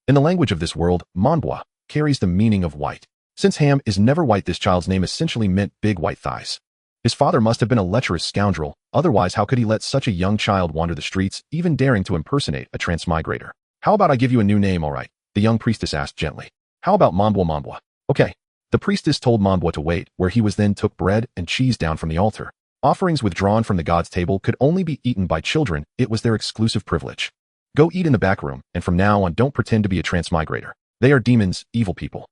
In the language of this world, Manbwa carries the meaning of white. Since ham is never white, this child's name essentially meant big white thighs. His father must have been a lecherous scoundrel, otherwise how could he let such a young child wander the streets, even daring to impersonate a transmigrator? How about I give you a new name, alright? The young priestess asked gently. How about Manbwa? Okay. The priestess told Manbwa to wait, where he was then took bread and cheese down from the altar. Offerings withdrawn from the god's table could only be eaten by children, it was their exclusive privilege. Go eat in the back room, and from now on don't pretend to be a transmigrator. They are demons, evil people.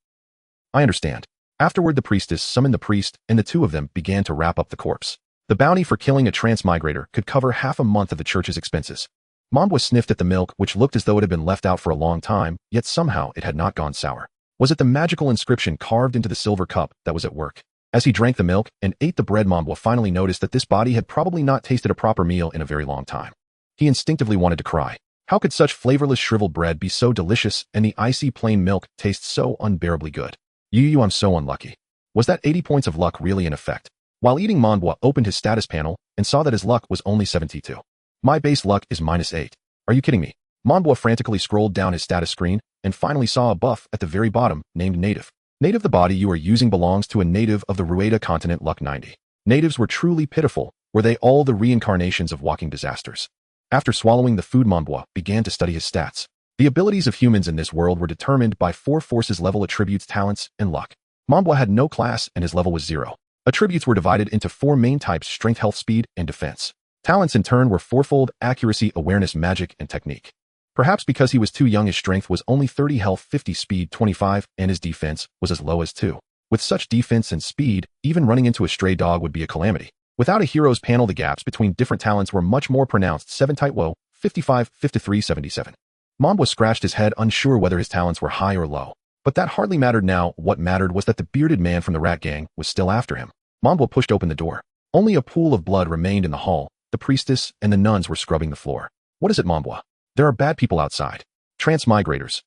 I understand. Afterward the priestess summoned the priest, and the two of them began to wrap up the corpse. The bounty for killing a transmigrator could cover half a month of the church's expenses. Manbwa sniffed at the milk, which looked as though it had been left out for a long time, yet somehow it had not gone sour. Was it the magical inscription carved into the silver cup that was at work? As he drank the milk and ate the bread, Manbwa finally noticed that this body had probably not tasted a proper meal in a very long time. He instinctively wanted to cry. How could such flavorless shriveled bread be so delicious and the icy plain milk taste so unbearably good? I'm so unlucky. Was that 80 points of luck really in effect? While eating, Manbwa opened his status panel and saw that his luck was only 72. My base luck is -8. Are you kidding me? Manbwa frantically scrolled down his status screen and finally saw a buff at the very bottom named Native. Native, the body you are using belongs to a native of the Rueda continent, luck 90. Natives were truly pitiful. Were they all the reincarnations of walking disasters? After swallowing the food, Manbwa began to study his stats. The abilities of humans in this world were determined by 4 forces: level, attributes, talents, and luck. Manbwa had no class and his level was 0. Attributes were divided into 4 main types: strength, health, speed, and defense. Talents in turn were fourfold: accuracy, awareness, magic, and technique. Perhaps because he was too young, his strength was only 30, health 50, speed 25, and his defense was as low as 2. With such defense and speed, even running into a stray dog would be a calamity. Without a hero's panel, the gaps between different talents were much more pronounced: 7 tight woe, 55, 53, 77. Manbwa scratched his head, unsure whether his talents were high or low. But that hardly mattered now. What mattered was that the bearded man from the rat gang was still after him. Manbwa pushed open the door. Only a pool of blood remained in the hall. The priestess and the nuns were scrubbing the floor. What is it, Manbwa? There are bad people outside. Transmigrators.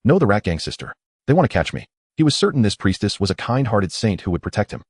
No, the rat gang, sister. They want to catch me. He was certain this priestess was a kind-hearted saint who would protect him.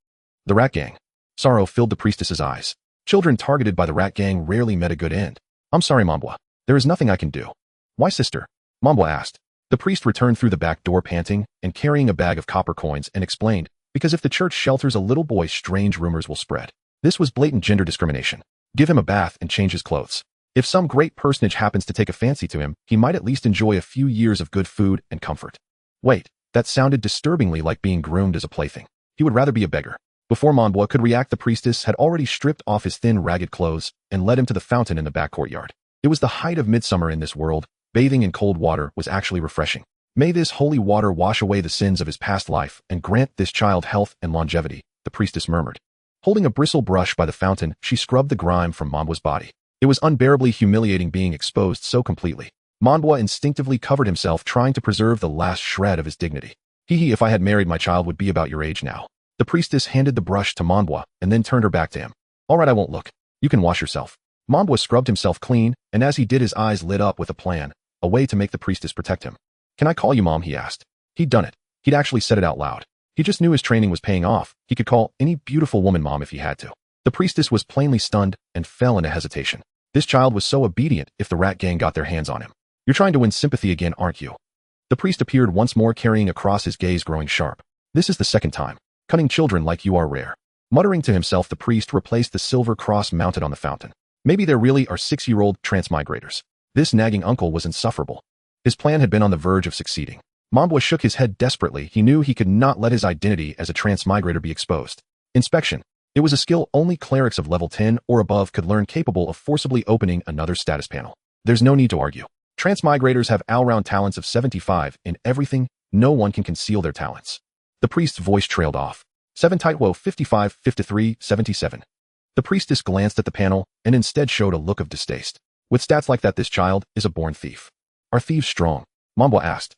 The rat gang. Sorrow filled the priestess's eyes. Children targeted by the rat gang rarely met a good end. I'm sorry, Manbwa. There is nothing I can do. Why, sister? Manbwa asked. The priest returned through the back door panting and carrying a bag of copper coins and explained, because if the church shelters a little boy, strange rumors will spread. This was blatant gender discrimination. Give him a bath and change his clothes. If some great personage happens to take a fancy to him, he might at least enjoy a few years of good food and comfort. Wait, that sounded disturbingly like being groomed as a plaything. He would rather be a beggar. Before Manbwa could react, the priestess had already stripped off his thin, ragged clothes and led him to the fountain in the back courtyard. It was the height of midsummer in this world. Bathing in cold water was actually refreshing. May this holy water wash away the sins of his past life and grant this child health and longevity, the priestess murmured. Holding a bristle brush by the fountain, she scrubbed the grime from Manbwa's body. It was unbearably humiliating being exposed so completely. Manbwa instinctively covered himself, trying to preserve the last shred of his dignity. If I had married, my child would be about your age now. The priestess handed the brush to Manbwa and then turned her back to him. All right, I won't look. You can wash yourself. Manbwa scrubbed himself clean, and as he did, his eyes lit up with a plan. A way to make the priestess protect him. Can I call you Mom? He asked. He'd done it. He'd actually said it out loud. He just knew his training was paying off. He could call any beautiful woman Mom if he had to. The priestess was plainly stunned and fell into hesitation. This child was so obedient if the rat gang got their hands on him. You're trying to win sympathy again, aren't you? The priest appeared once more, carrying a cross, his gaze growing sharp. This is the second time. Cunning children like you are rare. Muttering to himself, the priest replaced the silver cross mounted on the fountain. Maybe there really are 6-year-old transmigrators. This nagging uncle was insufferable. His plan had been on the verge of succeeding. Manbwa shook his head desperately. He knew he could not let his identity as a transmigrator be exposed. Inspection. It was a skill only clerics of level 10 or above could learn, capable of forcibly opening another status panel. There's no need to argue. Transmigrators have all-round talents of 75 in everything. No one can conceal their talents. The priest's voice trailed off. 7 tight woe, 55, 53, 77. The priestess glanced at the panel and instead showed a look of distaste. With stats like that, this child is a born thief. Are thieves strong? Manbwa asked.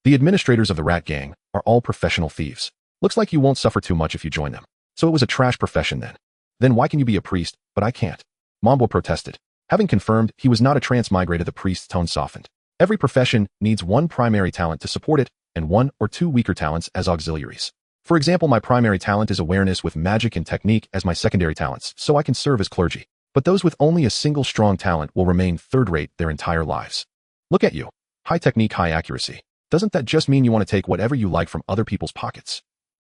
The administrators of the rat gang are all professional thieves. Looks like you won't suffer too much if you join them. So it was a trash profession then. Then why can you be a priest, but I can't? Manbwa protested. Having confirmed he was not a transmigrator, the priest's tone softened. Every profession needs one primary talent to support it and 1 or 2 weaker talents as auxiliaries. For example, my primary talent is awareness with magic and technique as my secondary talents, so I can serve as clergy. But those with only a single strong talent will remain third-rate their entire lives. Look at you. High technique, high accuracy. Doesn't that just mean you want to take whatever you like from other people's pockets?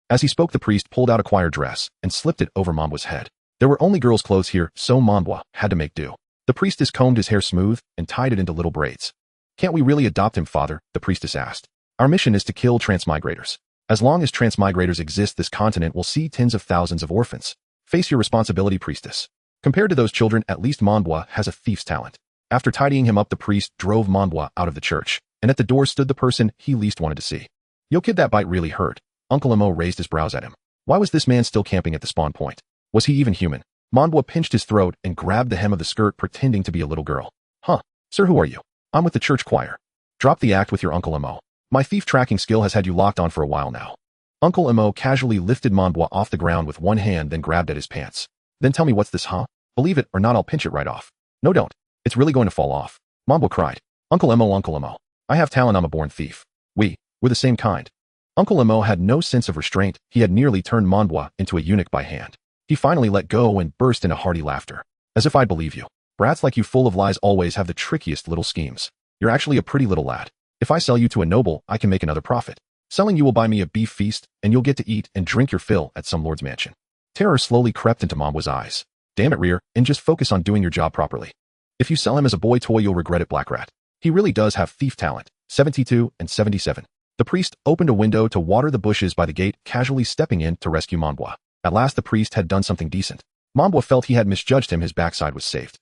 As he spoke, the priest pulled out a choir dress and slipped it over Mambua's head. There were only girls' clothes here, so Mambua had to make do. The priestess combed his hair smooth and tied it into little braids. Can't we really adopt him, father? The priestess asked. Our mission is to kill transmigrators. As long as transmigrators exist, this continent will see tens of thousands of orphans. Face your responsibility, priestess. Compared to those children, at least Mambua has a thief's talent. After tidying him up, the priest drove Mambua out of the church, and at the door stood the person he least wanted to see. Yo kid, that bite really hurt. Uncle Emo raised his brows at him. Why was this man still camping at the spawn point? Was he even human? Mambua pinched his throat and grabbed the hem of the skirt, pretending to be a little girl. Huh. Sir, who are you? I'm with the church choir. Drop the act with your Uncle Emo. My thief tracking skill has had you locked on for a while now. Uncle Emo casually lifted Mambua off the ground with one hand, then grabbed at his pants. Then tell me, what's this, huh? Believe it or not, I'll pinch it right off. No, don't. It's really going to fall off. Mambua cried. Uncle Emo. I have talent, I'm a born thief. We're the same kind. Uncle Emo had no sense of restraint. He had nearly turned Mambua into a eunuch by hand. He finally let go and burst into hearty laughter. As if I'd believe you. Brats like you, full of lies, always have the trickiest little schemes. You're actually a pretty little lad. If I sell you to a noble, I can make another profit. Selling you will buy me a beef feast, and you'll get to eat and drink your fill at some lord's mansion. Terror slowly crept into Mambua's eyes. Damn it, Rear, and just focus on doing your job properly. If you sell him as a boy toy, you'll regret it, Black Rat. He really does have thief talent. 72 and 77. The priest opened a window to water the bushes by the gate, casually stepping in to rescue Mambua. At last the priest had done something decent. Mambua felt he had misjudged him. His backside was saved.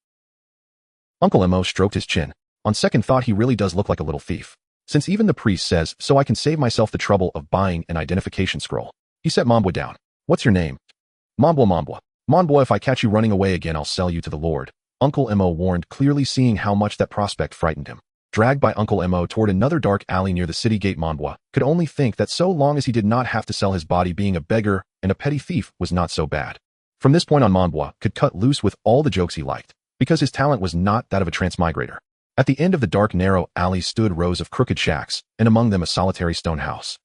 Uncle Emo stroked his chin. On second thought, he really does look like a little thief. Since even the priest says so, I can save myself the trouble of buying an identification scroll. He set Mambua down. What's your name? Mambua. Mambua, if I catch you running away again, I'll sell you to the Lord. Uncle Emo warned, clearly seeing how much that prospect frightened him. Dragged by Uncle Emo toward another dark alley near the city gate, Mambua could only think that so long as he did not have to sell his body, being a beggar and a petty thief was not so bad. From this point on, Mambua could cut loose with all the jokes he liked, because his talent was not that of a transmigrator. At the end of the dark, narrow alley stood rows of crooked shacks, and among them a solitary stone house.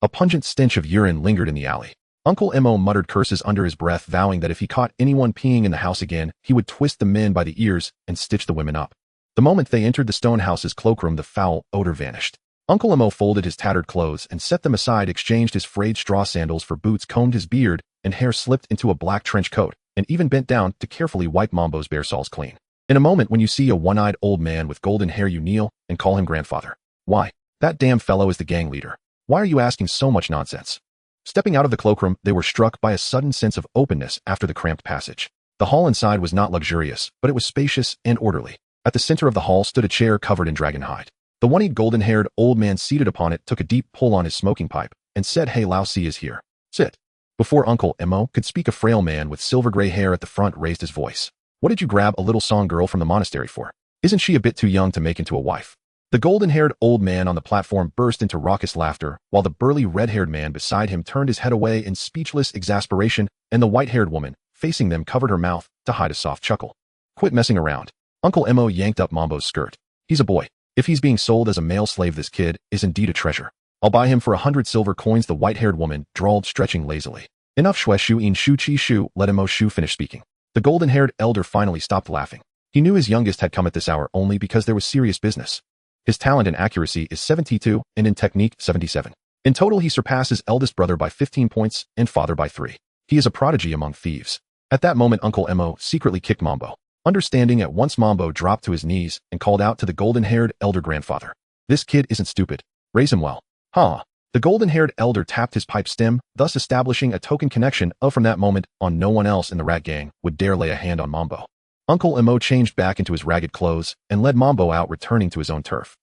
A pungent stench of urine lingered in the alley. Uncle Emo muttered curses under his breath, vowing that if he caught anyone peeing in the house again, he would twist the men by the ears and stitch the women up. The moment they entered the stone house's cloakroom, the foul odor vanished. Uncle Emo folded his tattered clothes and set them aside, exchanged his frayed straw sandals for boots, combed his beard and hair, slipped into a black trench coat, and even bent down to carefully wipe Mambo's bare soles clean. In a moment, when you see a one-eyed old man with golden hair, you kneel and call him grandfather. Why, that damn fellow is the gang leader. Why are you asking so much nonsense? Stepping out of the cloakroom, they were struck by a sudden sense of openness after the cramped passage. The hall inside was not luxurious, but it was spacious and orderly. At the center of the hall stood a chair covered in dragon hide. The one-eyed golden-haired old man seated upon it took a deep pull on his smoking pipe and said, "Hey, Lao Si is here. Sit." Before Uncle Emo could speak, a frail man with silver-gray hair at the front raised his voice. What did you grab a little song girl from the monastery for? Isn't she a bit too young to make into a wife? The golden-haired old man on the platform burst into raucous laughter, while the burly red-haired man beside him turned his head away in speechless exasperation, and the white-haired woman, facing them, covered her mouth to hide a soft chuckle. Quit messing around. Uncle Emo yanked up Mambo's skirt. He's a boy. If he's being sold as a male slave, this kid is indeed a treasure. I'll buy him for 100 silver coins, the white-haired woman drawled, stretching lazily. Enough, shue shu in shu chi shu. Let Emo shu finish speaking. The golden-haired elder finally stopped laughing. He knew his youngest had come at this hour only because there was serious business. His talent in accuracy is 72, and in technique 77. In total, he surpasses eldest brother by 15 points and father by 3. He is a prodigy among thieves. At that moment, Uncle Emo secretly kicked Mambo. Understanding at once, Mambo dropped to his knees and called out to the golden-haired elder, grandfather. This kid isn't stupid. Raise him well. Huh. The golden-haired elder tapped his pipe stem, thus establishing a token connection of from that moment on no one else in the rat gang would dare lay a hand on Mambo. Uncle Emo changed back into his ragged clothes and led Mambo out, returning to his own turf.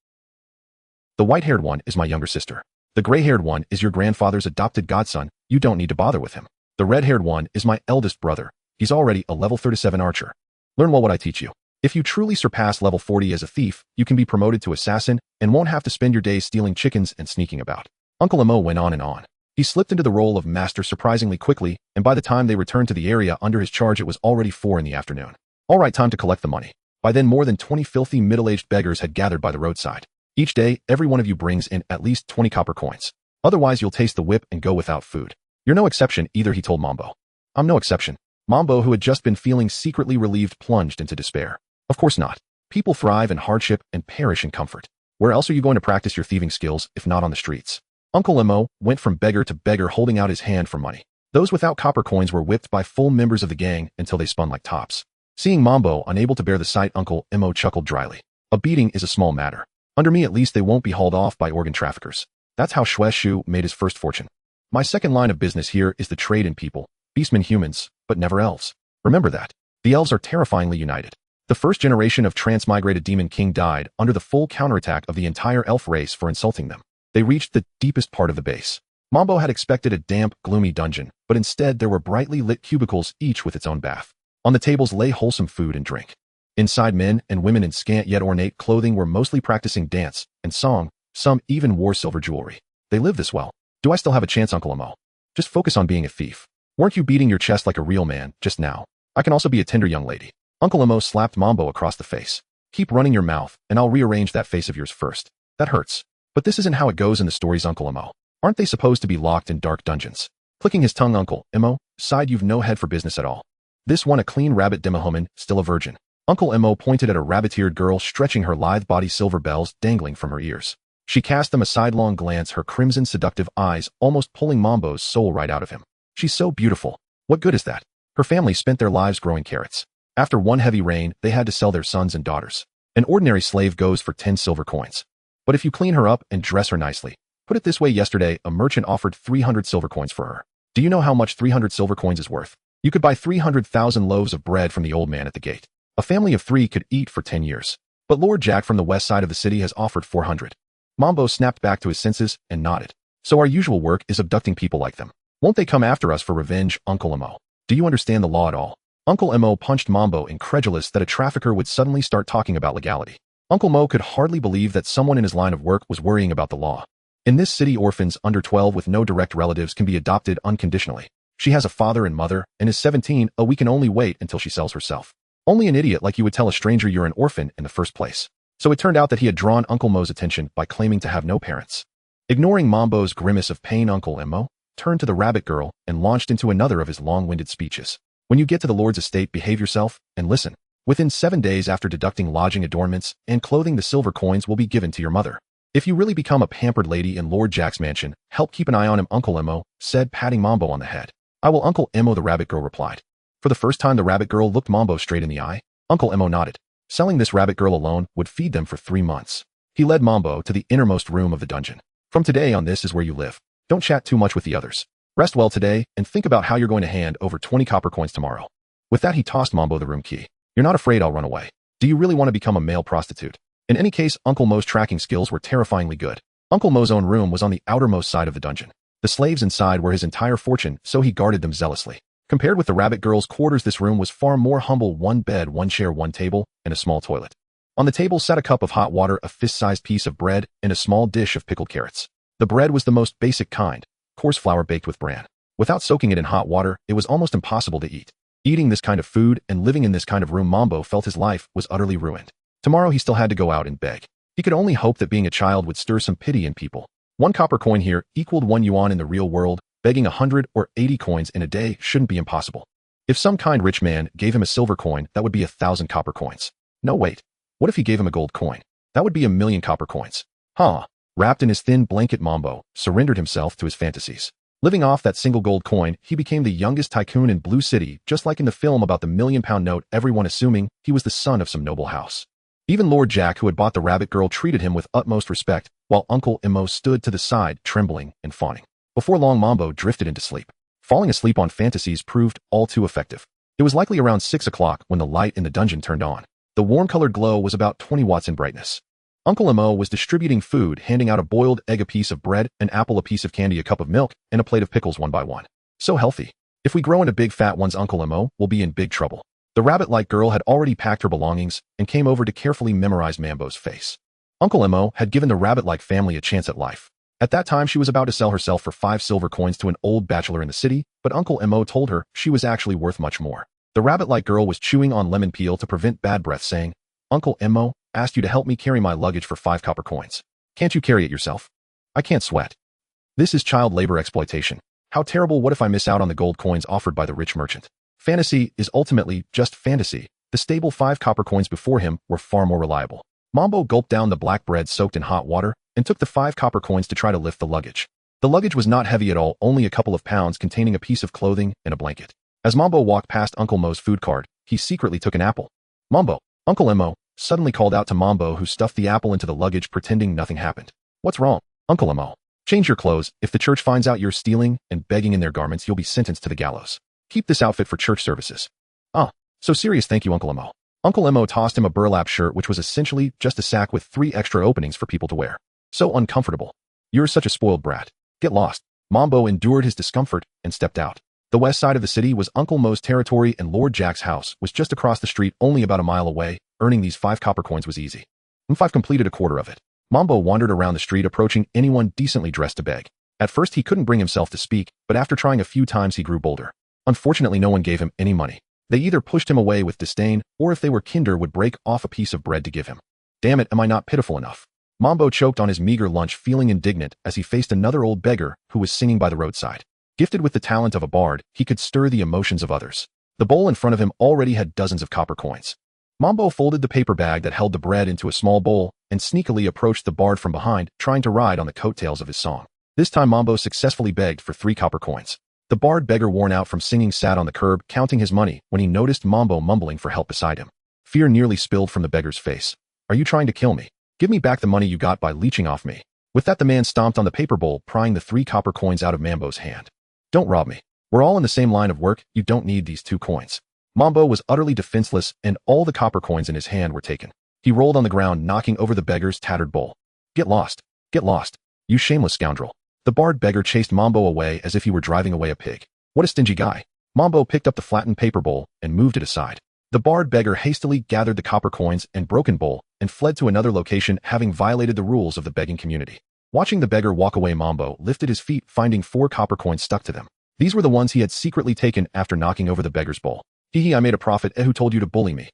The white-haired one is my younger sister. The gray-haired one is your grandfather's adopted godson. You don't need to bother with him. The red-haired one is my eldest brother. He's already a level 37 archer. Learn well what I teach you. If you truly surpass level 40 as a thief, you can be promoted to assassin and won't have to spend your days stealing chickens and sneaking about. Uncle Emo went on and on. He slipped into the role of master surprisingly quickly, and by the time they returned to the area under his charge, it was already 4 in the afternoon. All right, time to collect the money. By then, more than 20 filthy middle-aged beggars had gathered by the roadside. Each day, every one of you brings in at least 20 copper coins. Otherwise, you'll taste the whip and go without food. You're no exception either, he told Mambo. I'm no exception. Mambo, who had just been feeling secretly relieved, plunged into despair. Of course not. People thrive in hardship and perish in comfort. Where else are you going to practice your thieving skills if not on the streets? Uncle Mo went from beggar to beggar holding out his hand for money. Those without copper coins were whipped by full members of the gang until they spun like tops. Seeing Mambo unable to bear the sight, Uncle Mo chuckled dryly. A beating is a small matter. Under me at least they won't be hauled off by organ traffickers. That's how Shue Shu made his first fortune. My second line of business here is the trade in people, beastmen humans, but never elves. Remember that. The elves are terrifyingly united. The first generation of transmigrated Demon King died under the full counterattack of the entire elf race for insulting them. They reached the deepest part of the base. Mambo had expected a damp, gloomy dungeon, but instead there were brightly lit cubicles, each with its own bath. On the tables lay wholesome food and drink. Inside, men and women in scant yet ornate clothing were mostly practicing dance and song. Some even wore silver jewelry. They lived this well. Do I still have a chance, Uncle Mo? Just focus on being a thief. Weren't you beating your chest like a real man just now? I can also be a tender young lady. Uncle Mo slapped Mambo across the face. Keep running your mouth, and I'll rearrange that face of yours first. That hurts. But this isn't how it goes in the stories, Uncle Mo. Aren't they supposed to be locked in dark dungeons? Clicking his tongue, Uncle Mo sighed. You've no head for business at all. This one a clean rabbit demohuman, still a virgin. Uncle Mo pointed at a rabbit-eared girl stretching her lithe body, silver bells dangling from her ears. She cast them a sidelong glance, her crimson seductive eyes almost pulling Mambo's soul right out of him. She's so beautiful. What good is that? Her family spent their lives growing carrots. After one heavy rain, they had to sell their sons and daughters. An ordinary slave goes for 10 silver coins. But if you clean her up and dress her nicely, put it this way, yesterday a merchant offered 300 silver coins for her. Do you know how much 300 silver coins is worth? You could buy 300,000 loaves of bread from the old man at the gate. A family of 3 could eat for 10 years. But Lord Jack from the west side of the city has offered 400. Mambo snapped back to his senses and nodded. So our usual work is abducting people like them. Won't they come after us for revenge, Uncle Mo? Do you understand the law at all? Uncle Mo punched Mambo, incredulous that a trafficker would suddenly start talking about legality. Uncle Mo could hardly believe that someone in his line of work was worrying about the law. In this city, orphans under 12 with no direct relatives can be adopted unconditionally. She has a father and mother and is 17. We can only wait until she sells herself. Only an idiot like you would tell a stranger you're an orphan in the first place. So it turned out that he had drawn Uncle Mo's attention by claiming to have no parents. Ignoring Mambo's grimace of pain, Uncle Mo turned to the rabbit girl and launched into another of his long-winded speeches. When you get to the Lord's estate, behave yourself and listen. Within 7 days after deducting lodging, adornments, and clothing, the silver coins will be given to your mother. If you really become a pampered lady in Lord Jack's mansion, help keep an eye on him, Uncle Mo said, patting Mambo on the head. I will, Uncle Mo, the rabbit girl replied. For the first time, the rabbit girl looked Mambo straight in the eye. Uncle Mo nodded. Selling this rabbit girl alone would feed them for 3 months. He led Mambo to the innermost room of the dungeon. From today on, this is where you live. Don't chat too much with the others. Rest well today, and think about how you're going to hand over 20 copper coins tomorrow. With that, he tossed Mambo the room key. You're not afraid I'll run away. Do you really want to become a male prostitute? In any case, Uncle Mo's tracking skills were terrifyingly good. Uncle Mo's own room was on the outermost side of the dungeon. The slaves inside were his entire fortune, so he guarded them zealously. Compared with the rabbit girl's quarters, this room was far more humble. 1 bed, 1 chair, 1 table, and a small toilet. On the table sat a cup of hot water, a fist-sized piece of bread, and a small dish of pickled carrots. The bread was the most basic kind, coarse flour baked with bran. Without soaking it in hot water, it was almost impossible to eat. Eating this kind of food and living in this kind of room, Mambo felt his life was utterly ruined. Tomorrow he still had to go out and beg. He could only hope that being a child would stir some pity in people. 1 copper coin here equaled 1 yuan in the real world. Begging 100 or 80 coins in a day shouldn't be impossible. If some kind rich man gave him a silver coin, that would be 1,000 copper coins. No, wait. What if he gave him a gold coin? That would be 1,000,000 copper coins. Wrapped in his thin blanket, Mambo surrendered himself to his fantasies. Living off that single gold coin, he became the youngest tycoon in Blue City, just like in the film about the £1,000,000 note, everyone assuming he was the son of some noble house. Even Lord Jack, who had bought the rabbit girl, treated him with utmost respect, while Uncle Mo stood to the side, trembling and fawning. Before long, Mambo drifted into sleep. Falling asleep on fantasies proved all too effective. It was likely around 6 o'clock when the light in the dungeon turned on. The warm-colored glow was about 20 watts in brightness. Uncle Mo was distributing food, handing out a boiled egg, a piece of bread, an apple, a piece of candy, a cup of milk, and a plate of pickles one by one. So healthy. If we grow into big fat ones, Uncle Mo will be in big trouble. The rabbit-like girl had already packed her belongings and came over to carefully memorize Mambo's face. Uncle Mo had given the rabbit-like family a chance at life. At that time, she was about to sell herself for 5 silver coins to an old bachelor in the city, but Uncle Mo told her she was actually worth much more. The rabbit-like girl was chewing on lemon peel to prevent bad breath, saying, Uncle Mo asked you to help me carry my luggage for 5 copper coins. Can't you carry it yourself? I can't sweat. This is child labor exploitation. How terrible. What if I miss out on the gold coins offered by the rich merchant? Fantasy is ultimately just fantasy. The stable 5 copper coins before him were far more reliable. Mambo gulped down the black bread soaked in hot water and took the 5 copper coins to try to lift the luggage. The luggage was not heavy at all, only a couple of pounds containing a piece of clothing and a blanket. As Mambo walked past Uncle Mo's food cart, he secretly took an apple. Mambo, Uncle Mo suddenly called out to Mambo, who stuffed the apple into the luggage pretending nothing happened. What's wrong, Uncle Mo? Change your clothes. If the church finds out you're stealing and begging in their garments, you'll be sentenced to the gallows. Keep this outfit for church services. Ah, so serious, thank you, Uncle Mo. Uncle Mo tossed him a burlap shirt, which was essentially just a sack with 3 extra openings for people to wear. So uncomfortable. You're such a spoiled brat. Get lost. Mambo endured his discomfort and stepped out. The west side of the city was Uncle Mo's territory, and Lord Jack's house was just across the street, only about a mile away. Earning these 5 copper coins was easy. I've completed a quarter of it. Mambo wandered around the street, approaching anyone decently dressed to beg. At first he couldn't bring himself to speak, but after trying a few times he grew bolder. Unfortunately, no one gave him any money. They either pushed him away with disdain, or if they were kinder, would break off a piece of bread to give him. Damn it, am I not pitiful enough? Mambo choked on his meager lunch, feeling indignant as he faced another old beggar who was singing by the roadside. Gifted with the talent of a bard, he could stir the emotions of others. The bowl in front of him already had dozens of copper coins. Mambo folded the paper bag that held the bread into a small bowl and sneakily approached the bard from behind, trying to ride on the coattails of his song. This time Mambo successfully begged for 3 copper coins. The bard beggar, worn out from singing, sat on the curb counting his money when he noticed Mambo mumbling for help beside him. Fear nearly spilled from the beggar's face. Are you trying to kill me? Give me back the money you got by leeching off me. With that, the man stomped on the paper bowl, prying the 3 copper coins out of Mambo's hand. Don't rob me. We're all in the same line of work. You don't need these 2 coins. Mambo was utterly defenseless, and all the copper coins in his hand were taken. He rolled on the ground, knocking over the beggar's tattered bowl. Get lost. Get lost. You shameless scoundrel. The bard beggar chased Mambo away as if he were driving away a pig. What a stingy guy. Mambo picked up the flattened paper bowl and moved it aside. The bard beggar hastily gathered the copper coins and broken bowl and fled to another location, having violated the rules of the begging community. Watching the beggar walk away, Mambo lifted his feet, finding 4 copper coins stuck to them. These were the ones he had secretly taken after knocking over the beggar's bowl. Hee, I made a profit. Who told you to bully me?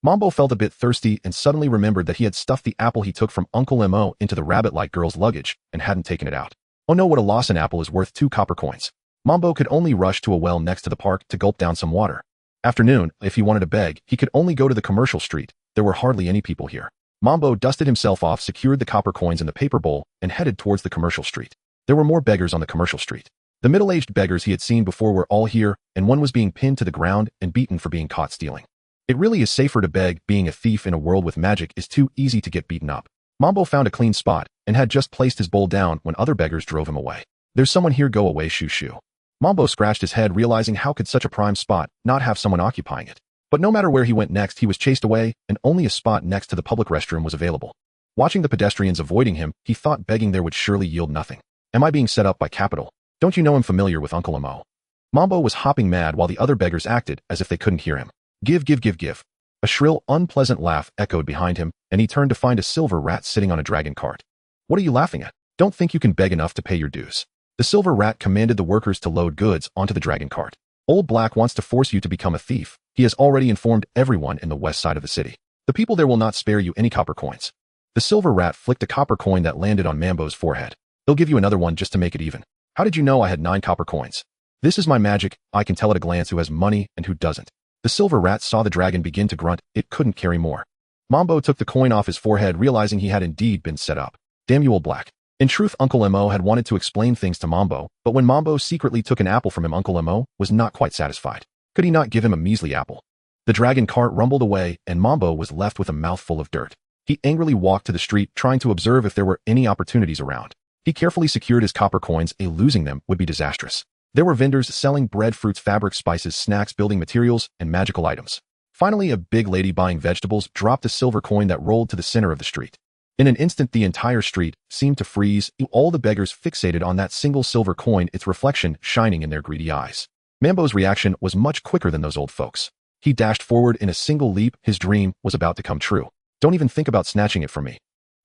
Mambo felt a bit thirsty and suddenly remembered that he had stuffed the apple he took from Uncle Mo into the rabbit-like girl's luggage and hadn't taken it out. Oh no, what a loss. An apple is worth 2 copper coins. Mambo could only rush to a well next to the park to gulp down some water. After noon, if he wanted to beg, he could only go to the commercial street. There were hardly any people here. Mambo dusted himself off, secured the copper coins in the paper bowl, and headed towards the commercial street. There were more beggars on the commercial street. The middle-aged beggars he had seen before were all here, and one was being pinned to the ground and beaten for being caught stealing. It really is safer to beg. Being a thief in a world with magic is too easy to get beaten up. Mambo found a clean spot and had just placed his bowl down when other beggars drove him away. There's someone here. Go away, shoo shoo. Mambo scratched his head, realizing how could such a prime spot not have someone occupying it. But no matter where he went next, he was chased away, and only a spot next to the public restroom was available. Watching the pedestrians avoiding him, he thought begging there would surely yield nothing. Am I being set up by Capital? Don't you know I'm familiar with Uncle Mo? Mambo was hopping mad while the other beggars acted as if they couldn't hear him. Give, give, give, give. A shrill, unpleasant laugh echoed behind him, and he turned to find a silver rat sitting on a dragon cart. What are you laughing at? Don't think you can beg enough to pay your dues. The silver rat commanded the workers to load goods onto the dragon cart. Old Black wants to force you to become a thief. He has already informed everyone in the west side of the city. The people there will not spare you any copper coins. The silver rat flicked a copper coin that landed on Mambo's forehead. He'll give you another one just to make it even. How did you know I had 9 copper coins? This is my magic. I can tell at a glance who has money and who doesn't. The silver rat saw the dragon begin to grunt. It couldn't carry more. Mambo took the coin off his forehead, realizing he had indeed been set up. Damn you, Old Black. In truth, Uncle Mo had wanted to explain things to Mambo, but when Mambo secretly took an apple from him, Uncle Mo was not quite satisfied. Could he not give him a measly apple? The dragon cart rumbled away, and Mambo was left with a mouthful of dirt. He angrily walked to the street, trying to observe if there were any opportunities around. He carefully secured his copper coins. Losing them would be disastrous. There were vendors selling bread, fruits, fabrics, spices, snacks, building materials, and magical items. Finally, a big lady buying vegetables dropped a silver coin that rolled to the center of the street. In an instant, the entire street seemed to freeze, all the beggars fixated on that single silver coin, its reflection shining in their greedy eyes. Mambo's reaction was much quicker than those old folks. He dashed forward in a single leap. His dream was about to come true. Don't even think about snatching it from me.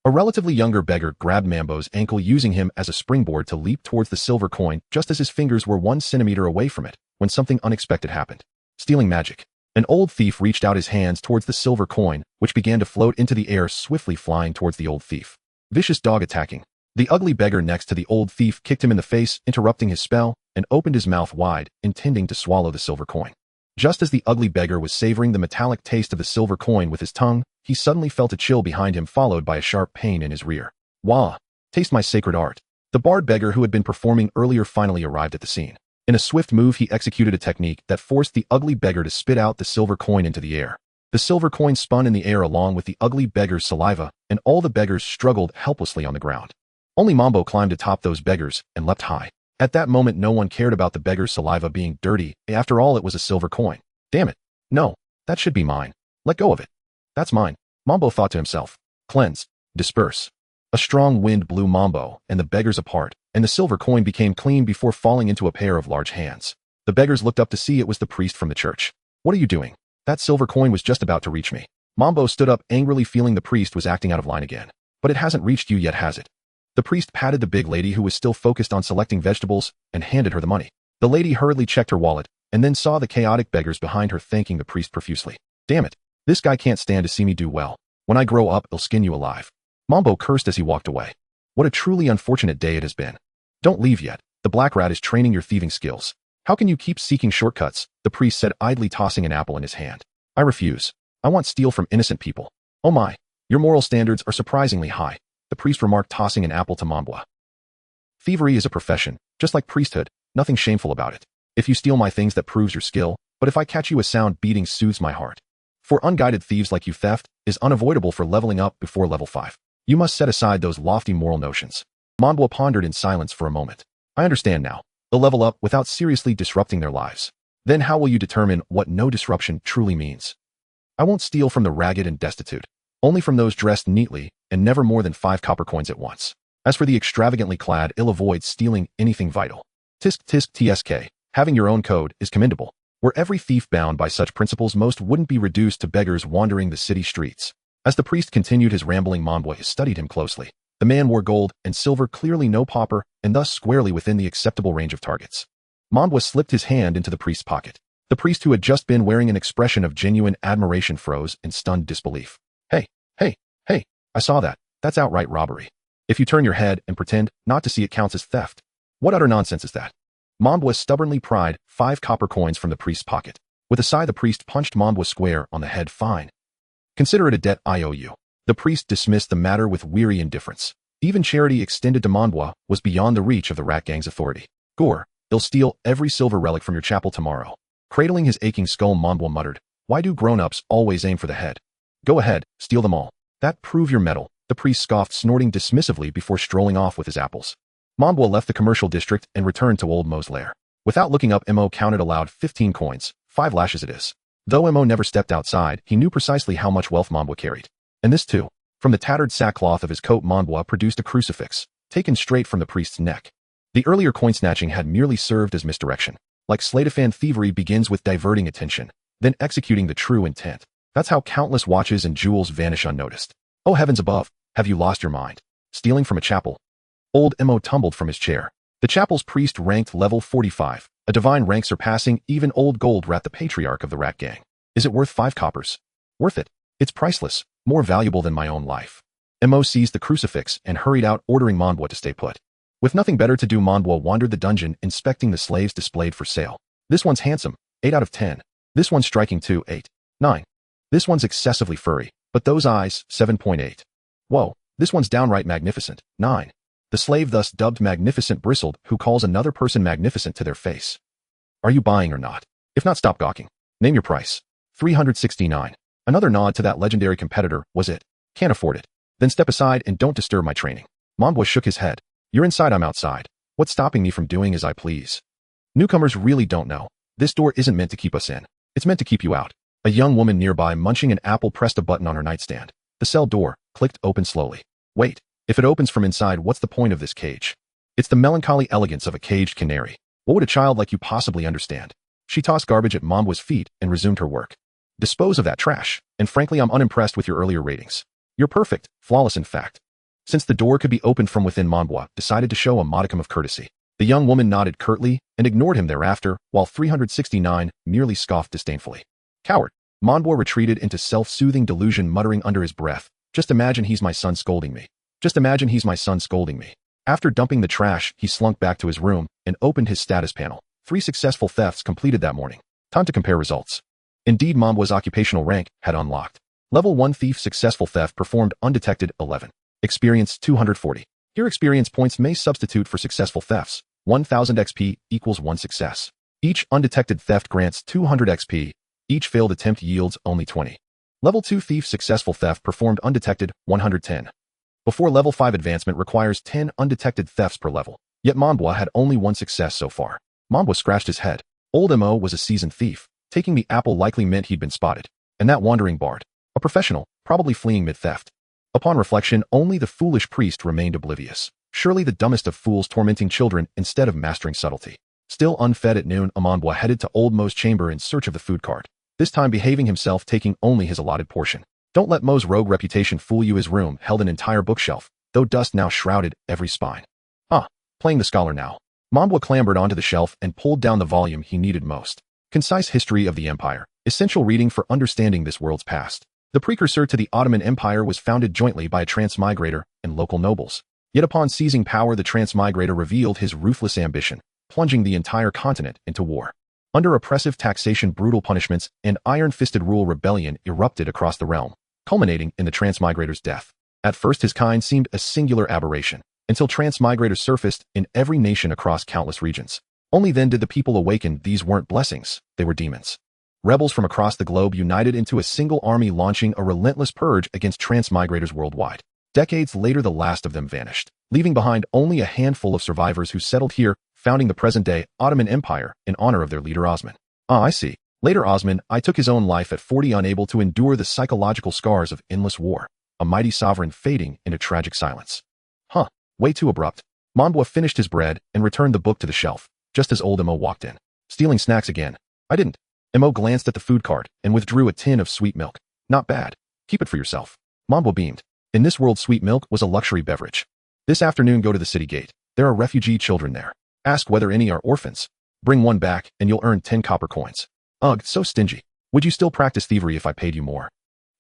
A relatively younger beggar grabbed Mambo's ankle, using him as a springboard to leap towards the silver coin just as his fingers were 1 centimeter away from it, when something unexpected happened. Stealing magic. An old thief reached out his hands towards the silver coin, which began to float into the air, swiftly flying towards the old thief. Vicious dog attacking. The ugly beggar next to the old thief kicked him in the face, interrupting his spell, and opened his mouth wide, intending to swallow the silver coin. Just as the ugly beggar was savoring the metallic taste of the silver coin with his tongue, he suddenly felt a chill behind him followed by a sharp pain in his rear. Wah! Taste my sacred art. The barred beggar who had been performing earlier finally arrived at the scene. In a swift move he executed a technique that forced the ugly beggar to spit out the silver coin into the air. The silver coin spun in the air along with the ugly beggar's saliva, and all the beggars struggled helplessly on the ground. Only Mambo climbed atop those beggars and leapt high. At that moment no one cared about the beggar's saliva being dirty. After all, it was a silver coin. Damn it. No, that should be mine. Let go of it. That's mine, Mambo thought to himself. Cleanse. Disperse. A strong wind blew Mambo and the beggars apart, and the silver coin became clean before falling into a pair of large hands. The beggars looked up to see it was the priest from the church. What are you doing? That silver coin was just about to reach me. Mambo stood up angrily, feeling the priest was acting out of line again. But it hasn't reached you yet, has it? The priest patted the big lady who was still focused on selecting vegetables and handed her the money. The lady hurriedly checked her wallet and then saw the chaotic beggars behind her thanking the priest profusely. Damn it. This guy can't stand to see me do well. When I grow up, he'll skin you alive. Mambo cursed as he walked away. What a truly unfortunate day it has been. Don't leave yet. The black rat is training your thieving skills. How can you keep seeking shortcuts? The priest said, idly tossing an apple in his hand. I refuse. I want steel from innocent people. Oh my. Your moral standards are surprisingly high, the priest remarked, tossing an apple to Mambo. Thievery is a profession, just like priesthood, nothing shameful about it. If you steal my things, that proves your skill, but if I catch you, a sound beating soothes my heart. For unguided thieves like you, theft is unavoidable for leveling up before level 5. You must set aside those lofty moral notions. Mambo pondered in silence for a moment. I understand now. They'll level up without seriously disrupting their lives. Then how will you determine what no disruption truly means? I won't steal from the ragged and destitute. Only from those dressed neatly, and never more than 5 copper coins at once. As for the extravagantly clad, I'll avoid stealing anything vital. Tisk tisk tsk. Having your own code is commendable. Were every thief bound by such principles, most wouldn't be reduced to beggars wandering the city streets. As the priest continued his rambling, Mambo studied him closely. The man wore gold and silver, clearly no pauper, and thus squarely within the acceptable range of targets. Mambo slipped his hand into the priest's pocket. The priest, who had just been wearing an expression of genuine admiration, froze in stunned disbelief. Hey, I saw that. That's outright robbery. If you turn your head and pretend not to see, it counts as theft. What utter nonsense is that? Mambo stubbornly pried 5 copper coins from the priest's pocket. With a sigh, the priest punched Mambo square on the head. Fine. Consider it a debt I owe you. The priest dismissed the matter with weary indifference. Even charity extended to Mambo was beyond the reach of the rat gang's authority. Gore, they'll steal every silver relic from your chapel tomorrow. Cradling his aching skull, Mambo muttered, why do grown-ups always aim for the head? Go ahead, steal them all. That prove your mettle, the priest scoffed, snorting dismissively before strolling off with his apples. Mambo left the commercial district and returned to Old Mo's lair. Without looking up, Mo counted aloud 15 coins, 5 lashes it is. Though Mo never stepped outside, he knew precisely how much wealth Mambo carried. And this too. From the tattered sackcloth of his coat, Mambo produced a crucifix, taken straight from the priest's neck. The earlier coin-snatching had merely served as misdirection. Like sleight-of-hand, thievery begins with diverting attention, then executing the true intent. That's how countless watches and jewels vanish unnoticed. Oh heavens above, have you lost your mind? Stealing from a chapel? Old Mo tumbled from his chair. The chapel's priest ranked level 45, a divine rank surpassing even old Gold Rat, the patriarch of the rat gang. Is it worth 5 coppers? Worth it. It's priceless, more valuable than my own life. Mo seized the crucifix and hurried out, ordering Mambo to stay put. With nothing better to do, Mambo wandered the dungeon, inspecting the slaves displayed for sale. This one's handsome, 8 out of 10. This one's striking too, 8. 9. This one's excessively furry, but those eyes, 7.8. Whoa, this one's downright magnificent, 9. The slave, thus dubbed Magnificent, bristled, who calls another person magnificent to their face. Are you buying or not? If not, stop gawking. Name your price. 369. Another nod to that legendary competitor. Was it? Can't afford it. Then step aside and don't disturb my training. Mambo shook his head. You're inside, I'm outside. What's stopping me from doing as I please? Newcomers really don't know. This door isn't meant to keep us in. It's meant to keep you out. A young woman nearby, munching an apple, pressed a button on her nightstand. The cell door clicked open slowly. Wait, if it opens from inside, what's the point of this cage? It's the melancholy elegance of a caged canary. What would a child like you possibly understand? She tossed garbage at Mambo's feet and resumed her work. Dispose of that trash, and frankly, I'm unimpressed with your earlier ratings. You're perfect, flawless in fact. Since the door could be opened from within, Mambo decided to show a modicum of courtesy. The young woman nodded curtly and ignored him thereafter, while 369 merely scoffed disdainfully. Coward. Mambo retreated into self-soothing delusion, muttering under his breath, just imagine he's my son scolding me. Just imagine he's my son scolding me. After dumping the trash, he slunk back to his room and opened his status panel. 3 successful thefts completed that morning. Time to compare results. Indeed, Mambua's occupational rank had unlocked. Level 1 Thief Successful Theft Performed Undetected 11. Experience 240. Here experience points may substitute for successful thefts. 1000 XP equals 1 success. Each undetected theft grants 200 XP. Each failed attempt yields only 20. Level 2 Thief Successful Theft Performed Undetected 110. Before level 5 advancement requires 10 undetected thefts per level. Yet Mambua had only 1 success so far. Mambua scratched his head. Old Mo was a seasoned thief. Taking the apple likely meant he'd been spotted. And that wandering bard. A professional, probably fleeing mid-theft. Upon reflection, only the foolish priest remained oblivious. Surely the dumbest of fools tormenting children instead of mastering subtlety. Still unfed at noon, Mambua headed to Old Mo's chamber in search of the food cart. This time behaving himself, taking only his allotted portion. Don't let Mo's rogue reputation fool you. His room held an entire bookshelf, though dust now shrouded every spine. Playing the scholar now. Mambua clambered onto the shelf and pulled down the volume he needed most. Concise History of the Empire. Essential reading for understanding this world's past. The precursor to the Ottoman Empire was founded jointly by a transmigrator and local nobles. Yet upon seizing power, the transmigrator revealed his ruthless ambition, plunging the entire continent into war. Under oppressive taxation, brutal punishments, and iron-fisted rule, rebellion erupted across the realm, culminating in the transmigrator's death. At first his kind seemed a singular aberration, until transmigrators surfaced in every nation across countless regions. Only then did the people awaken. These weren't blessings, they were demons. Rebels from across the globe united into a single army, launching a relentless purge against transmigrators worldwide. Decades later, the last of them vanished, leaving behind only a handful of survivors who settled here, founding the present-day Ottoman Empire in honor of their leader Osman. I see. Later Osman I took his own life at 40, unable to endure the psychological scars of endless war, a mighty sovereign fading into tragic silence. Way too abrupt. Mambua finished his bread and returned the book to the shelf, just as old Mo walked in. Stealing snacks again. I didn't. Mo glanced at the food cart and withdrew a tin of sweet milk. Not bad. Keep it for yourself. Mambua beamed. In this world, sweet milk was a luxury beverage. This afternoon, go to the city gate. There are refugee children there. Ask whether any are orphans. Bring one back and you'll earn 10 copper coins. Ugh, so stingy. Would you still practice thievery if I paid you more?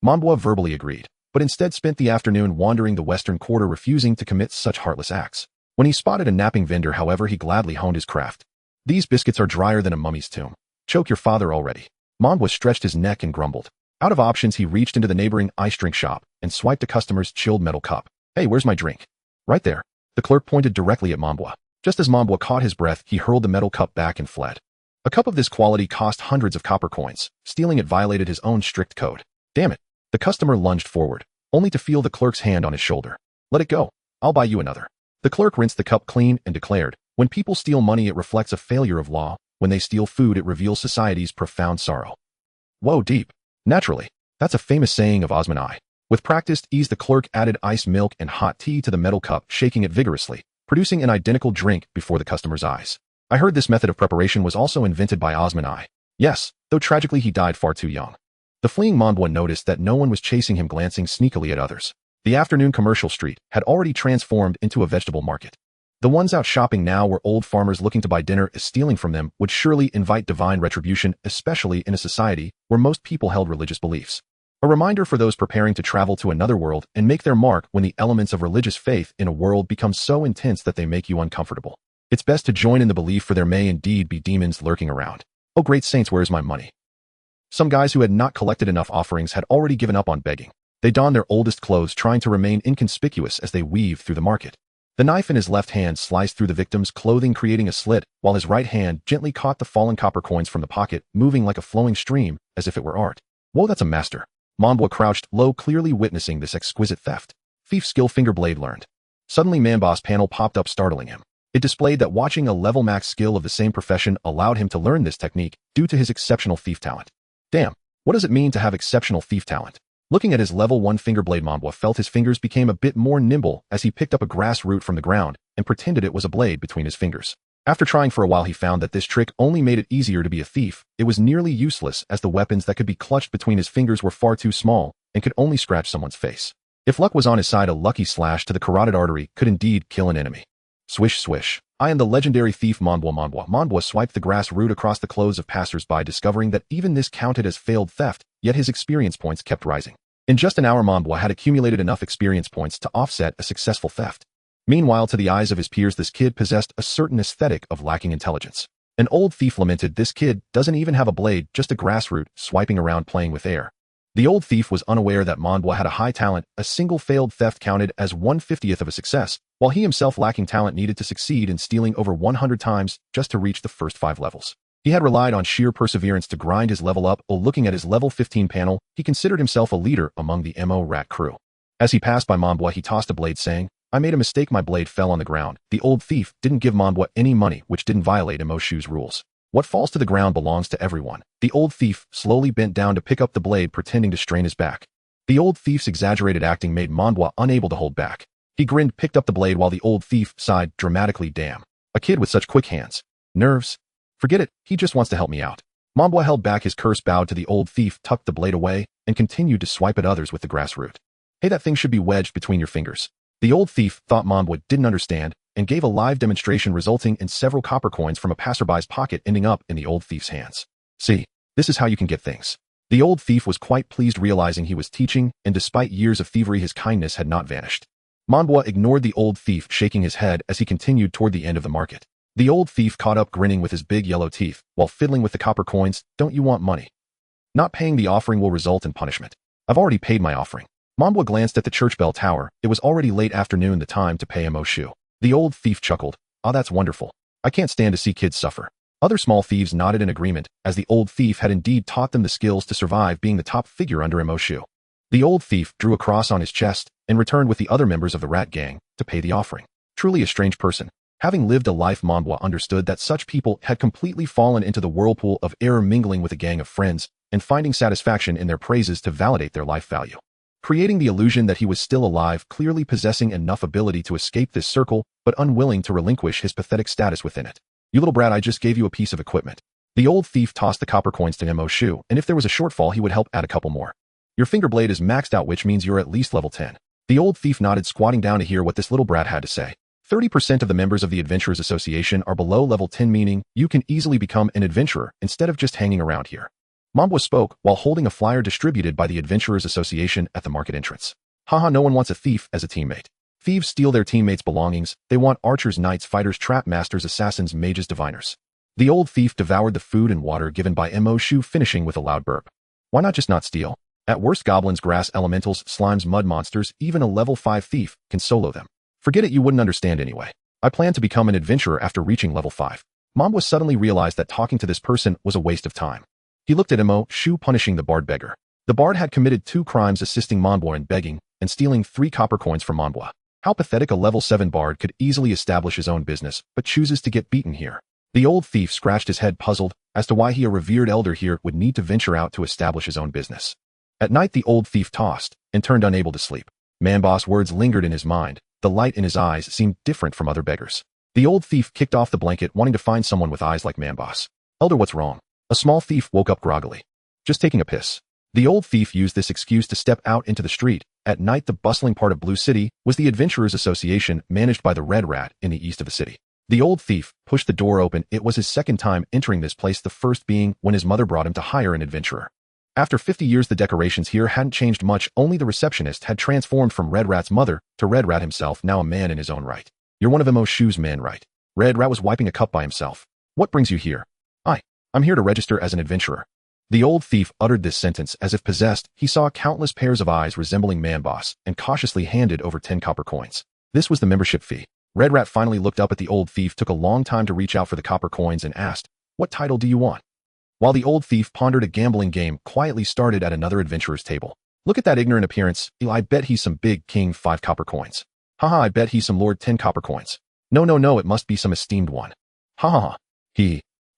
Mambua verbally agreed, but instead spent the afternoon wandering the western quarter, refusing to commit such heartless acts. When he spotted a napping vendor, however, he gladly honed his craft. These biscuits are drier than a mummy's tomb. Choke your father already. Mambua stretched his neck and grumbled. Out of options, he reached into the neighboring ice drink shop and swiped a customer's chilled metal cup. Hey, where's my drink? Right there. The clerk pointed directly at Mambua. Just as Mambua caught his breath, he hurled the metal cup back and fled. A cup of this quality cost hundreds of copper coins. Stealing it violated his own strict code. Damn it. The customer lunged forward, only to feel the clerk's hand on his shoulder. Let it go. I'll buy you another. The clerk rinsed the cup clean and declared, when people steal money, it reflects a failure of law. When they steal food, it reveals society's profound sorrow. Whoa, deep. Naturally. That's a famous saying of Osman I. With practiced ease, the clerk added ice milk and hot tea to the metal cup, shaking it vigorously, producing an identical drink before the customer's eyes. I heard this method of preparation was also invented by Osman I. Yes, though tragically he died far too young. The fleeing Mambua noticed that no one was chasing him, glancing sneakily at others. The afternoon commercial street had already transformed into a vegetable market. The ones out shopping now were old farmers looking to buy dinner, as stealing from them would surely invite divine retribution, especially in a society where most people held religious beliefs. A reminder for those preparing to travel to another world and make their mark when the elements of religious faith in a world become so intense that they make you uncomfortable. It's best to join in the belief, for there may indeed be demons lurking around. Oh great saints, where's my money? Some guys who had not collected enough offerings had already given up on begging. They donned their oldest clothes, trying to remain inconspicuous as they weaved through the market. The knife in his left hand sliced through the victim's clothing, creating a slit, while his right hand gently caught the fallen copper coins from the pocket, moving like a flowing stream, as if it were art. Whoa, that's a master. Mambua crouched low, clearly witnessing this exquisite theft. Thief skill finger blade learned. Suddenly Mambua's panel popped up, startling him. It displayed that watching a level max skill of the same profession allowed him to learn this technique due to his exceptional thief talent. Damn, what does it mean to have exceptional thief talent? Looking at his level 1 finger blade, Mambua felt his fingers became a bit more nimble as he picked up a grass root from the ground and pretended it was a blade between his fingers. After trying for a while, he found that this trick only made it easier to be a thief. It was nearly useless, as the weapons that could be clutched between his fingers were far too small and could only scratch someone's face. If luck was on his side, a lucky slash to the carotid artery could indeed kill an enemy. Swish, swish. I am the legendary thief Mambua. Mambua swiped the grass root across the clothes of passers-by, discovering that even this counted as failed theft, yet his experience points kept rising. In just an hour, Mambua had accumulated enough experience points to offset a successful theft. Meanwhile, to the eyes of his peers, this kid possessed a certain aesthetic of lacking intelligence. An old thief lamented, "This kid doesn't even have a blade, just a grass root, swiping around playing with air." The old thief was unaware that Monbois had a high talent. A single failed theft counted as 1/50th of a success, while he himself lacking talent needed to succeed in stealing over 100 times just to reach the first 5 levels. He had relied on sheer perseverance to grind his level up. Looking at his level 15 panel, he considered himself a leader among the MO rat crew. As he passed by Monbois, he tossed a blade, saying, "I made a mistake, my blade fell on the ground." The old thief didn't give Monbois any money, which didn't violate MO Shu's rules. What falls to the ground belongs to everyone. The old thief slowly bent down to pick up the blade, pretending to strain his back. The old thief's exaggerated acting made Monbois unable to hold back. He grinned, picked up the blade, while the old thief sighed dramatically. "Damn. A kid with such quick hands. Nerves. Forget it, he just wants to help me out." Monbois held back his curse, bowed to the old thief, tucked the blade away, and continued to swipe at others with the grass root. "Hey, that thing should be wedged between your fingers." The old thief thought Monbois didn't understand, and gave a live demonstration, resulting in several copper coins from a passerby's pocket ending up in the old thief's hands. "See, this is how you can get things." The old thief was quite pleased, realizing he was teaching, and despite years of thievery, his kindness had not vanished. Monbois ignored the old thief, shaking his head as he continued toward the end of the market. The old thief caught up, grinning with his big yellow teeth, while fiddling with the copper coins. "Don't you want money? Not paying the offering will result in punishment." "I've already paid my offering." Monbois glanced at the church bell tower. It was already late afternoon, the time to pay MO Shu. The old thief chuckled. "Ah, that's wonderful. I can't stand to see kids suffer." Other small thieves nodded in agreement, as the old thief had indeed taught them the skills to survive, being the top figure under MO Shu. The old thief drew a cross on his chest and returned with the other members of the rat gang to pay the offering. Truly a strange person. Having lived a life, Monbois understood that such people had completely fallen into the whirlpool of error, mingling with a gang of friends and finding satisfaction in their praises to validate their life value. Creating the illusion that he was still alive, clearly possessing enough ability to escape this circle, but unwilling to relinquish his pathetic status within it. "You little brat, I just gave you a piece of equipment." The old thief tossed the copper coins to MO Shu, and if there was a shortfall, he would help add a couple more. "Your finger blade is maxed out, which means you're at least level 10. The old thief nodded, squatting down to hear what this little brat had to say. 30% of the members of the Adventurers Association are below level 10, meaning you can easily become an adventurer instead of just hanging around here. Monbois spoke while holding a flyer distributed by the Adventurers Association at the market entrance. "Haha, no one wants a thief as a teammate. Thieves steal their teammates' belongings. They want archers, knights, fighters, trap masters, assassins, mages, diviners." The old thief devoured the food and water given by MO Shu, finishing with a loud burp. "Why not just not steal? At worst, goblins, grass elementals, slimes, mud monsters, even a level 5 thief can solo them. Forget it, you wouldn't understand anyway. I plan to become an adventurer after reaching level 5. Monbois suddenly realized that talking to this person was a waste of time. He looked at MO Shu, punishing the bard beggar. The bard had committed 2 crimes, assisting Monbois in begging and stealing 3 copper coins from Monbois. How pathetic! A level 7 bard could easily establish his own business, but chooses to get beaten here. The old thief scratched his head, puzzled as to why he, a revered elder here, would need to venture out to establish his own business. At night, the old thief tossed and turned, unable to sleep. Manboss words lingered in his mind. The light in his eyes seemed different from other beggars. The old thief kicked off the blanket, wanting to find someone with eyes like Manboss. "Elder, what's wrong?" A small thief woke up groggily. "Just taking a piss." The old thief used this excuse to step out into the street. At night, the bustling part of Blue City was the Adventurers Association, managed by the Red Rat, in the east of the city. The old thief pushed the door open. It was his second time entering this place, the first being when his mother brought him to hire an adventurer. After 50 years, the decorations here hadn't changed much. Only the receptionist had transformed from Red Rat's mother to Red Rat himself, now a man in his own right. "You're one of MO Shu's men, right?" Red Rat was wiping a cup by himself. "What brings you here?" I'm here to register as an adventurer." The old thief uttered this sentence as if possessed. He saw countless pairs of eyes resembling Manboss and cautiously handed over 10 copper coins. This was the membership fee. Red Rat finally looked up at the old thief, took a long time to reach out for the copper coins, and asked, "What title do you want?" While the old thief pondered, a gambling game quietly started at another adventurer's table. "Look at that ignorant appearance. I bet he's some big king, 5 copper coins. Haha, I bet he's some lord, 10 copper coins. No, it must be some esteemed one. Ha ha ha.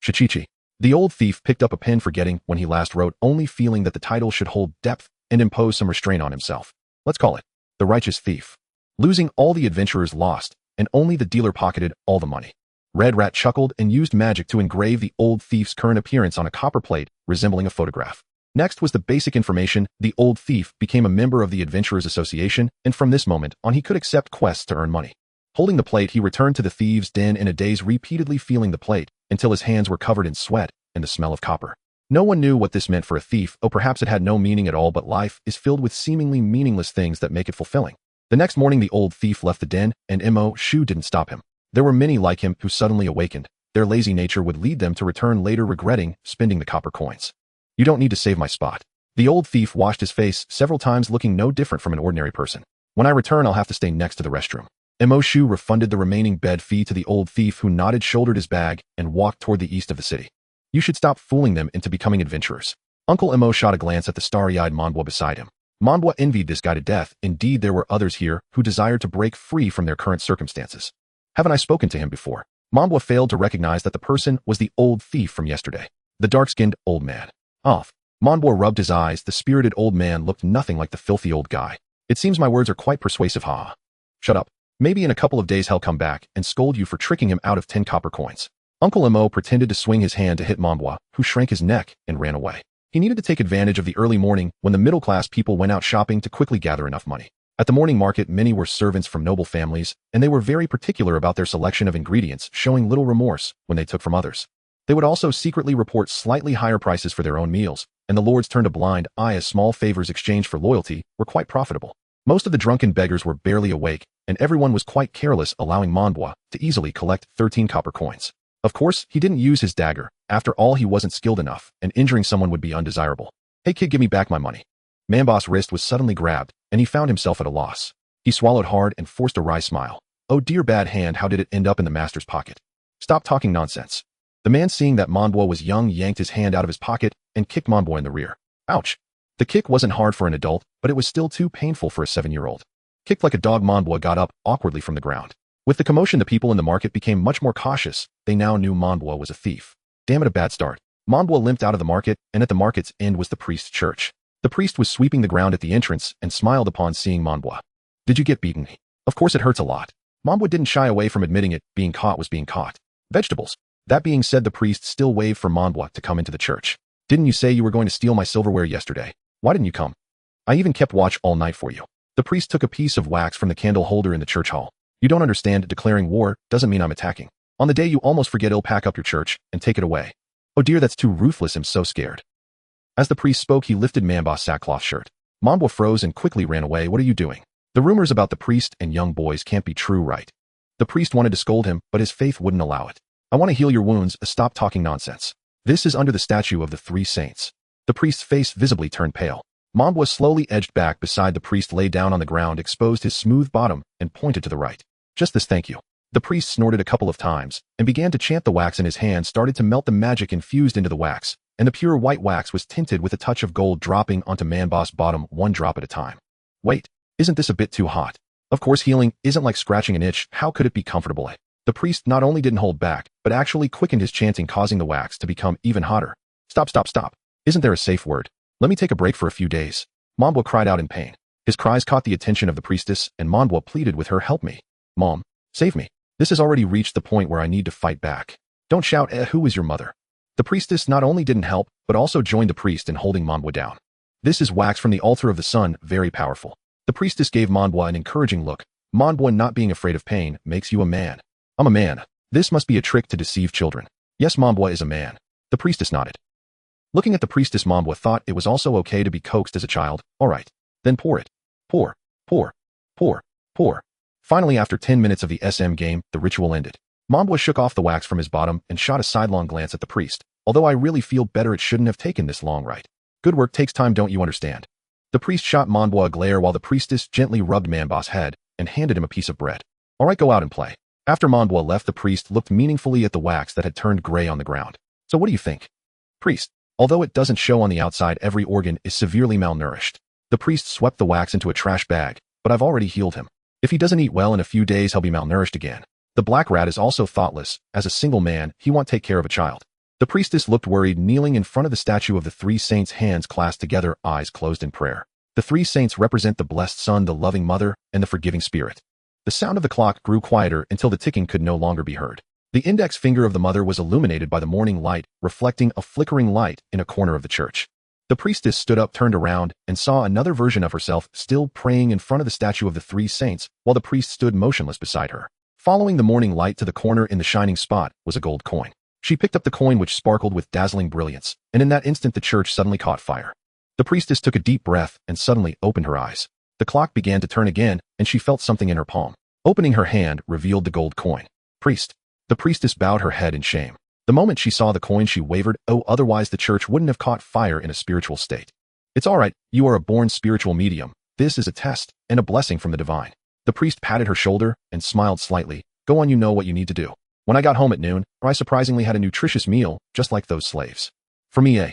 Chichichi." The old thief picked up a pen, forgetting when he last wrote, only feeling that the title should hold depth and impose some restraint on himself. Let's call it the righteous thief. Losing, all the adventurers lost, and only the dealer pocketed all the money. Red Rat chuckled and used magic to engrave the old thief's current appearance on a copper plate, resembling a photograph. Next was the basic information. The old thief became a member of the Adventurers Association, and from this moment on he could accept quests to earn money. Holding the plate, he returned to the thieves' den in a daze, repeatedly feeling the plate until his hands were covered in sweat and the smell of copper. No one knew what this meant for a thief, or perhaps it had no meaning at all, but life is filled with seemingly meaningless things that make it fulfilling. The next morning, the old thief left the den, and MO Shu didn't stop him. There were many like him who suddenly awakened. their lazy nature would lead them to return later regretting spending the copper coins. You don't need to save my spot. The old thief washed his face several times, looking no different from an ordinary person. When I return, I'll have to stay next to the restroom. Emoshu refunded the remaining bed fee to the old thief, who nodded, shouldered his bag, and walked toward the east of the city. You should stop fooling them into becoming adventurers. Uncle Emo shot a glance at the starry-eyed Monbwa beside him. Monbwa envied this guy to death. Indeed, there were others here who desired to break free from their current circumstances. Haven't I spoken to him before? Monbwa failed to recognize that the person was the old thief from yesterday. The dark-skinned old man. Off. Monbwa rubbed his eyes. The spirited old man looked nothing like the filthy old guy. It seems my words are quite persuasive, ha. Shut up. Maybe in a couple of days he'll come back and scold you for tricking him out of 10 copper coins. Uncle Emo pretended to swing his hand to hit Monbwa, who shrank his neck and ran away. He needed to take advantage of the early morning when the middle-class people went out shopping to quickly gather enough money. At the morning market, many were servants from noble families, and they were very particular about their selection of ingredients, showing little remorse when they took from others. They would also secretly report slightly higher prices for their own meals, and the lords turned a blind eye as small favors exchanged for loyalty were quite profitable. Most of the drunken beggars were barely awake, and everyone was quite careless, allowing Monbwa to easily collect 13 copper coins. Of course, he didn't use his dagger. After all, he wasn't skilled enough, and injuring someone would be undesirable. Hey kid, give me back my money. Manbo's wrist was suddenly grabbed, and he found himself at a loss. He swallowed hard and forced a wry smile. Oh dear bad hand, how did it end up in the master's pocket? Stop talking nonsense. The man, seeing that Monbwa was young, yanked his hand out of his pocket and kicked Monbwa in the rear. Ouch. The kick wasn't hard for an adult, but it was still too painful for a 7-year-old. Kicked like a dog, Monbwa got up awkwardly from the ground. With the commotion, the people in the market became much more cautious. They now knew Monbwa was a thief. Damn it, a bad start. Monbwa limped out of the market, and at the market's end was the priest's church. The priest was sweeping the ground at the entrance and smiled upon seeing Monbwa. Did you get beaten? Of course it hurts a lot. Monbwa didn't shy away from admitting it. Being caught was being caught. Vegetables. That being said, the priest still waved for Monbwa to come into the church. Didn't you say you were going to steal my silverware yesterday? Why didn't you come? I even kept watch all night for you. The priest took a piece of wax from the candle holder in the church hall. You don't understand. Declaring war doesn't mean I'm attacking. On the day you almost forget, it'll pack up your church and take it away. Oh dear, that's too ruthless. I'm so scared. As the priest spoke, he lifted Manbo's sackcloth shirt. Monbwa froze and quickly ran away. What are you doing? The rumors about the priest and young boys can't be true, right? The priest wanted to scold him, but his faith wouldn't allow it. I want to heal your wounds. Stop talking nonsense. This is under the statue of the 3 saints. The priest's face visibly turned pale. Monbwa slowly edged back beside the priest, lay down on the ground, exposed his smooth bottom, and pointed to the right. Just this, thank you. The priest snorted a couple of times and began to chant. The wax in his hand started to melt. The magic infused into the wax, and the pure white wax was tinted with a touch of gold, dropping onto Manbo's bottom 1 drop at a time. Wait, isn't this a bit too hot? Of course, healing isn't like scratching an itch. How could it be comfortable? The priest not only didn't hold back, but actually quickened his chanting, causing the wax to become even hotter. Stop, stop, stop. Isn't there a safe word? Let me take a break for a few days. Monbwa cried out in pain. His cries caught the attention of the priestess, and Monbwa pleaded with her, help me. Mom, save me. This has already reached the point where I need to fight back. Don't shout, who is your mother? The priestess not only didn't help, but also joined the priest in holding Monbwa down. This is wax from the altar of the sun, very powerful. The priestess gave Monbwa an encouraging look. Monbwa, not being afraid of pain makes you a man. I'm a man. This must be a trick to deceive children. Yes, Monbwa is a man. The priestess nodded. Looking at the priestess, Monbwa thought it was also okay to be coaxed as a child. All right. Then pour it. Pour, pour, pour, pour. Finally, after 10 minutes of the SM game, the ritual ended. Monbwa shook off the wax from his bottom and shot a sidelong glance at the priest. Although I really feel better, it shouldn't have taken this long, right? Good work takes time, don't you understand? The priest shot Monbwa a glare while the priestess gently rubbed Manbo's head and handed him a piece of bread. All right, go out and play. After Monbwa left, the priest looked meaningfully at the wax that had turned gray on the ground. So what do you think? Priest. Although it doesn't show on the outside, every organ is severely malnourished. The priest swept the wax into a trash bag, but I've already healed him. If he doesn't eat well, in a few days he'll be malnourished again. The black rat is also thoughtless. As a single man, he won't take care of a child. The priestess looked worried, kneeling in front of the statue of the 3 saints, hands clasped together, eyes closed in prayer. The 3 saints represent the blessed Son, the loving Mother, and the forgiving Spirit. The sound of the clock grew quieter until the ticking could no longer be heard. The index finger of the mother was illuminated by the morning light, reflecting a flickering light in a corner of the church. The priestess stood up, turned around, and saw another version of herself still praying in front of the statue of the 3 saints, while the priest stood motionless beside her. Following the morning light to the corner in the shining spot was a gold coin. She picked up the coin, which sparkled with dazzling brilliance, and in that instant the church suddenly caught fire. The priestess took a deep breath and suddenly opened her eyes. The clock began to turn again, and she felt something in her palm. Opening her hand revealed the gold coin. Priest. The priestess bowed her head in shame. The moment she saw the coin she wavered, oh, otherwise the church wouldn't have caught fire in a spiritual state. It's all right, you are a born spiritual medium. This is a test, and a blessing from the divine. The priest patted her shoulder and smiled slightly. Go on, you know what you need to do. When I got home at noon, I surprisingly had a nutritious meal, just like those slaves. For me, eh?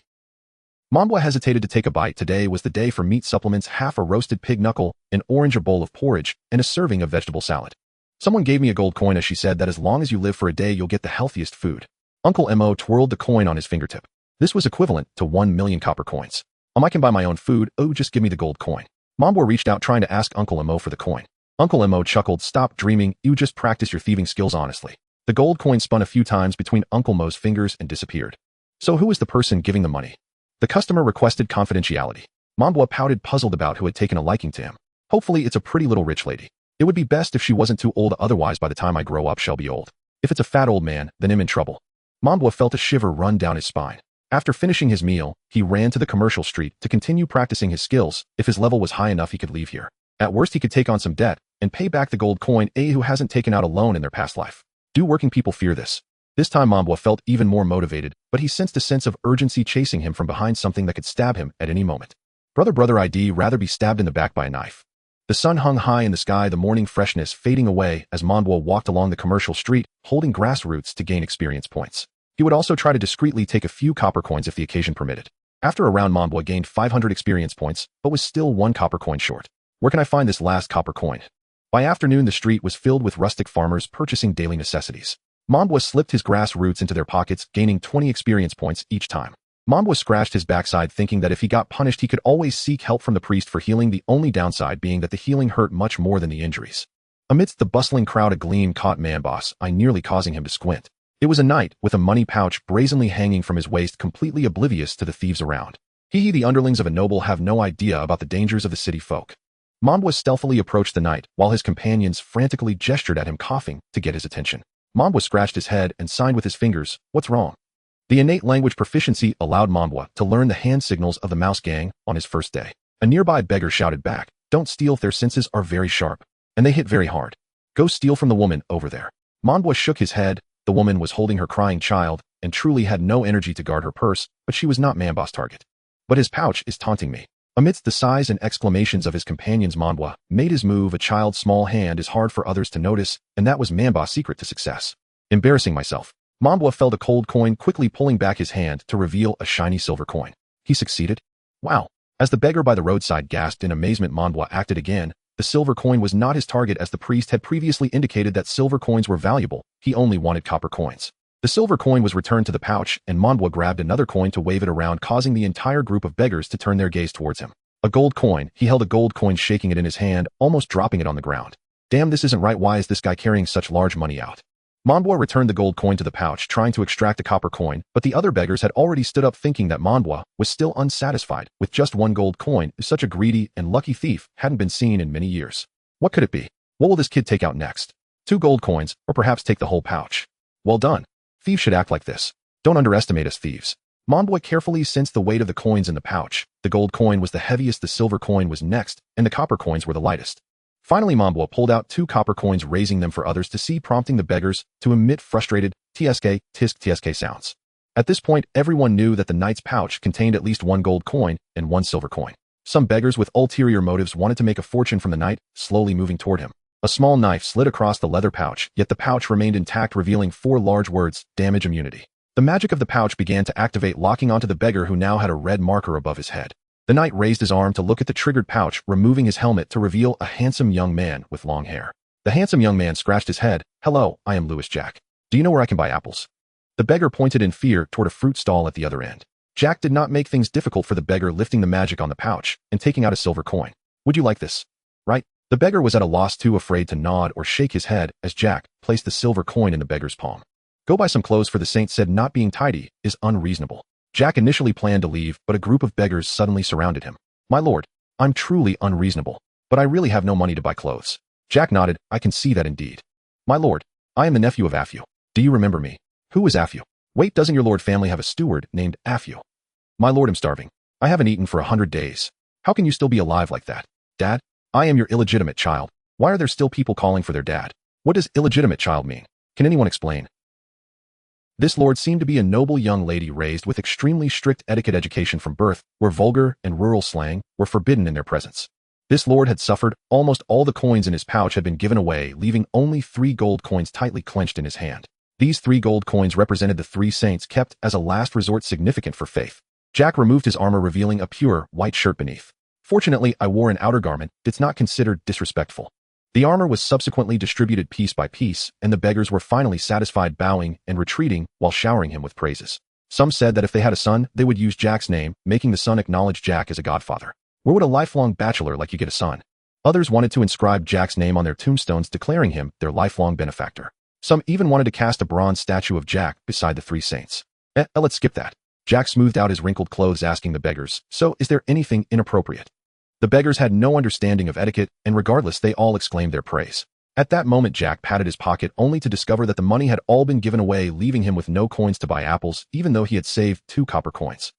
Mambwa hesitated to take a bite. Today was the day for meat supplements, half a roasted pig knuckle, an orange, a bowl of porridge, and a serving of vegetable salad. Someone gave me a gold coin as she said that as long as you live for a day you'll get the healthiest food. Uncle Mo twirled the coin on his fingertip. This was equivalent to 1 million copper coins. I can buy my own food, oh just give me the gold coin. Mambwa reached out trying to ask Uncle Mo for the coin. Uncle Mo chuckled, stop dreaming, you just practice your thieving skills honestly. The gold coin spun a few times between Uncle Mo's fingers and disappeared. So who is the person giving the money? The customer requested confidentiality. Mambwa pouted, puzzled about who had taken a liking to him. Hopefully it's a pretty little rich lady. It would be best if she wasn't too old, otherwise by the time I grow up she'll be old. If it's a fat old man, then I'm in trouble. Mambwa felt a shiver run down his spine. After finishing his meal, he ran to the commercial street to continue practicing his skills. If his level was high enough he could leave here. At worst he could take on some debt and pay back the gold coin. Who hasn't taken out a loan in their past life? Do working people fear this? This time Mambwa felt even more motivated, but he sensed a sense of urgency chasing him from behind, something that could stab him at any moment. Brother, I'd rather be stabbed in the back by a knife. The sun hung high in the sky, the morning freshness fading away as Mambwa walked along the commercial street, holding grassroots to gain experience points. He would also try to discreetly take a few copper coins if the occasion permitted. After a round, Mambwa gained 500 experience points, but was still 1 copper coin short. Where can I find this last copper coin? By afternoon, the street was filled with rustic farmers purchasing daily necessities. Mambwa slipped his grass roots into their pockets, gaining 20 experience points each time. Mambwa scratched his backside, thinking that if he got punished he could always seek help from the priest for healing, the only downside being that the healing hurt much more than the injuries. Amidst the bustling crowd a gleam caught Manboss eye, nearly causing him to squint. It was a knight with a money pouch brazenly hanging from his waist, completely oblivious to the thieves around. The underlings of a noble have no idea about the dangers of the city folk. Mambwa stealthily approached the knight, while his companions frantically gestured at him, coughing, to get his attention. Mambwa scratched his head and signed with his fingers. What's wrong? The innate language proficiency allowed Mambwa to learn the hand signals of the mouse gang on his first day. A nearby beggar shouted back, don't steal, their senses are very sharp. And they hit very hard. Go steal from the woman over there. Mambwa shook his head. The woman was holding her crying child, and truly had no energy to guard her purse, but she was not Manboss' target. But his pouch is taunting me. Amidst the sighs and exclamations of his companions, Mambwa made his move. A child's small hand is hard for others to notice, and that was Manboss' secret to success. Embarrassing myself. Mambwa felt a cold coin, quickly pulling back his hand to reveal a shiny silver coin. He succeeded? Wow. As the beggar by the roadside gasped in amazement, Mambwa acted again. The silver coin was not his target, as the priest had previously indicated that silver coins were valuable. He only wanted copper coins. The silver coin was returned to the pouch, and Mambwa grabbed another coin to wave it around, causing the entire group of beggars to turn their gaze towards him. A gold coin. He held a gold coin, shaking it in his hand, almost dropping it on the ground. Damn, this isn't right. Why is this guy carrying such large money out? Mambwa returned the gold coin to the pouch, trying to extract the copper coin, but the other beggars had already stood up, thinking that Mambwa was still unsatisfied with just 1 gold coin. Such a greedy and lucky thief hadn't been seen in many years. What could it be? What will this kid take out next? 2 gold coins, or perhaps take the whole pouch? Well done. Thieves should act like this. Don't underestimate us thieves. Mambwa carefully sensed the weight of the coins in the pouch. The gold coin was the heaviest, the silver coin was next, and the copper coins were the lightest. Finally, Mambwa pulled out 2 copper coins, raising them for others to see, prompting the beggars to emit frustrated tsk, tisk, tsk sounds. At this point, everyone knew that the knight's pouch contained at least 1 gold coin and 1 silver coin. Some beggars with ulterior motives wanted to make a fortune from the knight, slowly moving toward him. A small knife slid across the leather pouch, yet the pouch remained intact, revealing 4 large words, damage immunity. The magic of the pouch began to activate, locking onto the beggar, who now had a red marker above his head. The knight raised his arm to look at the triggered pouch, removing his helmet to reveal a handsome young man with long hair. The handsome young man scratched his head. Hello, I am Louis Jack. Do you know where I can buy apples? The beggar pointed in fear toward a fruit stall at the other end. Jack did not make things difficult for the beggar, lifting the magic on the pouch and taking out a silver coin. Would you like this? Right? The beggar was at a loss, too afraid to nod or shake his head, as Jack placed the silver coin in the beggar's palm. Go buy some clothes for the saint said not being tidy is unreasonable. Jack initially planned to leave, but a group of beggars suddenly surrounded him. My lord, I'm truly unreasonable, but I really have no money to buy clothes. Jack nodded. I can see that indeed. My lord, I am the nephew of Afu. Do you remember me? Who is Afu? Wait, doesn't your lord family have a steward named Afu? My lord, I'm starving. I haven't eaten for 100 days. How can you still be alive like that? Dad, I am your illegitimate child. Why are there still people calling for their dad? What does illegitimate child mean? Can anyone explain? This lord seemed to be a noble young lady raised with extremely strict etiquette education from birth, where vulgar and rural slang were forbidden in their presence. This lord had suffered. Almost all the coins in his pouch had been given away, leaving only 3 gold coins tightly clenched in his hand. These 3 gold coins represented the 3 saints kept as a last resort, significant for faith. Jack removed his armor, revealing a pure, white shirt beneath. Fortunately, I wore an outer garment. It's not considered disrespectful. The armor was subsequently distributed piece by piece, and the beggars were finally satisfied, bowing and retreating while showering him with praises. Some said that if they had a son, they would use Jack's name, making the son acknowledge Jack as a godfather. Where would a lifelong bachelor like you get a son? Others wanted to inscribe Jack's name on their tombstones, declaring him their lifelong benefactor. Some even wanted to cast a bronze statue of Jack beside the 3 saints. Let's skip that. Jack smoothed out his wrinkled clothes, asking the beggars, "So, is there anything inappropriate?" The beggars had no understanding of etiquette, and regardless, they all exclaimed their praise. At that moment, Jack patted his pocket, only to discover that the money had all been given away, leaving him with no coins to buy apples, even though he had saved 2 copper coins.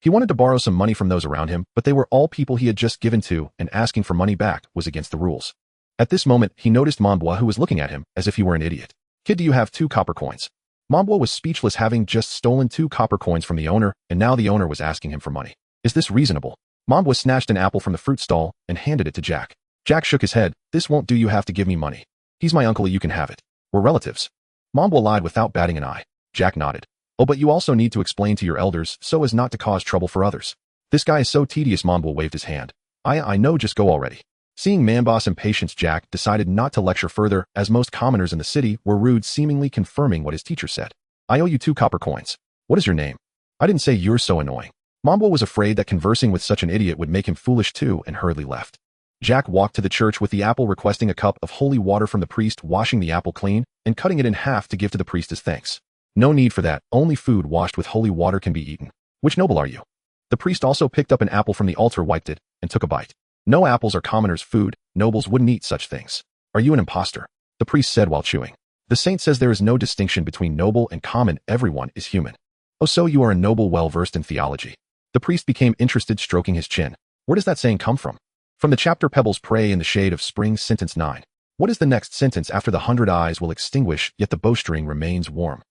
He wanted to borrow some money from those around him, but they were all people he had just given to, and asking for money back was against the rules. At this moment, he noticed Mambois, who was looking at him as if he were an idiot. "Kid, do you have 2 copper coins?" Mambois was speechless, having just stolen 2 copper coins from the owner, and now the owner was asking him for money. Is this reasonable? Mambois snatched an apple from the fruit stall and handed it to Jack. Jack shook his head. "This won't do, you have to give me money. He's my uncle, you can have it. We're relatives." Mambois lied without batting an eye. Jack nodded. "Oh, but you also need to explain to your elders so as not to cause trouble for others. This guy is so tedious." Mambois waved his hand. I know, just go already." Seeing Mambois' impatience, Jack decided not to lecture further, as most commoners in the city were rude, seemingly confirming what his teacher said. "I owe you 2 copper coins. What is your name?" "I didn't say, you're so annoying." Mambois was afraid that conversing with such an idiot would make him foolish too, and hurriedly left. Jack walked to the church with the apple, requesting a cup of holy water from the priest, washing the apple clean and cutting it in half to give to the priest as thanks. "No need for that, only food washed with holy water can be eaten. Which noble are you?" The priest also picked up an apple from the altar, wiped it, and took a bite. "No, apples are commoners' food, nobles wouldn't eat such things." "Are you an impostor?" the priest said while chewing. "The saint says there is no distinction between noble and common, everyone is human." "Oh, so you are a noble, well versed in theology." The priest became interested, stroking his chin. "Where does that saying come from?" "From the chapter Pebbles Pray in the Shade of Spring, sentence 9. What is the next sentence after the 100 eyes will extinguish, yet the bowstring remains warm?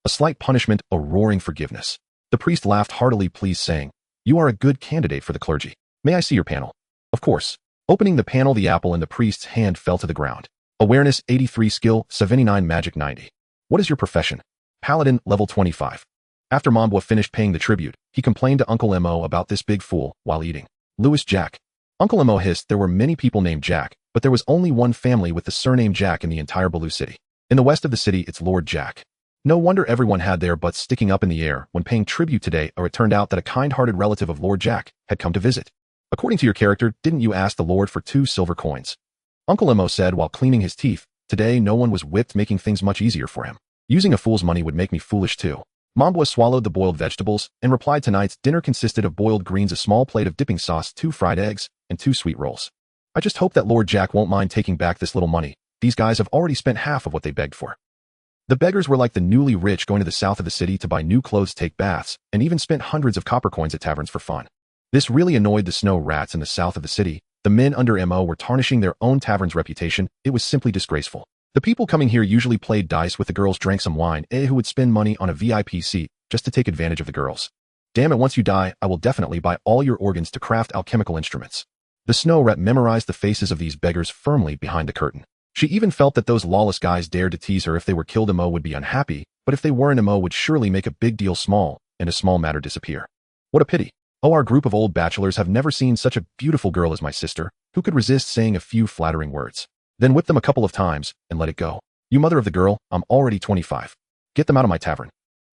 A slight punishment, a roaring forgiveness." The priest laughed heartily, pleased, saying, "You are a good candidate for the clergy. May I see your panel?" "Of course." Opening the panel, the apple in the priest's hand fell to the ground. "Awareness 83, skill 79, magic 90. What is your profession?" "Paladin, level 25. After Mambois finished paying the tribute, he complained to Uncle Mo about this big fool while eating. "Louis Jack." Uncle Mo hissed. There were many people named Jack, but there was only one family with the surname Jack in the entire Baloo city. In the west of the city, it's Lord Jack. No wonder everyone had their butts sticking up in the air when paying tribute today, or it turned out that a kind-hearted relative of Lord Jack had come to visit. "According to your character, didn't you ask the Lord for 2 silver coins?" Uncle Mo said while cleaning his teeth. "Today no one was whipped, making things much easier for him. Using a fool's money would make me foolish too." Mambois swallowed the boiled vegetables and replied, "Tonight's dinner consisted of boiled greens, a small plate of dipping sauce, 2 fried eggs, and 2 sweet rolls. I just hope that Lord Jack won't mind taking back this little money. These guys have already spent half of what they begged for." The beggars were like the newly rich going to the south of the city to buy new clothes, take baths, and even spent hundreds of copper coins at taverns for fun. This really annoyed the snow rats in the south of the city. The men under Mo were tarnishing their own tavern's reputation. It was simply disgraceful. The people coming here usually played dice with the girls, drank some wine, who would spend money on a VIP seat just to take advantage of the girls. "Damn it, once you die, I will definitely buy all your organs to craft alchemical instruments." The snow rat memorized the faces of these beggars firmly behind the curtain. She even felt that those lawless guys dared to tease her. If they were killed, Mo would be unhappy, but if they weren't, Mo would surely make a big deal small, and a small matter disappear. What a pity. Oh, our group of old bachelors have never seen such a beautiful girl as my sister. Who could resist saying a few flattering words? Then whip them a couple of times, and let it go. "You mother of the girl, I'm already 25. Get them out of my tavern."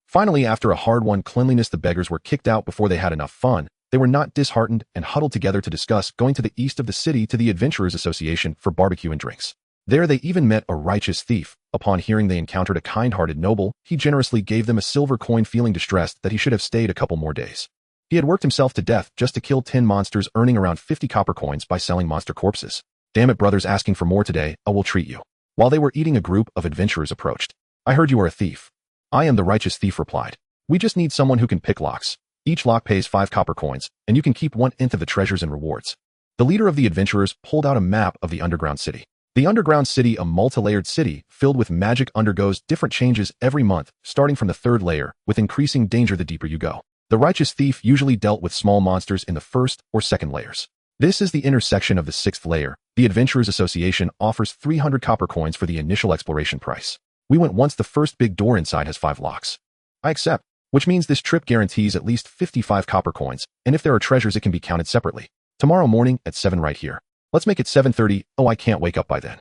Finally, after a hard-won cleanliness, the beggars were kicked out before they had enough fun. They were not disheartened and huddled together to discuss going to the east of the city to the Adventurers Association for barbecue and drinks. There they even met a righteous thief. Upon hearing they encountered a kind-hearted noble, he generously gave them a silver coin, feeling distressed that he should have stayed a couple more days. He had worked himself to death just to kill 10 monsters, earning around 50 copper coins by selling monster corpses. "Damn it, brothers, asking for more today, I will treat you." While they were eating, a group of adventurers approached. "I heard you are a thief." "I am the righteous thief," replied. "We just need someone who can pick locks. Each lock pays 5 copper coins, and you can keep 1/10 of the treasures and rewards." The leader of the adventurers pulled out a map of the underground city. The underground city, a multi-layered city filled with magic, undergoes different changes every month, starting from the third layer, with increasing danger the deeper you go. The righteous thief usually dealt with small monsters in the first or second layers. This is the intersection of the sixth layer. The Adventurers Association offers 300 copper coins for the initial exploration price. We went once. The first big door inside has 5 locks. I accept, which means this trip guarantees at least 55 copper coins, and if there are treasures it can be counted separately. Tomorrow morning at 7 right here. Let's make it 7:30. Oh, I can't wake up by then.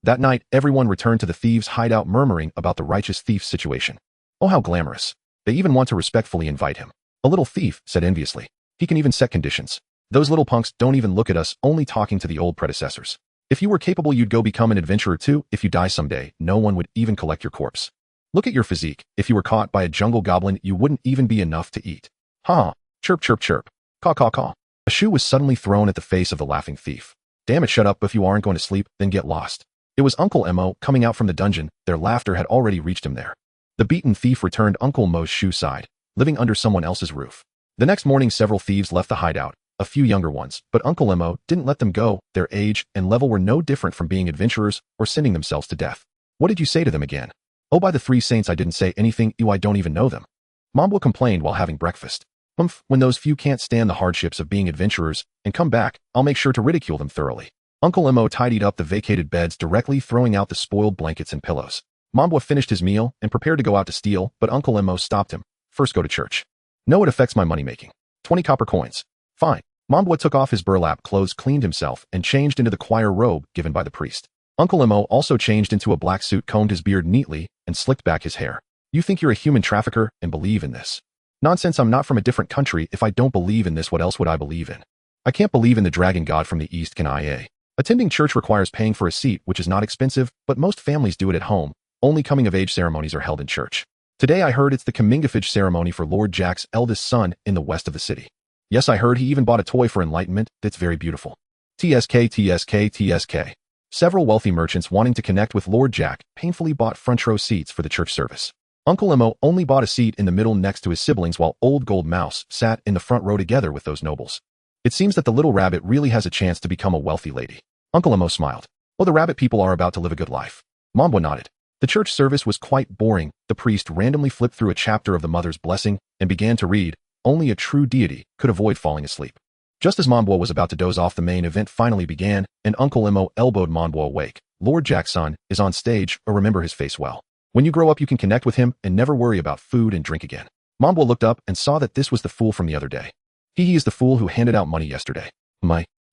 That night, everyone returned to the thieves' hideout murmuring about the righteous thief's situation. Oh, how glamorous. They even want to respectfully invite him. A little thief said enviously. He can even set conditions. Those little punks don't even look at us, only talking to the old predecessors. If you were capable, you'd go become an adventurer too. If you die someday, no one would even collect your corpse. Look at your physique. If you were caught by a jungle goblin, you wouldn't even be enough to eat. Ha! Chirp, chirp, chirp. Caw, caw, caw. A shoe was suddenly thrown at the face of the laughing thief. Damn it, shut up. If you aren't going to sleep, then get lost. It was Uncle Mo coming out from the dungeon. Their laughter had already reached him there. The beaten thief returned Uncle Mo's shoe side, living under someone else's roof. The next morning, several thieves left the hideout, a few younger ones, but Uncle Mo didn't let them go. Their age and level were no different from being adventurers or sending themselves to death. What did you say to them again? Oh, by the 3 saints, I didn't say anything. I don't even know them. Mambwa complained while having breakfast. When those few can't stand the hardships of being adventurers and come back, I'll make sure to ridicule them thoroughly. Uncle Mo tidied up the vacated beds, directly throwing out the spoiled blankets and pillows. Mambwa finished his meal and prepared to go out to steal, but Uncle Mo stopped him. First, go to church. No, it affects my money-making. 20 copper coins. Fine. Mambwa took off his burlap clothes, cleaned himself, and changed into the choir robe given by the priest. Uncle Mo also changed into a black suit, combed his beard neatly, and slicked back his hair. You think you're a human trafficker and believe in this? Nonsense, I'm not from a different country. If I don't believe in this, what else would I believe in? I can't believe in the dragon god from the east, can I? Attending church requires paying for a seat, which is not expensive, but most families do it at home. Only coming-of-age ceremonies are held in church. Today I heard it's the coming-of-age ceremony for Lord Jack's eldest son in the west of the city. Yes, I heard he even bought a toy for enlightenment that's very beautiful. TSK, TSK, TSK. Several wealthy merchants wanting to connect with Lord Jack painfully bought front-row seats for the church service. Uncle Mo only bought a seat in the middle next to his siblings, while Old Gold Mouse sat in the front row together with those nobles. It seems that the little rabbit really has a chance to become a wealthy lady. Uncle Mo smiled. Oh, the rabbit people are about to live a good life. Mambwa nodded. The church service was quite boring. The priest randomly flipped through a chapter of the Mother's Blessing and began to read. Only a true deity could avoid falling asleep. Just as Mambwa was about to doze off, the main event finally began, and Uncle Mo elbowed Mambwa awake. Lord Jack's son is on stage, or remember his face well. When you grow up, you can connect with him and never worry about food and drink again. Mambwa looked up and saw that this was the fool from the other day. He is the fool who handed out money yesterday.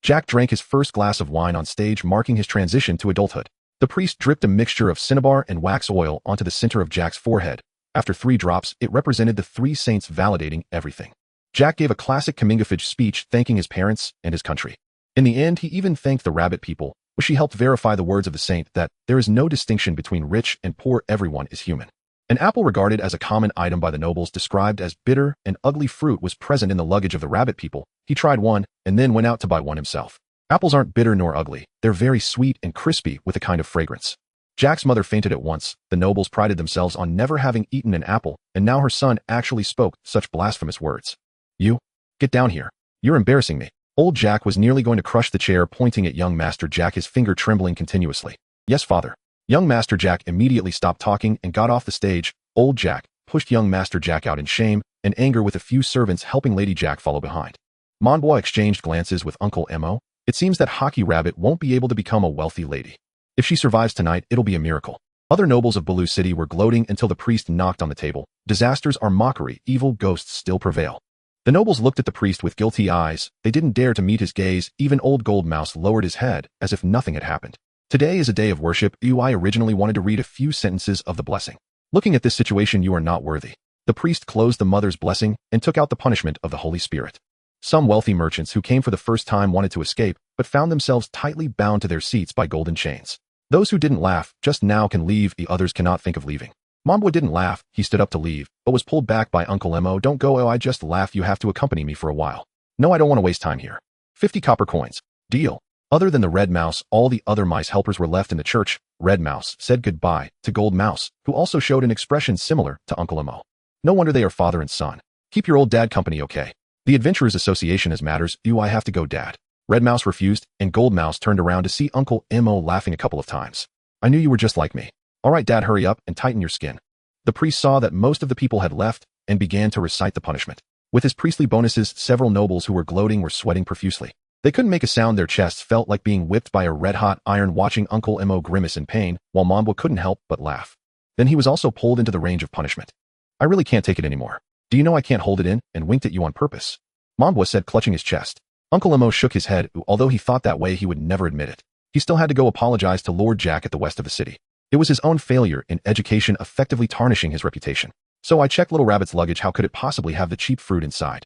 Jack drank his first glass of wine on stage, marking his transition to adulthood. The priest dripped a mixture of cinnabar and wax oil onto the center of Jack's forehead. After 3 drops, it represented the 3 saints, validating everything. Jack gave a classic coming-of-age speech thanking his parents and his country. In the end, he even thanked the rabbit people, which he helped verify the words of the saint that there is no distinction between rich and poor, everyone is human. An apple regarded as a common item by the nobles, described as bitter and ugly fruit, was present in the luggage of the rabbit people. He tried one and then went out to buy one himself. Apples aren't bitter nor ugly. They're very sweet and crispy with a kind of fragrance. Jack's mother fainted at once. The nobles prided themselves on never having eaten an apple, and now her son actually spoke such blasphemous words. You? Get down here. You're embarrassing me. Old Jack was nearly going to crush the chair, pointing at young Master Jack, his finger trembling continuously. Yes, father. Young Master Jack immediately stopped talking and got off the stage. Old Jack pushed young Master Jack out in shame and anger, with a few servants helping Lady Jack follow behind. Mambwa exchanged glances with Uncle Mo. It seems that Hockey Rabbit won't be able to become a wealthy lady. If she survives tonight, it'll be a miracle. Other nobles of Baloo City were gloating until the priest knocked on the table. Disasters are mockery. Evil ghosts still prevail. The nobles looked at the priest with guilty eyes. They didn't dare to meet his gaze. Even Old Gold Mouse lowered his head as if nothing had happened. Today is a day of worship. I originally wanted to read a few sentences of the blessing. Looking at this situation, you are not worthy. The priest closed the Mother's Blessing and took out the punishment of the Holy Spirit. Some wealthy merchants who came for the first time wanted to escape, but found themselves tightly bound to their seats by golden chains. Those who didn't laugh just now can leave. The others cannot think of leaving. Mambwa didn't laugh. He stood up to leave, but was pulled back by Uncle Mo. Don't go. Oh, I just laugh. You have to accompany me for a while. No, I don't want to waste time here. 50 copper coins. Deal. Other than the Red Mouse, all the other mice helpers were left in the church. Red Mouse said goodbye to Gold Mouse, who also showed an expression similar to Uncle Mo. No wonder they are father and son. Keep your old dad company, okay? The Adventurers Association has matters. I have to go, Dad. Red Mouse refused, and Gold Mouse turned around to see Uncle Mo laughing a couple of times. I knew you were just like me. All right, Dad, hurry up and tighten your skin. The priest saw that most of the people had left and began to recite the punishment. With his priestly bonuses, several nobles who were gloating were sweating profusely. They couldn't make a sound. Their chests felt like being whipped by a red-hot iron. Watching Uncle Mo grimace in pain, while Mambwa couldn't help but laugh. Then he was also pulled into the range of punishment. I really can't take it anymore. Do you know I can't hold it in, and winked at you on purpose? Mambwa said, clutching his chest. Uncle Mo shook his head. Although he thought that way, he would never admit it. He still had to go apologize to Lord Jack at the west of the city. It was his own failure in education effectively tarnishing his reputation. So I checked Little Rabbit's luggage. How could it possibly have the cheap fruit inside?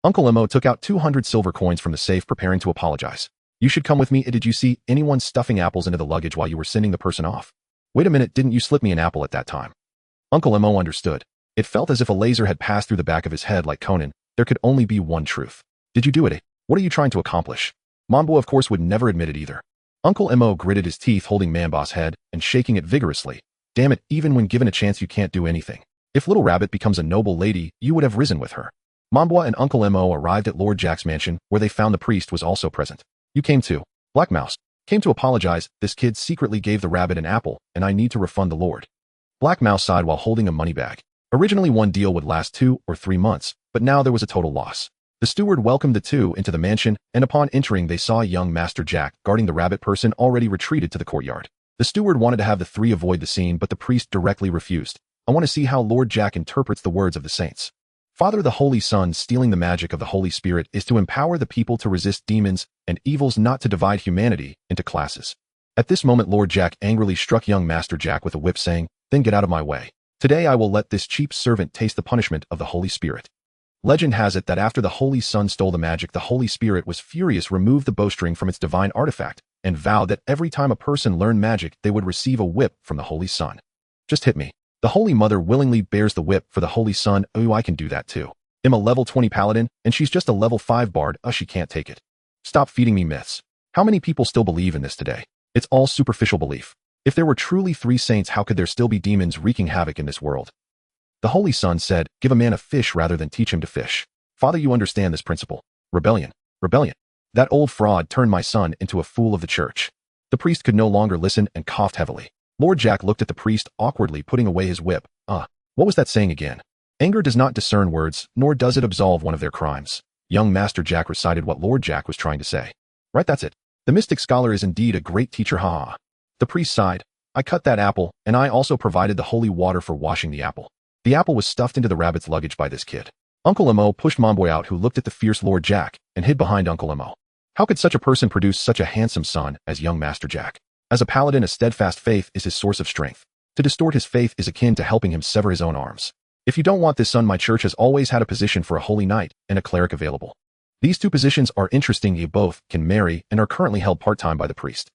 Uncle Mo took out 200 silver coins from the safe, preparing to apologize. You should come with me. Did you see anyone stuffing apples into the luggage while you were sending the person off? Wait a minute, didn't you slip me an apple at that time? Uncle Mo understood. It felt as if a laser had passed through the back of his head like Conan. There could only be one truth. Did you do it? What are you trying to accomplish? Mambwa, of course, would never admit it either. Uncle Mo gritted his teeth, holding Mamba's head and shaking it vigorously. Damn it, even when given a chance you can't do anything. If Little Rabbit becomes a noble lady, you would have risen with her. Mambwa and Uncle Mo arrived at Lord Jack's mansion, where they found the priest was also present. You came too. Black Mouse came to apologize. This kid secretly gave the rabbit an apple, and I need to refund the Lord. Black Mouse sighed while holding a money bag. Originally, one deal would last 2 or 3 months, but now there was a total loss. The steward welcomed the two into the mansion, and upon entering they saw young Master Jack guarding the rabbit person already retreated to the courtyard. The steward wanted to have the three avoid the scene, but the priest directly refused. I want to see how Lord Jack interprets the words of the saints. Father, the Holy Son, stealing the magic of the Holy Spirit is to empower the people to resist demons and evils, not to divide humanity into classes. At this moment, Lord Jack angrily struck young Master Jack with a whip, saying, Then get out of my way. Today I will let this cheap servant taste the punishment of the Holy Spirit. Legend has it that after the Holy Son stole the magic, the Holy Spirit was furious, removed the bowstring from its divine artifact, and vowed that every time a person learned magic, they would receive a whip from the Holy Son. Just hit me. The Holy Mother willingly bears the whip for the Holy Son. Oh, I can do that too. I'm a level 20 paladin, and she's just a level 5 bard. She can't take it. Stop feeding me myths. How many people still believe in this today? It's all superficial belief. If there were truly 3 saints, how could there still be demons wreaking havoc in this world? The Holy Son said, Give a man a fish rather than teach him to fish. Father, you understand this principle. Rebellion. Rebellion. That old fraud turned my son into a fool of the church. The priest could no longer listen and coughed heavily. Lord Jack looked at the priest awkwardly, putting away his whip. What was that saying again? Anger does not discern words, nor does it absolve one of their crimes. Young Master Jack recited what Lord Jack was trying to say. Right, that's it. The mystic scholar is indeed a great teacher, ha. The priest sighed. I cut that apple, and I also provided the holy water for washing the apple. The apple was stuffed into the rabbit's luggage by this kid. Uncle Mo pushed Momboy out, who looked at the fierce Lord Jack and hid behind Uncle Mo. How could such a person produce such a handsome son as young Master Jack? As a paladin, a steadfast faith is his source of strength. To distort his faith is akin to helping him sever his own arms. If you don't want this son, my church has always had a position for a holy knight and a cleric available. These 2 positions are interesting. You both can marry and are currently held part-time by the priest.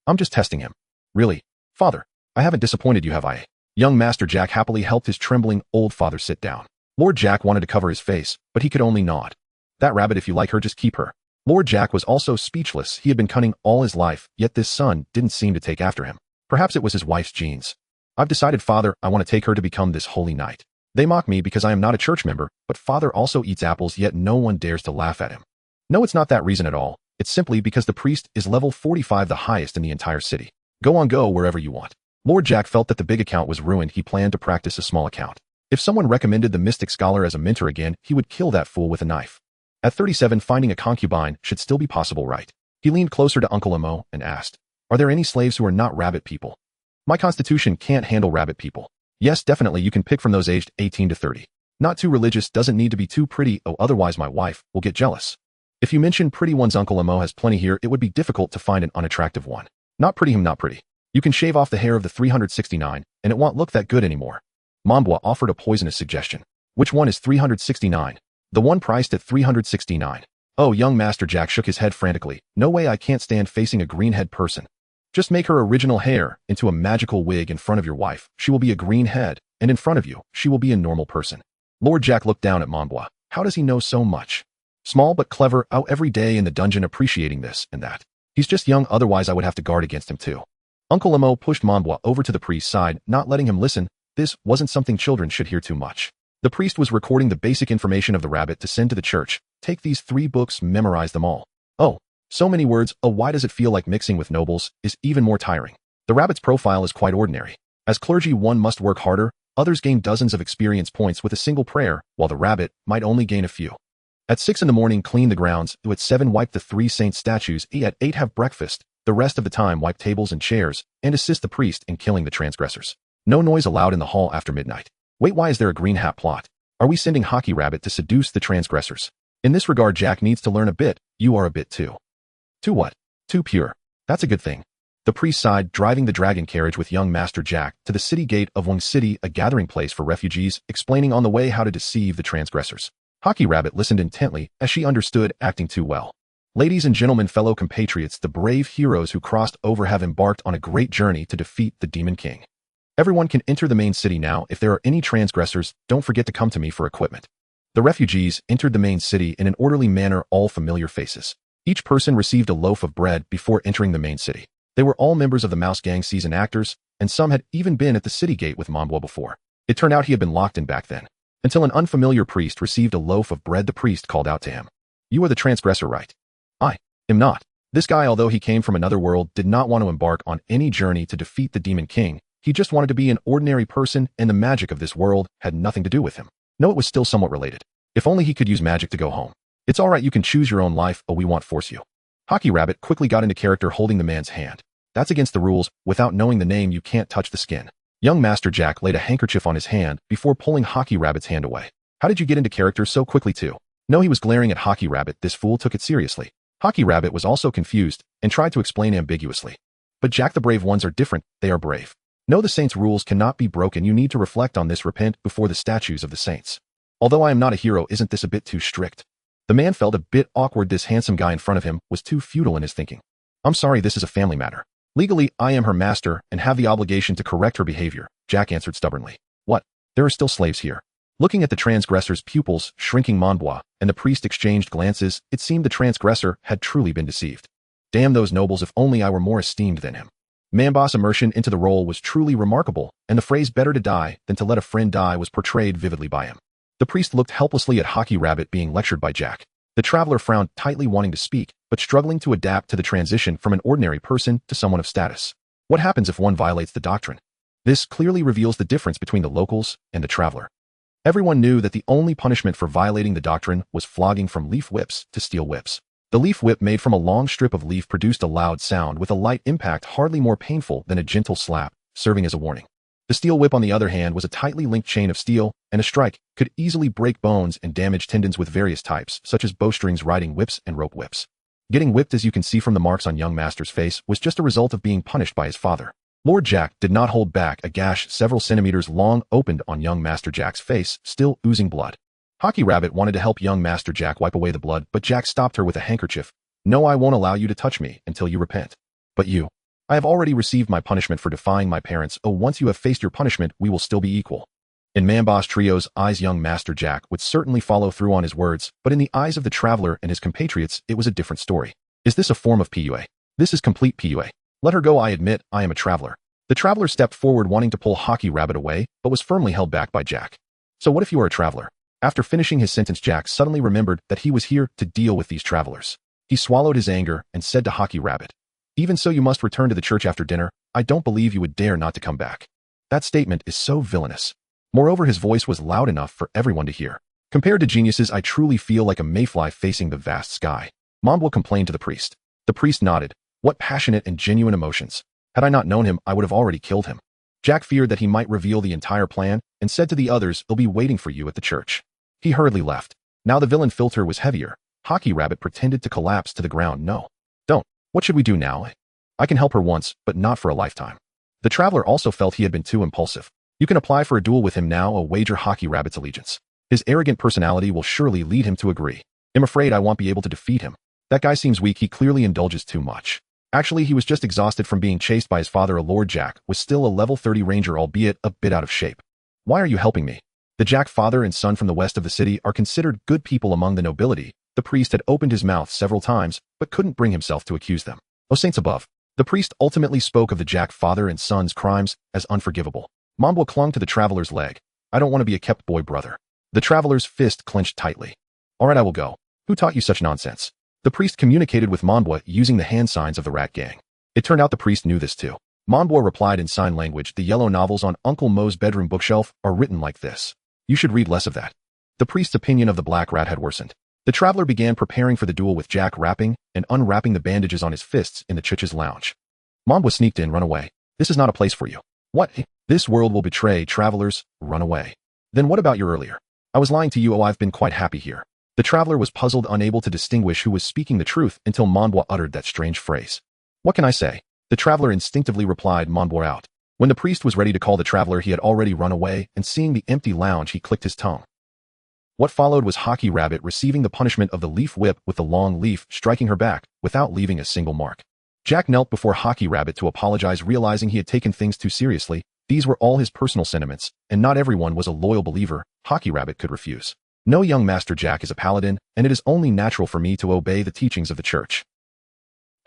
I'm just testing him. Really? Father, I haven't disappointed you, have I? Young Master Jack happily helped his trembling old father sit down. Lord Jack wanted to cover his face, but he could only nod. That rabbit, if you like her, just keep her. Lord Jack was also speechless. He had been cunning all his life, yet this son didn't seem to take after him. Perhaps it was his wife's genes. I've decided, Father, I want to take her to become this holy knight. They mock me because I am not a church member, but Father also eats apples, yet no one dares to laugh at him. No, it's not that reason at all. It's simply because the priest is level 45, the highest in the entire city. Go wherever you want. Lord Jack felt that the big account was ruined. He planned to practice a small account. If someone recommended the mystic scholar as a mentor again, he would kill that fool with a knife. At 37, finding a concubine should still be possible, right? He leaned closer to Uncle Mo and asked, Are there any slaves who are not rabbit people? My constitution can't handle rabbit people. Yes, definitely, you can pick from those aged 18 to 30. Not too religious, doesn't need to be too pretty, otherwise my wife will get jealous. If you mention pretty ones, Uncle Mo has plenty here. It would be difficult to find an unattractive one. Not pretty, not pretty. You can shave off the hair of the 369, and it won't look that good anymore. Mambwa offered a poisonous suggestion. Which one is 369? The one priced at 369. Oh, young Master Jack shook his head frantically. No way, I can't stand facing a green-head person. Just make her original hair into a magical wig in front of your wife. She will be a green head, and in front of you, she will be a normal person. Lord Jack looked down at Mambwa. How does he know so much? Small but clever, out every day in the dungeon appreciating this and that. He's just young, otherwise I would have to guard against him too. Uncle Mo pushed Mambwa over to the priest's side, not letting him listen. This wasn't something children should hear too much. The priest was recording the basic information of the rabbit to send to the church. Take these 3 books, memorize them all. Oh, So many words, why does it feel like mixing with nobles, is even more tiring. The rabbit's profile is quite ordinary. As clergy, one must work harder, others gain dozens of experience points with a single prayer, while the rabbit might only gain a few. At 6 in the morning, clean the grounds, at 7 wipe the 3 saint statues, at 8 have breakfast, the rest of the time wipe tables and chairs, and assist the priest in killing the transgressors. No noise allowed in the hall after midnight. Wait, why is there a green hat plot? Are we sending Hockey Rabbit to seduce the transgressors? In this regard, Jack needs to learn a bit. You are a bit too. Too what? Too pure. That's a good thing. The priest sighed, driving the dragon carriage with young Master Jack to the city gate of Wing City, a gathering place for refugees, explaining on the way how to deceive the transgressors. Hockey Rabbit listened intently, as she understood, acting too well. Ladies and gentlemen, fellow compatriots, the brave heroes who crossed over have embarked on a great journey to defeat the Demon King. Everyone can enter the main city now. If there are any transgressors, don't forget to come to me for equipment. The refugees entered the main city in an orderly manner, all familiar faces. Each person received a loaf of bread before entering the main city. They were all members of the Mouse Gang seasoned actors, and some had even been at the city gate with Mambo before. It turned out he had been locked in back then. Until an unfamiliar priest received a loaf of bread, the priest called out to him. You are the transgressor, right? I am not. This guy, although he came from another world, did not want to embark on any journey to defeat the Demon King. He just wanted to be an ordinary person, and the magic of this world had nothing to do with him. No, it was still somewhat related. If only he could use magic to go home. It's all right, you can choose your own life, but we won't force you. Hockey Rabbit quickly got into character, holding the man's hand. That's against the rules. Without knowing the name, you can't touch the skin. Young Master Jack laid a handkerchief on his hand before pulling Hockey Rabbit's hand away. How did you get into character so quickly too? No, he was glaring at Hockey Rabbit. This fool took it seriously. Hockey Rabbit was also confused and tried to explain ambiguously. But Jack, the brave ones are different. They are brave. No, the saints' rules cannot be broken. You need to reflect on this. Repent before the statues of the saints. Although I am not a hero, isn't this a bit too strict? The man felt a bit awkward. This handsome guy in front of him was too futile in his thinking. I'm sorry, this is a family matter. Legally, I am her master and have the obligation to correct her behavior, Jack answered stubbornly. What? There are still slaves here. Looking at the transgressor's pupils, shrinking Monbois, and the priest exchanged glances, it seemed the transgressor had truly been deceived. Damn those nobles, if only I were more esteemed than him. Mambo's immersion into the role was truly remarkable, and the phrase better to die than to let a friend die was portrayed vividly by him. The priest looked helplessly at Hockey Rabbit being lectured by Jack. The traveler frowned tightly, wanting to speak, but struggling to adapt to the transition from an ordinary person to someone of status. What happens if one violates the doctrine? This clearly reveals the difference between the locals and the traveler. Everyone knew that the only punishment for violating the doctrine was flogging, from leaf whips to steel whips. The leaf whip, made from a long strip of leaf, produced a loud sound with a light impact, hardly more painful than a gentle slap, serving as a warning. The steel whip, on the other hand, was a tightly linked chain of steel, and a strike could easily break bones and damage tendons with various types, such as bowstrings, riding whips, and rope whips. Getting whipped, as you can see from the marks on young Master's face, was just a result of being punished by his father. Lord Jack did not hold back. A gash several centimeters long opened on young Master Jack's face, still oozing blood. Hockey Rabbit wanted to help young Master Jack wipe away the blood, but Jack stopped her with a handkerchief. No, I won't allow you to touch me until you repent. But you. I have already received my punishment for defying my parents. Oh, once you have faced your punishment, we will still be equal. In Mambo's Trio's eyes, young Master Jack would certainly follow through on his words, but in the eyes of the traveler and his compatriots, it was a different story. Is this a form of PUA? This is complete PUA. Let her go. I admit, I am a traveler. The traveler stepped forward, wanting to pull Hockey Rabbit away, but was firmly held back by Jack. So what if you are a traveler? After finishing his sentence, Jack suddenly remembered that he was here to deal with these travelers. He swallowed his anger and said to Hockey Rabbit, even so, you must return to the church after dinner. I don't believe you would dare not to come back. That statement is so villainous. Moreover, his voice was loud enough for everyone to hear. Compared to geniuses, I truly feel like a mayfly facing the vast sky. Mombo complained to the priest. The priest nodded. What passionate and genuine emotions. Had I not known him, I would have already killed him. Jack feared that he might reveal the entire plan and said to the others, they'll be waiting for you at the church. He hurriedly left. Now the villain filter was heavier. Hockey Rabbit pretended to collapse to the ground. No. Don't. What should we do now? I can help her once, but not for a lifetime. The traveler also felt he had been too impulsive. You can apply for a duel with him now. Wager Hockey Rabbit's allegiance. His arrogant personality will surely lead him to agree. I'm afraid I won't be able to defeat him. That guy seems weak. He clearly indulges too much. Actually, he was just exhausted from being chased by his father. Lord Jack was still a level 30 ranger, albeit a bit out of shape. Why are you helping me? The Jack father and son from the west of the city are considered good people among the nobility. The priest had opened his mouth several times, but couldn't bring himself to accuse them. O saints above. The priest ultimately spoke of the Jack father and son's crimes as unforgivable. Mombo clung to the traveler's leg. I don't want to be a kept boy, brother. The traveler's fist clenched tightly. All right, I will go. Who taught you such nonsense? The priest communicated with Monbwa using the hand signs of the rat gang. It turned out the priest knew this too. Monbwa replied in sign language, "The yellow novels on Uncle Mo's bedroom bookshelf are written like this. You should read less of that." The priest's opinion of the black rat had worsened. The traveler began preparing for the duel with Jack wrapping and unwrapping the bandages on his fists in the Church's lounge. Monbwa sneaked in, "Run away. This is not a place for you." "What? This world will betray travelers. Run away." "Then what about your earlier?" "I was lying to you. Oh, I've been quite happy here." The traveler was puzzled, unable to distinguish who was speaking the truth until Monbwa uttered that strange phrase. "What can I say?" The traveler instinctively replied Monbwa out. When the priest was ready to call the traveler, he had already run away, and seeing the empty lounge, he clicked his tongue. What followed was Hockey Rabbit receiving the punishment of the leaf whip, with the long leaf striking her back without leaving a single mark. Jack knelt before Hockey Rabbit to apologize, realizing he had taken things too seriously. These were all his personal sentiments, and not everyone was a loyal believer. Hockey Rabbit could refuse. "No, young Master Jack is a paladin, and it is only natural for me to obey the teachings of the church."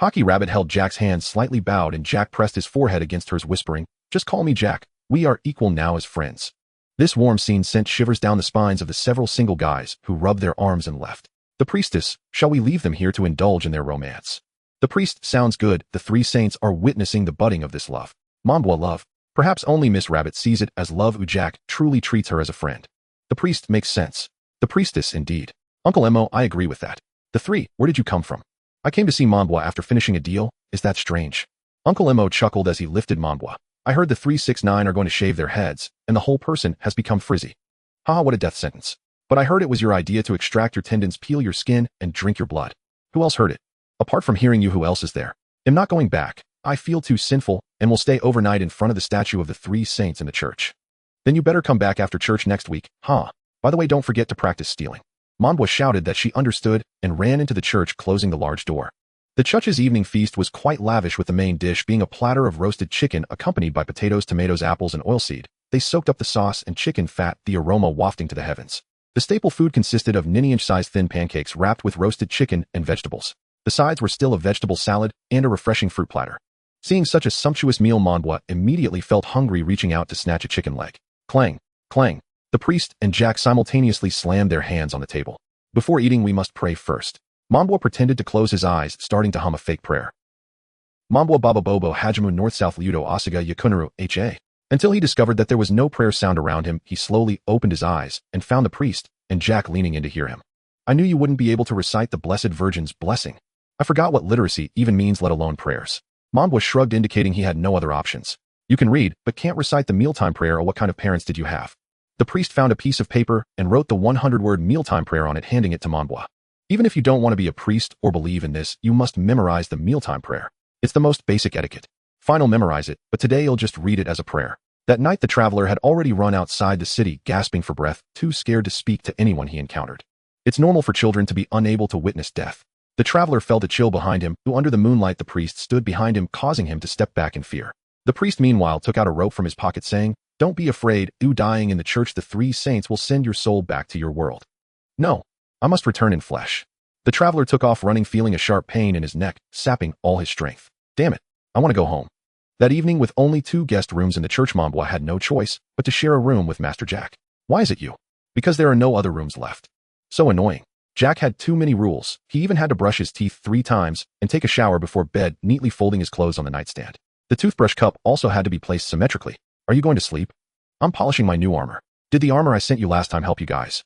Hockey Rabbit held Jack's hand slightly bowed, and Jack pressed his forehead against hers, whispering, "Just call me Jack. We are equal now as friends." This warm scene sent shivers down the spines of the several single guys who rubbed their arms and left. The priestess, "Shall we leave them here to indulge in their romance?" The priest, "Sounds good. The three saints are witnessing the budding of this love." Monbwa, "Love? Perhaps only Miss Rabbit sees it as love. Jack truly treats her as a friend." The priest, "Makes sense." The priestess, "Indeed. Uncle Mo, I agree with that." The three, "Where did you come from?" "I came to see Monbwa after finishing a deal." "Is that strange?" Uncle Mo chuckled as he lifted Monbwa. "I heard the 369 are going to shave their heads, and the whole person has become frizzy." "Haha, what a death sentence. But I heard it was your idea to extract your tendons, peel your skin, and drink your blood." "Who else heard it?" "Apart from hearing you, who else is there?" "I'm not going back. I feel too sinful, and will stay overnight in front of the statue of the three saints in the church." "Then you better come back after church next week, huh? By the way, don't forget to practice stealing." Monbwa shouted that she understood and ran into the church, closing the large door. The church's evening feast was quite lavish, with the main dish being a platter of roasted chicken accompanied by potatoes, tomatoes, apples, and oilseed. They soaked up the sauce and chicken fat, the aroma wafting to the heavens. The staple food consisted of 9-inch-sized thin pancakes wrapped with roasted chicken and vegetables. The sides were still a vegetable salad and a refreshing fruit platter. Seeing such a sumptuous meal, Monbwa immediately felt hungry, reaching out to snatch a chicken leg. Clang, clang. The priest and Jack simultaneously slammed their hands on the table. "Before eating, we must pray first." Monbwa pretended to close his eyes, starting to hum a fake prayer. Monbwa Baba Bobo Hajimu North South Ludo Asuga Yakunuru H.A. Until he discovered that there was no prayer sound around him, he slowly opened his eyes and found the priest and Jack leaning in to hear him. "I knew you wouldn't be able to recite the Blessed Virgin's blessing. I forgot what literacy even means, let alone prayers." Monbwa shrugged, indicating he had no other options. "You can read, but can't recite the mealtime prayer, or what kind of parents did you have?" The priest found a piece of paper and wrote the 100-word mealtime prayer on it, handing it to Monbwa. "Even if you don't want to be a priest or believe in this, you must memorize the mealtime prayer. It's the most basic etiquette. Fine, I'll memorize it, but today you'll just read it as a prayer." That night, the traveler had already run outside the city, gasping for breath, too scared to speak to anyone he encountered. It's normal for children to be unable to witness death. The traveler felt a chill behind him, who under the moonlight the priest stood behind him, causing him to step back in fear. The priest meanwhile took out a rope from his pocket, saying, "Don't be afraid, you dying in the church, the three saints will send your soul back to your world." "No, I must return in flesh." The traveler took off running, feeling a sharp pain in his neck, sapping all his strength. "Damn it, I want to go home." That evening, with only 2 guest rooms in the church, Monbwa had no choice but to share a room with Master Jack. "Why is it you?" "Because there are no other rooms left." So annoying. Jack had too many rules. He even had to brush his teeth 3 times and take a shower before bed, neatly folding his clothes on the nightstand. The toothbrush cup also had to be placed symmetrically. "Are you going to sleep?" "I'm polishing my new armor." "Did the armor I sent you last time help you guys?"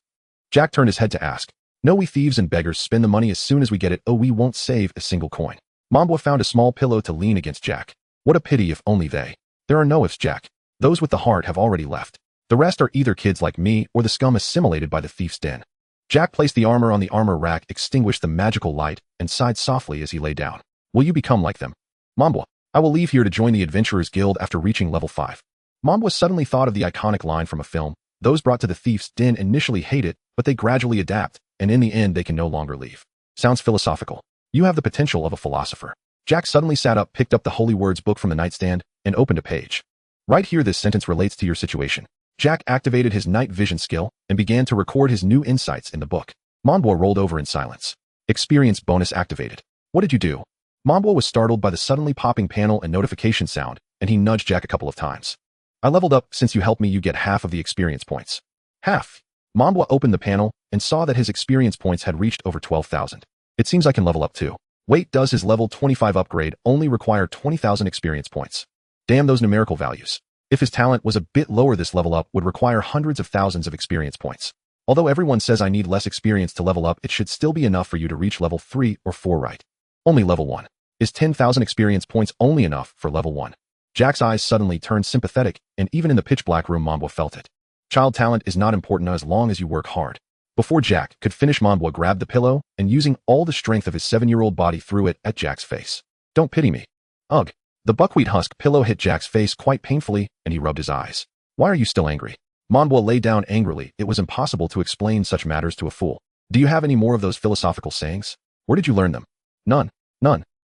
Jack turned his head to ask. "No, we thieves and beggars spend the money as soon as we get it. Oh, we won't save a single coin." Monbwa found a small pillow to lean against Jack. "What a pity if only they." "There are no ifs, Jack. Those with the heart have already left. The rest are either kids like me or the scum assimilated by the thief's den." Jack placed the armor on the armor rack, extinguished the magical light, and sighed softly as he lay down. "Will you become like them?" "Monbwa, I will leave here to join the Adventurers Guild after reaching level 5. Monbwa suddenly thought of the iconic line from a film. Those brought to the thief's den initially hate it, but they gradually adapt, and in the end they can no longer leave. Sounds philosophical. You have the potential of a philosopher. Jack suddenly sat up, picked up the Holy Words book from the nightstand, and opened a page. Right here, this sentence relates to your situation. Jack activated his night vision skill and began to record his new insights in the book. Monbwa rolled over in silence. Experience bonus activated. What did you do? Monbwa was startled by the suddenly popping panel and notification sound, and he nudged Jack a couple of times. I leveled up. Since you helped me, you get half of the experience points. Half. Monbwa opened the panel and saw that his experience points had reached over 12,000. It seems I can level up too. Wait, does his level 25 upgrade only require 20,000 experience points? Damn those numerical values. If his talent was a bit lower, this level up would require hundreds of thousands of experience points. Although everyone says I need less experience to level up, it should still be enough for you to reach level 3 or 4, right? Only level 1. Is 10,000 experience points only enough for level 1? Jack's eyes suddenly turned sympathetic, and even in the pitch-black room Manbo felt it. Child talent is not important as long as you work hard. Before Jack could finish, Manbo grabbed the pillow and using all the strength of his 7-year-old body threw it at Jack's face. Don't pity me. Ugh. The buckwheat husk pillow hit Jack's face quite painfully, and he rubbed his eyes. Why are you still angry? Manbo lay down angrily. It was impossible to explain such matters to a fool. Do you have any more of those philosophical sayings? Where did you learn them? None.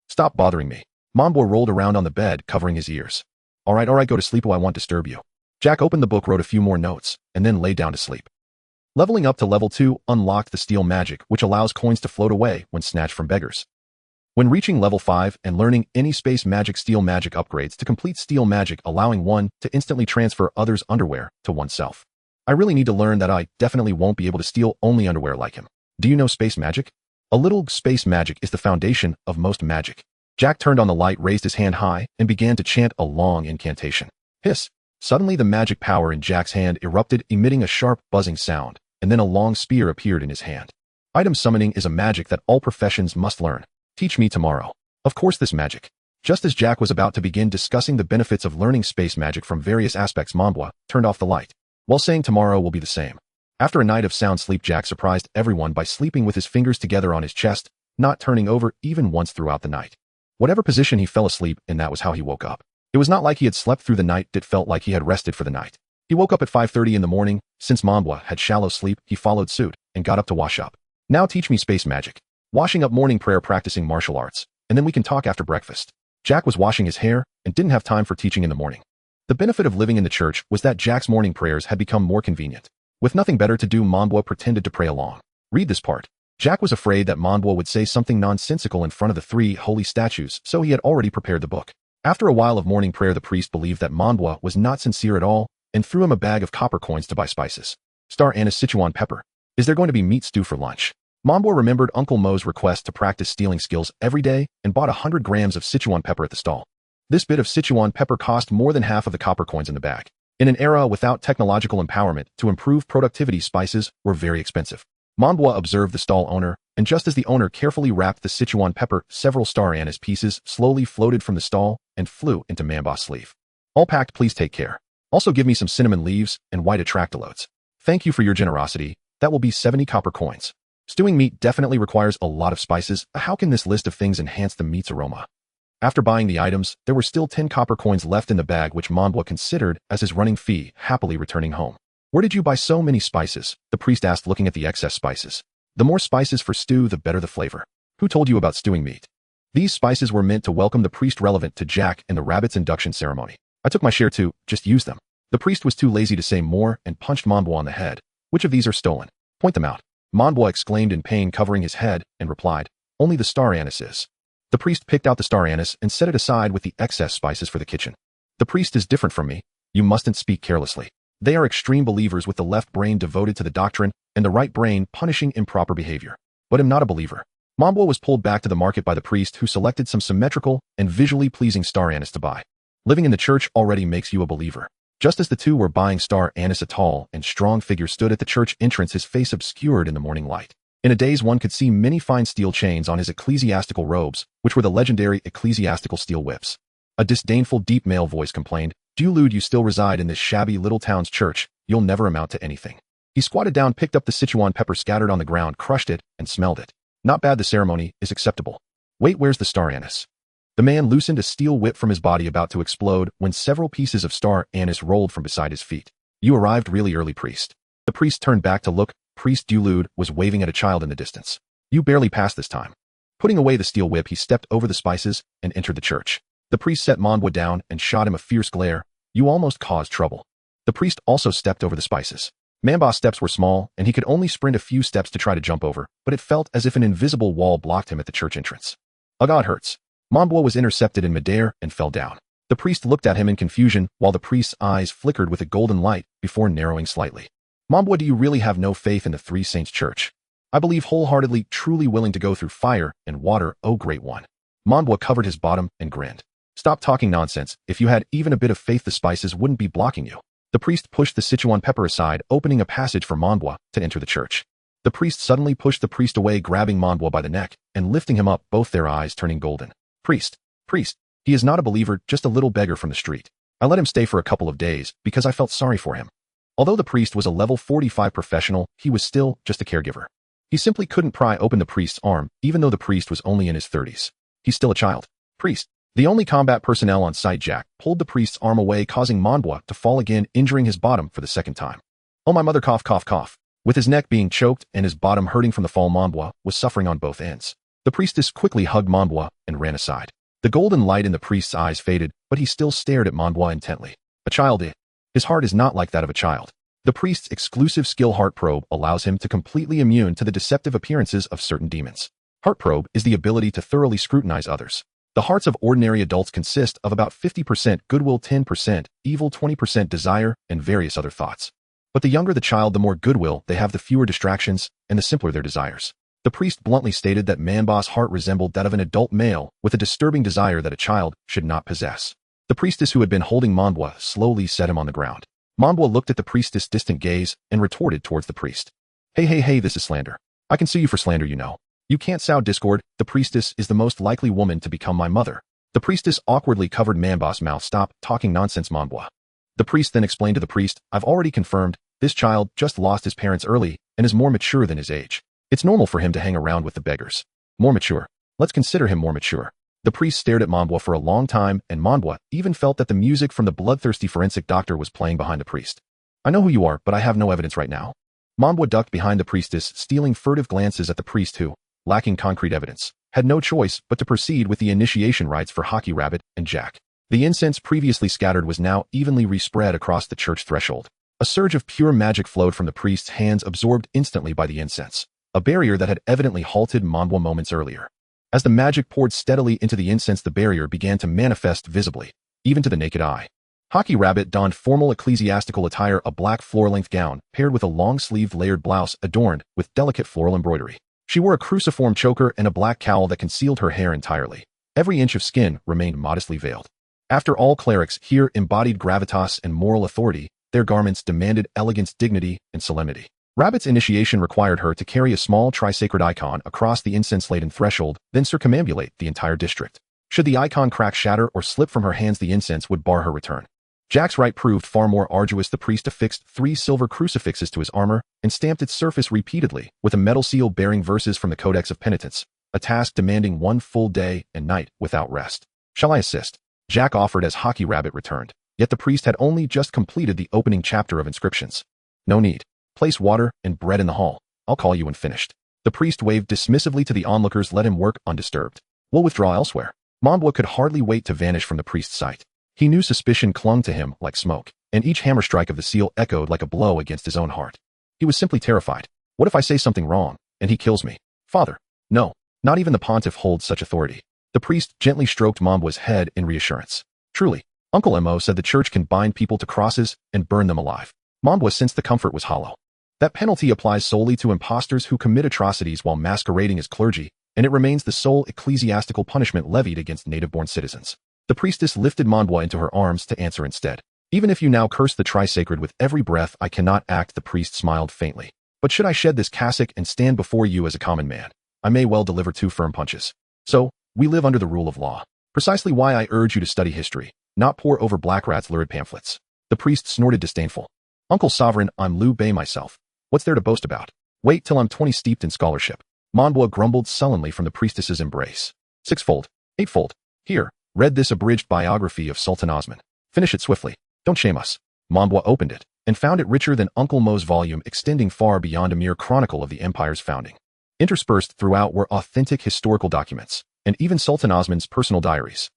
Stop bothering me. Manbo rolled around on the bed, covering his ears. All right, go to sleep. I won't disturb you. Jack opened the book, wrote a few more notes, and then lay down to sleep. Leveling up to level 2 unlocked the steal magic, which allows coins to float away when snatched from beggars. When reaching level 5 and learning any space magic, steal magic upgrades to complete steal magic, allowing one to instantly transfer others' underwear to oneself. I really need to learn that. I definitely won't be able to steal only underwear like him. Do you know space magic? A little. Space magic is the foundation of most magic. Jack turned on the light, raised his hand high, and began to chant a long incantation. Hiss! Suddenly the magic power in Jack's hand erupted, emitting a sharp, buzzing sound, and then a long spear appeared in his hand. Item summoning is a magic that all professions must learn. Teach me tomorrow. Of course, this magic. Just as Jack was about to begin discussing the benefits of learning space magic from various aspects, Manbo turned off the light, while saying tomorrow will be the same. After a night of sound sleep, Jack surprised everyone by sleeping with his fingers together on his chest, not turning over even once throughout the night. Whatever position he fell asleep in, that was how he woke up. It was not like he had slept through the night, it felt like he had rested for the night. He woke up at 5:30 in the morning. Since Manbo had shallow sleep, he followed suit and got up to wash up. Now teach me space magic. Washing up, morning prayer, practicing martial arts, and then we can talk after breakfast. Jack was washing his hair and didn't have time for teaching in the morning. The benefit of living in the church was that Jack's morning prayers had become more convenient. With nothing better to do, Manbo pretended to pray along. Read this part. Jack was afraid that Manbo would say something nonsensical in front of the 3 holy statues, so he had already prepared the book. After a while of morning prayer, the priest believed that Manbo was not sincere at all and threw him a bag of copper coins to buy spices. Star anise, Sichuan pepper. Is there going to be meat stew for lunch? Manbo remembered Uncle Mo's request to practice stealing skills every day and bought 100 grams of Sichuan pepper at the stall. This bit of Sichuan pepper cost more than half of the copper coins in the bag. In an era without technological empowerment to improve productivity, spices were very expensive. Manbo observed the stall owner, and just as the owner carefully wrapped the Sichuan pepper, several star anise pieces slowly floated from the stall and flew into Manbo's sleeve. All packed, please take care. Also give me some cinnamon leaves and white atractalodes. Thank you for your generosity. That will be 70 copper coins. Stewing meat definitely requires a lot of spices. How can this list of things enhance the meat's aroma? After buying the items, there were still 10 copper coins left in the bag, which Manbo considered as his running fee, happily returning home. Where did you buy so many spices? The priest asked, looking at the excess spices. The more spices for stew, the better the flavor. Who told you about stewing meat? These spices were meant to welcome the priest relevant to Jack in the rabbit's induction ceremony. I took my share too, just use them. The priest was too lazy to say more and punched Manbo on the head. Which of these are stolen? Point them out. Manbo exclaimed in pain, covering his head, and replied, only the star anise is. The priest picked out the star anise and set it aside with the excess spices for the kitchen. The priest is different from me. You mustn't speak carelessly. They are extreme believers, with the left brain devoted to the doctrine and the right brain punishing improper behavior. But am not a believer. Manbo was pulled back to the market by the priest, who selected some symmetrical and visually pleasing star anise to buy. Living in the church already makes you a believer. Just as the two were buying star anise, a tall and strong figure stood at the church entrance, his face obscured in the morning light. In a daze, one could see many fine steel chains on his ecclesiastical robes, which were the legendary ecclesiastical steel whips. A disdainful, deep male voice complained, "Dulude, you still reside in this shabby little town's church. You'll never amount to anything." He squatted down, picked up the Sichuan pepper scattered on the ground, crushed it, and smelled it. Not bad, the ceremony is acceptable. Wait, where's the star anise? The man loosened a steel whip from his body, about to explode, when several pieces of star anise rolled from beside his feet. You arrived really early, priest. The priest turned back to look. Priest Dulude was waving at a child in the distance. You barely passed this time. Putting away the steel whip, he stepped over the spices and entered the church. The priest set Manbo down and shot him a fierce glare. You almost caused trouble. The priest also stepped over the spices. Manbo's steps were small, and he could only sprint a few steps to try to jump over, but it felt as if an invisible wall blocked him at the church entrance. A god hurts. Manbo was intercepted in midair and fell down. The priest looked at him in confusion, while the priest's eyes flickered with a golden light before narrowing slightly. Manbo, do you really have no faith in the Three Saints Church? I believe wholeheartedly, truly willing to go through fire and water, O Great One. Manbwa covered his bottom and grinned. Stop talking nonsense. If you had even a bit of faith, the spices wouldn't be blocking you. The priest pushed the Sichuan pepper aside, opening a passage for Manbwa to enter the church. The priest suddenly pushed the priest away, grabbing Manbwa by the neck and lifting him up, both their eyes turning golden. Priest, he is not a believer, just a little beggar from the street. I let him stay for a couple of days because I felt sorry for him. Although the priest was a level 45 professional, he was still just a caregiver. He simply couldn't pry open the priest's arm, even though the priest was only in his 30s. He's still a child. Priest. The only combat personnel on site, Jack, pulled the priest's arm away, causing Manbwa to fall again, injuring his bottom for the second time. Oh my mother, cough, cough, cough. With his neck being choked and his bottom hurting from the fall, Manbwa was suffering on both ends. The priestess quickly hugged Manbwa and ran aside. The golden light in the priest's eyes faded, but he still stared at Manbwa intently. A child, his heart is not like that of a child. The priest's exclusive skill Heart Probe allows him to completely immune to the deceptive appearances of certain demons. Heart Probe is the ability to thoroughly scrutinize others. The hearts of ordinary adults consist of about 50% goodwill, 10% evil, 20% desire, and various other thoughts. But the younger the child, the more goodwill they have, the fewer distractions, and the simpler their desires. The priest bluntly stated that Manbwa's heart resembled that of an adult male with a disturbing desire that a child should not possess. The priestess who had been holding Manbwa slowly set him on the ground. Manbwa looked at the priestess' distant gaze and retorted towards the priest. Hey, this is slander. I can sue you for slander, you know. You can't sow discord. The priestess is the most likely woman to become my mother. The priestess awkwardly covered Manbwa's mouth. Stop talking nonsense, Manbwa. The priest then explained to the priest, I've already confirmed, this child just lost his parents early and is more mature than his age. It's normal for him to hang around with the beggars. More mature. Let's consider him more mature. The priest stared at Manbwa for a long time, and Manbwa even felt that the music from the bloodthirsty forensic doctor was playing behind the priest. I know who you are, but I have no evidence right now. Manbwa ducked behind the priestess, stealing furtive glances at the priest who, lacking concrete evidence, had no choice but to proceed with the initiation rites for Hockey Rabbit and Jack. The incense previously scattered was now evenly respread across the church threshold. A surge of pure magic flowed from the priest's hands, absorbed instantly by the incense, a barrier that had evidently halted Manbwa moments earlier. As the magic poured steadily into the incense, the barrier began to manifest visibly, even to the naked eye. Hockey Rabbit donned formal ecclesiastical attire, a black floor-length gown paired with a long-sleeved layered blouse adorned with delicate floral embroidery. She wore a cruciform choker and a black cowl that concealed her hair entirely. Every inch of skin remained modestly veiled. After all, clerics here embodied gravitas and moral authority. Their garments demanded elegance, dignity, and solemnity. Rabbit's initiation required her to carry a small tri-sacred icon across the incense-laden threshold, then circumambulate the entire district. Should the icon crack, shatter, or slip from her hands, the incense would bar her return. Jack's rite proved far more arduous. The priest affixed 3 silver crucifixes to his armor and stamped its surface repeatedly with a metal seal bearing verses from the Codex of Penitence, a task demanding 1 full day and night without rest. Shall I assist? Jack offered as Hockey Rabbit returned, yet the priest had only just completed the opening chapter of inscriptions. No need. Place water and bread in the hall. I'll call you when finished. The priest waved dismissively to the onlookers. Let him work undisturbed. We'll withdraw elsewhere. Manbwa could hardly wait to vanish from the priest's sight. He knew suspicion clung to him like smoke, and each hammer strike of the seal echoed like a blow against his own heart. He was simply terrified. What if I say something wrong, and he kills me? Father. No, not even the pontiff holds such authority. The priest gently stroked Manbwa's head in reassurance. Truly, Uncle Mo said the church can bind people to crosses and burn them alive. Manbwa sensed the comfort was hollow. That penalty applies solely to impostors who commit atrocities while masquerading as clergy, and it remains the sole ecclesiastical punishment levied against native-born citizens. The priestess lifted Manbwa into her arms to answer instead. Even if you now curse the tri-sacred with every breath, I cannot act. The priest smiled faintly. But should I shed this cassock and stand before you as a common man, I may well deliver 2 firm punches. So, we live under the rule of law. Precisely why I urge you to study history, not pore over Blackrat's lurid pamphlets. The priest snorted disdainful. Uncle Sovereign, I'm Liu Bei myself. What's there to boast about? Wait till I'm 20 steeped in scholarship. Manbwa grumbled sullenly from the priestess's embrace. 6-fold, 8-fold. Here, read this abridged biography of Sultan Osman. Finish it swiftly. Don't shame us. Manbwa opened it, and found it richer than Uncle Mo's volume, extending far beyond a mere chronicle of the empire's founding. Interspersed throughout were authentic historical documents, and even Sultan Osman's personal diaries.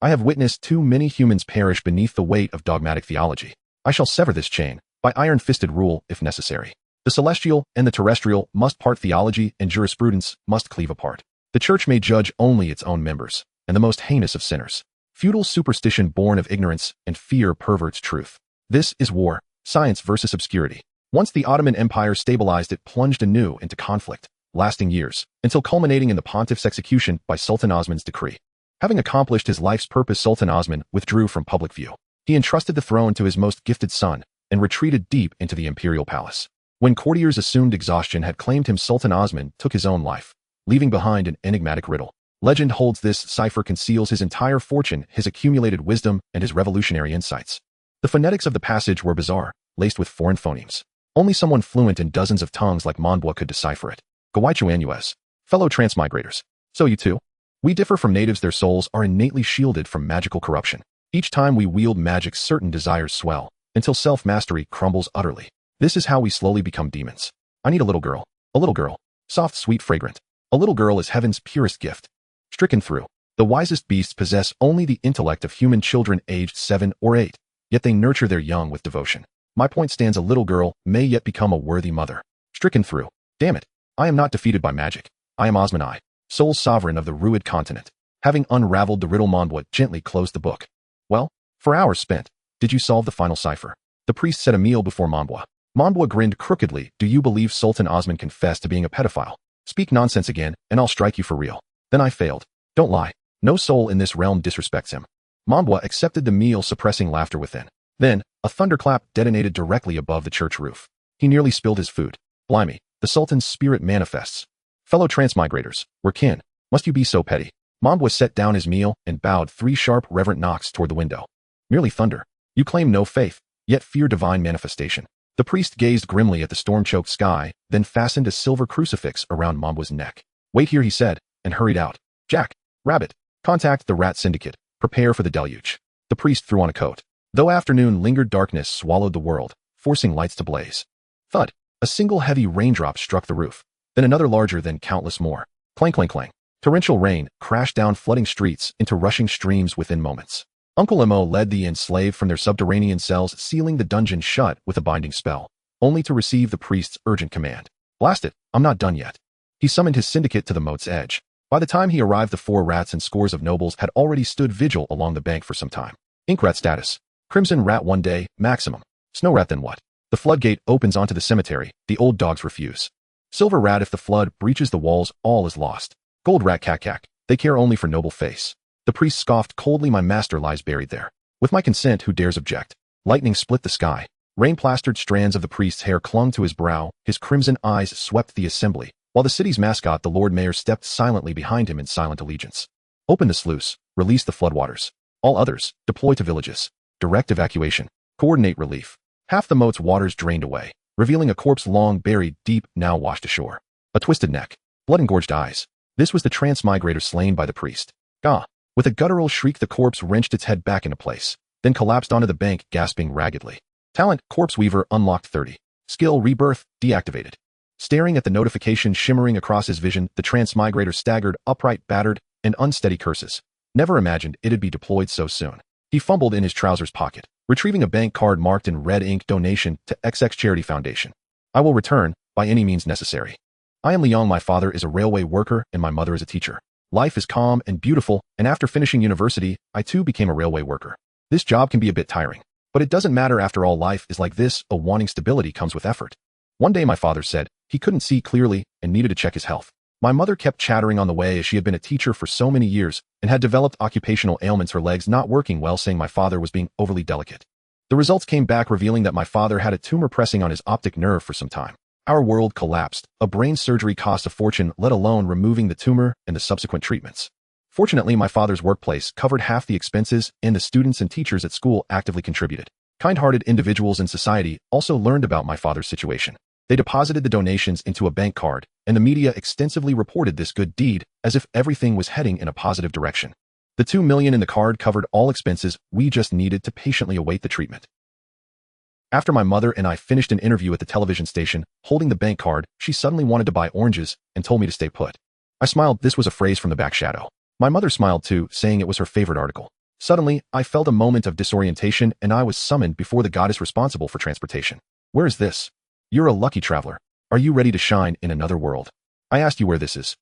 I have witnessed too many humans perish beneath the weight of dogmatic theology. I shall sever this chain, by iron-fisted rule if necessary. The celestial and the terrestrial must part, theology and jurisprudence must cleave apart. The church may judge only its own members, and the most heinous of sinners. Feudal superstition born of ignorance and fear perverts truth. This is war, science versus obscurity. Once the Ottoman Empire stabilized, it plunged anew into conflict, lasting years, until culminating in the pontiff's execution by Sultan Osman's decree. Having accomplished his life's purpose, Sultan Osman withdrew from public view. He entrusted the throne to his most gifted son and retreated deep into the imperial palace. When courtiers assumed exhaustion had claimed him, Sultan Osman took his own life, leaving behind an enigmatic riddle. Legend holds this cipher conceals his entire fortune, his accumulated wisdom, and his revolutionary insights. The phonetics of the passage were bizarre, laced with foreign phonemes. Only someone fluent in dozens of tongues like Mondwa could decipher it. Gawaichuanues. Fellow transmigrators. So you too? We differ from natives. Their souls are innately shielded from magical corruption. Each time we wield magic, certain desires swell, until self-mastery crumbles utterly. This is how we slowly become demons. I need a little girl. A little girl. Soft, sweet, fragrant. A little girl is heaven's purest gift. Stricken through. The wisest beasts possess only the intellect of human children aged 7 or 8, yet they nurture their young with devotion. My point stands: a little girl may yet become a worthy mother. Stricken through. Damn it. I am not defeated by magic. I am Osman I, sole sovereign of the Ruid continent. Having unraveled the riddle, Mondwa gently closed the book. Well, for hours spent, did you solve the final cipher? The priest set a meal before Mondwa. Mondwa grinned crookedly. Do you believe Sultan Osman confessed to being a pedophile? Speak nonsense again, and I'll strike you for real. Then I failed. Don't lie. No soul in this realm disrespects him. Mondwa accepted the meal, suppressing laughter within. Then, a thunderclap detonated directly above the church roof. He nearly spilled his food. Blimey, the Sultan's spirit manifests. Fellow transmigrators, we're kin. Must you be so petty? Mondwa set down his meal and bowed 3 sharp, reverent knocks toward the window. Merely thunder. You claim no faith, yet fear divine manifestation. The priest gazed grimly at the storm-choked sky, then fastened a silver crucifix around Mondwa's neck. Wait here, he said, and hurried out. Jack, Rabbit, contact the Rat Syndicate. Prepare for the deluge. The priest threw on a coat. Though afternoon lingered, darkness swallowed the world, forcing lights to blaze. Thud. A single heavy raindrop struck the roof, then another larger than countless more. Clang, clang, clang. Torrential rain crashed down, flooding streets into rushing streams within moments. Uncle Mo led the enslaved from their subterranean cells, sealing the dungeon shut with a binding spell, only to receive the priest's urgent command. Blast it, I'm not done yet. He summoned his syndicate to the moat's edge. By the time he arrived, the 4 rats and scores of nobles had already stood vigil along the bank for some time. Ink rat status. Crimson rat 1 day, maximum. Snow rat then what? The floodgate opens onto the cemetery. The old dogs refuse. Silver rat, if the flood breaches the walls, all is lost. Gold rat, cack. They care only for noble face. The priest scoffed coldly. My master lies buried there. With my consent, who dares object? Lightning split the sky. Rain-plastered strands of the priest's hair clung to his brow. His crimson eyes swept the assembly, while the city's mascot, the Lord Mayor, stepped silently behind him in silent allegiance. Open the sluice. Release the floodwaters. All others, deploy to villages. Direct evacuation. Coordinate relief. Half the moat's waters drained away, revealing a corpse long buried deep, now washed ashore. A twisted neck. Blood-engorged eyes. This was the transmigrator slain by the priest. Gah! With a guttural shriek, the corpse wrenched its head back into place, then collapsed onto the bank, gasping raggedly. Talent, Corpse Weaver unlocked 30. Skill, Rebirth, deactivated. Staring at the notification shimmering across his vision, the transmigrator staggered, upright, battered, and unsteady. Curses. Never imagined it'd be deployed so soon. He fumbled in his trousers pocket, retrieving a bank card marked in red ink, donation to XX Charity Foundation. I will return, by any means necessary. I am Liang. My father is a railway worker and my mother is a teacher. Life is calm and beautiful, and after finishing university, I too became a railway worker. This job can be a bit tiring, but it doesn't matter. After all, life is like this. A wanting stability comes with effort. One day my father said he couldn't see clearly and needed to check his health. My mother kept chattering on the way, as she had been a teacher for so many years and had developed occupational ailments, her legs not working well, saying my father was being overly delicate. The results came back revealing that my father had a tumor pressing on his optic nerve for some time. Our world collapsed. A brain surgery cost a fortune, let alone removing the tumor and the subsequent treatments. Fortunately, my father's workplace covered half the expenses, and the students and teachers at school actively contributed. Kind-hearted individuals in society also learned about my father's situation. They deposited the donations into a bank card, and the media extensively reported this good deed as if everything was heading in a positive direction. The $2 million in the card covered all expenses. We just needed to patiently await the treatment. After my mother and I finished an interview at the television station, holding the bank card, she suddenly wanted to buy oranges and told me to stay put. I smiled. This was a phrase from the back shadow. My mother smiled too, saying it was her favorite article. Suddenly, I felt a moment of disorientation, and I was summoned before the goddess responsible for transportation. Where is this? You're a lucky traveler. Are you ready to shine in another world? I asked you where this is.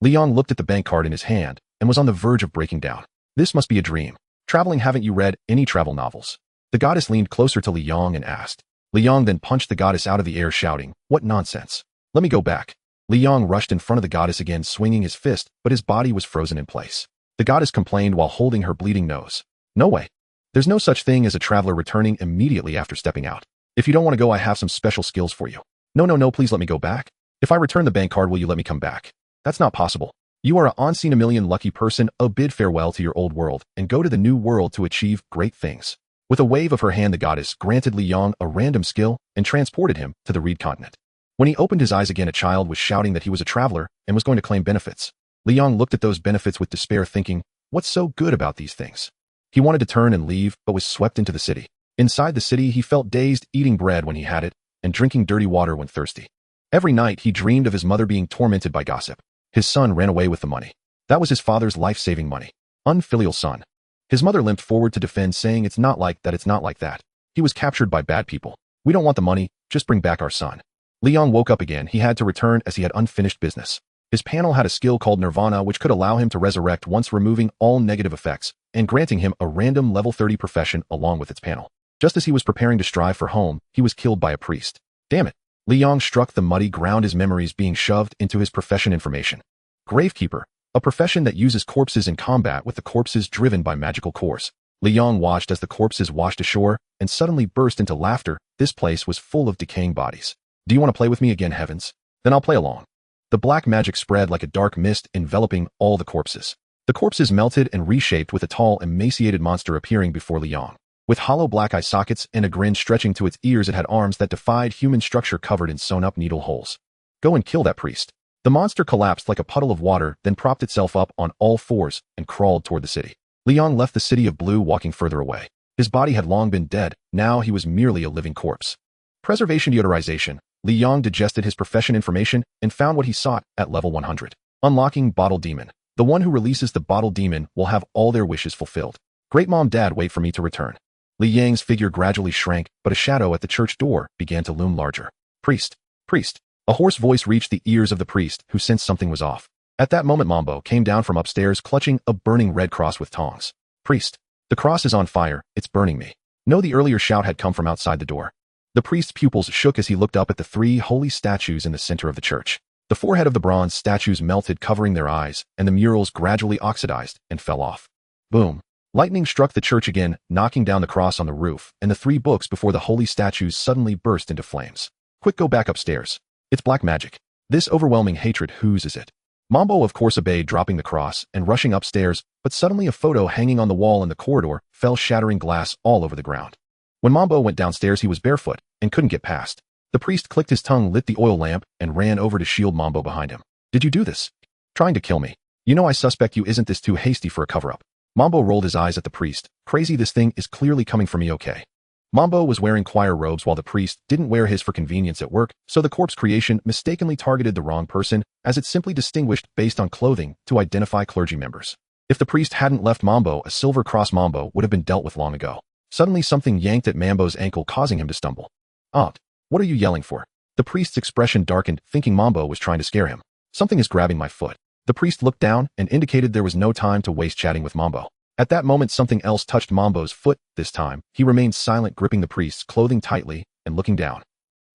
Liang looked at the bank card in his hand and was on the verge of breaking down. This must be a dream. Traveling, haven't you read any travel novels? The goddess leaned closer to Liang and asked. Liang then punched the goddess out of the air, shouting, "What nonsense! Let me go back." Liang rushed in front of the goddess again, swinging his fist, but his body was frozen in place. The goddess complained while holding her bleeding nose. "No way. There's no such thing as a traveler returning immediately after stepping out. If you don't want to go, I have some special skills for you." No, please let me go back. If I return the bank card, will you let me come back?" "That's not possible. You are a unseen a million lucky person. Bid farewell to your old world and go to the new world to achieve great things." With a wave of her hand, the goddess granted Liang a random skill and transported him to the Reed continent. When he opened his eyes again, a child was shouting that he was a traveler and was going to claim benefits. Liang looked at those benefits with despair, thinking, what's so good about these things? He wanted to turn and leave, but was swept into the city. Inside the city, he felt dazed, eating bread when he had it and drinking dirty water when thirsty. Every night, he dreamed of his mother being tormented by gossip. His son ran away with the money. That was his father's life-saving money. Unfilial son. His mother limped forward to defend, saying, "It's not like that, it's not like that. He was captured by bad people. We don't want the money, just bring back our son." Liang woke up again. He had to return as he had unfinished business. His panel had a skill called Nirvana, which could allow him to resurrect once, removing all negative effects and granting him a random level 30 profession along with its panel. Just as he was preparing to strive for home, he was killed by a priest. Damn it. Liang struck the muddy ground, his memories being shoved into his profession information. Gravekeeper, a profession that uses corpses in combat with the corpses driven by magical cores. Liang watched as the corpses washed ashore and suddenly burst into laughter. This place was full of decaying bodies. "Do you want to play with me again, heavens? Then I'll play along." The black magic spread like a dark mist, enveloping all the corpses. The corpses melted and reshaped, with a tall, emaciated monster appearing before Liang. With hollow black eye sockets and a grin stretching to its ears, it had arms that defied human structure covered in sewn-up needle holes. "Go and kill that priest." The monster collapsed like a puddle of water, then propped itself up on all fours and crawled toward the city. Liang left the city of blue, walking further away. His body had long been dead. Now he was merely a living corpse. Preservation deodorization. Liang digested his profession information and found what he sought at level 100. Unlocking Bottle Demon. The one who releases the Bottle Demon will have all their wishes fulfilled. Great Mom, Dad, wait for me to return. Liang's figure gradually shrank, but a shadow at the church door began to loom larger. "Priest! Priest!" A hoarse voice reached the ears of the priest, who sensed something was off. At that moment, Mambo came down from upstairs, clutching a burning red cross with tongs. "Priest! The cross is on fire, it's burning me." No, the earlier shout had come from outside the door. The priest's pupils shook as he looked up at the three holy statues in the center of the church. The forehead of the bronze statues melted, covering their eyes, and the murals gradually oxidized and fell off. Boom! Lightning struck the church again, knocking down the cross on the roof, and the three books before the holy statues suddenly burst into flames. "Quick, go back upstairs. It's black magic. This overwhelming hatred, whose is it?" Mambo of course obeyed, dropping the cross and rushing upstairs, but suddenly a photo hanging on the wall in the corridor fell, shattering glass all over the ground. When Mambo went downstairs, he was barefoot and couldn't get past. The priest clicked his tongue, lit the oil lamp, and ran over to shield Mambo behind him. "Did you do this? Trying to kill me? You know I suspect you. Isn't this too hasty for a cover-up?" Mambo rolled his eyes at the priest. "Crazy, this thing is clearly coming for me, okay?" Mambo was wearing choir robes while the priest didn't wear his for convenience at work, so the corpse creation mistakenly targeted the wrong person, as it simply distinguished based on clothing to identify clergy members. If the priest hadn't left Mambo a silver cross, Mambo would have been dealt with long ago. Suddenly something yanked at Mambo's ankle, causing him to stumble. "Aunt, what are you yelling for?" The priest's expression darkened, thinking Mambo was trying to scare him. "Something is grabbing my foot." The priest looked down and indicated there was no time to waste chatting with Mambo. At that moment, something else touched Mambo's foot. This time, he remained silent, gripping the priest's clothing tightly and looking down.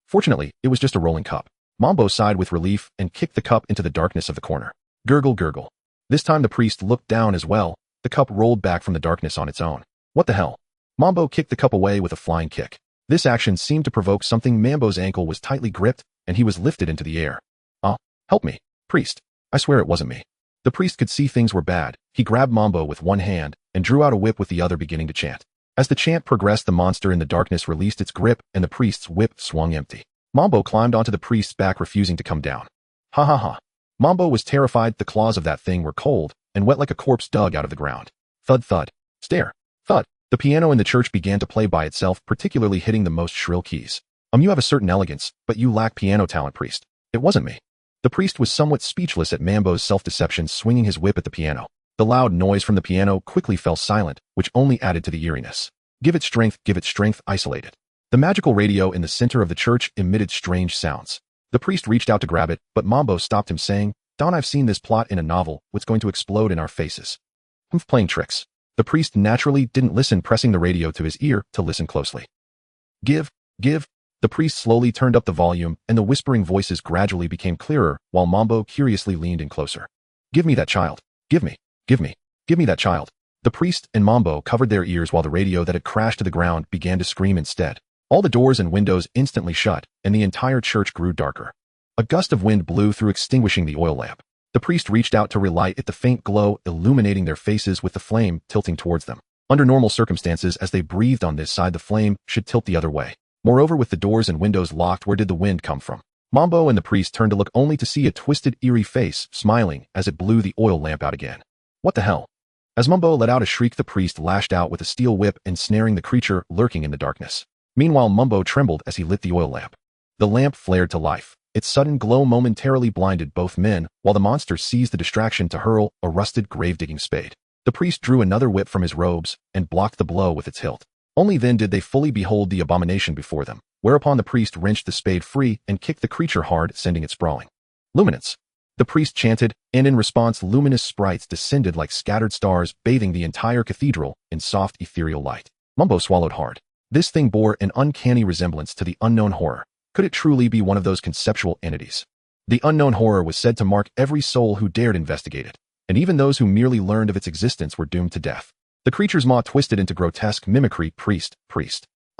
Fortunately, it was just a rolling cup. Mambo sighed with relief and kicked the cup into the darkness of the corner. Gurgle, gurgle. This time the priest looked down as well. The cup rolled back from the darkness on its own. "What the hell?" Mambo kicked the cup away with a flying kick. This action seemed to provoke something. Mambo's ankle was tightly gripped, and he was lifted into the air. Help me, priest. I swear it wasn't me." The priest could see things were bad. He grabbed Mambo with one hand and drew out a whip with the other, beginning to chant. As the chant progressed, the monster in the darkness released its grip, and the priest's whip swung empty. Mambo climbed onto the priest's back, refusing to come down. Ha ha ha. Mambo was terrified. The claws of that thing were cold and wet like a corpse dug out of the ground. Thud, thud. Stare. Thud. The piano in the church began to play by itself, particularly hitting the most shrill keys. You have a certain elegance, but you lack piano talent, priest." "It wasn't me." The priest was somewhat speechless at Mambo's self-deception, swinging his whip at the piano. The loud noise from the piano quickly fell silent, which only added to the eeriness. Give it strength, isolate it." The magical radio in the center of the church emitted strange sounds. The priest reached out to grab it, but Mambo stopped him, saying, "Don, I've seen this plot in a novel. What's going to explode in our faces?" Playing tricks." The priest naturally didn't listen, pressing the radio to his ear to listen closely. Give The priest slowly turned up the volume, and the whispering voices gradually became clearer, while Mambo curiously leaned in closer. "Give me that child. Give me. Give me. Give me that child." The priest and Mambo covered their ears while the radio that had crashed to the ground began to scream instead. All the doors and windows instantly shut, and the entire church grew darker. A gust of wind blew through, extinguishing the oil lamp. The priest reached out to relight it, the faint glow illuminating their faces with the flame tilting towards them. Under normal circumstances, as they breathed on this side, the flame should tilt the other way. Moreover, with the doors and windows locked, where did the wind come from? Mambo and the priest turned to look, only to see a twisted, eerie face smiling as it blew the oil lamp out again. What the hell? As Mambo let out a shriek, the priest lashed out with a steel whip, ensnaring the creature lurking in the darkness. Meanwhile, Mambo trembled as he lit the oil lamp. The lamp flared to life. Its sudden glow momentarily blinded both men, while the monster seized the distraction to hurl a rusted grave-digging spade. The priest drew another whip from his robes and blocked the blow with its hilt. Only then did they fully behold the abomination before them, whereupon the priest wrenched the spade free and kicked the creature hard, sending it sprawling. "Luminance!" the priest chanted, and in response luminous sprites descended like scattered stars, bathing the entire cathedral in soft ethereal light. Mambo swallowed hard. This thing bore an uncanny resemblance to the unknown horror. Could it truly be one of those conceptual entities? The unknown horror was said to mark every soul who dared investigate it, and even those who merely learned of its existence were doomed to death. The creature's maw twisted into grotesque mimicry. Priest.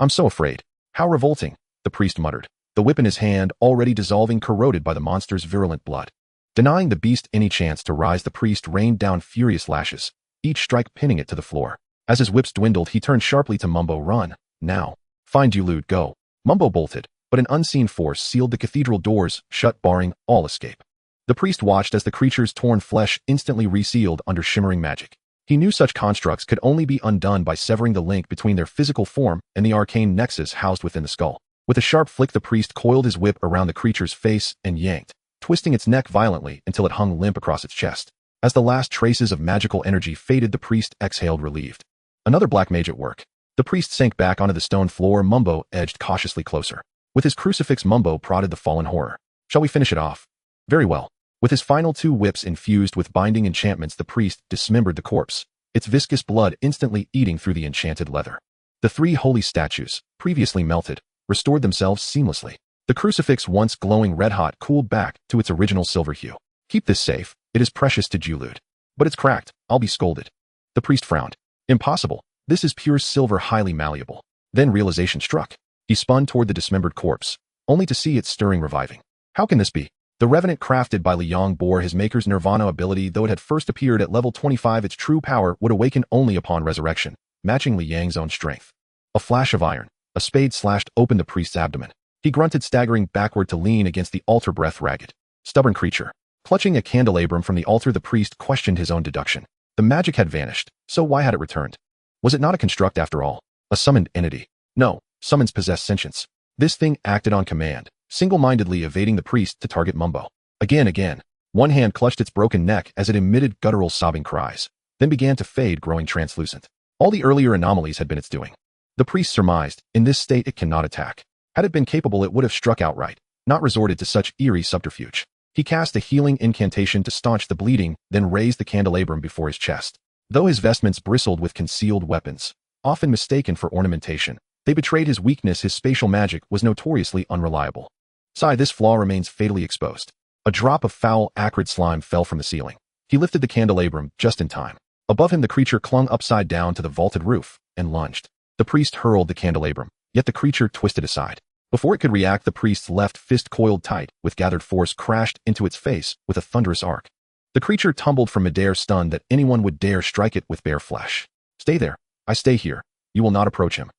"I'm so afraid. How revolting," the priest muttered, the whip in his hand already dissolving, corroded by the monster's virulent blood. Denying the beast any chance to rise, the priest rained down furious lashes, each strike pinning it to the floor. As his whips dwindled, he turned sharply to Mambo. "Run, now. Find you, lewd, go." Mambo bolted, but an unseen force sealed the cathedral doors shut, barring all escape. The priest watched as the creature's torn flesh instantly resealed under shimmering magic. He knew such constructs could only be undone by severing the link between their physical form and the arcane nexus housed within the skull. With a sharp flick, the priest coiled his whip around the creature's face and yanked, twisting its neck violently until it hung limp across its chest. As the last traces of magical energy faded, the priest exhaled, relieved. Another black mage at work. The priest sank back onto the stone floor. Mambo edged cautiously closer. With his crucifix, Mambo prodded the fallen horror. "Shall we finish it off?" "Very well." With his final two whips infused with binding enchantments, the priest dismembered the corpse, its viscous blood instantly eating through the enchanted leather. The three holy statues, previously melted, restored themselves seamlessly. The crucifix, once glowing red-hot, cooled back to its original silver hue. "Keep this safe. It is precious to Julud." "But it's cracked. I'll be scolded." The priest frowned. "Impossible. This is pure silver, highly malleable." Then realization struck. He spun toward the dismembered corpse, only to see it stirring, reviving. How can this be? The revenant crafted by Liang bore his maker's nirvana ability. Though it had first appeared at level 25, its true power would awaken only upon resurrection, matching Liang's own strength. A flash of iron. A spade slashed open the priest's abdomen. He grunted, staggering backward to lean against the altar, breath ragged. Stubborn creature. Clutching a candelabrum from the altar, the priest questioned his own deduction. The magic had vanished, so why had it returned? Was it not a construct after all? A summoned entity? No, summons possess sentience. This thing acted on command, single-mindedly evading the priest to target Mambo. Again. One hand clutched its broken neck as it emitted guttural sobbing cries, then began to fade, growing translucent. All the earlier anomalies had been its doing. The priest surmised, in this state it cannot attack. Had it been capable, it would have struck outright, not resorted to such eerie subterfuge. He cast a healing incantation to staunch the bleeding, then raised the candelabrum before his chest. Though his vestments bristled with concealed weapons, often mistaken for ornamentation, they betrayed his weakness. His spatial magic was notoriously unreliable. This flaw remains fatally exposed. A drop of foul, acrid slime fell from the ceiling. He lifted the candelabrum just in time. Above him, the creature clung upside down to the vaulted roof and lunged. The priest hurled the candelabrum, yet the creature twisted aside. Before it could react, the priest's left fist, coiled tight with gathered force, crashed into its face with a thunderous arc. The creature tumbled from midair, stunned that anyone would dare strike it with bare flesh. "Stay there. I stay here. You will not approach him."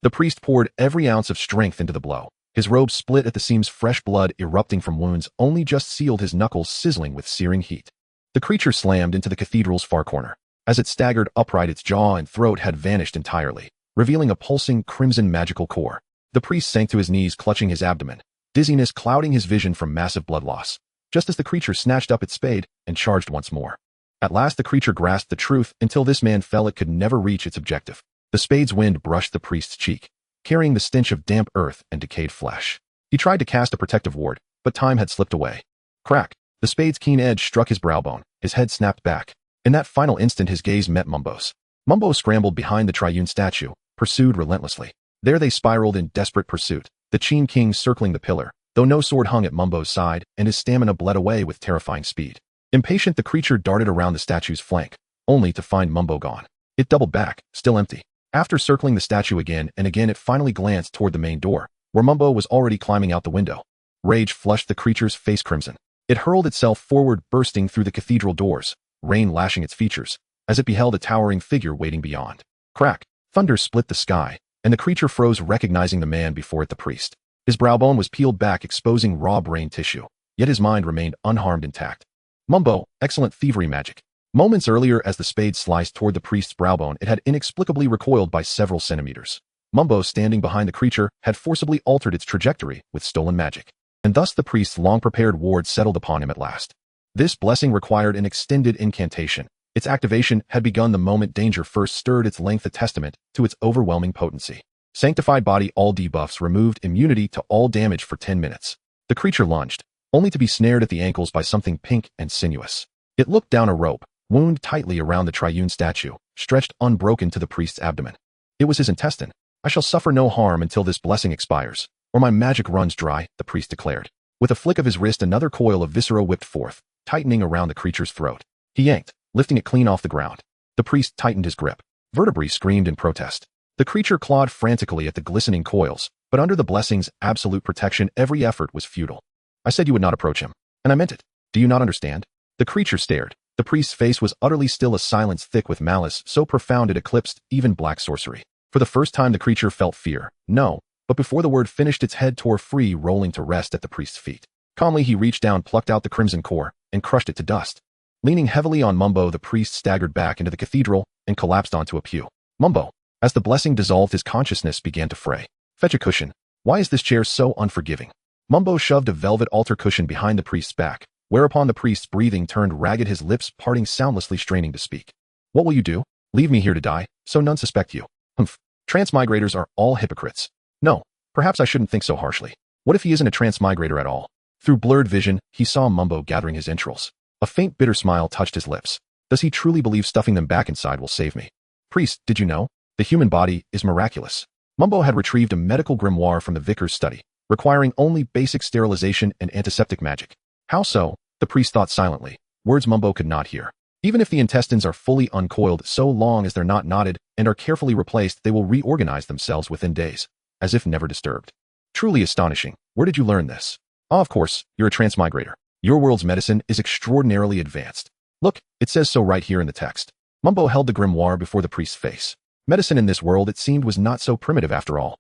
The priest poured every ounce of strength into the blow. His robe split at the seams, fresh blood erupting from wounds only just sealed, his knuckles sizzling with searing heat. The creature slammed into the cathedral's far corner. As it staggered upright, its jaw and throat had vanished entirely, revealing a pulsing crimson magical core. The priest sank to his knees, clutching his abdomen, dizziness clouding his vision from massive blood loss, just as the creature snatched up its spade and charged once more. At last the creature grasped the truth. Until this man fell, it could never reach its objective. The spade's wind brushed the priest's cheek, carrying the stench of damp earth and decayed flesh. He tried to cast a protective ward, but time had slipped away. Crack! The spade's keen edge struck his browbone. His head snapped back. In that final instant, his gaze met Mambo's. Mambo scrambled behind the triune statue, pursued relentlessly. There they spiraled in desperate pursuit, the Qin King circling the pillar, though no sword hung at Mumbo's side, and his stamina bled away with terrifying speed. Impatient, the creature darted around the statue's flank, only to find Mumbo gone. It doubled back, still empty. After circling the statue again and again, it finally glanced toward the main door, where Mumbo was already climbing out the window. Rage flushed the creature's face crimson. It hurled itself forward, bursting through the cathedral doors, rain lashing its features, as it beheld a towering figure waiting beyond. Crack! Thunder split the sky, and the creature froze, recognizing the man before it, the priest. His browbone was peeled back, exposing raw brain tissue, yet his mind remained unharmed, intact. Mumbo, excellent thievery magic. Moments earlier, as the spade sliced toward the priest's browbone, it had inexplicably recoiled by several centimeters. Mumbo, standing behind the creature, had forcibly altered its trajectory with stolen magic, and thus the priest's long-prepared ward settled upon him at last. This blessing required an extended incantation. Its activation had begun the moment danger first stirred its length, a testament to its overwhelming potency. Sanctified body, all debuffs removed, immunity to all damage for 10 minutes. The creature lunged, only to be snared at the ankles by something pink and sinuous. It looked down a rope, wound tightly around the triune statue, stretched unbroken to the priest's abdomen. It was his intestine. I shall suffer no harm until this blessing expires, or my magic runs dry, the priest declared. With a flick of his wrist, another coil of viscera whipped forth, tightening around the creature's throat. He yanked, lifting it clean off the ground. The priest tightened his grip. Vertebrae screamed in protest. The creature clawed frantically at the glistening coils, but under the blessing's absolute protection, every effort was futile. I said you would not approach him, and I meant it. Do you not understand? The creature stared. The priest's face was utterly still, a silence thick with malice so profound it eclipsed even black sorcery. For the first time, the creature felt fear. No, but before the word finished, its head tore free, rolling to rest at the priest's feet. Calmly, he reached down, plucked out the crimson core, and crushed it to dust. Leaning heavily on Mumbo, the priest staggered back into the cathedral and collapsed onto a pew. Mumbo, as the blessing dissolved, his consciousness began to fray. Fetch a cushion. Why is this chair so unforgiving? Mumbo shoved a velvet altar cushion behind the priest's back, whereupon the priest's breathing turned ragged, his lips parting soundlessly, straining to speak. What will you do? Leave me here to die, so none suspect you? Humph. Transmigrators are all hypocrites. No, perhaps I shouldn't think so harshly. What if he isn't a transmigrator at all? Through blurred vision, he saw Mumbo gathering his entrails. A faint, bitter smile touched his lips. Does he truly believe stuffing them back inside will save me? Priest, did you know? The human body is miraculous. Mumbo had retrieved a medical grimoire from the vicar's study, requiring only basic sterilization and antiseptic magic. How so? The priest thought silently. Words Mumbo could not hear. Even if the intestines are fully uncoiled, so long as they're not knotted and are carefully replaced, they will reorganize themselves within days, as if never disturbed. Truly astonishing. Where did you learn this? Ah, of course, you're a transmigrator. Your world's medicine is extraordinarily advanced. Look, it says so right here in the text. Mumbo held the grimoire before the priest's face. Medicine in this world, it seemed, was not so primitive after all.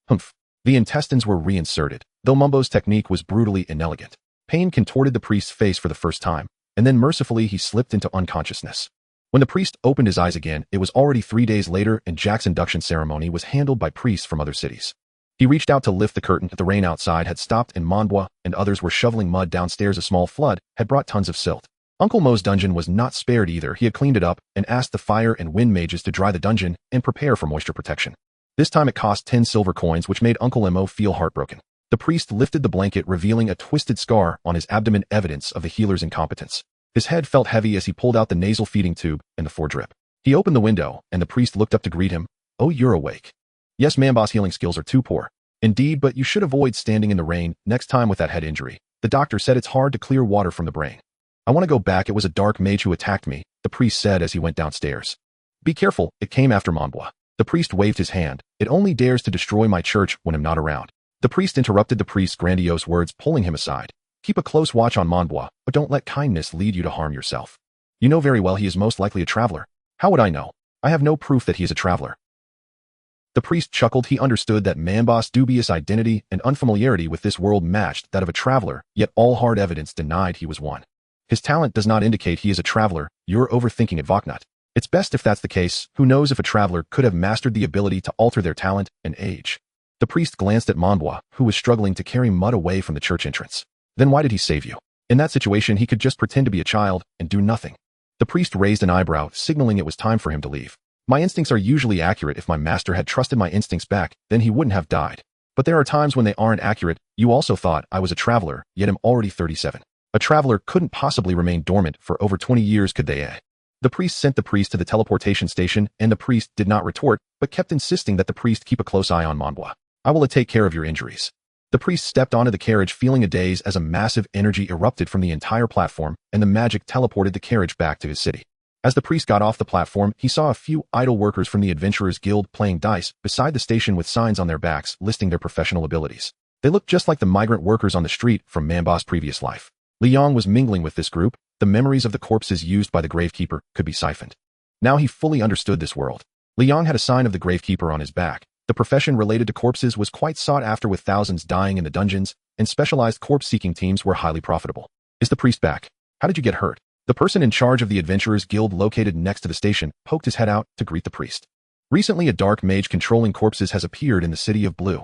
Humph. The intestines were reinserted, though Mumbo's technique was brutally inelegant. Pain contorted the priest's face for the first time, and then mercifully he slipped into unconsciousness. When the priest opened his eyes again, it was already 3 days later, and Jack's induction ceremony was handled by priests from other cities. He reached out to lift the curtain. The rain outside had stopped, and Monbois and others were shoveling mud downstairs. A small flood had brought tons of silt. Uncle Mo's dungeon was not spared either. He had cleaned it up and asked the fire and wind mages to dry the dungeon and prepare for moisture protection. This time it cost 10 silver coins, which made Uncle Mo feel heartbroken. The priest lifted the blanket, revealing a twisted scar on his abdomen, evidence of the healer's incompetence. His head felt heavy as he pulled out the nasal feeding tube and the foredrip. He opened the window, and the priest looked up to greet him. Oh, you're awake. Yes, Mambo's healing skills are too poor. Indeed, but you should avoid standing in the rain next time with that head injury. The doctor said it's hard to clear water from the brain. I want to go back. It was a dark mage who attacked me, the priest said as he went downstairs. Be careful, it came after Monbois. The priest waved his hand. It only dares to destroy my church when I'm not around. The priest interrupted the priest's grandiose words, pulling him aside. Keep a close watch on Monbois, but don't let kindness lead you to harm yourself. You know very well he is most likely a traveler. How would I know? I have no proof that he is a traveler. The priest chuckled. He understood that Mambo's dubious identity and unfamiliarity with this world matched that of a traveler, yet all hard evidence denied he was one. His talent does not indicate he is a traveler. You're overthinking it, Voknut. It's best if that's the case. Who knows if a traveler could have mastered the ability to alter their talent and age. The priest glanced at Monbois, who was struggling to carry mud away from the church entrance. Then why did he save you? In that situation, he could just pretend to be a child and do nothing. The priest raised an eyebrow, signaling it was time for him to leave. My instincts are usually accurate. If my master had trusted my instincts back, then he wouldn't have died. But there are times when they aren't accurate. You also thought I was a traveler, yet I'm already 37. A traveler couldn't possibly remain dormant for over 20 years, could they? The priest sent the priest to the teleportation station, and the priest did not retort, but kept insisting that the priest keep a close eye on Monbois. I will take care of your injuries. The priest stepped onto the carriage feeling a daze as a massive energy erupted from the entire platform and the magic teleported the carriage back to his city. As the priest got off the platform, he saw a few idle workers from the Adventurers Guild playing dice beside the station with signs on their backs listing their professional abilities. They looked just like the migrant workers on the street from Mamba's previous life. Li Yong was mingling with this group. The memories of the corpses used by the Gravekeeper could be siphoned. Now he fully understood this world. Li Yong had a sign of the Gravekeeper on his back. The profession related to corpses was quite sought after with thousands dying in the dungeons, and specialized corpse-seeking teams were highly profitable. Is the priest back? How did you get hurt? The person in charge of the Adventurers Guild located next to the station poked his head out to greet the priest. Recently, a dark mage controlling corpses has appeared in the city of Blue.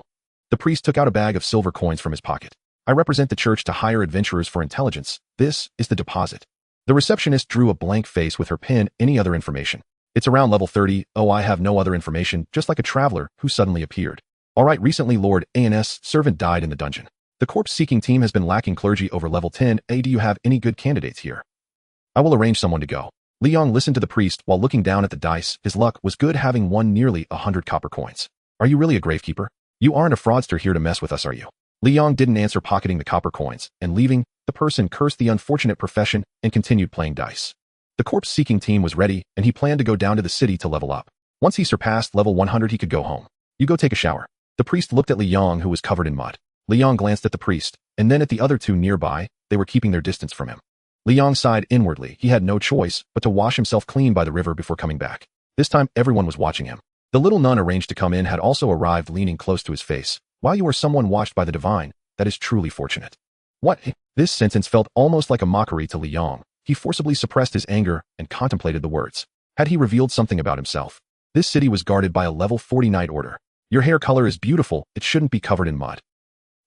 The priest took out a bag of silver coins from his pocket. I represent the church to hire adventurers for intelligence. This is the deposit. The receptionist drew a blank face with her pen. Any other information? It's around level 30. Oh, I have no other information, just like a traveler who suddenly appeared. All right, recently Lord A.N.'s servant died in the dungeon. The corpse-seeking team has been lacking clergy over level 10. Do you have any good candidates here? I will arrange someone to go. Li Yong listened to the priest while looking down at the dice. His luck was good, having won nearly 100 copper coins. Are you really a gravekeeper? You aren't a fraudster here to mess with us, are you? Li Yong didn't answer, pocketing the copper coins, and leaving. The person cursed the unfortunate profession and continued playing dice. The corpse-seeking team was ready, and he planned to go down to the city to level up. Once he surpassed level 100, he could go home. You go take a shower. The priest looked at Li Yong, who was covered in mud. Li Yong glanced at the priest, and then at the other two nearby. They were keeping their distance from him. Li Yong sighed inwardly. He had no choice but to wash himself clean by the river before coming back. This time, everyone was watching him. The little nun arranged to come in had also arrived, leaning close to his face. While you are someone washed by the divine, that is truly fortunate. What? This sentence felt almost like a mockery to Li Yong. He forcibly suppressed his anger and contemplated the words. Had he revealed something about himself? This city was guarded by a level 40 Night Order. Your hair color is beautiful, it shouldn't be covered in mud.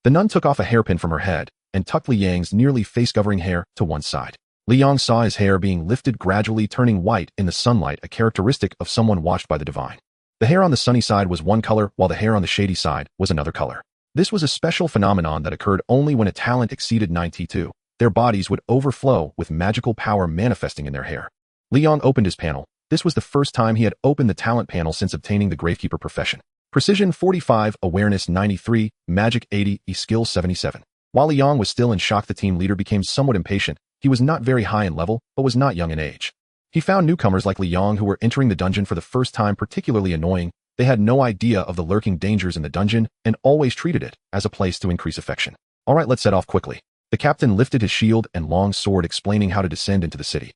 The nun took off a hairpin from her head and tucked Li Yang's nearly face-covering hair to one side. Li Yong saw his hair being lifted, gradually turning white in the sunlight, a characteristic of someone washed by the divine. The hair on the sunny side was one color, while the hair on the shady side was another color. This was a special phenomenon that occurred only when a talent exceeded 92. Their bodies would overflow with magical power manifesting in their hair. Li Yong opened his panel. This was the first time he had opened the talent panel since obtaining the Gravekeeper profession. Precision 45, Awareness 93, Magic 80, E-Skill 77. While Li Yong was still in shock, the team leader became somewhat impatient. He was not very high in level, but was not young in age. He found newcomers like Li Yong who were entering the dungeon for the first time particularly annoying. They had no idea of the lurking dangers in the dungeon and always treated it as a place to increase affection. All right, let's set off quickly. The captain lifted his shield and long sword, explaining how to descend into the city.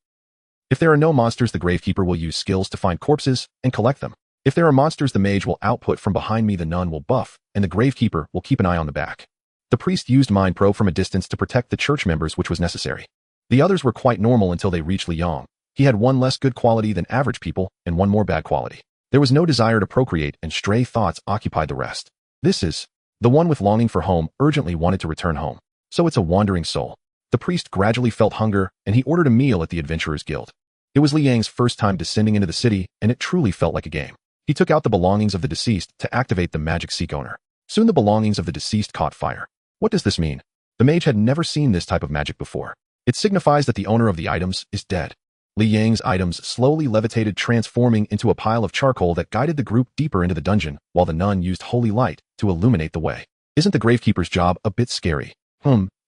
If there are no monsters, the Gravekeeper will use skills to find corpses and collect them. If there are monsters, the mage will output from behind me, the nun will buff, and the Gravekeeper will keep an eye on the back. The priest used Mind Probe from a distance to protect the church members, which was necessary. The others were quite normal until they reached Li Yong. He had one less good quality than average people and one more bad quality. There was no desire to procreate, and stray thoughts occupied the rest. This is the one with longing for home, urgently wanted to return home. So it's a wandering soul. The priest gradually felt hunger, and he ordered a meal at the Adventurers Guild. It was Li Yang's first time descending into the city, and it truly felt like a game. He took out the belongings of the deceased to activate the magic seek owner. Soon the belongings of the deceased caught fire. What does this mean? The mage had never seen this type of magic before. It signifies that the owner of the items is dead. Li Yang's items slowly levitated, transforming into a pile of charcoal that guided the group deeper into the dungeon, while the nun used holy light to illuminate the way. Isn't the Gravekeeper's job a bit scary?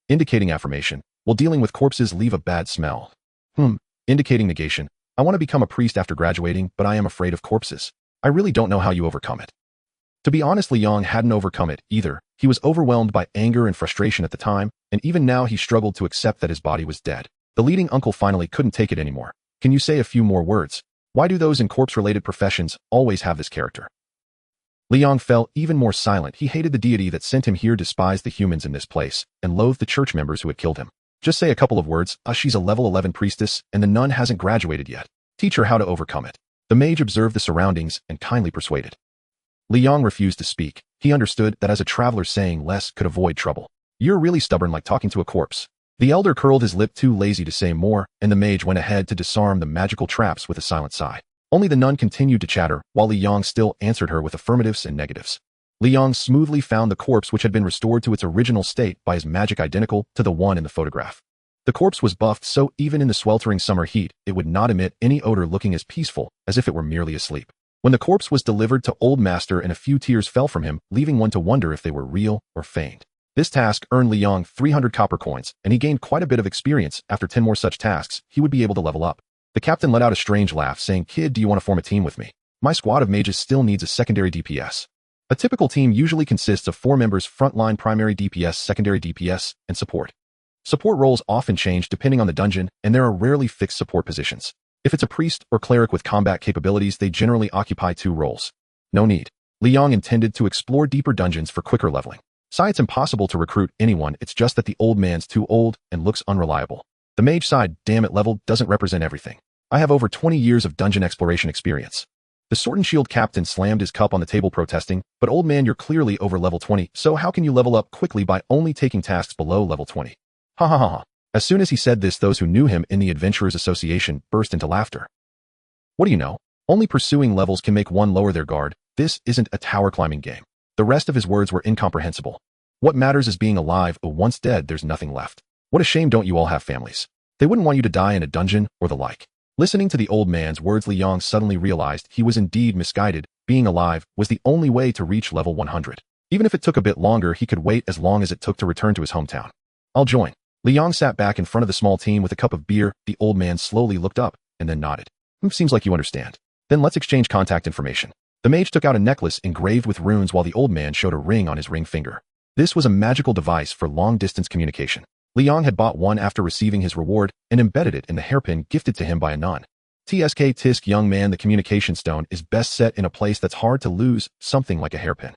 Indicating affirmation. Will dealing with corpses leave a bad smell? Indicating negation. I want to become a priest after graduating, but I am afraid of corpses. I really don't know how you overcome it. To be honest, Li Yong hadn't overcome it either. He was overwhelmed by anger and frustration at the time, and even now he struggled to accept that his body was dead. The leading uncle finally couldn't take it anymore. Can you say a few more words? Why do those in corpse-related professions always have this character? Li Yong fell even more silent. He hated the deity that sent him here, despised the humans in this place, and loathed the church members who had killed him. Just say a couple of words. She's a level 11 priestess, and the nun hasn't graduated yet. Teach her how to overcome it. The mage observed the surroundings and kindly persuaded. Li Yong refused to speak. He understood that as a traveler, saying less could avoid trouble. You're really stubborn, like talking to a corpse. The elder curled his lip, too lazy to say more, and the mage went ahead to disarm the magical traps with a silent sigh. Only the nun continued to chatter, while Li Yong still answered her with affirmatives and negatives. Li Yong smoothly found the corpse, which had been restored to its original state by his magic identical to the one in the photograph. The corpse was buffed so even in the sweltering summer heat, it would not emit any odor, looking as peaceful as if it were merely asleep. When the corpse was delivered to Old Master and a few tears fell from him, leaving one to wonder if they were real or feigned. This task earned Liang 300 copper coins, and he gained quite a bit of experience. After 10 more such tasks, he would be able to level up. The captain let out a strange laugh, saying, "Kid, do you want to form a team with me? My squad of mages still needs a secondary DPS. A typical team usually consists of 4 members: frontline, primary DPS, secondary DPS, and support. Support roles often change depending on the dungeon, and there are rarely fixed support positions. If it's a priest or cleric with combat capabilities, they generally occupy 2 roles. No need. Liang intended to explore deeper dungeons for quicker leveling. It's impossible to recruit anyone, it's just that the old man's too old and looks unreliable. The mage side, damn it, level doesn't represent everything. I have over 20 years of dungeon exploration experience." The Sword and Shield captain slammed his cup on the table protesting, "But old man, you're clearly over level 20, so how can you level up quickly by only taking tasks below level 20? Ha ha ha ha." As soon as he said this, those who knew him in the Adventurers Association burst into laughter. "What do you know? Only pursuing levels can make one lower their guard. This isn't a tower climbing game." The rest of his words were incomprehensible. "What matters is being alive. Once dead, there's nothing left. What a shame don't you all have families. They wouldn't want you to die in a dungeon or the like." Listening to the old man's words, Liang suddenly realized he was indeed misguided. Being alive was the only way to reach level 100. Even if it took a bit longer, he could wait as long as it took to return to his hometown. "I'll join." Liang sat back in front of the small team with a cup of beer. The old man slowly looked up and then nodded. "Seems like you understand. Then let's exchange contact information." The mage took out a necklace engraved with runes while the old man showed a ring on his ring finger. This was a magical device for long-distance communication. Liang had bought one after receiving his reward and embedded it in the hairpin gifted to him by a nun. Tisk, young man, the communication stone is best set in a place that's hard to lose, something like a hairpin.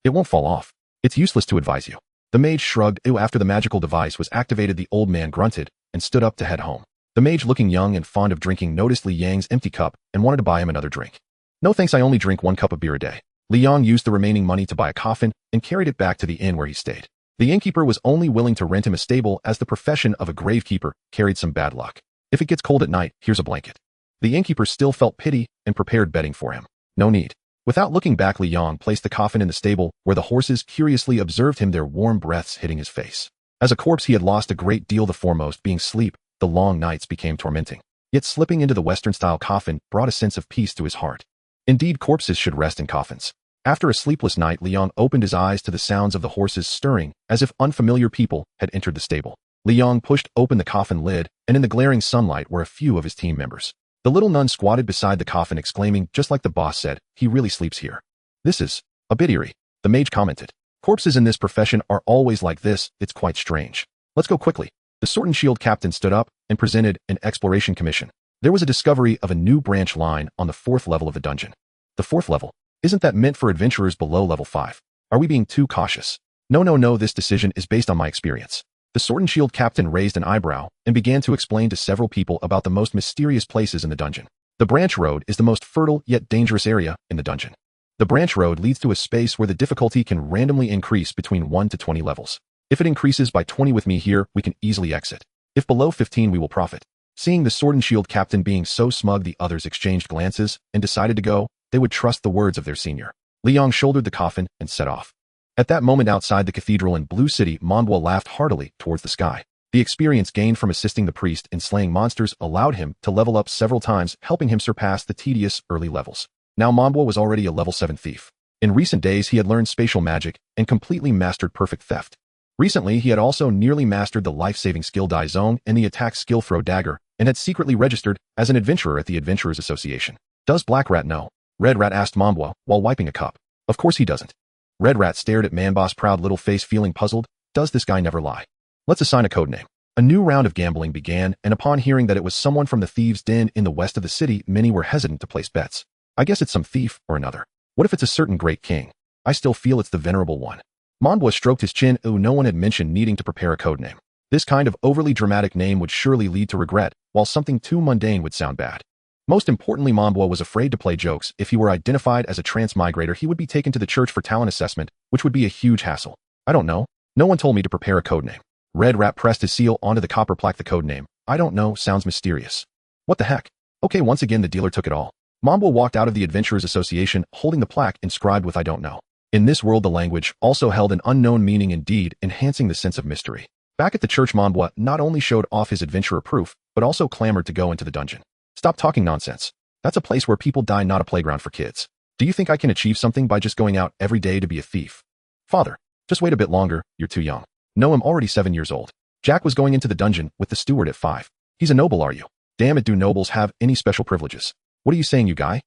It won't fall off. It's useless to advise you. The mage shrugged. After the magical device was activated, the old man grunted and stood up to head home. The mage, looking young and fond of drinking, noticed Liang's empty cup and wanted to buy him another drink. "No thanks, I only drink 1 cup of beer a day." Liang used the remaining money to buy a coffin and carried it back to the inn where he stayed. The innkeeper was only willing to rent him a stable, as the profession of a gravekeeper carried some bad luck. If it gets cold at night, here's a blanket. The innkeeper still felt pity and prepared bedding for him. No need. Without looking back, Liang placed the coffin in the stable, where the horses curiously observed him, their warm breaths hitting his face. As a corpse, he had lost a great deal, the foremost being sleep. The long nights became tormenting. Yet slipping into the Western-style coffin brought a sense of peace to his heart. Indeed, corpses should rest in coffins. After a sleepless night, Liang opened his eyes to the sounds of the horses stirring, as if unfamiliar people had entered the stable. Liang pushed open the coffin lid, and in the glaring sunlight were a few of his team members. The little nun squatted beside the coffin, exclaiming, "Just like the boss said, he really sleeps here." "This is a bit eerie," the mage commented. "Corpses in this profession are always like this. It's quite strange. Let's go quickly." The Sword and Shield captain stood up and presented an exploration commission. There was a discovery of a new branch line on the 4th level of the dungeon. The 4th level? Isn't that meant for adventurers below level 5? Are we being too cautious? No, this decision is based on my experience. The Sword and Shield captain raised an eyebrow and began to explain to several people about the most mysterious places in the dungeon. The branch road is the most fertile yet dangerous area in the dungeon. The branch road leads to a space where the difficulty can randomly increase between 1 to 20 levels. If it increases by 20 with me here, we can easily exit. If below 15, we will profit. Seeing the Sword and Shield captain being so smug, the others exchanged glances and decided to go. They would trust the words of their senior. Liang shouldered the coffin and set off. At that moment, outside the cathedral in Blue City, Mondwa laughed heartily towards the sky. The experience gained from assisting the priest in slaying monsters allowed him to level up several times, helping him surpass the tedious early levels. Now Mondwa was already a level 7 thief. In recent days, he had learned spatial magic and completely mastered perfect theft. Recently, he had also nearly mastered the life-saving skill Die Zone and the attack skill Throw Dagger, and had secretly registered as an adventurer at the Adventurers Association. "Does Black Rat know?" Red Rat asked Mondwa while wiping a cup. "Of course he doesn't." Red Rat stared at Manboss' proud little face, feeling puzzled. Does this guy never lie? Let's assign a code name. A new round of gambling began, and upon hearing that it was someone from the thieves' den in the west of the city, many were hesitant to place bets. I guess it's some thief or another. What if it's a certain great king? I still feel it's the venerable one. Mondwa stroked his chin. No one had mentioned needing to prepare a code name. This kind of overly dramatic name would surely lead to regret, while something too mundane would sound bad. Most importantly, Mondwa was afraid to play jokes. If he were identified as a Transmigrator, he would be taken to the church for talent assessment, which would be a huge hassle. I don't know. No one told me to prepare a code name. Red Rat pressed his seal onto the copper plaque. The code name, I don't know, sounds mysterious. What the heck? Okay, once again the dealer took it all. Mondwa walked out of the Adventurers Association holding the plaque inscribed with I don't know. In this world, the language also held an unknown meaning, indeed, enhancing the sense of mystery. Back at the church, Mondwa not only showed off his adventurer proof, but also clamored to go into the dungeon. Stop talking nonsense. That's a place where people die, not a playground for kids. Do you think I can achieve something by just going out every day to be a thief? Father, just wait a bit longer, you're too young. No, I'm already 7 years old. Jack was going into the dungeon with the steward at 5. He's a noble, are you? Damn it, do nobles have any special privileges? What are you saying, you guy?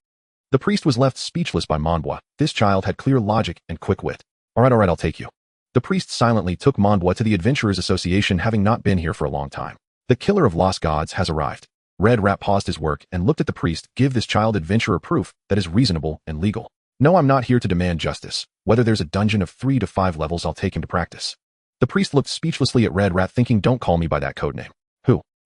The priest was left speechless by Monbois. This child had clear logic and quick wit. Alright, I'll take you. The priest silently took Monbois to the Adventurers Association, having not been here for a long time. The killer of lost gods has arrived. Red Rat paused his work and looked at the priest. Give this child adventurer proof that is reasonable and legal. No, I'm not here to demand justice. Whether there's a dungeon of 3 to 5 levels, I'll take him to practice. The priest looked speechlessly at Red Rat, thinking, don't call me by that codename.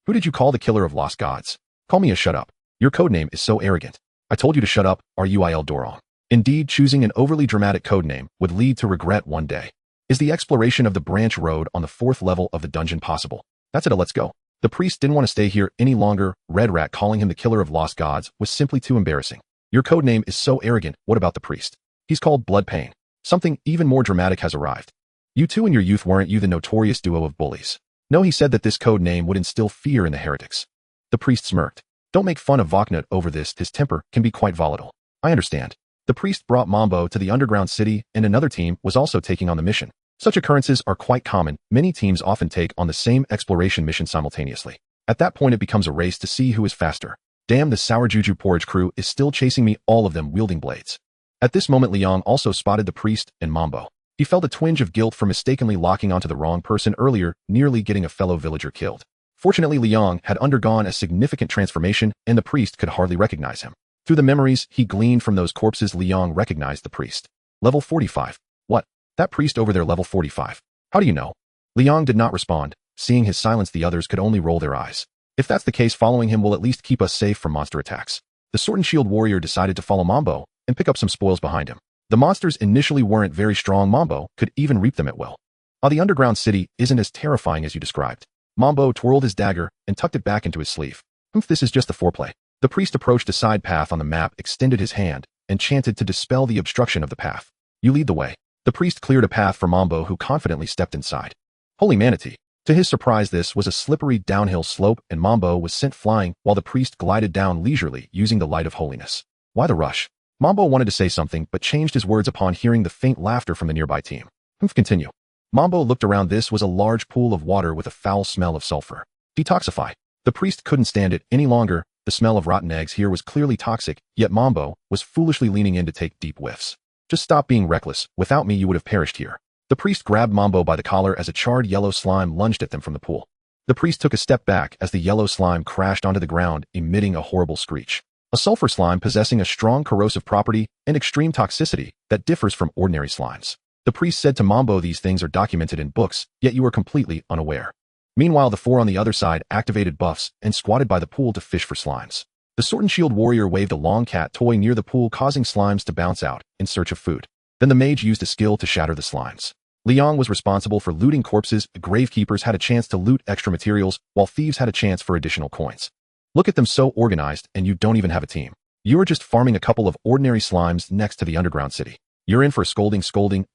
Who did you call the killer of lost gods? Call me a shut up. Your codename is so arrogant. I told you to shut up, Ruil Dorong. Indeed, choosing an overly dramatic codename would lead to regret one day. Is the exploration of the branch road on the 4th level of the dungeon possible? That's it, let's go. The priest didn't want to stay here any longer. Red Rat calling him the killer of lost gods was simply too embarrassing. Your codename is so arrogant. What about the priest? He's called Blood Pain. Something even more dramatic has arrived. You two in your youth, weren't you the notorious duo of bullies? No, he said that this code name would instill fear in the heretics. The priest smirked. Don't make fun of Voknut over this, his temper can be quite volatile. I understand. The priest brought Mambo to the underground city, and another team was also taking on the mission. Such occurrences are quite common. Many teams often take on the same exploration mission simultaneously. At that point, it becomes a race to see who is faster. Damn, the Sour Juju Porridge crew is still chasing me, all of them wielding blades. At this moment, Liang also spotted the priest and Mambo. He felt a twinge of guilt for mistakenly locking onto the wrong person earlier, nearly getting a fellow villager killed. Fortunately, Liang had undergone a significant transformation, and the priest could hardly recognize him. Through the memories he gleaned from those corpses, Liang recognized the priest. Level 45. What? That priest over there, level 45. How do you know? Liang did not respond. Seeing his silence, the others could only roll their eyes. If that's the case, following him will at least keep us safe from monster attacks. The Sword and Shield warrior decided to follow Mambo and pick up some spoils behind him. The monsters initially weren't very strong. Mambo could even reap them at will. While the underground city isn't as terrifying as you described. Mambo twirled his dagger and tucked it back into his sleeve. This is just the foreplay. The priest approached a side path on the map, extended his hand, and chanted to dispel the obstruction of the path. You lead the way. The priest cleared a path for Mambo, who confidently stepped inside. Holy manatee. To his surprise, this was a slippery downhill slope, and Mambo was sent flying while the priest glided down leisurely using the light of holiness. Why the rush? Mambo wanted to say something but changed his words upon hearing the faint laughter from the nearby team. Continue. Mambo looked around. This was a large pool of water with a foul smell of sulfur. Detoxify. The priest couldn't stand it any longer. The smell of rotten eggs here was clearly toxic, yet Mambo was foolishly leaning in to take deep whiffs. Just stop being reckless. Without me, you would have perished here. The priest grabbed Mambo by the collar as a charred yellow slime lunged at them from the pool. The priest took a step back as the yellow slime crashed onto the ground, emitting a horrible screech. A sulfur slime possessing a strong corrosive property and extreme toxicity that differs from ordinary slimes. The priest said to Mambo, these things are documented in books, yet you are completely unaware. Meanwhile, the 4 on the other side activated buffs and squatted by the pool to fish for slimes. The Sword and Shield warrior waved a long cat toy near the pool, causing slimes to bounce out in search of food. Then the mage used a skill to shatter the slimes. Liang was responsible for looting corpses. Gravekeepers had a chance to loot extra materials, while thieves had a chance for additional coins. Look at them, so organized, and you don't even have a team. You are just farming a couple of ordinary slimes next to the underground city. You're in for a scolding.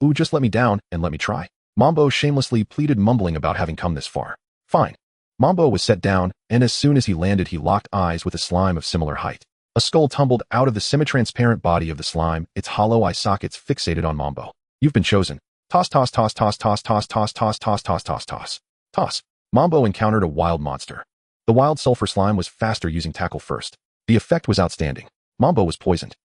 Ooh, just let me down and let me try. Mambo shamelessly pleaded, mumbling about having come this far. Fine. Mambo was set down, and as soon as he landed, he locked eyes with a slime of similar height. A skull tumbled out of the semi-transparent body of the slime, its hollow eye sockets fixated on Mambo. You've been chosen. Toss. Mambo encountered a wild monster. The wild sulfur slime was faster, using tackle first. The effect was outstanding. Mambo was poisoned.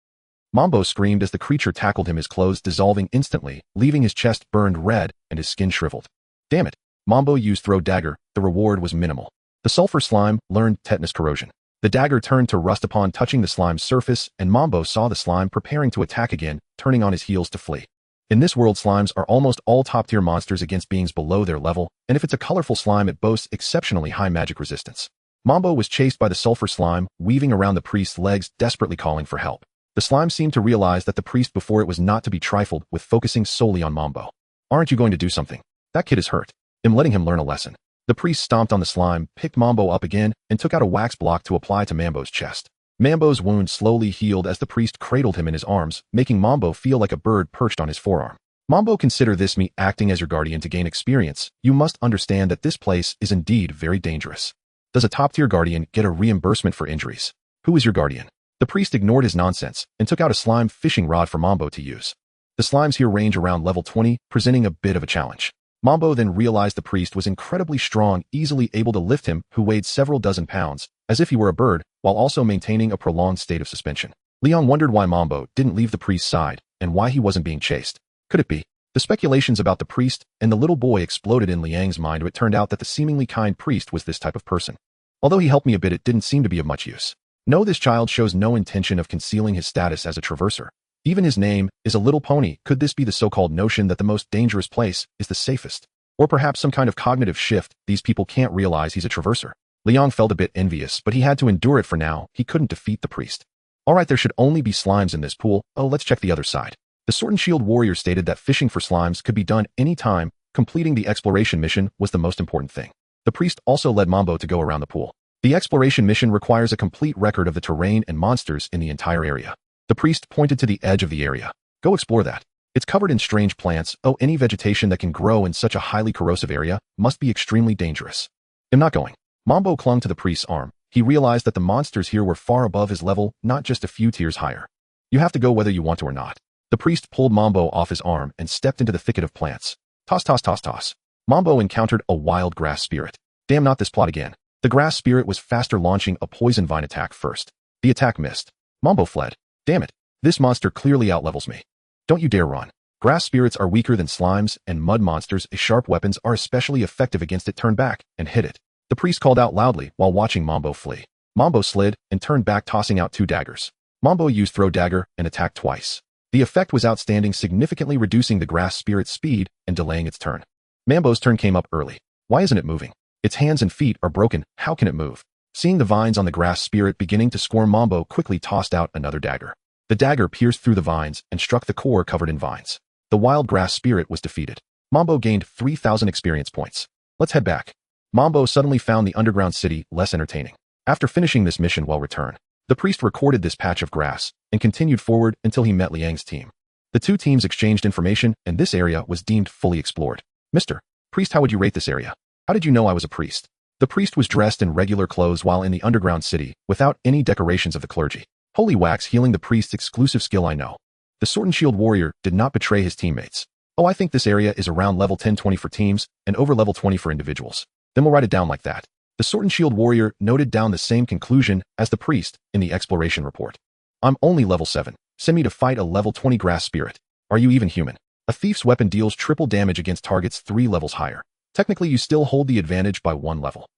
Mambo screamed as the creature tackled him, his clothes dissolving instantly, leaving his chest burned red and his skin shriveled. Damn it. Mambo used throw dagger. The reward was minimal. The sulfur slime learned tetanus corrosion. The dagger turned to rust upon touching the slime's surface, and Mambo saw the slime preparing to attack again, turning on his heels to flee. In this world, slimes are almost all top-tier monsters against beings below their level, and if it's a colorful slime, it boasts exceptionally high magic resistance. Mambo was chased by the sulfur slime, weaving around the priest's legs, desperately calling for help. The slime seemed to realize that the priest before it was not to be trifled with, focusing solely on Mambo. Aren't you going to do something? That kid is hurt. I'm letting him learn a lesson. The priest stomped on the slime, picked Mambo up again, and took out a wax block to apply to Mambo's chest. Mambo's wound slowly healed as the priest cradled him in his arms, making Mambo feel like a bird perched on his forearm. Mambo, consider this me acting as your guardian to gain experience. You must understand that this place is indeed very dangerous. Does a top-tier guardian get a reimbursement for injuries? Who is your guardian? The priest ignored his nonsense and took out a slime fishing rod for Mambo to use. The slimes here range around level 20, presenting a bit of a challenge. Mambo then realized the priest was incredibly strong, easily able to lift him, who weighed several dozen pounds, as if he were a bird, while also maintaining a prolonged state of suspension. Liang wondered why Mambo didn't leave the priest's side, and why he wasn't being chased. Could it be? The speculations about the priest and the little boy exploded in Liang's mind, but it turned out that the seemingly kind priest was this type of person. Although he helped me a bit, it didn't seem to be of much use. No, this child shows no intention of concealing his status as a traverser. Even his name is a little pony. Could this be the so-called notion that the most dangerous place is the safest? Or perhaps some kind of cognitive shift? These people can't realize he's a traverser. Liang felt a bit envious, but he had to endure it for now. He couldn't defeat the priest. Alright, there should only be slimes in this pool. Oh, let's check the other side. The Sword and Shield warrior stated that fishing for slimes could be done any time. Completing the exploration mission was the most important thing. The priest also led Mambo to go around the pool. The exploration mission requires a complete record of the terrain and monsters in the entire area. The priest pointed to the edge of the area. Go explore that. It's covered in strange plants. Oh, any vegetation that can grow in such a highly corrosive area must be extremely dangerous. I'm not going. Mambo clung to the priest's arm. He realized that the monsters here were far above his level, not just a few tiers higher. You have to go whether you want to or not. The priest pulled Mambo off his arm and stepped into the thicket of plants. Toss, toss, toss, toss. Mambo encountered a wild grass spirit. Damn, not this plot again. The grass spirit was faster, launching a poison vine attack first. The attack missed. Mambo fled. Damn it. This monster clearly outlevels me. Don't you dare run. Grass spirits are weaker than slimes and mud monsters. Sharp weapons are especially effective against it. Turn back and hit it. The priest called out loudly while watching Mambo flee. Mambo slid and turned back, tossing out 2 daggers. Mambo used throw dagger and attacked twice. The effect was outstanding, significantly reducing the grass spirit's speed and delaying its turn. Mambo's turn came up early. Why isn't it moving? Its hands and feet are broken. How can it move? Seeing the vines on the grass spirit beginning to squirm, Mambo quickly tossed out another dagger. The dagger pierced through the vines and struck the core covered in vines. The wild grass spirit was defeated. Mambo gained 3,000 experience points. Let's head back. Mambo suddenly found the underground city less entertaining. After finishing this mission while return, the priest recorded this patch of grass and continued forward until he met Liang's team. The 2 teams exchanged information, and this area was deemed fully explored. Mr. Priest, how would you rate this area? How did you know I was a priest? The priest was dressed in regular clothes while in the underground city, without any decorations of the clergy. Holy wax, healing the priest's exclusive skill, I know. The Sword and Shield warrior did not betray his teammates. Oh, I think this area is around level 10-20 for teams, and over level 20 for individuals. Then we'll write it down like that. The Sword and Shield warrior noted down the same conclusion as the priest in the exploration report. I'm only level 7. Send me to fight a level 20 grass spirit. Are you even human? A thief's weapon deals triple damage against targets 3 levels higher. Technically, you still hold the advantage by 1 level.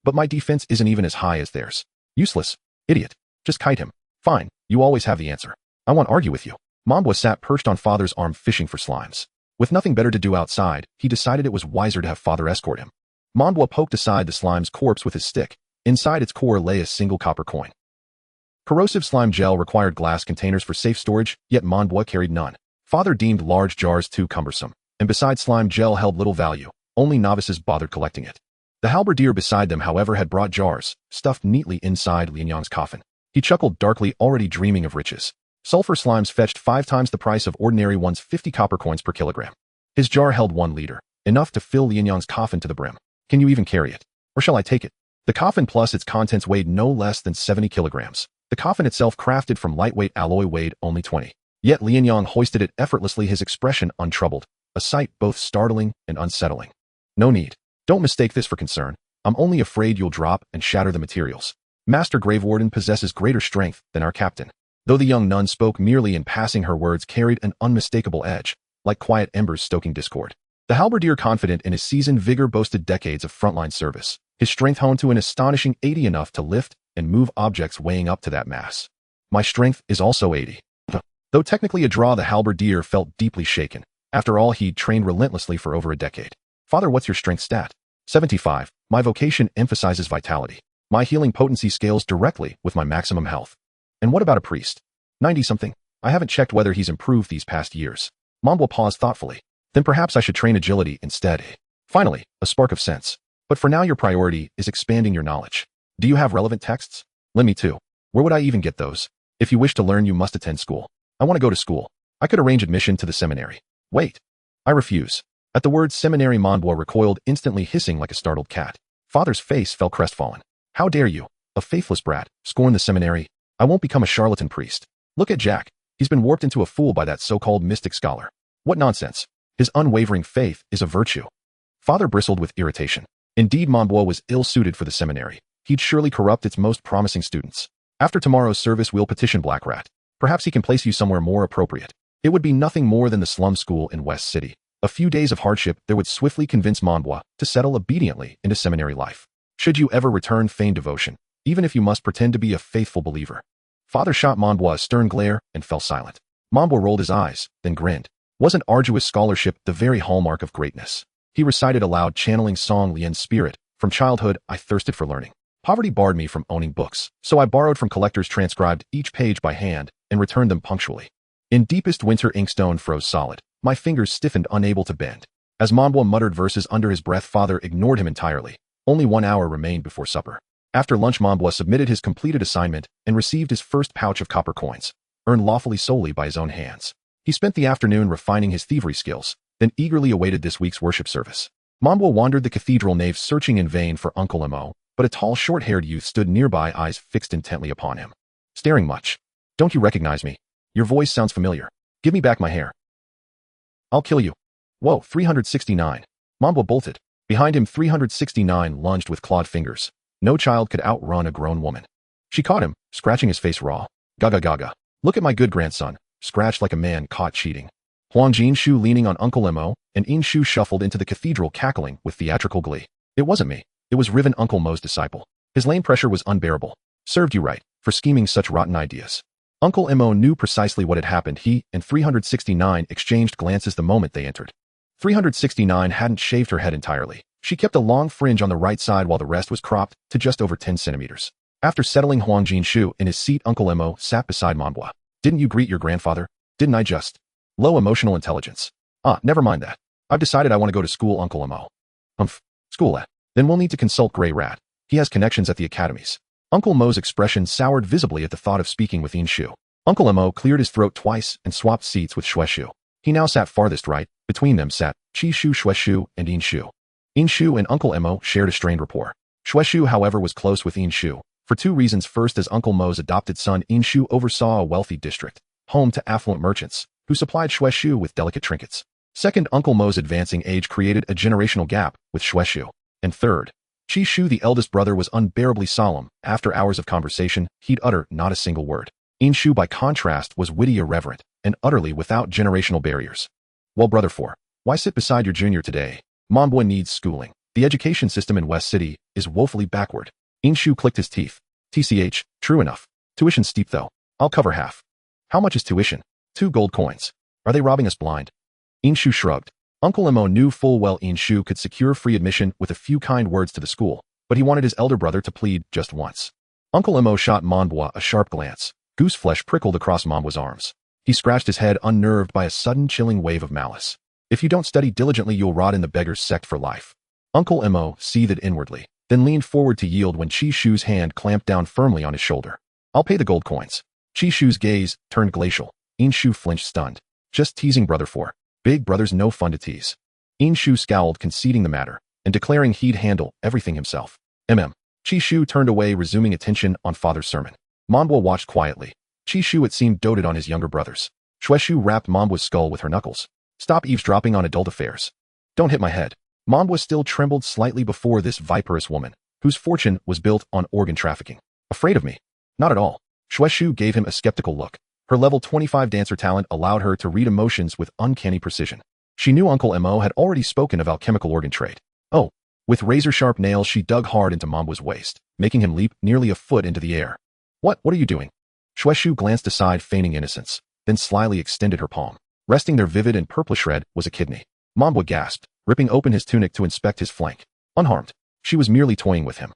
But my defense isn't even as high as theirs. Useless. Idiot. Just kite him. Fine, you always have the answer. I won't argue with you. Mambo sat perched on father's arm fishing for slimes. With nothing better to do outside, he decided it was wiser to have father escort him. Mambo poked aside the slime's corpse with his stick. Inside its core lay a single copper coin. Corrosive slime gel required glass containers for safe storage, yet Mambo carried none. Father deemed large jars too cumbersome, and besides, slime gel held little value. Only novices bothered collecting it. The halberdier beside them, however, had brought jars, stuffed neatly inside Lianyang's coffin. He chuckled darkly, already dreaming of riches. Sulfur slimes fetched 5 times the price of ordinary ones, 50 copper coins per kilogram. His jar held 1 liter, enough to fill Lianyang's coffin to the brim. Can you even carry it? Or shall I take it? The coffin plus its contents weighed no less than 70 kilograms. The coffin itself, crafted from lightweight alloy, weighed only 20. Yet Lianyang hoisted it effortlessly, his expression untroubled, a sight both startling and unsettling. No need. Don't mistake this for concern. I'm only afraid you'll drop and shatter the materials. Master Gravewarden possesses greater strength than our captain. Though the young nun spoke merely in passing, her words carried an unmistakable edge, like quiet embers stoking discord. The halberdier, confident in his seasoned vigor, boasted decades of frontline service. His strength honed to an astonishing 80, enough to lift and move objects weighing up to that mass. My strength is also 80. Though technically a draw, the halberdier felt deeply shaken. After all, he'd trained relentlessly for over a decade. Father, what's your strength stat? 75. My vocation emphasizes vitality. My healing potency scales directly with my maximum health. And what about a priest? 90-something. I haven't checked whether he's improved these past years. Mambo paused thoughtfully. Then perhaps I should train agility instead. Finally, a spark of sense. But for now, your priority is expanding your knowledge. Do you have relevant texts? Lend me too. Where would I even get those? If you wish to learn, you must attend school. I want to go to school. I could arrange admission to the seminary. Wait. I refuse. At the word seminary, Mambo recoiled, instantly hissing like a startled cat. Father's face fell crestfallen. How dare you, a faithless brat, scorn the seminary? I won't become a charlatan priest. Look at Jack. He's been warped into a fool by that so-called mystic scholar. What nonsense. His unwavering faith is a virtue. Father bristled with irritation. Indeed, Monbois was ill-suited for the seminary. He'd surely corrupt its most promising students. After tomorrow's service, we'll petition Black Rat. Perhaps he can place you somewhere more appropriate. It would be nothing more than the slum school in West City. A few days of hardship there would swiftly convince Monbois to settle obediently into seminary life. Should you ever return feigned devotion, even if you must pretend to be a faithful believer. Father shot Monbois a stern glare and fell silent. Monbois rolled his eyes, then grinned. Wasn't arduous scholarship the very hallmark of greatness? He recited aloud, channeling Song Lien's spirit. From childhood, I thirsted for learning. Poverty barred me from owning books, so I borrowed from collectors, transcribed each page by hand, and returned them punctually. In deepest winter, inkstone froze solid. My fingers stiffened, unable to bend. As Monbois muttered verses under his breath, Father ignored him entirely. Only 1 hour remained before supper. After lunch, Monbois submitted his completed assignment and received his first pouch of copper coins, earned lawfully solely by his own hands. He spent the afternoon refining his thievery skills, then eagerly awaited this week's worship service. Monbois wandered the cathedral nave, searching in vain for Uncle Mo, but a tall, short-haired youth stood nearby, eyes fixed intently upon him. Staring much. Don't you recognize me? Your voice sounds familiar. Give me back my hair. I'll kill you. Whoa, 369. Monbois bolted. Behind him, 369 lunged with clawed fingers. No child could outrun a grown woman. She caught him, scratching his face raw. Gaga gaga. Look at my good grandson, scratched like a man caught cheating. Huang Jinshu leaning on Uncle Mo, and Inshu shuffled into the cathedral, cackling with theatrical glee. It wasn't me. It was Riven, Uncle Mo's disciple. His lame pressure was unbearable. Served you right, for scheming such rotten ideas. Uncle Mo knew precisely what had happened. He and 369 exchanged glances the moment they entered. 369 hadn't shaved her head entirely. She kept a long fringe on the right side while the rest was cropped to just over 10 centimeters. After settling Huang Jinshu in his seat, Uncle Mo sat beside Monbois. Didn't you greet your grandfather? Didn't I just? Low emotional intelligence. Never mind that. I've decided I want to go to school, Uncle Mo. School at? Then we'll need to consult Grey Rat. He has connections at the academies. Uncle Mo's expression soured visibly at the thought of speaking with Inshu. Uncle Mo cleared his throat twice and swapped seats with Shueshu. He now sat farthest right. Between them sat Chishu, Shueshu, and Inshu. Inshu and Uncle Mo shared a strained rapport. Shueshu, however, was close with Inshu, for two reasons. First, as Uncle Mo's adopted son, Inshu oversaw a wealthy district, home to affluent merchants, who supplied Shueshu with delicate trinkets. Second, Uncle Mo's advancing age created a generational gap with Shueshu. And third, Chishu, the eldest brother, was unbearably solemn. After hours of conversation, he'd utter not a single word. Inshu, by contrast, was witty, irreverent, and utterly without generational barriers. Well, brother 4, why sit beside your junior today? Monbois needs schooling. The education system in West City is woefully backward. Inshu clicked his teeth. TCH, true enough. Tuition's steep though. I'll cover half. How much is tuition? 2 gold coins. Are they robbing us blind? Inshu shrugged. Uncle Mo knew full well Inshu could secure free admission with a few kind words to the school, but he wanted his elder brother to plead just once. Uncle Mo shot Monbois a sharp glance. Goose flesh prickled across Monbois' arms. He scratched his head, unnerved by a sudden chilling wave of malice. If you don't study diligently, you'll rot in the beggar's sect for life. Uncle Mo seethed inwardly, then leaned forward to yield when Chishu's hand clamped down firmly on his shoulder. I'll pay the gold coins. Chishu's gaze turned glacial. Inshu flinched, stunned. Just teasing, brother 4. Big brother's no fun to tease. Inshu scowled, conceding the matter, and declaring he'd handle everything himself. Chishu turned away, resuming attention on father's sermon. Monbois watched quietly. Chishu, it seemed, doted on his younger brothers. Shueshu rapped Monbois' skull with her knuckles. Stop eavesdropping on adult affairs. Don't hit my head. Monbois still trembled slightly before this viperous woman, whose fortune was built on organ trafficking. Afraid of me? Not at all. Shueshu gave him a skeptical look. Her level 25 dancer talent allowed her to read emotions with uncanny precision. She knew Uncle Mo had already spoken of alchemical organ trade. Oh, with razor-sharp nails she dug hard into Monbois' waist, making him leap nearly a foot into the air. What are you doing? Shueshu glanced aside, feigning innocence, then slyly extended her palm. Resting there, vivid and purplish red, was a kidney. Monbois gasped, ripping open his tunic to inspect his flank. Unharmed. She was merely toying with him.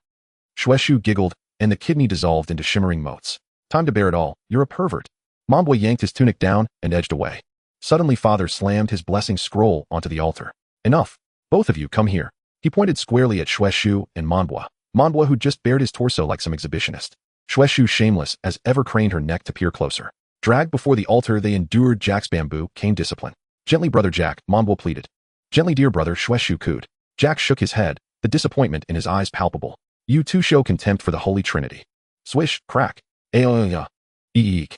Shueshu giggled, and the kidney dissolved into shimmering motes. Time to bear it all. You're a pervert. Monbois yanked his tunic down and edged away. Suddenly, father slammed his blessing scroll onto the altar. Enough. Both of you, come here. He pointed squarely at Shueshu and Monbois. Monbois, who just bared his torso like some exhibitionist. Shueshu, shameless as ever, craned her neck to peer closer. Dragged before the altar, they endured Jack's bamboo, came discipline. Gently, brother Jack, Monbois pleaded. Gently, dear brother, Shueshu cooed. Jack shook his head, the disappointment in his eyes palpable. You two show contempt for the Holy Trinity. Swish, crack. Aoya. Eek.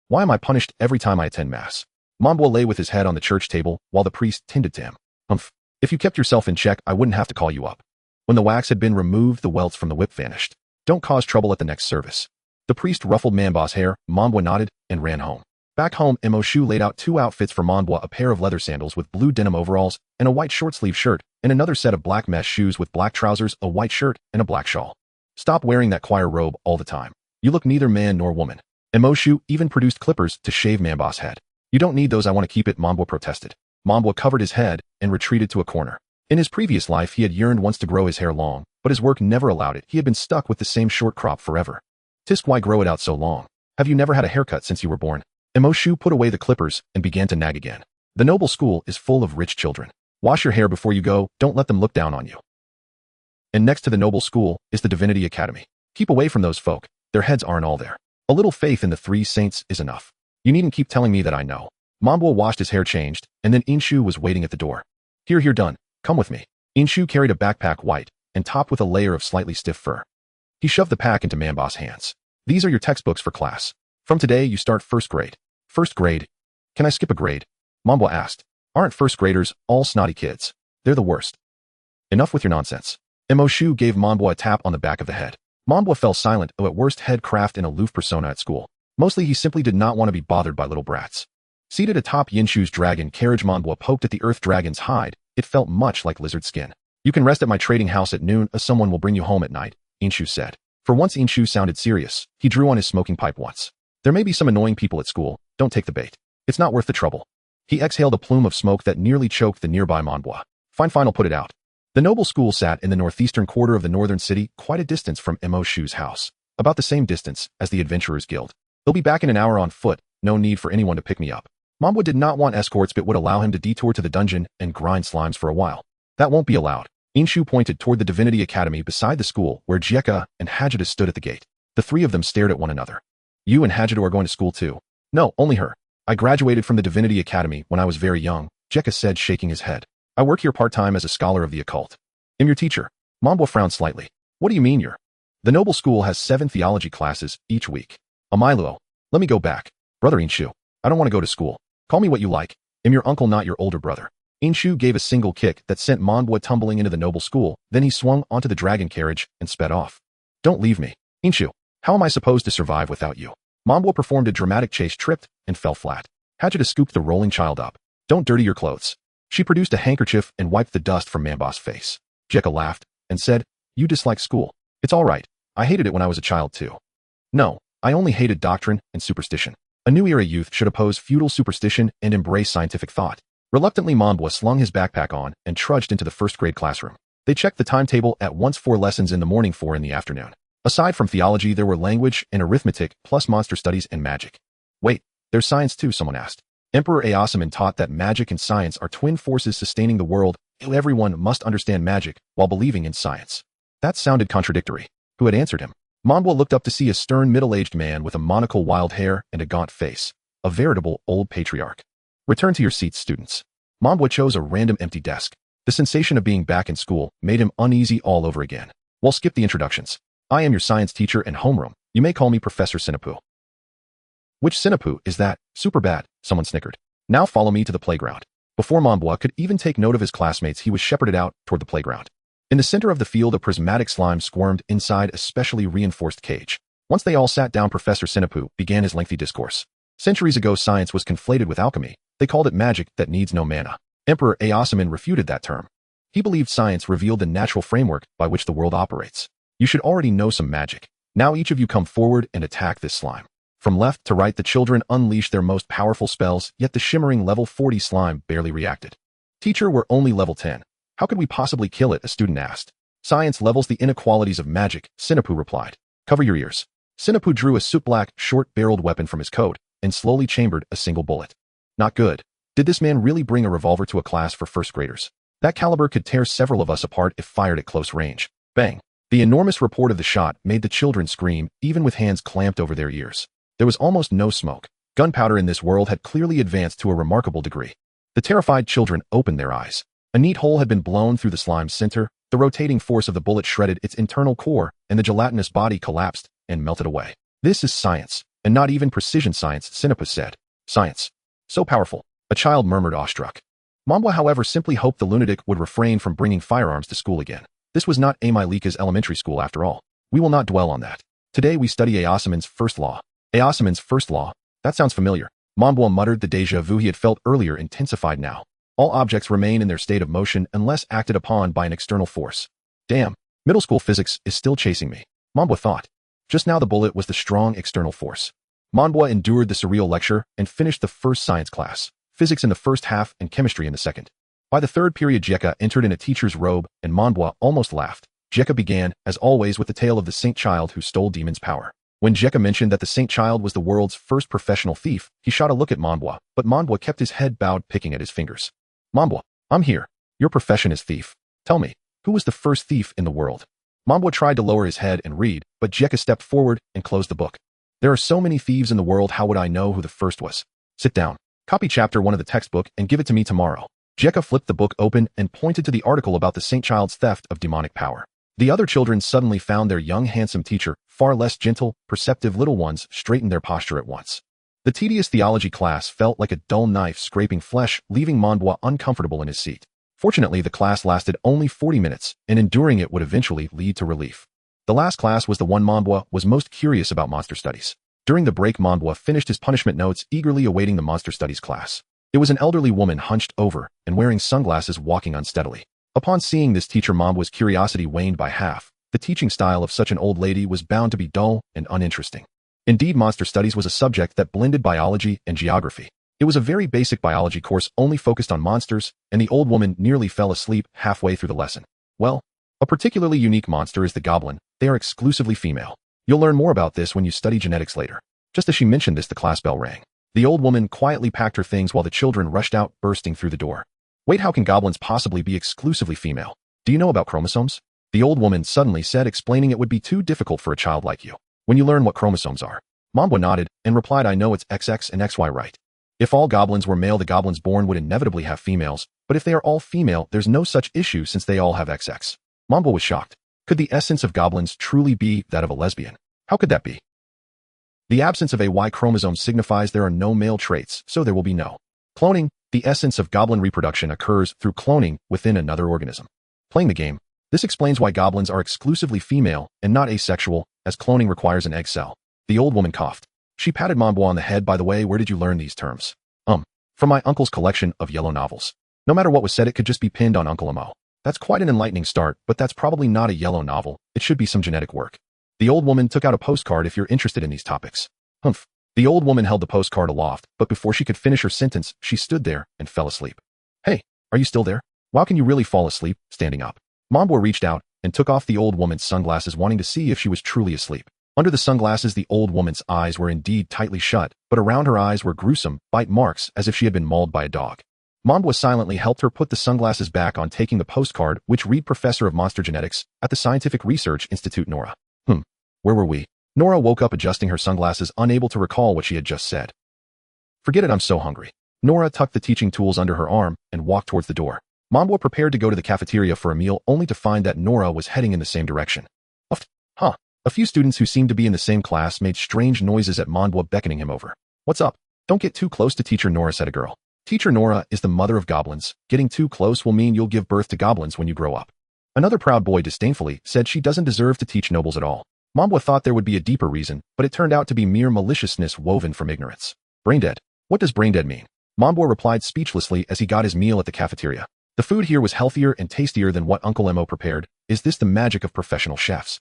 Why am I punished every time I attend Mass? Mambwa lay with his head on the church table while the priest tended to him. Humph. If you kept yourself in check, I wouldn't have to call you up. When the wax had been removed, the welts from the whip vanished. Don't cause trouble at the next service. The priest ruffled Mamba's hair, Mambwa nodded, and ran home. Back home, Emoshu laid out 2 outfits for Mambwa, a pair of leather sandals with blue denim overalls and a white short-sleeve shirt, and another set of black mesh shoes with black trousers, a white shirt, and a black shawl. Stop wearing that choir robe all the time. You look neither man nor woman. Emoshu even produced clippers to shave Mamba's head. You don't need those, I want to keep it, Mambwa protested. Mambwa covered his head and retreated to a corner. In his previous life, he had yearned once to grow his hair long, but his work never allowed it. He had been stuck with the same short crop forever. Tisk, why grow it out so long? Have you never had a haircut since you were born? Emoshu put away the clippers and began to nag again. The noble school is full of rich children. Wash your hair before you go, don't let them look down on you. And next to the noble school is the Divinity Academy. Keep away from those folk, their heads aren't all there. A little faith in the 3 saints is enough. You needn't keep telling me that I know. Mambwa washed his hair, changed, and then Inshu was waiting at the door. Here, done. Come with me. Inshu carried a backpack white and topped with a layer of slightly stiff fur. He shoved the pack into Mamba's hands. These are your textbooks for class. From today, you start 1st grade. 1st grade? Can I skip a grade? Mambwa asked. Aren't 1st graders all snotty kids? They're the worst. Enough with your nonsense. Emoshu gave Mambwa a tap on the back of the head. Mambwa fell silent, at worst head craft an aloof persona at school. Mostly he simply did not want to be bothered by little brats. Seated atop Yinshu's dragon carriage, Mambwa poked at the earth dragon's hide. It felt much like lizard skin. You can rest at my trading house at noon, as someone will bring you home at night, Inshu said. For once Inshu sounded serious. He drew on his smoking pipe once. There may be some annoying people at school, don't take the bait. It's not worth the trouble. He exhaled a plume of smoke that nearly choked the nearby Mambwa. Fine, I'll put it out. The noble school sat in the northeastern quarter of the northern city, quite a distance from Emoshu's house. About the same distance as the Adventurers Guild. They'll be back in an hour on foot, no need for anyone to pick me up. Mambwa did not want escorts but would allow him to detour to the dungeon and grind slimes for a while. That won't be allowed. Inshu pointed toward the Divinity Academy beside the school where Jeka and Hajida stood at the gate. The 3 of them stared at one another. You and Hajida are going to school too? No, only her. I graduated from the Divinity Academy when I was very young, Jeka said, shaking his head. I work here part-time as a scholar of the occult. I'm your teacher. Mambwa frowned slightly. What do you mean you're? The noble school has 7 theology classes each week. Amiluo, let me go back. Brother Inshu, I don't want to go to school. Call me what you like. I'm your uncle, not your older brother. Inshu gave a single kick that sent Mambwa tumbling into the noble school, then he swung onto the dragon carriage and sped off. Don't leave me. Inshu, how am I supposed to survive without you? Mambwa performed a dramatic chase, tripped, and fell flat. Hajida scooped the rolling child up. Don't dirty your clothes. She produced a handkerchief and wiped the dust from Mamba's face. Jeka laughed and said, You dislike school. It's all right. I hated it when I was a child too. No, I only hated doctrine and superstition. A new era youth should oppose feudal superstition and embrace scientific thought. Reluctantly, Mambwa slung his backpack on and trudged into the 1st grade classroom. They checked the timetable at once: 4 lessons in the morning, 4 in the afternoon. Aside from theology, there were language and arithmetic, plus monster studies and magic. Wait, there's science too, someone asked. Emperor Aosaman taught that magic and science are twin forces sustaining the world. Everyone must understand magic while believing in science. That sounded contradictory. Who had answered him? Mambwa looked up to see a stern middle-aged man with a monocle, wild hair, and a gaunt face. A veritable old patriarch. Return to your seats, students. Mambwa chose a random empty desk. The sensation of being back in school made him uneasy all over again. We'll skip the introductions. I am your science teacher and homeroom. You may call me Professor Sinapu. Which Sinapu is that? Super bad, someone snickered. Now follow me to the playground. Before Mambwa could even take note of his classmates, he was shepherded out toward the playground. In the center of the field, a prismatic slime squirmed inside a specially reinforced cage. Once they all sat down, Professor Sinapu began his lengthy discourse. Centuries ago, science was conflated with alchemy. They called it magic that needs no mana. Emperor Aosaman refuted that term. He believed science revealed the natural framework by which the world operates. You should already know some magic. Now each of you come forward and attack this slime. From left to right, the children unleashed their most powerful spells, yet the shimmering level 40 slime barely reacted. Teacher, we're only level 10. How could we possibly kill it? A student asked. Science levels the inequalities of magic, Sinapu replied. Cover your ears. Sinapu drew a soot-black, short-barreled weapon from his coat and slowly chambered a single bullet. Not good. Did this man really bring a revolver to a class for 1st graders? That caliber could tear several of us apart if fired at close range. Bang. The enormous report of the shot made the children scream, even with hands clamped over their ears. There was almost no smoke. Gunpowder in this world had clearly advanced to a remarkable degree. The terrified children opened their eyes. A neat hole had been blown through the slime's center, the rotating force of the bullet shredded its internal core, and the gelatinous body collapsed and melted away. This is science. And not even precision science, Sinopus said. Science. So powerful. A child murmured awestruck. Mambwa, however, simply hoped the lunatic would refrain from bringing firearms to school again. This was not Aimilika's elementary school after all. We will not dwell on that. Today we study Aosaman's first law. Aosaman's first law? That sounds familiar. Mambwa muttered. The déjà vu he had felt earlier intensified now. All objects remain in their state of motion unless acted upon by an external force. Damn, middle school physics is still chasing me, Mambwa thought. Just now the bullet was the strong external force. Mambwa endured the surreal lecture and finished the first science class, physics in the first half and chemistry in the second. By the third period, Jekka entered in a teacher's robe, and Mambwa almost laughed. Jekka began, as always, with the tale of the saint child who stole demon's power. When Jekka mentioned that the saint child was the world's first professional thief, he shot a look at Mambwa, but Mambwa kept his head bowed, picking at his fingers. Mambwa, I'm here. Your profession is thief. Tell me, who was the first thief in the world? Mambwa tried to lower his head and read, but Jekka stepped forward and closed the book. There are so many thieves in the world, how would I know who the first was? Sit down. Copy chapter 1 of the textbook and give it to me tomorrow. Jekka flipped the book open and pointed to the article about the saint child's theft of demonic power. The other children suddenly found their young handsome teacher far less gentle. Perceptive little ones straightened their posture at once. The tedious theology class felt like a dull knife scraping flesh, leaving Mambwa uncomfortable in his seat. Fortunately, the class lasted only 40 minutes, and enduring it would eventually lead to relief. The last class was the one Mambwa was most curious about: monster studies. During the break, Mambwa finished his punishment notes, eagerly awaiting the monster studies class. It was an elderly woman hunched over and wearing sunglasses, walking unsteadily. Upon seeing this teacher, Mambwa's curiosity waned by half. The teaching style of such an old lady was bound to be dull and uninteresting. Indeed, monster studies was a subject that blended biology and geography. It was a very basic biology course only focused on monsters, and the old woman nearly fell asleep halfway through the lesson. Well, a particularly unique monster is the goblin. They are exclusively female. You'll learn more about this when you study genetics later. Just as she mentioned this, the class bell rang. The old woman quietly packed her things while the children rushed out, bursting through the door. Wait, how can goblins possibly be exclusively female? Do you know about chromosomes? The old woman suddenly said, explaining it would be too difficult for a child like you. When you learn what chromosomes are. Mambwa nodded and replied, I know, it's XX and XY, right? If all goblins were male, the goblins born would inevitably have females, but if they are all female, there's no such issue since they all have XX. Mambwa was shocked. Could the essence of goblins truly be that of a lesbian? How could that be? The absence of a Y chromosome signifies there are no male traits, so there will be no cloning. The essence of goblin reproduction occurs through cloning within another organism. Playing the game. This explains why goblins are exclusively female and not asexual, as cloning requires an egg cell. The old woman coughed. She patted Mambwa on the head. By the way, where did you learn these terms? From my uncle's collection of yellow novels. No matter what was said, it could just be pinned on Uncle Amo. That's quite an enlightening start, but that's probably not a yellow novel. It should be some genetic work. The old woman took out a postcard. If you're interested in these topics. Humph. The old woman held the postcard aloft, but before she could finish her sentence, she stood there and fell asleep. Hey, are you still there? How can you really fall asleep, standing up? Mambwa reached out and took off the old woman's sunglasses, wanting to see if she was truly asleep. Under the sunglasses, the old woman's eyes were indeed tightly shut, but around her eyes were gruesome bite marks as if she had been mauled by a dog. Mambwa silently helped her put the sunglasses back on, taking the postcard, which read Professor of Monster Genetics at the Scientific Research Institute. Nora. Where were we? Nora woke up, adjusting her sunglasses, unable to recall what she had just said. Forget it, I'm so hungry. Nora tucked the teaching tools under her arm and walked towards the door. Mambwa prepared to go to the cafeteria for a meal, only to find that Nora was heading in the same direction. A few students who seemed to be in the same class made strange noises at Mambwa, beckoning him over. What's up? Don't get too close to Teacher Nora, said a girl. Teacher Nora is the mother of goblins. Getting too close will mean you'll give birth to goblins when you grow up. Another proud boy disdainfully said she doesn't deserve to teach nobles at all. Mambwa thought there would be a deeper reason, but it turned out to be mere maliciousness woven from ignorance. Braindead. What does braindead mean? Mambwa replied speechlessly as he got his meal at the cafeteria. The food here was healthier and tastier than what Uncle Emo prepared. Is this the magic of professional chefs?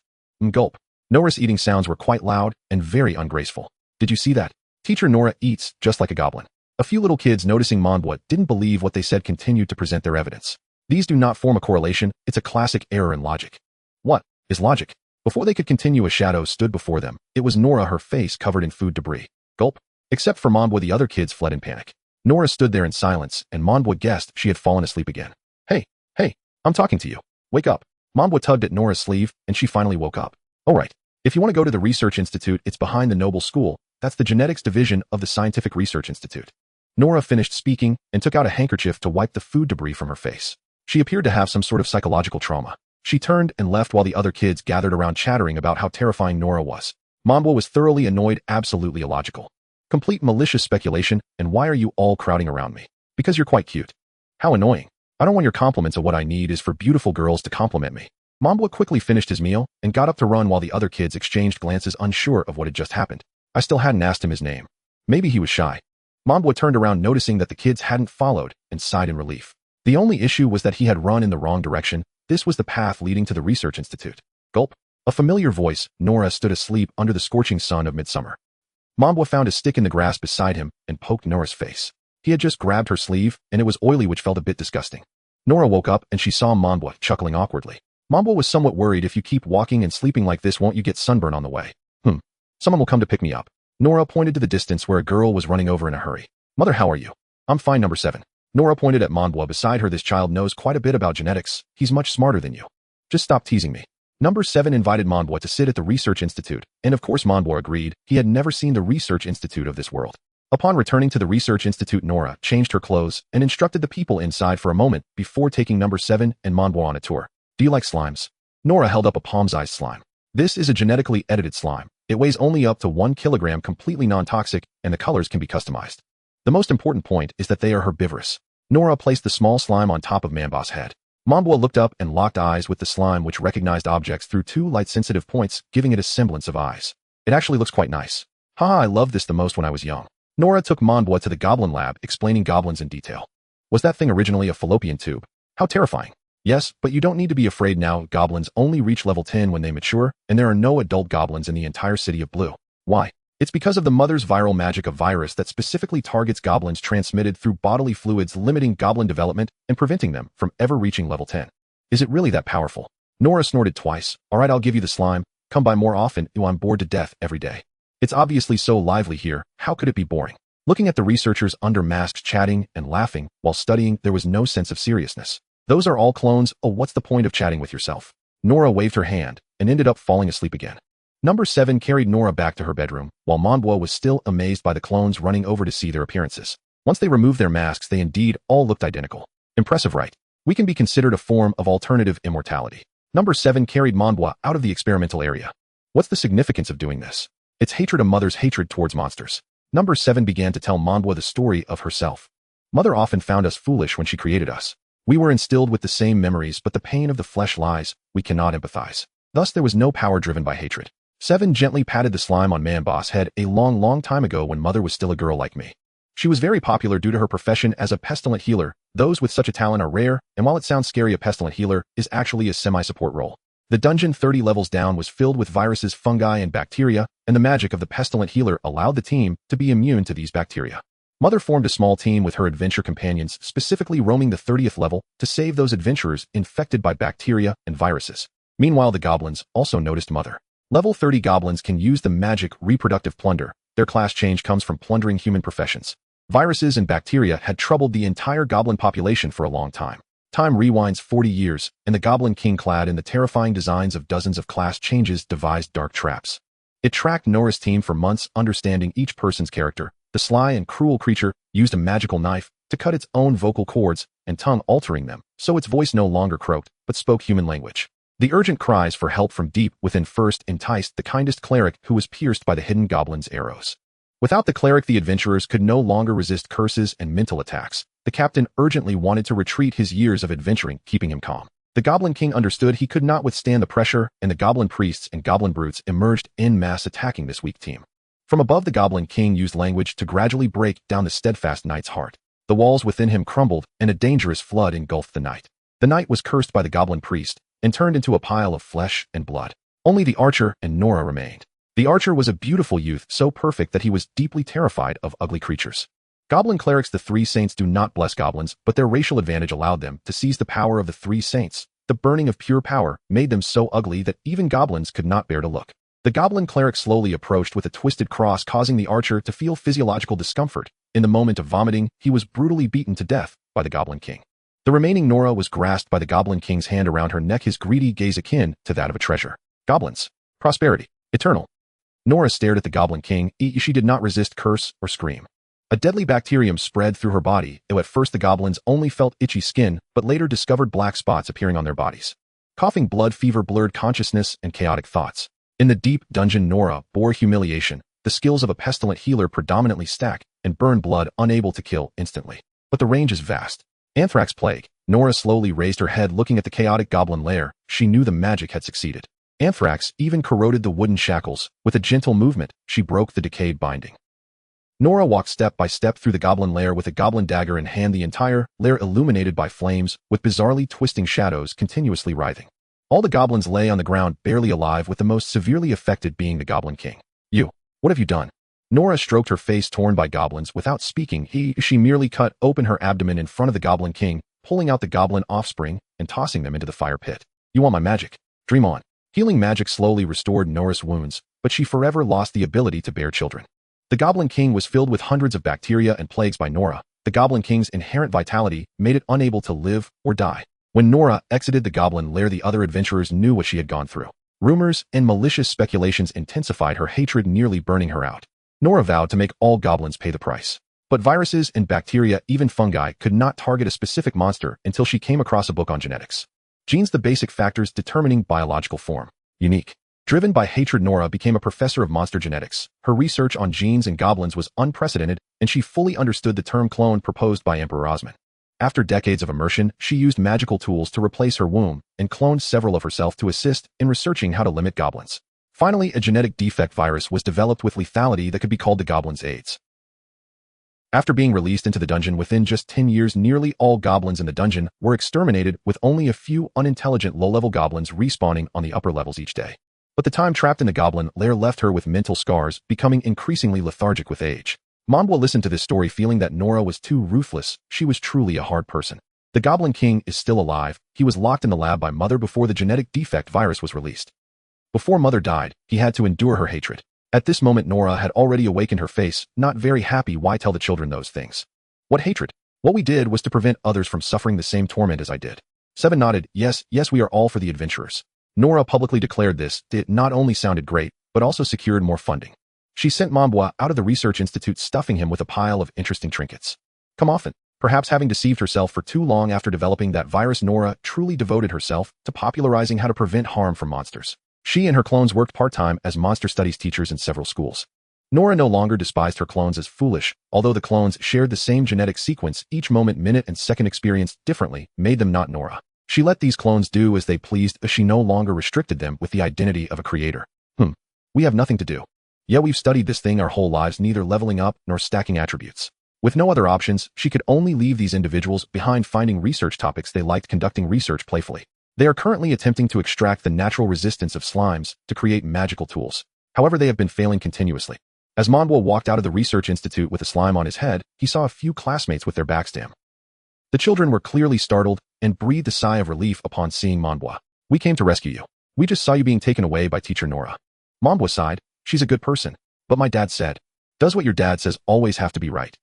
Gulp. Nora's eating sounds were quite loud and very ungraceful. Did you see that? Teacher Nora eats just like a goblin. A few little kids, noticing Mambwa didn't believe what they said, continued to present their evidence. These do not form a correlation. It's a classic error in logic. What is logic? Before they could continue, a shadow stood before them. It was Nora, her face covered in food debris. Gulp. Except for Mambwa, the other kids fled in panic. Nora stood there in silence, and Mambwa guessed she had fallen asleep again. Hey, I'm talking to you. Wake up. Mambwa tugged at Nora's sleeve, and she finally woke up. All right. If you want to go to the Research Institute, it's behind the Noble School. That's the genetics division of the Scientific Research Institute. Nora finished speaking and took out a handkerchief to wipe the food debris from her face. She appeared to have some sort of psychological trauma. She turned and left while the other kids gathered around, chattering about how terrifying Nora was. Monbwa was thoroughly annoyed, absolutely illogical. Complete malicious speculation, and why are you all crowding around me? Because you're quite cute. How annoying. I don't want your compliments, of what I need is for beautiful girls to compliment me. Monbwa quickly finished his meal and got up to run while the other kids exchanged glances, unsure of what had just happened. I still hadn't asked him his name. Maybe he was shy. Monbwa turned around, noticing that the kids hadn't followed, and sighed in relief. The only issue was that he had run in the wrong direction. This was the path leading to the research institute. Gulp. A familiar voice. Nora stood asleep under the scorching sun of midsummer. Monbwa found a stick in the grass beside him and poked Nora's face. He had just grabbed her sleeve, and it was oily, which felt a bit disgusting. Nora woke up and she saw Monbwa chuckling awkwardly. Monbwa was somewhat worried. If you keep walking and sleeping like this, won't you get sunburn on the way? Someone will come to pick me up. Nora pointed to the distance where a girl was running over in a hurry. Mother, how are you? I'm fine, number 7. Nora pointed at Monbwa beside her. This child knows quite a bit about genetics. He's much smarter than you. Just stop teasing me. Number 7 invited Monbwa to sit at the research institute, and of course Monbwa agreed. He had never seen the research institute of this world. Upon returning to the research institute, Nora changed her clothes and instructed the people inside for a moment before taking number 7 and Monbwa on a tour. Do you like slimes? Nora held up a palm-sized slime. This is a genetically edited slime. It weighs only up to 1 kilogram, completely non-toxic, and the colors can be customized. The most important point is that they are herbivorous. Nora placed the small slime on top of Monbwa's head. Monbwa looked up and locked eyes with the slime, which recognized objects through 2 light-sensitive points, giving it a semblance of eyes. It actually looks quite nice. Haha, I loved this the most when I was young. Nora took Monbwa to the goblin lab, explaining goblins in detail. Was that thing originally a fallopian tube? How terrifying. Yes, but you don't need to be afraid now. Goblins only reach level 10 when they mature, and there are no adult goblins in the entire city of Blue. Why? It's because of the mother's viral magic, a virus that specifically targets goblins, transmitted through bodily fluids, limiting goblin development and preventing them from ever reaching level 10. Is it really that powerful? Nora snorted twice. All right, I'll give you the slime. Come by more often. I'm bored to death every day. It's obviously so lively here. How could it be boring? Looking at the researchers under masks chatting and laughing while studying, there was no sense of seriousness. Those are all clones. Oh, what's the point of chatting with yourself? Nora waved her hand and ended up falling asleep again. Number 7 carried Nora back to her bedroom, while Monbwa was still amazed by the clones running over to see their appearances. Once they removed their masks, they indeed all looked identical. Impressive, right? We can be considered a form of alternative immortality. Number 7 carried Monbwa out of the experimental area. What's the significance of doing this? It's hatred, a mother's hatred towards monsters. Number 7 began to tell Monbwa the story of herself. Mother often found us foolish when she created us. We were instilled with the same memories, but the pain of the flesh lies. We cannot empathize. Thus, there was no power driven by hatred. 7 gently patted the slime on Monbwa's head. A long time ago, when Mother was still a girl like me. She was very popular due to her profession as a pestilent healer. Those with such a talent are rare, and while it sounds scary, a pestilent healer is actually a semi-support role. The dungeon 30 levels down was filled with viruses, fungi, and bacteria, and the magic of the pestilent healer allowed the team to be immune to these bacteria. Mother formed a small team with her adventure companions, specifically roaming the 30th level to save those adventurers infected by bacteria and viruses. Meanwhile, the goblins also noticed Mother. Level 30 goblins can use the magic reproductive plunder. Their class change comes from plundering human professions. Viruses and bacteria had troubled the entire goblin population for a long time. Time rewinds 40 years, and the Goblin King, clad in the terrifying designs of dozens of class changes, devised dark traps. It tracked Nora's team for months, understanding each person's character. The sly and cruel creature used a magical knife to cut its own vocal cords and tongue, altering them, so its voice no longer croaked, but spoke human language. The urgent cries for help from deep within first enticed the kindest cleric, who was pierced by the hidden goblin's arrows. Without the cleric, the adventurers could no longer resist curses and mental attacks. The captain urgently wanted to retreat, his years of adventuring keeping him calm. The Goblin King understood he could not withstand the pressure, and the goblin priests and goblin brutes emerged en masse, attacking this weak team. From above, the Goblin King used language to gradually break down the steadfast knight's heart. The walls within him crumbled, and a dangerous flood engulfed the knight. The knight was cursed by the goblin priest and turned into a pile of flesh and blood. Only the archer and Nora remained. The archer was a beautiful youth, so perfect that he was deeply terrified of ugly creatures. Goblin clerics, the 3 saints, do not bless goblins, but their racial advantage allowed them to seize the power of the 3 saints. The burning of pure power made them so ugly that even goblins could not bear to look. The goblin cleric slowly approached with a twisted cross, causing the archer to feel physiological discomfort. In the moment of vomiting, he was brutally beaten to death by the Goblin King. The remaining Nora was grasped by the Goblin King's hand around her neck, his greedy gaze akin to that of a treasure. Goblins. Prosperity. Eternal. Nora stared at the Goblin King. She did not resist, curse, or scream. A deadly bacterium spread through her body. At first, the goblins only felt itchy skin, but later discovered black spots appearing on their bodies. Coughing blood fever blurred consciousness and chaotic thoughts. In the deep dungeon, Nora bore humiliation, the skills of a pestilent healer predominantly stack and burn blood, unable to kill instantly. But the range is vast. Anthrax plague. Nora slowly raised her head, looking at the chaotic goblin lair. She knew the magic had succeeded. Anthrax even corroded the wooden shackles. With a gentle movement, she broke the decayed binding. Nora walked step by step through the goblin lair with a goblin dagger in hand, the entire lair illuminated by flames, with bizarrely twisting shadows continuously writhing. All the goblins lay on the ground, barely alive, with the most severely affected being the Goblin King. "You, what have you done?" Nora stroked her face torn by goblins. Without speaking, she merely cut open her abdomen in front of the Goblin King, pulling out the goblin offspring and tossing them into the fire pit. "You want my magic? Dream on." Healing magic slowly restored Nora's wounds, but she forever lost the ability to bear children. The Goblin King was filled with hundreds of bacteria and plagues by Nora. The Goblin King's inherent vitality made it unable to live or die. When Nora exited the goblin lair, the other adventurers knew what she had gone through. Rumors and malicious speculations intensified her hatred, nearly burning her out. Nora vowed to make all goblins pay the price. But viruses and bacteria, even fungi, could not target a specific monster until she came across a book on genetics. Genes, the basic factors determining biological form. Unique. Driven by hatred, Nora became a professor of monster genetics. Her research on genes and goblins was unprecedented, and she fully understood the term clone proposed by Emperor Osman. After decades of immersion, she used magical tools to replace her womb and cloned several of herself to assist in researching how to limit goblins. Finally, a genetic defect virus was developed with lethality that could be called the Goblin's AIDS. After being released into the dungeon within just 10 years, nearly all goblins in the dungeon were exterminated, with only a few unintelligent low-level goblins respawning on the upper levels each day. But the time trapped in the goblin lair left her with mental scars, becoming increasingly lethargic with age. Manbwa listened to this story, feeling that Nora was too ruthless. She was truly a hard person. The Goblin King is still alive. He was locked in the lab by Mother before the genetic defect virus was released. Before Mother died, he had to endure her hatred. At this moment, Nora had already awakened her face, not very happy. Why tell the children those things? What hatred? What we did was to prevent others from suffering the same torment as I did. Seven nodded. Yes, we are all for the adventurers. Nora publicly declared this. It not only sounded great, but also secured more funding. She sent Manbwa out of the research institute, stuffing him with a pile of interesting trinkets. Come often. Perhaps having deceived herself for too long after developing that virus, Nora truly devoted herself to popularizing how to prevent harm from monsters. She and her clones worked part-time as monster studies teachers in several schools. Nora no longer despised her clones as foolish. Although the clones shared the same genetic sequence, each moment, minute, and second experienced differently made them not Nora. She let these clones do as they pleased, as she no longer restricted them with the identity of a creator. We have nothing to do. Yeah, we've studied this thing our whole lives, neither leveling up nor stacking attributes. With no other options, she could only leave these individuals behind, finding research topics they liked, conducting research playfully. They are currently attempting to extract the natural resistance of slimes to create magical tools. However, they have been failing continuously. As Manbwa walked out of the research institute with a slime on his head, he saw a few classmates with their backs to him. The children were clearly startled and breathed a sigh of relief upon seeing Manbwa. "We came to rescue you. We just saw you being taken away by teacher Nora." Manbwa sighed. "She's a good person. But my dad said, does what your dad says always have to be right?"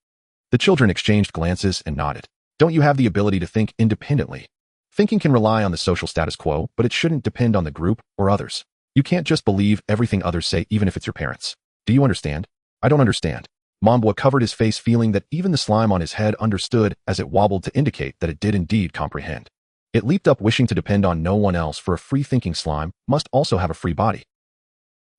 The children exchanged glances and nodded. "Don't you have the ability to think independently? Thinking can rely on the social status quo, but it shouldn't depend on the group or others. You can't just believe everything others say, even if it's your parents. Do you understand?" "I don't understand." Manbwa covered his face, feeling that even the slime on his head understood, as it wobbled to indicate that it did indeed comprehend. It leaped up, wishing to depend on no one else, for a free-thinking slime must also have a free body.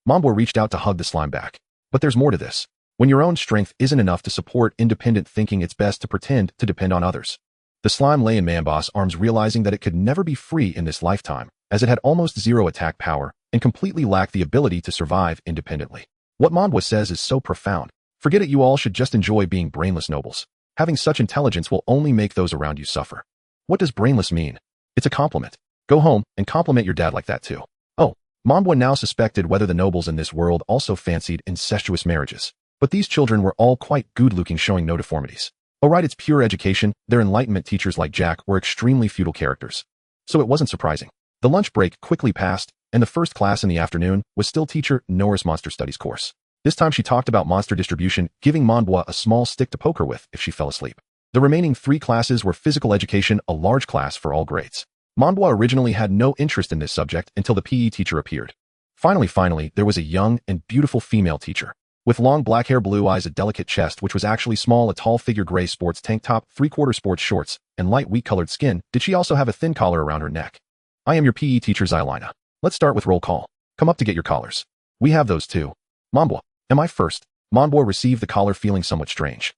Manbwa reached out to hug the slime back. "But there's more to this. When your own strength isn't enough to support independent thinking, it's best to pretend to depend on others." The slime lay in Manbwa's arms, realizing that it could never be free in this lifetime, as it had almost zero attack power and completely lacked the ability to survive independently. What Manbwa says is so profound. Forget it, you all should just enjoy being brainless nobles. Having such intelligence will only make those around you suffer. What does brainless mean? It's a compliment. Go home and compliment your dad like that too. Oh, Manbwa now suspected whether the nobles in this world also fancied incestuous marriages. But these children were all quite good-looking, showing no deformities. Oh right, it's pure education. Their enlightenment teachers like Jack were extremely feudal characters. So it wasn't surprising. The lunch break quickly passed, and the first class in the afternoon was still teacher Nora's monster studies course. This time she talked about monster distribution, giving Manbwa a small stick to poke her with if she fell asleep. The remaining 3 classes were physical education, a large class for all grades. Manbwa originally had no interest in this subject until the PE teacher appeared. Finally, there was a young and beautiful female teacher. With long black hair, blue eyes, a delicate chest which was actually small, a tall figure, gray sports tank top, 3/4 sports shorts, and light wheat-colored skin. Did she also have a thin collar around her neck? "I am your PE teacher, Xylina. Let's start with roll call. Come up to get your collars. We have those too. Manbwa, am I first? Manbwa received the collar feeling somewhat strange.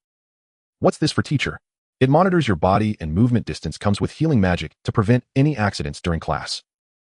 What's this for, teacher? It monitors your body and movement distance, comes with healing magic to prevent any accidents during class.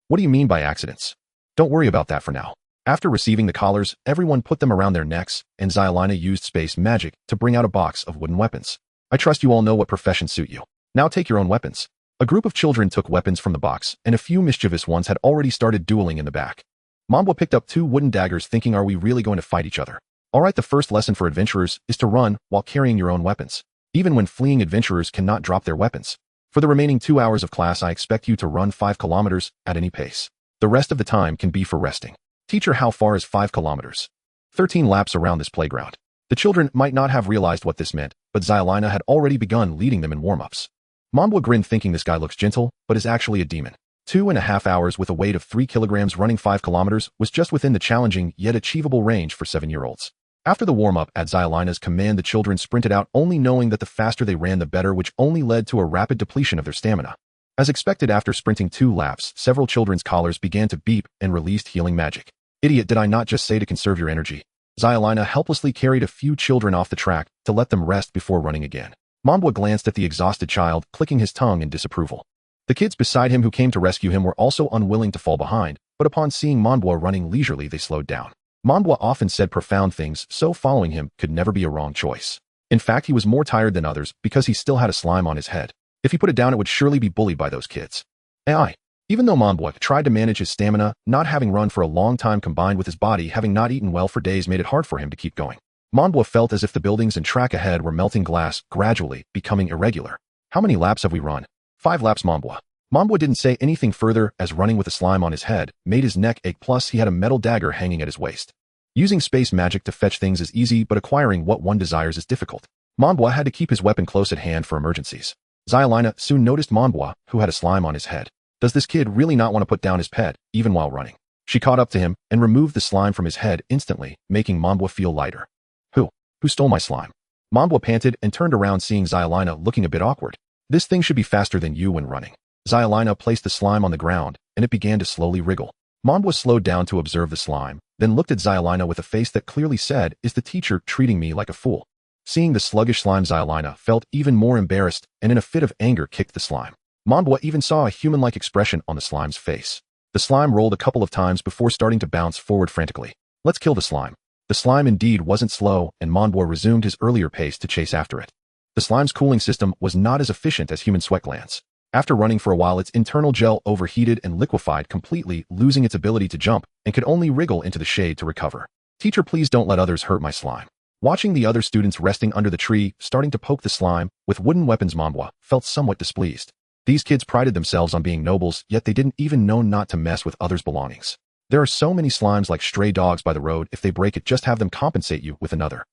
What do you mean by accidents? Don't worry about that for now. After receiving the collars, everyone put them around their necks, and Zyalina used space magic to bring out a box of wooden weapons. I trust you all know what professions suit you. Now take your own weapons. A group of children took weapons from the box, and a few mischievous ones had already started dueling in the back. Manbwa picked up 2 wooden daggers, thinking, are we really going to fight each other? Alright, the first lesson for adventurers is to run while carrying your own weapons. Even when fleeing, adventurers cannot drop their weapons. For the remaining 2 hours of class, I expect you to run 5 kilometers at any pace. The rest of the time can be for resting. Teacher, how far is 5 kilometers? 13 laps around this playground. The children might not have realized what this meant, but Zyalina had already begun leading them in warm-ups. Manbwa grinned, thinking this guy looks gentle, but is actually a demon. 2.5 hours with a weight of 3 kilograms running 5 kilometers was just within the challenging yet achievable range for 7-year-olds. After the warm-up, at Zyalina's command, the children sprinted out, only knowing that the faster they ran the better, which only led to a rapid depletion of their stamina. As expected, after sprinting 2 laps, several children's collars began to beep and released healing magic. Idiot, did I not just say to conserve your energy? Zyalina helplessly carried a few children off the track to let them rest before running again. Manbwa glanced at the exhausted child, clicking his tongue in disapproval. The kids beside him who came to rescue him were also unwilling to fall behind, but upon seeing Manbwa running leisurely, they slowed down. Manbwa often said profound things, so following him could never be a wrong choice. In fact, he was more tired than others because he still had a slime on his head. If he put it down, it would surely be bullied by those kids. AI. Even though Manbwa tried to manage his stamina, not having run for a long time combined with his body having not eaten well for days made it hard for him to keep going. Manbwa felt as if the buildings and track ahead were melting glass, gradually becoming irregular. How many laps have we run? 5 laps, Manbwa. Manbwa didn't say anything further, as running with a slime on his head made his neck ache, plus he had a metal dagger hanging at his waist. Using space magic to fetch things is easy, but acquiring what one desires is difficult. Manbwa had to keep his weapon close at hand for emergencies. Zyalina soon noticed Manbwa, who had a slime on his head. Does this kid really not want to put down his pet, even while running? She caught up to him and removed the slime from his head instantly, making Manbwa feel lighter. Who stole my slime? Manbwa panted and turned around, seeing Zyalina looking a bit awkward. This thing should be faster than you when running. Zyalina placed the slime on the ground, and it began to slowly wriggle. Manbwa slowed down to observe the slime, then looked at Zyalina with a face that clearly said, is the teacher treating me like a fool? Seeing the sluggish slime, Zyalina felt even more embarrassed and in a fit of anger kicked the slime. Manbwa even saw a human-like expression on the slime's face. The slime rolled a couple of times before starting to bounce forward frantically. Let's kill the slime. The slime indeed wasn't slow, and Manbwa resumed his earlier pace to chase after it. The slime's cooling system was not as efficient as human sweat glands. After running for a while, its internal gel overheated and liquefied completely, losing its ability to jump, and could only wriggle into the shade to recover. Teacher, please don't let others hurt my slime. Watching the other students resting under the tree, starting to poke the slime with wooden weapons, Manbwa felt somewhat displeased. These kids prided themselves on being nobles, yet they didn't even know not to mess with others' belongings. There are so many slimes like stray dogs by the road. If they break it, just have them compensate you with another.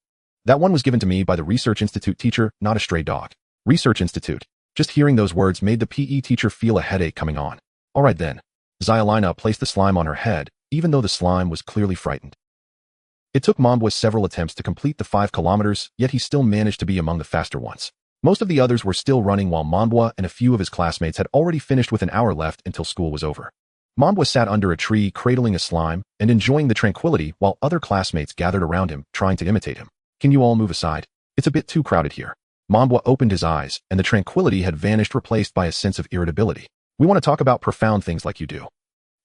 That one was given to me by the Research Institute, teacher, not a stray dog. Research Institute. Just hearing those words made the PE teacher feel a headache coming on. Alright then. Zyalina placed the slime on her head, even though the slime was clearly frightened. It took Manbwa several attempts to complete the 5 kilometers, yet he still managed to be among the faster ones. Most of the others were still running, while Manbwa and a few of his classmates had already finished with an hour left until school was over. Manbwa sat under a tree cradling a slime and enjoying the tranquility while other classmates gathered around him trying to imitate him. Can you all move aside? It's a bit too crowded here. Manbwa opened his eyes and the tranquility had vanished, replaced by a sense of irritability. We want to talk about profound things like you do.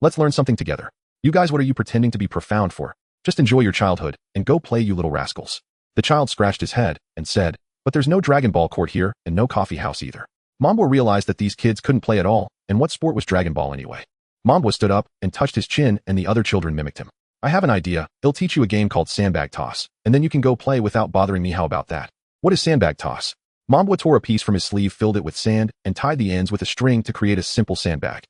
Let's learn something together. You guys, what are you pretending to be profound for? Just enjoy your childhood and go play, you little rascals. The child scratched his head and said, but there's no Dragon Ball court here and no coffee house either. Manbwa realized that these kids couldn't play at all, and what sport was Dragon Ball anyway? Manbwa stood up and touched his chin, and the other children mimicked him. I have an idea. I'll teach you a game called sandbag toss, and then you can go play without bothering me. How about that? What is sandbag toss? Manbwa tore a piece from his sleeve, filled it with sand, and tied the ends with a string to create a simple sandbag.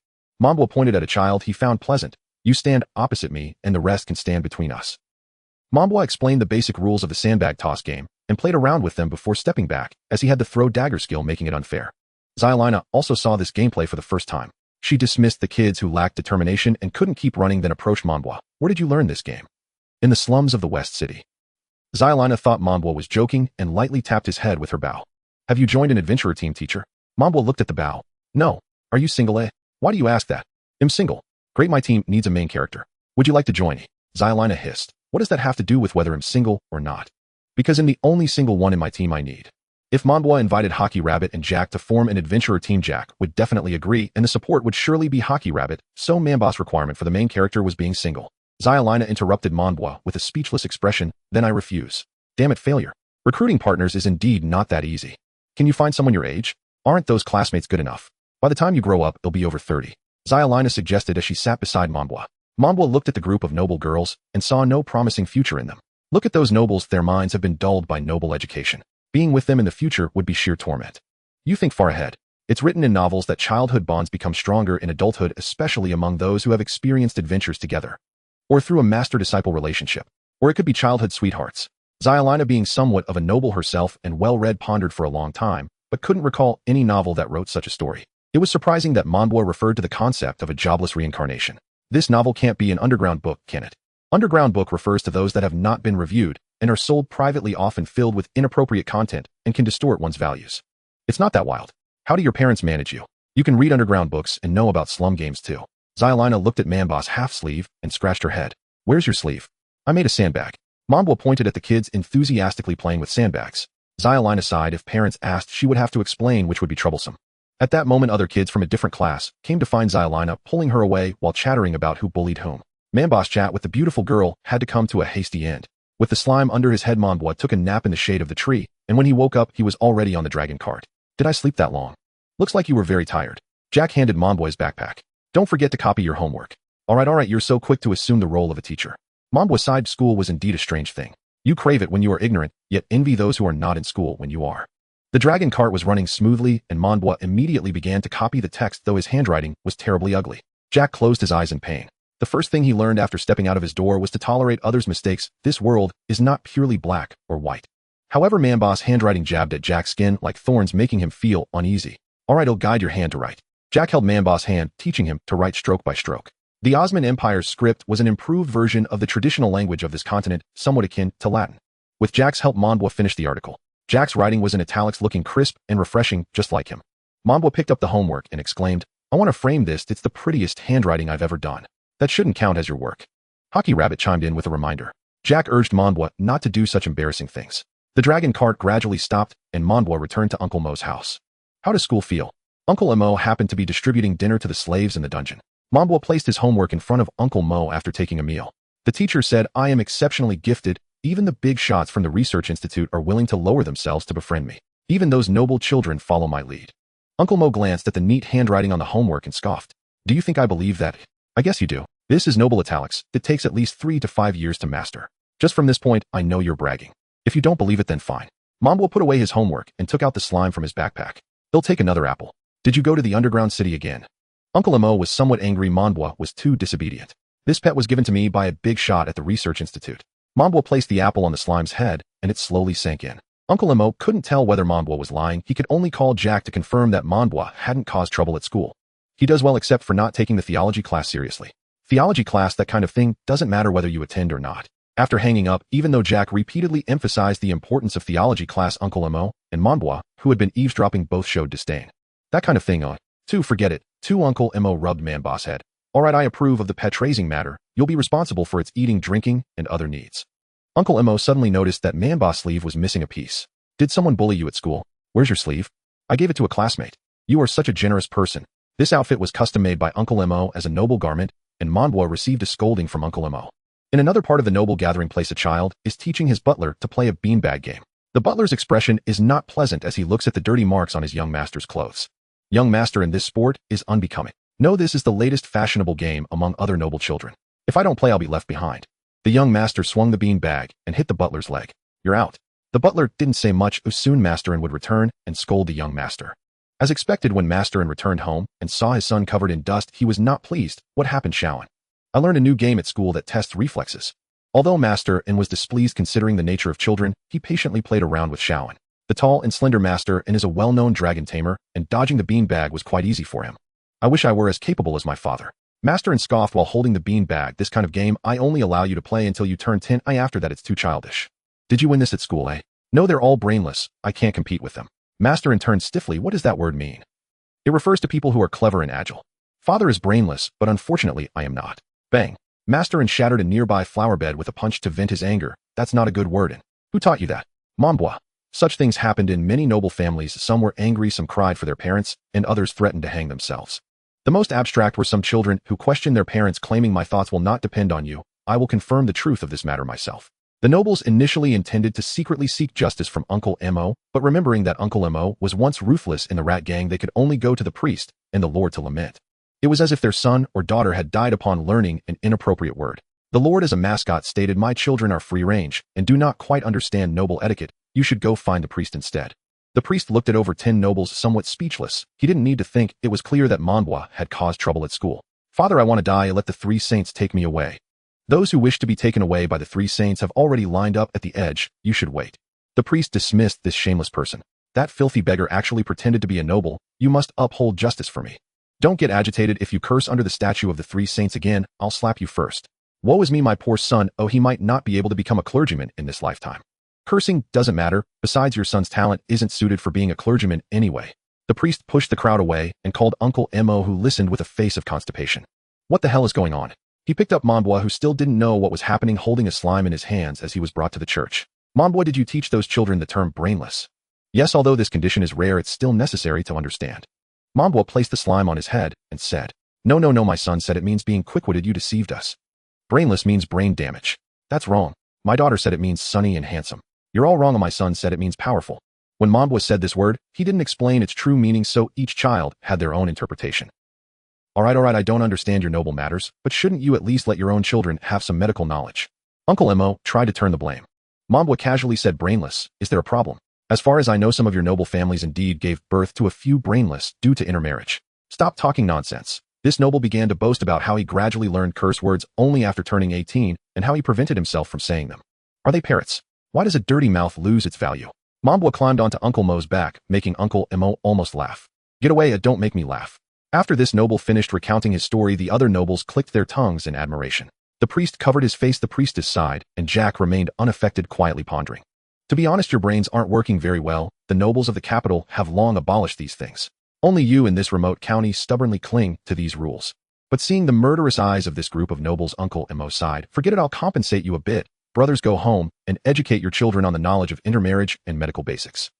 Manbwa pointed at a child he found pleasant. You stand opposite me, and the rest can stand between us. Manbwa explained the basic rules of the sandbag toss game, and played around with them before stepping back, as he had the throw dagger skill, making it unfair. Zyalina also saw this gameplay for the first time. She dismissed the kids who lacked determination and couldn't keep running, then approached Manbwa. Where did you learn this game? In the slums of the West City. Zyalina thought Manbwa was joking and lightly tapped his head with her bow. Have you joined an adventurer team, teacher? Manbwa looked at the bow. No. Are you single, eh? Why do you ask that? I'm single. Great, my team needs a main character. Would you like to join me? Zyalina hissed. What does that have to do with whether I'm single or not? Because I'm the only single one in my team I need. If Monbois invited Hockey Rabbit and Jack to form an adventurer team, Jack would definitely agree, and the support would surely be Hockey Rabbit, so Mambo's requirement for the main character was being single. Zyalina interrupted Monbois with a speechless expression, then I refuse. Damn it, failure. Recruiting partners is indeed not that easy. Can you find someone your age? Aren't those classmates good enough? By the time you grow up, you'll be over 30. Zyalina suggested as she sat beside Monbois. Monbois looked at the group of noble girls and saw no promising future in them. Look at those nobles, their minds have been dulled by noble education. Being with them in the future would be sheer torment. You think far ahead. It's written in novels that childhood bonds become stronger in adulthood, especially among those who have experienced adventures together. Or through a master-disciple relationship. Or it could be childhood sweethearts. Zyalina, being somewhat of a noble herself and well-read, pondered for a long time, but couldn't recall any novel that wrote such a story. It was surprising that Monbois referred to the concept of a jobless reincarnation. This novel can't be an underground book, can it? Underground book refers to those that have not been reviewed and are sold privately, often filled with inappropriate content and can distort one's values. It's not that wild. How do your parents manage you? You can read underground books and know about slum games too. Zyalina looked at Mambo's half sleeve and scratched her head. Where's your sleeve? I made a sandbag. Monbois pointed at the kids enthusiastically playing with sandbags. Zyalina sighed. If parents asked, she would have to explain, which would be troublesome. At that moment, other kids from a different class came to find Zyalina, pulling her away while chattering about who bullied whom. Mambo's chat with the beautiful girl had to come to a hasty end. With the slime under his head, Monbois took a nap in the shade of the tree, and when he woke up, he was already on the dragon cart. Did I sleep that long? Looks like you were very tired. Jack handed Monbois his backpack. Don't forget to copy your homework. All right, you're so quick to assume the role of a teacher. Monbois sighed. School was indeed a strange thing. You crave it when you are ignorant, yet envy those who are not in school when you are. The dragon cart was running smoothly, and Monbois immediately began to copy the text, though his handwriting was terribly ugly. Jack closed his eyes in pain. The first thing he learned after stepping out of his door was to tolerate others' mistakes. This world is not purely black or white. However, Mambo's handwriting jabbed at Jack's skin like thorns, making him feel uneasy. All right, I'll guide your hand to write. Jack held Mambo's hand, teaching him to write stroke by stroke. The Osman Empire's script was an improved version of the traditional language of this continent, somewhat akin to Latin. With Jack's help, Monbois finished the article. Jack's writing was in italics, looking crisp and refreshing, just like him. Monbois picked up the homework and exclaimed, I want to frame this. It's the prettiest handwriting I've ever done. That shouldn't count as your work. Hockey Rabbit chimed in with a reminder. Jack urged Monbois not to do such embarrassing things. The dragon cart gradually stopped, and Monbois returned to Uncle Mo's house. How does school feel? Uncle Mo happened to be distributing dinner to the slaves in the dungeon. Monbois placed his homework in front of Uncle Mo after taking a meal. The teacher said, I am exceptionally gifted. Even the big shots from the Research Institute are willing to lower themselves to befriend me. Even those noble children follow my lead. Uncle Mo glanced at the neat handwriting on the homework and scoffed. Do you think I believe that? I guess you do. This is noble italics. It takes at least 3 to 5 years to master. Just from this point, I know you're bragging. If you don't believe it, then fine. Monbois put away his homework and took out the slime from his backpack. He'll take another apple. Did you go to the underground city again? Uncle Mo was somewhat angry. Monbois was too disobedient. This pet was given to me by a big shot at the Research Institute. Monbois placed the apple on the slime's head, and it slowly sank in. Uncle Mo couldn't tell whether Monbois was lying. He could only call Jack to confirm that Monbois hadn't caused trouble at school. He does well except for not taking the theology class seriously. Theology class, that kind of thing, doesn't matter whether you attend or not. After hanging up, even though Jack repeatedly emphasized the importance of theology class, Uncle Mo and Monbois, who had been eavesdropping, both showed disdain. That kind of thing, forget it. Uncle Mo rubbed Mambo's head. All right, I approve of the pet raising matter. You'll be responsible for its eating, drinking, and other needs. Uncle Mo suddenly noticed that Mambo's sleeve was missing a piece. Did someone bully you at school? Where's your sleeve? I gave it to a classmate. You are such a generous person. This outfit was custom made by Uncle Mo as a noble garment, and Monbois received a scolding from Uncle Mo. In another part of the noble gathering place, a child is teaching his butler to play a beanbag game. The butler's expression is not pleasant as he looks at the dirty marks on his young master's clothes. Young master, in this sport is unbecoming. No, this is the latest fashionable game among other noble children. If I don't play, I'll be left behind. The young master swung the beanbag and hit the butler's leg. You're out. The butler didn't say much. Soon Masterin would return and scold the young master. As expected, when Masterin returned home and saw his son covered in dust, he was not pleased. What happened, Shawan? I learned a new game at school that tests reflexes. Although Masterin was displeased considering the nature of children, he patiently played around with Shawan. The tall and slender Masterin is a well-known dragon tamer, and dodging the beanbag was quite easy for him. I wish I were as capable as my father. Masterin scoffed while holding the beanbag. This kind of game I only allow you to play until you turn 10. After that, it's too childish. Did you win this at school, eh? No, they're all brainless. I can't compete with them. Masterin turned stiffly. What does that word mean? It refers to people who are clever and agile. Father is brainless, but unfortunately I am not. Bang. Master and shattered a nearby flower bed with a punch to vent his anger. That's not a good word. And who taught you that? Monbois. Such things happened in many noble families. Some were angry, some cried for their parents, and others threatened to hang themselves. The most abstract were some children who questioned their parents, claiming, "My thoughts will not depend on you. I will confirm the truth of this matter myself." The nobles initially intended to secretly seek justice from Uncle Mo, but remembering that Uncle Mo was once ruthless in the rat gang, they could only go to the priest and the Lord to lament. It was as if their son or daughter had died upon learning an inappropriate word. The Lord, as a mascot, stated, "My children are free range and do not quite understand noble etiquette. You should go find the priest instead." The priest looked at over 10 nobles, somewhat speechless. He didn't need to think. It was clear that Monbois had caused trouble at school. "Father, I want to die. Let the 3 saints take me away." "Those who wish to be taken away by the 3 saints have already lined up at the edge. You should wait." The priest dismissed this shameless person. "That filthy beggar actually pretended to be a noble. You must uphold justice for me. Don't get agitated. If you curse under the statue of the 3 saints again, I'll slap you first." "Woe is me, my poor son. Oh, he might not be able to become a clergyman in this lifetime." "Cursing doesn't matter. Besides, your son's talent isn't suited for being a clergyman anyway." The priest pushed the crowd away and called Uncle Mo, who listened with a face of constipation. "What the hell is going on?" He picked up Monbois, who still didn't know what was happening, holding a slime in his hands as he was brought to the church. "Monbois, did you teach those children the term brainless?" "Yes, although this condition is rare, it's still necessary to understand." Monbois placed the slime on his head and said, No, my son said it means being quick-witted. You deceived us. Brainless means brain damage." "That's wrong. My daughter said it means sunny and handsome." "You're all wrong. My son said it means powerful." When Monbois said this word, he didn't explain its true meaning, so each child had their own interpretation. All right, I don't understand your noble matters, but shouldn't you at least let your own children have some medical knowledge?" Uncle Mo tried to turn the blame. Monbois casually said, "Brainless, is there a problem? As far as I know, some of your noble families indeed gave birth to a few brainless due to intermarriage." "Stop talking nonsense." This noble began to boast about how he gradually learned curse words only after turning 18 and how he prevented himself from saying them. "Are they parrots? Why does a dirty mouth lose its value?" Monbois climbed onto Uncle Mo's back, making Uncle Mo almost laugh. "Get away, don't make me laugh." After this noble finished recounting his story, the other nobles clicked their tongues in admiration. The priest covered his face, the priestess sighed, and Jack remained unaffected, quietly pondering. "To be honest, your brains aren't working very well. The nobles of the capital have long abolished these things. Only you in this remote county stubbornly cling to these rules." But seeing the murderous eyes of this group of nobles, Uncle Mo sighed. "Forget it, I'll compensate you a bit. Brothers, go home and educate your children on the knowledge of intermarriage and medical basics."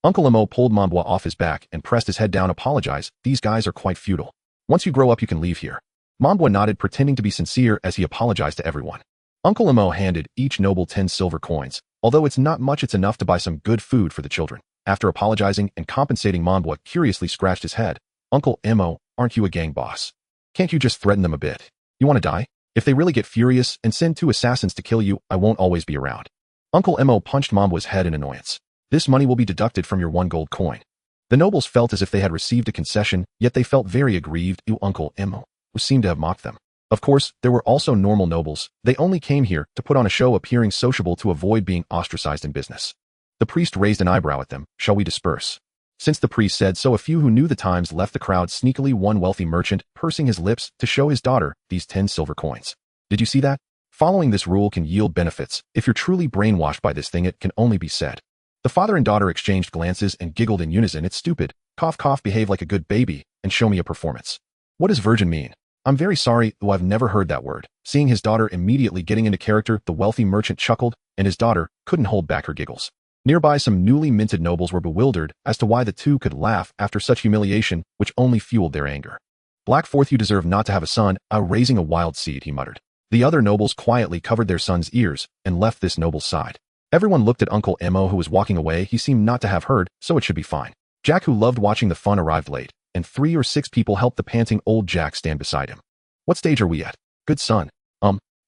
Uncle Mo pulled Monbois off his back and pressed his head down. "Apologize. These guys are quite feudal. Once you grow up, you can leave here." Monbois nodded, pretending to be sincere as he apologized to everyone. Uncle Mo handed each noble 10 silver coins. Although it's not much, it's enough to buy some good food for the children. After apologizing and compensating, Monbois curiously scratched his head. "Uncle Mo, aren't you a gang boss? Can't you just threaten them a bit? You want to die? If they really get furious and send 2 assassins to kill you, I won't always be around." Uncle Mo punched Monbois' head in annoyance. "This money will be deducted from your 1 gold coin." The nobles felt as if they had received a concession, yet they felt very aggrieved. Uncle Mo seemed to have mocked them. Of course, there were also normal nobles. They only came here to put on a show, appearing sociable to avoid being ostracized in business. The priest raised an eyebrow at them. "Shall we disperse?" Since the priest said so, a few who knew the times left the crowd sneakily, one wealthy merchant pursing his lips to show his daughter these 10 silver coins. "Did you see that? Following this rule can yield benefits. If you're truly brainwashed by this thing, it can only be said." The father and daughter exchanged glances and giggled in unison. "It's stupid. Cough, cough, behave like a good baby and show me a performance." "What does virgin mean?" "I'm very sorry, though I've never heard that word." Seeing his daughter immediately getting into character, the wealthy merchant chuckled, and his daughter couldn't hold back her giggles. Nearby, some newly minted nobles were bewildered as to why the two could laugh after such humiliation, which only fueled their anger. "Blackforth, you deserve not to have a son, raising a wild seed," he muttered. The other nobles quietly covered their sons' ears and left this noble's side. Everyone looked at Uncle Mo, who was walking away. He seemed not to have heard, so it should be fine. Jack, who loved watching the fun, arrived late, and 3 or 6 people helped the panting old Jack stand beside him. "What stage are we at?" "Good son."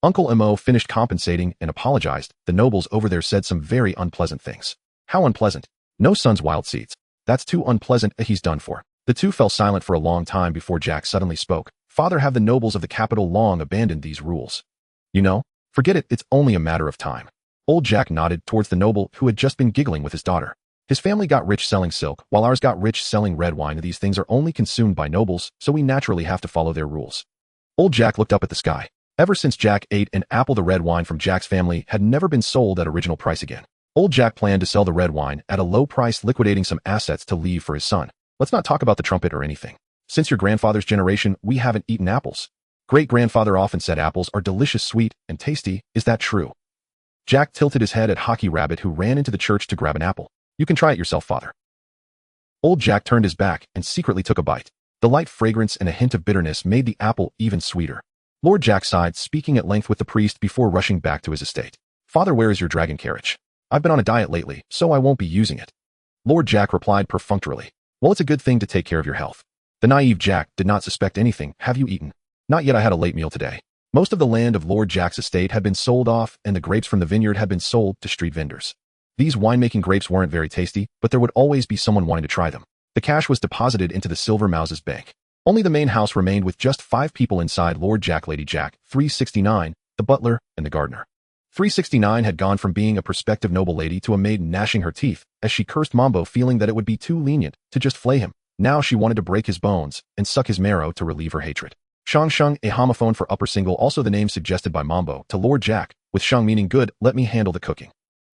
Uncle Mo finished compensating and apologized. The nobles over there said some very unpleasant things. "How unpleasant?" "No son's wild seeds." "That's too unpleasant. He's done for." The two fell silent for a long time before Jack suddenly spoke. "Father, have the nobles of the capital long abandoned these rules?" "You know, forget it. It's only a matter of time." Old Jack nodded towards the noble who had just been giggling with his daughter. "His family got rich selling silk, while ours got rich selling red wine. These things are only consumed by nobles, so we naturally have to follow their rules." Old Jack looked up at the sky. Ever since Jack ate an apple, the red wine from Jack's family had never been sold at original price again. Old Jack planned to sell the red wine at a low price, liquidating some assets to leave for his son. "Let's not talk about the trumpet or anything. Since your grandfather's generation, we haven't eaten apples." Great-grandfather often said apples are delicious, sweet, and tasty. Is that true? Jack tilted his head at Hockey Rabbit, who ran into the church to grab an apple. You can try it yourself, father. Old Jack turned his back and secretly took a bite. The light fragrance and a hint of bitterness made the apple even sweeter. Lord Jack sighed, speaking at length with the priest before rushing back to his estate. Father, where is your dragon carriage? I've been on a diet lately, so I won't be using it. Lord Jack replied perfunctorily. Well, it's a good thing to take care of your health. The naive Jack did not suspect anything. Have you eaten? Not yet, I had a late meal today. Most of the land of Lord Jack's estate had been sold off, and the grapes from the vineyard had been sold to street vendors. These winemaking grapes weren't very tasty, but there would always be someone wanting to try them. The cash was deposited into the Silver Mouse's bank. Only the main house remained with just 5 people inside: Lord Jack, Lady Jack, 369, the butler, and the gardener. 369 had gone from being a prospective noble lady to a maiden gnashing her teeth as she cursed Mambo, feeling that it would be too lenient to just flay him. Now she wanted to break his bones and suck his marrow to relieve her hatred. Shang Shung, a homophone for upper single, also the name suggested by Mambo, to Lord Jack, with Shang meaning good. Let me handle the cooking.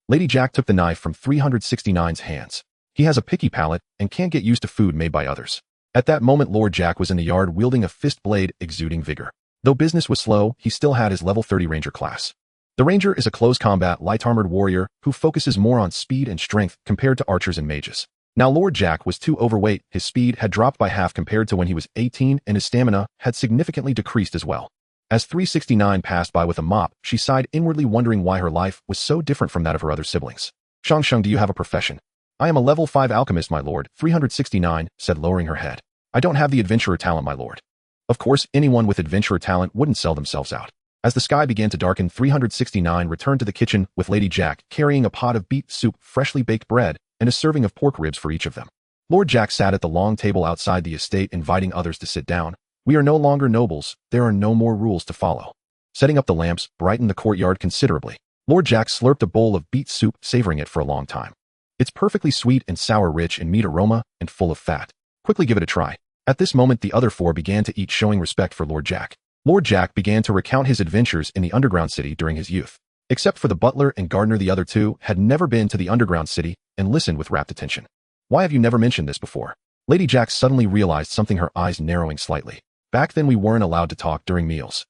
Lady Jack took the knife from 369's hands. He has a picky palate and can't get used to food made by others. At that moment, Lord Jack was in the yard wielding a fist blade, exuding vigor. Though business was slow, he still had his level 30 Ranger class. The Ranger is a close combat, light-armored warrior who focuses more on speed and strength compared to archers and mages. Now Lord Jack was too overweight, his speed had dropped by half compared to when he was 18, and his stamina had significantly decreased as well. As 369 passed by with a mop, she sighed inwardly, wondering why her life was so different from that of her other siblings. Shang Shung, do you have a profession? I am a level 5 alchemist, my lord, 369 said, lowering her head. I don't have the adventurer talent, my lord. Of course, anyone with adventurer talent wouldn't sell themselves out. As the sky began to darken, 369 returned to the kitchen with Lady Jack, carrying a pot of beet soup, freshly baked bread, and a serving of pork ribs for each of them. Lord Jack sat at the long table outside the estate, inviting others to sit down. We are no longer nobles, there are no more rules to follow. Setting up the lamps brightened the courtyard considerably. Lord Jack slurped a bowl of beet soup, savoring it for a long time. It's perfectly sweet and sour, rich in meat aroma, and full of fat. Quickly give it a try. At this moment, the other 4 began to eat, showing respect for Lord Jack. Lord Jack began to recount his adventures in the underground city during his youth. Except for the butler and gardener, the other 2 had never been to the underground city and listened with rapt attention. Why have you never mentioned this before? Lady Jack suddenly realized something, her eyes narrowing slightly. Back then we weren't allowed to talk during meals.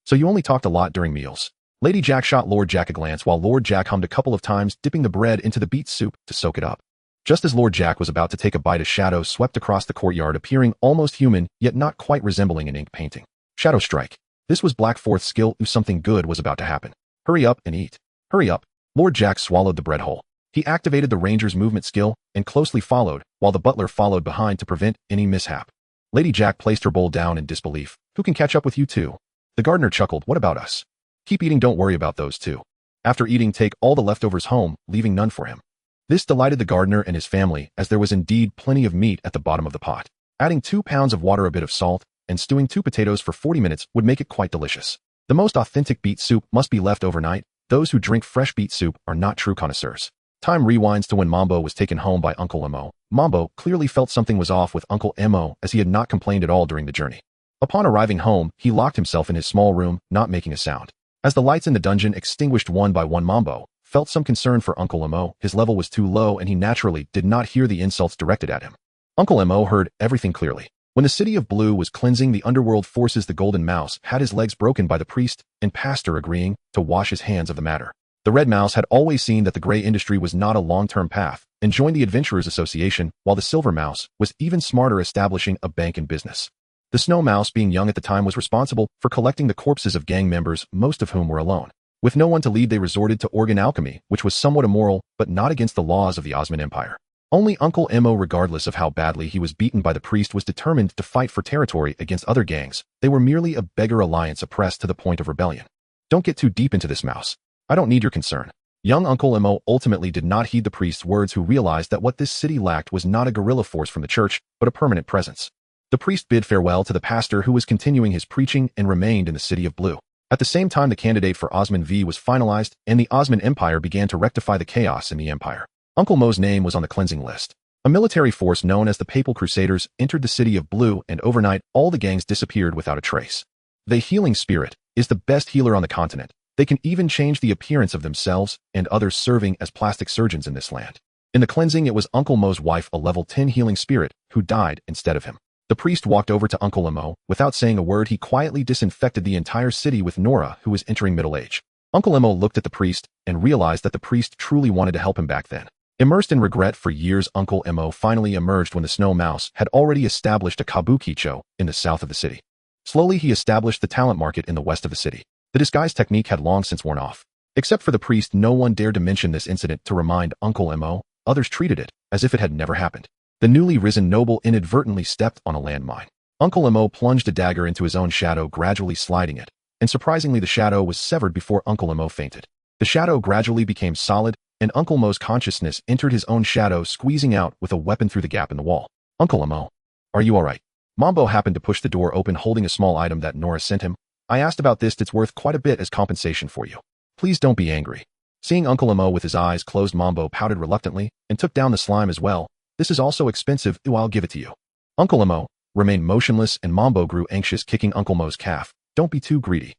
So you only talked a lot during meals. Lady Jack shot Lord Jack a glance while Lord Jack hummed a couple of times, dipping the bread into the beet soup to soak it up. Just as Lord Jack was about to take a bite, a shadow swept across the courtyard, appearing almost human, yet not quite resembling an ink painting. Shadow strike. This was Blackforth's skill. Something good was about to happen. Hurry up and eat. Hurry up. Lord Jack swallowed the bread whole. He activated the Ranger's movement skill and closely followed, while the butler followed behind to prevent any mishap. Lady Jack placed her bowl down in disbelief. Who can catch up with you 2? The gardener chuckled. What about us? Keep eating, don't worry about those 2. After eating, take all the leftovers home, leaving none for him. This delighted the gardener and his family, as there was indeed plenty of meat at the bottom of the pot. Adding 2 pounds of water, a bit of salt, and stewing 2 potatoes for 40 minutes would make it quite delicious. The most authentic beet soup must be left overnight. Those who drink fresh beet soup are not true connoisseurs. Time rewinds to when Mambo was taken home by Uncle Mo. Mambo clearly felt something was off with Uncle Mo, as he had not complained at all during the journey. Upon arriving home, he locked himself in his small room, not making a sound. As the lights in the dungeon extinguished one by one, Mambo felt some concern for Uncle Mo. His level was too low, and he naturally did not hear the insults directed at him. Uncle Mo heard everything clearly. When the city of Blue was cleansing the underworld forces, the Golden Mouse had his legs broken by the priest and pastor, agreeing to wash his hands of the matter. The Red Mouse had always seen that the gray industry was not a long-term path and joined the Adventurers Association, while the Silver Mouse was even smarter, establishing a bank and business. The Snow Mouse, being young at the time, was responsible for collecting the corpses of gang members, most of whom were alone. With no one to lead, they resorted to organ alchemy, which was somewhat immoral, but not against the laws of the Osman Empire. Only Uncle Mo, regardless of how badly he was beaten by the priest, was determined to fight for territory against other gangs. They were merely a beggar alliance oppressed to the point of rebellion. Don't get too deep into this, Mouse. I don't need your concern. Young Uncle Mo ultimately did not heed the priest's words, who realized that what this city lacked was not a guerrilla force from the church, but a permanent presence. The priest bid farewell to the pastor, who was continuing his preaching, and remained in the city of Blue. At the same time, the candidate for Osman V was finalized, and the Osman Empire began to rectify the chaos in the empire. Uncle Mo's name was on the cleansing list. A military force known as the Papal Crusaders entered the city of Blue, and overnight, all the gangs disappeared without a trace. The healing spirit is the best healer on the continent. They can even change the appearance of themselves and others, serving as plastic surgeons in this land. In the cleansing, it was Uncle Mo's wife, a level 10 healing spirit, who died instead of him. The priest walked over to Uncle Emo. Without saying a word, he quietly disinfected the entire city with Nora, who was entering middle age. Uncle Emo looked at the priest and realized that the priest truly wanted to help him back then. Immersed in regret for years, Uncle Emo finally emerged when the snow mouse had already established a kabukicho in the south of the city. Slowly, he established the talent market in the west of the city. The disguise technique had long since worn off. Except for the priest, no one dared to mention this incident to remind Uncle Emo. Others treated it as if it had never happened. The newly risen noble inadvertently stepped on a landmine. Uncle Emo plunged a dagger into his own shadow, gradually sliding it, and surprisingly the shadow was severed before Uncle Emo fainted. The shadow gradually became solid, and Uncle Mo's consciousness entered his own shadow, squeezing out with a weapon through the gap in the wall. Uncle Emo, are you alright? Mambo happened to push the door open, holding a small item that Nora sent him. I asked about this. It's worth quite a bit as compensation for you. Please don't be angry. Seeing Uncle Emo with his eyes closed, Mambo pouted reluctantly and took down the slime as well. This is also expensive. I'll give it to you. Uncle Emo remained motionless and Mambo grew anxious, kicking Uncle Mo's calf. Don't be too greedy.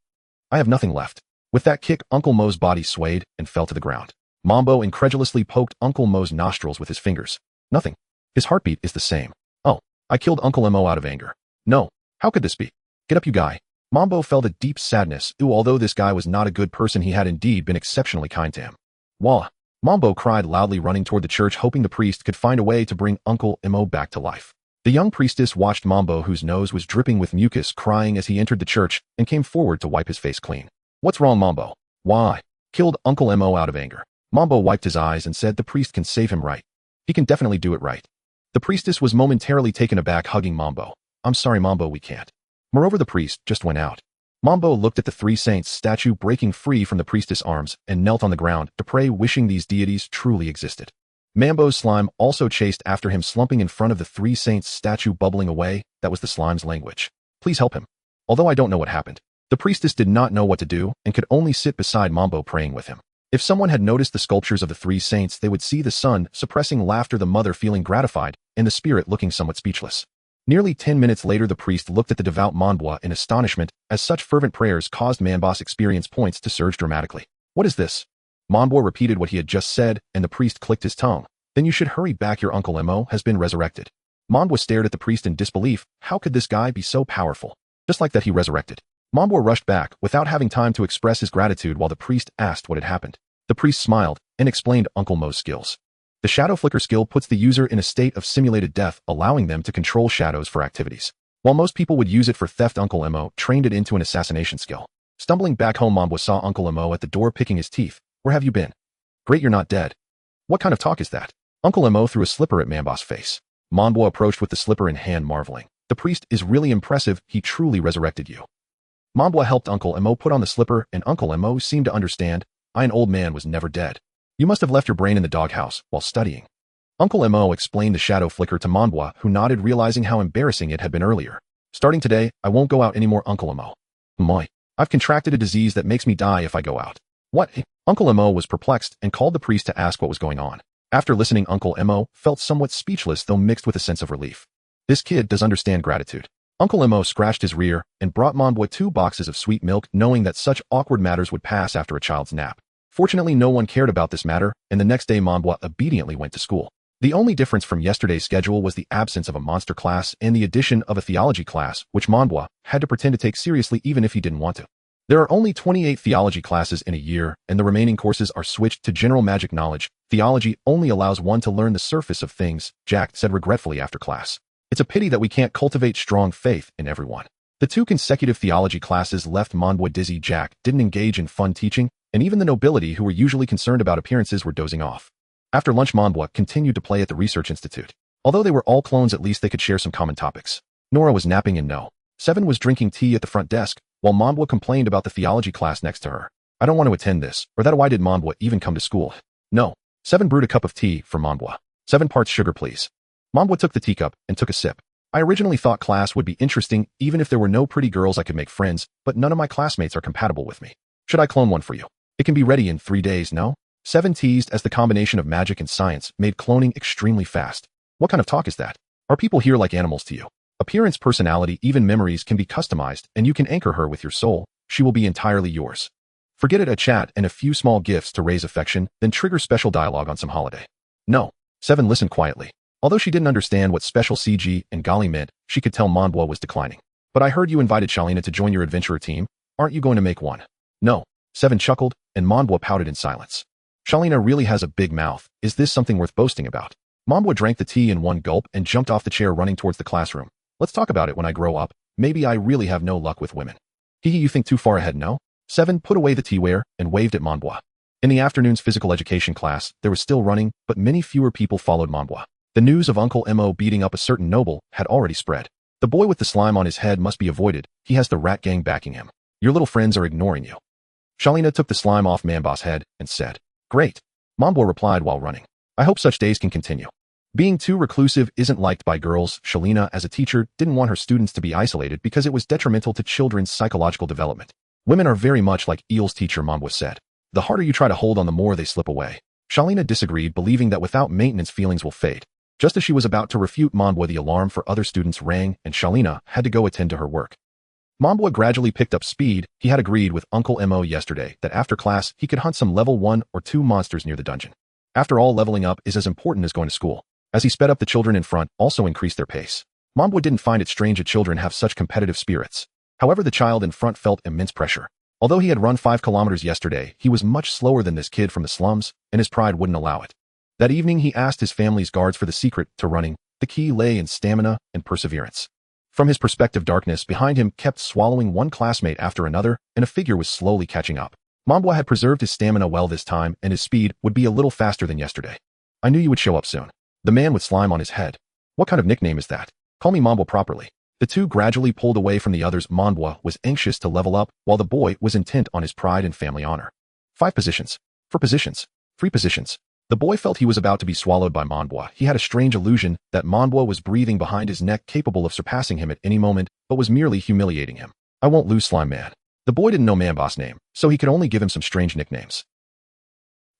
I have nothing left. With that kick, Uncle Mo's body swayed and fell to the ground. Mambo incredulously poked Uncle Mo's nostrils with his fingers. Nothing. His heartbeat is the same. Oh, I killed Uncle Emo out of anger. No. How could this be? Get up, you guy. Mambo felt a deep sadness. Although this guy was not a good person, he had indeed been exceptionally kind to him. Wah! Mambo cried loudly, running toward the church, hoping the priest could find a way to bring Uncle Emo back to life. The young priestess watched Mambo, whose nose was dripping with mucus, crying as he entered the church and came forward to wipe his face clean. What's wrong, Mambo? Why? Killed Uncle Emo out of anger. Mambo wiped his eyes and said the priest can save him, right? He can definitely do it, right? The priestess was momentarily taken aback, hugging Mambo. I'm sorry, Mambo, we can't. Moreover, the priest just went out. Mambo looked at the three saints statue breaking free from the priestess' arms and knelt on the ground to pray, wishing these deities truly existed. Mambo's slime also chased after him, slumping in front of the three saints statue, bubbling away. That was the slime's language. Please help him. Although I don't know what happened. The priestess did not know what to do and could only sit beside Mambo praying with him. If someone had noticed the sculptures of the three saints, they would see the son suppressing laughter, the mother feeling gratified, and the spirit looking somewhat speechless. Nearly 10 minutes later, the priest looked at the devout Manbwa in astonishment, as such fervent prayers caused Manbwa's experience points to surge dramatically. What is this? Manbwa repeated what he had just said, and the priest clicked his tongue. Then you should hurry back, your Uncle Emo has been resurrected. Manbwa stared at the priest in disbelief. How could this guy be so powerful? Just like that, he resurrected. Manbwa rushed back without having time to express his gratitude while the priest asked what had happened. The priest smiled and explained Uncle Mo's skills. The shadow flicker skill puts the user in a state of simulated death, allowing them to control shadows for activities. While most people would use it for theft, Uncle Emo trained it into an assassination skill. Stumbling back home, Manbwa saw Uncle Emo at the door picking his teeth. Where have you been? Great, you're not dead. What kind of talk is that? Uncle Emo threw a slipper at Manbwa's face. Manbwa approached with the slipper in hand, marveling. The priest is really impressive. He truly resurrected you. Manbwa helped Uncle Emo put on the slipper, and Uncle Emo seemed to understand. An old man was never dead. You must have left your brain in the doghouse while studying. Uncle Emo explained the shadow flicker to Manbwa, who nodded, realizing how embarrassing it had been earlier. Starting today, I won't go out anymore, Uncle Emo. Moi. I've contracted a disease that makes me die if I go out. What? Uncle Emo was perplexed and called the priest to ask what was going on. After listening, Uncle Emo felt somewhat speechless, though mixed with a sense of relief. This kid does understand gratitude. Uncle Emo scratched his rear and brought Manbwa 2 boxes of sweet milk, knowing that such awkward matters would pass after a child's nap. Fortunately, no one cared about this matter, and the next day Manbwa obediently went to school. The only difference from yesterday's schedule was the absence of a monster class and the addition of a theology class, which Manbwa had to pretend to take seriously even if he didn't want to. There are only 28 theology classes in a year, and the remaining courses are switched to general magic knowledge. Theology only allows one to learn the surface of things, Jack said regretfully after class. It's a pity that we can't cultivate strong faith in everyone. The 2 consecutive theology classes left Manbwa dizzy. Jack didn't engage in fun teaching, and even the nobility, who were usually concerned about appearances, were dozing off. After lunch, Manbwa continued to play at the research institute. Although they were all clones, at least they could share some common topics. Nora was napping and Seven was drinking tea at the front desk, while Manbwa complained about the theology class next to her. I don't want to attend this, or that. Why did Manbwa even come to school? No. Seven brewed a cup of tea for Manbwa. 7 parts sugar, please. Manbwa took the teacup and took a sip. I originally thought class would be interesting, even if there were no pretty girls I could make friends, but none of my classmates are compatible with me. Should I clone one for you? It can be ready in 3 days, no? 7 teased, as the combination of magic and science made cloning extremely fast. What kind of talk is that? Are people here like animals to you? Appearance, personality, even memories can be customized, and you can anchor her with your soul. She will be entirely yours. Forget it, a chat and a few small gifts to raise affection, then trigger special dialogue on some holiday. No. 7 listened quietly. Although she didn't understand what special CG and golly meant, she could tell Monbois was declining. But I heard you invited Shalina to join your adventurer team. Aren't you going to make one? No. Seven chuckled, and Monbois pouted in silence. Shalina really has a big mouth. Is this something worth boasting about? Monbois drank the tea in one gulp and jumped off the chair running towards the classroom. Let's talk about it when I grow up. Maybe I really have no luck with women. You think too far ahead, no? Seven put away the teaware and waved at Monbois. In the afternoon's physical education class, there was still running, but many fewer people followed Monbois. The news of Uncle Mo beating up a certain noble had already spread. The boy with the slime on his head must be avoided. He has the rat gang backing him. Your little friends are ignoring you. Shalina took the slime off Monbois' head and said, Great. Monbois replied while running. I hope such days can continue. Being too reclusive isn't liked by girls. Shalina, as a teacher, didn't want her students to be isolated because it was detrimental to children's psychological development. Women are very much like eels, teacher Monbois said. The harder you try to hold on, the more they slip away. Shalina disagreed, believing that without maintenance feelings will fade. Just as she was about to refute Monbois, the alarm for other students rang, and Shalina had to go attend to her work. Monbois gradually picked up speed. He had agreed with Uncle Mo yesterday that after class he could hunt some level 1 or 2 monsters near the dungeon. After all, leveling up is as important as going to school. As he sped up, the children in front also increased their pace. Monbois didn't find it strange that children have such competitive spirits. However, the child in front felt immense pressure. Although he had run 5 kilometers yesterday, he was much slower than this kid from the slums, and his pride wouldn't allow it. That evening he asked his family's guards for the secret to running. The key lay in stamina and perseverance. From his perspective, darkness behind him kept swallowing one classmate after another, and a figure was slowly catching up. Monbois had preserved his stamina well this time, and his speed would be a little faster than yesterday. I knew you would show up soon. The man with slime on his head. What kind of nickname is that? Call me Monbois properly. The two gradually pulled away from the others. Monbois was anxious to level up, while the boy was intent on his pride and family honor. 5 positions. 4 positions. 3 positions. The boy felt he was about to be swallowed by Monbois. He had a strange illusion that Monbois was breathing behind his neck, capable of surpassing him at any moment, but was merely humiliating him. I won't lose, Slime Man. The boy didn't know Monbois' name, so he could only give him some strange nicknames.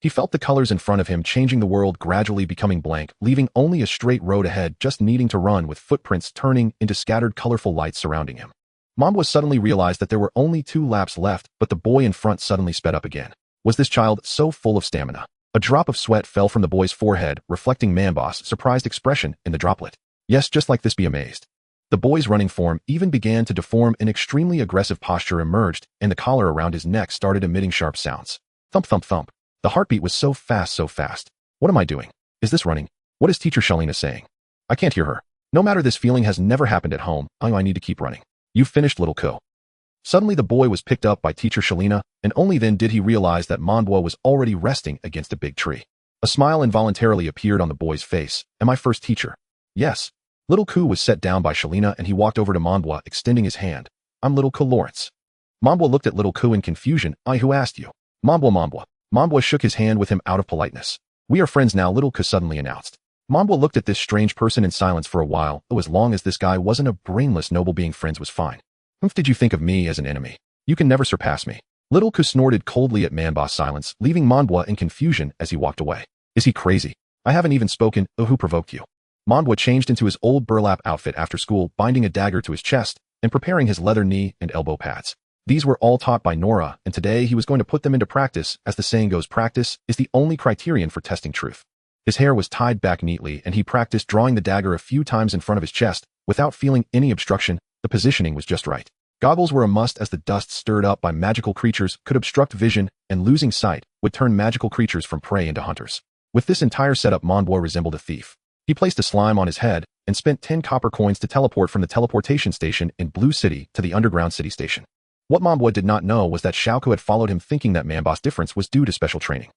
He felt the colors in front of him changing, the world gradually becoming blank, leaving only a straight road ahead, just needing to run, with footprints turning into scattered colorful lights surrounding him. Monbois suddenly realized that there were only 2 laps left, but the boy in front suddenly sped up again. Was this child so full of stamina? A drop of sweat fell from the boy's forehead, reflecting Monbois' surprised expression in the droplet. Yes, just like this, be amazed. The boy's running form even began to deform. An extremely aggressive posture emerged, and the collar around his neck started emitting sharp sounds. Thump, thump, thump. The heartbeat was so fast, so fast. What am I doing? Is this running? What is teacher Shalina saying? I can't hear her. No matter, this feeling has never happened at home. I need to keep running. You've finished, little co. Suddenly the boy was picked up by teacher Shalina, and only then did he realize that Monbois was already resting against a big tree. A smile involuntarily appeared on the boy's face. Am I first teacher? Yes. Little Ku was set down by Shalina, and he walked over to Monbois, extending his hand. I'm Little Ku Lawrence. Monbois looked at Little Ku in confusion. Who asked you? Monbois. Monbois shook his hand with him out of politeness. We are friends now, Little Ku suddenly announced. Monbois looked at this strange person in silence for a while. As long as this guy wasn't a brainless noble, being friends was fine. Did you think of me as an enemy? You can never surpass me. Little Ku snorted coldly at Monbois' silence, leaving Monbois in confusion as he walked away. Is he crazy? I haven't even spoken. Who provoked you? Monbois changed into his old burlap outfit after school, binding a dagger to his chest and preparing his leather knee and elbow pads. These were all taught by Nora, and today he was going to put them into practice. As the saying goes, practice is the only criterion for testing truth. His hair was tied back neatly, and he practiced drawing the dagger a few times in front of his chest without feeling any obstruction. The positioning was just right. Goggles were a must, as the dust stirred up by magical creatures could obstruct vision, and losing sight would turn magical creatures from prey into hunters. With this entire setup, Monbois resembled a thief. He placed a slime on his head and spent 10 copper coins to teleport from the teleportation station in Blue City to the underground city station. What Monbois did not know was that Xiaoku had followed him, thinking that Monbois' difference was due to special training.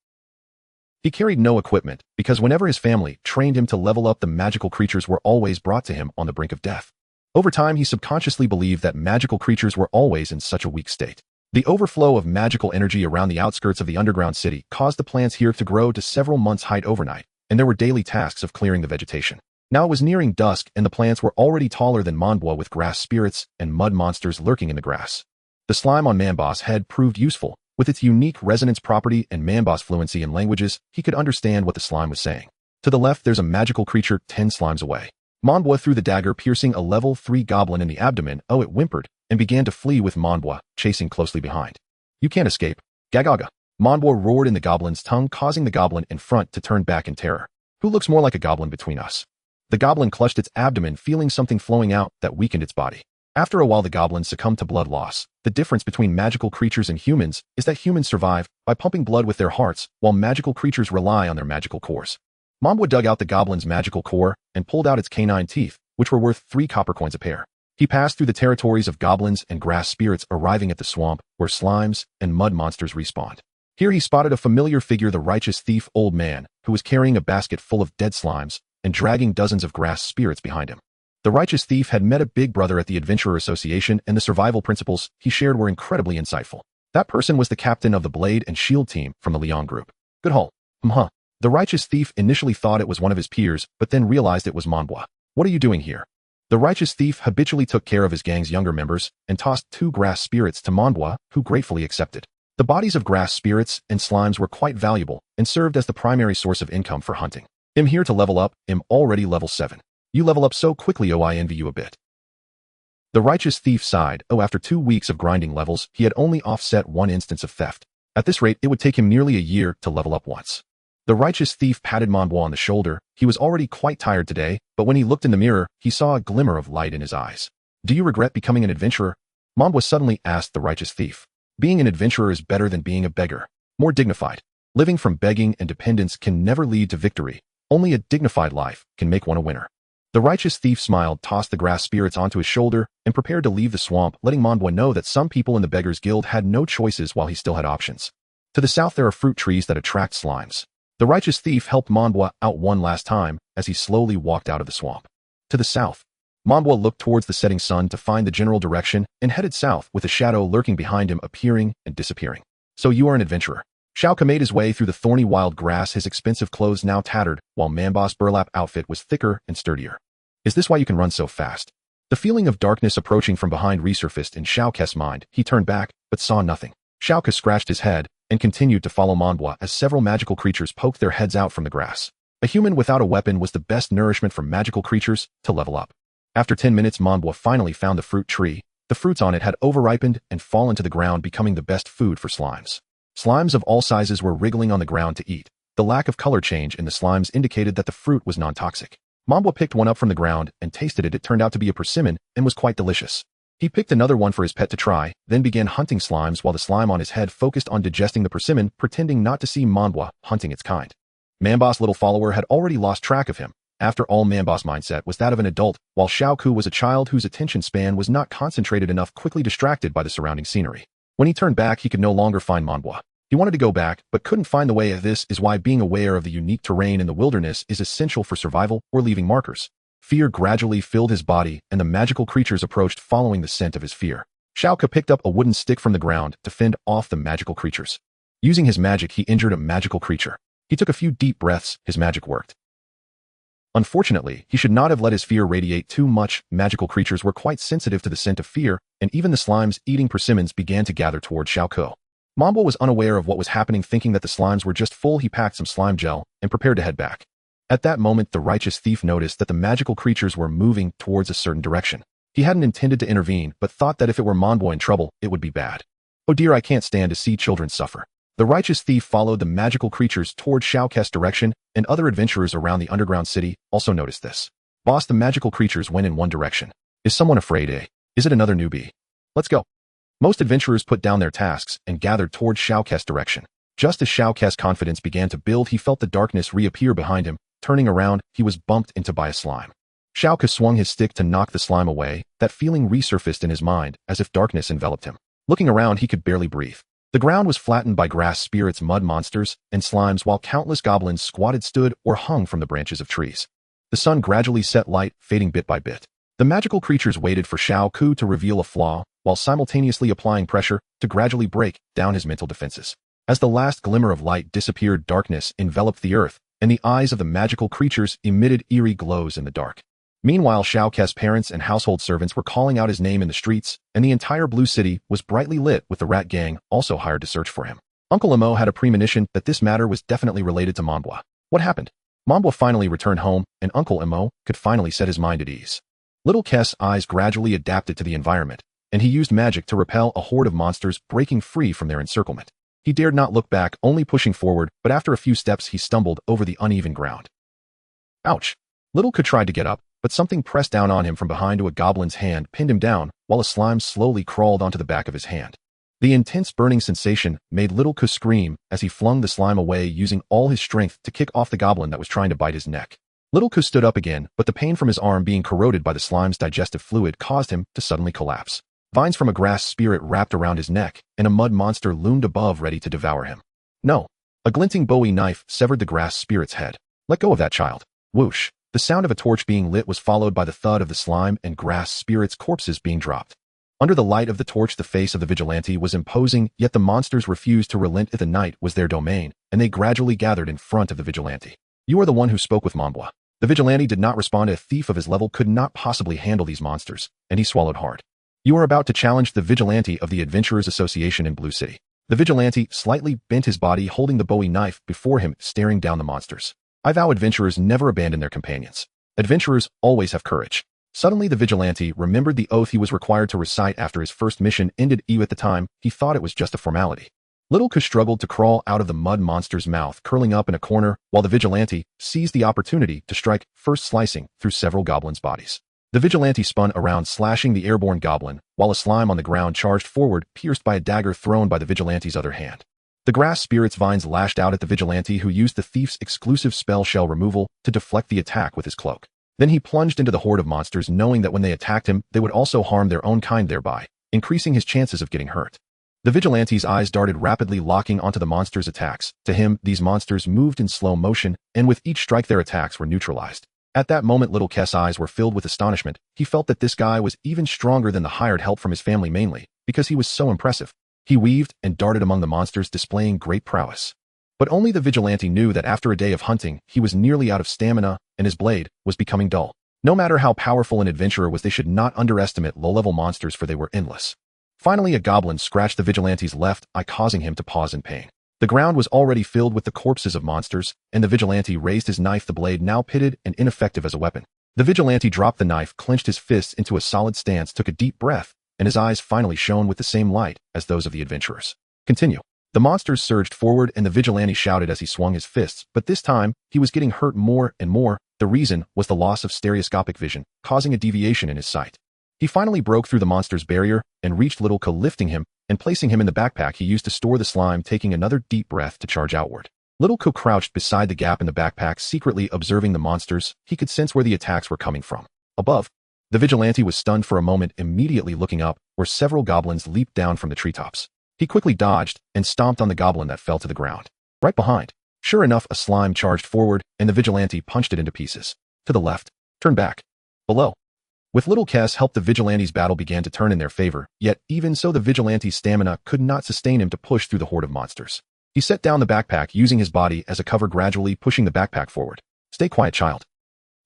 He carried no equipment, because whenever his family trained him to level up, the magical creatures were always brought to him on the brink of death. Over time, he subconsciously believed that magical creatures were always in such a weak state. The overflow of magical energy around the outskirts of the underground city caused the plants here to grow to several months' height overnight, and there were daily tasks of clearing the vegetation. Now it was nearing dusk, and the plants were already taller than Monbois, with grass spirits and mud monsters lurking in the grass. The slime on Monbois' head proved useful. With its unique resonance property and Monbois' fluency in languages, he could understand what the slime was saying. To the left, there's a magical creature 10 slimes away. Monbois threw the dagger, piercing a level 3 goblin in the abdomen. It whimpered and began to flee, with Monbois chasing closely behind. You can't escape. Gagaga. Monbois roared in the goblin's tongue, causing the goblin in front to turn back in terror. Who looks more like a goblin between us? The goblin clutched its abdomen, feeling something flowing out that weakened its body. After a while, the goblin succumbed to blood loss. The difference between magical creatures and humans is that humans survive by pumping blood with their hearts, while magical creatures rely on their magical cores. Mambwa dug out the goblin's magical core and pulled out its canine teeth, which were worth 3 copper coins a pair. He passed through the territories of goblins and grass spirits, arriving at the swamp where slimes and mud monsters respawned. Here he spotted a familiar figure, the righteous thief old man, who was carrying a basket full of dead slimes and dragging dozens of grass spirits behind him. The righteous thief had met a big brother at the Adventurer Association, and the survival principles he shared were incredibly insightful. That person was the captain of the Blade and Shield team from the Leon group. Good haul. The righteous thief initially thought it was one of his peers, but then realized it was Mambwa. What are you doing here? The righteous thief habitually took care of his gang's younger members and tossed 2 grass spirits to Mambwa, who gratefully accepted. The bodies of grass spirits and slimes were quite valuable and served as the primary source of income for hunting. I'm here to level up. I'm already level 7. You level up so quickly, oh, I envy you a bit. The righteous thief sighed. Oh, after 2 weeks of grinding levels, he had only offset 1 instance of theft. At this rate, it would take him nearly a year to level up once. The righteous thief patted Mambwa on the shoulder. He was already quite tired today, but when he looked in the mirror, he saw a glimmer of light in his eyes. Do you regret becoming an adventurer? Mambwa suddenly asked the righteous thief. Being an adventurer is better than being a beggar. More dignified. Living from begging and dependence can never lead to victory. Only a dignified life can make one a winner. The righteous thief smiled, tossed the grass spirits onto his shoulder, and prepared to leave the swamp, letting Mambwa know that some people in the Beggars Guild had no choices while he still had options. To the south, there are fruit trees that attract slimes. The righteous thief helped Mambwa out one last time as he slowly walked out of the swamp. To the south, Mambwa looked towards the setting sun to find the general direction and headed south, with a shadow lurking behind him, appearing and disappearing. So you are an adventurer. Xiaoka made his way through the thorny wild grass, his expensive clothes now tattered, while Mambwa's burlap outfit was thicker and sturdier. Is this why you can run so fast? The feeling of darkness approaching from behind resurfaced in Xiaoka's mind. He turned back, but saw nothing. Xiaoka scratched his head and continued to follow Mambwa as several magical creatures poked their heads out from the grass. A human without a weapon was the best nourishment for magical creatures to level up. After 10 minutes, Mambwa finally found the fruit tree. The fruits on it had overripened and fallen to the ground, becoming the best food for slimes. Slimes of all sizes were wriggling on the ground to eat. The lack of color change in the slimes indicated that the fruit was non-toxic. Mambwa picked one up from the ground and tasted it. It turned out to be a persimmon and was quite delicious. He picked another one for his pet to try, then began hunting slimes while the slime on his head focused on digesting the persimmon, pretending not to see Mambwa hunting its kind. Mambwa's little follower had already lost track of him. After all, Mambwa's mindset was that of an adult, while Xiaoku was a child whose attention span was not concentrated enough, quickly distracted by the surrounding scenery. When he turned back, he could no longer find Mambwa. He wanted to go back, but couldn't find the way. This is why being aware of the unique terrain in the wilderness is essential for survival or leaving markers. Fear gradually filled his body, and the magical creatures approached, following the scent of his fear. Xiaoka picked up a wooden stick from the ground to fend off the magical creatures. Using his magic, he injured a magical creature. He took a few deep breaths. His magic worked. Unfortunately, he should not have let his fear radiate too much. Magical creatures were quite sensitive to the scent of fear, and even the slimes eating persimmons began to gather toward Xiaoko. Mambwa was unaware of what was happening, thinking that the slimes were just full. He packed some slime gel and prepared to head back. At that moment, the righteous thief noticed that the magical creatures were moving towards a certain direction. He hadn't intended to intervene, but thought that if it were Mambwa in trouble, it would be bad. Oh dear, I can't stand to see children suffer. The righteous thief followed the magical creatures toward Xiaoka's direction, and other adventurers around the underground city also noticed this. Boss, the magical creatures went in one direction. Is someone afraid, eh? Is it another newbie? Let's go. Most adventurers put down their tasks and gathered toward Xiaoka's direction. Just as Xiaoka's confidence began to build, he felt the darkness reappear behind him. Turning around, he was bumped into by a slime. Xiaoka swung his stick to knock the slime away. That feeling resurfaced in his mind, as if darkness enveloped him. Looking around, he could barely breathe. The ground was flattened by grass spirits, mud monsters, and slimes, while countless goblins squatted, stood, or hung from the branches of trees. The sun gradually set light, fading bit by bit. The magical creatures waited for Xiaoku to reveal a flaw, while simultaneously applying pressure to gradually break down his mental defenses. As the last glimmer of light disappeared, darkness enveloped the earth, and the eyes of the magical creatures emitted eerie glows in the dark. Meanwhile, Xiaoka's parents and household servants were calling out his name in the streets, and the entire blue city was brightly lit, with the rat gang also hired to search for him. Uncle Emo had a premonition that this matter was definitely related to Mambwa. What happened? Mambwa finally returned home, and Uncle Emo could finally set his mind at ease. Little Kess's eyes gradually adapted to the environment, and he used magic to repel a horde of monsters breaking free from their encirclement. He dared not look back, only pushing forward, but after a few steps he stumbled over the uneven ground. Ouch! Little Ku tried to get up, but something pressed down on him from behind. A goblin's hand pinned him down, while a slime slowly crawled onto the back of his hand. The intense burning sensation made Little Ku scream as he flung the slime away, using all his strength to kick off the goblin that was trying to bite his neck. Little Ku stood up again, but the pain from his arm being corroded by the slime's digestive fluid caused him to suddenly collapse. Vines from a grass spirit wrapped around his neck, and a mud monster loomed above ready to devour him. No! A glinting Bowie knife severed the grass spirit's head. Let go of that child. Whoosh! The sound of a torch being lit was followed by the thud of the slime and grass spirit's corpses being dropped. Under the light of the torch, the face of the vigilante was imposing, yet the monsters refused to relent. The night was their domain, and they gradually gathered in front of the vigilante. You are the one who spoke with Monbois. The vigilante did not respond. A thief of his level could not possibly handle these monsters, and he swallowed hard. You are about to challenge the vigilante of the Adventurers Association in Blue City. The vigilante slightly bent his body, holding the Bowie knife before him, staring down the monsters. I vow adventurers never abandon their companions. Adventurers always have courage. Suddenly the vigilante remembered the oath he was required to recite after his first mission ended. At the time, he thought it was just a formality. Little Ku struggled to crawl out of the mud monster's mouth, curling up in a corner, while the vigilante seized the opportunity to strike, first slicing through several goblins' bodies. The vigilante spun around, slashing the airborne goblin, while a slime on the ground charged forward, pierced by a dagger thrown by the vigilante's other hand. The grass spirit's vines lashed out at the vigilante, who used the thief's exclusive spell shell removal to deflect the attack with his cloak. Then he plunged into the horde of monsters, knowing that when they attacked him, they would also harm their own kind, thereby increasing his chances of getting hurt. The vigilante's eyes darted rapidly, locking onto the monsters' attacks. To him, these monsters moved in slow motion, and with each strike their attacks were neutralized. At that moment, Little Ku's eyes were filled with astonishment. He felt that this guy was even stronger than the hired help from his family, mainly because he was so impressive. He weaved and darted among the monsters, displaying great prowess. But only the vigilante knew that after a day of hunting, he was nearly out of stamina, and his blade was becoming dull. No matter how powerful an adventurer was, they should not underestimate low-level monsters, for they were endless. Finally, a goblin scratched the vigilante's left eye, causing him to pause in pain. The ground was already filled with the corpses of monsters, and the vigilante raised his knife, the blade now pitted and ineffective as a weapon. The vigilante dropped the knife, clenched his fists into a solid stance, took a deep breath, and his eyes finally shone with the same light as those of the adventurers. Continue. The monsters surged forward, and the vigilante shouted as he swung his fists, but this time, he was getting hurt more and more. The reason was the loss of stereoscopic vision, causing a deviation in his sight. He finally broke through the monster's barrier and reached Little Ku, lifting him and placing him in the backpack he used to store the slime, taking another deep breath to charge outward. Little Ku crouched beside the gap in the backpack, secretly observing the monsters. He could sense where the attacks were coming from. Above, the vigilante was stunned for a moment, immediately looking up, where several goblins leaped down from the treetops. He quickly dodged and stomped on the goblin that fell to the ground. Right behind, sure enough, a slime charged forward, and the vigilante punched it into pieces. To the left, turn back. Below. With Little Ku's help, the vigilante's battle began to turn in their favor, yet even so, the vigilante's stamina could not sustain him to push through the horde of monsters. He set down the backpack, using his body as a cover, gradually pushing the backpack forward. Stay quiet, child.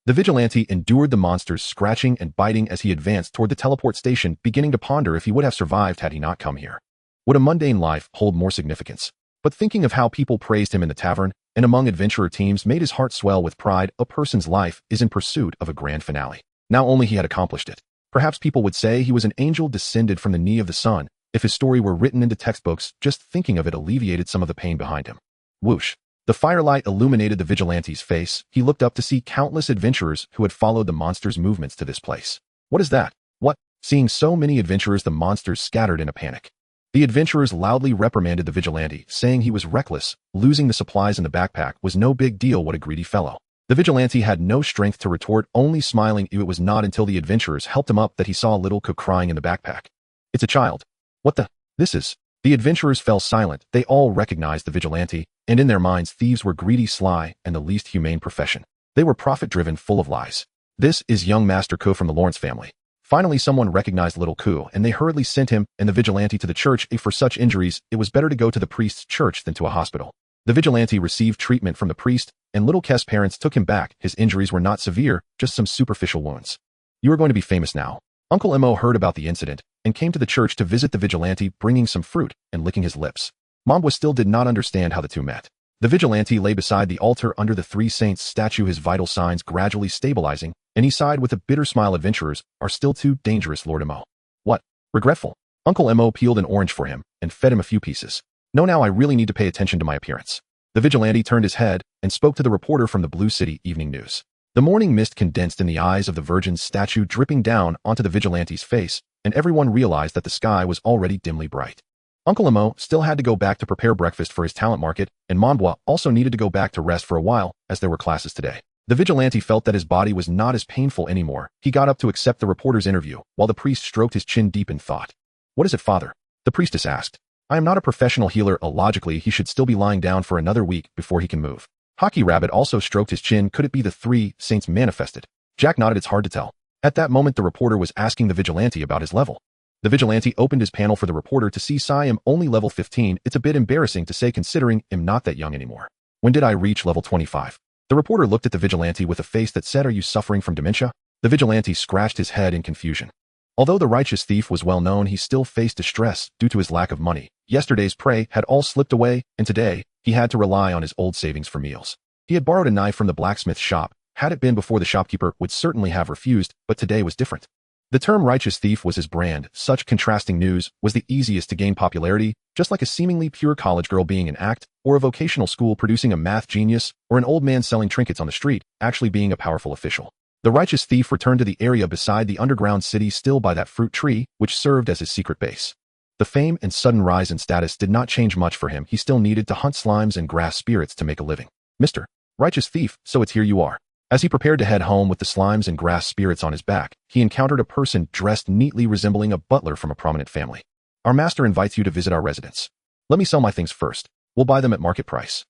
The vigilante endured the monsters scratching and biting as he advanced toward the teleport station, beginning to ponder if he would have survived had he not come here. Would a mundane life hold more significance? But thinking of how people praised him in the tavern and among adventurer teams made his heart swell with pride. A person's life is in pursuit of a grand finale. Now only he had accomplished it. Perhaps people would say he was an angel descended from the knee of the sun. If his story were written into textbooks, just thinking of it alleviated some of the pain behind him. Whoosh. The firelight illuminated the vigilante's face. He looked up to see countless adventurers who had followed the monster's movements to this place. What is that? What? Seeing so many adventurers, the monsters scattered in a panic. The adventurers loudly reprimanded the vigilante, saying he was reckless. Losing the supplies in the backpack was no big deal. What a greedy fellow. The vigilante had no strength to retort, only smiling. It was not until the adventurers helped him up that he saw Little Ku crying in the backpack. It's a child. What the? This is... The adventurers fell silent. They all recognized the vigilante, and in their minds, thieves were greedy, sly, and the least humane profession. They were profit-driven, full of lies. This is young Master Ku from the Lawrence family. Finally, someone recognized Little Ku, and they hurriedly sent him and the vigilante to the church. For such injuries, it was better to go to the priest's church than to a hospital. The vigilante received treatment from the priest, and Little Ku's parents took him back. His injuries were not severe, just some superficial wounds. You are going to be famous now. Uncle Mo heard about the incident and came to the church to visit the vigilante, bringing some fruit and licking his lips. Monbois still did not understand how the two met. The vigilante lay beside the altar under the three saints' statue, his vital signs gradually stabilizing, and he sighed with a bitter smile. Adventurers are still too dangerous, Lord Mo. What? Regretful. Uncle Mo peeled an orange for him and fed him a few pieces. No, now I really need to pay attention to my appearance. The vigilante turned his head and spoke to the reporter from the Blue City Evening News. The morning mist condensed in the eyes of the Virgin's statue, dripping down onto the vigilante's face, and everyone realized that the sky was already dimly bright. Uncle Emo still had to go back to prepare breakfast for his talent market, and Monbois also needed to go back to rest for a while, as there were classes today. The vigilante felt that his body was not as painful anymore. He got up to accept the reporter's interview, while the priest stroked his chin deep in thought. "What is it, Father?" the priestess asked. "I am not a professional healer. Logically, he should still be lying down for another week before he can move." Hockey Rabbit also stroked his chin. Could it be the three saints manifested? Jack nodded. It's hard to tell. At that moment, the reporter was asking the vigilante about his level. The vigilante opened his panel for the reporter to see. I am only level 15. It's a bit embarrassing to say considering I'm not that young anymore. When did I reach level 25? The reporter looked at the vigilante with a face that said, "Are you suffering from dementia?" The vigilante scratched his head in confusion. Although the righteous thief was well known, he still faced distress due to his lack of money. Yesterday's prey had all slipped away, and today, he had to rely on his old savings for meals. He had borrowed a knife from the blacksmith shop. Had it been before, the shopkeeper would certainly have refused, but today was different. The term righteous thief was his brand. Such contrasting news was the easiest to gain popularity, just like a seemingly pure college girl being an act, or a vocational school producing a math genius, or an old man selling trinkets on the street, actually being a powerful official. The righteous thief returned to the area beside the underground city, still by that fruit tree, which served as his secret base. The fame and sudden rise in status did not change much for him. He still needed to hunt slimes and grass spirits to make a living. "Mr. Righteous Thief, so it's here you are." As he prepared to head home with the slimes and grass spirits on his back, he encountered a person dressed neatly resembling a butler from a prominent family. "Our master invites you to visit our residence." "Let me sell my things first. We'll buy them at market price."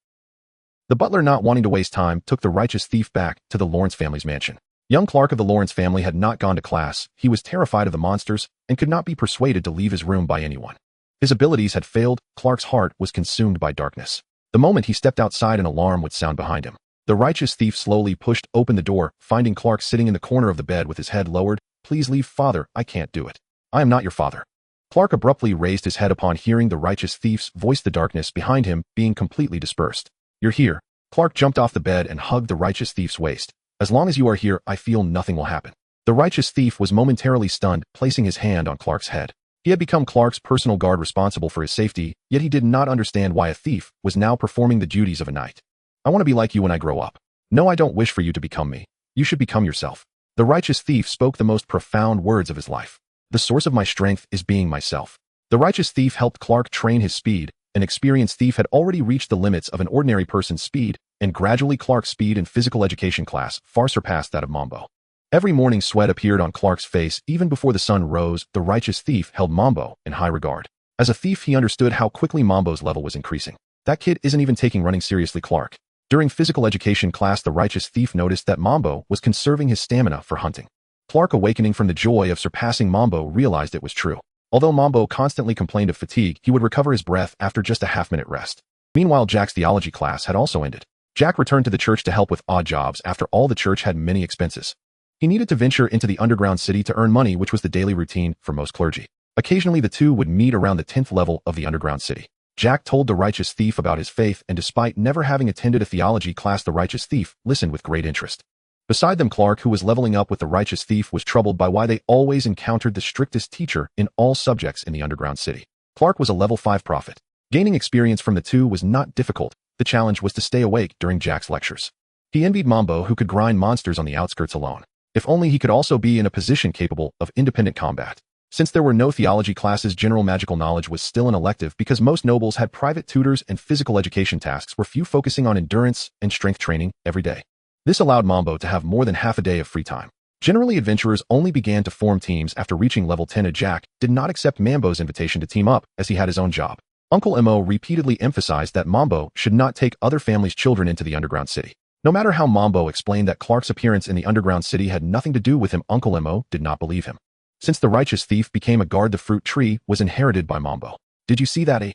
The butler, not wanting to waste time, took the righteous thief back to the Lawrence family's mansion. Young Clark of the Lawrence family had not gone to class. He was terrified of the monsters and could not be persuaded to leave his room by anyone. His abilities had failed. Clark's heart was consumed by darkness. The moment he stepped outside, an alarm would sound behind him. The righteous thief slowly pushed open the door, finding Clark sitting in the corner of the bed with his head lowered. "Please leave, Father. I can't do it. I am not your father." Clark abruptly raised his head upon hearing the righteous thief's voice, the darkness behind him being completely dispersed. "You're here." Clark jumped off the bed and hugged the righteous thief's waist. "As long as you are here, I feel nothing will happen." The righteous thief was momentarily stunned, placing his hand on Clark's head. He had become Clark's personal guard, responsible for his safety, yet he did not understand why a thief was now performing the duties of a knight. "I want to be like you when I grow up." "No, I don't wish for you to become me. You should become yourself." The righteous thief spoke the most profound words of his life. "The source of my strength is being myself." The righteous thief helped Clark train his speed. An experienced thief had already reached the limits of an ordinary person's speed, and gradually Clark's speed in physical education class far surpassed that of Mambo. Every morning, sweat appeared on Clark's face. Even before the sun rose, the righteous thief held Mambo in high regard. As a thief, he understood how quickly Mambo's level was increasing. "That kid isn't even taking running seriously, Clark." During physical education class, the righteous thief noticed that Mambo was conserving his stamina for hunting. Clark, awakening from the joy of surpassing Mambo, realized it was true. Although Mambo constantly complained of fatigue, he would recover his breath after just a half-minute rest. Meanwhile, Jack's theology class had also ended. Jack returned to the church to help with odd jobs. After all, the church had many expenses. He needed to venture into the underground city to earn money, which was the daily routine for most clergy. Occasionally, the two would meet around the 10th level of the underground city. Jack told the righteous thief about his faith, and despite never having attended a theology class, the righteous thief listened with great interest. Beside them, Clark, who was leveling up with the righteous thief, was troubled by why they always encountered the strictest teacher in all subjects in the underground city. Clark was a level 5 prophet. Gaining experience from the two was not difficult. The challenge was to stay awake during Jack's lectures. He envied Mambo, who could grind monsters on the outskirts alone. If only he could also be in a position capable of independent combat. Since there were no theology classes, general magical knowledge was still an elective because most nobles had private tutors, and physical education tasks were few, focusing on endurance and strength training every day. This allowed Mambo to have more than half a day of free time. Generally, adventurers only began to form teams after reaching level 10. Jack did not accept Mambo's invitation to team up, as he had his own job. Uncle Emo repeatedly emphasized that Mambo should not take other families' children into the underground city. No matter how Mambo explained that Clark's appearance in the underground city had nothing to do with him, Uncle Emo did not believe him. Since the righteous thief became a guard, the fruit tree was inherited by Mambo. "Did you see that, eh?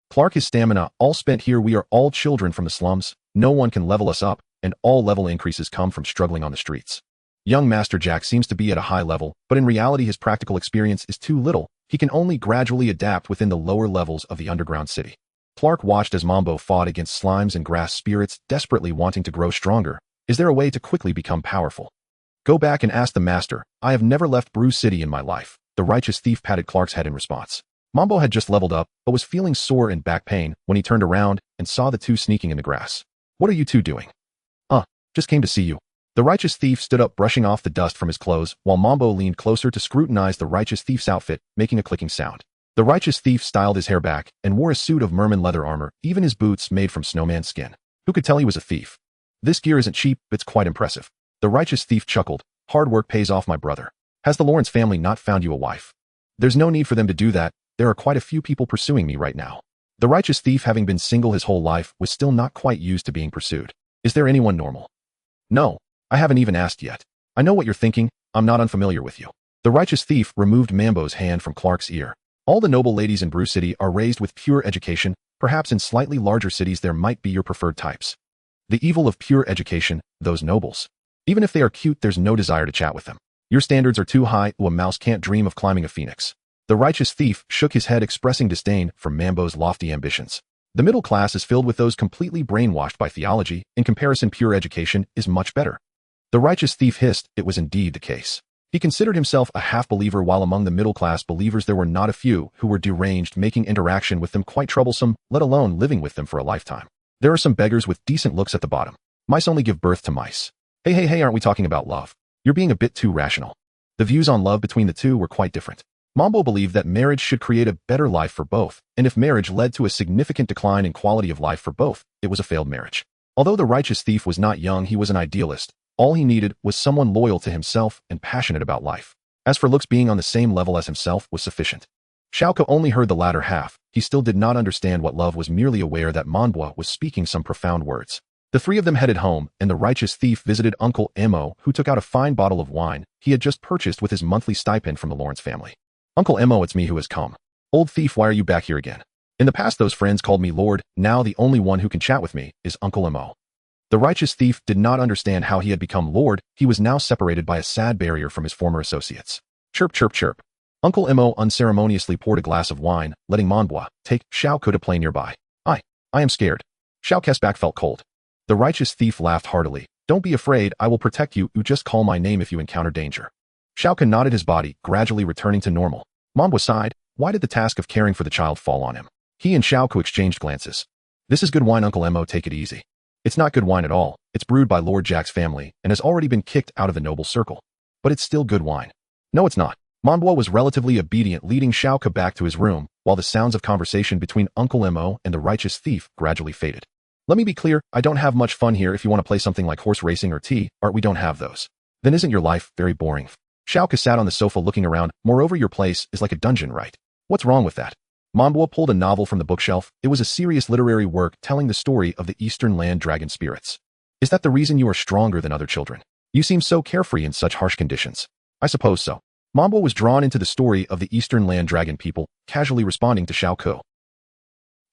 Clark, his stamina all spent here. We are all children from the slums. No one can level us up, and all level increases come from struggling on the streets." Young Master Jack seems to be at a high level, but in reality his practical experience is too little. He can only gradually adapt within the lower levels of the underground city. Clark watched as Mambo fought against slimes and grass spirits, desperately wanting to grow stronger. Is there a way to quickly become powerful? "Go back and ask the master. I have never left Brew City in my life." The righteous thief patted Clark's head in response. Mambo had just leveled up, but was feeling sore and back pain when he turned around and saw the two sneaking in the grass. "What are you two doing?" Just came to see you." The righteous thief stood up, brushing off the dust from his clothes, while Mambo leaned closer to scrutinize the righteous thief's outfit, making a clicking sound. The righteous thief styled his hair back and wore a suit of merman leather armor, even his boots made from snowman skin. Who could tell he was a thief? This gear isn't cheap, it's quite impressive. The righteous thief chuckled. Hard work pays off, my brother. Has the Lawrence family not found you a wife? There's no need for them to do that. There are quite a few people pursuing me right now. The righteous thief, having been single his whole life, was still not quite used to being pursued. Is there anyone normal? No, I haven't even asked yet. I know what you're thinking. I'm not unfamiliar with you. The righteous thief removed Mambo's hand from Clark's ear. All the noble ladies in Brew City are raised with pure education. Perhaps in slightly larger cities there might be your preferred types. The evil of pure education, those nobles. Even if they are cute, there's no desire to chat with them. Your standards are too high. A mouse can't dream of climbing a phoenix. The righteous thief shook his head, expressing disdain for Mambo's lofty ambitions. The middle class is filled with those completely brainwashed by theology. In comparison, pure education is much better. The righteous thief hissed. It was indeed the case. He considered himself a half-believer, while among the middle-class believers there were not a few who were deranged, making interaction with them quite troublesome, let alone living with them for a lifetime. There are some beggars with decent looks at the bottom. Mice only give birth to mice. Hey, aren't we talking about love? You're being a bit too rational. The views on love between the two were quite different. Mambo believed that marriage should create a better life for both, and if marriage led to a significant decline in quality of life for both, it was a failed marriage. Although the righteous thief was not young, he was an idealist. All he needed was someone loyal to himself and passionate about life. As for looks, being on the same level as himself was sufficient. Xiaoko only heard the latter half. He still did not understand what love was, merely aware that Manbua was speaking some profound words. The three of them headed home, and the righteous thief visited Uncle Emo, who took out a fine bottle of wine he had just purchased with his monthly stipend from the Lawrence family. Uncle Emo, it's me who has come. Old thief, why are you back here again? In the past those friends called me Lord, now the only one who can chat with me is Uncle Emo. The righteous thief did not understand how he had become Lord. He was now separated by a sad barrier from his former associates. Chirp, chirp, chirp. Uncle Emo unceremoniously poured a glass of wine, letting Manbua take Xiaoko to play nearby. I am scared. Xiaoke's back felt cold. The righteous thief laughed heartily. Don't be afraid, I will protect you. You just call my name if you encounter danger. Xiaoko nodded, his body gradually returning to normal. Manbua sighed. Why did the task of caring for the child fall on him? He and Xiaoko exchanged glances. This is good wine, Uncle Emo, take it easy. It's not good wine at all. It's brewed by Lord Jack's family and has already been kicked out of the noble circle. But it's still good wine. No, it's not. Manbua was relatively obedient, leading Xiaoko back to his room, while the sounds of conversation between Uncle Emo and the righteous thief gradually faded. Let me be clear, I don't have much fun here. If you want to play something like horse racing or tea, art, we don't have those. Then isn't your life very boring? Xiaoko sat on the sofa looking around. Moreover, your place is like a dungeon, right? What's wrong with that? Manbua pulled a novel from the bookshelf. It was a serious literary work telling the story of the Eastern Land dragon spirits. Is that the reason you are stronger than other children? You seem so carefree in such harsh conditions. I suppose so. Manbua was drawn into the story of the Eastern Land dragon people, casually responding to Xiaoko.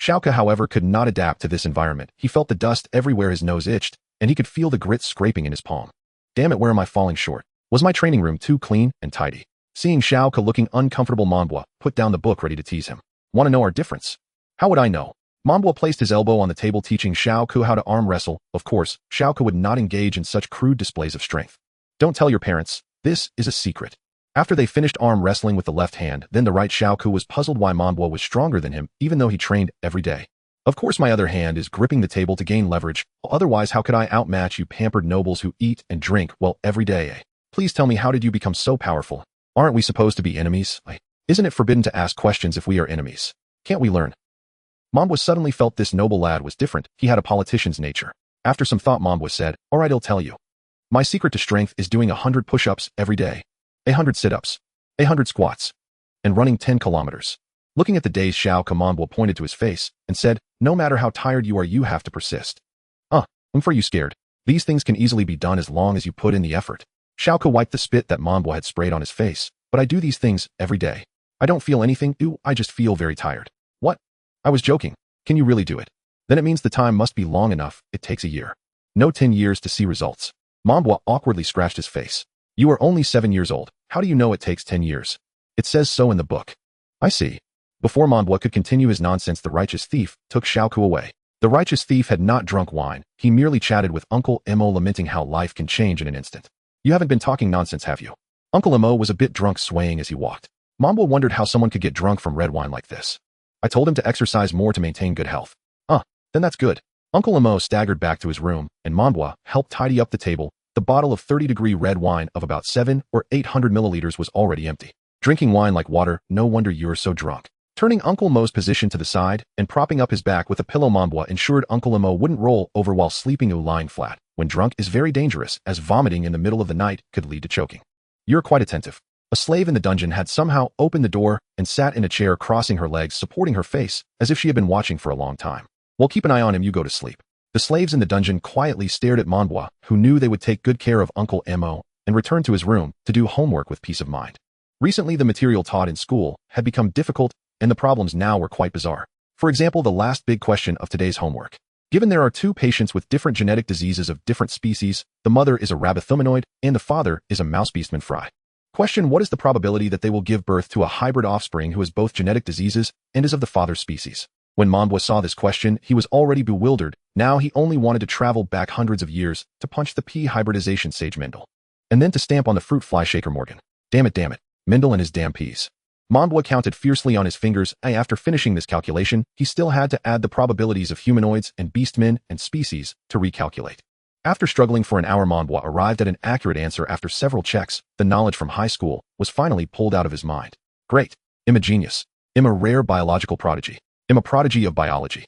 Xiaoko, however, could not adapt to this environment. He felt the dust everywhere, his nose itched, and he could feel the grit scraping in his palm. Damn it, where am I falling short? Was my training room too clean and tidy? Seeing Xiaoko looking uncomfortable, Manbua put down the book, ready to tease him. Want to know our difference? How would I know? Manbua placed his elbow on the table, teaching Xiaoko how to arm wrestle. Of course, Xiaoko would not engage in such crude displays of strength. Don't tell your parents. This is a secret. After they finished arm wrestling with the left hand, then the right, Xiaoko was puzzled why Manbua was stronger than him, even though he trained every day. Of course, my other hand is gripping the table to gain leverage. Otherwise, how could I outmatch you pampered nobles who eat and drink well every day? Please tell me, how did you become so powerful? Aren't we supposed to be enemies? Isn't it forbidden to ask questions if we are enemies? Can't we learn? Manbua suddenly felt this noble lad was different. He had a politician's nature. After some thought, Manbua said, all right, I'll tell you. My secret to strength is doing 100 push-ups every day, 100 sit-ups, 100 squats, and running 10 kilometers. Looking at the dazed Xiaoko, Manbua pointed to his face and said, no matter how tired you are, you have to persist. For you scared. These things can easily be done as long as you put in the effort. Xiaoko wiped the spit that Manbua had sprayed on his face. But I do these things every day. I don't feel anything. I just feel very tired. What? I was joking. Can you really do it? Then it means the time must be long enough. It takes a year. No 10 years to see results. Manbua awkwardly scratched his face. You are only 7 years old. How do you know it takes 10 years? It says so in the book. I see. Before Manbua could continue his nonsense, the righteous thief took Xiaoko away. The righteous thief had not drunk wine. He merely chatted with Uncle Emo, lamenting how life can change in an instant. You haven't been talking nonsense, have you? Uncle Emo was a bit drunk, swaying as he walked. Manbua wondered how someone could get drunk from red wine like this. I told him to exercise more to maintain good health. Then that's good. Uncle Emo staggered back to his room, and Manbua helped tidy up the table, The bottle of 30-degree red wine of about 7 or 800 milliliters was already empty. Drinking wine like water, no wonder you're so drunk. Turning Uncle Mo's position to the side and propping up his back with a pillow, Monbois ensured Uncle Mo wouldn't roll over while sleeping or lying flat. When drunk is very dangerous, as vomiting in the middle of the night could lead to choking. You're quite attentive. A slave in the dungeon had somehow opened the door and sat in a chair, crossing her legs, supporting her face, as if she had been watching for a long time. Well, keep an eye on him, you go to sleep. The slaves in the dungeon quietly stared at Monbois, who knew they would take good care of Uncle Mo, and returned to his room to do homework with peace of mind. Recently, the material taught in school had become difficult, and the problems now were quite bizarre. For example, the last big question of today's homework. Given there are two patients with different genetic diseases of different species, the mother is a rabbithumanoid and the father is a mousebeastman fry. Question: what is the probability that they will give birth to a hybrid offspring who has both genetic diseases and is of the father's species? When Monbois saw this question, he was already bewildered. Now he only wanted to travel back hundreds of years to punch the pea hybridization sage Mendel. And then to stamp on the fruit fly shaker Morgan. Damn it, Mendel and his damn peas. Monbois counted fiercely on his fingers, and after finishing this calculation, he still had to add the probabilities of humanoids and beastmen and species to recalculate. After struggling for an hour, Monbois arrived at an accurate answer after several checks. The knowledge from high school was finally pulled out of his mind. Great. I'm a genius. I'm a rare biological prodigy. I'm a prodigy of biology.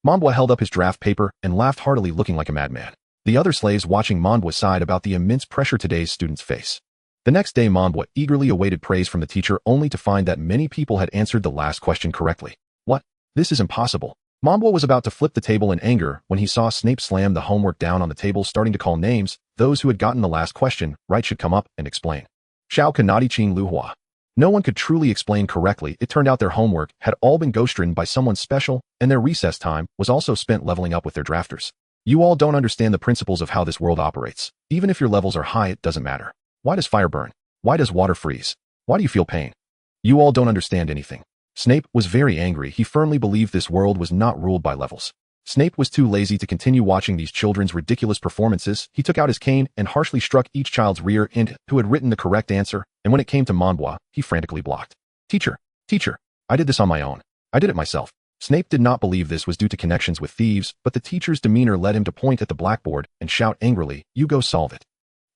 Monbois held up his draft paper and laughed heartily, looking like a madman. The other slaves watching Monbois sighed about the immense pressure today's students face. The next day, Monbois eagerly awaited praise from the teacher, only to find that many people had answered the last question correctly. What? This is impossible. Monbois was about to flip the table in anger when he saw Snape slam the homework down on the table, starting to call names. Those who had gotten the last question right should come up and explain. Xiao Kanadi Ching Lu Hua. No one could truly explain correctly. It turned out their homework had all been ghostwritten by someone special, and their recess time was also spent leveling up with their drafters. You all don't understand the principles of how this world operates. Even if your levels are high, it doesn't matter. Why does fire burn? Why does water freeze? Why do you feel pain? You all don't understand anything. Snape was very angry. He firmly believed this world was not ruled by levels. Snape was too lazy to continue watching these children's ridiculous performances. He took out his cane and harshly struck each child's rear end who had written the correct answer, and when it came to Monbois, he frantically blocked. Teacher, I did this on my own. I did it myself. Snape did not believe this was due to connections with thieves, but the teacher's demeanor led him to point at the blackboard and shout angrily, "You go solve it.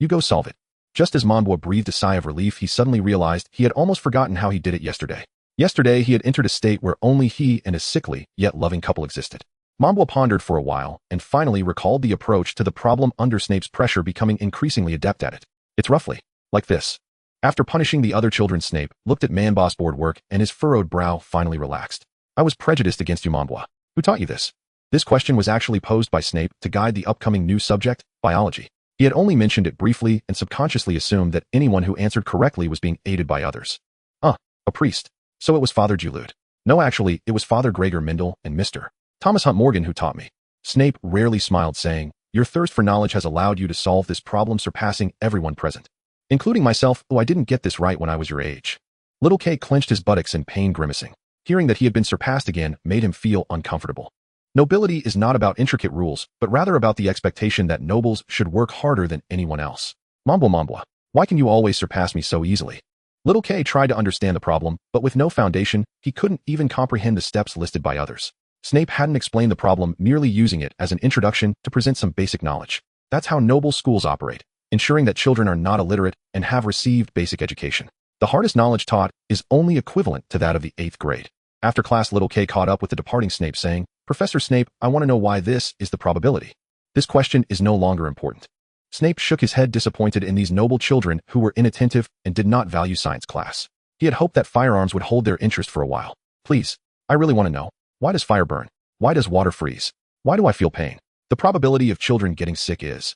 You go solve it." Just as Monbois breathed a sigh of relief, he suddenly realized he had almost forgotten how he did it yesterday. Yesterday, he had entered a state where only he and his sickly, yet loving couple existed. Monbois pondered for a while, and finally recalled the approach to the problem under Snape's pressure, becoming increasingly adept at it. It's roughly like this. After punishing the other children, Snape looked at Monbois' board work, and his furrowed brow finally relaxed. I was prejudiced against you, Monbois. Who taught you this? This question was actually posed by Snape to guide the upcoming new subject, biology. He had only mentioned it briefly and subconsciously assumed that anyone who answered correctly was being aided by others. A priest. So it was Father Juliud. No, actually, it was Father Gregor Mendel and Mr. Thomas Hunt Morgan who taught me. Snape rarely smiled, saying, your thirst for knowledge has allowed you to solve this problem, surpassing everyone present. Including myself. Oh, I didn't get this right when I was your age. Little K clenched his buttocks in pain, grimacing. Hearing that he had been surpassed again made him feel uncomfortable. Nobility is not about intricate rules, but rather about the expectation that nobles should work harder than anyone else. Monbois, why can you always surpass me so easily? Little K tried to understand the problem, but with no foundation, he couldn't even comprehend the steps listed by others. Snape hadn't explained the problem, merely using it as an introduction to present some basic knowledge. That's how noble schools operate, ensuring that children are not illiterate and have received basic education. The hardest knowledge taught is only equivalent to that of the 8th grade. After class, Little K caught up with the departing Snape, saying, Professor Snape, I want to know why this is the probability. This question is no longer important. Snape shook his head, disappointed in these noble children who were inattentive and did not value science class. He had hoped that firearms would hold their interest for a while. Please, I really want to know. Why does fire burn? Why does water freeze? Why do I feel pain? The probability of children getting sick is...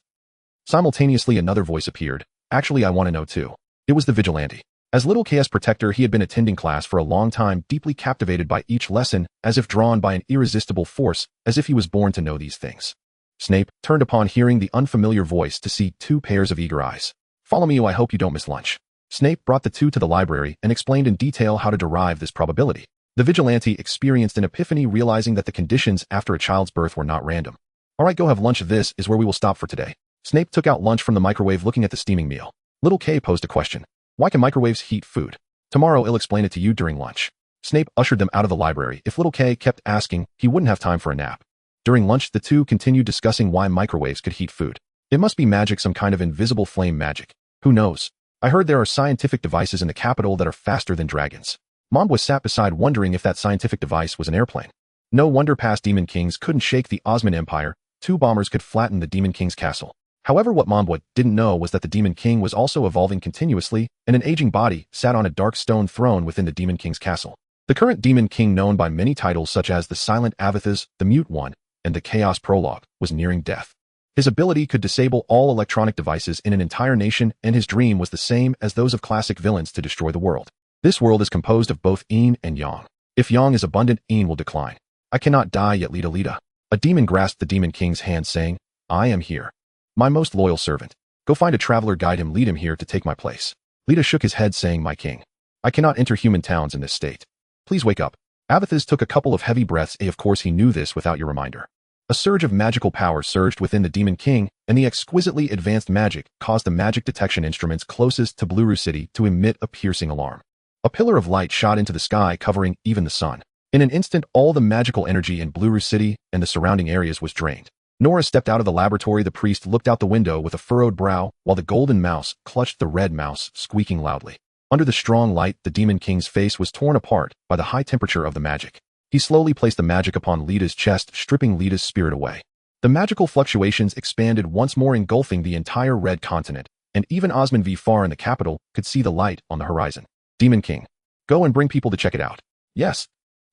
Simultaneously, another voice appeared. Actually, I want to know too. It was the vigilante. As Little K's protector, he had been attending class for a long time, deeply captivated by each lesson, as if drawn by an irresistible force, as if he was born to know these things. Snape turned upon hearing the unfamiliar voice to see 2 pairs of eager eyes. Follow me, I hope you don't miss lunch. Snape brought the 2 to the library and explained in detail how to derive this probability. The vigilante experienced an epiphany, realizing that the conditions after a child's birth were not random. All right, go have lunch. This is where we will stop for today. Snape took out lunch from the microwave, looking at the steaming meal. Little K posed a question. Why can microwaves heat food? Tomorrow I'll explain it to you during lunch. Snape ushered them out of the library. If Little K kept asking, he wouldn't have time for a nap. During lunch, the 2 continued discussing why microwaves could heat food. It must be magic, some kind of invisible flame magic. Who knows? I heard there are scientific devices in the capital that are faster than dragons. Mambwa sat beside, wondering if that scientific device was an airplane. No wonder past Demon Kings couldn't shake the Osman Empire. 2 bombers could flatten the Demon King's castle. However, what Mambwa didn't know was that the Demon King was also evolving continuously, and an aging body sat on a dark stone throne within the Demon King's castle. The current Demon King, known by many titles such as the Silent Avathas, the Mute One, and the Chaos Prologue, was nearing death. His ability could disable all electronic devices in an entire nation, and his dream was the same as those of classic villains, to destroy the world. This world is composed of both yin and yang. If yang is abundant, yin will decline. I cannot die yet, Lita Lita. A demon grasped the Demon King's hand, saying, I am here. My most loyal servant. Go find a traveler, guide him, lead him here to take my place. Lita shook his head, saying, My king. I cannot enter human towns in this state. Please wake up. Avathas took a couple of heavy breaths. Of course he knew this without your reminder. A surge of magical power surged within the Demon King, and the exquisitely advanced magic caused the magic detection instruments closest to Bluru City to emit a piercing alarm. A pillar of light shot into the sky, covering even the sun. In an instant, all the magical energy in Bluru City and the surrounding areas was drained. Nora stepped out of the laboratory. The priest looked out the window with a furrowed brow, while the golden mouse clutched the red mouse, squeaking loudly. Under the strong light, the Demon King's face was torn apart by the high temperature of the magic. He slowly placed the magic upon Lita's chest, stripping Lita's spirit away. The magical fluctuations expanded once more, engulfing the entire red continent, and even Osman V. far in the capital could see the light on the horizon. Demon King. Go and bring people to check it out. Yes.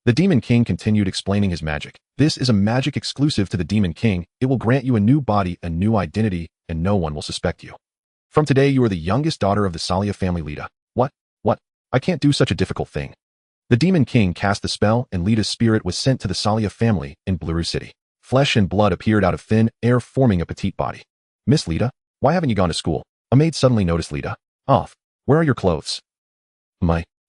The Demon King continued explaining his magic. This is a magic exclusive to the Demon King. It will grant you a new body, a new identity, and no one will suspect you. From today, you are the youngest daughter of the Salia family, Lita. What? I can't do such a difficult thing. The Demon King cast the spell, and Lita's spirit was sent to the Salia family in Bluru City. Flesh and blood appeared out of thin air, forming a petite body. Miss Lita, why haven't you gone to school? A maid suddenly noticed Lita. Off. Where are your clothes?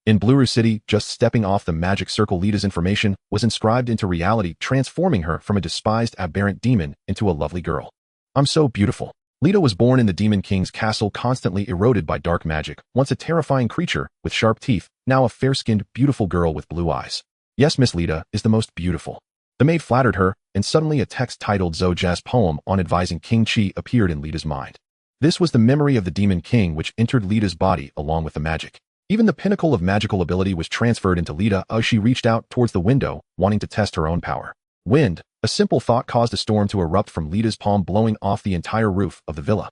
In Bluru City, just stepping off the magic circle, Lita's information was inscribed into reality, transforming her from a despised aberrant demon into a lovely girl. I'm so beautiful. Lita was born in the Demon King's castle, constantly eroded by dark magic, once a terrifying creature with sharp teeth, now a fair-skinned, beautiful girl with blue eyes. Yes, Miss Lita is the most beautiful. The maid flattered her, and suddenly a text titled Zhoujia's poem on advising King Qi appeared in Lita's mind. This was the memory of the Demon King, which entered Lita's body along with the magic. Even the pinnacle of magical ability was transferred into Lita as she reached out towards the window, wanting to test her own power. Wind. A simple thought caused a storm to erupt from Lita's palm, blowing off the entire roof of the villa.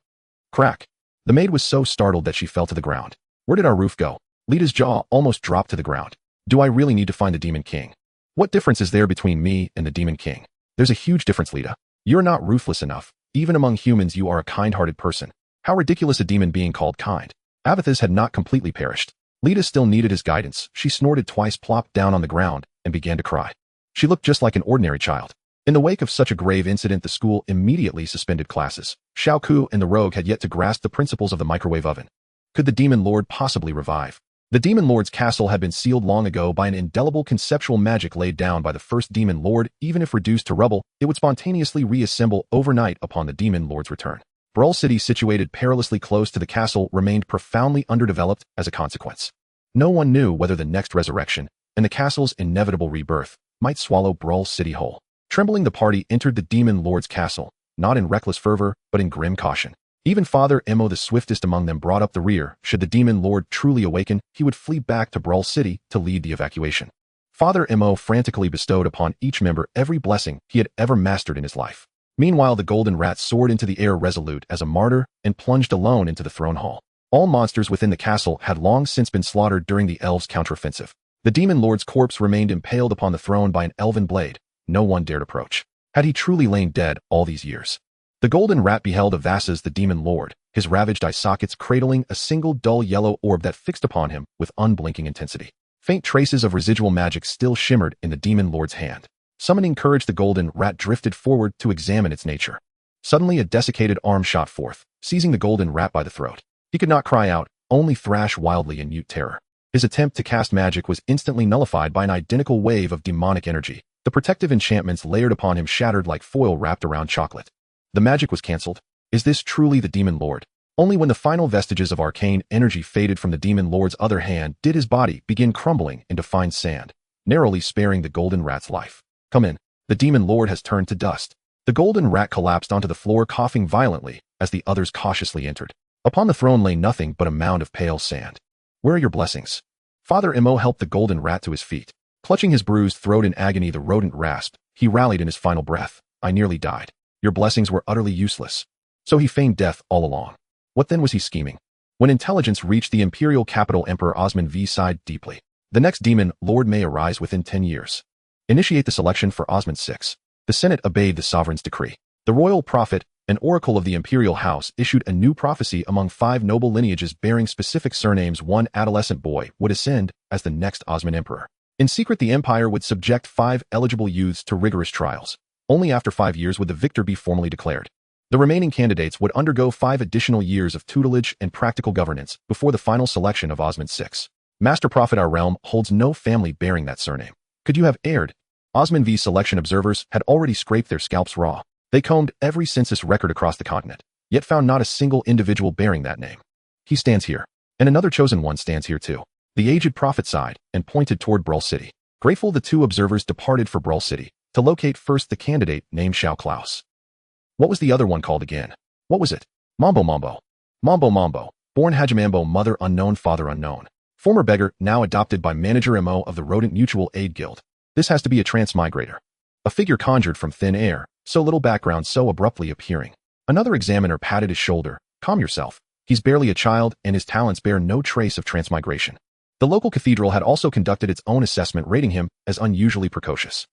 Crack. The maid was so startled that she fell to the ground. Where did our roof go? Lita's jaw almost dropped to the ground. Do I really need to find the Demon King? What difference is there between me and the Demon King? There's a huge difference, Lita. You're not ruthless enough. Even among humans, you are a kind-hearted person. How ridiculous, a demon being called kind. Avathas had not completely perished. Lita still needed his guidance. She snorted twice, plopped down on the ground, and began to cry. She looked just like an ordinary child. In the wake of such a grave incident, the school immediately suspended classes. Xiao Ku and the rogue had yet to grasp the principles of the microwave oven. Could the Demon Lord possibly revive? The Demon Lord's castle had been sealed long ago by an indelible conceptual magic laid down by the first Demon Lord. Even if reduced to rubble, it would spontaneously reassemble overnight upon the Demon Lord's return. Brawl City, situated perilously close to the castle, remained profoundly underdeveloped as a consequence. No one knew whether the next resurrection, and the castle's inevitable rebirth, might swallow Brawl City whole. Trembling, the party entered the Demon Lord's castle, not in reckless fervor, but in grim caution. Even Father Emo, the swiftest among them, brought up the rear. Should the Demon Lord truly awaken, he would flee back to Brawl City to lead the evacuation. Father Emo frantically bestowed upon each member every blessing he had ever mastered in his life. Meanwhile, the golden rat soared into the air, resolute as a martyr, and plunged alone into the throne hall. All monsters within the castle had long since been slaughtered during the elves' counteroffensive. The Demon Lord's corpse remained impaled upon the throne by an elven blade. No one dared approach. Had he truly lain dead all these years? The golden rat beheld Avasas, the Demon Lord, his ravaged eye sockets cradling a single dull yellow orb that fixed upon him with unblinking intensity. Faint traces of residual magic still shimmered in the Demon Lord's hand. Summoning courage, the golden rat drifted forward to examine its nature. Suddenly, a desiccated arm shot forth, seizing the golden rat by the throat. He could not cry out, only thrash wildly in mute terror. His attempt to cast magic was instantly nullified by an identical wave of demonic energy. The protective enchantments layered upon him shattered like foil wrapped around chocolate. The magic was cancelled. Is this truly the Demon Lord? Only when the final vestiges of arcane energy faded from the Demon Lord's other hand did his body begin crumbling into fine sand, narrowly sparing the golden rat's life. Come in. The Demon Lord has turned to dust. The golden rat collapsed onto the floor, coughing violently as the others cautiously entered. Upon the throne lay nothing but a mound of pale sand. Where are your blessings? Father Imo helped the golden rat to his feet. Clutching his bruised throat in agony, the rodent rasped. He rallied in his final breath. I nearly died. Your blessings were utterly useless. So he feigned death all along. What then was he scheming? When intelligence reached the imperial capital, Emperor Osman V sighed deeply. The next demon lord may arise within 10 years. Initiate the selection for Osman VI. The Senate obeyed the sovereign's decree. The royal prophet, an oracle of the imperial house, issued a new prophecy among 5 noble lineages bearing specific surnames. One adolescent boy would ascend as the next Osman emperor. In secret, the empire would subject 5 eligible youths to rigorous trials. Only after 5 years would the victor be formally declared. The remaining candidates would undergo 5 additional years of tutelage and practical governance before the final selection of Osman VI. Master Prophet, our realm holds no family bearing that surname. Could you have erred? Osman V's selection observers had already scraped their scalps raw. They combed every census record across the continent, yet found not a single individual bearing that name. He stands here, and another chosen one stands here too. The aged prophet sighed and pointed toward Brull City. Grateful, the 2 observers departed for Brull City to locate first the candidate named Xiao Klaus. What was the other one called again? What was it? Mambo Mambo. Mambo Mambo. Born Hajimambo, mother unknown, father unknown. Former beggar, now adopted by Manager Mo of the Rodent Mutual Aid Guild. This has to be a transmigrator. A figure conjured from thin air, so little background, so abruptly appearing. Another examiner patted his shoulder. Calm yourself. He's barely a child, and his talents bear no trace of transmigration. The local cathedral had also conducted its own assessment, rating him as unusually precocious.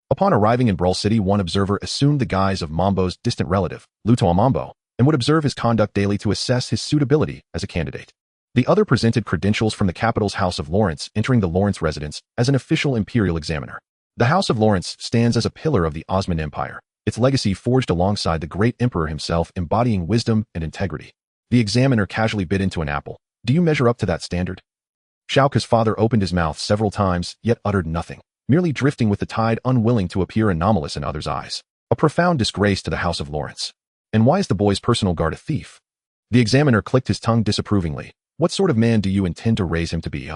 Upon arriving in Brull City, one observer assumed the guise of Mambo's distant relative, Lutoa Mambo, and would observe his conduct daily to assess his suitability as a candidate. The other presented credentials from the capital's House of Lawrence, entering the Lawrence residence as an official imperial examiner. The House of Lawrence stands as a pillar of the Osman Empire, its legacy forged alongside the great emperor himself, embodying wisdom and integrity. The examiner casually bit into an apple. Do you measure up to that standard? Xiaoka's father opened his mouth several times, yet uttered nothing, merely drifting with the tide, unwilling to appear anomalous in others' eyes. A profound disgrace to the House of Lawrence. And why is the boy's personal guard a thief? The examiner clicked his tongue disapprovingly. What sort of man do you intend to raise him to be,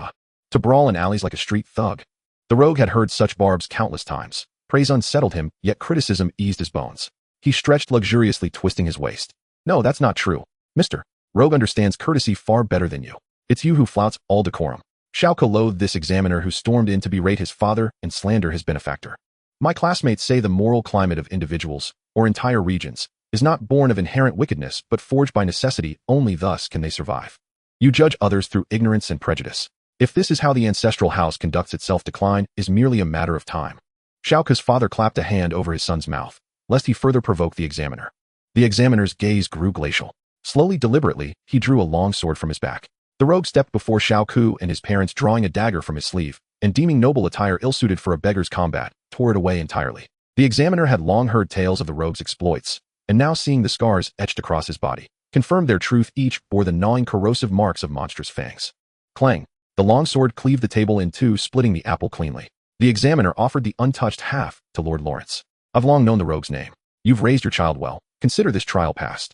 To brawl in alleys like a street thug? The rogue had heard such barbs countless times. Praise unsettled him, yet criticism eased his bones. He stretched luxuriously, twisting his waist. No, that's not true. Mr. Rogue understands courtesy far better than you. It's you who flouts all decorum. Xiaoka loathed this examiner who stormed in to berate his father and slander his benefactor. My classmates say the moral climate of individuals, or entire regions, is not born of inherent wickedness but forged by necessity. Only thus can they survive. You judge others through ignorance and prejudice. If this is how the ancestral house conducts itself, decline is merely a matter of time. Xiaoka's father clapped a hand over his son's mouth, lest he further provoke the examiner. The examiner's gaze grew glacial. Slowly, deliberately, he drew a long sword from his back. The rogue stepped before Xiaoku and his parents, drawing a dagger from his sleeve, and deeming noble attire ill-suited for a beggar's combat, tore it away entirely. The examiner had long heard tales of the rogue's exploits, and now seeing the scars etched across his body, confirmed their truth. Each bore the gnawing, corrosive marks of monstrous fangs. Clang! The long sword cleaved the table in two, splitting the apple cleanly. The examiner offered the untouched half to Lord Lawrence. I've long known the rogue's name. You've raised your child well. Consider this trial passed.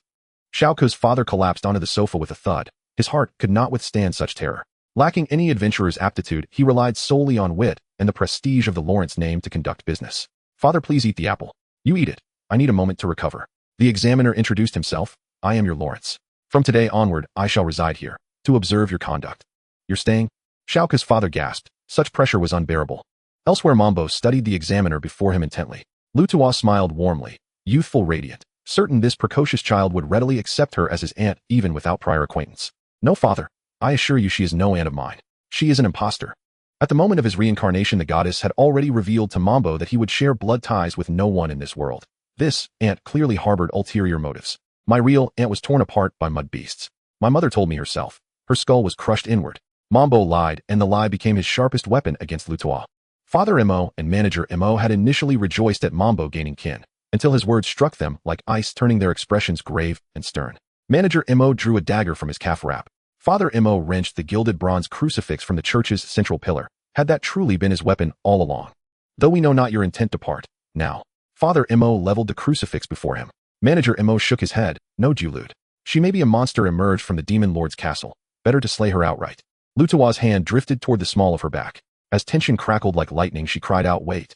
Xiaoka's father collapsed onto the sofa with a thud. His heart could not withstand such terror. Lacking any adventurer's aptitude, he relied solely on wit and the prestige of the Lawrence name to conduct business. Father, please eat the apple. You eat it. I need a moment to recover. The examiner introduced himself. I am your Lawrence. From today onward, I shall reside here, to observe your conduct. You're staying? Xiaoka's father gasped. Such pressure was unbearable. Elsewhere, Mambo studied the examiner before him intently. Lutua smiled warmly, youthful, radiant, certain this precocious child would readily accept her as his aunt even without prior acquaintance. No, father. I assure you she is no aunt of mine. She is an impostor. At the moment of his reincarnation, the goddess had already revealed to Mambo that he would share blood ties with no one in this world. This aunt clearly harbored ulterior motives. My real aunt was torn apart by mud beasts. My mother told me herself. Her skull was crushed inward. Mambo lied, and the lie became his sharpest weapon against Lutua. Father Mo and Manager Mo had initially rejoiced at Mambo gaining kin, until his words struck them like ice, turning their expressions grave and stern. Manager Mo drew a dagger from his calf wrap. Father Mo wrenched the gilded bronze crucifix from the church's central pillar. Had that truly been his weapon all along? Though we know not your intent, depart. Now. Father Mo leveled the crucifix before him. Manager Mo shook his head. No, Julud. She may be a monster emerged from the demon lord's castle. Better to slay her outright. Lutua's hand drifted toward the small of her back. As tension crackled like lightning, she cried out, wait.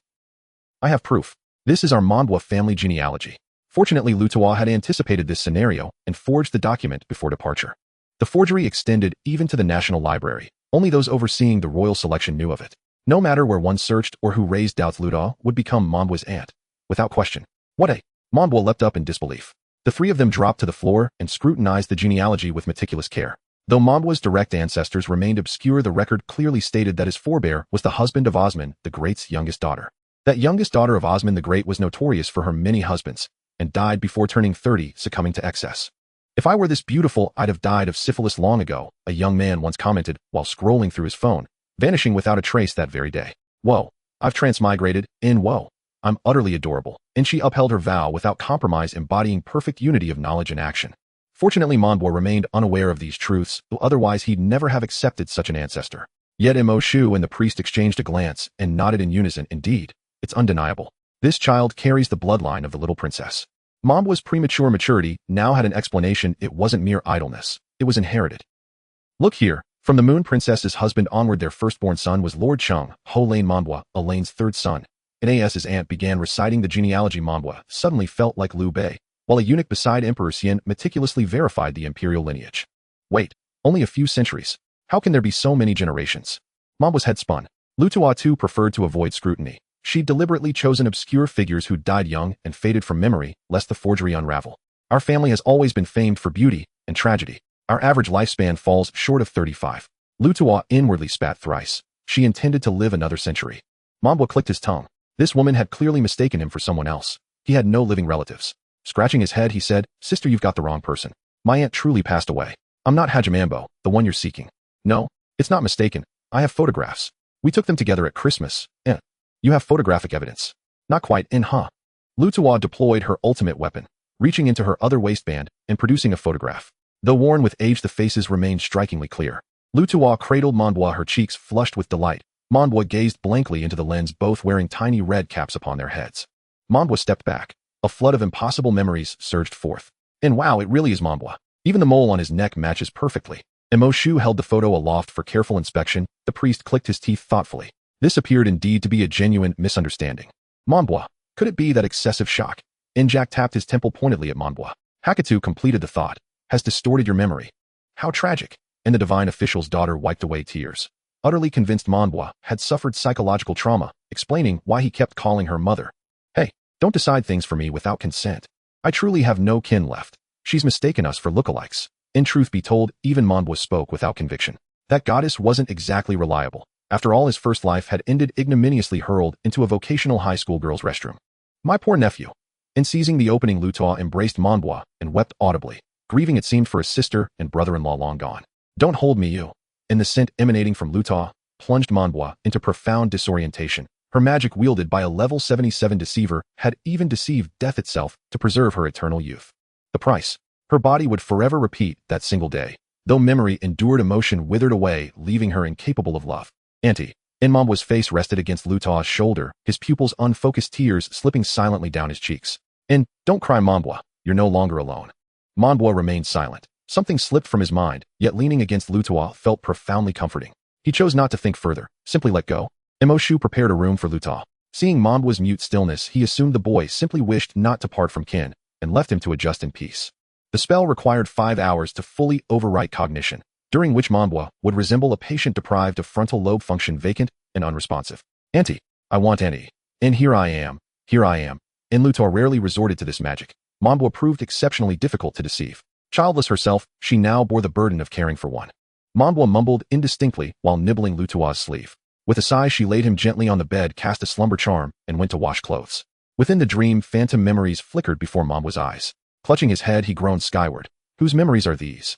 I have proof. This is our Mondwa family genealogy. Fortunately, Lutawa had anticipated this scenario and forged the document before departure. The forgery extended even to the National Library. Only those overseeing the royal selection knew of it. No matter where one searched or who raised doubts, Lutawa would become Mondwa's aunt. Without question. What a... Mondwa leapt up in disbelief. The three of them dropped to the floor and scrutinized the genealogy with meticulous care. Though Mondwa's direct ancestors remained obscure, the record clearly stated that his forebear was the husband of Osman the Great's youngest daughter. That youngest daughter of Osman the Great was notorious for her many husbands and died before turning 30, succumbing to excess. If I were this beautiful, I'd have died of syphilis long ago, a young man once commented while scrolling through his phone, vanishing without a trace that very day. Whoa, I've transmigrated, whoa. I'm utterly adorable. And she upheld her vow without compromise, embodying perfect unity of knowledge and action. Fortunately, Mondwa remained unaware of these truths, though otherwise he'd never have accepted such an ancestor. Yet Mo Shu and the priest exchanged a glance and nodded in unison. Indeed, it's undeniable. This child carries the bloodline of the little princess. Mondwa's premature maturity now had an explanation. It wasn't mere idleness. It was inherited. Look here. From the Moon Princess's husband onward, their firstborn son was Lord Chung, Ho Lane Mondwa, Elaine's third son. Nas's aunt began reciting the genealogy. Mondwa suddenly felt like Liu Bei, while a eunuch beside Emperor Xian meticulously verified the imperial lineage. Wait, only a few centuries. How can there be so many generations? Mondwa's head spun. Lutawa too preferred to avoid scrutiny. She'd deliberately chosen obscure figures who died young and faded from memory, lest the forgery unravel. Our family has always been famed for beauty and tragedy. Our average lifespan falls short of 35. Lutawa inwardly spat thrice. She intended to live another century. Mondwa clicked his tongue. This woman had clearly mistaken him for someone else. He had no living relatives. Scratching his head, he said, "Sister, you've got the wrong person. My aunt truly passed away. I'm not Hajimambo, the one you're seeking. No, it's not mistaken. I have photographs. We took them together at Christmas. You have photographic evidence." "Not quite, huh?" Lutawa deployed her ultimate weapon, reaching into her other waistband and producing a photograph. Though worn with age, the faces remained strikingly clear. Lutawa cradled Mondwa, her cheeks flushed with delight. Mondwa gazed blankly into the lens, both wearing tiny red caps upon their heads. Mondwa stepped back. A flood of impossible memories surged forth. And wow, it really is Mondwa. Even the mole on his neck matches perfectly. Mo Shu held the photo aloft for careful inspection. The priest clicked his teeth thoughtfully. This appeared indeed to be a genuine misunderstanding. Mondwa, could it be that excessive shock? Jack tapped his temple pointedly at Mondwa. Hakatu completed the thought. Has distorted your memory. How tragic. And the divine official's daughter wiped away tears. Utterly convinced Mondwa had suffered psychological trauma, explaining why he kept calling her mother. Hey, don't decide things for me without consent. I truly have no kin left. She's mistaken us for lookalikes. In truth be told, even Mondwa spoke without conviction. That goddess wasn't exactly reliable. After all, his first life had ended ignominiously hurled into a vocational high school girl's restroom. My poor nephew. In seizing the opening, Lutawa embraced Mondwa and wept audibly, grieving it seemed for his sister and brother-in-law long gone. Don't hold me, you. And the scent emanating from Lutawa plunged Mondwa into profound disorientation. Her magic, wielded by a level 77 deceiver, had even deceived death itself to preserve her eternal youth. The price. Her body would forever repeat that single day. Though memory endured, emotion withered away, leaving her incapable of love. Auntie. Mondwa's face rested against Lutawa's shoulder, his pupils unfocused, tears slipping silently down his cheeks. Don't cry, Mondwa. You're no longer alone. Mondwa remained silent. Something slipped from his mind, yet leaning against Lutawa felt profoundly comforting. He chose not to think further, simply let go. Mo Shu prepared a room for Lutawa. Seeing Mondwa's mute stillness, he assumed the boy simply wished not to part from kin, and left him to adjust in peace. The spell required 5 hours to fully overwrite cognition, during which Mondwa would resemble a patient deprived of frontal lobe function, vacant and unresponsive. Auntie, I want Auntie. And here I am. And Lutawa rarely resorted to this magic. Mondwa proved exceptionally difficult to deceive. Childless herself, she now bore the burden of caring for one. Mondwa mumbled indistinctly while nibbling Lutawa's sleeve. With a sigh, she laid him gently on the bed, cast a slumber charm, and went to wash clothes. Within the dream, phantom memories flickered before Mondwa's eyes. Clutching his head, he groaned skyward. Whose memories are these?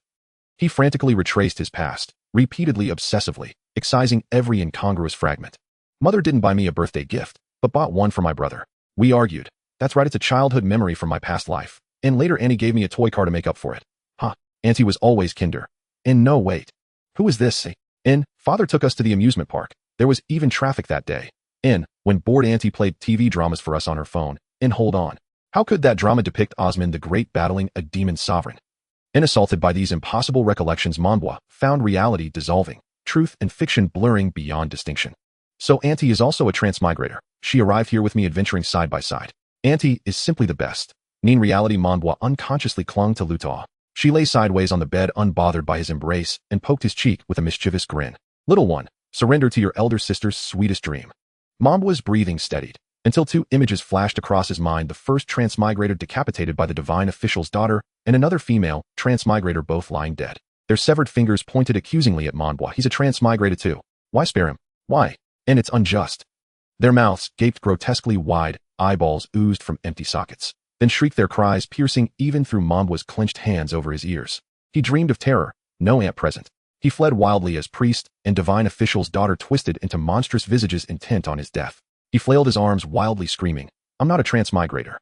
He frantically retraced his past, repeatedly, obsessively, excising every incongruous fragment. Mother didn't buy me a birthday gift, but bought one for my brother. We argued. That's right, it's a childhood memory from my past life. And later Annie gave me a toy car to make up for it. Auntie was always kinder. And no, wait. Who is this? Father took us to the amusement park. There was even traffic that day. When bored, Auntie played TV dramas for us on her phone. Hold on. How could that drama depict Osman the Great battling a demon sovereign? Assaulted by these impossible recollections, Mondwa found reality dissolving, truth and fiction blurring beyond distinction. So Auntie is also a transmigrator. She arrived here with me adventuring side by side. Auntie is simply the best. In reality, Monbois unconsciously clung to Luta. She lay sideways on the bed unbothered by his embrace and poked his cheek with a mischievous grin. Little one, surrender to your elder sister's sweetest dream. Monbois' breathing steadied until two images flashed across his mind, the first transmigrator decapitated by the divine official's daughter and another female transmigrator both lying dead. Their severed fingers pointed accusingly at Monbois. He's a transmigrator too. Why spare him? Why? And it's unjust. Their mouths gaped grotesquely wide, eyeballs oozed from empty sockets. Then shrieked their cries, piercing even through Monbois' clenched hands over his ears. He dreamed of terror, no aunt present. He fled wildly as priest and divine official's daughter twisted into monstrous visages intent on his death. He flailed his arms wildly, screaming, I'm not a transmigrator.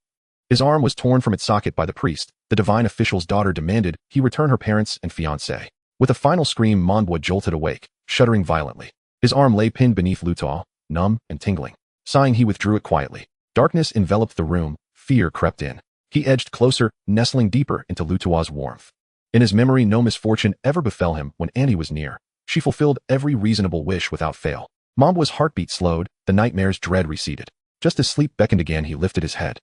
His arm was torn from its socket by the priest. The divine official's daughter demanded he return her parents and fiancé. With a final scream, Monbois jolted awake, shuddering violently. His arm lay pinned beneath Luta, numb and tingling. Sighing, he withdrew it quietly. Darkness enveloped the room. Fear crept in. He edged closer, nestling deeper into Luta's warmth. In his memory, no misfortune ever befell him when Annie was near. She fulfilled every reasonable wish without fail. Monbois' heartbeat slowed, the nightmare's dread receded. Just as sleep beckoned again, he lifted his head.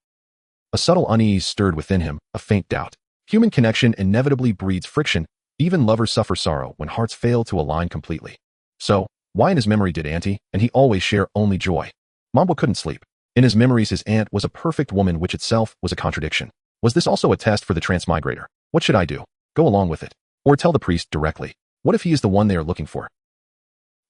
A subtle unease stirred within him, a faint doubt. Human connection inevitably breeds friction. Even lovers suffer sorrow when hearts fail to align completely. So, why in his memory did Auntie and he always share only joy? Monbois couldn't sleep. In his memories, his aunt was a perfect woman, which itself was a contradiction. Was this also a test for the transmigrator? What should I do? Go along with it? Or tell the priest directly? What if he is the one they are looking for?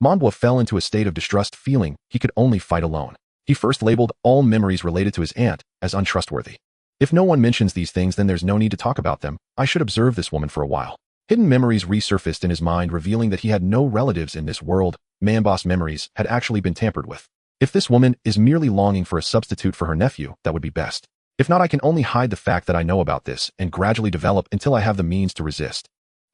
Monbois fell into a state of distrust, feeling he could only fight alone. He first labeled all memories related to his aunt as untrustworthy. If no one mentions these things, then there's no need to talk about them. I should observe this woman for a while. Hidden memories resurfaced in his mind, revealing that he had no relatives in this world. Monbois' memories had actually been tampered with. If this woman is merely longing for a substitute for her nephew, that would be best. If not, I can only hide the fact that I know about this and gradually develop until I have the means to resist.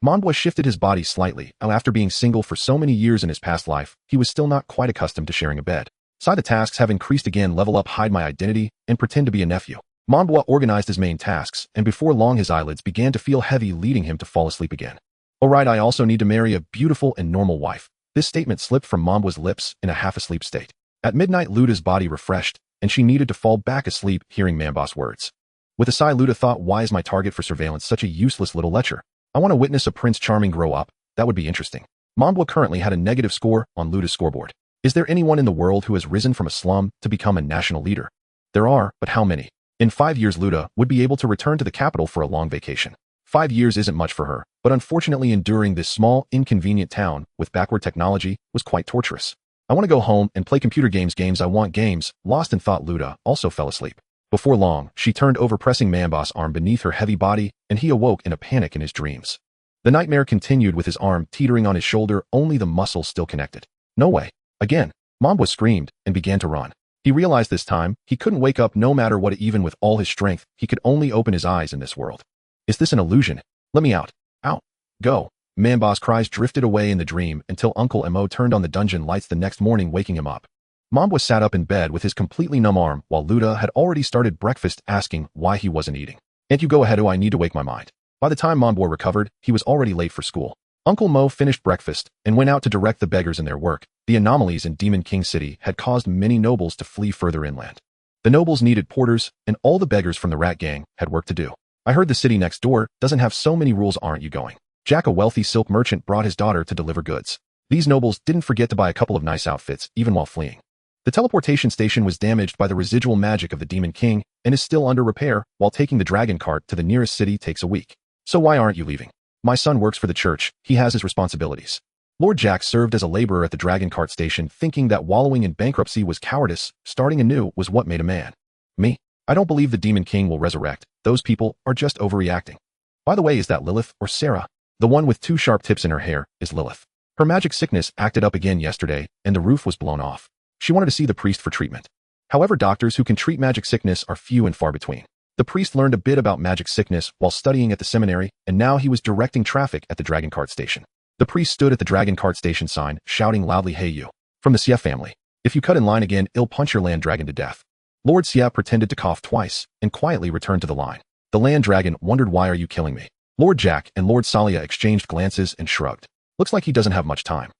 Monbois shifted his body slightly. After being single for so many years in his past life, he was still not quite accustomed to sharing a bed. Side the tasks have increased again: level up, hide my identity, and pretend to be a nephew. Monbois organized his main tasks, and before long his eyelids began to feel heavy, leading him to fall asleep again. Alright, I also need to marry a beautiful and normal wife. This statement slipped from Monbois' lips in a half-asleep state. At midnight, Luta's body refreshed, and she needed to fall back asleep hearing Monbois' words. With a sigh, Luta thought, why is my target for surveillance such a useless little lecher? I want to witness a Prince Charming grow up. That would be interesting. Monbois currently had a negative score on Luta's scoreboard. Is there anyone in the world who has risen from a slum to become a national leader? There are, but how many? In 5 years, Luta would be able to return to the capital for a long vacation. 5 years isn't much for her, but unfortunately enduring this small, inconvenient town with backward technology was quite torturous. I want to go home and play computer games. I want games. Lost in thought, Luta also fell asleep. Before long, she turned over, pressing Monbois' arm beneath her heavy body, and he awoke in a panic in his dreams. The nightmare continued with his arm teetering on his shoulder, only the muscles still connected. No way. Again, Monbois screamed and began to run. He realized this time he couldn't wake up no matter what. Even with all his strength, he could only open his eyes in this world. Is this an illusion? Let me out. Out. Go. Monbois' cries drifted away in the dream until Uncle Mo turned on the dungeon lights the next morning, waking him up. Monbois sat up in bed with his completely numb arm while Luta had already started breakfast, asking why he wasn't eating. Can't you go ahead? I need to wake my mind. By the time Monbois recovered, he was already late for school. Uncle Mo finished breakfast and went out to direct the beggars in their work. The anomalies in Demon King City had caused many nobles to flee further inland. The nobles needed porters, and all the beggars from the rat gang had work to do. I heard the city next door doesn't have so many rules. Aren't you going? Jack, a wealthy silk merchant, brought his daughter to deliver goods. These nobles didn't forget to buy a couple of nice outfits, even while fleeing. The teleportation station was damaged by the residual magic of the Demon King and is still under repair, while taking the dragon cart to the nearest city takes a week. So why aren't you leaving? My son works for the church. He has his responsibilities. Lord Jack served as a laborer at the dragon cart station, thinking that wallowing in bankruptcy was cowardice. Starting anew was what made a man. Me? I don't believe the Demon King will resurrect. Those people are just overreacting. By the way, is that Lilith or Sarah? The one with 2 sharp tips in her hair is Lilith. Her magic sickness acted up again yesterday, and the roof was blown off. She wanted to see the priest for treatment. However, doctors who can treat magic sickness are few and far between. The priest learned a bit about magic sickness while studying at the seminary, and now he was directing traffic at the dragon cart station. The priest stood at the dragon cart station sign, shouting loudly, "Hey you, from the Xia family. If you cut in line again, I'll punch your land dragon to death." Lord Xia pretended to cough twice and quietly returned to the line. The land dragon wondered, "Why are you killing me?" Lord Jack and Lord Salia exchanged glances and shrugged. Looks like he doesn't have much time.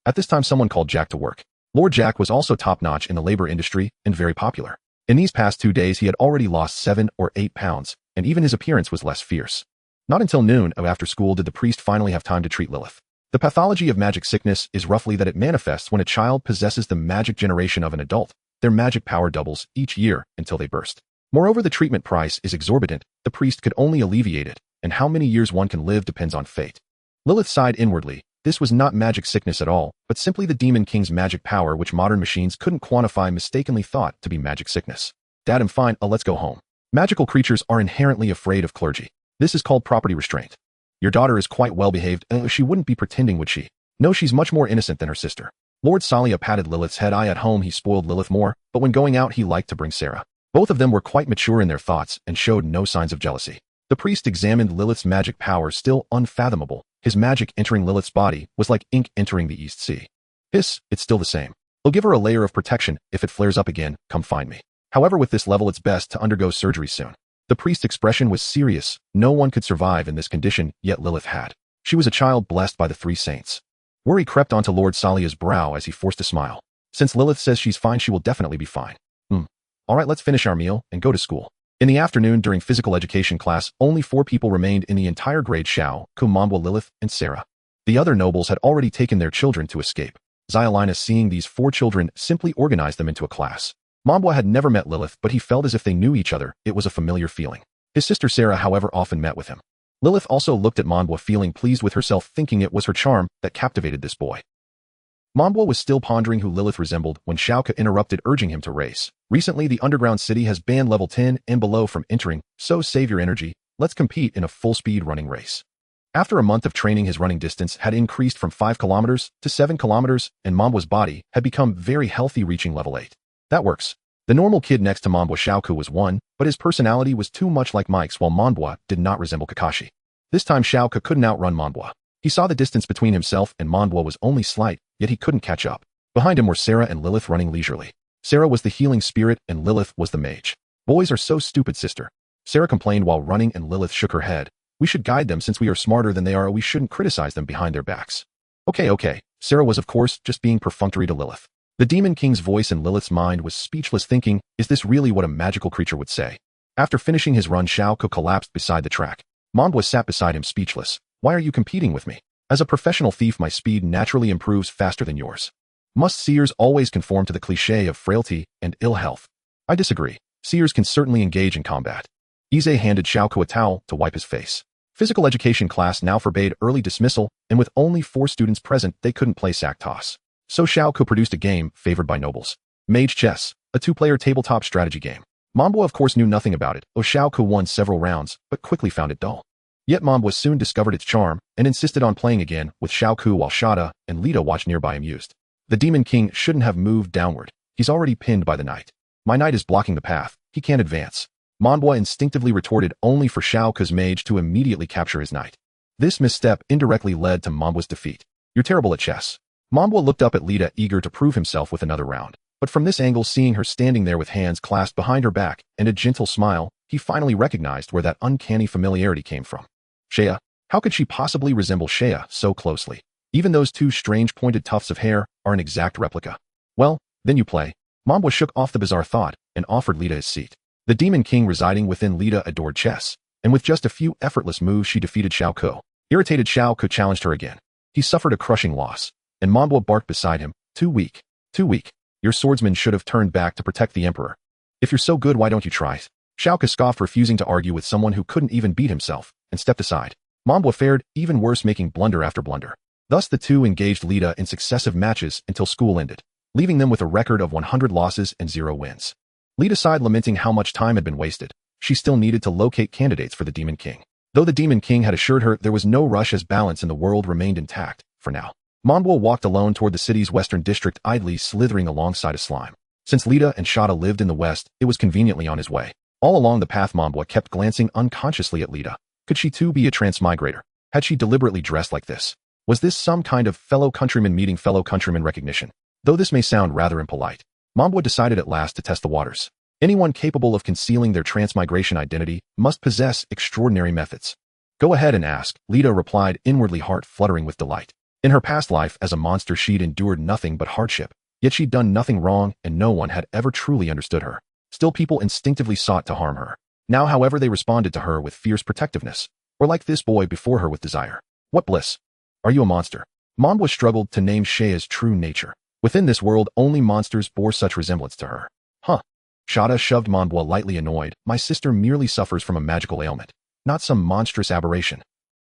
At this time, someone called Jack to work. Lord Jack was also top-notch in the labor industry and very popular. In these past 2 days he had already lost 7 or 8 pounds, and even his appearance was less fierce. Not until noon after school did the priest finally have time to treat Lilith. The pathology of magic sickness is roughly that it manifests when a child possesses the magic generation of an adult. Their magic power doubles each year until they burst. Moreover, the treatment price is exorbitant. The priest could only alleviate it, and how many years one can live depends on fate. Lilith sighed inwardly. This was not magic sickness at all, but simply the Demon King's magic power which modern machines couldn't quantify, mistakenly thought to be magic sickness. Dad, I'm fine, let's go home. Magical creatures are inherently afraid of clergy. This is called property restraint. Your daughter is quite well behaved. She wouldn't be pretending, would she? No, she's much more innocent than her sister. Lord Salia patted Lilith's head. At home he spoiled Lilith more, but when going out he liked to bring Sarah. Both of them were quite mature in their thoughts and showed no signs of jealousy. The priest examined Lilith's magic power, still unfathomable. His magic entering Lilith's body was like ink entering the East Sea. It's still the same. I'll give her a layer of protection. If it flares up again, come find me. However, with this level it's best to undergo surgery soon. The priest's expression was serious. No one could survive in this condition, yet Lilith had. She was a child blessed by the 3 saints. Worry crept onto Lord Salia's brow as he forced a smile. Since Lilith says she's fine, she will definitely be fine. Alright, let's finish our meal and go to school. In the afternoon during physical education class, only 4 people remained in the entire grade: Xiao, Kumambwa, Lilith, and Sarah. The other nobles had already taken their children to escape. Xiaolina, seeing these 4 children, simply organized them into a class. Mambwa had never met Lilith, but he felt as if they knew each other. It was a familiar feeling. His sister Sarah, however, often met with him. Lilith also looked at Mambwa, feeling pleased with herself, thinking it was her charm that captivated this boy. Mambwa was still pondering who Lilith resembled when Xiaoka interrupted, urging him to race. Recently, the underground city has banned level 10 and below from entering, so save your energy. Let's compete in a full-speed running race. After a month of training, his running distance had increased from 5 kilometers to 7 kilometers, and Mambwa's body had become very healthy, reaching level 8. That works. The normal kid next to Mambwa, Xiaoku, was 1, but his personality was too much like Mike's, while Mambwa did not resemble Kakashi. This time Xiaoka couldn't outrun Mambwa. He saw the distance between himself and Mambwa was only slight, yet he couldn't catch up. Behind him were Sarah and Lilith running leisurely. Sarah was the healing spirit and Lilith was the mage. Boys are so stupid, sister. Sarah complained while running, and Lilith shook her head. We should guide them since we are smarter than they are. We shouldn't criticize them behind their backs. Okay. Sarah was of course just being perfunctory to Lilith. The Demon King's voice in Lilith's mind was speechless, thinking, is this really what a magical creature would say? After finishing his run, Xiaoku collapsed beside the track. Mambwa sat beside him, speechless. Why are you competing with me? As a professional thief, my speed naturally improves faster than yours. Must seers always conform to the cliché of frailty and ill health? I disagree. Seers can certainly engage in combat. Ize handed Xiaoku a towel to wipe his face. Physical education class now forbade early dismissal, and with only 4 students present, they couldn't play sack toss. So Xiaoku produced a game favored by nobles. Mage Chess, a 2-player tabletop strategy game. Mambwa of course knew nothing about it. Xiaoku won several rounds, but quickly found it dull. Yet Mambwa soon discovered its charm and insisted on playing again with Xiaoku, while Shada and Lita watched nearby amused. The Demon King shouldn't have moved downward. He's already pinned by the knight. My knight is blocking the path. He can't advance. Mambwa instinctively retorted, only for Xiaoku's mage to immediately capture his knight. This misstep indirectly led to Mambwa's defeat. You're terrible at chess. Mambwa looked up at Lita, eager to prove himself with another round. But from this angle, seeing her standing there with hands clasped behind her back and a gentle smile, he finally recognized where that uncanny familiarity came from. Shea. How could she possibly resemble Shea so closely? Even those 2 strange pointed tufts of hair are an exact replica. Well, then you play. Mambwa shook off the bizarre thought and offered Lita his seat. The Demon King residing within Lita adored chess, and with just a few effortless moves she defeated Xiaoku. Irritated, Xiaoku challenged her again. He suffered a crushing loss, and Mambwa barked beside him. Too weak. Your swordsman should have turned back to protect the emperor. If you're so good, why don't you try? Xiaoku scoffed, refusing to argue with someone who couldn't even beat himself, and stepped aside. Mambwa fared even worse, making blunder after blunder. Thus the 2 engaged Lita in successive matches until school ended, leaving them with a record of 100 losses and 0 wins. Lita sighed, lamenting how much time had been wasted. She still needed to locate candidates for the Demon King. Though the Demon King had assured her there was no rush, as balance in the world remained intact, for now. Mambwa walked alone toward the city's western district, idly slithering alongside a slime. Since Lita and Shada lived in the west, it was conveniently on his way. All along the path, Mambwa kept glancing unconsciously at Lita. Could she too be a transmigrator? Had she deliberately dressed like this? Was this some kind of fellow countryman meeting fellow countryman recognition? Though this may sound rather impolite, Mambwa decided at last to test the waters. Anyone capable of concealing their transmigration identity must possess extraordinary methods. Go ahead and ask, Lita replied, inwardly heart fluttering with delight. In her past life as a monster, she'd endured nothing but hardship. Yet she'd done nothing wrong and no one had ever truly understood her. Still people instinctively sought to harm her. Now, however, they responded to her with fierce protectiveness, or like this boy before her with desire. What bliss! Are you a monster? Manbwa struggled to name Shea's true nature. Within this world, only monsters bore such resemblance to her. Huh. Shada shoved Manbwa lightly, annoyed. My sister merely suffers from a magical ailment, not some monstrous aberration.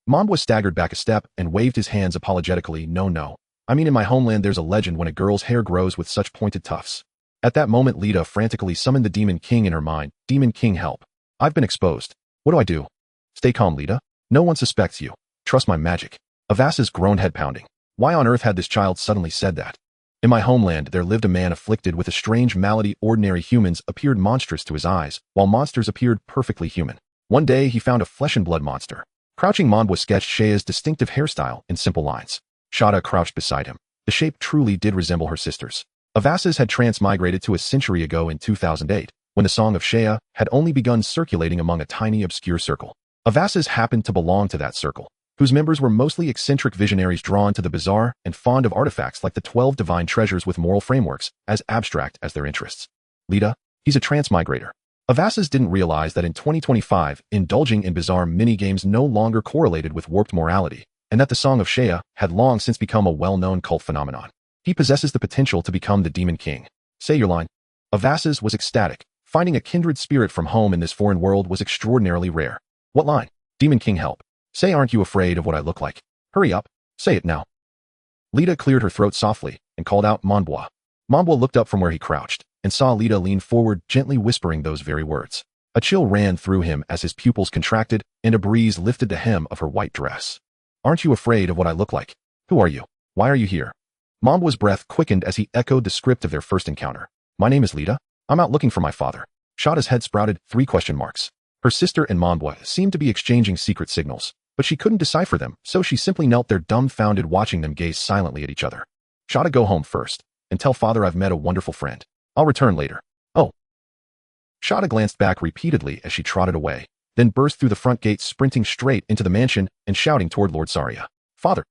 Manbwa staggered back a step and waved his hands apologetically. No. I mean, in my homeland there's a legend when a girl's hair grows with such pointed tufts. At that moment, Lita frantically summoned the Demon King in her mind. Demon King, help. I've been exposed. What do I do? Stay calm, Lita. No one suspects you. Trust my magic. Avasa's groaned, head pounding. Why on earth had this child suddenly said that? In my homeland, there lived a man afflicted with a strange malady. Ordinary humans appeared monstrous to his eyes, while monsters appeared perfectly human. One day, he found a flesh and blood monster. Crouching, Manbwa sketched Shea's distinctive hairstyle in simple lines. Shada crouched beside him. The shape truly did resemble her sister's. Avasa's had transmigrated to a century ago in 2008, when the song of Shea had only begun circulating among a tiny obscure circle. Avasa's happened to belong to that circle, whose members were mostly eccentric visionaries drawn to the bizarre and fond of artifacts like the 12 divine treasures with moral frameworks as abstract as their interests. Lita, he's a transmigrator. Avasa's didn't realize that in 2025, indulging in bizarre mini-games no longer correlated with warped morality, and that the Song of Shea had long since become a well-known cult phenomenon. He possesses the potential to become the Demon King. Say your line. Avasa's was ecstatic. Finding a kindred spirit from home in this foreign world was extraordinarily rare. What line? Demon King, help. Say, aren't you afraid of what I look like? Hurry up. Say it now. Lita cleared her throat softly and called out, Manbwa. Manbwa looked up from where he crouched and saw Lita lean forward, gently whispering those very words. A chill ran through him as his pupils contracted and a breeze lifted the hem of her white dress. Aren't you afraid of what I look like? Who are you? Why are you here? Manbwa's breath quickened as he echoed the script of their first encounter. My name is Lita. I'm out looking for my father. Shada's head sprouted 3 question marks. Her sister and Manbwa seemed to be exchanging secret signals, but she couldn't decipher them, so she simply knelt there dumbfounded, watching them gaze silently at each other. Shada, go home first, and tell father I've met a wonderful friend. I'll return later. Oh. Shada glanced back repeatedly as she trotted away, then burst through the front gate, sprinting straight into the mansion and shouting toward Lord Saria. Father!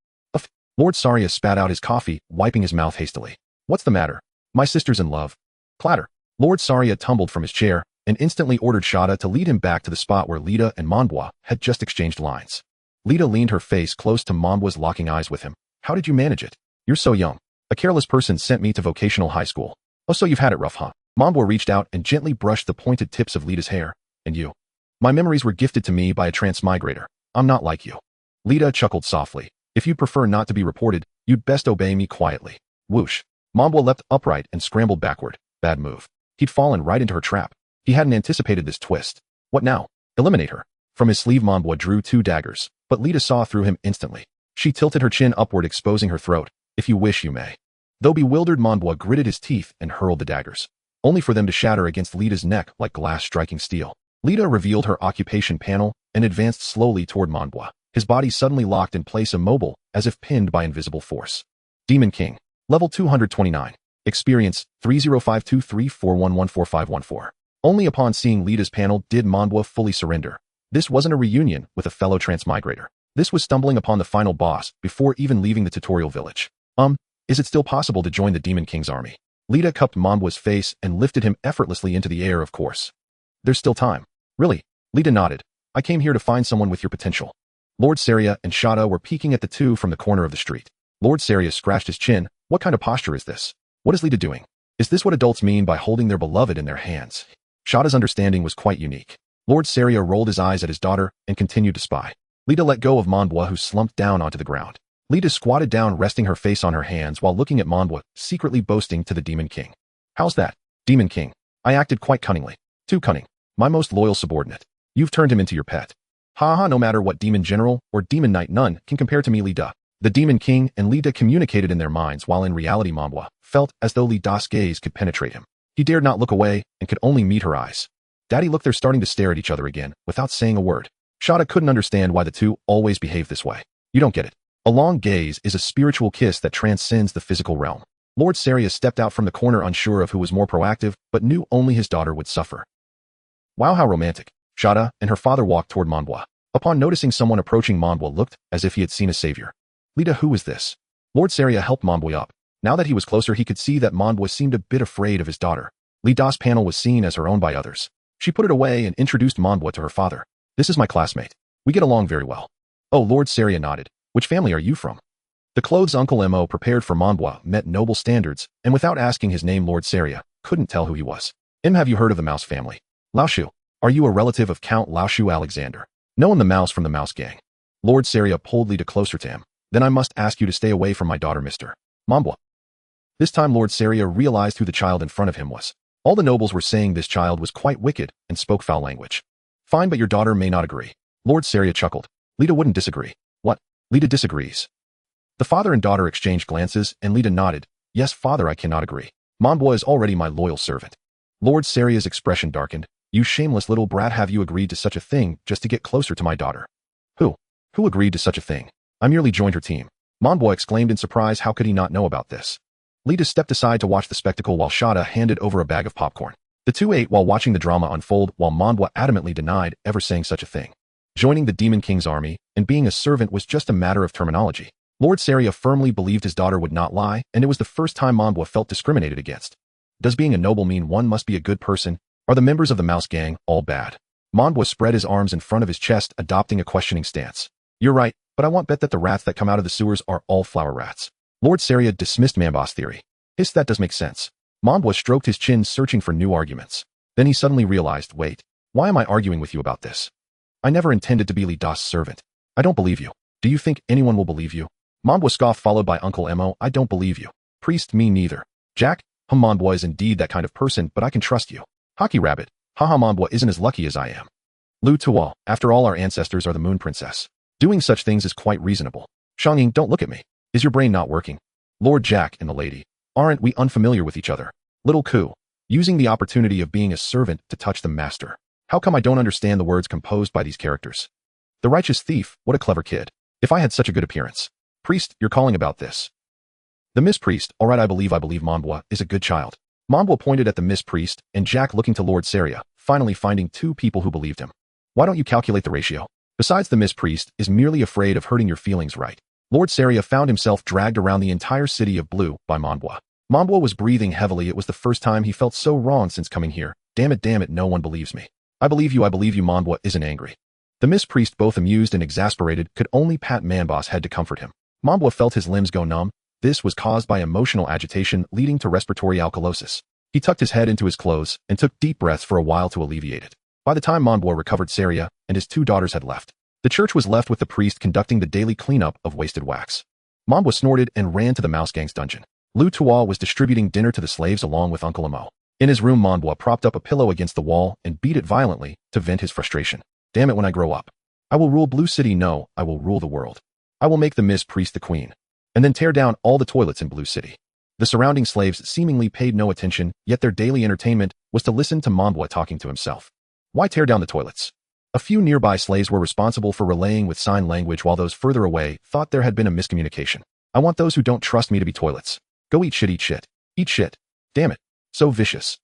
Lord Saria spat out his coffee, wiping his mouth hastily. What's the matter? My sister's in love. Clatter. Lord Saria tumbled from his chair and instantly ordered Shada to lead him back to the spot where Lita and Manbwa had just exchanged lines. Lita leaned her face close to Manbwa's, locking eyes with him. How did you manage it? You're so young. A careless person sent me to vocational high school. Oh, so you've had it rough, huh? Manbwa reached out and gently brushed the pointed tips of Lita's hair. And you? My memories were gifted to me by a transmigrator. I'm not like you. Lita chuckled softly. If you'd prefer not to be reported, you'd best obey me quietly. Whoosh. Manbwa leapt upright and scrambled backward. Bad move. He'd fallen right into her trap. He hadn't anticipated this twist. What now? Eliminate her. From his sleeve, Manbwa drew 2 daggers, but Lita saw through him instantly. She tilted her chin upward, exposing her throat. If you wish, you may. Though bewildered, Manbwa gritted his teeth and hurled the daggers, only for them to shatter against Lita's neck like glass striking steel. Lita revealed her occupation panel and advanced slowly toward Manbwa. His body suddenly locked in place, immobile, as if pinned by invisible force. Demon King. Level 229. Experience 305234114514. Only upon seeing Lita's panel did Manbwa fully surrender. This wasn't a reunion with a fellow transmigrator. This was stumbling upon the final boss before even leaving the tutorial village. Is it still possible to join the Demon King's army? Lita cupped Manbwa's face and lifted him effortlessly into the air. Of course. There's still time. Really? Lita nodded. I came here to find someone with your potential. Lord Saria and Shada were peeking at the two from the corner of the street. Lord Saria scratched his chin. What kind of posture is this? What is Lita doing? Is this what adults mean by holding their beloved in their hands? Shada's understanding was quite unique. Lord Saria rolled his eyes at his daughter and continued to spy. Lita let go of Manbwa, who slumped down onto the ground. Lita squatted down, resting her face on her hands while looking at Manbwa, secretly boasting to the Demon King. How's that? Demon King. I acted quite cunningly. Too cunning. My most loyal subordinate. You've turned him into your pet. Ha ha, no matter what Demon General or Demon Knight, none can compare to me, Lita. The Demon King and Lita communicated in their minds, while in reality Manbwa felt as though Lita's gaze could penetrate him. He dared not look away and could only meet her eyes. Daddy, look, they're starting to stare at each other again, without saying a word. Shada couldn't understand why the two always behave this way. You don't get it. A long gaze is a spiritual kiss that transcends the physical realm. Lord Saria stepped out from the corner, unsure of who was more proactive, but knew only his daughter would suffer. Wow, how romantic. Shada and her father walked toward Manbwa. Upon noticing someone approaching, Manbwa looked as if he had seen a savior. Lita, who is this? Lord Saria helped Manbwa up. Now that he was closer, he could see that Manbwa seemed a bit afraid of his daughter. Li Da's panel was seen as her own by others. She put it away and introduced Manbwa to her father. This is my classmate. We get along very well. Oh, Lord Saria nodded. Which family are you from? The clothes Uncle Mo prepared for Manbwa met noble standards, and without asking his name, Lord Saria couldn't tell who he was. Have you heard of the Mouse family? Laoshu. Are you a relative of Count Laoshu Alexander? Known the Mouse from the Mouse gang. Lord Saria pulled Lita closer to him. Then I must ask you to stay away from my daughter, Mr. Manbwa. This time Lord Saria realized who the child in front of him was. All the nobles were saying this child was quite wicked and spoke foul language. Fine, but your daughter may not agree. Lord Saria chuckled. Lita wouldn't disagree. What? Lita disagrees. The father and daughter exchanged glances, and Lita nodded. Yes, father, I cannot agree. Manbwa is already my loyal servant. Lord Saria's expression darkened. You shameless little brat, have you agreed to such a thing just to get closer to my daughter? Who? Who agreed to such a thing? I merely joined her team. Manbwa exclaimed in surprise. How could he not know about this? Lita stepped aside to watch the spectacle while Shada handed over a bag of popcorn. The two ate while watching the drama unfold, while Manbwa adamantly denied ever saying such a thing. Joining the Demon King's army and being a servant was just a matter of terminology. Lord Saria firmly believed his daughter would not lie, and it was the first time Manbwa felt discriminated against. Does being a noble mean one must be a good person? Are the members of the Mouse gang all bad? Manbwa spread his arms in front of his chest, adopting a questioning stance. You're right, but I want bet that the rats that come out of the sewers are all flower rats. Lord Saria dismissed Manbwa's theory. That does make sense. Manbwa stroked his chin, searching for new arguments. Then he suddenly realized, wait, why am I arguing with you about this? I never intended to be Li Da's servant. I don't believe you. Do you think anyone will believe you? Manbwa scoffed, followed by Uncle Mo. I don't believe you. Priest, me neither. Jack, Manbwa is indeed that kind of person, but I can trust you. Hockey Rabbit, haha, Manbwa isn't as lucky as I am. Lu Tuo, after all, our ancestors are the Moon Princess. Doing such things is quite reasonable. Shangying, don't look at me. Is your brain not working? Lord Jack and the lady. Aren't we unfamiliar with each other? Little Ku, using the opportunity of being a servant to touch the master. How come I don't understand the words composed by these characters? The righteous thief, what a clever kid. If I had such a good appearance. Priest, you're calling about this. The Miss Priest, alright, I believe Manbwa is a good child. Manbwa pointed at the Miss Priest, and Jack looking to Lord Saria, finally finding two people who believed him. Why don't you calculate the ratio? Besides, the Miss Priest is merely afraid of hurting your feelings, right? Lord Saria found himself dragged around the entire city of Blue by Manbwa. Manbwa was breathing heavily. It was the first time he felt so wrong since coming here. Damn it, no one believes me. I believe you, Manbwa isn't angry. The Miss Priest, both amused and exasperated, could only pat Manbwa's head to comfort him. Manbwa felt his limbs go numb. This was caused by emotional agitation leading to respiratory alkalosis. He tucked his head into his clothes and took deep breaths for a while to alleviate it. By the time Manbwa recovered, Saria and his two daughters had left. The church was left with the priest conducting the daily cleanup of wasted wax. Manbwa snorted and ran to the Mouse Gang's dungeon. Lu Tuo was distributing dinner to the slaves along with Uncle Mo. In his room, Manbwa propped up a pillow against the wall and beat it violently to vent his frustration. Damn it, when I grow up, I will rule Blue City. No, I will rule the world. I will make the Miss Priest the queen, and then tear down all the toilets in Blue City. The surrounding slaves seemingly paid no attention, yet their daily entertainment was to listen to Manbwa talking to himself. Why tear down the toilets? A few nearby slaves were responsible for relaying with sign language, while those further away thought there had been a miscommunication. I want those who don't trust me to be toilets. Go eat shit, eat shit. Eat shit. Damn it. So vicious.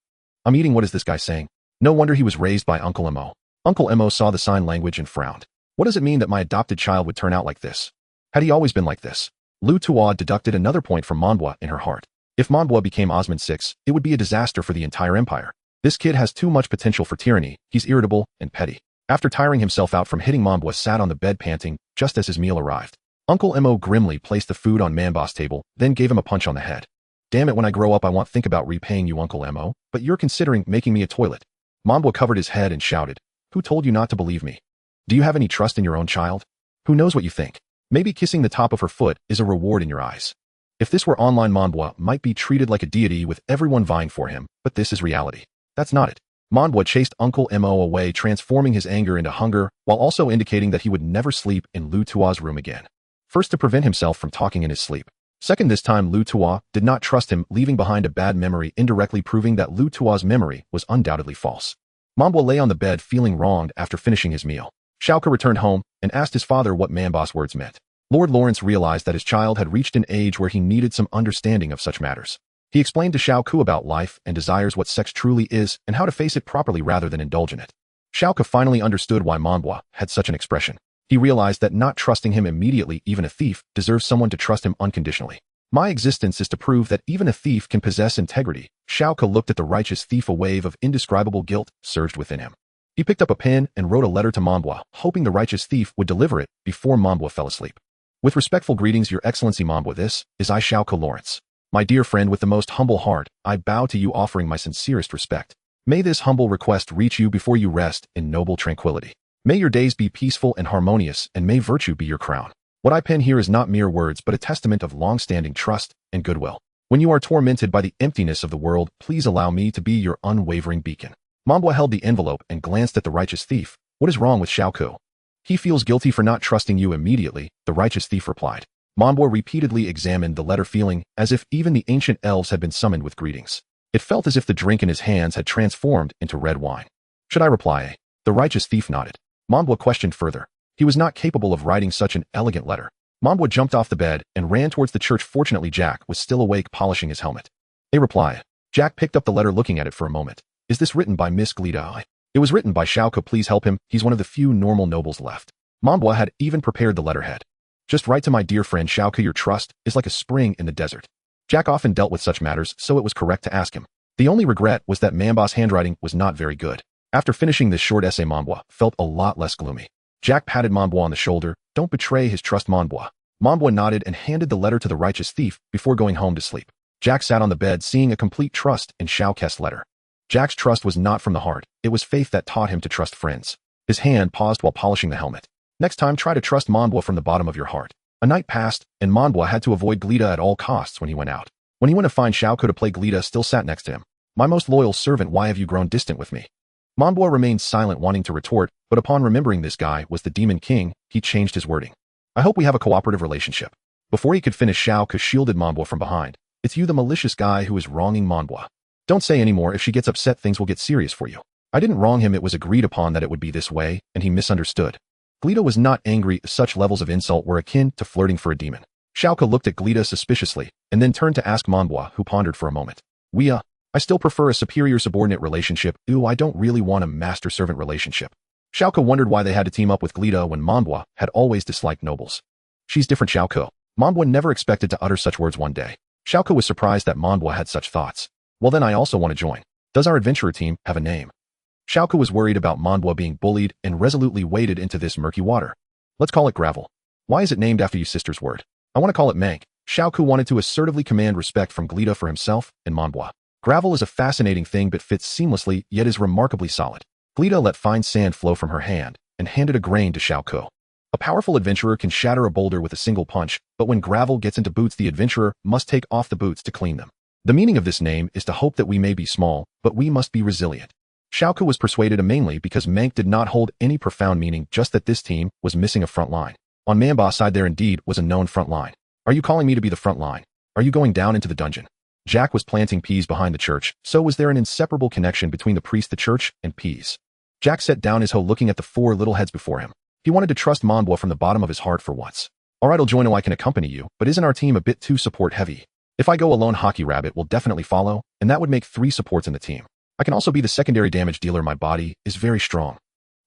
I'm eating. What is this guy saying? No wonder he was raised by Uncle Mo. Uncle Mo saw the sign language and frowned. What does it mean that my adopted child would turn out like this? Had he always been like this? Lu Tuo deducted another point from Manbwa in her heart. If Manbwa became Osmond VI, it would be a disaster for the entire empire. This kid has too much potential for tyranny. He's irritable and petty. After tiring himself out from hitting, Manbwa sat on the bed panting just as his meal arrived. Uncle Mo grimly placed the food on Manbwa's table, then gave him a punch on the head. Damn it, when I grow up I won't think about repaying you, Uncle Mo, but you're considering making me a toilet. Manbwa covered his head and shouted, who told you not to believe me? Do you have any trust in your own child? Who knows what you think? Maybe kissing the top of her foot is a reward in your eyes. If this were online, Manbwa might be treated like a deity with everyone vying for him, but this is reality. That's not it. Manbwa chased Uncle Mo away, transforming his anger into hunger, while also indicating that he would never sleep in Lu Tuo's room again. First, to prevent himself from talking in his sleep. Second, this time Lu Tuo did not trust him, leaving behind a bad memory, indirectly proving that Lu Tuo's memory was undoubtedly false. Manbwa lay on the bed feeling wronged after finishing his meal. Shauka returned home and asked his father what Manbwa's words meant. Lord Lawrence realized that his child had reached an age where he needed some understanding of such matters. He explained to Shauka about life and desires, what sex truly is, and how to face it properly rather than indulge in it. Shauka finally understood why Manbwa had such an expression. He realized that not trusting him immediately, even a thief, deserves someone to trust him unconditionally. My existence is to prove that even a thief can possess integrity. Xiao Ke looked at the righteous thief. A wave of indescribable guilt surged within him. He picked up a pen and wrote a letter to Manbua, hoping the righteous thief would deliver it before Manbua fell asleep. With respectful greetings, Your Excellency Manbua, this is I Xiao Ke Lawrence. My dear friend, with the most humble heart, I bow to you, offering my sincerest respect. May this humble request reach you before you rest in noble tranquility. May your days be peaceful and harmonious, and may virtue be your crown. What I pen here is not mere words, but a testament of long-standing trust and goodwill. When you are tormented by the emptiness of the world, please allow me to be your unwavering beacon. Manbua held the envelope and glanced at the righteous thief. What is wrong with Xiao Ke? He feels guilty for not trusting you immediately, the righteous thief replied. Manbua repeatedly examined the letter, feeling as if even the ancient elves had been summoned with greetings. It felt as if the drink in his hands had transformed into red wine. Should I reply? The righteous thief nodded. Manbua questioned further. He was not capable of writing such an elegant letter. Manbua jumped off the bed and ran towards the church. Fortunately, Jack was still awake, polishing his helmet. A reply. Jack picked up the letter, looking at it for a moment. Is this written by Miss Glida? It was written by Xiao Ke. Please help him. He's one of the few normal nobles left. Manbua had even prepared the letterhead. Just write to my dear friend Xiao Ke. Your trust is like a spring in the desert. Jack often dealt with such matters, so it was correct to ask him. The only regret was that Manbua's handwriting was not very good. After finishing this short essay, Manbua felt a lot less gloomy. Jack patted Manbua on the shoulder. Don't betray his trust, Manbua. Manbua nodded and handed the letter to the righteous thief before going home to sleep. Jack sat on the bed, seeing a complete trust in Xiao Ke's letter. Jack's trust was not from the heart. It was faith that taught him to trust friends. His hand paused while polishing the helmet. Next time, try to trust Manbua from the bottom of your heart. A night passed, and Manbua had to avoid Glida at all costs when he went out. When he went to find Xiao Ke to play, Glida still sat next to him. My most loyal servant, why have you grown distant with me? Manbua remained silent, wanting to retort, but upon remembering this guy was the Demon King, he changed his wording. I hope we have a cooperative relationship. Before he could finish, Xiao Ke shielded Manbua from behind. It's you, the malicious guy who is wronging Manbua. Don't say anymore. If she gets upset, things will get serious for you. I didn't wrong him. It was agreed upon that it would be this way, and he misunderstood. Glida was not angry. Such levels of insult were akin to flirting for a demon. Xiao Ke looked at Glida suspiciously, and then turned to ask Manbua, who pondered for a moment. I still prefer a superior-subordinate relationship. I don't really want a master-servant relationship. Xiao Ke wondered why they had to team up with Glida when Manbua had always disliked nobles. She's different, Xiao Ke. Manbua never expected to utter such words one day. Xiao Ke was surprised that Manbua had such thoughts. Well, then I also want to join. Does our adventurer team have a name? Xiao Ke was worried about Manbua being bullied and resolutely waded into this murky water. Let's call it Gravel. Why is it named after your sister's word? I want to call it Mank. Xiao Ke wanted to assertively command respect from Glida for himself and Manbua. Gravel is a fascinating thing, but fits seamlessly, yet is remarkably solid. Glida let fine sand flow from her hand and handed a grain to Xiao Ke. A powerful adventurer can shatter a boulder with a single punch, but when gravel gets into boots, the adventurer must take off the boots to clean them. The meaning of this name is to hope that we may be small, but we must be resilient. Xiao Ke was persuaded mainly because Mank did not hold any profound meaning, just that this team was missing a front line. On Manbua's side there indeed was a known front line. Are you calling me to be the front line? Are you going down into the dungeon? Jack was planting peas behind the church, so was there an inseparable connection between the priest, the church, and peas. Jack set down his hoe, looking at the four little heads before him. He wanted to trust Manbua from the bottom of his heart for once. Alright, I'll join. I can accompany you, but isn't our team a bit too support heavy? If I go alone, Hockey Rabbit will definitely follow, and that would make 3 supports in the team. I can also be the secondary damage dealer. My body is very strong.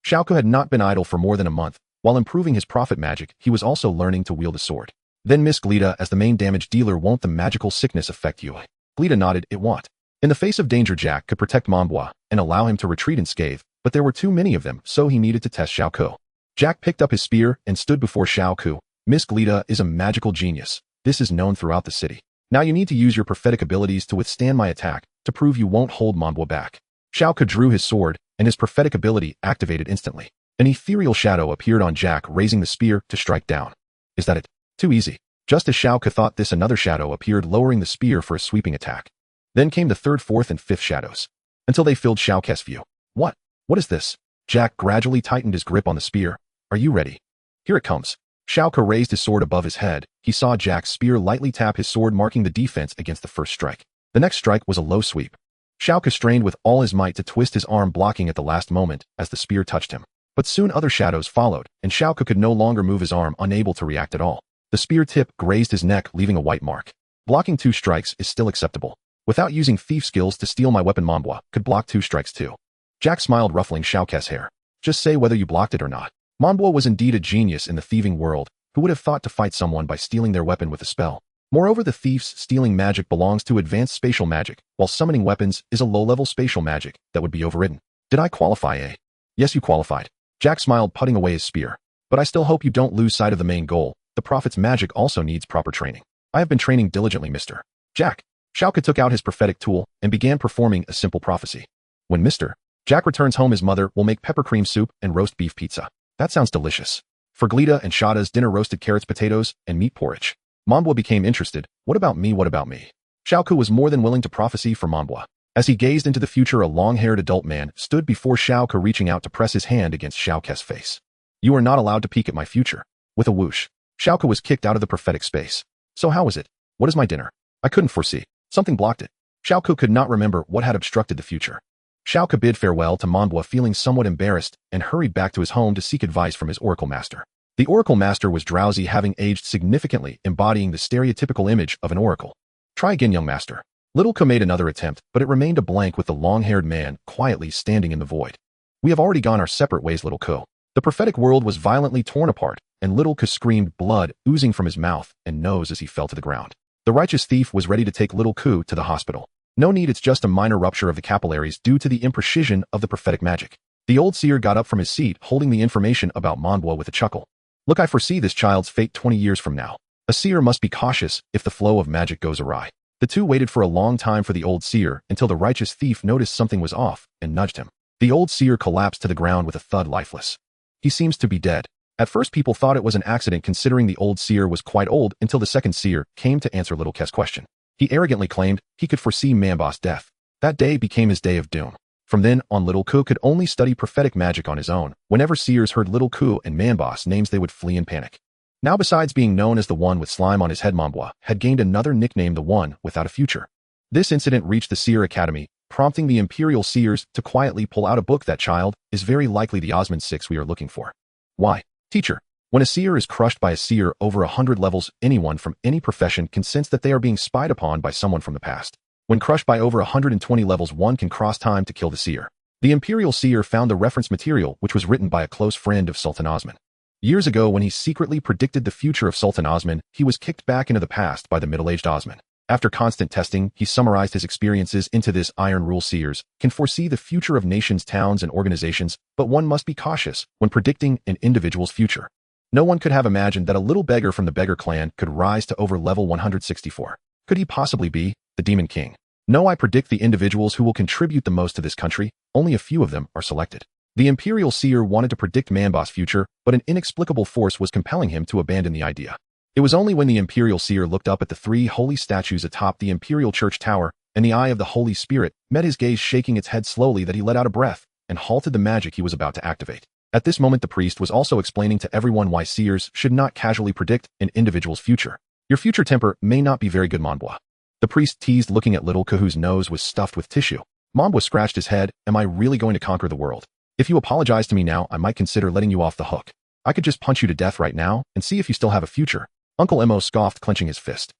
Xiao Ke had not been idle for more than a month. While improving his prophet magic, he was also learning to wield a sword. Then Miss Glida, as the main damage dealer, won't the magical sickness affect you? Glida nodded. It won't. In the face of danger, Jack could protect Manbua and allow him to retreat unscathed, but there were too many of them, so he needed to test Xiao Ke. Jack picked up his spear and stood before Xiao Ke. Miss Glida is a magical genius. This is known throughout the city. Now you need to use your prophetic abilities to withstand my attack, to prove you won't hold Manbua back. Xiao Ke drew his sword, and his prophetic ability activated instantly. An ethereal shadow appeared on Jack, raising the spear to strike down. Is that it? Too easy. Just as Xiao Ke thought this, another shadow appeared, lowering the spear for a sweeping attack. Then came the 3rd, 4th, and 5th shadows, until they filled Xiao Ke's view. What is this? Jack gradually tightened his grip on the spear. Are you ready? Here it comes. Xiao Ke raised his sword above his head. He saw Jack's spear lightly tap his sword, marking the defense against the first strike. The next strike was a low sweep. Xiao Ke strained with all his might to twist his arm, blocking at the last moment as the spear touched him. But soon other shadows followed, and Xiao Ke could no longer move his arm, unable to react at all. The spear tip grazed his neck, leaving a white mark. Blocking 2 strikes is still acceptable. Without using thief skills to steal my weapon, Manbua could block 2 strikes too. Jack smiled, ruffling Xiao Ke's hair. Just say whether you blocked it or not. Manbua was indeed a genius in the thieving world. Who would have thought to fight someone by stealing their weapon with a spell? Moreover, the thief's stealing magic belongs to advanced spatial magic, while summoning weapons is a low-level spatial magic that would be overridden. Did I qualify, eh? Yes, you qualified. Jack smiled, putting away his spear. But I still hope you don't lose sight of the main goal. The prophet's magic also needs proper training. I have been training diligently, Mr. Jack. Shao Kahn took out his prophetic tool and began performing a simple prophecy. When Mr. Jack returns home, his mother will make pepper cream soup and roast beef pizza. That sounds delicious. For Glita and Shada's dinner, roasted carrots, potatoes, and meat porridge. Manbua became interested. What about me? What about me? Shao Kahn was more than willing to prophesy for Manbua. As he gazed into the future, a long-haired adult man stood before Shao Kahn, reaching out to press his hand against Shao Kahn's face. You are not allowed to peek at my future. With a whoosh, Shao Kahn was kicked out of the prophetic space. So how is it? What is my dinner? I couldn't foresee. Something blocked it. Shao Kahn could not remember what had obstructed the future. Shao Kahn bid farewell to Manbua, feeling somewhat embarrassed, and hurried back to his home to seek advice from his Oracle Master. The Oracle Master was drowsy, having aged significantly, embodying the stereotypical image of an oracle. Try again, young master. Little Kahn made another attempt, but it remained a blank, with the long-haired man quietly standing in the void. We have already gone our separate ways, Little Kahn. The prophetic world was violently torn apart, and Little Kahn screamed, blood oozing from his mouth and nose as he fell to the ground. The righteous thief was ready to take Little Kahn to the hospital. No need, it's just a minor rupture of the capillaries due to the imprecision of the prophetic magic. The old seer got up from his seat, holding the information about Manbua with a chuckle. Look, I foresee this child's fate 20 years from now. A seer must be cautious if the flow of magic goes awry. The two waited for a long time for the old seer until the righteous thief noticed something was off and nudged him. The old seer collapsed to the ground with a thud, lifeless. He seems to be dead. At first, people thought it was an accident, considering the old seer was quite old, until the second seer came to answer Little Kahn's question. He arrogantly claimed he could foresee Manbua's death. That day became his day of doom. From then on, Little Kahn could only study prophetic magic on his own. Whenever seers heard Little Kahn and Manbua's names, they would flee in panic. Now, besides being known as the one with slime on his head, Manbua had gained another nickname, the one without a future. This incident reached the Seer Academy, prompting the Imperial Seers to quietly pull out a book. That child is very likely the Osmond 6 we are looking for. Why? Teacher. When a seer is crushed by a seer over 100 levels, anyone from any profession can sense that they are being spied upon by someone from the past. When crushed by over 120 levels, one can cross time to kill the seer. The Imperial Seer found the reference material, which was written by a close friend of Sultan Osman. Years ago, when he secretly predicted the future of Sultan Osman, he was kicked back into the past by the middle-aged Osman. After constant testing, he summarized his experiences into this iron rule: seers can foresee the future of nations, towns, and organizations, but one must be cautious when predicting an individual's future. No one could have imagined that a little beggar from the Beggar clan could rise to over level 164. Could he possibly be the Demon King? No, I predict the individuals who will contribute the most to this country. Only a few of them are selected. The Imperial Seer wanted to predict Manbua's future, but an inexplicable force was compelling him to abandon the idea. It was only when the Imperial Seer looked up at the three holy statues atop the Imperial Church Tower, and the eye of the Holy Spirit met his gaze, shaking its head slowly, that he let out a breath and halted the magic he was about to activate. At this moment, the priest was also explaining to everyone why seers should not casually predict an individual's future. Your future temper may not be very good, Manbua. The priest teased, looking at Little Kahn, whose nose was stuffed with tissue. Manbua scratched his head. Am I really going to conquer the world? If you apologize to me now, I might consider letting you off the hook. I could just punch you to death right now and see if you still have a future. Uncle Mo scoffed, clenching his fist.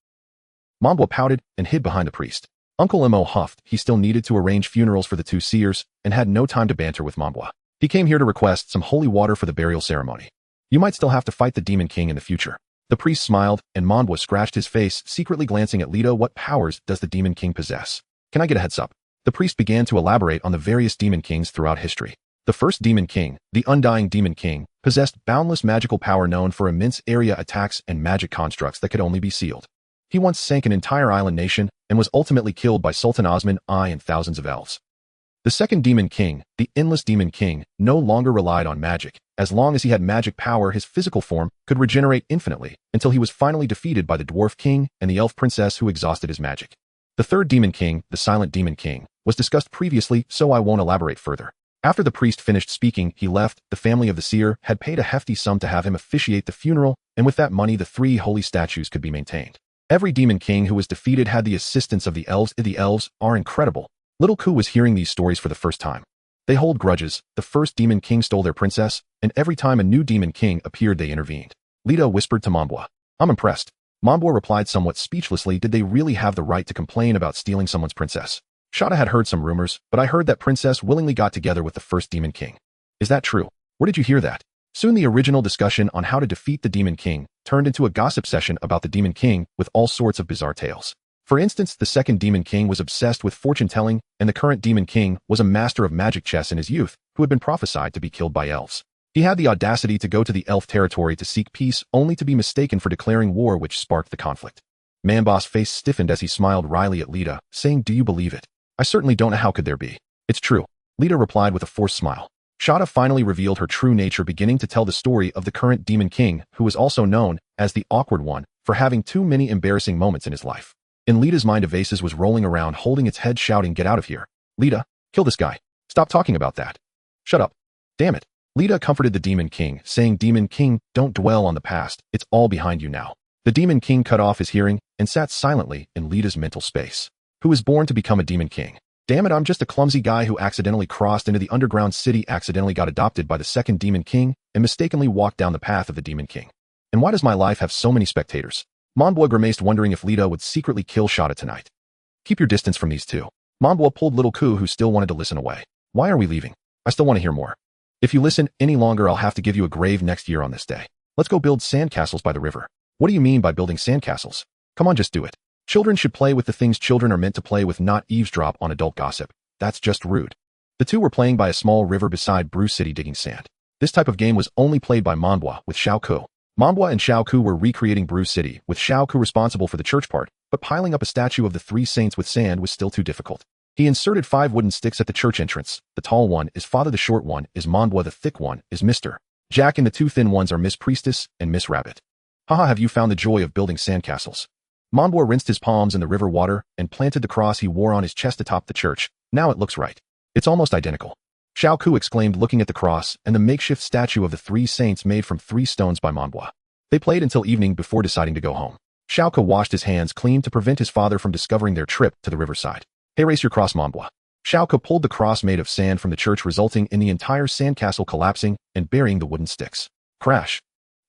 Manbua pouted and hid behind the priest. Uncle Mo huffed. He still needed to arrange funerals for the two seers and had no time to banter with Manbua. He came here to request some holy water for the burial ceremony. You might still have to fight the Demon King in the future. The priest smiled, and Manbua scratched his face, secretly glancing at Leto. What powers does the Demon King possess? Can I get a heads up? The priest began to elaborate on the various Demon Kings throughout history. The first Demon King, the Undying Demon King, possessed boundless magical power, known for immense area attacks and magic constructs that could only be sealed. He once sank an entire island nation and was ultimately killed by Sultan Osman I and thousands of elves. The second Demon King, the Endless Demon King, no longer relied on magic. As long as he had magic power, his physical form could regenerate infinitely, until he was finally defeated by the Dwarf King and the Elf Princess, who exhausted his magic. The third Demon King, the Silent Demon King, was discussed previously, so I won't elaborate further. After the priest finished speaking, he left. The family of the seer had paid a hefty sum to have him officiate the funeral, and with that money, the three holy statues could be maintained. Every Demon King who was defeated had the assistance of the elves. The elves are incredible. Little Kahn was hearing these stories for the first time. They hold grudges. The first Demon King stole their princess, and every time a new Demon King appeared, they intervened. Leto whispered to Manbua. I'm impressed. Manbua replied somewhat speechlessly. Did they really have the right to complain about stealing someone's princess? Shada had heard some rumors, but I heard that princess willingly got together with the first Demon King. Is that true? Where did you hear that? Soon the original discussion on how to defeat the Demon King turned into a gossip session about the Demon King with all sorts of bizarre tales. For instance, the second Demon King was obsessed with fortune-telling, and the current Demon King was a master of magic chess in his youth who had been prophesied to be killed by elves. He had the audacity to go to the elf territory to seek peace only to be mistaken for declaring war, which sparked the conflict. Manbo's face stiffened as he smiled wryly at Lita, saying, "Do you believe it?" "I certainly don't know how could there be." "It's true," Lita replied with a forced smile. Shada finally revealed her true nature, beginning to tell the story of the current Demon King, who was also known as the Awkward One for having too many embarrassing moments in his life. In Lita's mind, Evases was rolling around holding its head shouting, "Get out of here. Lita, kill this guy. Stop talking about that. Shut up. Damn it." Lita comforted the Demon King, saying, "Demon King, don't dwell on the past. It's all behind you now." The Demon King cut off his hearing and sat silently in Lita's mental space. Who was born to become a Demon King? Damn it, I'm just a clumsy guy who accidentally crossed into the underground city, accidentally got adopted by the second Demon King, and mistakenly walked down the path of the Demon King. And why does my life have so many spectators? Monbois grimaced, wondering if Lita would secretly kill Shada tonight. "Keep your distance from these two." Monbois pulled Little Ku, who still wanted to listen, away. "Why are we leaving? I still want to hear more. If you listen any longer, I'll have to give you a grave next year on this day. Let's go build sandcastles by the river." "What do you mean by building sandcastles? Come on, just do it." "Children should play with the things children are meant to play with, not eavesdrop on adult gossip. That's just rude." The two were playing by a small river beside Bruce City, digging sand. This type of game was only played by Monbois with Xiao Ku. Monbois and Xiao Ku were recreating Bruce City, with Xiao Ku responsible for the church part, but piling up a statue of the three saints with sand was still too difficult. He inserted 5 wooden sticks at the church entrance. The tall one is Father, the short one is Monbois, the thick one is Mr. Jack, and the 2 thin ones are Miss Priestess and Miss Rabbit. "Haha, have you found the joy of building sandcastles?" Monbois rinsed his palms in the river water and planted the cross he wore on his chest atop the church. "Now it looks right. It's almost identical." Xiao Ku exclaimed, looking at the cross and the makeshift statue of the 3 saints made from 3 stones by Monbois. They played until evening before deciding to go home. Xiao Ku washed his hands clean to prevent his father from discovering their trip to the riverside. "Hey, race your cross, Monbois." Xiao Ku pulled the cross made of sand from the church, resulting in the entire sandcastle collapsing and burying the wooden sticks. Crash!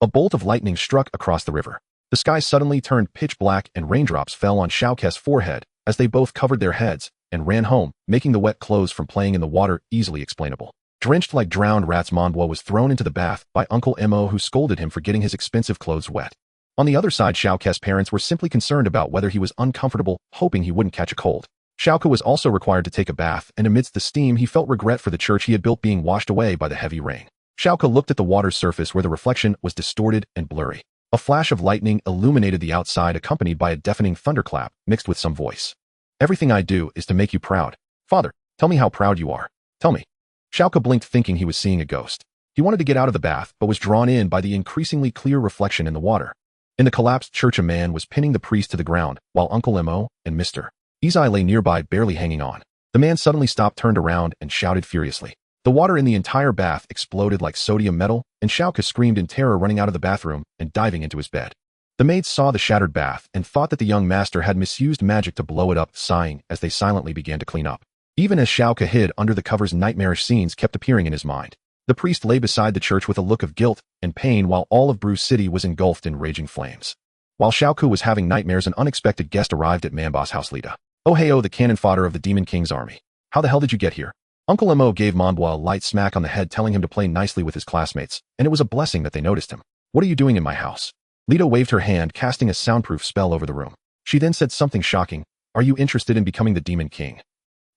A bolt of lightning struck across the river. The sky suddenly turned pitch black and raindrops fell on Xiao Ku's forehead as they both covered their heads and ran home, making the wet clothes from playing in the water easily explainable. Drenched like drowned rats, Monbois was thrown into the bath by Uncle Mo, who scolded him for getting his expensive clothes wet. On the other side, Xiao Ku's parents were simply concerned about whether he was uncomfortable, hoping he wouldn't catch a cold. Xiao Ku was also required to take a bath, and amidst the steam he felt regret for the church he had built being washed away by the heavy rain. Xiao Ku looked at the water's surface where the reflection was distorted and blurry. A flash of lightning illuminated the outside, accompanied by a deafening thunderclap mixed with some voice. "Everything I do is to make you proud. Father, tell me how proud you are. Tell me." Xiao Ku blinked, thinking he was seeing a ghost. He wanted to get out of the bath, but was drawn in by the increasingly clear reflection in the water. In the collapsed church, a man was pinning the priest to the ground, while Uncle Mo and Mr. Izai lay nearby, barely hanging on. The man suddenly stopped, turned around, and shouted furiously. The water in the entire bath exploded like sodium metal, and Xiao Ku screamed in terror, running out of the bathroom and diving into his bed. The maids saw the shattered bath and thought that the young master had misused magic to blow it up, sighing as they silently began to clean up. Even as Xiao Ku hid under the covers, nightmarish scenes kept appearing in his mind. The priest lay beside the church with a look of guilt and pain, while all of Bruce City was engulfed in raging flames. While Xiao Ku was having nightmares, an unexpected guest arrived at Manbo's house. "Lita. Oh hey, oh, the cannon fodder of the Demon King's army. How the hell did you get here?" Uncle Mo gave Monbois a light smack on the head, telling him to play nicely with his classmates, and it was a blessing that they noticed him. "What are you doing in my house?" Lita waved her hand, casting a soundproof spell over the room. She then said something shocking. "Are you interested in becoming the Demon King?"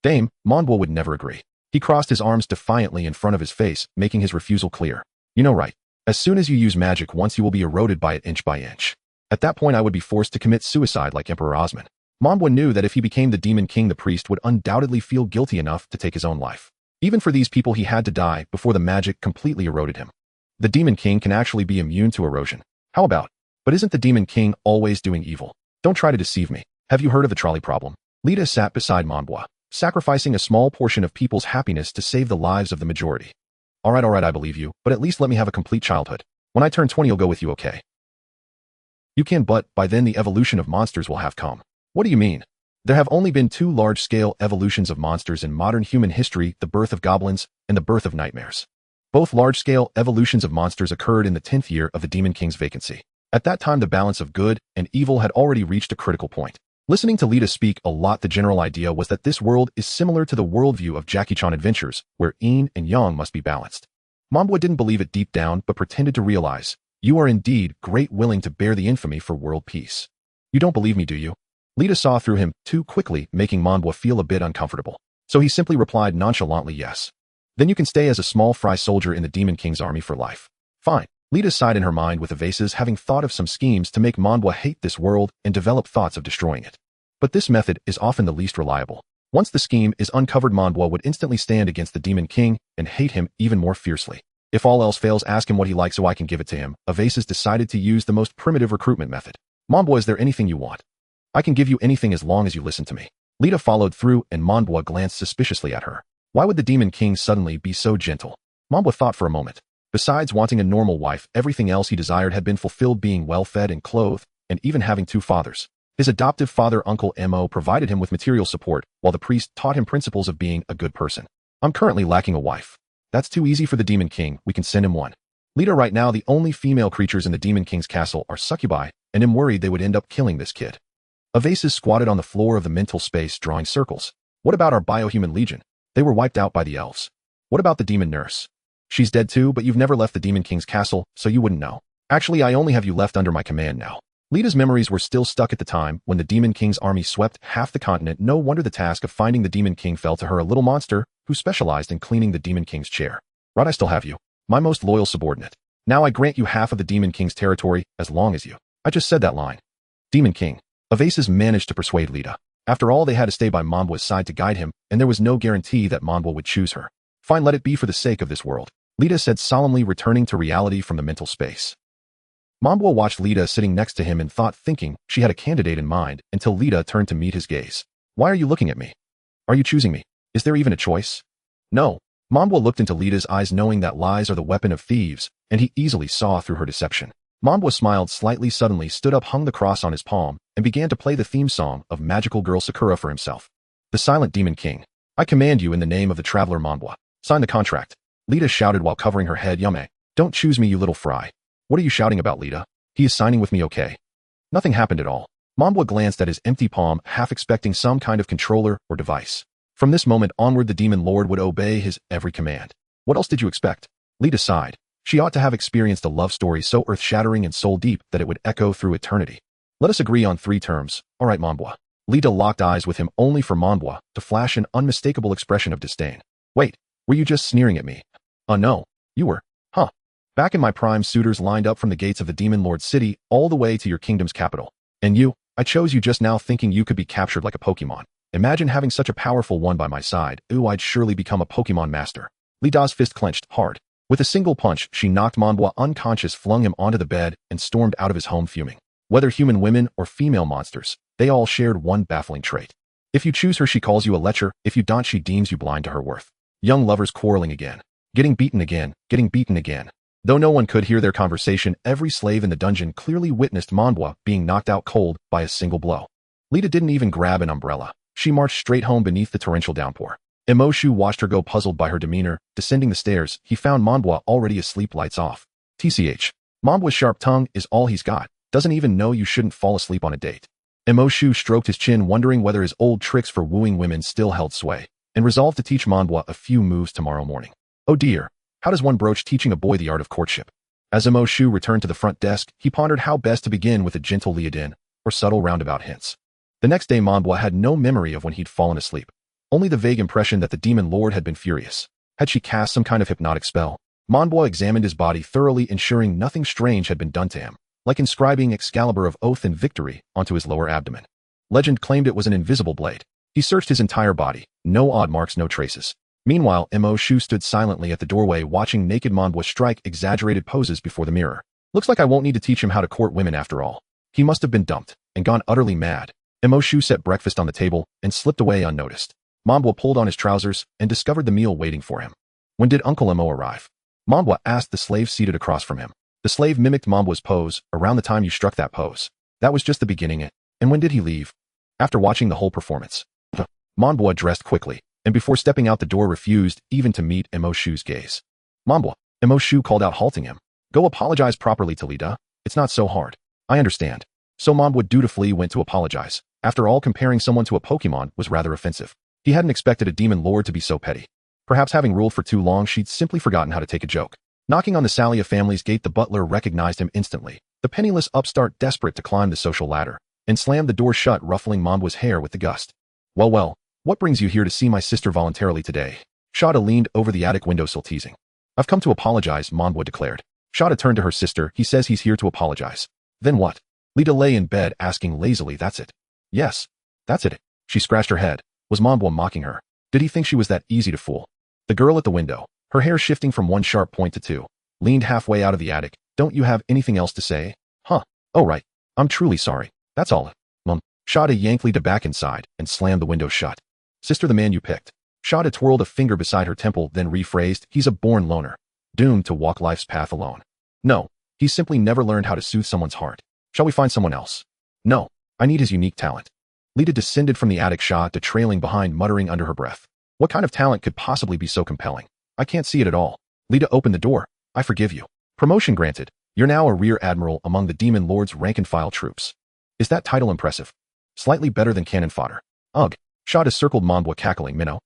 Dame, Monbois would never agree. He crossed his arms defiantly in front of his face, making his refusal clear. "You know right. As soon as you use magic once, you will be eroded by it inch by inch. At that point, I would be forced to commit suicide like Emperor Osman." Monbois knew that if he became the Demon King, the priest would undoubtedly feel guilty enough to take his own life. Even for these people, he had to die before the magic completely eroded him. The Demon King can actually be immune to erosion. How about? But isn't the Demon King always doing evil? Don't try to deceive me. Have you heard of the trolley problem? Lita sat beside Monbois, sacrificing a small portion of people's happiness to save the lives of the majority. All right, I believe you, but at least let me have a complete childhood. When I turn 20, you'll go with you, okay? You can, but by then the evolution of monsters will have come. What do you mean? There have only been 2 large-scale evolutions of monsters in modern human history, the birth of goblins and the birth of nightmares. Both large-scale evolutions of monsters occurred in the 10th year of the Demon King's vacancy. At that time, the balance of good and evil had already reached a critical point. Listening to Lita speak a lot, the general idea was that this world is similar to the worldview of Jackie Chan Adventures, where yin and yang must be balanced. Mambwa didn't believe it deep down, but pretended to realize. You are indeed great willing to bear the infamy for world peace. You don't believe me, do you? Lita saw through him too quickly, making Mambwa feel a bit uncomfortable. So he simply replied nonchalantly yes. Then you can stay as a small fry soldier in the Demon King's army for life. Fine. Lita sighed in her mind with Evases having thought of some schemes to make Mambwa hate this world and develop thoughts of destroying it. But this method is often the least reliable. Once the scheme is uncovered, Mambwa would instantly stand against the Demon King and hate him even more fiercely. If all else fails, ask him what he likes so I can give it to him. Evases decided to use the most primitive recruitment method. Mambwa, is there anything you want? I can give you anything as long as you listen to me. Lita followed through and Mambwa glanced suspiciously at her. Why would the Demon King suddenly be so gentle? Mambwa thought for a moment. Besides wanting a normal wife, everything else he desired had been fulfilled, being well-fed and clothed, and even having two fathers. His adoptive father, Uncle Mo, provided him with material support, while the priest taught him principles of being a good person. I'm currently lacking a wife. That's too easy for the Demon King, we can send him one. Lita, right now the only female creatures in the Demon King's castle are succubi, and I'm worried they would end up killing this kid. Evases squatted on the floor of the mental space, drawing circles. What about our biohuman legion? They were wiped out by the elves. What about the demon nurse? She's dead too, but you've never left the Demon King's castle, so you wouldn't know. Actually, I only have you left under my command now. Lita's memories were still stuck at the time when the Demon King's army swept half the continent. No wonder the task of finding the Demon King fell to her, a little monster who specialized in cleaning the Demon King's chair. Right, I still have you. My most loyal subordinate. Now I grant you half of the Demon King's territory as long as you. I just said that line. Demon King. Evases managed to persuade Lita. After all, they had to stay by Mambwa's side to guide him, and there was no guarantee that Mambwa would choose her. Fine, let it be for the sake of this world. Lita said solemnly, returning to reality from the mental space. Mambwa watched Lita sitting next to him and thought, thinking she had a candidate in mind, until Lita turned to meet his gaze. Why are you looking at me? Are you choosing me? Is there even a choice? No. Mambwa looked into Lita's eyes, knowing that lies are the weapon of thieves, and he easily saw through her deception. Mambwa smiled slightly, suddenly stood up, hung the cross on his palm, and began to play the theme song of Magical Girl Sakura for himself. The Silent Demon King. I command you in the name of the traveler Mambwa. Sign the contract. Lita shouted while covering her head. Yume. Don't choose me, you little fry. What are you shouting about, Lita? He is signing with me, okay? Nothing happened at all. Mambwa glanced at his empty palm, half expecting some kind of controller or device. From this moment onward, the Demon Lord would obey his every command. What else did you expect? Lita sighed. She ought to have experienced a love story so earth-shattering and soul-deep that it would echo through eternity. Let us agree on 3 terms. All right, Mambwa. Lita locked eyes with him, only for Mambwa to flash an unmistakable expression of disdain. Wait, were you just sneering at me? No. You were. Huh. Back in my prime, suitors lined up from the gates of the Demon Lord's city all the way to your kingdom's capital. And you, I chose you just now, thinking you could be captured like a Pokemon. Imagine having such a powerful one by my side. Ooh, I'd surely become a Pokemon master. Lita's fist clenched hard. With a single punch, she knocked Mambwa unconscious, flung him onto the bed, and stormed out of his home fuming. Whether human women or female monsters, they all shared one baffling trait. If you choose her, she calls you a lecher. If you don't, she deems you blind to her worth. Young lovers quarreling again. Getting beaten again. Getting beaten again. Though no one could hear their conversation, every slave in the dungeon clearly witnessed Mambwa being knocked out cold by a single blow. Lita didn't even grab an umbrella. She marched straight home beneath the torrential downpour. Emoshu watched her go, puzzled by her demeanor. Descending the stairs, he found Mambwa already asleep, lights off. TCH. Mambwa's sharp tongue is all he's got. Doesn't even know you shouldn't fall asleep on a date. Emoshu stroked his chin, wondering whether his old tricks for wooing women still held sway, and resolved to teach Mambwa a few moves tomorrow morning. Oh dear. How does one broach teaching a boy the art of courtship? As Emoshu returned to the front desk, he pondered how best to begin with a gentle lead-in, or subtle roundabout hints. The next day, Mambwa had no memory of when he'd fallen asleep. Only the vague impression that the Demon Lord had been furious. Had she cast some kind of hypnotic spell? Mambwa examined his body thoroughly, ensuring nothing strange had been done to him, like inscribing Excalibur of Oath and Victory onto his lower abdomen. Legend claimed it was an invisible blade. He searched his entire body. No odd marks, no traces. Meanwhile, Emoshu stood silently at the doorway, watching naked Mambwa strike exaggerated poses before the mirror. Looks like I won't need to teach him how to court women after all. He must have been dumped and gone utterly mad. Emoshu set breakfast on the table and slipped away unnoticed. Mambwa pulled on his trousers and discovered the meal waiting for him. When did Uncle Mo arrive? Mambwa asked the slave seated across from him. The slave mimicked Mambwa's pose. Around the time you struck that pose. That was just the beginning. And when did he leave? After watching the whole performance. Mambwa dressed quickly, and before stepping out the door refused even to meet Emoshu's gaze. Mambwa, Emoshu called out, halting him. Go apologize properly to Lita. It's not so hard. I understand. So Mambwa dutifully went to apologize. After all, comparing someone to a Pokemon was rather offensive. He hadn't expected a Demon Lord to be so petty. Perhaps having ruled for too long, she'd simply forgotten how to take a joke. Knocking on the Salia family's gate, the butler recognized him instantly, the penniless upstart desperate to climb the social ladder, and slammed the door shut, ruffling Manbua's hair with the gust. Well, what brings you here to see my sister voluntarily today? Shada leaned over the attic windowsill, teasing. I've come to apologize, Manbua declared. Shada turned to her sister. He says he's here to apologize. Then what? Lita lay in bed, asking lazily, that's it? Yes, that's it. She scratched her head. Was Manbua mocking her? Did he think she was that easy to fool? The girl at the window, her hair shifting from one sharp point to two, leaned halfway out of the attic. Don't you have anything else to say? Huh. Oh right. I'm truly sorry. That's all. Shada yanked Lita back inside and slammed the window shut. Sister, the man you picked. Shada twirled a finger beside her temple, then rephrased, he's a born loner, doomed to walk life's path alone. No, he's simply never learned how to soothe someone's heart. Shall we find someone else? No, I need his unique talent. Lita descended from the attic, Shada trailing behind, muttering under her breath. What kind of talent could possibly be so compelling? I can't see it at all. Lita opened the door. I forgive you. Promotion granted. You're now a rear admiral among the Demon Lord's rank-and-file troops. Is that title impressive? Slightly better than cannon fodder. Ugh. Shada circled Manbua, cackling. Minnow.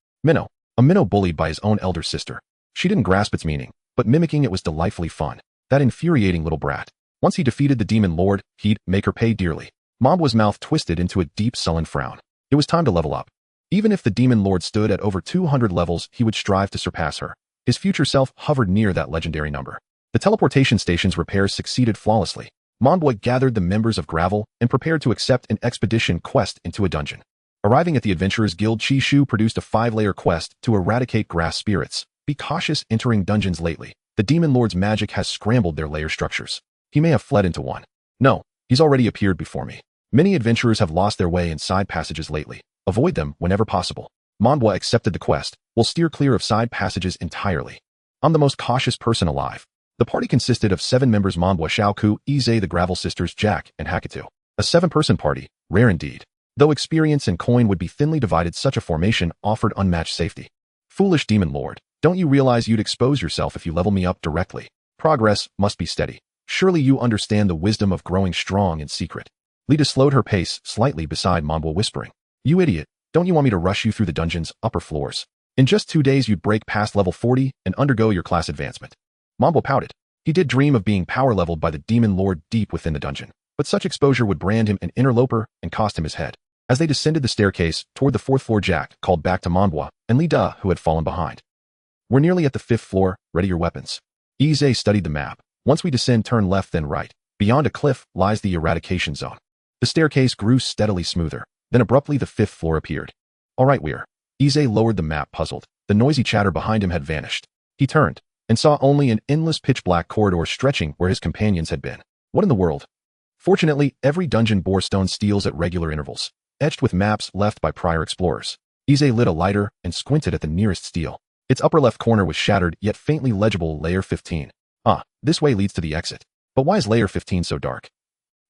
A minnow bullied by his own elder sister. She didn't grasp its meaning, but mimicking it was delightfully fun. That infuriating little brat. Once he defeated the Demon Lord, he'd make her pay dearly. Manbua's mouth twisted into a deep, sullen frown. It was time to level up. Even if the Demon Lord stood at over 200 levels, he would strive to surpass her. His future self hovered near that legendary number. The teleportation station's repairs succeeded flawlessly. Manbua gathered the members of Gravel and prepared to accept an expedition quest into a dungeon. Arriving at the Adventurers Guild, Chi Shu produced a 5-layer quest to eradicate grass spirits. Be cautious entering dungeons lately. The Demon Lord's magic has scrambled their layer structures. He may have fled into one. No, he's already appeared before me. Many adventurers have lost their way in side passages lately. Avoid them whenever possible. Manbua accepted the quest. Will steer clear of side passages entirely. I'm the most cautious person alive. The party consisted of 7 members: Manbua, Xiaoku, Ize, the Gravel sisters, Jack, and Hakuto. A 7-person party, rare indeed. Though experience and coin would be thinly divided, such a formation offered unmatched safety. Foolish Demon Lord, don't you realize you'd expose yourself if you level me up directly? Progress must be steady. Surely you understand the wisdom of growing strong in secret. Lita slowed her pace slightly beside Manbua, whispering, You idiot, don't you want me to rush you through the dungeon's upper floors? In just 2 days you'd break past level 40 and undergo your class advancement. Manbua pouted. He did dream of being power-leveled by the Demon Lord deep within the dungeon, but such exposure would brand him an interloper and cost him his head. As they descended the staircase toward the 4th floor, Jack called back to Manbua and Lida, who had fallen behind. We're nearly at the 5th floor, ready your weapons. Ize studied the map. Once we descend, turn left then right. Beyond a cliff lies the eradication zone. The staircase grew steadily smoother. Then abruptly the 5th floor appeared. All right, we're. Ize lowered the map, puzzled. The noisy chatter behind him had vanished. He turned and saw only an endless pitch-black corridor stretching where his companions had been. What in the world? Fortunately, every dungeon bore stone steels at regular intervals, etched with maps left by prior explorers. Ize lit a lighter and squinted at the nearest steel. Its upper left corner was shattered, yet faintly legible: Layer 15. Ah, this way leads to the exit. But why is Layer 15 so dark?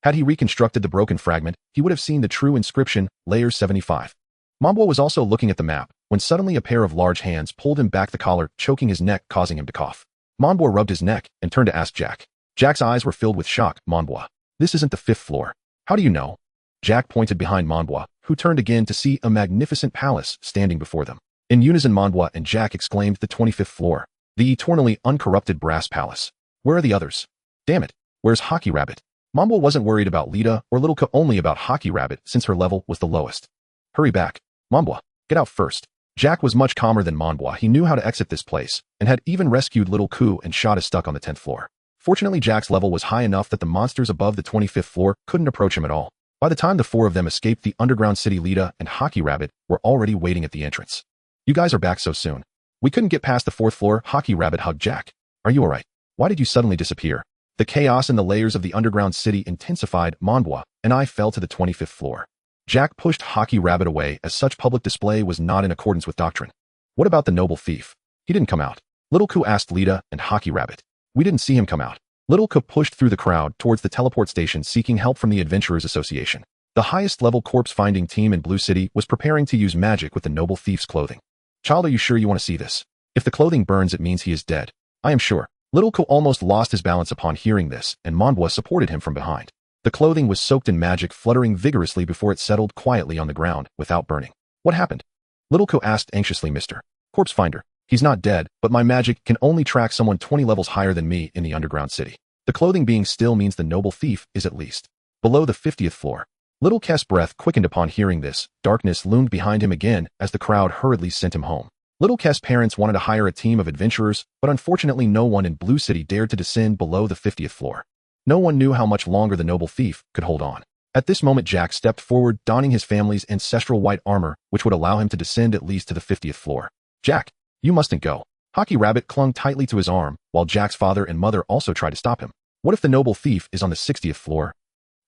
Had he reconstructed the broken fragment, he would have seen the true inscription, Layer 75. Manbua was also looking at the map, when suddenly a pair of large hands pulled him back, the collar choking his neck, causing him to cough. Manbua rubbed his neck and turned to ask Jack. Jack's eyes were filled with shock. Manbua, this isn't the 5th floor. How do you know? Jack pointed behind Manbua, who turned again to see a magnificent palace standing before them. In unison, Manbua and Jack exclaimed, the 25th floor. The eternally uncorrupted brass palace. Where are the others? Damn it, where's Hockey Rabbit? Manbua wasn't worried about Lita or Little Ka, only about Hockey Rabbit, since her level was the lowest. Hurry back. Manbua, get out first. Jack was much calmer than Manbua. He knew how to exit this place, and had even rescued Little Ku and Shada stuck on the 10th floor. Fortunately, Jack's level was high enough that the monsters above the 25th floor couldn't approach him at all. By the time the 4 of them escaped the underground city, Lita and Hockey Rabbit were already waiting at the entrance. You guys are back so soon. We couldn't get past the 4th floor. Hockey Rabbit hugged Jack. Are you alright? Why did you suddenly disappear? The chaos in the layers of the underground city intensified. Manbua and I fell to the 25th floor. Jack pushed Hockey Rabbit away, as such public display was not in accordance with doctrine. What about the noble thief? He didn't come out. Little Ku asked Lita and Hockey Rabbit. We didn't see him come out. Little Ku pushed through the crowd towards the teleport station, seeking help from the Adventurers Association. The highest level corpse-finding team in Blue City was preparing to use magic with the noble thief's clothing. Child, are you sure you want to see this? If the clothing burns, it means he is dead. I am sure. Little Ku almost lost his balance upon hearing this, and Manbua supported him from behind. The clothing was soaked in magic, fluttering vigorously before it settled quietly on the ground without burning. What happened? Little Ku asked anxiously. Mr. Corpse Finder, He's not dead, but my magic can only track someone 20 levels higher than me in the underground city. The clothing being still means the noble thief is at least below the 50th floor. Little Kess's breath quickened upon hearing this. Darkness loomed behind him again as the crowd hurriedly sent him home. Little Kess's parents wanted to hire a team of adventurers, but unfortunately no one in Blue City dared to descend below the 50th floor. No one knew how much longer the noble thief could hold on. At this moment Jack stepped forward, donning his family's ancestral white armor, which would allow him to descend at least to the 50th floor. Jack, you mustn't go. Hockey Rabbit clung tightly to his arm, while Jack's father and mother also tried to stop him. What if the noble thief is on the 60th floor?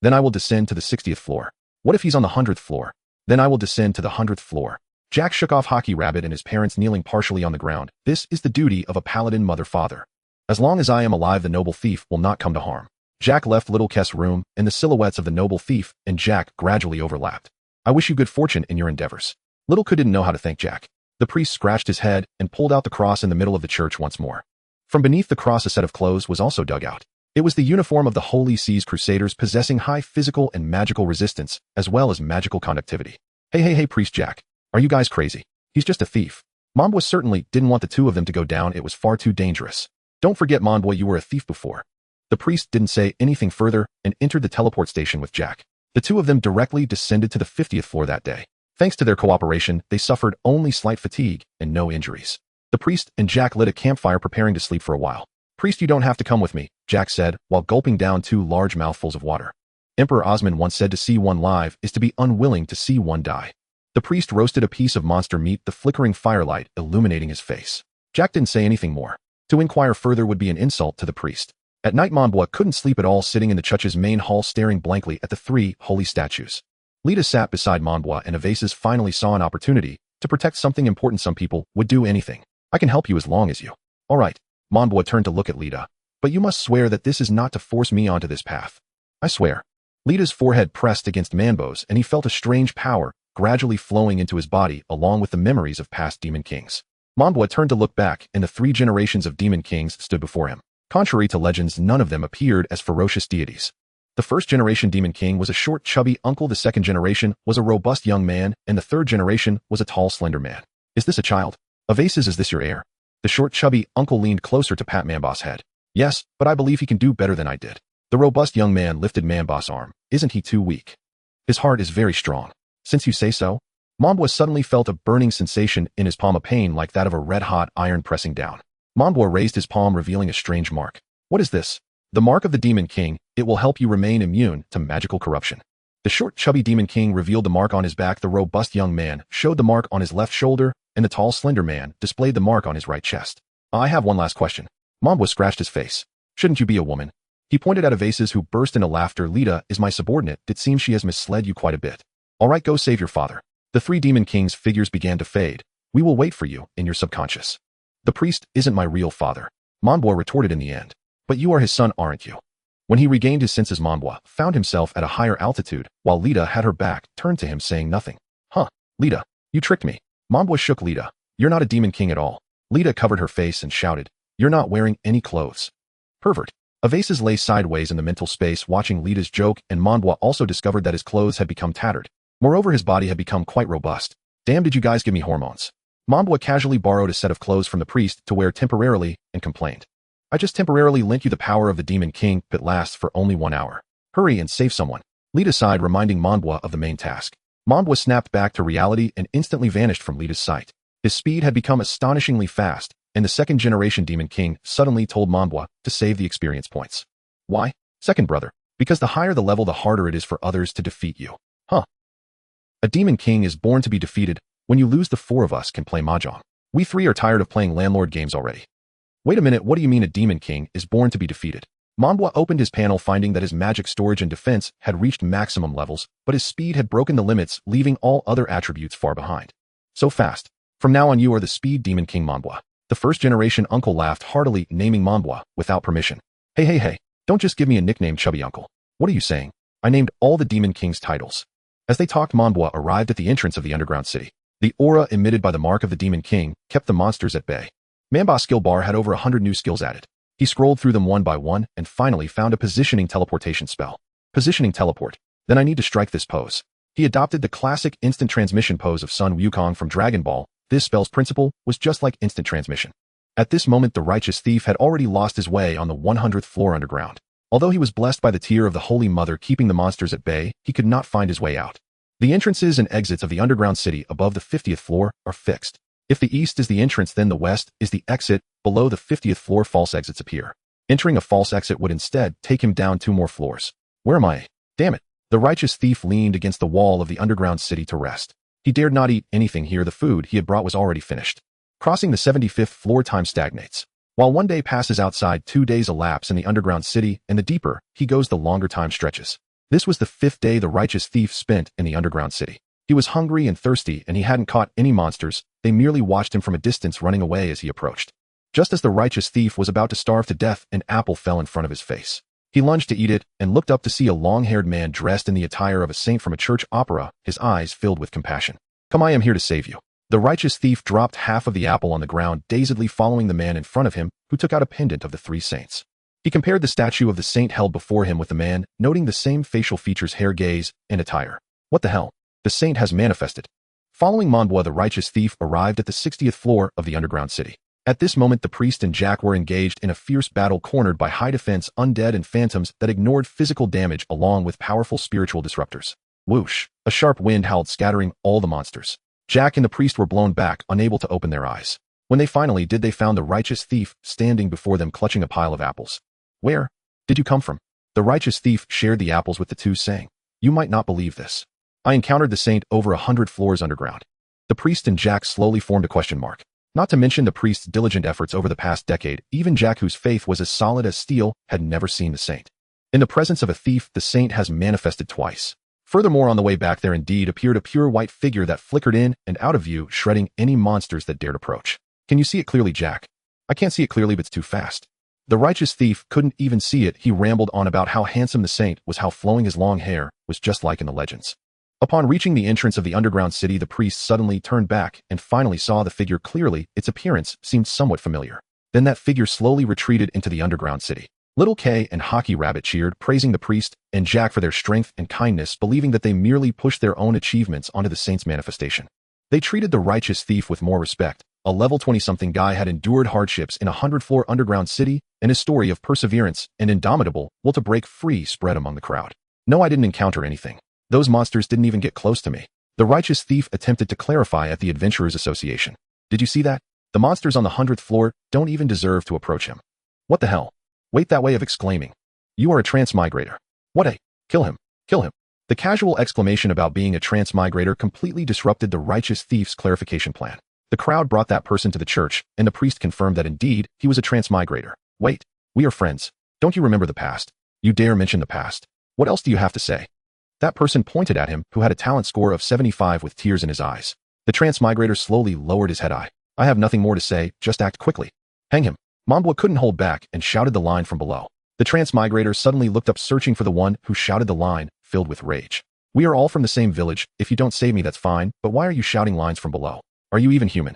Then I will descend to the 60th floor. What if he's on the 100th floor? Then I will descend to the 100th floor. Jack shook off Hockey Rabbit and his parents kneeling partially on the ground. This is the duty of a paladin mother-father. As long as I am alive, the noble thief will not come to harm. Jack left Little Kess's room, and the silhouettes of the noble thief and Jack gradually overlapped. I wish you good fortune in your endeavors. Little K didn't know how to thank Jack. The priest scratched his head and pulled out the cross in the middle of the church once more. From beneath the cross a set of clothes was also dug out. It was the uniform of the Holy Seas Crusaders, possessing high physical and magical resistance, as well as magical conductivity. Hey, Priest Jack. Are you guys crazy? He's just a thief. Monboy certainly didn't want the two of them to go down. It was far too dangerous. Don't forget, Monboy, you were a thief before. The priest didn't say anything further and entered the teleport station with Jack. The two of them directly descended to the 50th floor that day. Thanks to their cooperation, they suffered only slight fatigue and no injuries. The priest and Jack lit a campfire, preparing to sleep for a while. Priest, you don't have to come with me, Jack said, while gulping down 2 large mouthfuls of water. Emperor Osmond once said to see one live is to be unwilling to see one die. The priest roasted a piece of monster meat, the flickering firelight illuminating his face. Jack didn't say anything more. To inquire further would be an insult to the priest. At night, Monboy couldn't sleep at all, sitting in the church's main hall staring blankly at the 3 holy statues. Lita sat beside Monboy, and Evasas finally saw an opportunity to protect something important. Some people would do anything. I can help you as long as you. All right. Monboy turned to look at Lita. But you must swear that this is not to force me onto this path. I swear. Lita's forehead pressed against Manbo's, and he felt a strange power gradually flowing into his body along with the memories of past demon kings. Monboy turned to look back, and the 3 generations of demon kings stood before him. Contrary to legends, none of them appeared as ferocious deities. The first generation demon king was a short, chubby uncle, the second generation was a robust young man, and the third generation was a tall, slender man. Is this a child? Evasas, is this your heir? The short, chubby uncle leaned closer to pat Manbo's head. Yes, but I believe he can do better than I did. The robust young man lifted Manbo's arm. Isn't he too weak? His heart is very strong. Since you say so. Monboy suddenly felt a burning sensation in his palm, a pain like that of a red-hot iron pressing down. Monboy raised his palm, revealing a strange mark. What is this? The mark of the Demon King. It will help you remain immune to magical corruption. The short, chubby Demon King revealed the mark on his back. The robust young man showed the mark on his left shoulder, and the tall, slender man displayed the mark on his right chest. I have one last question. Monboy scratched his face. Shouldn't you be a woman? He pointed at Evasas, who burst into laughter. Lita is my subordinate. It seems she has misled you quite a bit. All right, go save your father. The 3 Demon Kings' figures began to fade. We will wait for you in your subconscious. The priest isn't my real father, Monboy retorted in the end. But you are his son, aren't you? When he regained his senses, Monboy found himself at a higher altitude, while Lita had her back turned to him, saying nothing. Huh, Lita, you tricked me. Monboy shook Lita. You're not a demon king at all. Lita covered her face and shouted, you're not wearing any clothes. Pervert. Evasas lay sideways in the mental space watching Lita's joke, and Monboy also discovered that his clothes had become tattered. Moreover, his body had become quite robust. Damn, did you guys give me hormones? Monboy casually borrowed a set of clothes from the priest to wear temporarily and complained. I just temporarily lent you the power of the Demon King, but lasts for only 1 hour. Hurry and save someone. Lita sighed, reminding Monboy of the main task. Monboy snapped back to reality and instantly vanished from Lita's sight. His speed had become astonishingly fast, and the second generation Demon King suddenly told Monboy to save the experience points. Why? Second brother. Because the higher the level, the harder it is for others to defeat you. Huh. A Demon King is born to be defeated. When you lose, the 4 of us can play mahjong. We 3 are tired of playing landlord games already. Wait a minute, what do you mean a Demon King is born to be defeated? Monboy opened his panel, finding that his magic storage and defense had reached maximum levels, but his speed had broken the limits, leaving all other attributes far behind. So fast. From now on you are the Speed Demon King, Monboy. The first generation uncle laughed heartily, naming Monboy without permission. Hey, don't just give me a nickname, chubby uncle. What are you saying? I named all the Demon King's titles. As they talked, Monboy arrived at the entrance of the underground city. The aura emitted by the mark of the Demon King kept the monsters at bay. Manbo's skill bar had over 100 new skills added. He scrolled through them one by one and finally found a positioning teleportation spell. Positioning teleport. Then I need to strike this pose. He adopted the classic instant transmission pose of Sun Wukong from Dragon Ball. This spell's principle was just like instant transmission. At this moment, the righteous thief had already lost his way on the 100th floor underground. Although he was blessed by the tear of the Holy Mother keeping the monsters at bay, he could not find his way out. The entrances and exits of the underground city above the 50th floor are fixed. If the east is the entrance, then the west is the exit. Below the 50th floor, false exits appear. Entering a false exit would instead take him down 2 more floors. Where am I? Damn it. The righteous thief leaned against the wall of the underground city to rest. He dared not eat anything here. The food he had brought was already finished. Crossing the 75th floor, time stagnates. While 1 day passes outside, 2 days elapse in the underground city, and the deeper he goes, the longer time stretches. This was the 5th day the righteous thief spent in the underground city. He was hungry and thirsty, and he hadn't caught any monsters. They merely watched him from a distance, running away as he approached. Just as the righteous thief was about to starve to death, an apple fell in front of his face. He lunged to eat it and looked up to see a long-haired man dressed in the attire of a saint from a church opera, his eyes filled with compassion. "Come, I am here to save you." The righteous thief dropped half of the apple on the ground, dazedly following the man in front of him, who took out a pendant of the 3 saints. He compared the statue of the saint held before him with the man, noting the same facial features, hair, gaze, and attire. What the hell? The saint has manifested. Following Monbois, the righteous thief arrived at the 60th floor of the underground city. At this moment, the priest and Jack were engaged in a fierce battle, cornered by high-defense undead and phantoms that ignored physical damage along with powerful spiritual disruptors. Whoosh! A sharp wind howled, scattering all the monsters. Jack and the priest were blown back, unable to open their eyes. When they finally did, they found the righteous thief standing before them, clutching a pile of apples. "Where did you come from?" The righteous thief shared the apples with the two, saying, "You might not believe this. I encountered the saint over 100 floors underground." The priest and Jack slowly formed a question mark. Not to mention the priest's diligent efforts over the past decade, even Jack, whose faith was as solid as steel, had never seen the saint. In the presence of a thief, the saint has manifested twice. Furthermore, on the way back, there indeed appeared a pure white figure that flickered in and out of view, shredding any monsters that dared approach. "Can you see it clearly, Jack?" "I can't see it clearly, but it's too fast." The righteous thief couldn't even see it. He rambled on about how handsome the saint was, how flowing his long hair was, just like in the legends. Upon reaching the entrance of the underground city, the priest suddenly turned back and finally saw the figure clearly. Its appearance seemed somewhat familiar. Then that figure slowly retreated into the underground city. Little Kay and Hockey Rabbit cheered, praising the priest and Jack for their strength and kindness, believing that they merely pushed their own achievements onto the saint's manifestation. They treated the righteous thief with more respect. A level 20-something guy had endured hardships in a 100-floor underground city, and his story of perseverance and indomitable will to break free spread among the crowd. "No, I didn't encounter anything. Those monsters didn't even get close to me." The righteous thief attempted to clarify at the Adventurers Association. "Did you see that? The monsters on the 100th floor don't even deserve to approach him." "What the hell? Wait, that way of exclaiming. You are a transmigrator." "What a... Kill him. Kill him." The casual exclamation about being a transmigrator completely disrupted the righteous thief's clarification plan. The crowd brought that person to the church, and the priest confirmed that indeed he was a transmigrator. "Wait, we are friends. Don't you remember the past? You dare mention the past? What else do you have to say?" That person pointed at him, who had a talent score of 75 with tears in his eyes. The transmigrator slowly lowered his head. I have nothing more to say, just act quickly. Hang him." Monbois couldn't hold back and shouted the line from below. The transmigrator suddenly looked up, searching for the one who shouted the line, filled with rage. "We are all from the same village. If you don't save me, that's fine, but why are you shouting lines from below? Are you even human?"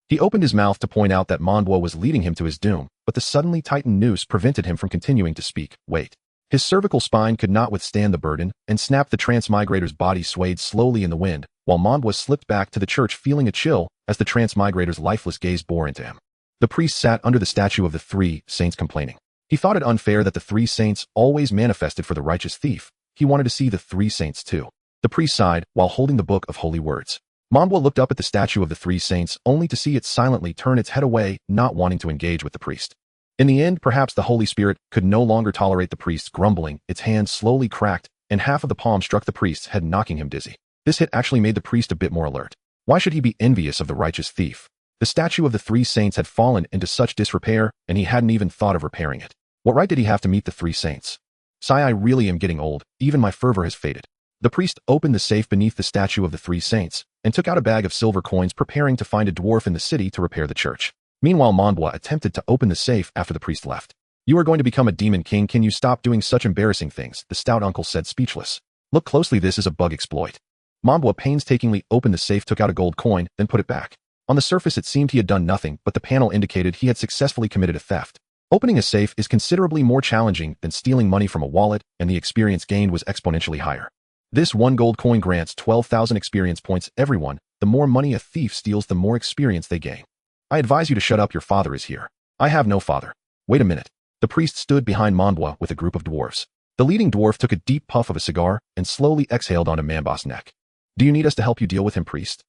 He opened his mouth to point out that Monbois was leading him to his doom, but the suddenly tightened noose prevented him from continuing to speak. "Wait." His cervical spine could not withstand the burden, and snapped. The transmigrator's body swayed slowly in the wind, while Monbois slipped back to the church, feeling a chill as the transmigrator's lifeless gaze bore into him. The priest sat under the statue of the 3 saints, complaining. He thought it unfair that the 3 saints always manifested for the righteous thief. He wanted to see the 3 saints too. The priest sighed while holding the book of holy words. Monbois looked up at the statue of the 3 saints, only to see it silently turn its head away, not wanting to engage with the priest. In the end, perhaps the Holy Spirit could no longer tolerate the priest's grumbling. Its hand slowly cracked, and half of the palm struck the priest's head, knocking him dizzy. This hit actually made the priest a bit more alert. Why should he be envious of the righteous thief? The statue of the 3 saints had fallen into such disrepair, and he hadn't even thought of repairing it. What right did he have to meet the 3 saints? "Sigh, I really am getting old. Even my fervor has faded." The priest opened the safe beneath the statue of the 3 saints, and took out a bag of silver coins, preparing to find a dwarf in the city to repair the church. Meanwhile, Monbois attempted to open the safe after the priest left. "You are going to become a demon king. Can you stop doing such embarrassing things?" the stout uncle said, speechless. "Look closely, this is a bug exploit." Monbois painstakingly opened the safe, took out a gold coin, then put it back. On the surface, it seemed he had done nothing, but the panel indicated he had successfully committed a theft. Opening a safe is considerably more challenging than stealing money from a wallet, and the experience gained was exponentially higher. This 1 gold coin grants 12,000 experience points. Everyone the more money a thief steals, the more experience they gain. I advise you to shut up. Your father is here. I have no father. Wait a minute. The priest stood behind Monbois with a group of dwarves. The leading dwarf took a deep puff of a cigar and slowly exhaled onto Mambo's neck. Do you need us to help you deal with him, priest?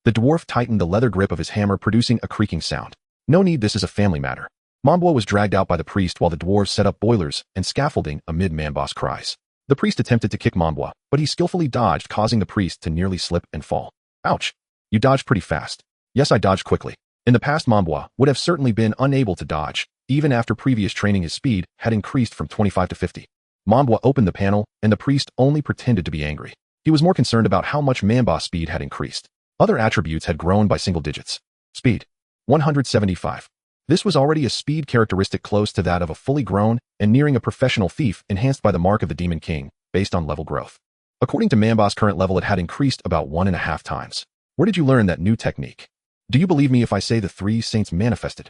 The dwarf tightened the leather grip of his hammer, producing a creaking sound. No need, this is a family matter. Monbois was dragged out by the priest while the dwarves set up boilers and scaffolding amid Mambo's cries. The priest attempted to kick Monbois, but he skillfully dodged, causing the priest to nearly slip and fall. Ouch! You dodged pretty fast. Yes, I dodged quickly. In the past, Monbois would have certainly been unable to dodge, even after previous training. His speed had increased from 25 to 50. Monbois opened the panel, and the priest only pretended to be angry. He was more concerned about how much Mambo's speed had increased. Other attributes had grown by single digits. Speed. 175. This was already a speed characteristic close to that of a fully grown and nearing a professional thief, enhanced by the mark of the Demon King, based on level growth. According to Mambo's current level, it had increased about 1.5 times. Where did you learn that new technique? Do you believe me if I say the three saints manifested?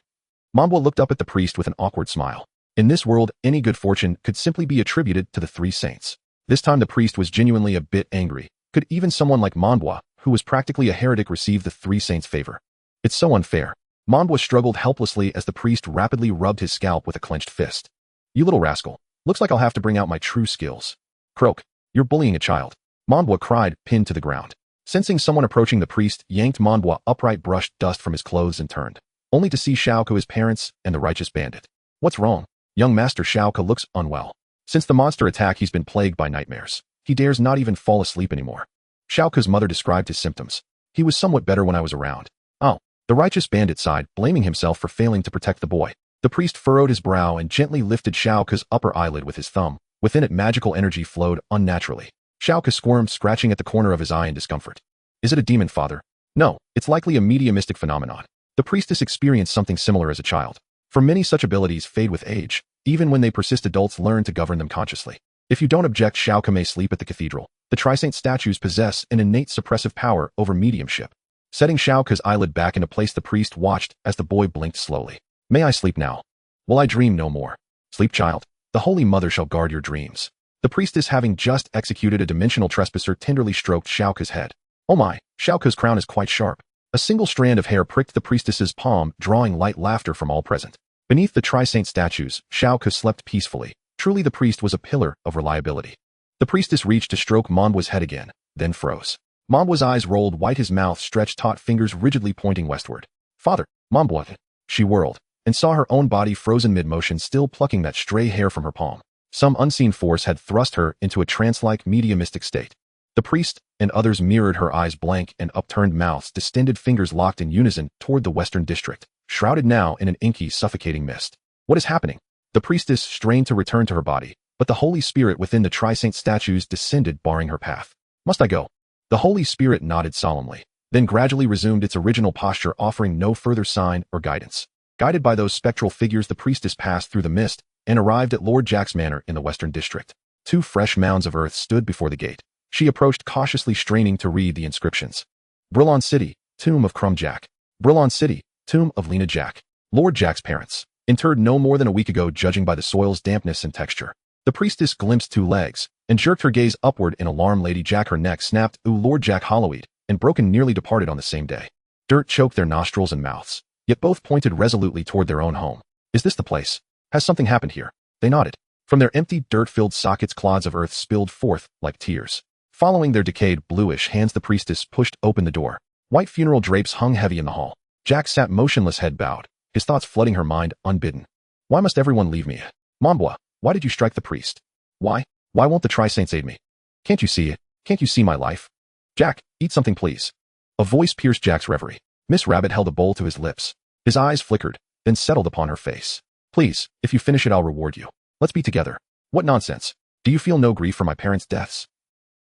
Monbois looked up at the priest with an awkward smile. In this world, any good fortune could simply be attributed to the three saints. This time the priest was genuinely a bit angry. Could even someone like Monbois, who was practically a heretic, receive the three saints' favor? It's so unfair. Monbois struggled helplessly as the priest rapidly rubbed his scalp with a clenched fist. You little rascal. Looks like I'll have to bring out my true skills. Croak. You're bullying a child. Monbois cried, pinned to the ground. Sensing someone approaching, the priest yanked Monbois upright, brushed dust from his clothes and turned, only to see Xiaoko, his parents, and the righteous bandit. What's wrong? Young Master Xiaoko looks unwell. Since the monster attack, he's been plagued by nightmares. He dares not even fall asleep anymore. Xiaoko's mother described his symptoms. He was somewhat better when I was around. Oh. The righteous bandit sighed, blaming himself for failing to protect the boy. The priest furrowed his brow and gently lifted Xiaoko's upper eyelid with his thumb. Within it, magical energy flowed unnaturally. Xiaoko squirmed, scratching at the corner of his eye in discomfort. Is it a demon, father? No, it's likely a mediumistic phenomenon. The priestess experienced something similar as a child. For many, such abilities fade with age. Even when they persist, adults learn to govern them consciously. If you don't object, Xiaoko may sleep at the cathedral. The Tri-Saint statues possess an innate suppressive power over mediumship. Setting Xiaoko's eyelid back into place, the priest watched as the boy blinked slowly. May I sleep now? Will I dream no more? Sleep, child. The Holy Mother shall guard your dreams. The priestess, having just executed a dimensional trespasser, tenderly stroked Xiaoko's head. Oh my, Xiaoko's crown is quite sharp. A single strand of hair pricked the priestess's palm, drawing light laughter from all present. Beneath the Tri-Saint statues, Xiaoko slept peacefully. Truly, the priest was a pillar of reliability. The priestess reached to stroke Monbois' head again, then froze. Monbois' eyes rolled white, his mouth stretched taut, fingers rigidly pointing westward. Father, Monbois. She whirled, and saw her own body frozen mid-motion, still plucking that stray hair from her palm. Some unseen force had thrust her into a trance-like mediumistic state. The priest and others mirrored her eyes, blank and upturned mouths, distended fingers locked in unison toward the western district, shrouded now in an inky, suffocating mist. What is happening? The priestess strained to return to her body, but the Holy Spirit within the Tri-Saint statues descended, barring her path. Must I go? The Holy Spirit nodded solemnly, then gradually resumed its original posture, offering no further sign or guidance. Guided by those spectral figures, the priestess passed through the mist and arrived at Lord Jack's manor in the western district. 2 fresh mounds of earth stood before the gate. She approached cautiously, straining to read the inscriptions. Brillon City, tomb of Crumb Jack. Brillon City, tomb of Lena Jack. Lord Jack's parents. Interred no more than a week ago, judging by the soil's dampness and texture. The priestess glimpsed 2 legs and jerked her gaze upward in alarm. Lady Jack, her neck snapped. Ooh, Lord Jack, Hollowed and broken, nearly departed on the same day. Dirt choked their nostrils and mouths, yet both pointed resolutely toward their own home. Is this the place? Has something happened here? They nodded. From their empty, dirt-filled sockets, clods of earth spilled forth like tears. Following their decayed, bluish hands, the priestess pushed open the door. White funeral drapes hung heavy in the hall. Jack sat motionless, head bowed, his thoughts flooding her mind unbidden. Why must everyone leave me? Monbois, why did you strike the priest? Why? Why won't the Tri-Saints aid me? Can't you see it? Can't you see my life? Jack, eat something, please. A voice pierced Jack's reverie. Miss Rabbit held a bowl to his lips. His eyes flickered, then settled upon her face. Please, if you finish it, I'll reward you. Let's be together. What nonsense. Do you feel no grief for my parents' deaths?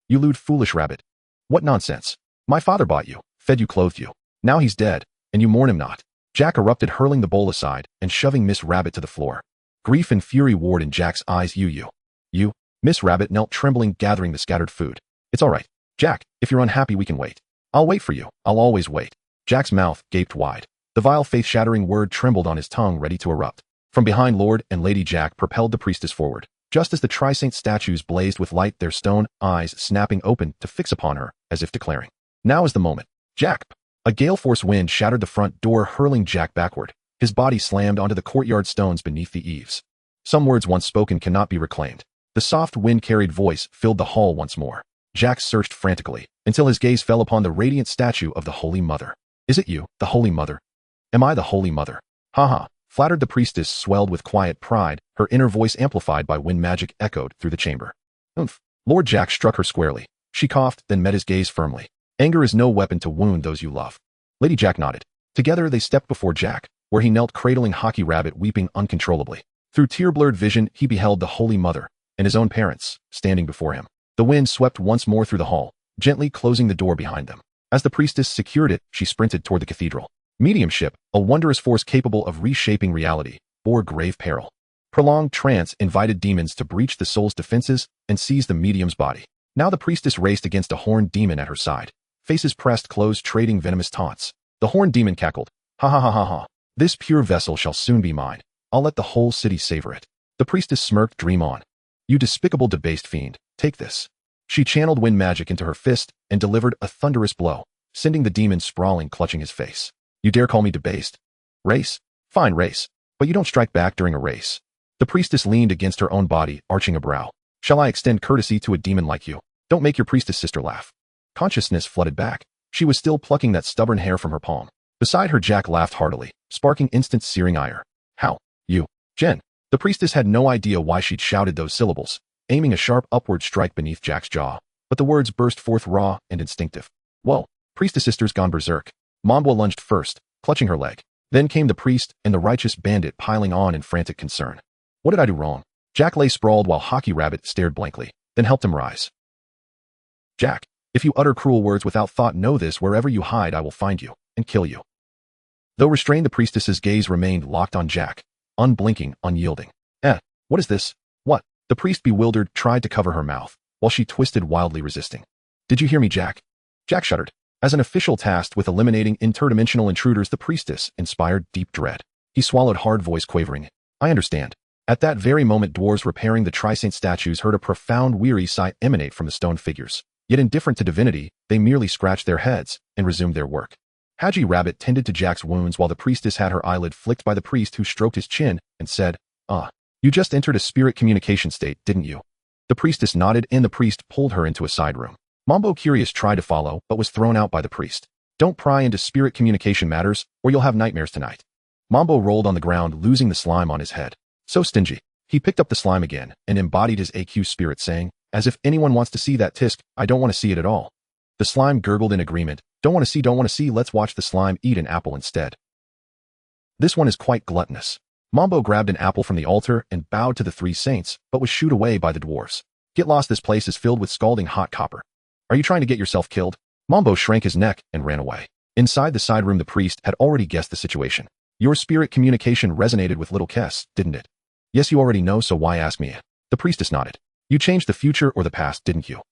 You lewd, foolish rabbit. What nonsense. My father bought you, fed you, clothed you. Now he's dead, and you mourn him not. Jack erupted, hurling the bowl aside and shoving Miss Rabbit to the floor. Grief and fury warred in Jack's eyes. You. Miss Rabbit knelt, trembling, gathering the scattered food. It's all right. Jack, if you're unhappy, we can wait. I'll wait for you. I'll always wait. Jack's mouth gaped wide. The vile, faith-shattering word trembled on his tongue, ready to erupt. From behind, Lord and Lady Jack propelled the priestess forward. Just as the Tri-Saint statues blazed with light, their stone eyes snapping open to fix upon her, as if declaring, now is the moment. Jack! A gale force wind shattered the front door, hurling Jack backward. His body slammed onto the courtyard stones beneath the eaves. Some words once spoken cannot be reclaimed. The soft wind-carried voice filled the hall once more. Jack searched frantically, until his gaze fell upon the radiant statue of the Holy Mother. Is it you, the Holy Mother? Am I the Holy Mother? Ha, flattered the priestess, swelled with quiet pride, her inner voice amplified by wind magic echoed through the chamber. Oomph. Lord Jack struck her squarely. She coughed, then met his gaze firmly. Anger is no weapon to wound those you love. Lady Jack nodded. Together they stepped before Jack, where he knelt cradling Hockey Rabbit, weeping uncontrollably. Through tear-blurred vision, he beheld the Holy Mother and his own parents standing before him. The wind swept once more through the hall, gently closing the door behind them. As the priestess secured it, she sprinted toward the cathedral. Mediumship, a wondrous force capable of reshaping reality, bore grave peril. Prolonged trance invited demons to breach the soul's defenses and seize the medium's body. Now the priestess raced against a horned demon at her side. Faces pressed close, trading venomous taunts. The horned demon cackled. Ha. This pure vessel shall soon be mine. I'll let the whole city savor it. The priestess smirked. Dream on. You despicable, debased fiend, take this. She channeled wind magic into her fist and delivered a thunderous blow, sending the demon sprawling, clutching his face. You dare call me debased? Race? Fine race. But you don't strike back during a race. The priestess leaned against her own body, arching a brow. Shall I extend courtesy to a demon like you? Don't make your priestess sister laugh. Consciousness flooded back. She was still plucking that stubborn hair from her palm. Beside her, Jack laughed heartily, sparking instant searing ire. How? You? Jen. The priestess had no idea why she'd shouted those syllables, aiming a sharp upward strike beneath Jack's jaw. But the words burst forth raw and instinctive. Whoa, priestess sister's gone berserk. Mambwa lunged first, clutching her leg. Then came the priest and the righteous bandit, piling on in frantic concern. What did I do wrong? Jack lay sprawled while Hockey Rabbit stared blankly, then helped him rise. Jack, if you utter cruel words without thought, know this: wherever you hide, I will find you and kill you. Though restrained, the priestess's gaze remained locked on Jack, unblinking, unyielding. What is this? What? The priest, bewildered, tried to cover her mouth, while she twisted, wildly resisting. Did you hear me, Jack? Jack shuddered. As an official tasked with eliminating interdimensional intruders, the priestess inspired deep dread. He swallowed hard, voice quavering. I understand. At that very moment, dwarves repairing the Trisaint statues heard a profound, weary sigh emanate from the stone figures. Yet indifferent to divinity, they merely scratched their heads and resumed their work. Hajimy Rabbit tended to Jack's wounds while the priestess had her eyelid flicked by the priest, who stroked his chin and said, You just entered a spirit communication state, didn't you? The priestess nodded, and the priest pulled her into a side room. Mambo, curious, tried to follow, but was thrown out by the priest. Don't pry into spirit communication matters, or you'll have nightmares tonight. Mambo rolled on the ground, losing the slime on his head. So stingy. He picked up the slime again and embodied his AQ spirit, saying, As if anyone wants to see that tisk, I don't want to see it at all. The slime gurgled in agreement. Don't want to see, let's watch the slime eat an apple instead. This one is quite gluttonous. Mambo grabbed an apple from the altar and bowed to the three saints, but was shooed away by the dwarves. Get lost, this place is filled with scalding hot copper. Are you trying to get yourself killed? Mambo shrank his neck and ran away. Inside the side room, the priest had already guessed the situation. Your spirit communication resonated with little Kess, didn't it? Yes, you already know, so why ask me? The priestess nodded. You changed the future or the past, didn't you?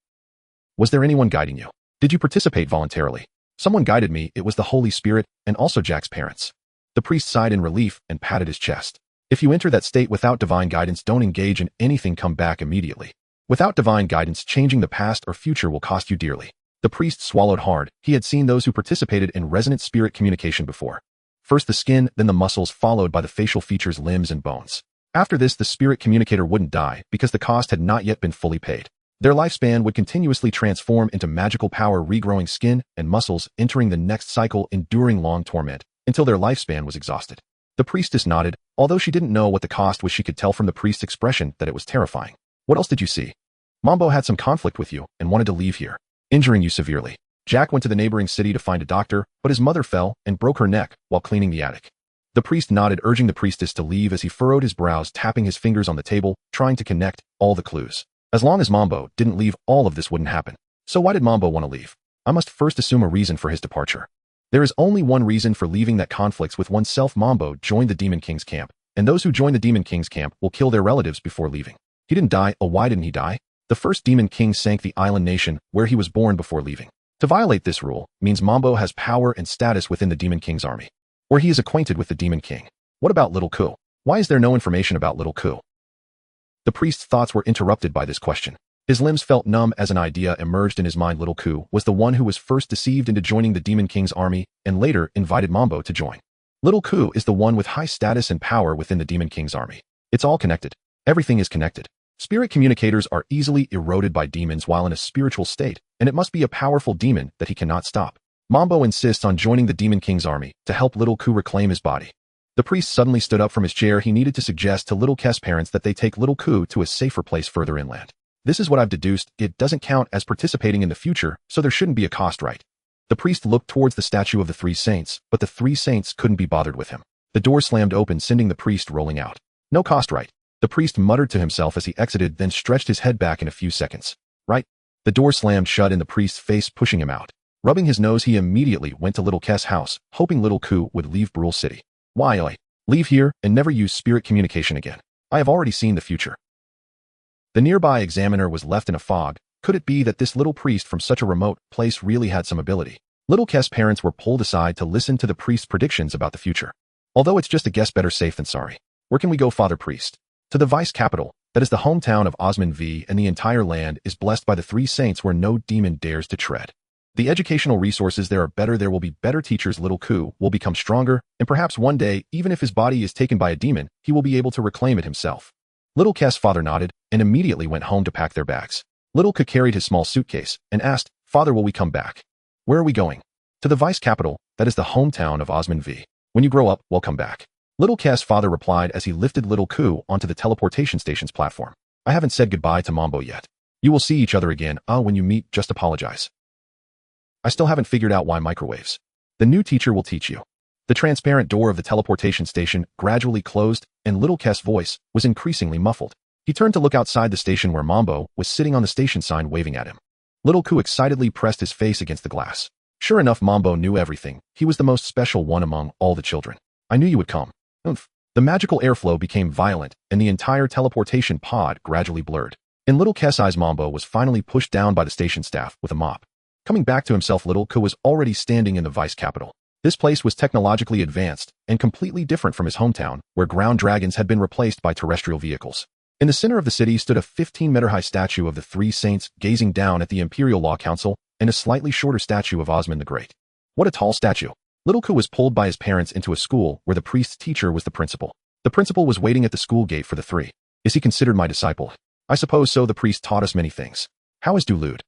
Was there anyone guiding you? Did you participate voluntarily? Someone guided me. It was the Holy Spirit and also Jack's parents. The priest sighed in relief and patted his chest. If you enter that state without divine guidance, don't engage in anything, come back immediately. Without divine guidance, changing the past or future will cost you dearly. The priest swallowed hard. He had seen those who participated in resonant spirit communication before. First the skin, then the muscles, followed by the facial features, limbs, and bones. After this, the spirit communicator wouldn't die because the cost had not yet been fully paid. Their lifespan would continuously transform into magical power, regrowing skin and muscles, entering the next cycle, enduring long torment, until their lifespan was exhausted. The priestess nodded. Although she didn't know what the cost was, she could tell from the priest's expression that it was terrifying. What else did you see? Mambo had some conflict with you and wanted to leave here, injuring you severely. Jack went to the neighboring city to find a doctor, but his mother fell and broke her neck while cleaning the attic. The priest nodded, urging the priestess to leave as he furrowed his brows, tapping his fingers on the table, trying to connect all the clues. As long as Mambo didn't leave, all of this wouldn't happen. So why did Mambo want to leave? I must first assume a reason for his departure. There is only one reason for leaving: that conflicts with oneself. Mambo joined the Demon King's camp, and those who join the Demon King's camp will kill their relatives before leaving. He didn't die. Oh, why didn't he die? The first Demon King sank the island nation where he was born before leaving. To violate this rule means Mambo has power and status within the Demon King's army, or he is acquainted with the Demon King. What about Little Ku? Why is there no information about Little Ku? The priest's thoughts were interrupted by this question. His limbs felt numb as an idea emerged in his mind. Little Ku was the one who was first deceived into joining the Demon King's army and later invited Mambo to join. Little Ku is the one with high status and power within the Demon King's army. It's all connected. Everything is connected. Spirit communicators are easily eroded by demons while in a spiritual state, and it must be a powerful demon that he cannot stop. Mambo insists on joining the Demon King's army to help Little Ku reclaim his body. The priest suddenly stood up from his chair. He needed to suggest to Little Ku's parents that they take Little Ku to a safer place further inland. This is what I've deduced. It doesn't count as participating in the future, so there shouldn't be a cost, right? The priest looked towards the statue of the three saints, but the three saints couldn't be bothered with him. The door slammed open, sending the priest rolling out. No cost, right? The priest muttered to himself as he exited, then stretched his head back in a few seconds. Right? The door slammed shut in the priest's face, pushing him out. Rubbing his nose, he immediately went to Little Ku's house, hoping Little Ku would leave Brule City. Why, oi? Leave here and never use spirit communication again. I have already seen the future. The nearby examiner was left in a fog. Could it be that this little priest from such a remote place really had some ability? Little Ku's parents were pulled aside to listen to the priest's predictions about the future. Although it's just a guess, better safe than sorry. Where can we go, Father Priest? To the vice capital, that is the hometown of Osman V, and the entire land is blessed by the three saints where no demon dares to tread. The educational resources there are better. There will be better teachers. Little Ku will become stronger, and perhaps one day, even if his body is taken by a demon, he will be able to reclaim it himself. Little Ku's father nodded and immediately went home to pack their bags. Little Ku carried his small suitcase and asked, Father, will we come back? Where are we going? To the vice capital, that is the hometown of Osman V. When you grow up, we'll come back. Little Ku's father replied as he lifted Little Ku onto the teleportation station's platform. I haven't said goodbye to Mambo yet. You will see each other again. When you meet, just apologize. I still haven't figured out why microwaves. The new teacher will teach you. The transparent door of the teleportation station gradually closed, and Little Ku's voice was increasingly muffled. He turned to look outside the station where Mambo was sitting on the station sign waving at him. Little Ku excitedly pressed his face against the glass. Sure enough, Mambo knew everything. He was the most special one among all the children. I knew you would come. Oomph. The magical airflow became violent, and the entire teleportation pod gradually blurred. In Little Ku's eyes, Mambo was finally pushed down by the station staff with a mop. Coming back to himself, Little Ku was already standing in the vice capital. This place was technologically advanced and completely different from his hometown, where ground dragons had been replaced by terrestrial vehicles. In the center of the city stood a 15-meter-high statue of the three saints gazing down at the Imperial Law Council and a slightly shorter statue of Osman the Great. What a tall statue! Little Ku was pulled by his parents into a school where the priest's teacher was the principal. The principal was waiting at the school gate for the three. Is he considered my disciple? I suppose so. The priest taught us many things. How is Dulude?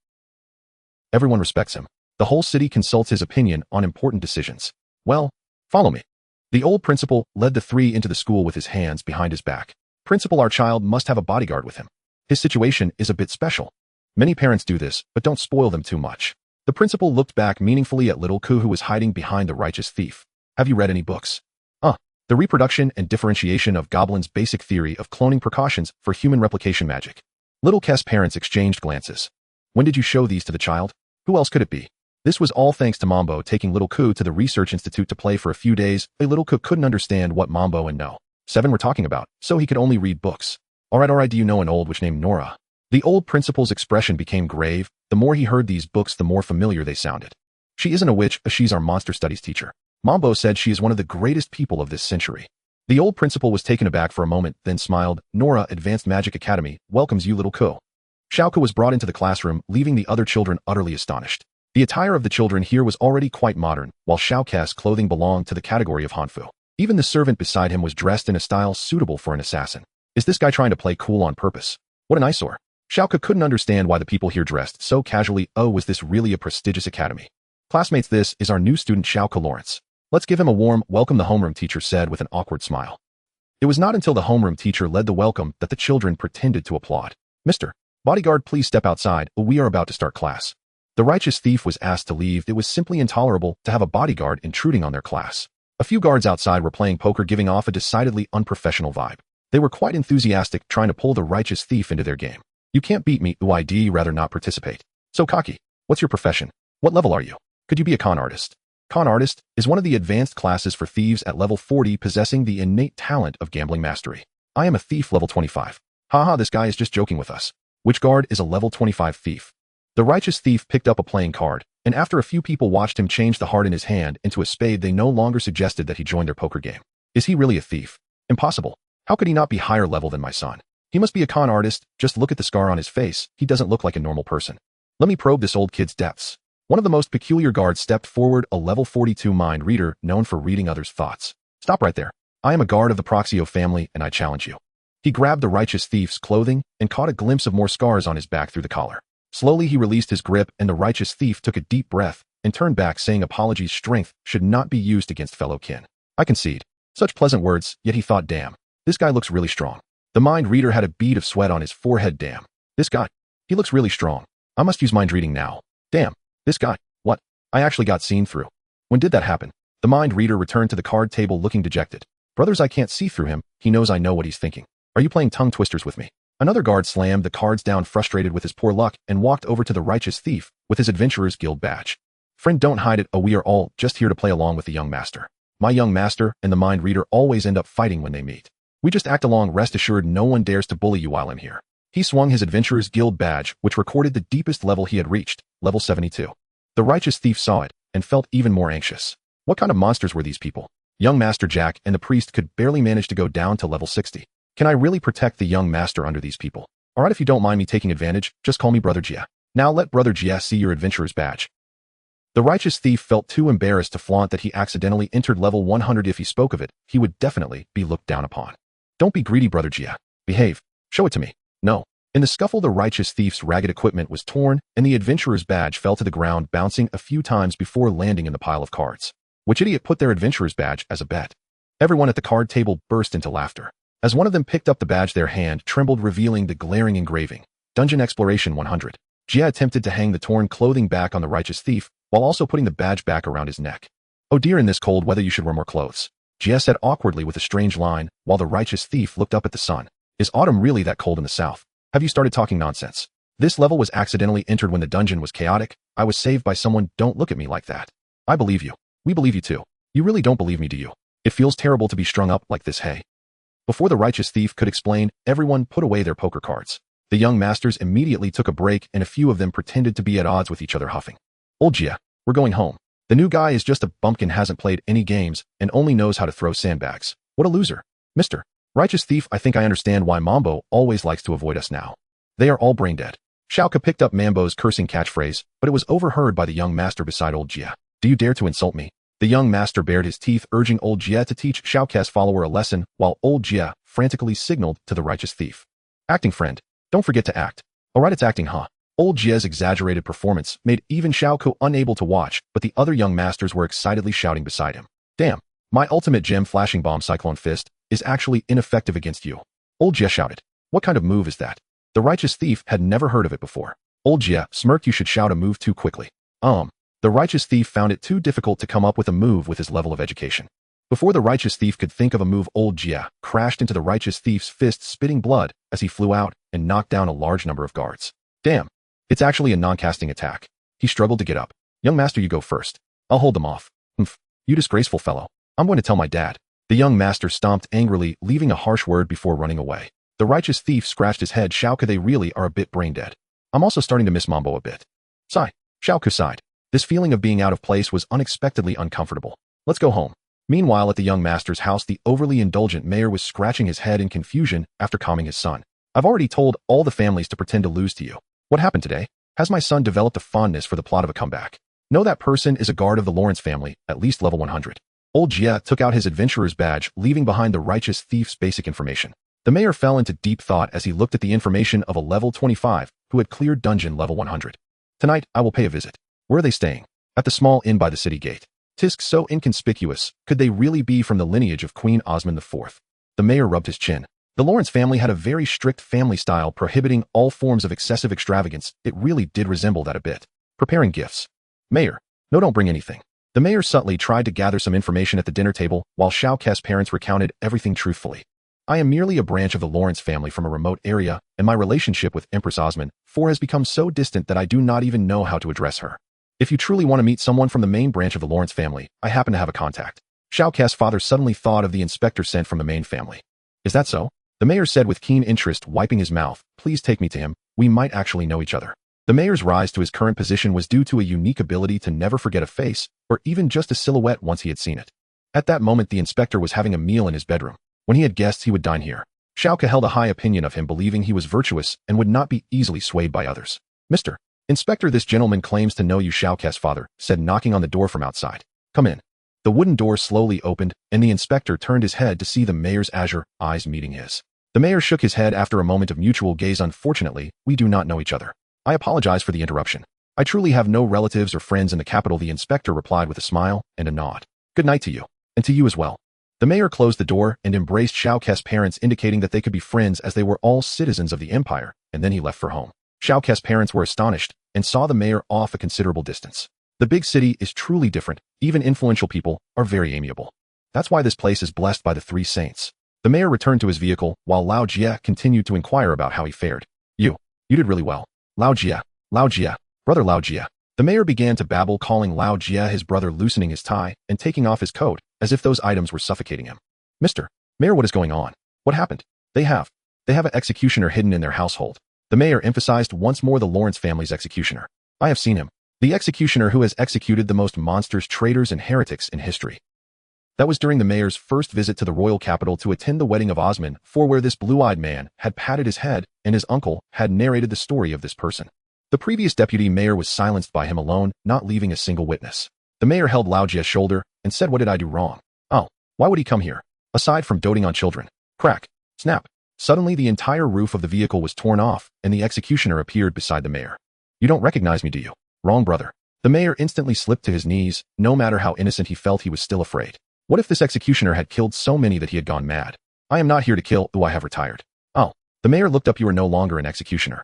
Everyone respects him. The whole city consults his opinion on important decisions. Well, follow me. The old principal led the three into the school with his hands behind his back. Principal, our child must have a bodyguard with him. His situation is a bit special. Many parents do this, but don't spoil them too much. The principal looked back meaningfully at Little Ku, who was hiding behind the righteous thief. Have you read any books? The reproduction and differentiation of Goblin's basic theory of cloning precautions for human replication magic. Little Ku's parents exchanged glances. When did you show these to the child? Who else could it be? This was all thanks to Mambo taking Little Ku to the research institute to play for a few days. Little Ku couldn't understand what Mambo and No. 7 were talking about, so he could only read books. Alright, do you know an old witch named Nora? The old principal's expression became grave. The more he heard these books, the more familiar they sounded. She isn't a witch, she's our monster studies teacher. Mambo said she is one of the greatest people of this century. The old principal was taken aback for a moment, then smiled. Nora, Advanced Magic Academy, welcomes you, Little Ku. Xiao Ku was brought into the classroom, leaving the other children utterly astonished. The attire of the children here was already quite modern, while Xiao Ku's clothing belonged to the category of Hanfu. Even the servant beside him was dressed in a style suitable for an assassin. Is this guy trying to play cool on purpose? What an eyesore. Xiao Ku couldn't understand why the people here dressed so casually. Was this really a prestigious academy? Classmates, this is our new student Xiao Ku Lawrence. Let's give him a warm welcome, the homeroom teacher said with an awkward smile. It was not until the homeroom teacher led the welcome that the children pretended to applaud. Mr. Bodyguard, please step outside. We are about to start class. The righteous thief was asked to leave. It was simply intolerable to have a bodyguard intruding on their class. A few guards outside were playing poker, giving off a decidedly unprofessional vibe. They were quite enthusiastic, trying to pull the righteous thief into their game. You can't beat me. I'd rather not participate. So cocky. What's your profession? What level are you? Could you be a con artist? Con artist is one of the advanced classes for thieves at level 40, possessing the innate talent of gambling mastery. I am a thief level 25. Haha, this guy is just joking with us. Which guard is a level 25 thief? The righteous thief picked up a playing card, and after a few people watched him change the heart in his hand into a spade, they no longer suggested that he join their poker game. Is he really a thief? Impossible. How could he not be higher level than my son? He must be a con artist. Just look at the scar on his face. He doesn't look like a normal person. Let me probe this old kid's depths. One of the most peculiar guards stepped forward, a level 42 mind reader known for reading others' thoughts. Stop right there. I am a guard of the Proxio family, and I challenge you. He grabbed the righteous thief's clothing and caught a glimpse of more scars on his back through the collar. Slowly he released his grip, and the righteous thief took a deep breath and turned back, saying apologies. Strength should not be used against fellow kin. I concede. Such pleasant words, yet he thought, damn, this guy looks really strong. The mind reader had a bead of sweat on his forehead. Damn, this guy, he looks really strong. I must use mind reading now. Damn, this guy, what? I actually got seen through. When did that happen? The mind reader returned to the card table looking dejected. Brothers, I can't see through him. He knows I know what he's thinking. Are you playing tongue twisters with me? Another guard slammed the cards down, frustrated with his poor luck, and walked over to the righteous thief with his Adventurer's Guild badge. Friend, don't hide it. Oh, we are all just here to play along with the young master. My young master and the mind reader always end up fighting when they meet. We just act along. Rest assured, no one dares to bully you while I'm here. He swung his Adventurer's Guild badge, which recorded the deepest level he had reached, level 72. The righteous thief saw it and felt even more anxious. What kind of monsters were these people? Young Master Jack and the priest could barely manage to go down to level 60. Can I really protect the young master under these people? Alright, if you don't mind me taking advantage, just call me Brother Jia. Now let Brother Jia see your Adventurer's badge. The righteous thief felt too embarrassed to flaunt that he accidentally entered level 100. If he spoke of it, he would definitely be looked down upon. Don't be greedy, Brother Jia. Behave. Show it to me. No. In the scuffle, the righteous thief's ragged equipment was torn, and the Adventurer's badge fell to the ground, bouncing a few times before landing in the pile of cards. Which idiot put their Adventurer's badge as a bet? Everyone at the card table burst into laughter. As one of them picked up the badge, their hand trembled, revealing the glaring engraving. Dungeon Exploration 100. Jia attempted to hang the torn clothing back on the righteous thief, while also putting the badge back around his neck. Oh dear, in this cold weather you should wear more clothes. Jia said awkwardly with a strange line, while the righteous thief looked up at the sun. Is autumn really that cold in the south? Have you started talking nonsense? This level was accidentally entered when the dungeon was chaotic. I was saved by someone. Don't look at me like that. I believe you. We believe you too. You really don't believe me, do you? It feels terrible to be strung up like this, hey? Before the righteous thief could explain, everyone put away their poker cards. The young masters immediately took a break, and a few of them pretended to be at odds with each other, huffing. Old Jia, we're going home. The new guy is just a bumpkin, hasn't played any games, and only knows how to throw sandbags. What a loser. Mr. Righteous Thief, I think I understand why Mambo always likes to avoid us now. They are all brain dead. Xiaoka picked up Mambo's cursing catchphrase, but it was overheard by the young master beside old Jia. Do you dare to insult me? The young master bared his teeth, urging old Jia to teach Xiaoka's follower a lesson, while old Jia frantically signaled to the righteous thief. Acting, friend. Don't forget to act. Alright, it's acting, huh? Old Jia's exaggerated performance made even Xiaoko unable to watch, but the other young masters were excitedly shouting beside him. Damn, my ultimate gem flashing bomb Cyclone Fist is actually ineffective against you. Old Jia shouted. What kind of move is that? The righteous thief had never heard of it before. Old Jia smirked. You should shout a move too quickly. The righteous thief found it too difficult to come up with a move with his level of education. Before the righteous thief could think of a move, old Jia crashed into the righteous thief's fist, spitting blood as he flew out and knocked down a large number of guards. Damn, it's actually a non-casting attack. He struggled to get up. Young master, you go first. I'll hold them off. Humph, you disgraceful fellow. I'm going to tell my dad. The young master stomped angrily, leaving a harsh word before running away. The righteous thief scratched his head. Xiaoka, they really are a bit brain dead. I'm also starting to miss Mambo a bit. Sigh. Xiaoka sighed. This feeling of being out of place was unexpectedly uncomfortable. Let's go home. Meanwhile, at the young master's house, the overly indulgent mayor was scratching his head in confusion after calming his son. I've already told all the families to pretend to lose to you. What happened today? Has my son developed a fondness for the plot of a comeback? No, that person is a guard of the Lawrence family, at least level 100. Old Jia took out his adventurer's badge, leaving behind the righteous thief's basic information. The mayor fell into deep thought as he looked at the information of a level 25 who had cleared dungeon level 100. Tonight, I will pay a visit. Where are they staying? At the small inn by the city gate. Tisk, so inconspicuous. Could they really be from the lineage of Queen Osmond IV? The mayor rubbed his chin. The Lawrence family had a very strict family style prohibiting all forms of excessive extravagance. It really did resemble that a bit. Preparing gifts. Mayor. No, don't bring anything. The mayor subtly tried to gather some information at the dinner table, while Xiaoka's parents recounted everything truthfully. I am merely a branch of the Lawrence family from a remote area, and my relationship with Empress Osmond IV has become so distant that I do not even know how to address her. If you truly want to meet someone from the main branch of the Lawrence family, I happen to have a contact. Xiaoka's father suddenly thought of the inspector sent from the main family. Is that so? The mayor said with keen interest, wiping his mouth. Please take me to him. We might actually know each other. The mayor's rise to his current position was due to a unique ability to never forget a face, or even just a silhouette once he had seen it. At that moment, the inspector was having a meal in his bedroom. When he had guests, he would dine here. Xiao Ke held a high opinion of him, believing he was virtuous and would not be easily swayed by others. Mr. Inspector, this gentleman claims to know you, Xiao Ke's father said, knocking on the door from outside. Come in. The wooden door slowly opened, and the inspector turned his head to see the mayor's azure eyes meeting his. The mayor shook his head after a moment of mutual gaze. Unfortunately, we do not know each other. I apologize for the interruption. I truly have no relatives or friends in the capital, the inspector replied with a smile and a nod. Good night to you. And to you as well. The mayor closed the door and embraced Xiao Ke's parents, indicating that they could be friends as they were all citizens of the empire, and then he left for home. Xiao Ke's parents were astonished and saw the mayor off a considerable distance. The big city is truly different. Even influential people are very amiable. That's why this place is blessed by the three saints. The mayor returned to his vehicle while Lao Jie continued to inquire about how he fared. You did really well. Lao Jie, brother Lao Jie. The mayor began to babble, calling Lao Jie his brother, loosening his tie and taking off his coat as if those items were suffocating him. Mr. Mayor, what is going on? What happened? They have an executioner hidden in their household. The mayor emphasized once more the Lawrence family's executioner. I have seen him. The executioner who has executed the most monsters, traitors, and heretics in history. That was during the mayor's first visit to the royal capital to attend the wedding of Osman, for where this blue-eyed man had patted his head and his uncle had narrated the story of this person. The previous deputy mayor was silenced by him alone, not leaving a single witness. The mayor held Lao Jie's shoulder and said, what did I do wrong? Oh, why would he come here? Aside from doting on children. Crack. Snap. Suddenly the entire roof of the vehicle was torn off and the executioner appeared beside the mayor. You don't recognize me, do you? Wrong, brother. The mayor instantly slipped to his knees. No matter how innocent he felt, he was still afraid. What if this executioner had killed so many that he had gone mad? I am not here to kill, though I have retired. Oh. The mayor looked up. You are no longer an executioner.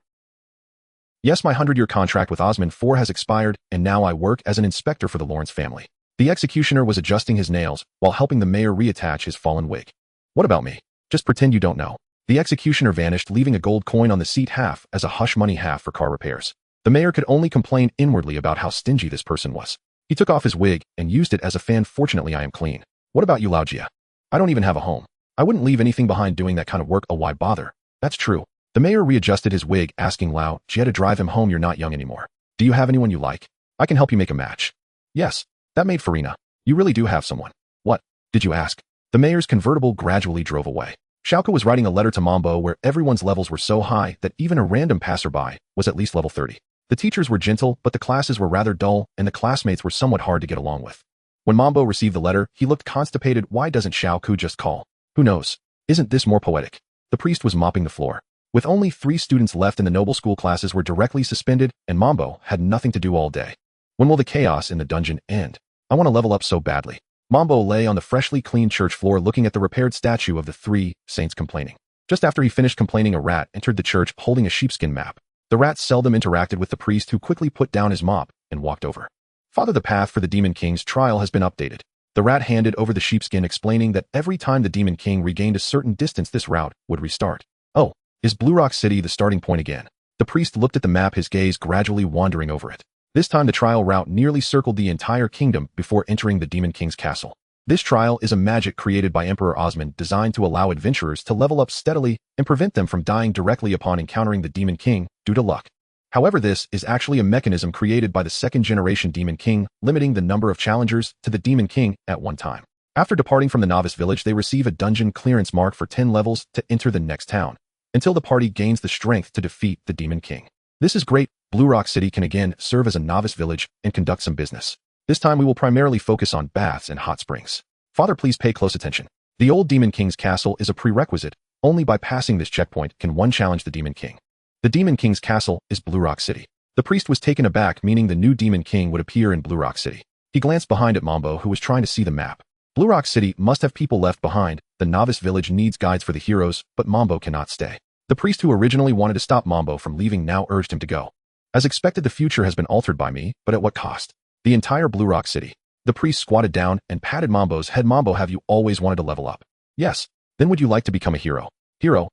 Yes, my 100-year contract with Osman IV has expired, and now I work as an inspector for the Lawrence family. The executioner was adjusting his nails while helping the mayor reattach his fallen wig. What about me? Just pretend you don't know. The executioner vanished, leaving a gold coin on the seat, half as a hush money, half for car repairs. The mayor could only complain inwardly about how stingy this person was. He took off his wig and used it as a fan. Fortunately, I am clean. What about you, Lao Jie? I don't even have a home. I wouldn't leave anything behind doing that kind of work. Oh, why bother? That's true. The mayor readjusted his wig, asking Lao Jie to drive him home. You're not young anymore. Do you have anyone you like? I can help you make a match. Yes, that maid Farina. You really do have someone. What did you ask? The mayor's convertible gradually drove away. Xiao Ke was writing a letter to Mambo where everyone's levels were so high that even a random passerby was at least level 30. The teachers were gentle, but the classes were rather dull, and the classmates were somewhat hard to get along with. When Mambo received the letter, he looked constipated. Why doesn't Xiao Ke just call? Who knows? Isn't this more poetic? The priest was mopping the floor. With only 3 students left in the noble school, classes were directly suspended, and Mambo had nothing to do all day. When will the chaos in the dungeon end? I want to level up so badly. Mambo lay on the freshly cleaned church floor looking at the repaired statue of the 3 saints, complaining. Just after he finished complaining, a rat entered the church holding a sheepskin map. The rat seldom interacted with the priest, who quickly put down his mop and walked over. Father, the path for the Demon King's trial has been updated. The rat handed over the sheepskin, explaining that every time the Demon King regained a certain distance, this route would restart. Oh, is Blue Rock City the starting point again? The priest looked at the map, his gaze gradually wandering over it. This time the trial route nearly circled the entire kingdom before entering the Demon King's castle. This trial is a magic created by Emperor Osman, designed to allow adventurers to level up steadily and prevent them from dying directly upon encountering the Demon King due to luck. However, this is actually a mechanism created by the second-generation Demon King, limiting the number of challengers to the Demon King at one time. After departing from the novice village, they receive a dungeon clearance mark for 10 levels to enter the next town, until the party gains the strength to defeat the Demon King. This is great. Blue Rock City can again serve as a novice village and conduct some business. This time we will primarily focus on baths and hot springs. Father, please pay close attention. The old Demon King's castle is a prerequisite. Only by passing this checkpoint can one challenge the Demon King. The Demon King's castle is Blue Rock City. The priest was taken aback, meaning the new Demon King would appear in Blue Rock City. He glanced behind at Mambo, who was trying to see the map. Blue Rock City must have people left behind. The novice village needs guides for the heroes, but Mambo cannot stay. The priest who originally wanted to stop Mambo from leaving now urged him to go. As expected, the future has been altered by me, but at what cost? The entire Blue Rock City. The priest squatted down and patted Mambo's head. Mambo, have you always wanted to level up? Yes. Then would you like to become a hero? Hero?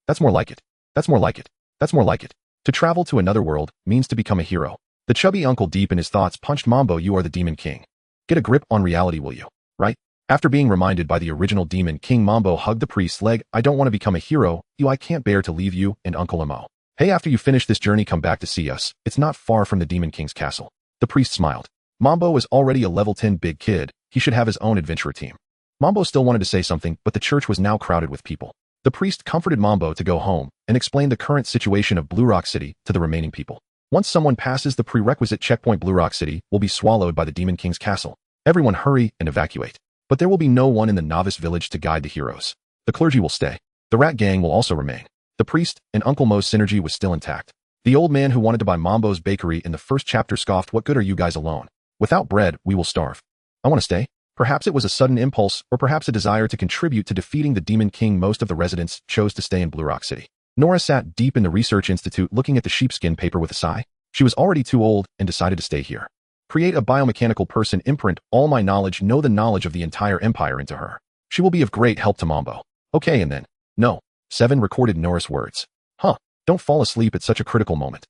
That's more like it. That's more like it. That's more like it. To travel to another world means to become a hero. The chubby uncle, deep in his thoughts, punched Mambo. You are the Demon King. Get a grip on reality, will you? Right? After being reminded by the original Demon King, Mambo hugged the priest's leg. I don't want to become a hero. I can't bear to leave you and Uncle Amo. Hey, after you finish this journey, come back to see us. It's not far from the Demon King's castle. The priest smiled. Mambo was already a level 10 big kid. He should have his own adventurer team. Mambo still wanted to say something, but the church was now crowded with people. The priest comforted Mambo to go home and explained the current situation of Blue Rock City to the remaining people. Once someone passes the prerequisite checkpoint, Blue Rock City will be swallowed by the Demon King's castle. Everyone hurry and evacuate. But there will be no one in the novice village to guide the heroes. The clergy will stay. The rat gang will also remain. The priest and Uncle Mo's synergy was still intact. The old man who wanted to buy Mambo's bakery in the first chapter scoffed, "What good are you guys alone? Without bread, we will starve." I want to stay. Perhaps it was a sudden impulse, or perhaps a desire to contribute to defeating the Demon King. Most of the residents chose to stay in Blue Rock City. Nora sat deep in the research institute looking at the sheepskin paper with a sigh. She was already too old and decided to stay here. Create a biomechanical person imprint all my knowledge, know the knowledge of the entire empire into her. She will be of great help to Mambo. Okay, and then? No. 7 recorded Nora's words. Huh. Don't fall asleep at such a critical moment.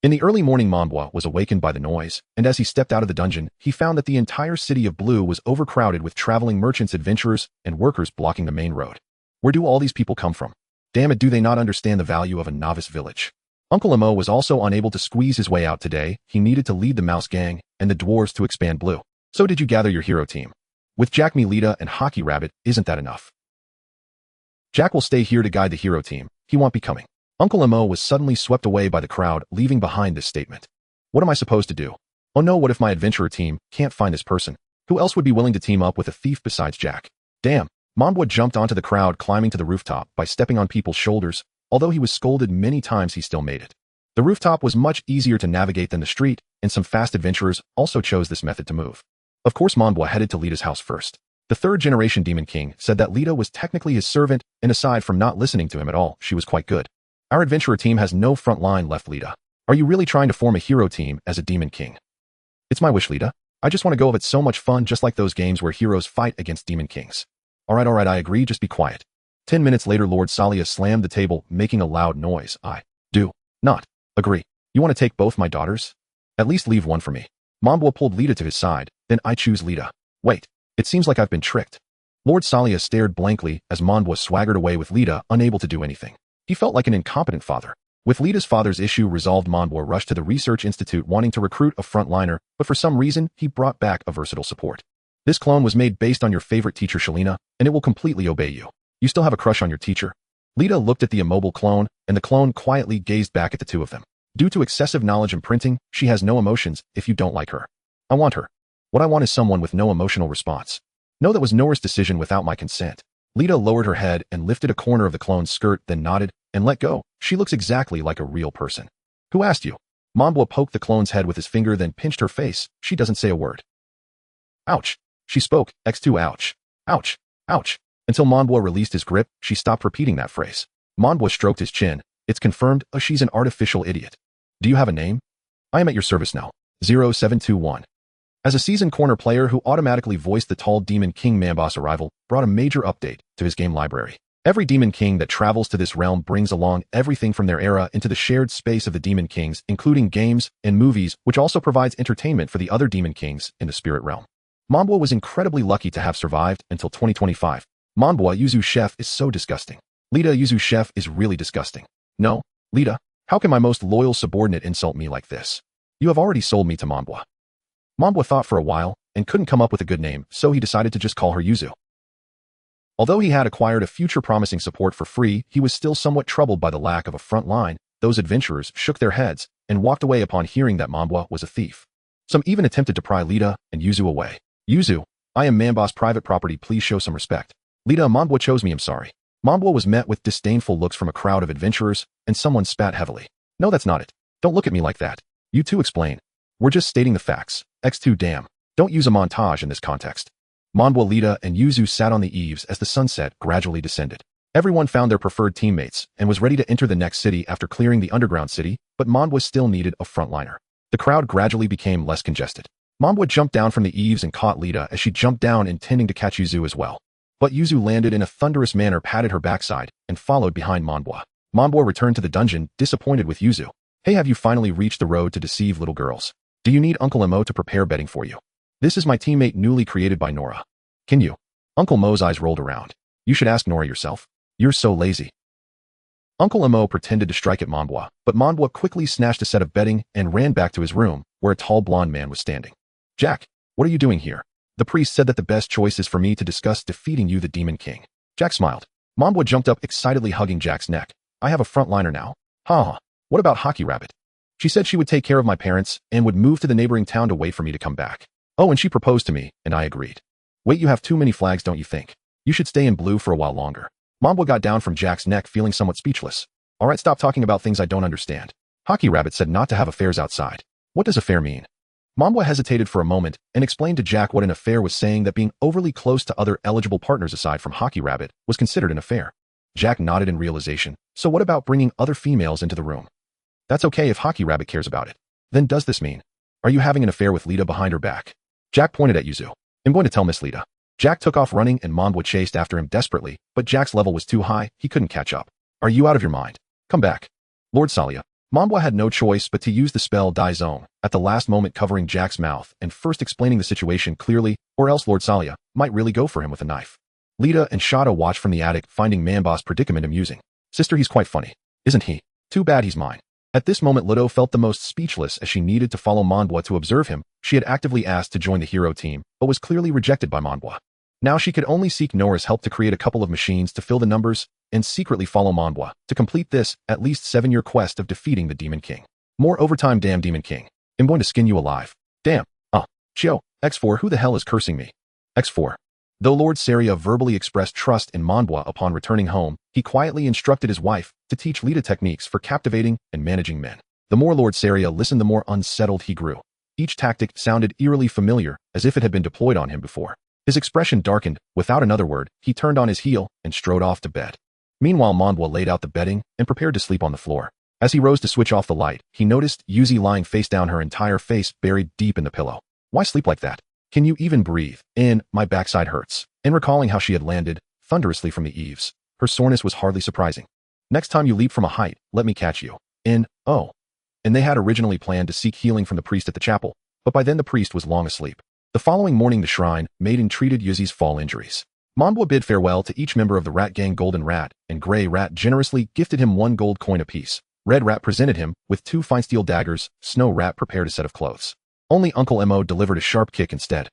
In the early morning, Mambo was awakened by the noise, and as he stepped out of the dungeon, he found that the entire city of Blue was overcrowded with traveling merchants, adventurers, and workers blocking the main road. Where do all these people come from? Damn it, do they not understand the value of a novice village? Uncle Emo was also unable to squeeze his way out today. He needed to lead the mouse gang and the dwarves to expand Blue. So did you gather your hero team? With Jack, Lita, and Hockey Rabbit, isn't that enough? Jack will stay here to guide the hero team. He won't be coming. Uncle Emo was suddenly swept away by the crowd, leaving behind this statement. What am I supposed to do? Oh no, what if my adventurer team can't find this person? Who else would be willing to team up with a thief besides Jack? Damn. Mambo jumped onto the crowd, climbing to the rooftop by stepping on people's shoulders. Although he was scolded many times, he still made it. The rooftop was much easier to navigate than the street, and some fast adventurers also chose this method to move. Of course, Mambo headed to Lita's house first. The third-generation Demon King said that Lita was technically his servant, and aside from not listening to him at all, she was quite good. Our adventurer team has no front line left, Lita. Are you really trying to form a hero team as a Demon King? It's my wish, Lita. I just want to go. It's so much fun, just like those games where heroes fight against Demon Kings. Alright, I agree, just be quiet. 10 minutes later, Lord Salia slammed the table, making a loud noise. I do not agree. You want to take both my daughters? At least leave one for me. Mambo pulled Lita to his side. Then I choose Lita. Wait, it seems like I've been tricked. Lord Salia stared blankly as Mambo swaggered away with Lita, unable to do anything. He felt like an incompetent father. With Lita's father's issue resolved, Mambo rushed to the research institute wanting to recruit a frontliner, but for some reason, he brought back a versatile support. This clone was made based on your favorite teacher, Shalina, and it will completely obey you. You still have a crush on your teacher? Lita looked at the immobile clone, and the clone quietly gazed back at the two of them. Due to excessive knowledge imprinting, she has no emotions if you don't like her. I want her. What I want is someone with no emotional response. No, that was Nora's decision without my consent. Lita lowered her head and lifted a corner of the clone's skirt, then nodded and let go. She looks exactly like a real person. Who asked you? Mambo poked the clone's head with his finger, then pinched her face. She doesn't say a word. Ouch. She spoke. X2 ouch. Ouch. Ouch. Until Mambo released his grip, she stopped repeating that phrase. Mambo stroked his chin. It's confirmed. Oh, she's an artificial idiot. Do you have a name? I am at your service now. 0721. As a seasoned corner player who automatically voiced the tall Demon King, Mambo's arrival brought a major update to his game library. Every Demon King that travels to this realm brings along everything from their era into the shared space of the Demon Kings, including games and movies, which also provides entertainment for the other Demon Kings in the spirit realm. Mambo was incredibly lucky to have survived until 2025. Mambo Yuzu Chef is so disgusting. Lita Yuzu Chef is really disgusting. No, Lita, how can my most loyal subordinate insult me like this? You have already sold me to Mambo. Mambo thought for a while and couldn't come up with a good name, so he decided to just call her Yuzu. Although he had acquired a future promising support for free, he was still somewhat troubled by the lack of a front line. Those adventurers shook their heads and walked away upon hearing that Mambo was a thief. Some even attempted to pry Lita and Yuzu away. Yuzu, I am Mambo's private property, please show some respect. Lita, Mambo chose me, I'm sorry. Mambo was met with disdainful looks from a crowd of adventurers, and someone spat heavily. No, that's not it. Don't look at me like that. You two explain. We're just stating the facts. X2 damn. Don't use a montage in this context. Mambo, Lita, and Yuzu sat on the eaves as the sunset gradually descended. Everyone found their preferred teammates and was ready to enter the next city after clearing the underground city, but Mambo still needed a frontliner. The crowd gradually became less congested. Mambo jumped down from the eaves and caught Lita as she jumped down, intending to catch Yuzu as well. But Yuzu landed in a thunderous manner, patted her backside, and followed behind Mambo. Mambo returned to the dungeon, disappointed with Yuzu. Hey, have you finally reached the road to deceive little girls? Do you need Uncle Mo to prepare bedding for you? This is my teammate newly created by Nora. Can you? Uncle Mo's eyes rolled around. You should ask Nora yourself. You're so lazy. Uncle Mo pretended to strike at Mambo, but Mambo quickly snatched a set of bedding and ran back to his room, where a tall blonde man was standing. Jack, what are you doing here? The priest said that the best choice is for me to discuss defeating you, the Demon King. Jack smiled. Mambwa jumped up excitedly hugging Jack's neck. I have a frontliner now. Ha! What about Hockey Rabbit? She said she would take care of my parents and would move to the neighboring town to wait for me to come back. Oh, and she proposed to me, and I agreed. Wait, you have too many flags, don't you think? You should stay in blue for a while longer. Mambwa got down from Jack's neck feeling somewhat speechless. Alright, stop talking about things I don't understand. Hockey Rabbit said not to have affairs outside. What does affair mean? Mambwa hesitated for a moment and explained to Jack what an affair was, saying that being overly close to other eligible partners aside from Hockey Rabbit was considered an affair. Jack nodded in realization. So what about bringing other females into the room? That's okay if Hockey Rabbit cares about it. Then does this mean? Are you having an affair with Lita behind her back? Jack pointed at Yuzu. I'm going to tell Miss Lita. Jack took off running and Mambwa chased after him desperately, but Jack's level was too high, he couldn't catch up. Are you out of your mind? Come back. Lord Salia. Mambwa had no choice but to use the spell Die Zone at the last moment, covering Jack's mouth and first explaining the situation clearly, or else Lord Salia might really go for him with a knife. Lita and Shada watched from the attic, finding Mamba's predicament amusing. Sister, he's quite funny, isn't he? Too bad he's mine. At this moment, Ludo felt the most speechless as she needed to follow Mambwa to observe him. She had actively asked to join the hero team, but was clearly rejected by Mambwa. Now she could only seek Nora's help to create a couple of machines to fill the numbers and secretly follow Mambwa to complete this at least 7-year quest of defeating the Demon King. More overtime, damn Demon King. I'm going to skin you alive. Damn. Chio. X4, who the hell is cursing me? X4. Though Lord Saria verbally expressed trust in Mambwa upon returning home, he quietly instructed his wife to teach Lita techniques for captivating and managing men. The more Lord Saria listened, the more unsettled he grew. Each tactic sounded eerily familiar, as if it had been deployed on him before. His expression darkened. Without another word, he turned on his heel and strode off to bed. Meanwhile, Mambwa laid out the bedding and prepared to sleep on the floor. As he rose to switch off the light, he noticed Yuzi lying face down, her entire face buried deep in the pillow. Why sleep like that? Can you even breathe? My backside hurts. In recalling how she had landed thunderously from the eaves, her soreness was hardly surprising. Next time you leap from a height, let me catch you. Oh. And they had originally planned to seek healing from the priest at the chapel, but by then the priest was long asleep. The following morning, the shrine maiden treated Yuzi's fall injuries. Mambwa bid farewell to each member of the rat gang. Golden Rat and Gray Rat generously gifted him 1 gold coin apiece. Red Rat presented him with 2 fine steel daggers. Snow Rat prepared a set of clothes. Only Uncle Mo delivered a sharp kick instead.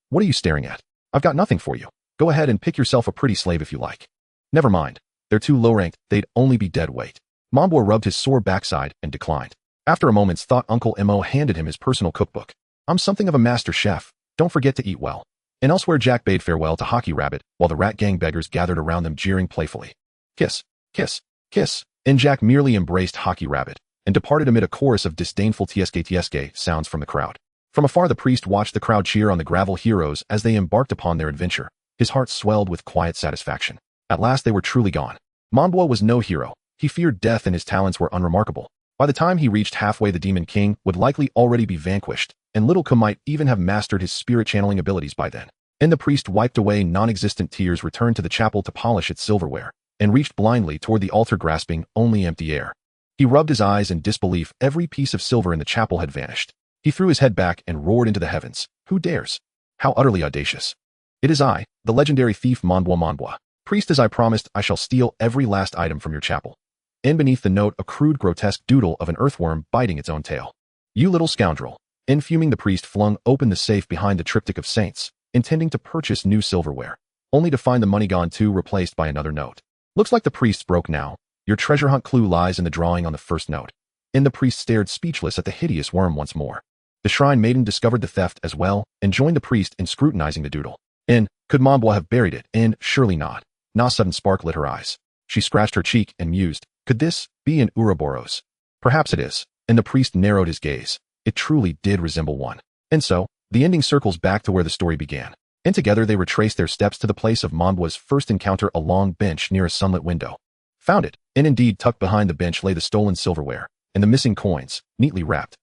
What are you staring at? I've got nothing for you. Go ahead and pick yourself a pretty slave if you like. Never mind. They're too low-ranked, they'd only be dead weight. Mambwa rubbed his sore backside and declined. After a moment's thought, Uncle Mo handed him his personal cookbook. I'm something of a master chef. Don't forget to eat well. And elsewhere, Jack bade farewell to Hockey Rabbit, while the rat gang beggars gathered around them, jeering playfully. Kiss, kiss, kiss. And Jack merely embraced Hockey Rabbit and departed amid a chorus of disdainful tsk sounds from the crowd. From afar, the priest watched the crowd cheer on the gravel heroes as they embarked upon their adventure. His heart swelled with quiet satisfaction. At last they were truly gone. Mambwa was no hero. He feared death and his talents were unremarkable. By the time he reached halfway, the Demon King would likely already be vanquished, and Little Ku might even have mastered his spirit channeling abilities by then. And the priest wiped away non-existent tears, returned to the chapel to polish its silverware, and reached blindly toward the altar, grasping only empty air. He rubbed his eyes in disbelief. Every piece of silver in the chapel had vanished. He threw his head back and roared into the heavens. Who dares? How utterly audacious. It is I, the legendary thief Mambwa. Priest, as I promised, I shall steal every last item from your chapel. And beneath the note, a crude, grotesque doodle of an earthworm biting its own tail. You little scoundrel. In fuming, the priest flung open the safe behind the triptych of saints, intending to purchase new silverware, only to find the money gone too, replaced by another note. Looks like the priest's broke now. Your treasure hunt clue lies in the drawing on the first note. And the priest stared speechless at the hideous worm once more. The shrine maiden discovered the theft as well and joined the priest in scrutinizing the doodle. Could Mambwa have buried it? Surely not. A sudden spark lit her eyes. She scratched her cheek and mused. Could this be an Ouroboros? Perhaps it is. And the priest narrowed his gaze. It truly did resemble one. And so, the ending circles back to where the story began. And together they retraced their steps to the place of Mambwa's first encounter, a long bench near a sunlit window. Found it. And indeed, tucked behind the bench lay the stolen silverware and the missing coins, neatly wrapped.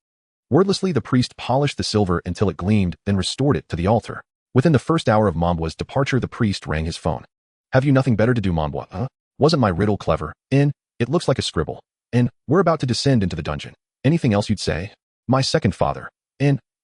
Wordlessly, the priest polished the silver until it gleamed, then restored it to the altar. Within the first hour of Mambwa's departure, the priest rang his phone. Have you nothing better to do, Mambwa? Wasn't my riddle clever? It looks like a scribble. We're about to descend into the dungeon. Anything else you'd say? My second father.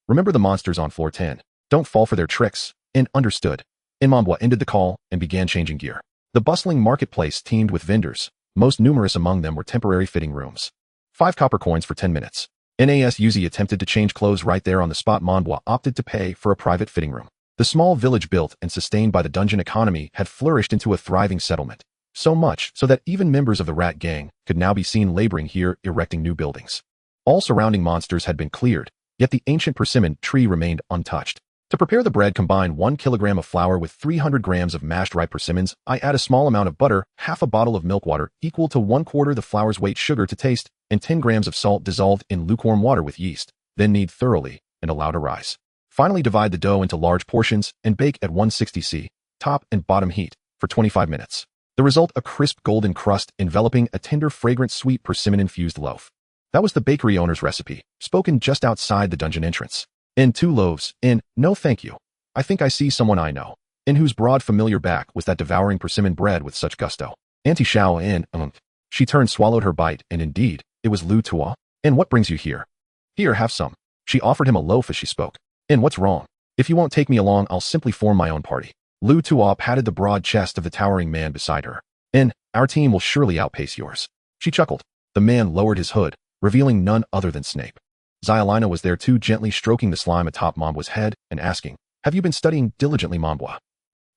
Remember the monsters on floor 10. Don't fall for their tricks. Understood. Mambwa ended the call and began changing gear. The bustling marketplace teemed with vendors. Most numerous among them were temporary fitting rooms. 5 copper coins for 10 minutes. Yuzi attempted to change clothes right there on the spot. Mambwa opted to pay for a private fitting room. The small village built and sustained by the dungeon economy had flourished into a thriving settlement. So much so that even members of the rat gang could now be seen laboring here, erecting new buildings. All surrounding monsters had been cleared, yet the ancient persimmon tree remained untouched. To prepare the bread, combine 1 kilogram of flour with 300 grams of mashed ripe persimmons. I add a small amount of butter, half a bottle of milk water equal to 1/4 the flour's weight, sugar to taste, and 10 grams of salt dissolved in lukewarm water with yeast. Then knead thoroughly and allow to rise. Finally, divide the dough into large portions and bake at 160 C, top and bottom heat, for 25 minutes. The result, a crisp golden crust enveloping a tender, fragrant, sweet persimmon-infused loaf. That was the bakery owner's recipe, spoken just outside the dungeon entrance. In 2 loaves, no thank you. I think I see someone I know, in whose broad familiar back was that devouring persimmon bread with such gusto. Auntie Shao She turned, swallowed her bite, and indeed, it was Lu Tua. And what brings you here? Here, have some. She offered him a loaf as she spoke. And what's wrong? If you won't take me along, I'll simply form my own party. Lu Tua patted the broad chest of the towering man beside her. Our team will surely outpace yours. She chuckled. The man lowered his hood, revealing none other than Snape. Xialina was there too, gently stroking the slime atop Mambua's head and asking, have you been studying diligently, Mambua?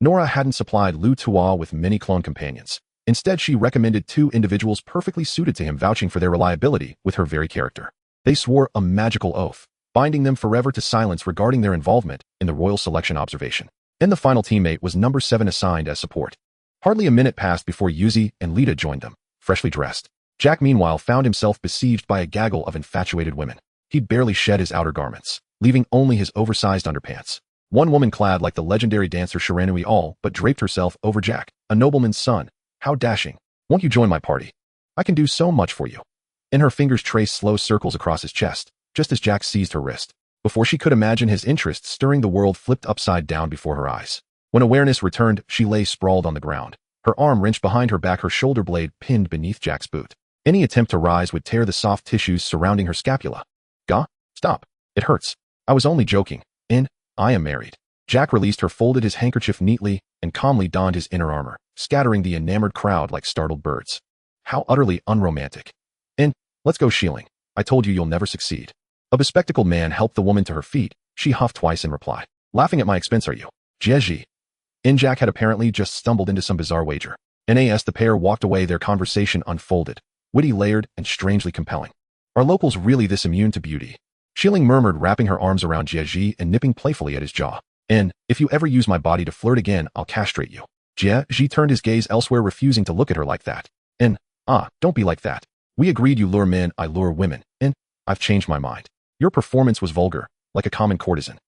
Nora hadn't supplied Lu Tua with many clone companions. Instead, she recommended 2 individuals perfectly suited to him, vouching for their reliability with her very character. They swore a magical oath, binding them forever to silence regarding their involvement in the royal selection observation. And the final teammate was number 7, assigned as support. Hardly a minute passed before Yuzi and Lita joined them, freshly dressed. Jack, meanwhile, found himself besieged by a gaggle of infatuated women. He'd barely shed his outer garments, leaving only his oversized underpants. One woman, clad like the legendary dancer Shiranui, all but draped herself over Jack, a nobleman's son. How dashing. Won't you join my party? I can do so much for you. And her fingers traced slow circles across his chest, just as Jack seized her wrist. Before she could imagine his interest stirring, the world flipped upside down before her eyes. When awareness returned, she lay sprawled on the ground, her arm wrenched behind her back, her shoulder blade pinned beneath Jack's boot. Any attempt to rise would tear the soft tissues surrounding her scapula. Gah, stop. It hurts. I was only joking. I am married. Jack released her, folded his handkerchief neatly, and calmly donned his inner armor, scattering the enamored crowd like startled birds. How utterly unromantic. Let's go, Shieling. I told you you'll never succeed. A bespectacled man helped the woman to her feet. She huffed twice in reply. Laughing at my expense, are you? Jieji. Jack had apparently just stumbled into some bizarre wager. As the pair walked away, their conversation unfolded. Witty, layered, and strangely compelling. Are locals really this immune to beauty? Shieling murmured, wrapping her arms around Jieji and nipping playfully at his jaw. If you ever use my body to flirt again, I'll castrate you. Jieji turned his gaze elsewhere, refusing to look at her like that. Don't be like that. We agreed you lure men, I lure women. I've changed my mind. Your performance was vulgar, like a common courtesan.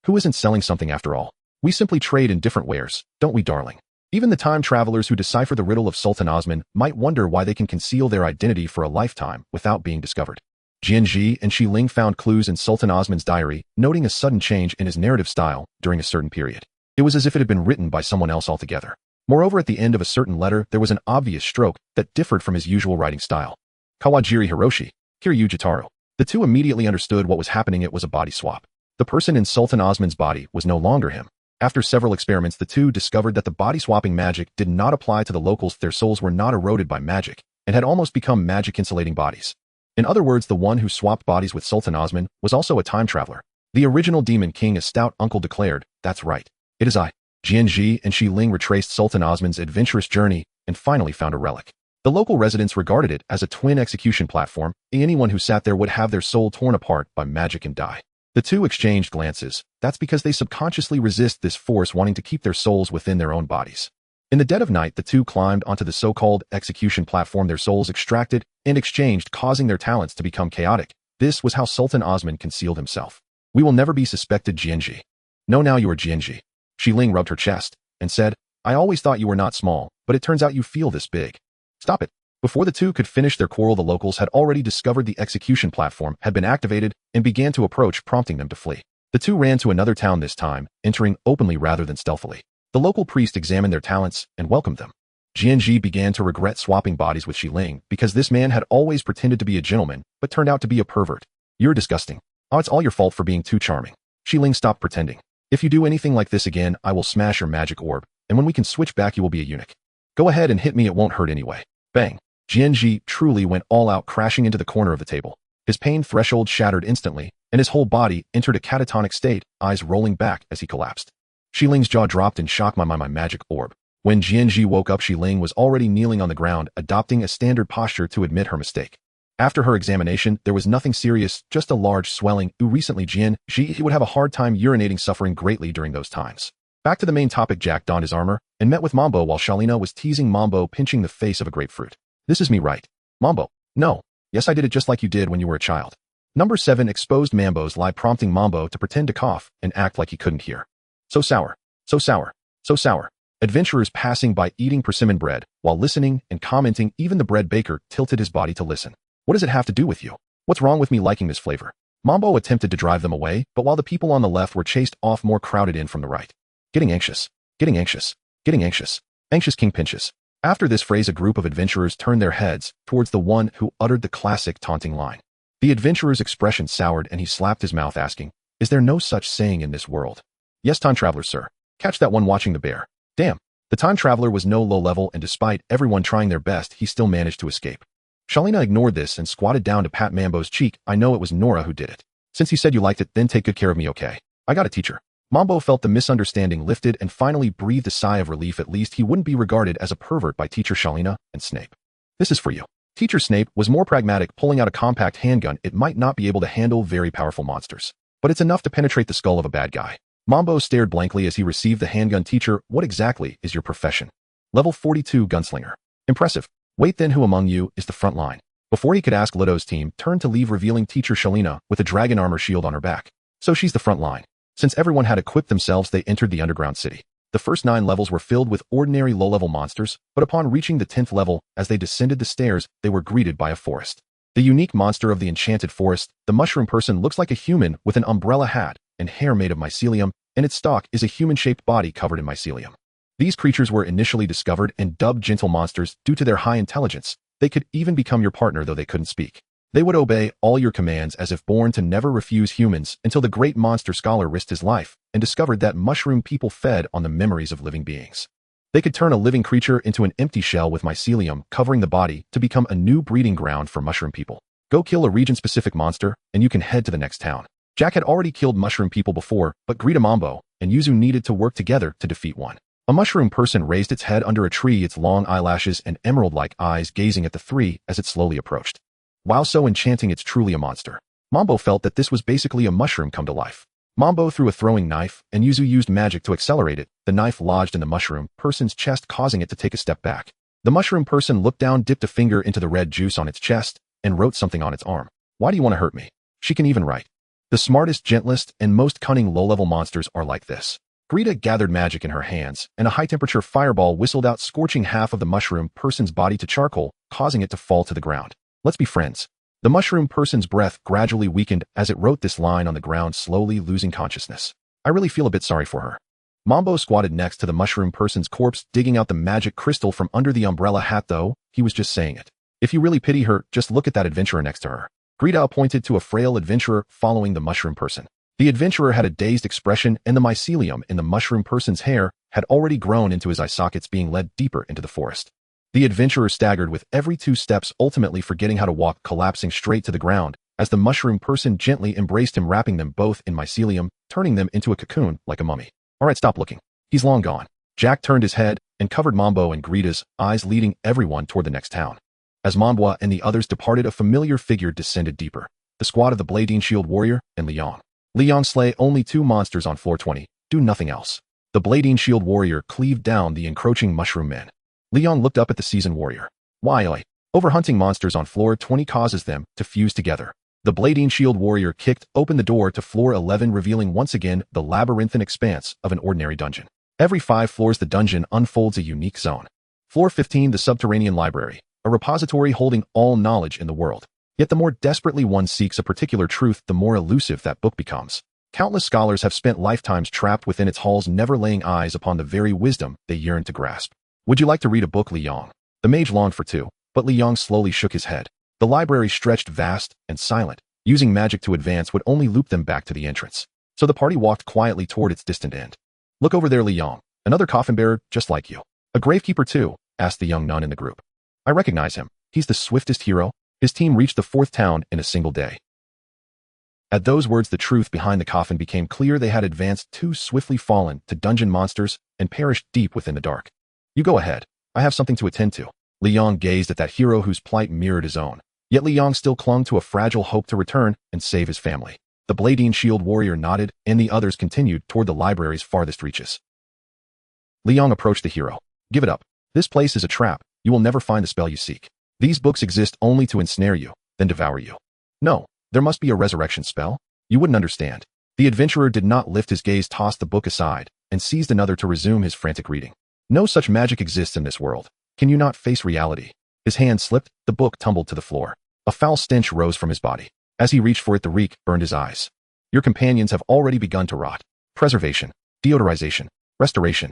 Who isn't selling something after all? We simply trade in different wares, don't we, darling? Even the time travelers who decipher the riddle of Sultan Osman might wonder why they can conceal their identity for a lifetime without being discovered. Jianji and Shi Ling found clues in Sultan Osman's diary, noting a sudden change in his narrative style during a certain period. It was as if it had been written by someone else altogether. Moreover, at the end of a certain letter, there was an obvious stroke that differed from his usual writing style. Kawajiri Hiroshi, Kiryu Jitaro. The two immediately understood what was happening. It was a body swap. The person in Sultan Osman's body was no longer him. After several experiments, the two discovered that the body-swapping magic did not apply to the locals. Their souls were not eroded by magic, and had almost become magic-insulating bodies. In other words, the one who swapped bodies with Sultan Osman was also a time traveler. The original Demon King, a stout uncle, declared, "That's right. It is I." Jianji and Shi Ling retraced Sultan Osman's adventurous journey and finally found a relic. The local residents regarded it as a twin execution platform. Anyone who sat there would have their soul torn apart by magic and die. The two exchanged glances. That's because they subconsciously resist this force, wanting to keep their souls within their own bodies. In the dead of night, the two climbed onto the so-called execution platform, their souls extracted and exchanged, causing their talents to become chaotic. This was how Sultan Osman concealed himself. "We will never be suspected, Jianji." "No, now you are Jianji." Shi Ling rubbed her chest and said, "I always thought you were not small, but it turns out you feel this big." "Stop it." Before the two could finish their quarrel, the locals had already discovered the execution platform had been activated and began to approach, prompting them to flee. The two ran to another town, this time entering openly rather than stealthily. The local priest examined their talents and welcomed them. Jianji began to regret swapping bodies with Shi Ling because this man had always pretended to be a gentleman but turned out to be a pervert. "You're disgusting." "Oh, it's all your fault for being too charming." Shi Ling stopped pretending. "If you do anything like this again, I will smash your magic orb, and when we can switch back, you will be a eunuch. Go ahead and hit me, it won't hurt anyway." Bang. Jianji truly went all out, crashing into the corner of the table. His pain threshold shattered instantly, and his whole body entered a catatonic state, eyes rolling back as he collapsed. Shi Ling's jaw dropped in shock. My magic orb. When Jianji woke up, Ling was already kneeling on the ground, adopting a standard posture to admit her mistake. After her examination, there was nothing serious, just a large swelling. Recently Jianji would have a hard time urinating, suffering greatly during those times. Back to the main topic. Jack donned his armor and met with Mambo while Shalina was teasing Mambo, pinching the face of a grapefruit. This is me, right? Mambo. No. Yes, I did it just like you did when you were a child. Number 7 exposed Mambo's lie, prompting Mambo to pretend to cough and act like he couldn't hear. So sour. So sour. So sour. Adventurers passing by eating persimmon bread while listening and commenting. Even the bread baker tilted his body to listen. What does it have to do with you? What's wrong with me liking this flavor? Mambo attempted to drive them away, but while the people on the left were chased off, more crowded in from the right. Getting anxious. Getting anxious. Getting anxious. Anxious king pinches. After this phrase, a group of adventurers turned their heads towards the one who uttered the classic taunting line. The adventurer's expression soured and he slapped his mouth, asking, "Is there no such saying in this world?" "Yes, time traveler, sir. Catch that one watching the bear." Damn. The time traveler was no low level, and despite everyone trying their best, he still managed to escape. Shalina ignored this and squatted down to pat Mambo's cheek. "I know it was Nora who did it. Since you said you liked it, then take good care of me, okay? I got a teacher." Mambo felt the misunderstanding lifted and finally breathed a sigh of relief. At least he wouldn't be regarded as a pervert by teacher Shalina and Snape. "This is for you." Teacher Snape was more pragmatic, pulling out a compact handgun. It might not be able to handle very powerful monsters, but it's enough to penetrate the skull of a bad guy. Mambo stared blankly as he received the handgun. "Teacher, what exactly is your profession?" "Level 42 gunslinger." "Impressive. Wait, then who among you is the front line?" Before he could ask, Lito's team turned to leave, revealing teacher Shalina with a dragon armor shield on her back. So she's the front line. Since everyone had equipped themselves, they entered the underground city. The first 9 levels were filled with ordinary low-level monsters, but upon reaching the 10th level, as they descended the stairs, they were greeted by a forest. The unique monster of the enchanted forest, the mushroom person, looks like a human with an umbrella hat and hair made of mycelium, and its stalk is a human-shaped body covered in mycelium. These creatures were initially discovered and dubbed gentle monsters due to their high intelligence. They could even become your partner, though they couldn't speak. They would obey all your commands as if born to never refuse humans, until the great monster scholar risked his life and discovered that mushroom people fed on the memories of living beings. They could turn a living creature into an empty shell with mycelium covering the body to become a new breeding ground for mushroom people. Go kill a region-specific monster, and you can head to the next town. Jack had already killed mushroom people before, but Greta, Mambo, and Yuzu needed to work together to defeat one. A mushroom person raised its head under a tree, its long eyelashes and emerald-like eyes gazing at the three as it slowly approached. Wow, so enchanting, it's truly a monster. Mambo felt that this was basically a mushroom come to life. Mambo threw a throwing knife, and Yuzu used magic to accelerate it. The knife lodged in the mushroom person's chest, causing it to take a step back. The mushroom person looked down, dipped a finger into the red juice on its chest, and wrote something on its arm. "Why do you want to hurt me?" She can even write. The smartest, gentlest, and most cunning low-level monsters are like this. Greta gathered magic in her hands, and a high-temperature fireball whistled out, scorching half of the mushroom person's body to charcoal, causing it to fall to the ground. "Let's be friends." The mushroom person's breath gradually weakened as it wrote this line on the ground, slowly losing consciousness. "I really feel a bit sorry for her." Mambo squatted next to the mushroom person's corpse, digging out the magic crystal from under the umbrella hat. Though he was just saying it. "If you really pity her, just look at that adventurer next to her." Greta pointed to a frail adventurer following the mushroom person. The adventurer had a dazed expression, and the mycelium in the mushroom person's hair had already grown into his eye sockets, being led deeper into the forest. The adventurer staggered with every 2 steps, ultimately forgetting how to walk, collapsing straight to the ground, as the mushroom person gently embraced him, wrapping them both in mycelium, turning them into a cocoon like a mummy. "All right, stop looking. He's long gone." Jack turned his head and covered Mambo and Greta's eyes, leading everyone toward the next town. As Mambo and the others departed, a familiar figure descended deeper. The squad of the Blading Shield Warrior and Liang. Liang slay only 2 monsters on floor 20, do nothing else. The Blading Shield Warrior cleaved down the encroaching mushroom men. Liang looked up at the seasoned warrior. "Why, overhunting monsters on floor 20 causes them to fuse together." The Blading Shield Warrior kicked open the door to floor 11, revealing once again the labyrinthine expanse of an ordinary dungeon. Every 5 floors, the dungeon unfolds a unique zone. Floor 15, the subterranean library, a repository holding all knowledge in the world. Yet the more desperately one seeks a particular truth, the more elusive that book becomes. Countless scholars have spent lifetimes trapped within its halls, never laying eyes upon the very wisdom they yearn to grasp. "Would you like to read a book, Liang?" The mage longed for 2, but Liang slowly shook his head. The library stretched vast and silent. Using magic to advance would only loop them back to the entrance. So the party walked quietly toward its distant end. "Look over there, Liang. Another coffin bearer, just like you." "A gravekeeper too?" asked the young nun in the group. "I recognize him. He's the swiftest hero." His team reached the 4th town in a single day. At those words, the truth behind the coffin became clear. They had advanced too swiftly, fallen to dungeon monsters, and perished deep within the dark. You go ahead. I have something to attend to. Li Yong gazed at that hero whose plight mirrored his own. Yet Li Yong still clung to a fragile hope to return and save his family. The Beheading shield warrior nodded, and the others continued toward the library's farthest reaches. Li Yong approached the hero. Give it up. This place is a trap. You will never find the spell you seek. These books exist only to ensnare you, then devour you. No, there must be a resurrection spell. You wouldn't understand. The adventurer did not lift his gaze, tossed the book aside, and seized another to resume his frantic reading. No such magic exists in this world. Can you not face reality? His hand slipped, the book tumbled to the floor. A foul stench rose from his body. As he reached for it, the reek burned his eyes. Your companions have already begun to rot. Preservation, deodorization, restoration.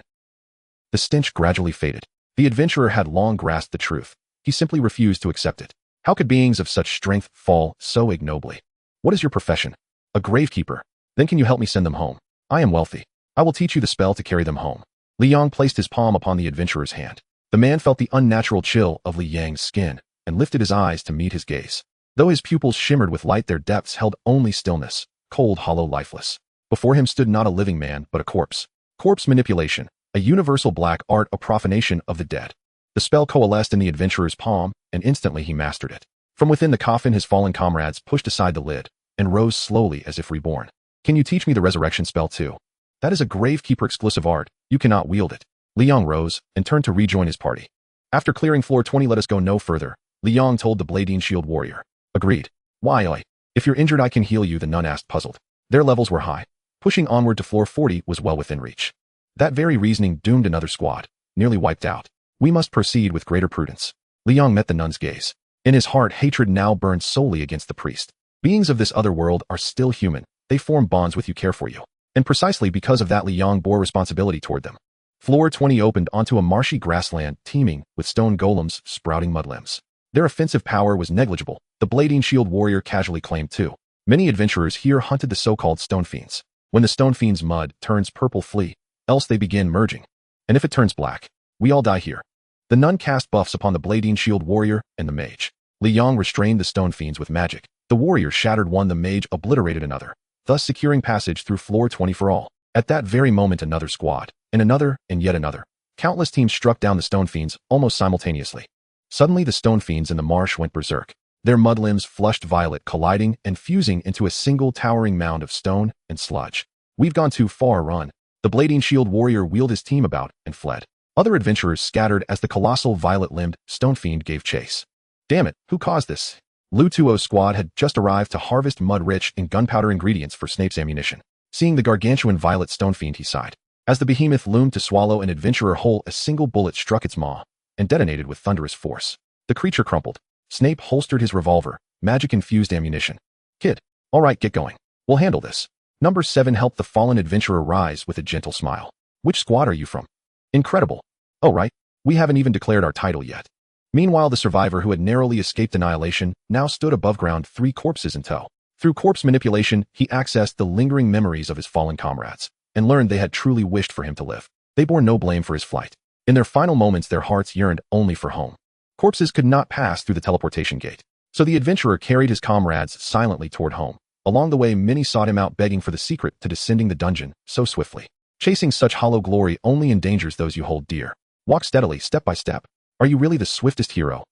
The stench gradually faded. The adventurer had long grasped the truth. He simply refused to accept it. How could beings of such strength fall so ignobly? What is your profession? A gravekeeper. Then can you help me send them home? I am wealthy. I will teach you the spell to carry them home. Li Yong placed his palm upon the adventurer's hand. The man felt the unnatural chill of Li Yang's skin and lifted his eyes to meet his gaze. Though his pupils shimmered with light, their depths held only stillness, cold, hollow, lifeless. Before him stood not a living man, but a corpse. Corpse manipulation, a universal black art, a profanation of the dead. The spell coalesced in the adventurer's palm, and instantly he mastered it. From within the coffin, his fallen comrades pushed aside the lid and rose slowly as if reborn. Can you teach me the resurrection spell too? That is a gravekeeper exclusive art. You cannot wield it. Li Yong rose and turned to rejoin his party. After clearing floor 20, let us go no further, Li Yong told the Beheading shield warrior. Agreed. Why? If you're injured, I can heal you, the nun asked, puzzled. Their levels were high. Pushing onward to floor 40 was well within reach. That very reasoning doomed another squad, nearly wiped out. We must proceed with greater prudence. Li Yong met the nun's gaze. In his heart, hatred now burned solely against the priest. Beings of this other world are still human. They form bonds with you, care for you. And precisely because of that, Li Yong bore responsibility toward them. Floor 20 opened onto a marshy grassland teeming with stone golems sprouting mudlimbs. Their offensive power was negligible, the Beheading shield warrior casually claimed too. Many adventurers here hunted the so-called stone fiends. When the stone fiend's mud turns purple, flee, else they begin merging. And if it turns black, we all die here. The nun cast buffs upon the Beheading shield warrior and the mage. Li Yong restrained the stone fiends with magic. The warrior shattered one, the mage obliterated another, thus securing passage through floor 20 for all. At that very moment, another squad, and another, and yet another. Countless teams struck down the stone fiends almost simultaneously. Suddenly, the stone fiends in the marsh went berserk. Their mudlimbs flushed violet, colliding and fusing into a single towering mound of stone and sludge. We've gone too far, run. The Beheading shield warrior wheeled his team about and fled. Other adventurers scattered as the colossal violet-limbed stone fiend gave chase. Damn it, who caused this? Lu Tuo's squad had just arrived to harvest mud-rich in gunpowder ingredients for Snape's ammunition. Seeing the gargantuan violet stone fiend, he sighed. As the behemoth loomed to swallow an adventurer whole, a single bullet struck its maw and detonated with thunderous force. The creature crumpled. Snape holstered his revolver, magic-infused ammunition. Kid, all right, get going. We'll handle this. Number 7 helped the fallen adventurer rise with a gentle smile. Which squad are you from? Incredible. Oh right, we haven't even declared our title yet. Meanwhile, the survivor who had narrowly escaped annihilation now stood above ground, 3 corpses in tow. Through corpse manipulation, he accessed the lingering memories of his fallen comrades and learned they had truly wished for him to live. They bore no blame for his flight. In their final moments, their hearts yearned only for home. Corpses could not pass through the teleportation gate, so the adventurer carried his comrades silently toward home. Along the way, many sought him out, begging for the secret to descending the dungeon so swiftly. Chasing such hollow glory only endangers those you hold dear. Walk steadily, step by step. Are you really the swiftest hero?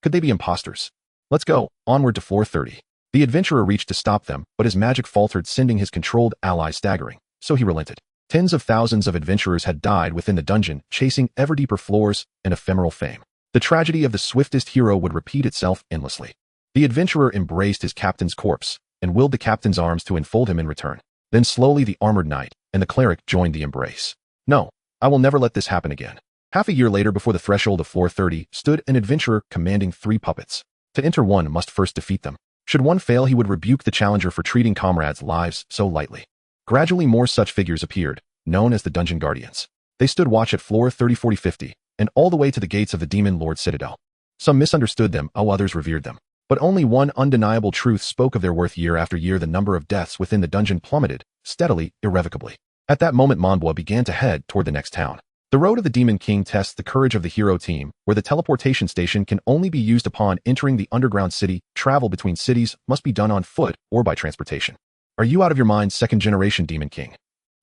Could they be imposters? Let's go, onward to floor 30. The adventurer reached to stop them, but his magic faltered, sending his controlled allies staggering, so he relented. Tens of thousands of adventurers had died within the dungeon, chasing ever deeper floors and ephemeral fame. The tragedy of the swiftest hero would repeat itself endlessly. The adventurer embraced his captain's corpse and willed the captain's arms to enfold him in return. Then slowly the armored knight and the cleric joined the embrace. No, I will never let this happen again. Half a year later, before the threshold of floor 30, stood an adventurer commanding 3 puppets. To enter, one must first defeat them. Should one fail, he would rebuke the challenger for treating comrades' lives so lightly. Gradually, more such figures appeared, known as the Dungeon Guardians. They stood watch at floor 30, 40, 50, and all the way to the gates of the Demon Lord Citadel. Some misunderstood them, while others revered them. But only one undeniable truth spoke of their worth. Year after year, the number of deaths within the dungeon plummeted, steadily, irrevocably. At that moment, Monbois began to head toward the next town. The Road of the Demon King tests the courage of the hero team, where the teleportation station can only be used upon entering the underground city. Travel between cities must be done on foot or by transportation. Are you out of your mind, second-generation Demon King?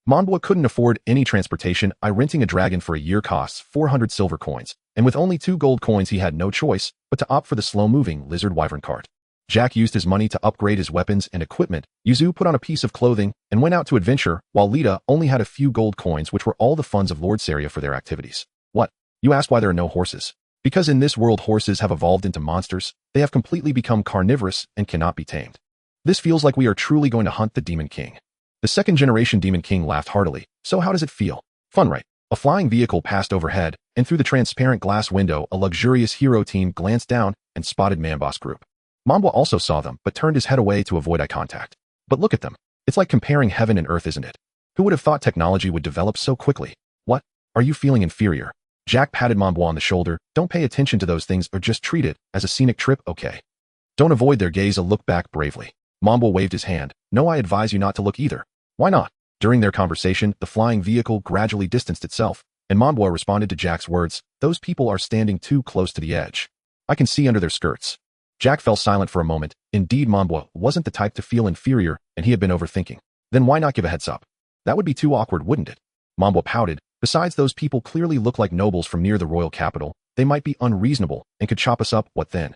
Monbwa couldn't afford any transportation. Renting a dragon for a year costs 400 silver coins, and with only 2 gold coins he had no choice but to opt for the slow-moving lizard wyvern cart. Jack used his money to upgrade his weapons and equipment. Yuzu put on a piece of clothing and went out to adventure, while Lita only had a few gold coins, which were all the funds of Lord Saria for their activities. What? You ask why there are no horses? Because in this world horses have evolved into monsters. They have completely become carnivorous and cannot be tamed. This feels like we are truly going to hunt the Demon King. The second-generation Demon King laughed heartily. So how does it feel? Fun, right? A flying vehicle passed overhead, and through the transparent glass window a luxurious hero team glanced down and spotted Manboss Group. Monbwa also saw them, but turned his head away to avoid eye contact. But look at them. It's like comparing heaven and earth, isn't it? Who would have thought technology would develop so quickly? What? Are you feeling inferior? Jack patted Monbwa on the shoulder. Don't pay attention to those things or just treat it as a scenic trip, okay? Don't avoid their gaze or look back bravely. Monbwa waved his hand. No, I advise you not to look either. Why not? During their conversation, the flying vehicle gradually distanced itself, and Monbwa responded to Jack's words. Those people are standing too close to the edge. I can see under their skirts. Jack fell silent for a moment. Indeed, Monbwa wasn't the type to feel inferior, and he had been overthinking. Then why not give a heads up? That would be too awkward, wouldn't it? Monbwa pouted. Besides, those people clearly look like nobles from near the royal capital. They might be unreasonable and could chop us up. What then?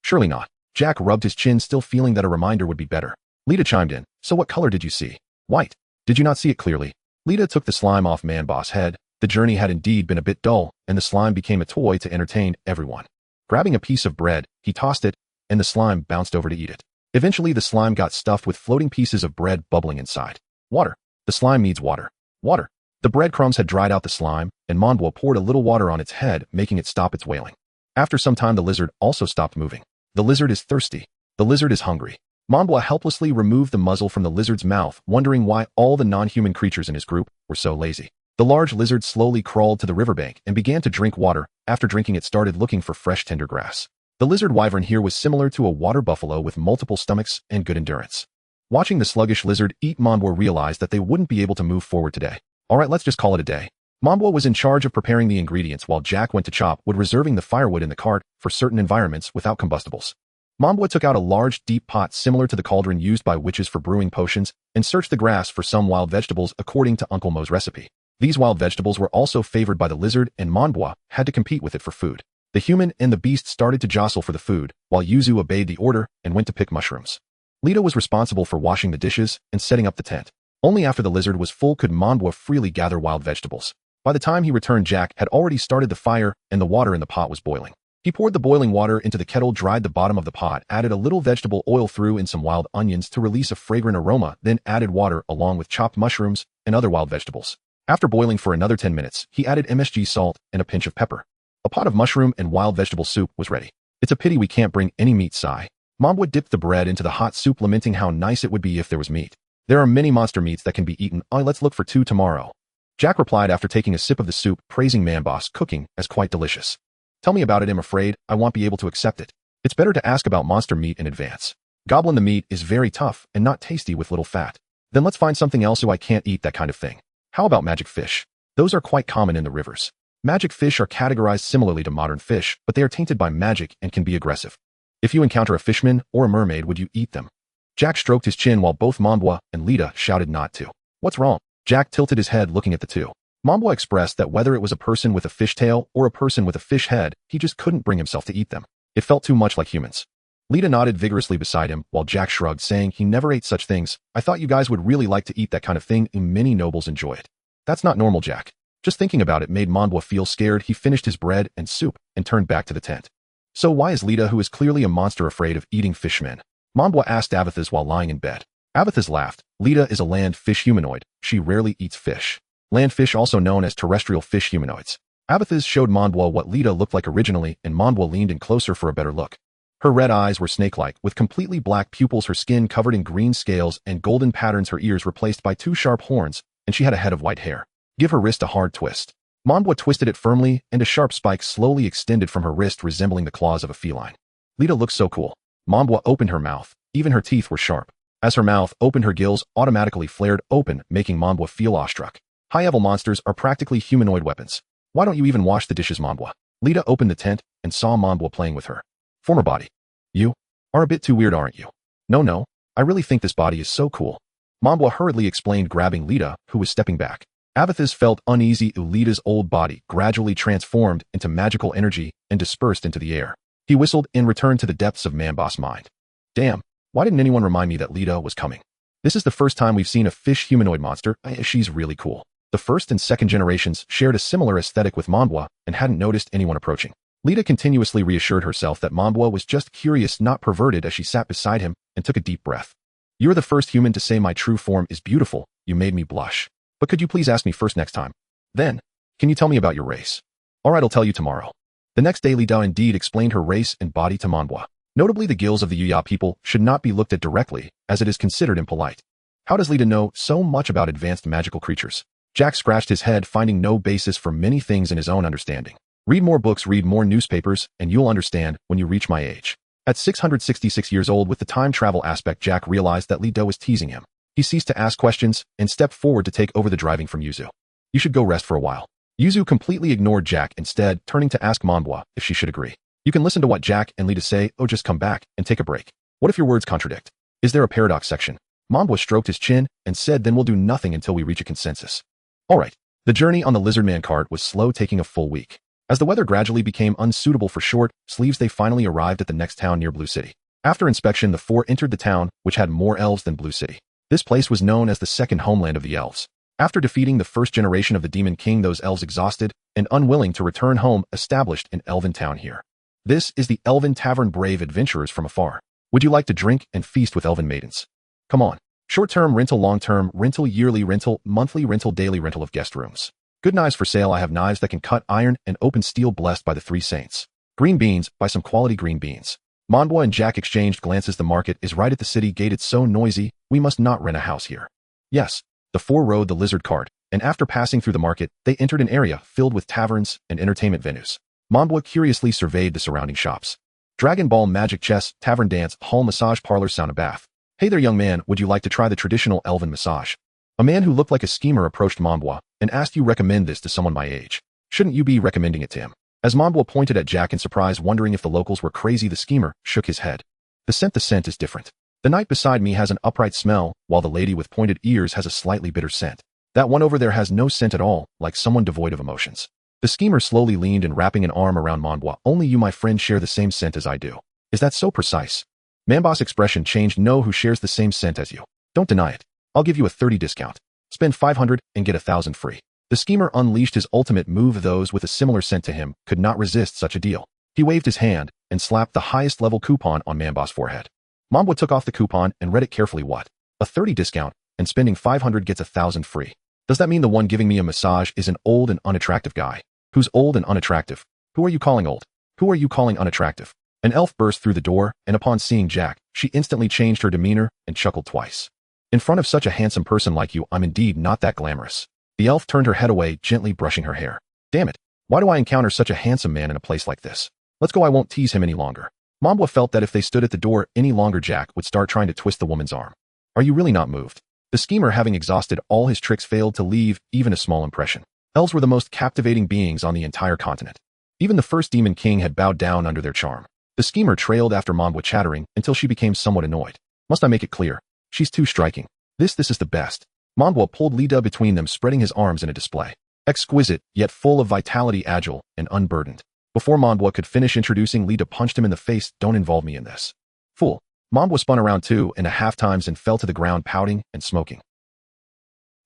Surely not. Jack rubbed his chin, still feeling that a reminder would be better. Lita chimed in. So what color did you see? White. Did you not see it clearly? Lita took the slime off Manboss' head. The journey had indeed been a bit dull, and the slime became a toy to entertain everyone. Grabbing a piece of bread, he tossed it, and the slime bounced over to eat it. Eventually, the slime got stuffed with floating pieces of bread bubbling inside. Water. The slime needs water. Water. The breadcrumbs had dried out the slime, and Monbwa poured a little water on its head, making it stop its wailing. After some time, the lizard also stopped moving. The lizard is thirsty. The lizard is hungry. Monbwa helplessly removed the muzzle from the lizard's mouth, wondering why all the non-human creatures in his group were so lazy. The large lizard slowly crawled to the riverbank and began to drink water. After drinking, it started looking for fresh tender grass. The lizard wyvern here was similar to a water buffalo with multiple stomachs and good endurance. Watching the sluggish lizard eat, Monbwa realized that they wouldn't be able to move forward today. Alright, let's just call it a day. Monbwa was in charge of preparing the ingredients while Jack went to chop wood, reserving the firewood in the cart for certain environments without combustibles. Monbwa took out a large, deep pot similar to the cauldron used by witches for brewing potions and searched the grass for some wild vegetables according to Uncle Mo's recipe. These wild vegetables were also favored by the lizard, and Monbwa had to compete with it for food. The human and the beast started to jostle for the food, while Yuzu obeyed the order and went to pick mushrooms. Lita was responsible for washing the dishes and setting up the tent. Only after the lizard was full could Monbwa freely gather wild vegetables. By the time he returned, Jack had already started the fire, and the water in the pot was boiling. He poured the boiling water into the kettle, dried the bottom of the pot, added a little vegetable oil, threw in some wild onions to release a fragrant aroma, then added water along with chopped mushrooms and other wild vegetables. After boiling for another 10 minutes, he added MSG salt and a pinch of pepper. A pot of mushroom and wild vegetable soup was ready. It's a pity we can't bring any meat, sigh. Monbwa dipped the bread into the hot soup, lamenting how nice it would be if there was meat. There are many monster meats that can be eaten. Let's look for 2 tomorrow. Jack replied after taking a sip of the soup, praising Manboss' cooking as quite delicious. Tell me about it. I'm afraid I won't be able to accept it. It's better to ask about monster meat in advance. Goblin, the meat is very tough and not tasty with little fat. Then let's find something else. I can't eat that kind of thing. How about magic fish? Those are quite common in the rivers. Magic fish are categorized similarly to modern fish, but they are tainted by magic and can be aggressive. If you encounter a fishman or a mermaid, would you eat them? Jack stroked his chin while both Monbwa and Lita shouted not to. What's wrong? Jack tilted his head, looking at the two. Monbwa expressed that whether it was a person with a fish tail or a person with a fish head, he just couldn't bring himself to eat them. It felt too much like humans. Lita nodded vigorously beside him, while Jack shrugged, saying he never ate such things. I thought you guys would really like to eat that kind of thing, and many nobles enjoy it. That's not normal, Jack. Just thinking about it made Monbwa feel scared. He finished his bread and soup and turned back to the tent. So why is Lita, who is clearly a monster, afraid of eating fishmen? Monbwa asked Avithas while lying in bed. Avithas laughed. Lita is a land fish humanoid. She rarely eats fish. Land fish, also known as terrestrial fish humanoids. Avithas showed Monbwa what Lita looked like originally, and Monbwa leaned in closer for a better look. Her red eyes were snake-like, with completely black pupils, her skin covered in green scales and golden patterns, her ears replaced by 2 sharp horns, and she had a head of white hair. Give her wrist a hard twist. Monbwa twisted it firmly, and a sharp spike slowly extended from her wrist, resembling the claws of a feline. Lita looked so cool. Monbwa opened her mouth. Even her teeth were sharp. As her mouth opened, her gills automatically flared open, making Monbwa feel awestruck. High-level monsters are practically humanoid weapons. Why don't you even wash the dishes, Monbwa? Lita opened the tent and saw Monbwa playing with her former body. You are a bit too weird, aren't you? No, I really think this body is so cool. Mambwa hurriedly explained, grabbing Lita, who was stepping back. Abathis felt uneasy. Lita's old body gradually transformed into magical energy and dispersed into the air. He whistled and returned to the depths of Manbo's mind. Damn, why didn't anyone remind me that Lita was coming? This is the first time we've seen a fish humanoid monster. She's really cool. The first and second generations shared a similar aesthetic with Mambwa and hadn't noticed anyone approaching. Lita continuously reassured herself that Mambwa was just curious, not perverted, as she sat beside him and took a deep breath. You're the first human to say my true form is beautiful. You made me blush. But could you please ask me first next time? Then, can you tell me about your race? Alright, I'll tell you tomorrow. The next day, Lita indeed explained her race and body to Mambwa. Notably, the gills of the Yuya people should not be looked at directly, as it is considered impolite. How does Lita know so much about advanced magical creatures? Jack scratched his head, finding no basis for many things in his own understanding. Read more books, read more newspapers, and you'll understand when you reach my age. At 666 years old, with the time travel aspect, Jack realized that Lita was teasing him. He ceased to ask questions and stepped forward to take over the driving from Yuzu. You should go rest for a while. Yuzu completely ignored Jack, instead turning to ask Mambwa if she should agree. You can listen to what Jack and Lita say. Oh, just come back and take a break. What if your words contradict? Is there a paradox section? Mambwa stroked his chin and said, then we'll do nothing until we reach a consensus. Alright. The journey on the Lizardman cart was slow, taking a full week. As the weather gradually became unsuitable for short sleeves, they finally arrived at the next town near Blue City. After inspection, the four entered the town, which had more elves than Blue City. This place was known as the second homeland of the elves. After defeating the first generation of the Demon King, those elves, exhausted and unwilling to return home, established an elven town here. This is the Elven Tavern. Brave adventurers from afar. Would you like to drink and feast with elven maidens? Come on. Short-term rental, long-term rental, yearly rental, monthly rental, daily rental of guest rooms. Good knives for sale. I have knives that can cut iron and open steel, blessed by the three saints. Green beans, buy some quality green beans. Mambwa and Jack exchanged glances. The market is right at the city gate. It's so noisy, we must not rent a house here. Yes. The four rode the lizard cart, and after passing through the market, they entered an area filled with taverns and entertainment venues. Mambwa curiously surveyed the surrounding shops. Dragon Ball, magic chess, tavern dance, hall, massage parlor, sauna, bath. Hey there, young man, would you like to try the traditional elven massage? A man who looked like a schemer approached Mambwa and asked, you recommend this to someone my age? Shouldn't you be recommending it to him? As Mambwa pointed at Jack in surprise, wondering if the locals were crazy, the schemer shook his head. The scent is different. The knight beside me has an upright smell, while the lady with pointed ears has a slightly bitter scent. That one over there has no scent at all, like someone devoid of emotions. The schemer slowly leaned and wrapping an arm around Mambwa. Only you, my friend, share the same scent as I do. Is that so precise? Mambwa's expression changed. No, who shares the same scent as you? Don't deny it. I'll give you a 30 discount. Spend 500 and get 1,000 free. The schemer unleashed his ultimate move. Those with a similar scent to him could not resist such a deal. He waved his hand and slapped the highest level coupon on Mambwa's forehead. Mambwa took off the coupon and read it carefully. What? A 30 discount, and spending 500 gets 1,000 free. Does that mean the one giving me a massage is an old and unattractive guy? Who's old and unattractive? Who are you calling old? Who are you calling unattractive? An elf burst through the door, and upon seeing Jack, she instantly changed her demeanor and chuckled twice. In front of such a handsome person like you, I'm indeed not that glamorous. The elf turned her head away, gently brushing her hair. Damn it. Why do I encounter such a handsome man in a place like this? Let's go, I won't tease him any longer. Mambwa felt that if they stood at the door any longer, Jack would start trying to twist the woman's arm. Are you really not moved? The schemer, having exhausted all his tricks, failed to leave even a small impression. Elves were the most captivating beings on the entire continent. Even the first Demon King had bowed down under their charm. The schemer trailed after Mambwa, chattering until she became somewhat annoyed. Must I make it clear? She's too striking. This is the best. Mambwa pulled Lita between them, spreading his arms in a display. Exquisite, yet full of vitality, agile and unburdened. Before Mambwa could finish introducing, Lita punched him in the face. Don't involve me in this. Fool. Mambwa spun around 2.5 times and fell to the ground, pouting and smoking.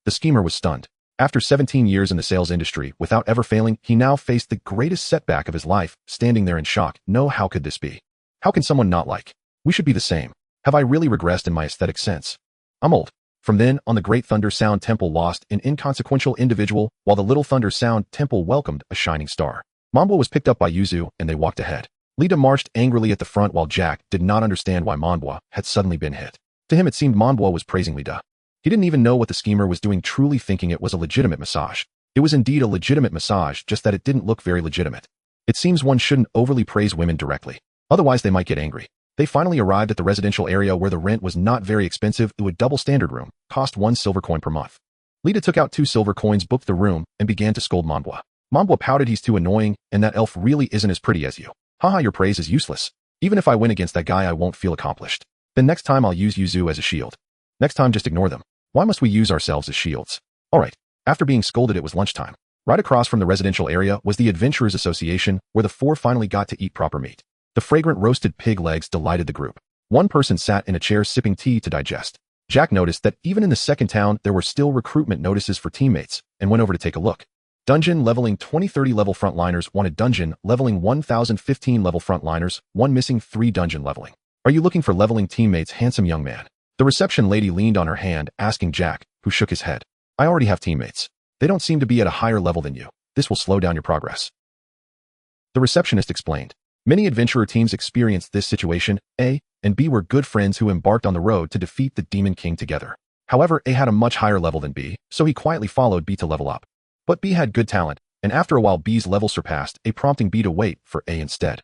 The schemer was stunned. After 17 years in the sales industry, without ever failing, he now faced the greatest setback of his life, standing there in shock. No, how could this be? How can someone not like? We should be the same. Have I really regressed in my aesthetic sense? I'm old. From then on, the Great Thunder Sound Temple lost an inconsequential individual, while the Little Thunder Sound Temple welcomed a shining star. Mambwa was picked up by Yuzu, and they walked ahead. Lita marched angrily at the front, while Jack did not understand why Mambwa had suddenly been hit. To him, it seemed Mambwa was praising Lita. He didn't even know what the schemer was doing, truly thinking it was a legitimate massage. It was indeed a legitimate massage, just that it didn't look very legitimate. It seems one shouldn't overly praise women directly. Otherwise, they might get angry. They finally arrived at the residential area, where the rent was not very expensive. It would double standard room, cost 1 silver coin per month. Lita took out 2 silver coins, booked the room, and began to scold Mambwa. Mambwa pouted. He's too annoying, and that elf really isn't as pretty as you. Haha, your praise is useless. Even if I win against that guy, I won't feel accomplished. Then next time I'll use Yuzu as a shield. Next time just ignore them. Why must we use ourselves as shields? Alright, after being scolded it was lunchtime. Right across from the residential area was the Adventurers Association, where the four finally got to eat proper meat. The fragrant roasted pig legs delighted the group. One person sat in a chair sipping tea to digest. Jack noticed that even in the second town there were still recruitment notices for teammates, and went over to take a look. Dungeon leveling 2030 level frontliners wanted dungeon leveling 1015 level frontliners, one missing 3 dungeon leveling. Are you looking for leveling teammates, handsome young man? The reception lady leaned on her hand, asking Jack, who shook his head. I already have teammates. They don't seem to be at a higher level than you. This will slow down your progress. The receptionist explained. Many adventurer teams experienced this situation. A and B were good friends who embarked on the road to defeat the Demon King together. However, A had a much higher level than B, so he quietly followed B to level up. But B had good talent, and after a while B's level surpassed A, prompting B to wait for A instead.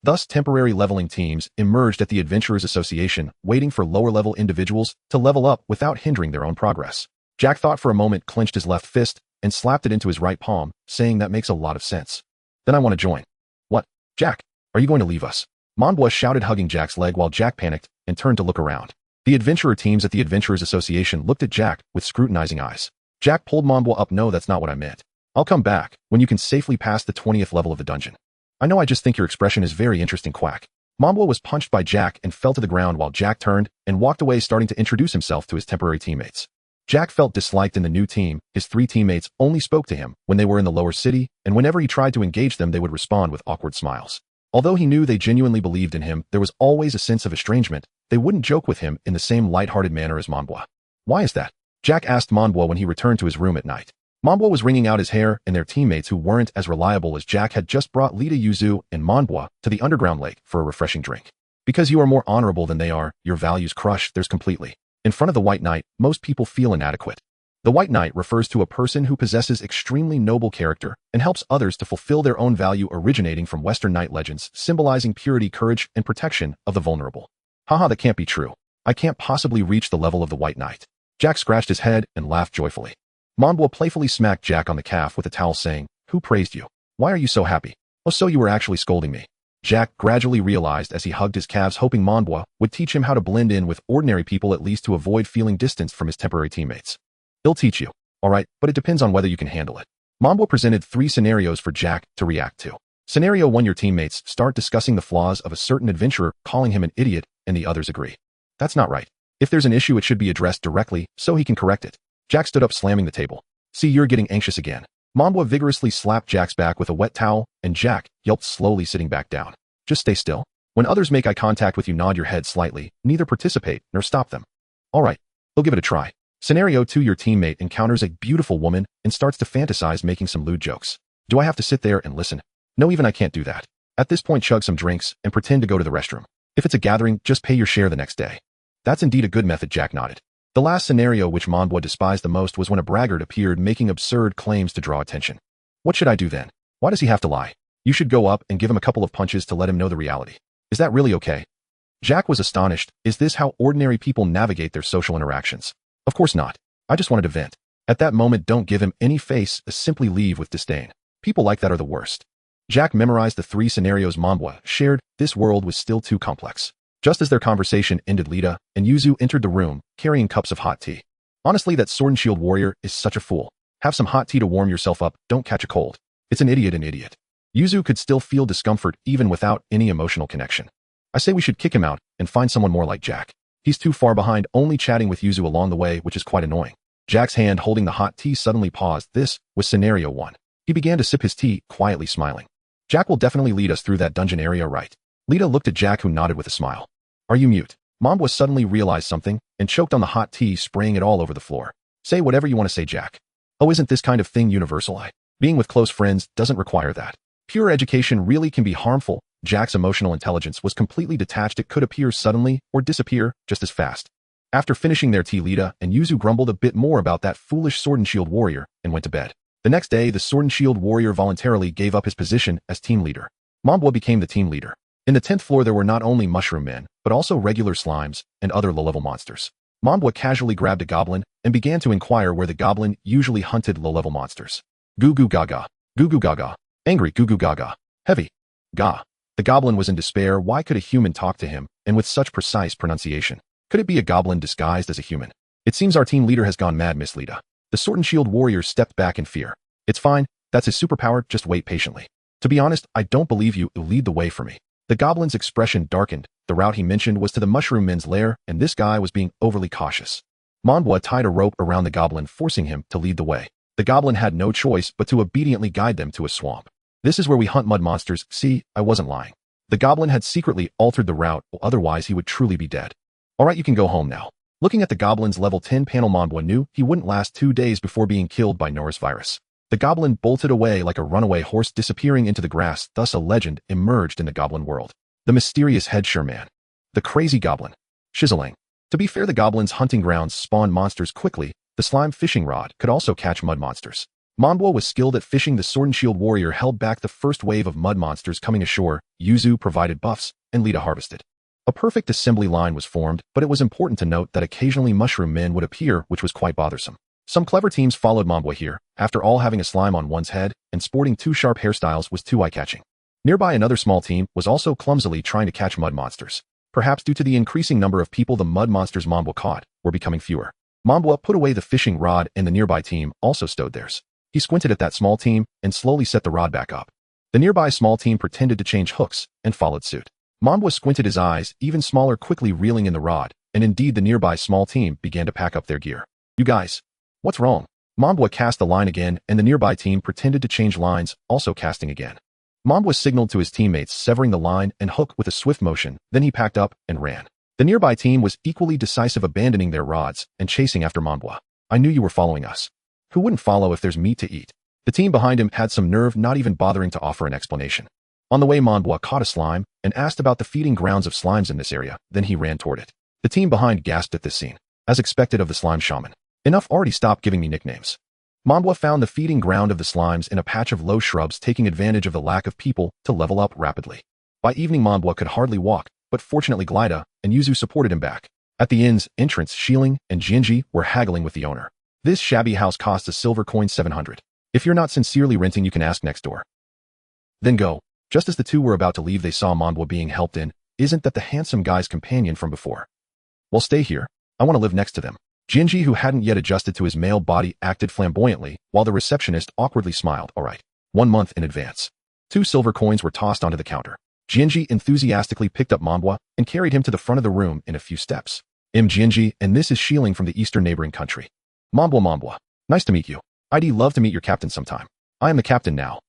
Thus, temporary leveling teams emerged at the Adventurers Association, waiting for lower-level individuals to level up without hindering their own progress. Jack thought for a moment, clenched his left fist, and slapped it into his right palm, saying that makes a lot of sense. Then I want to join. What? Jack, are you going to leave us? Monbois shouted, hugging Jack's leg while Jack panicked and turned to look around. The adventurer teams at the Adventurers Association looked at Jack with scrutinizing eyes. Jack pulled Monbois up. No, that's not what I meant. I'll come back when you can safely pass the 20th level of the dungeon. I know, I just think your expression is very interesting, quack. Monbois was punched by Jack and fell to the ground while Jack turned and walked away, starting to introduce himself to his temporary teammates. Jack felt disliked in the new team. His 3 teammates only spoke to him when they were in the lower city, and whenever he tried to engage them they would respond with awkward smiles. Although he knew they genuinely believed in him, there was always a sense of estrangement. They wouldn't joke with him in the same light-hearted manner as Monbois. Why is that? Jack asked Monbois when he returned to his room at night. Monbois was wringing out his hair, and their teammates who weren't as reliable as Jack had just brought Lita, Yuzu, and Monbois to the underground lake for a refreshing drink. Because you are more honorable than they are, your values crushed theirs completely. In front of the White Knight, most people feel inadequate. The White Knight refers to a person who possesses extremely noble character and helps others to fulfill their own value, originating from Western knight legends, symbolizing purity, courage, and protection of the vulnerable. Haha, that can't be true. I can't possibly reach the level of the White Knight. Jack scratched his head and laughed joyfully. Monbois playfully smacked Jack on the calf with a towel, saying, Who praised you? Why are you so happy? Oh, so you were actually scolding me. Jack gradually realized as he hugged his calves, hoping Monbois would teach him how to blend in with ordinary people, at least to avoid feeling distanced from his temporary teammates. He'll teach you. Alright, but it depends on whether you can handle it. Monbois presented 3 scenarios for Jack to react to. Scenario 1, your teammates start discussing the flaws of a certain adventurer, calling him an idiot, and the others agree. That's not right. If there's an issue, it should be addressed directly so he can correct it. Jack stood up, slamming the table. See, you're getting anxious again. Monbois vigorously slapped Jack's back with a wet towel, and Jack yelped, slowly sitting back down. Just stay still. When others make eye contact with you, nod your head slightly, neither participate nor stop them. Alright, we'll give it a try. Scenario 2, your teammate encounters a beautiful woman and starts to fantasize, making some lewd jokes. Do I have to sit there and listen? No, even I can't do that. At this point, chug some drinks and pretend to go to the restroom. If it's a gathering, just pay your share the next day. That's indeed a good method, Jack nodded. The last scenario, which Monbois despised the most, was when a braggart appeared making absurd claims to draw attention. What should I do then? Why does he have to lie? You should go up and give him a couple of punches to let him know the reality. Is that really okay? Jack was astonished. Is this how ordinary people navigate their social interactions? Of course not. I just wanted to vent. At that moment, don't give him any face, simply leave with disdain. People like that are the worst. Jack memorized the 3 scenarios Monbois shared. This world was still too complex. Just as their conversation ended, Lita and Yuzu entered the room, carrying cups of hot tea. Honestly, that sword and shield warrior is such a fool. Have some hot tea to warm yourself up, don't catch a cold. It's an idiot. Yuzu could still feel discomfort even without any emotional connection. I say we should kick him out and find someone more like Jack. He's too far behind, only chatting with Yuzu along the way, which is quite annoying. Jack's hand holding the hot tea suddenly paused. This was scenario 1. He began to sip his tea, quietly smiling. Jack will definitely lead us through that dungeon area, right? Lita looked at Jack, who nodded with a smile. Are you mute? Monbois suddenly realized something and choked on the hot tea, spraying it all over the floor. Say whatever you want to say, Jack. Oh, isn't this kind of thing universal? Being with close friends doesn't require that. Pure education really can be harmful. Jack's emotional intelligence was completely detached. It could appear suddenly or disappear just as fast. After finishing their tea, Lita and Yuzu grumbled a bit more about that foolish sword and shield warrior and went to bed. The next day, the sword and shield warrior voluntarily gave up his position as team leader. Monbois became the team leader. In the 10th floor, there were not only mushroom men, but also regular slimes and other low-level monsters. Monbois casually grabbed a goblin and began to inquire where the goblin usually hunted low-level monsters. Goo goo gaga. Goo goo gaga. Angry goo goo gaga. Heavy. Ga. The goblin was in despair. Why could a human talk to him, and with such precise pronunciation? Could it be a goblin disguised as a human? It seems our team leader has gone mad, Miss Lita. The Sword and Shield warrior stepped back in fear. It's fine. That's his superpower. Just wait patiently. To be honest, I don't believe you. Lead the way for me. The goblin's expression darkened. The route he mentioned was to the Mushroom Men's lair, and this guy was being overly cautious. Monbwa tied a rope around the goblin, forcing him to lead the way. The goblin had no choice but to obediently guide them to a swamp. This is where we hunt mud monsters. See, I wasn't lying. The goblin had secretly altered the route, otherwise he would truly be dead. Alright, you can go home now. Looking at the goblin's level 10 panel, Monbwa knew he wouldn't last 2 days before being killed by Norris virus. The goblin bolted away like a runaway horse, disappearing into the grass. Thus a legend emerged in the goblin world. The mysterious headsure man. The crazy goblin. Shizzling. To be fair, the goblin's hunting grounds spawned monsters quickly. The slime fishing rod could also catch mud monsters. Monbwa was skilled at fishing. The Sword and Shield warrior held back the first wave of mud monsters coming ashore. Yuzu provided buffs, and Lita harvested. A perfect assembly line was formed, but it was important to note that occasionally mushroom men would appear, which was quite bothersome. Some clever teams followed Monbwa here. After all, having a slime on one's head and sporting 2 sharp hairstyles was too eye-catching. Nearby, another small team was also clumsily trying to catch mud monsters. Perhaps due to the increasing number of people the mud monsters Monbwa caught were becoming fewer. Monbwa put away the fishing rod, and the nearby team also stowed theirs. He squinted at that small team and slowly set the rod back up. The nearby small team pretended to change hooks and followed suit. Monbwa squinted his eyes, even smaller, quickly reeling in the rod, and indeed the nearby small team began to pack up their gear. You guys, what's wrong? Monbwa cast the line again, and the nearby team pretended to change lines, also casting again. Monbwa signaled to his teammates, severing the line and hook with a swift motion, then he packed up and ran. The nearby team was equally decisive, abandoning their rods and chasing after Monbwa. I knew you were following us. Who wouldn't follow if there's meat to eat? The team behind him had some nerve, not even bothering to offer an explanation. On the way, Monbwa caught a slime and asked about the feeding grounds of slimes in this area, then he ran toward it. The team behind gasped at this scene. As expected of the slime shaman. Enough already, stop giving me nicknames. Monbwa found the feeding ground of the slimes in a patch of low shrubs, taking advantage of the lack of people to level up rapidly. By evening, Monbwa could hardly walk, but fortunately Glida and Yuzu supported him back. At the inn's entrance, Shieling and Jianji were haggling with the owner. This shabby house costs a silver coin 700. If you're not sincerely renting, you can ask next door. Then go. Just as the two were about to leave, they saw Monbwa being helped in. Isn't that the handsome guy's companion from before? Well, stay here. I want to live next to them. Jinji, who hadn't yet adjusted to his male body, acted flamboyantly, while the receptionist awkwardly smiled. All right. 1 month in advance. 2 silver coins were tossed onto the counter. Jinji enthusiastically picked up Monbwa and carried him to the front of the room in a few steps. Jinji, and this is Shieling from the eastern neighboring country. Monbwa. Nice to meet you. I'd love to meet your captain sometime. I am the captain now.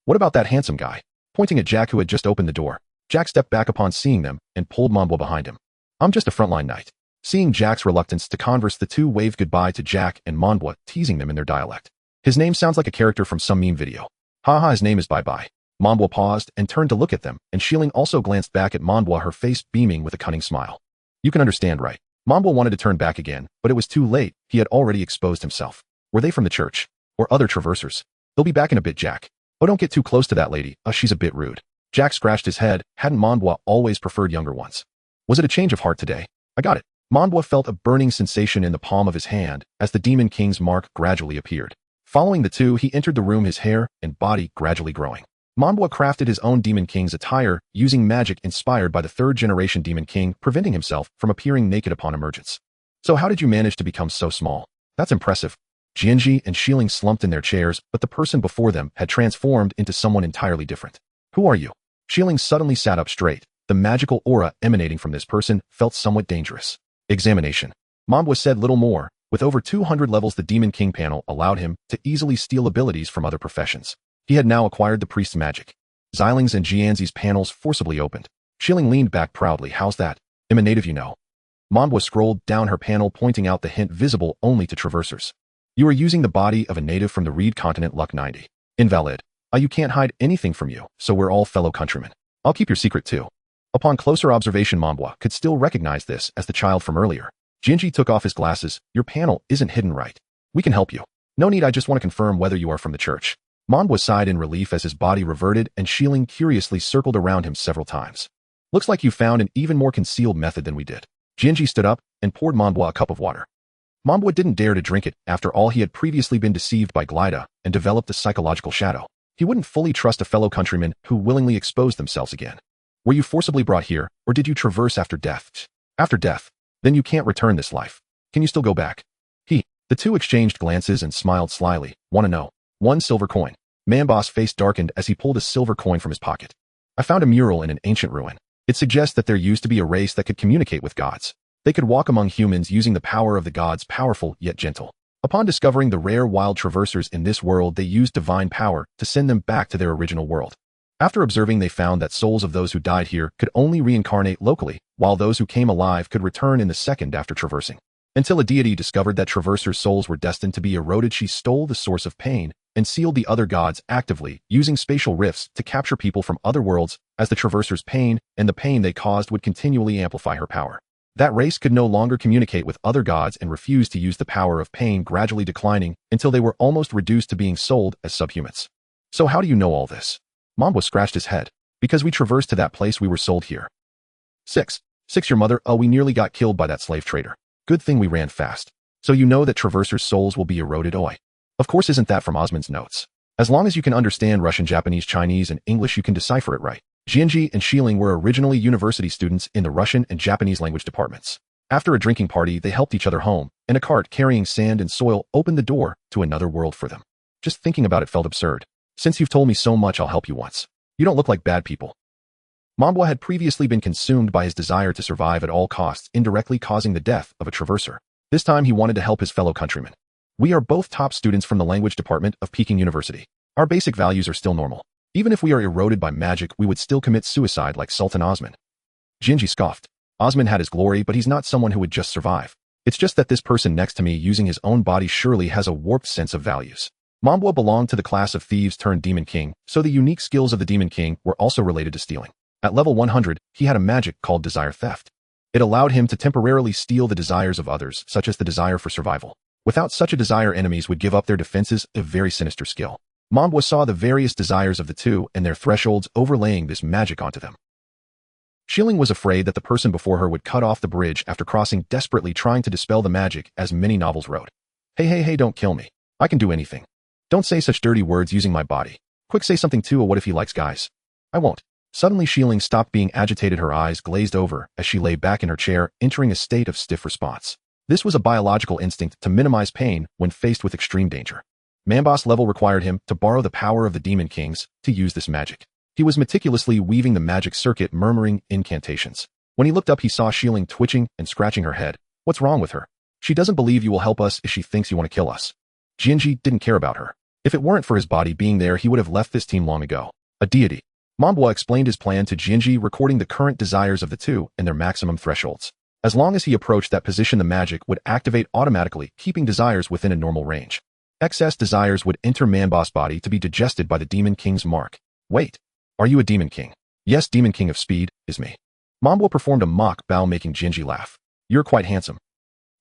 What about that handsome guy? Pointing at Jack, who had just opened the door. Jack stepped back upon seeing them and pulled Monbwa behind him. I'm just a frontline knight. Seeing Jack's reluctance to converse, the two waved goodbye to Jack and Monbwa, teasing them in their dialect. His name sounds like a character from some meme video. Haha, his name is Bye-Bye. Monbwa paused and turned to look at them, and Shieling also glanced back at Monbwa, her face beaming with a cunning smile. You can understand, right? Monbwa wanted to turn back again, but it was too late. He had already exposed himself. Were they from the church? Or other traversers? They'll be back in a bit, Jack. Oh, don't get too close to that lady. She's a bit rude. Jack scratched his head. Hadn't Monbwa always preferred younger ones? Was it a change of heart today? I got it. Monbwa felt a burning sensation in the palm of his hand as the Demon King's mark gradually appeared. Following the two, he entered the room, his hair and body gradually growing. Monbwa crafted his own Demon King's attire, using magic inspired by the 3rd-generation Demon King, preventing himself from appearing naked upon emergence. So how did you manage to become so small? That's impressive. Jianji and Shieling slumped in their chairs, but the person before them had transformed into someone entirely different. Who are you? Shieling suddenly sat up straight. The magical aura emanating from this person felt somewhat dangerous. Examination. Monbwa said little more. With over 200 levels, the Demon King panel allowed him to easily steal abilities from other professions. He had now acquired the priest's magic. Xiling's and Jianzi's panels forcibly opened. Shieling leaned back proudly. How's that? I'm a native, you know. Monbwa scrolled down her panel, pointing out the hint visible only to traversers. You are using the body of a native from the Reed continent, Luck 90. Invalid. You can't hide anything from you, so we're all fellow countrymen. I'll keep your secret too. Upon closer observation, Monbwa could still recognize this as the child from earlier. Jinji took off his glasses. Your panel isn't hidden right. We can help you. No need, I just want to confirm whether you are from the church. Monbwa sighed in relief as his body reverted, and Shieling curiously circled around him several times. Looks like you found an even more concealed method than we did. Jinji stood up and poured Monbwa a cup of water. Monbwa didn't dare to drink it. After all, he had previously been deceived by Glida and developed a psychological shadow. He wouldn't fully trust a fellow countryman who willingly exposed themselves again. Were you forcibly brought here, or did you traverse after death? After death. Then you can't return this life. Can you still go back? The two exchanged glances and smiled slyly. Want to know? 1 silver coin. Manbo's face darkened as he pulled a silver coin from his pocket. I found a mural in an ancient ruin. It suggests that there used to be a race that could communicate with gods. They could walk among humans using the power of the gods, powerful yet gentle. Upon discovering the rare wild traversers in this world, they used divine power to send them back to their original world. After observing, they found that souls of those who died here could only reincarnate locally, while those who came alive could return in the second after traversing. Until a deity discovered that traversers' souls were destined to be eroded, she stole the source of pain and sealed the other gods actively, using spatial rifts to capture people from other worlds, as the traversers' pain and the pain they caused would continually amplify her power. That race could no longer communicate with other gods and refused to use the power of pain, gradually declining until they were almost reduced to being sold as subhumans. So how do you know all this? Manbo scratched his head. Because we traversed to that place, we were sold here. 6. Your mother. We nearly got killed by that slave trader. Good thing we ran fast. So you know that traversers' souls will be eroded. Of course, isn't that from Osman's notes? As long as you can understand Russian, Japanese, Chinese, and English, you can decipher it right. Jianji and Xiling were originally university students in the Russian and Japanese language departments. After a drinking party, they helped each other home, and a cart carrying sand and soil opened the door to another world for them. Just thinking about it felt absurd. Since you've told me so much, I'll help you once. You don't look like bad people. Manbo had previously been consumed by his desire to survive at all costs, indirectly causing the death of a traverser. This time he wanted to help his fellow countrymen. We are both top students from the language department of Peking University. Our basic values are still normal. Even if we are eroded by magic, we would still commit suicide like Sultan Osman. Jinji scoffed. Osman had his glory, but he's not someone who would just survive. It's just that this person next to me using his own body surely has a warped sense of values. Manbo belonged to the class of thieves turned Demon King, so the unique skills of the Demon King were also related to stealing. At level 100, he had a magic called Desire Theft. It allowed him to temporarily steal the desires of others, such as the desire for survival. Without such a desire, enemies would give up their defenses, a very sinister skill. Manbo saw the various desires of the two and their thresholds, overlaying this magic onto them. Xiling was afraid that the person before her would cut off the bridge after crossing, desperately trying to dispel the magic, as many novels wrote. Hey, don't kill me. I can do anything. Don't say such dirty words using my body. Quick, say something too, or what if he likes guys? I won't. Suddenly Xiling stopped being agitated, her eyes glazed over as she lay back in her chair, entering a state of stiff response. This was a biological instinct to minimize pain when faced with extreme danger. Manbo's level required him to borrow the power of the Demon Kings to use this magic. He was meticulously weaving the magic circuit, murmuring incantations. When he looked up, he saw Xiling twitching and scratching her head. What's wrong with her? She doesn't believe you will help us if she thinks you want to kill us. Jianji didn't care about her. If it weren't for his body being there, he would have left this team long ago. A deity. Manbo explained his plan to Jianji, recording the current desires of the two and their maximum thresholds. As long as he approached that position, the magic would activate automatically, keeping desires within a normal range. Excess desires would enter Manbo's body to be digested by the Demon King's mark. Wait, are you a Demon King? Yes, Demon King of Speed is me. Manbo performed a mock bow, making Jianji laugh. You're quite handsome.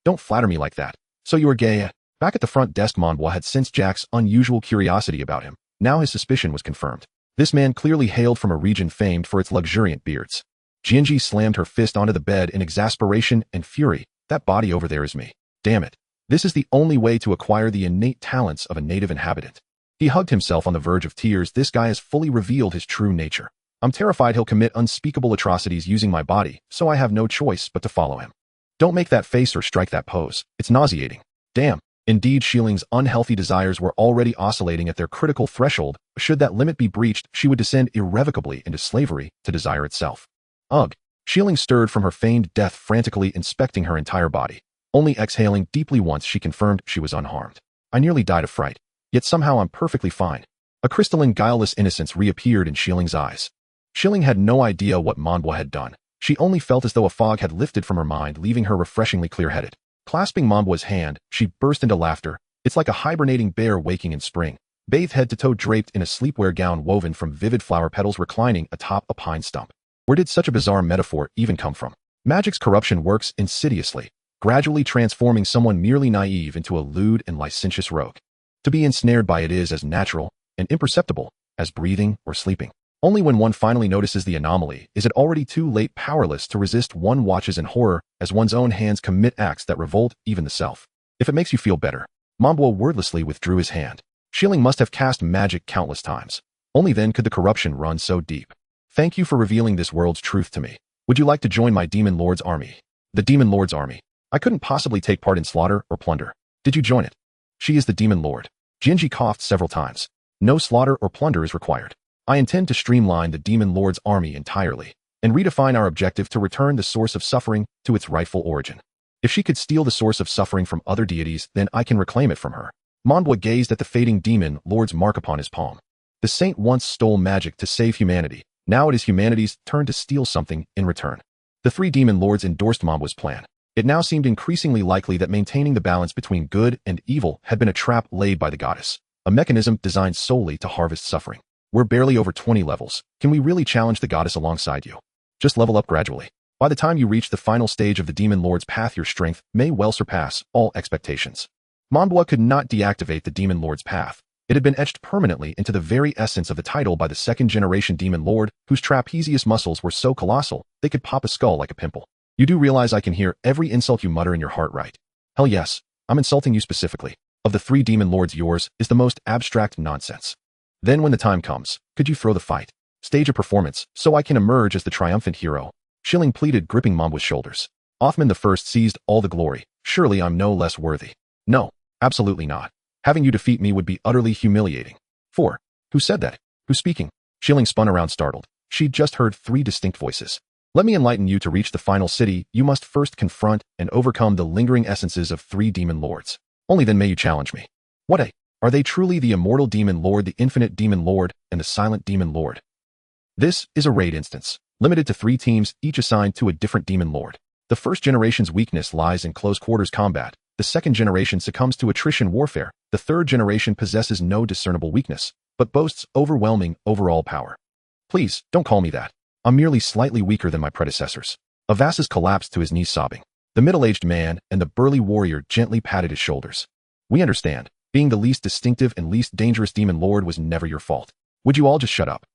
Don't flatter me like that. So you are gay? Back at the front desk, Manbo had sensed Jack's unusual curiosity about him. Now his suspicion was confirmed. This man clearly hailed from a region famed for its luxuriant beards. Jianji slammed her fist onto the bed in exasperation and fury. That body over there is me. Damn it. This is the only way to acquire the innate talents of a native inhabitant. He hugged himself on the verge of tears. This guy has fully revealed his true nature. I'm terrified he'll commit unspeakable atrocities using my body, so I have no choice but to follow him. Don't make that face or strike that pose. It's nauseating. Damn. Indeed, Xiling's unhealthy desires were already oscillating at their critical threshold. Should that limit be breached, she would descend irrevocably into slavery to desire itself. Ugh. Xiling stirred from her feigned death, frantically inspecting her entire body. Only exhaling deeply once, she confirmed she was unharmed. I nearly died of fright. Yet somehow I'm perfectly fine. A crystalline, guileless innocence reappeared in Xiling's eyes. Xiling had no idea what Manbo had done. She only felt as though a fog had lifted from her mind, leaving her refreshingly clear-headed. Clasping Manbo's hand, she burst into laughter. It's like a hibernating bear waking in spring, bathed head to toe, draped in a sleepwear gown woven from vivid flower petals, reclining atop a pine stump. Where did such a bizarre metaphor even come from? Magic's corruption works insidiously, gradually transforming someone merely naive into a lewd and licentious rogue. To be ensnared by it is as natural and imperceptible as breathing or sleeping. Only when one finally notices the anomaly is it already too late. Powerless to resist, one watches in horror as one's own hands commit acts that revolt even the self. If it makes you feel better. Manbo wordlessly withdrew his hand. Xiling must have cast magic countless times. Only then could the corruption run so deep. Thank you for revealing this world's truth to me. Would you like to join my Demon Lord's army? The Demon Lord's army. I couldn't possibly take part in slaughter or plunder. Did you join it? She is the demon lord. Jinji coughed several times. No slaughter or plunder is required. I intend to streamline the demon lord's army entirely and redefine our objective to return the source of suffering to its rightful origin. If she could steal the source of suffering from other deities, then I can reclaim it from her. Manbwa gazed at the fading demon lord's mark upon his palm. The saint once stole magic to save humanity. Now it is humanity's turn to steal something in return. The three demon lords endorsed Manbwa's plan. It now seemed increasingly likely that maintaining the balance between good and evil had been a trap laid by the goddess, a mechanism designed solely to harvest suffering. We're barely over 20 levels. Can we really challenge the goddess alongside you? Just level up gradually. By the time you reach the final stage of the demon lord's path, your strength may well surpass all expectations. Manbwa could not deactivate the demon lord's path. It had been etched permanently into the very essence of the title by the second-generation demon lord, whose trapezius muscles were so colossal they could pop a skull like a pimple. You do realize I can hear every insult you mutter in your heart, right? Hell yes, I'm insulting you specifically. Of the three demon lords, yours is the most abstract nonsense. Then when the time comes, could you throw the fight? Stage a performance, so I can emerge as the triumphant hero. Schilling pleaded, gripping Manbwa's shoulders. Othman I seized all the glory. Surely I'm no less worthy. No, absolutely not. Having you defeat me would be utterly humiliating. 4. Who said that? Who's speaking? Schilling spun around startled. She'd just heard 3 distinct voices. Let me enlighten you. To reach the final city, you must first confront and overcome the lingering essences of 3 demon lords. Only then may you challenge me. What are they truly? The immortal demon lord, the infinite demon lord, and the silent demon lord? This is a raid instance, limited to 3 teams, each assigned to a different demon lord. The first generation's weakness lies in close quarters combat. The second generation succumbs to attrition warfare. The third generation possesses no discernible weakness, but boasts overwhelming overall power. Please, don't call me that. I'm merely slightly weaker than my predecessors. Avasis collapsed to his knees sobbing. The middle-aged man and the burly warrior gently patted his shoulders. We understand. Being the least distinctive and least dangerous demon lord was never your fault. Would you all just shut up?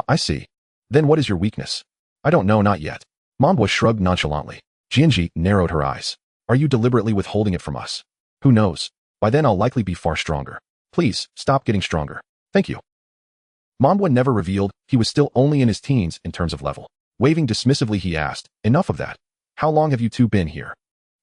I see. Then what is your weakness? I don't know, not yet. Manbwa shrugged nonchalantly. Jinji narrowed her eyes. Are you deliberately withholding it from us? Who knows? By then I'll likely be far stronger. Please, stop getting stronger. Thank you. Manbwa never revealed he was still only in his teens in terms of level. Waving dismissively, he asked, enough of that. How long have you two been here?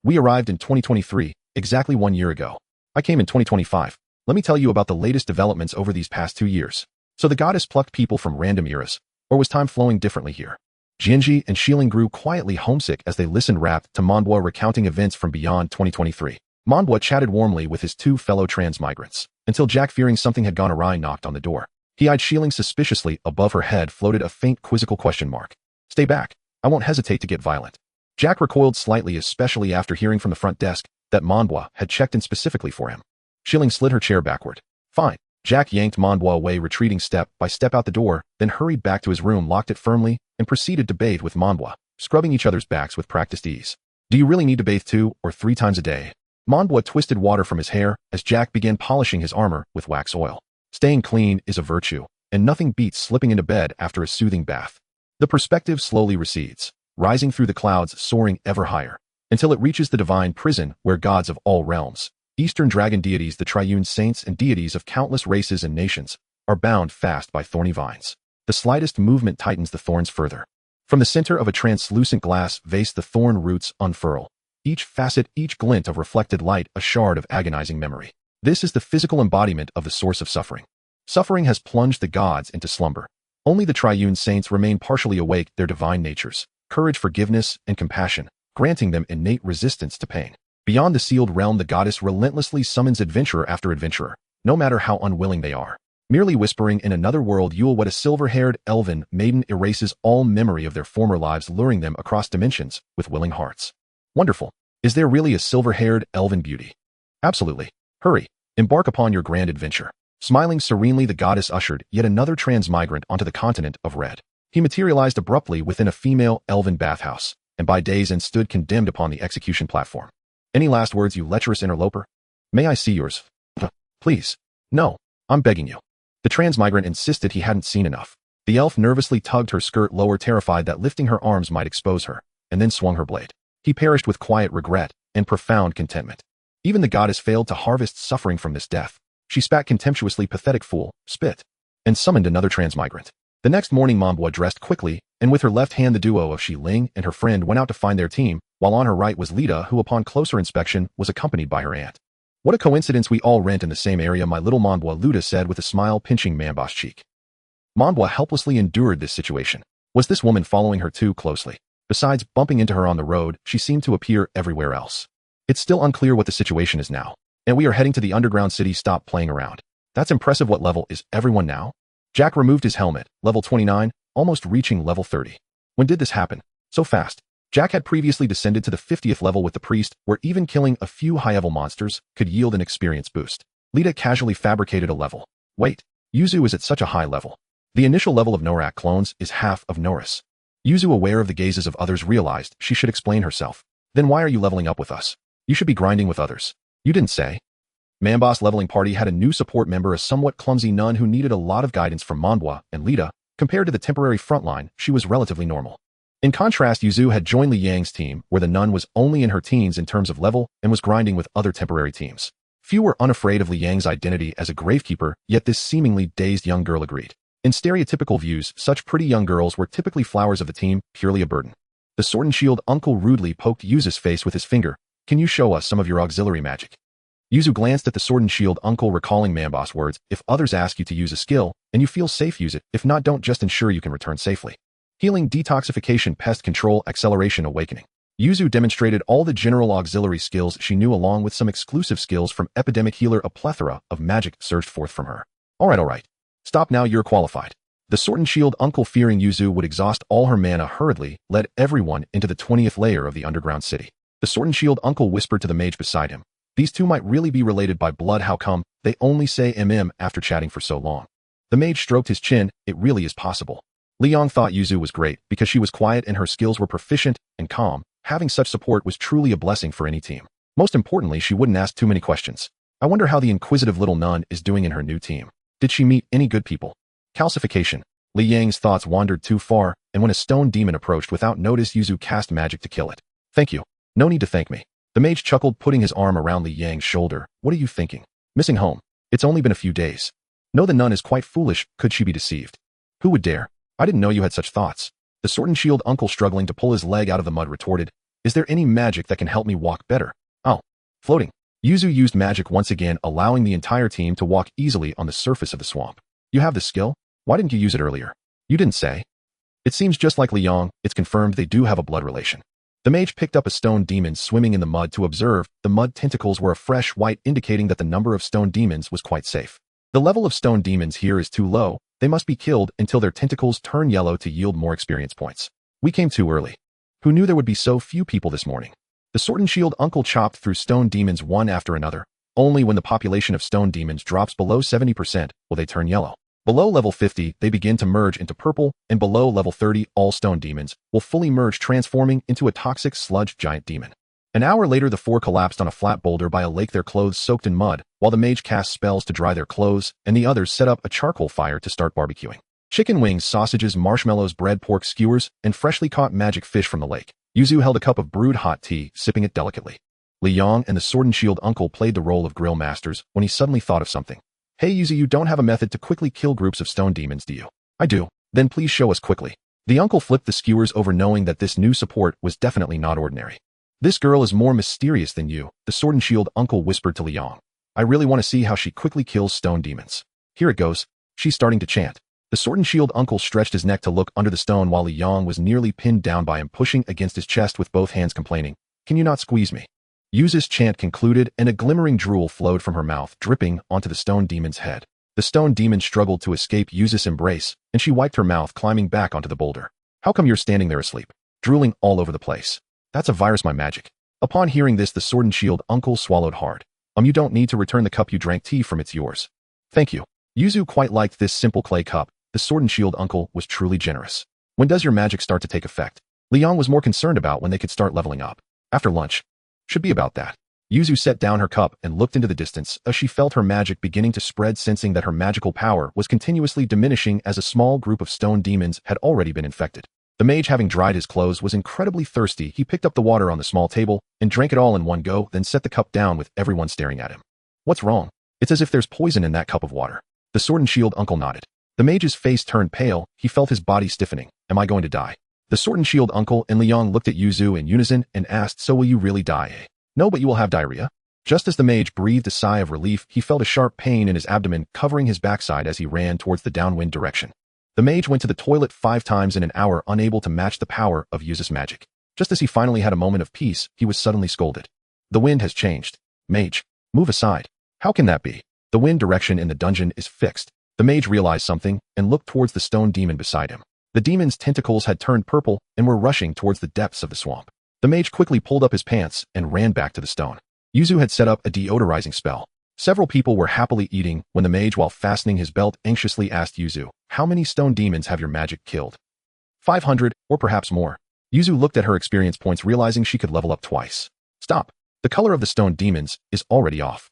We arrived in 2023, exactly 1 year ago. I came in 2025. Let me tell you about the latest developments over these past 2 years. So the goddess plucked people from random eras, or was time flowing differently here? Jinji and Schilling grew quietly homesick as they listened, rapt to Manbwa recounting events from beyond 2023. Manbwa chatted warmly with his 2 fellow transmigrants, until Jack, fearing something had gone awry, knocked on the door. He eyed Schilling suspiciously. Above her head floated a faint quizzical question mark. Stay back. I won't hesitate to get violent. Jack recoiled slightly, especially after hearing from the front desk that Manbwa had checked in specifically for him. Schilling slid her chair backward. Fine. Jack yanked Manbwa away, retreating step by step out the door, then hurried back to his room, locked it firmly, and proceeded to bathe with Manbwa, scrubbing each other's backs with practiced ease. Do you really need to bathe 2 or 3 times a day? Manbwa twisted water from his hair as Jack began polishing his armor with wax oil. Staying clean is a virtue, and nothing beats slipping into bed after a soothing bath. The perspective slowly recedes, rising through the clouds, soaring ever higher, until it reaches the divine prison where gods of all realms, Eastern dragon deities, the triune saints and deities of countless races and nations, are bound fast by thorny vines. The slightest movement tightens the thorns further. From the center of a translucent glass vase, the thorn roots unfurl. Each facet, each glint of reflected light, a shard of agonizing memory. This is the physical embodiment of the source of suffering. Suffering has plunged the gods into slumber. Only the triune saints remain partially awake, their divine natures, courage, forgiveness, and compassion, granting them innate resistance to pain. Beyond the sealed realm, the goddess relentlessly summons adventurer after adventurer, no matter how unwilling they are. Merely whispering, in another world you'll wed. A silver-haired elven maiden erases all memory of their former lives, luring them across dimensions with willing hearts. Wonderful. Is there really a silver-haired elven beauty? Absolutely. Hurry. Embark upon your grand adventure. Smiling serenely, the goddess ushered yet another transmigrant onto the continent of Red. He materialized abruptly within a female elven bathhouse, and by days and stood condemned upon the execution platform. Any last words, you lecherous interloper? May I see yours? Please. No. I'm begging you. The transmigrant insisted he hadn't seen enough. The elf nervously tugged her skirt lower, terrified that lifting her arms might expose her, and then swung her blade. He perished with quiet regret and profound contentment. Even the goddess failed to harvest suffering from this death. She spat contemptuously, pathetic fool, spit, and summoned another transmigrant. The next morning, Manbwa dressed quickly and with her left hand the duo of Shi Ling and her friend went out to find their team, while on her right was Lita, who upon closer inspection was accompanied by her aunt. What a coincidence we all rent in the same area, my little Manbua, Lita said with a smile, pinching Manba's cheek. Manbua helplessly endured this situation. Was this woman following her too closely? Besides bumping into her on the road, she seemed to appear everywhere else. It's still unclear what the situation is now. And we are heading to the underground city. Stop playing around. That's impressive. What level is everyone now? Jack removed his helmet, level 29, almost reaching level 30. When did this happen? So fast. Jack had previously descended to the 50th level with the priest, where even killing a few high-level monsters could yield an experience boost. Lita casually fabricated a level. Wait, Yuzu is at such a high level. The initial level of Norak clones is half of Norris. Yuzu, aware of the gazes of others, realized she should explain herself. Then why are you leveling up with us? You should be grinding with others. You didn't say. Manba's leveling party had a new support member, a somewhat clumsy nun who needed a lot of guidance from Manbua and Lita. Compared to the temporary frontline, she was relatively normal. In contrast, Yuzu had joined Li Yang's team, where the nun was only in her teens in terms of level and was grinding with other temporary teams. Few were unafraid of Li Yang's identity as a gravekeeper, yet this seemingly dazed young girl agreed. In stereotypical views, such pretty young girls were typically flowers of the team, purely a burden. The Sword and Shield uncle rudely poked Yuzu's face with his finger. Can you show us some of your auxiliary magic? Yuzu glanced at the Sword and Shield uncle, recalling Manba's words, if others ask you to use a skill, and you feel safe, use it. If not, don't. Just ensure you can return safely. Healing, detoxification, pest control, acceleration, awakening. Yuzu demonstrated all the general auxiliary skills she knew along with some exclusive skills from Epidemic Healer. A plethora of magic surged forth from her. Alright. Stop now, you're qualified. The Sword and Shield uncle, fearing Yuzu would exhaust all her mana, hurriedly led everyone into the 20th layer of the underground city. The Sword and Shield uncle whispered to the mage beside him. These two might really be related by blood. How come they only say after chatting for so long? The mage stroked his chin. It really is possible. Liang thought Yuzu was great because she was quiet and her skills were proficient and calm. Having such support was truly a blessing for any team. Most importantly, she wouldn't ask too many questions. I wonder how the inquisitive little nun is doing in her new team. Did she meet any good people? Calcification. Li Yang's thoughts wandered too far, and when a stone demon approached without notice, Yuzu cast magic to kill it. Thank you. No need to thank me. The mage chuckled, putting his arm around Li Yang's shoulder. What are you thinking? Missing home. It's only been a few days. No, the nun is quite foolish. Could she be deceived? Who would dare? I didn't know you had such thoughts. The Sword and Shield uncle, struggling to pull his leg out of the mud, retorted. Is there any magic that can help me walk better? Oh. Floating. Yuzu used magic once again, allowing the entire team to walk easily on the surface of the swamp. You have the skill? Why didn't you use it earlier? You didn't say. It seems just like Liang. It's confirmed they do have a blood relation. The mage picked up a stone demon swimming in the mud to observe. The mud tentacles were a fresh white, indicating that the number of stone demons was quite safe. The level of stone demons here is too low. They must be killed until their tentacles turn yellow to yield more experience points. We came too early. Who knew there would be so few people this morning? The Sword and Shield uncle chopped through stone demons one after another. Only when the population of stone demons drops below 70% will they turn yellow. Below level 50, they begin to merge into purple, and below level 30, all stone demons will fully merge, transforming into a toxic sludge giant demon. An hour later, the four collapsed on a flat boulder by a lake, their clothes soaked in mud, while the mage cast spells to dry their clothes, and the others set up a charcoal fire to start barbecuing. Chicken wings, sausages, marshmallows, bread, pork skewers, and freshly caught magic fish from the lake. Yuzu held a cup of brewed hot tea, sipping it delicately. Liang and the Sword and Shield uncle played the role of grill masters when he suddenly thought of something. Hey Yuzu, you don't have a method to quickly kill groups of stone demons, do you? I do. Then please show us quickly. The uncle flipped the skewers over, knowing that this new support was definitely not ordinary. This girl is more mysterious than you, the Sword and Shield uncle whispered to Liang. I really want to see how she quickly kills stone demons. Here it goes. She's starting to chant. The Sword and Shield uncle stretched his neck to look under the stone while Liang was nearly pinned down by him, pushing against his chest with both hands, complaining. Can you not squeeze me? Yuzu's chant concluded, and a glimmering drool flowed from her mouth, dripping onto the stone demon's head. The stone demon struggled to escape Yuzu's embrace, and she wiped her mouth, climbing back onto the boulder. How come you're standing there asleep, drooling all over the place? That's a virus, my magic. Upon hearing this, the Sword and Shield uncle swallowed hard. You don't need to return the cup you drank tea from, it's yours. Thank you. Yuzu quite liked this simple clay cup. The Sword and Shield uncle was truly generous. When does your magic start to take effect? Liang was more concerned about when they could start leveling up. After lunch. Should be about that. Yuzu set down her cup and looked into the distance as she felt her magic beginning to spread, sensing that her magical power was continuously diminishing as a small group of stone demons had already been infected. The mage, having dried his clothes, was incredibly thirsty. He picked up the water on the small table and drank it all in one go, then set the cup down with everyone staring at him. What's wrong? It's as if there's poison in that cup of water. The Sword and Shield uncle nodded. The mage's face turned pale. He felt his body stiffening. Am I going to die? The Sword and Shield uncle and Liang looked at Yuzu in unison and asked, so will you really die, eh? No, but you will have diarrhea. Just as the mage breathed a sigh of relief, he felt a sharp pain in his abdomen covering his backside as he ran towards the downwind direction. The mage went to the toilet 5 times in an hour, unable to match the power of Yuzu's magic. Just as he finally had a moment of peace, he was suddenly scolded. The wind has changed. Mage, move aside. How can that be? The wind direction in the dungeon is fixed. The mage realized something and looked towards the stone demon beside him. The demon's tentacles had turned purple and were rushing towards the depths of the swamp. The mage quickly pulled up his pants and ran back to the stone. Yuzu had set up a deodorizing spell. Several people were happily eating when the mage, while fastening his belt, anxiously asked Yuzu, how many stone demons have your magic killed? 500, or perhaps more. Yuzu looked at her experience points, realizing she could level up twice. Stop. The color of the stone demons is already off.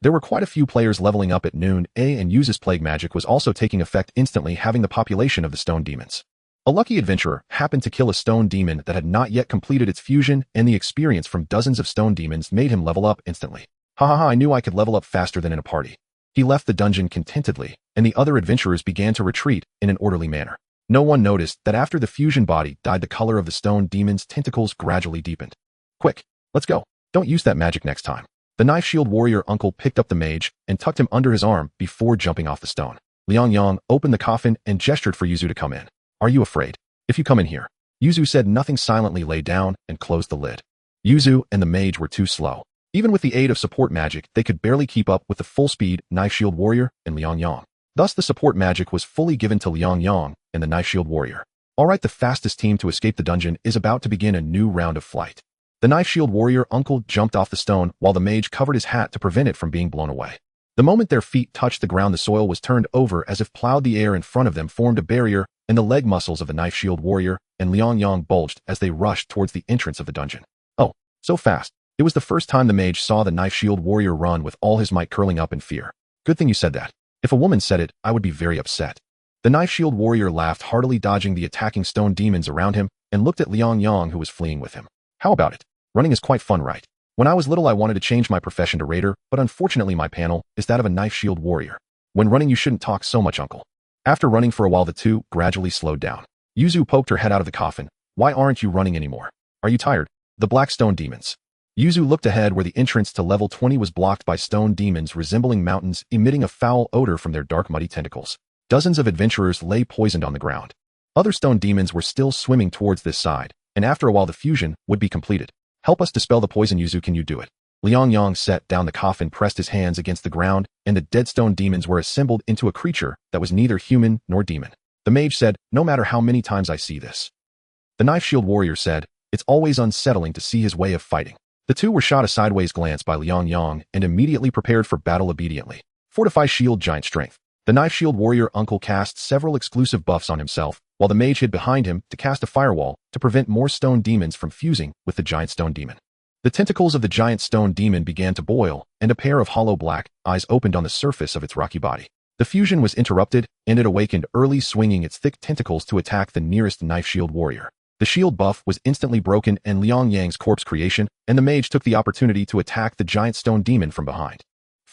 There were quite a few players leveling up at noon, and Yuzu's plague magic was also taking effect instantly, having the population of the stone demons. A lucky adventurer happened to kill a stone demon that had not yet completed its fusion, and the experience from dozens of stone demons made him level up instantly. Ha ha ha, I knew I could level up faster than in a party. He left the dungeon contentedly, and the other adventurers began to retreat in an orderly manner. No one noticed that after the fusion body died, the color of the stone demon's tentacles gradually deepened. Quick, let's go. Don't use that magic next time. The knife shield warrior uncle picked up the mage and tucked him under his arm before jumping off the stone. Liang Yang opened the coffin and gestured for Yuzu to come in. Are you afraid? If you come in here. Yuzu said nothing, silently lay down and closed the lid. Yuzu and the mage were too slow. Even with the aid of support magic, they could barely keep up with the full-speed knife shield warrior and Liang Yang. Thus, the support magic was fully given to Liang Yang and the knife shield warrior. Alright, the fastest team to escape the dungeon is about to begin a new round of flight. The knife shield warrior uncle jumped off the stone while the mage covered his hat to prevent it from being blown away. The moment their feet touched the ground, the soil was turned over as if plowed. The air in front of them formed a barrier, and the leg muscles of the knife shield warrior and Liang Yang bulged as they rushed towards the entrance of the dungeon. Oh, so fast. It was the first time the mage saw the knife shield warrior run with all his might, curling up in fear. Good thing you said that. If a woman said it, I would be very upset. The knife shield warrior laughed heartily, dodging the attacking stone demons around him, and looked at Liang Yang, who was fleeing with him. How about it? Running is quite fun, right? When I was little, I wanted to change my profession to raider, but unfortunately my panel is that of a knife shield warrior. When running, you shouldn't talk so much, uncle. After running for a while, the two gradually slowed down. Yuzu poked her head out of the coffin. Why aren't you running anymore? Are you tired? The black stone demons. Yuzu looked ahead, where the entrance to level 20 was blocked by stone demons resembling mountains, emitting a foul odor from their dark, muddy tentacles. Dozens of adventurers lay poisoned on the ground. Other stone demons were still swimming towards this side, and after a while the fusion would be completed. Help us dispel the poison, Yuzu, can you do it? Liang Yang set down the coffin, pressed his hands against the ground, and the dead stone demons were assembled into a creature that was neither human nor demon. The mage said, no matter how many times I see this. The knife shield warrior said, it's always unsettling to see his way of fighting. The two were shot a sideways glance by Liang Yang and immediately prepared for battle obediently. Fortify shield, giant strength. The knife shield warrior uncle cast several exclusive buffs on himself, while the mage hid behind him to cast a firewall to prevent more stone demons from fusing with the giant stone demon. The tentacles of the giant stone demon began to boil, and a pair of hollow black eyes opened on the surface of its rocky body. The fusion was interrupted, and it awakened early, swinging its thick tentacles to attack the nearest knife shield warrior. The shield buff was instantly broken and Liang Yang's corpse creation, and the mage took the opportunity to attack the giant stone demon from behind.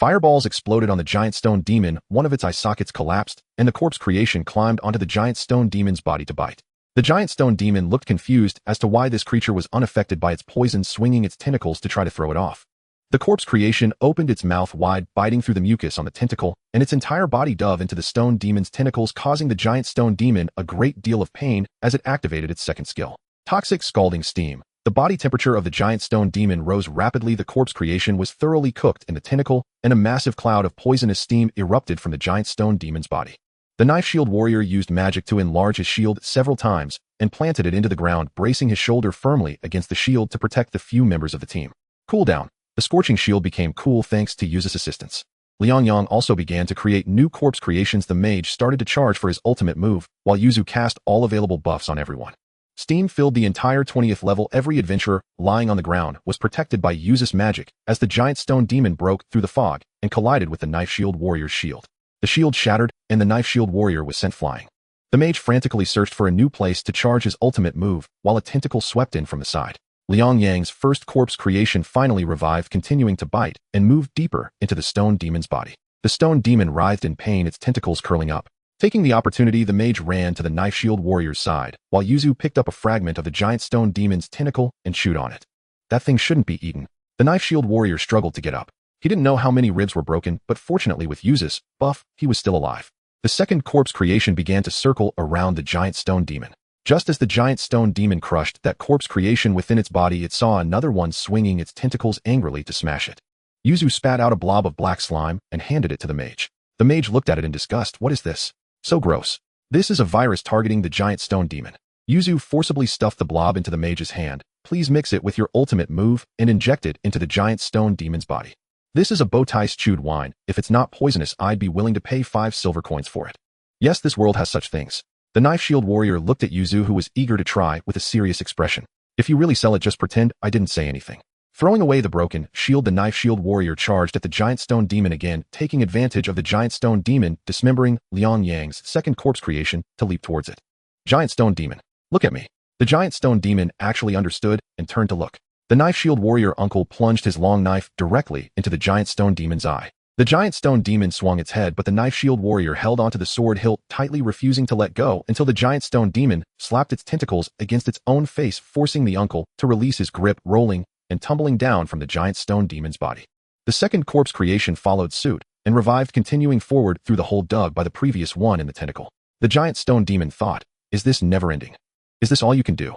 Fireballs exploded on the giant stone demon, one of its eye sockets collapsed, and the corpse creation climbed onto the giant stone demon's body to bite. The giant stone demon looked confused as to why this creature was unaffected by its poison, swinging its tentacles to try to throw it off. The corpse creation opened its mouth wide, biting through the mucus on the tentacle, and its entire body dove into the stone demon's tentacles, causing the giant stone demon a great deal of pain as it activated its second skill. Toxic scalding steam. The body temperature of the giant stone demon rose rapidly. The corpse creation was thoroughly cooked in the tentacle, and a massive cloud of poisonous steam erupted from the giant stone demon's body. The knife shield warrior used magic to enlarge his shield several times and planted it into the ground, bracing his shoulder firmly against the shield to protect the few members of the team. Cool down. The scorching shield became cool thanks to Yuzu's assistance. Liang Yang also began to create new corpse creations. The mage started to charge for his ultimate move, while Yuzu cast all available buffs on everyone. Steam filled the entire 20th level. Every adventurer lying on the ground was protected by Yuzu's magic as the giant stone demon broke through the fog and collided with the knife shield warrior's shield. The shield shattered, and the knife shield warrior was sent flying. The mage frantically searched for a new place to charge his ultimate move, while a tentacle swept in from the side. Liang Yang's first corpse creation finally revived, continuing to bite and move deeper into the stone demon's body. The stone demon writhed in pain, its tentacles curling up. Taking the opportunity, the mage ran to the knife-shield warrior's side, while Yuzu picked up a fragment of the giant stone demon's tentacle and chewed on it. That thing shouldn't be eaten. The knife-shield warrior struggled to get up. He didn't know how many ribs were broken, but fortunately with Yuzu's buff, he was still alive. The second corpse creation began to circle around the giant stone demon. Just as the giant stone demon crushed that corpse creation within its body, it saw another one swinging its tentacles angrily to smash it. Yuzu spat out a blob of black slime and handed it to the mage. The mage looked at it in disgust. What is this? So gross. This is a virus targeting the giant stone demon. Yuzu forcibly stuffed the blob into the mage's hand. Please mix it with your ultimate move and inject it into the giant stone demon's body. This is a Bowtai's chewed wine. If it's not poisonous, I'd be willing to pay 5 silver coins for it. Yes, this world has such things. The knife-shield warrior looked at Yuzu, who was eager to try, with a serious expression. If you really sell it, just pretend I didn't say anything. Throwing away the broken shield, the knife-shield warrior charged at the giant stone demon again, taking advantage of the giant stone demon dismembering Liang Yang's second corpse creation to leap towards it. Giant stone demon, look at me. The giant stone demon actually understood and turned to look. The knife-shield warrior uncle plunged his long knife directly into the giant stone demon's eye. The giant stone demon swung its head, but the knife-shield warrior held onto the sword hilt tightly, refusing to let go until the giant stone demon slapped its tentacles against its own face, forcing the uncle to release his grip, rolling and tumbling down from the giant stone demon's body. The second corpse creation followed suit and revived, continuing forward through the hole dug by the previous one in the tentacle. The giant stone demon thought, is this never-ending? Is this all you can do?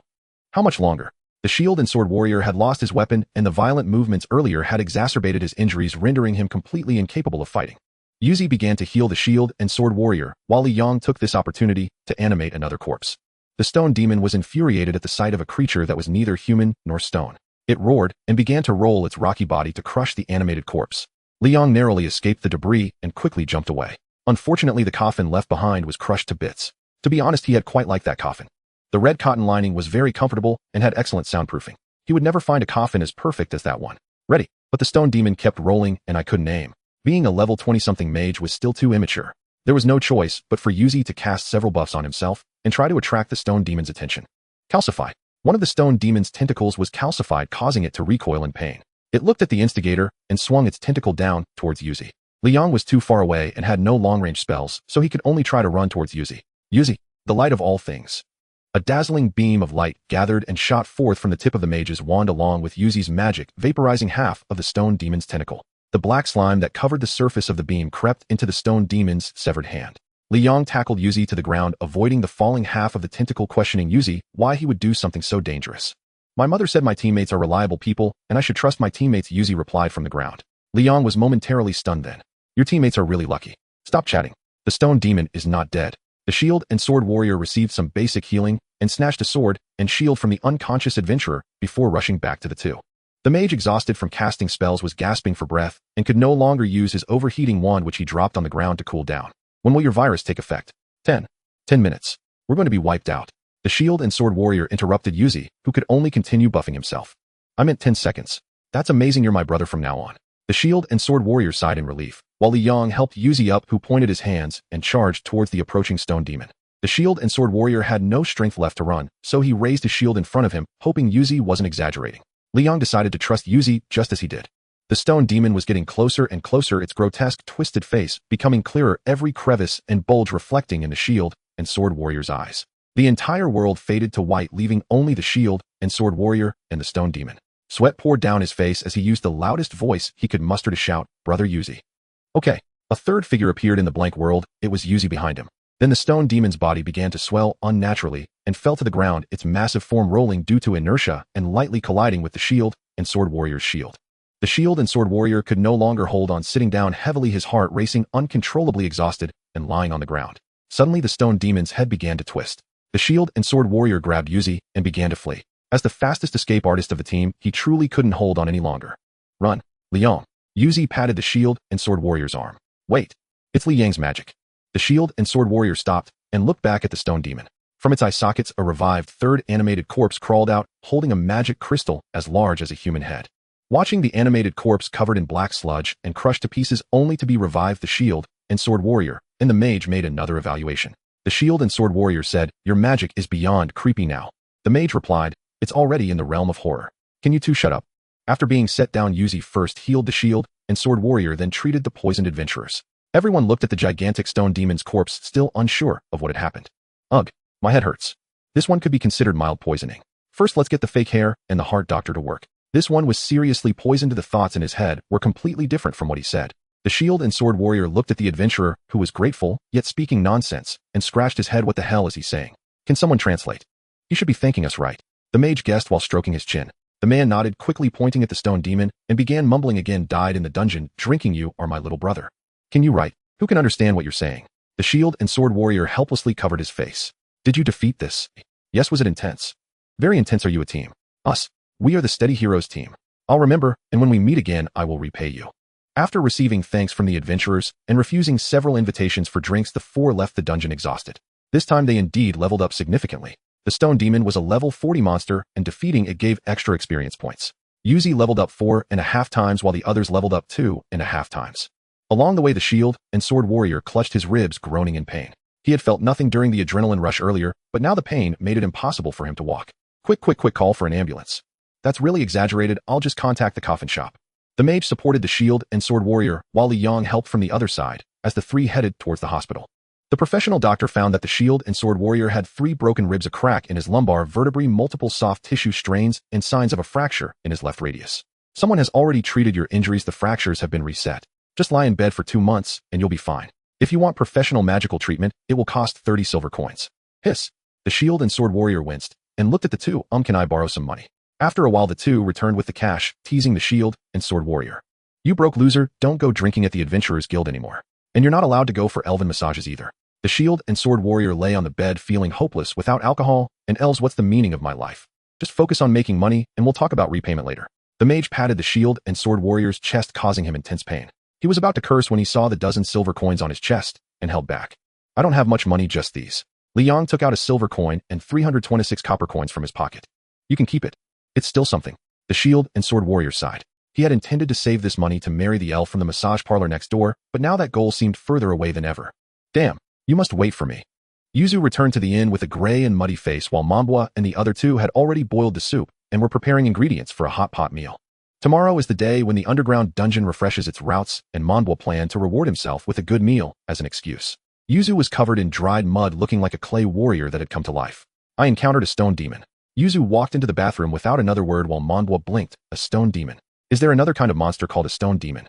How much longer? The shield and sword warrior had lost his weapon, and the violent movements earlier had exacerbated his injuries, rendering him completely incapable of fighting. Yuzi began to heal the shield and sword warrior, while Li Yang took this opportunity to animate another corpse. The stone demon was infuriated at the sight of a creature that was neither human nor stone. It roared and began to roll its rocky body to crush the animated corpse. Li Yang narrowly escaped the debris and quickly jumped away. Unfortunately, the coffin left behind was crushed to bits. To be honest, he had quite liked that coffin. The red cotton lining was very comfortable and had excellent soundproofing. He would never find a coffin as perfect as that one. Ready. But the stone demon kept rolling and I couldn't aim. Being a level 20-something mage was still too immature. There was no choice but for Yuzi to cast several buffs on himself and try to attract the stone demon's attention. Calcify. One of the stone demon's tentacles was calcified, causing it to recoil in pain. It looked at the instigator and swung its tentacle down towards Yuzi. Li Yang was too far away and had no long-range spells, so he could only try to run towards Yuzi. Yuzi, the light of all things. A dazzling beam of light gathered and shot forth from the tip of the mage's wand, along with Yuzi's magic, vaporizing half of the stone demon's tentacle. The black slime that covered the surface of the beam crept into the stone demon's severed hand. Li Yang tackled Yuzi to the ground, avoiding the falling half of the tentacle, questioning Yuzi why he would do something so dangerous. My mother said my teammates are reliable people, and I should trust my teammates, Yuzi replied from the ground. Li Yang was momentarily stunned then. Your teammates are really lucky. Stop chatting. The stone demon is not dead. The shield and sword warrior received some basic healing and snatched a sword and shield from the unconscious adventurer before rushing back to the two. The mage, exhausted from casting spells, was gasping for breath and could no longer use his overheating wand, which he dropped on the ground to cool down. When will your virus take effect? 10 minutes. We're going to be wiped out. The shield and sword warrior interrupted Yuzi, who could only continue buffing himself. I meant 10 seconds. That's amazing, you're my brother from now on. The shield and sword warrior sighed in relief, while Li Yang helped Yuzi up, who pointed his hands and charged towards the approaching stone demon. The shield and sword warrior had no strength left to run, so he raised his shield in front of him, hoping Yuzi wasn't exaggerating. Li Yang decided to trust Yuzi just as he did. The stone demon was getting closer and closer, its grotesque, twisted face becoming clearer, every crevice and bulge reflecting in the shield and sword warrior's eyes. The entire world faded to white, leaving only the shield and sword warrior and the stone demon. Sweat poured down his face as he used the loudest voice he could muster to shout, "Brother Yuzi." Okay. A third figure appeared in the blank world. It was Yuzi behind him. Then the stone demon's body began to swell unnaturally and fell to the ground, its massive form rolling due to inertia and lightly colliding with the shield and sword warrior's shield. The shield and sword warrior could no longer hold on, sitting down heavily, his heart racing, uncontrollably exhausted and lying on the ground. Suddenly the stone demon's head began to twist. The shield and sword warrior grabbed Yuzi and began to flee. As the fastest escape artist of the team, he truly couldn't hold on any longer. Run, Li Yang. Yuzi patted the shield and sword warrior's arm. Wait, it's Li Yang's magic. The shield and sword warrior stopped and looked back at the stone demon. From its eye sockets, a revived third animated corpse crawled out, holding a magic crystal as large as a human head. Watching the animated corpse covered in black sludge and crushed to pieces only to be revived, the shield and sword warrior and the mage made another evaluation. The shield and sword warrior said, "Your magic is beyond creepy now." The mage replied, "It's already in the realm of horror. Can you two shut up?" After being set down, Yuzi first healed the shield and sword warrior, then treated the poisoned adventurers. Everyone looked at the gigantic stone demon's corpse, still unsure of what had happened. Ugh, my head hurts. This one could be considered mild poisoning. First, let's get the fake hair and the heart doctor to work. This one was seriously poisoned. The thoughts in his head were completely different from what he said. The shield and sword warrior looked at the adventurer, who was grateful, yet speaking nonsense, and scratched his head. What the hell is he saying? Can someone translate? He should be thanking us, right? The mage guessed while stroking his chin. The man nodded, quickly pointing at the stone demon, and began mumbling again. Died in the dungeon, drinking. You are my little brother. Can you write? Who can understand what you're saying? The shield and sword warrior helplessly covered his face. Did you defeat this? Yes. Was it intense? Very intense. Are you a team? Us. We are the Steady Heroes team. I'll remember, and when we meet again, I will repay you. After receiving thanks from the adventurers and refusing several invitations for drinks, the four left the dungeon exhausted. This time they indeed leveled up significantly. The stone demon was a level 40 monster, and defeating it gave extra experience points. Yuzi leveled up 4.5 times while the others leveled up 2.5 times. Along the way, the shield and sword warrior clutched his ribs, groaning in pain. He had felt nothing during the adrenaline rush earlier, but now the pain made it impossible for him to walk. Quick, call for an ambulance. That's really exaggerated. I'll just contact the coffin shop. The mage supported the shield and sword warrior, while Li Yang helped from the other side, as the three headed towards the hospital. The professional doctor found that the shield and sword warrior had 3 broken ribs, a crack in his lumbar vertebrae, multiple soft tissue strains, and signs of a fracture in his left radius. Someone has already treated your injuries. The fractures have been reset. Just lie in bed for 2 months, and you'll be fine. If you want professional magical treatment, it will cost 30 silver coins. Hiss. The shield and sword warrior winced, and looked at the two. Can I borrow some money? After a while, the two returned with the cash, teasing the shield and sword warrior. You broke loser, don't go drinking at the Adventurers Guild anymore. And you're not allowed to go for elven massages either. The shield and sword warrior lay on the bed feeling hopeless without alcohol, and elves, what's the meaning of my life? Just focus on making money, and we'll talk about repayment later. The mage patted the shield and sword warrior's chest, causing him intense pain. He was about to curse when he saw the dozen silver coins on his chest, and held back. I don't have much money, just these. Li Yang took out a silver coin and 326 copper coins from his pocket. You can keep it. It's still something. The shield and sword warrior sighed. He had intended to save this money to marry the elf from the massage parlor next door, but now that goal seemed further away than ever. Damn, you must wait for me. Yuzu returned to the inn with a gray and muddy face, while Mambwa and the other two had already boiled the soup and were preparing ingredients for a hot pot meal. Tomorrow is the day when the underground dungeon refreshes its routes, and Mambwa planned to reward himself with a good meal as an excuse. Yuzu was covered in dried mud, looking like a clay warrior that had come to life. I encountered a stone demon. Yuzu walked into the bathroom without another word while Mambwa blinked. A stone demon. Is there another kind of monster called a stone demon?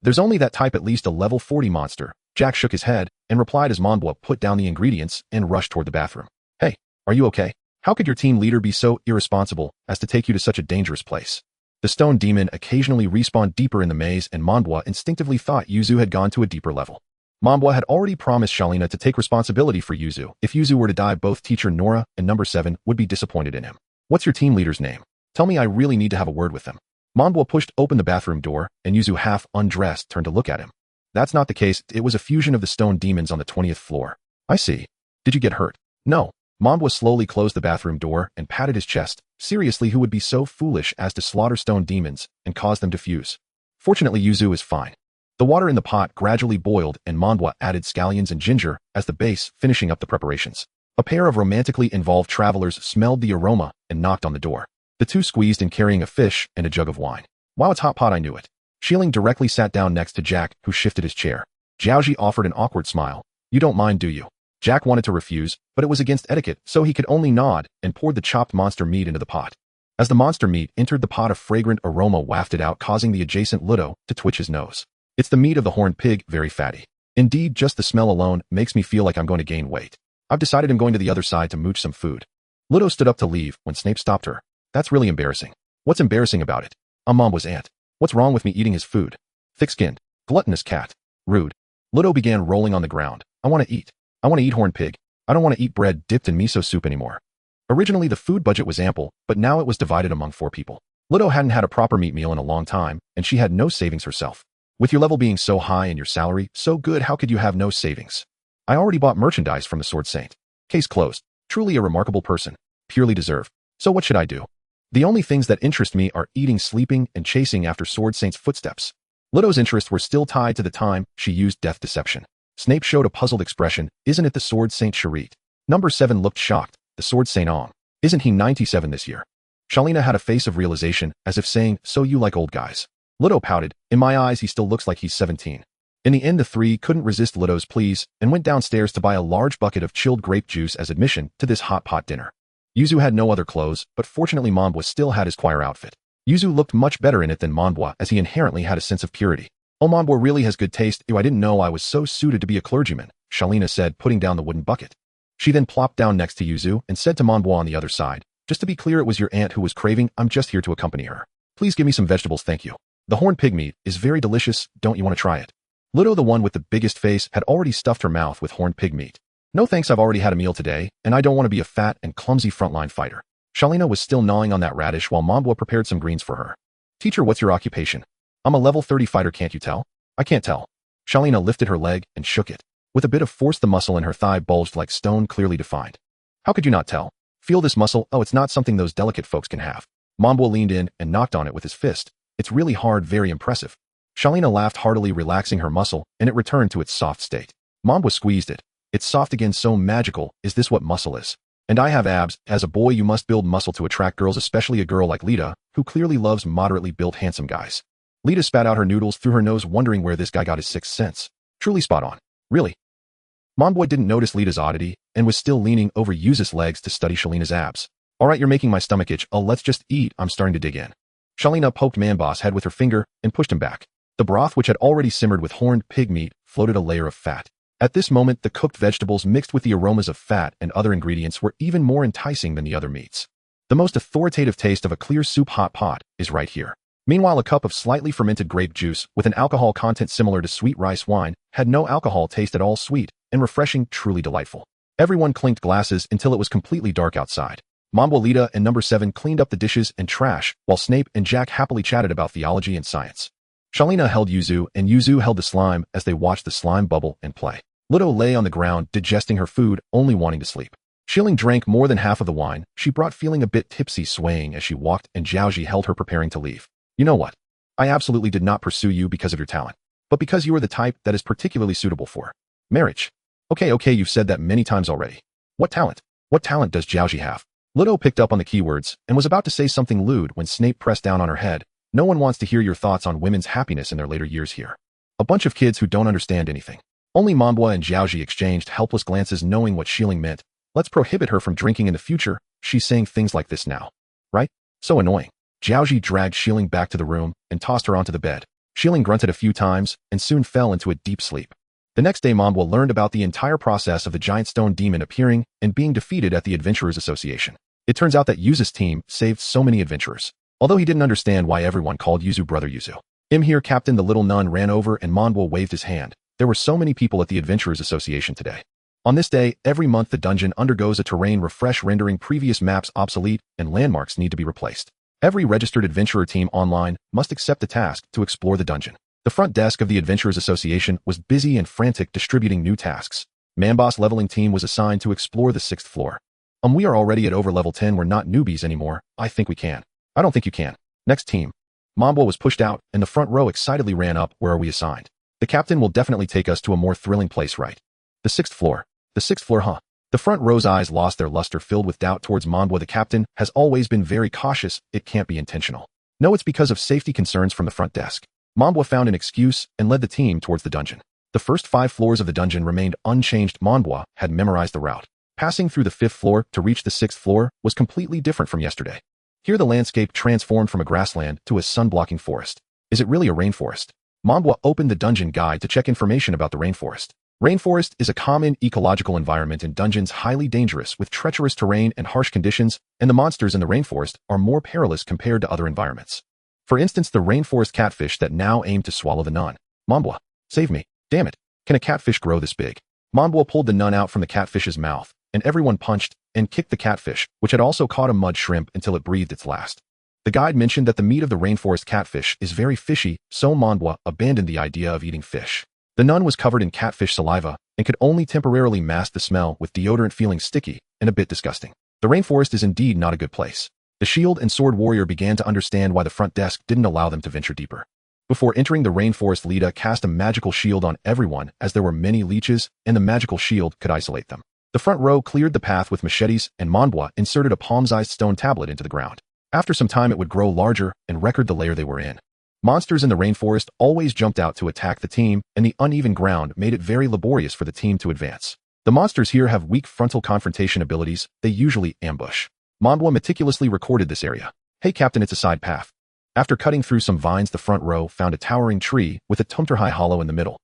There's only that type, at least a level 40 monster. Jack shook his head and replied as Mambwa put down the ingredients and rushed toward the bathroom. Hey, are you okay? How could your team leader be so irresponsible as to take you to such a dangerous place? The stone demon occasionally respawned deeper in the maze, and Mambwa instinctively thought Yuzu had gone to a deeper level. Mambwa had already promised Shalina to take responsibility for Yuzu. If Yuzu were to die, both teacher Nora and number 7 would be disappointed in him. What's your team leader's name? Tell me, I really need to have a word with them. Mambwa pushed open the bathroom door, and Yuzu, half undressed, turned to look at him. That's not the case. It was a fusion of the stone demons on the 20th floor. I see. Did you get hurt? No. Mambwa slowly closed the bathroom door and patted his chest. Seriously, who would be so foolish as to slaughter stone demons and cause them to fuse? Fortunately, Yuzu is fine. The water in the pot gradually boiled, and Mambwa added scallions and ginger as the base, finishing up the preparations. A pair of romantically involved travelers smelled the aroma and knocked on the door. The two squeezed in, carrying a fish and a jug of wine. Wow, it's hot pot, I knew it. Shieling directly sat down next to Jack, who shifted his chair. Jiaoji offered an awkward smile. You don't mind, do you? Jack wanted to refuse, but it was against etiquette, so he could only nod and poured the chopped monster meat into the pot. As the monster meat entered the pot, a fragrant aroma wafted out, causing the adjacent Ludo to twitch his nose. It's the meat of the horned pig, very fatty. Indeed, just the smell alone makes me feel like I'm going to gain weight. I've decided I'm going to the other side to mooch some food. Ludo stood up to leave when Snape stopped her. That's really embarrassing. What's embarrassing about it? I'm Mambwa's aunt. What's wrong with me eating his food? Thick-skinned, gluttonous cat. Rude. Ludo began rolling on the ground. I want to eat. I want to eat horned pig. I don't want to eat bread dipped in miso soup anymore. Originally, the food budget was ample, but now it was divided among 4 people. Ludo hadn't had a proper meat meal in a long time, and she had no savings herself. With your level being so high and your salary so good, how could you have no savings? I already bought merchandise from the Sword Saint. Case closed. Truly a remarkable person. Purely deserved. So what should I do? The only things that interest me are eating, sleeping, and chasing after Sword Saint's footsteps. Ludo's interests were still tied to the time she used death deception. Snape showed a puzzled expression. Isn't it the Sword Saint Charit? Number 7 looked shocked. The Sword Saint Ong. Isn't he 97 this year? Shalina had a face of realization, as if saying, so you like old guys. Ludo pouted. In my eyes, he still looks like he's 17. In the end, the three couldn't resist Ludo's pleas and went downstairs to buy a large bucket of chilled grape juice as admission to this hot pot dinner. Yuzu had no other clothes, but fortunately Monbwa still had his choir outfit. Yuzu looked much better in it than Monbwa, as he inherently had a sense of purity. "Oh, Monbwa really has good taste. Ew, I didn't know I was so suited to be a clergyman," Shalina said, putting down the wooden bucket. She then plopped down next to Yuzu and said to Monbwa on the other side, "Just to be clear, it was your aunt who was craving. I'm just here to accompany her. Please give me some vegetables, thank you. The horned pig meat is very delicious. Don't you want to try it?" Ludo, the one with the biggest face, had already stuffed her mouth with horned pig meat. "No thanks, I've already had a meal today, and I don't want to be a fat and clumsy frontline fighter." Shalina was still gnawing on that radish while Monbwa prepared some greens for her. "Teacher, what's your occupation?" "I'm a level 30 fighter, can't you tell?" "I can't tell." Shalina lifted her leg and shook it. With a bit of force, the muscle in her thigh bulged like stone, clearly defined. "How could you not tell? Feel this muscle? Oh, it's not something those delicate folks can have." Monbwa leaned in and knocked on it with his fist. "It's really hard, very impressive." Shalina laughed heartily, relaxing her muscle, and it returned to its soft state. Monbwa squeezed it. "It's soft again, so magical. Is this what muscle is? And I have abs. As a boy, you must build muscle to attract girls, especially a girl like Lita, who clearly loves moderately built handsome guys." Lita spat out her noodles through her nose, wondering where this guy got his sixth sense. Truly spot on. "Really?" Monbwa didn't notice Lita's oddity and was still leaning over Yuzu's legs to study Shalina's abs. "All right, you're making my stomach itch. Oh, let's just eat. I'm starting to dig in." Shalina poked Manboss' head with her finger and pushed him back. The broth, which had already simmered with horned pig meat, floated a layer of fat. At this moment, the cooked vegetables mixed with the aromas of fat and other ingredients were even more enticing than the other meats. The most authoritative taste of a clear soup hot pot is right here. Meanwhile, a cup of slightly fermented grape juice with an alcohol content similar to sweet rice wine had no alcohol taste at all, sweet and refreshing, truly delightful. Everyone clinked glasses until it was completely dark outside. Monbwa, Lita, and number 7 cleaned up the dishes and trash, while Snape and Jack happily chatted about theology and science. Shalina held Yuzu, and Yuzu held the slime as they watched the slime bubble and play. Ludo lay on the ground, digesting her food, only wanting to sleep. Shilling drank more than half of the wine. She brought feeling a bit tipsy, swaying as she walked, and Jiaoji held her, preparing to leave. "You know what? I absolutely did not pursue you because of your talent, but because you are the type that is particularly suitable for marriage." Okay, you've said that many times already. What talent? What talent does Jiaoji have?" Ludo picked up on the keywords and was about to say something lewd when Snape pressed down on her head. "No one wants to hear your thoughts on women's happiness in their later years here. A bunch of kids who don't understand anything." Only Monbwa and Jiaoji exchanged helpless glances, knowing what Shilling meant. "Let's prohibit her from drinking in the future. She's saying things like this now. Right? So annoying." Jiaoji dragged Shilling back to the room and tossed her onto the bed. Shilling grunted a few times and soon fell into a deep sleep. The next day, Monbwa learned about the entire process of the giant stone demon appearing and being defeated at the Adventurers Association. It turns out that Yuzu's team saved so many adventurers, although he didn't understand why everyone called Yuzu Brother Yuzu. Here, Captain," the little nun ran over and Monbwa waved his hand. There were so many people at the Adventurers Association today. On this day, every month the dungeon undergoes a terrain refresh, rendering previous maps obsolete and landmarks need to be replaced. Every registered adventurer team online must accept the task to explore the dungeon. The front desk of the Adventurers Association was busy and frantic, distributing new tasks. Manboss' leveling team was assigned to explore the 6th floor. We are already at over level 10. We're not newbies anymore. I think we can." "I don't think you can." "Next team." Monbwa was pushed out, and the front row excitedly ran up. "Where are we assigned?" "The captain will definitely take us to a more thrilling place, right?" "The 6th floor." "The 6th floor, huh?" The front row's eyes lost their luster, filled with doubt towards Monbwa. "The captain has always been very cautious. It can't be intentional." "No, it's because of safety concerns from the front desk." Monbwa found an excuse and led the team towards the dungeon. The first 5 floors of the dungeon remained unchanged. Monbwa had memorized the route. Passing through the 5th floor to reach the 6th floor was completely different from yesterday. Here the landscape transformed from a grassland to a sun-blocking forest. Is it really a rainforest? Monbwa opened the dungeon guide to check information about the rainforest. Rainforest is a common ecological environment in dungeons, highly dangerous with treacherous terrain and harsh conditions, and the monsters in the rainforest are more perilous compared to other environments. For instance, the rainforest catfish that now aimed to swallow the nun. "Monbwa, save me. Damn it. Can a catfish grow this big?" Monbwa pulled the nun out from the catfish's mouth, and everyone punched and kicked the catfish, which had also caught a mud shrimp, until it breathed its last. The guide mentioned that the meat of the rainforest catfish is very fishy, so Monbwa abandoned the idea of eating fish. The nun was covered in catfish saliva and could only temporarily mask the smell, with deodorant feeling sticky and a bit disgusting. The rainforest is indeed not a good place. The shield and sword warrior began to understand why the front desk didn't allow them to venture deeper. Before entering the rainforest, Lita cast a magical shield on everyone, as there were many leeches and the magical shield could isolate them. The front row cleared the path with machetes, and Monbwa inserted a palm-sized stone tablet into the ground. After some time it would grow larger and record the layer they were in. Monsters in the rainforest always jumped out to attack the team, and the uneven ground made it very laborious for the team to advance. The monsters here have weak frontal confrontation abilities. They usually ambush. Monbwa meticulously recorded this area. Hey Captain, it's a side path. After cutting through some vines, the front row found a towering tree with a tumterhigh hollow in the middle.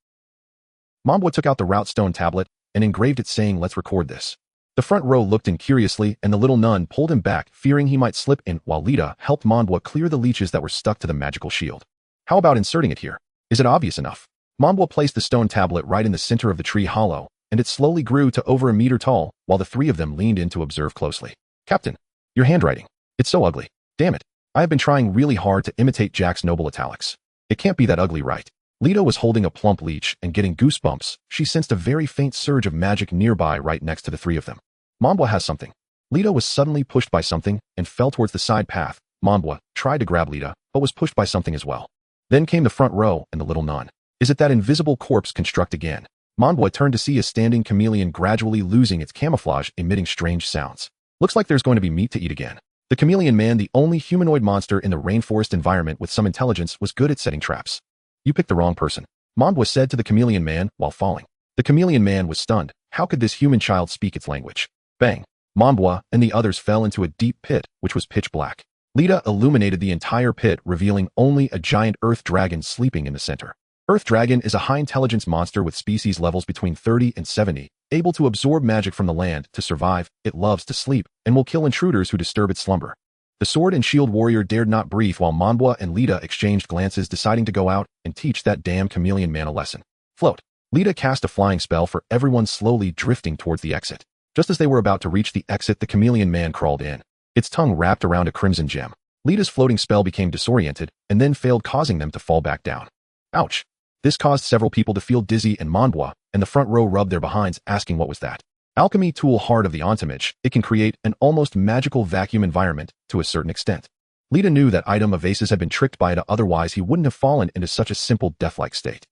Monbwa took out the route stone tablet and engraved it saying, "Let's record this." The front row looked in curiously, and the little nun pulled him back, fearing he might slip in, while Lita helped Monbwa clear the leeches that were stuck to the magical shield. How about inserting it here? Is it obvious enough? Monbwa placed the stone tablet right in the center of the tree hollow, and it slowly grew to over a meter tall, while the three of them leaned in to observe closely. Captain, your handwriting. It's so ugly. Damn it. I have been trying really hard to imitate Jack's noble italics. It can't be that ugly, right? Lita was holding a plump leech and getting goosebumps. She sensed a very faint surge of magic nearby right next to the three of them. Monbwa has something. Lita was suddenly pushed by something and fell towards the side path. Monbwa tried to grab Lita, but was pushed by something as well. Then came the front row and the little nun. Is it that invisible corpse construct again? Monbwa turned to see a standing chameleon gradually losing its camouflage, emitting strange sounds. Looks like there's going to be meat to eat again. The chameleon man, the only humanoid monster in the rainforest environment with some intelligence, was good at setting traps. You picked the wrong person, Monbwa said to the chameleon man while falling. The chameleon man was stunned. How could this human child speak its language? Bang! Monbwa and the others fell into a deep pit, which was pitch black. Lita illuminated the entire pit, revealing only a giant earth dragon sleeping in the center. Earth dragon is a high-intelligence monster with species levels between 30 and 70, able to absorb magic from the land to survive. It loves to sleep and will kill intruders who disturb its slumber. The sword and shield warrior dared not breathe while Monbwa and Lita exchanged glances, deciding to go out and teach that damn chameleon man a lesson. Float. Lita cast a flying spell for everyone, slowly drifting towards the exit. Just as they were about to reach the exit, the chameleon man crawled in. Its tongue wrapped around a crimson gem. Lita's floating spell became disoriented and then failed, causing them to fall back down. Ouch. This caused several people to feel dizzy, and Monbwa and the front row rubbed their behinds, asking what was that. Alchemy tool Heart of the Entombage. It can create an almost magical vacuum environment to a certain extent. Lita knew that item of Ace's had been tricked by it, otherwise he wouldn't have fallen into such a simple death-like state.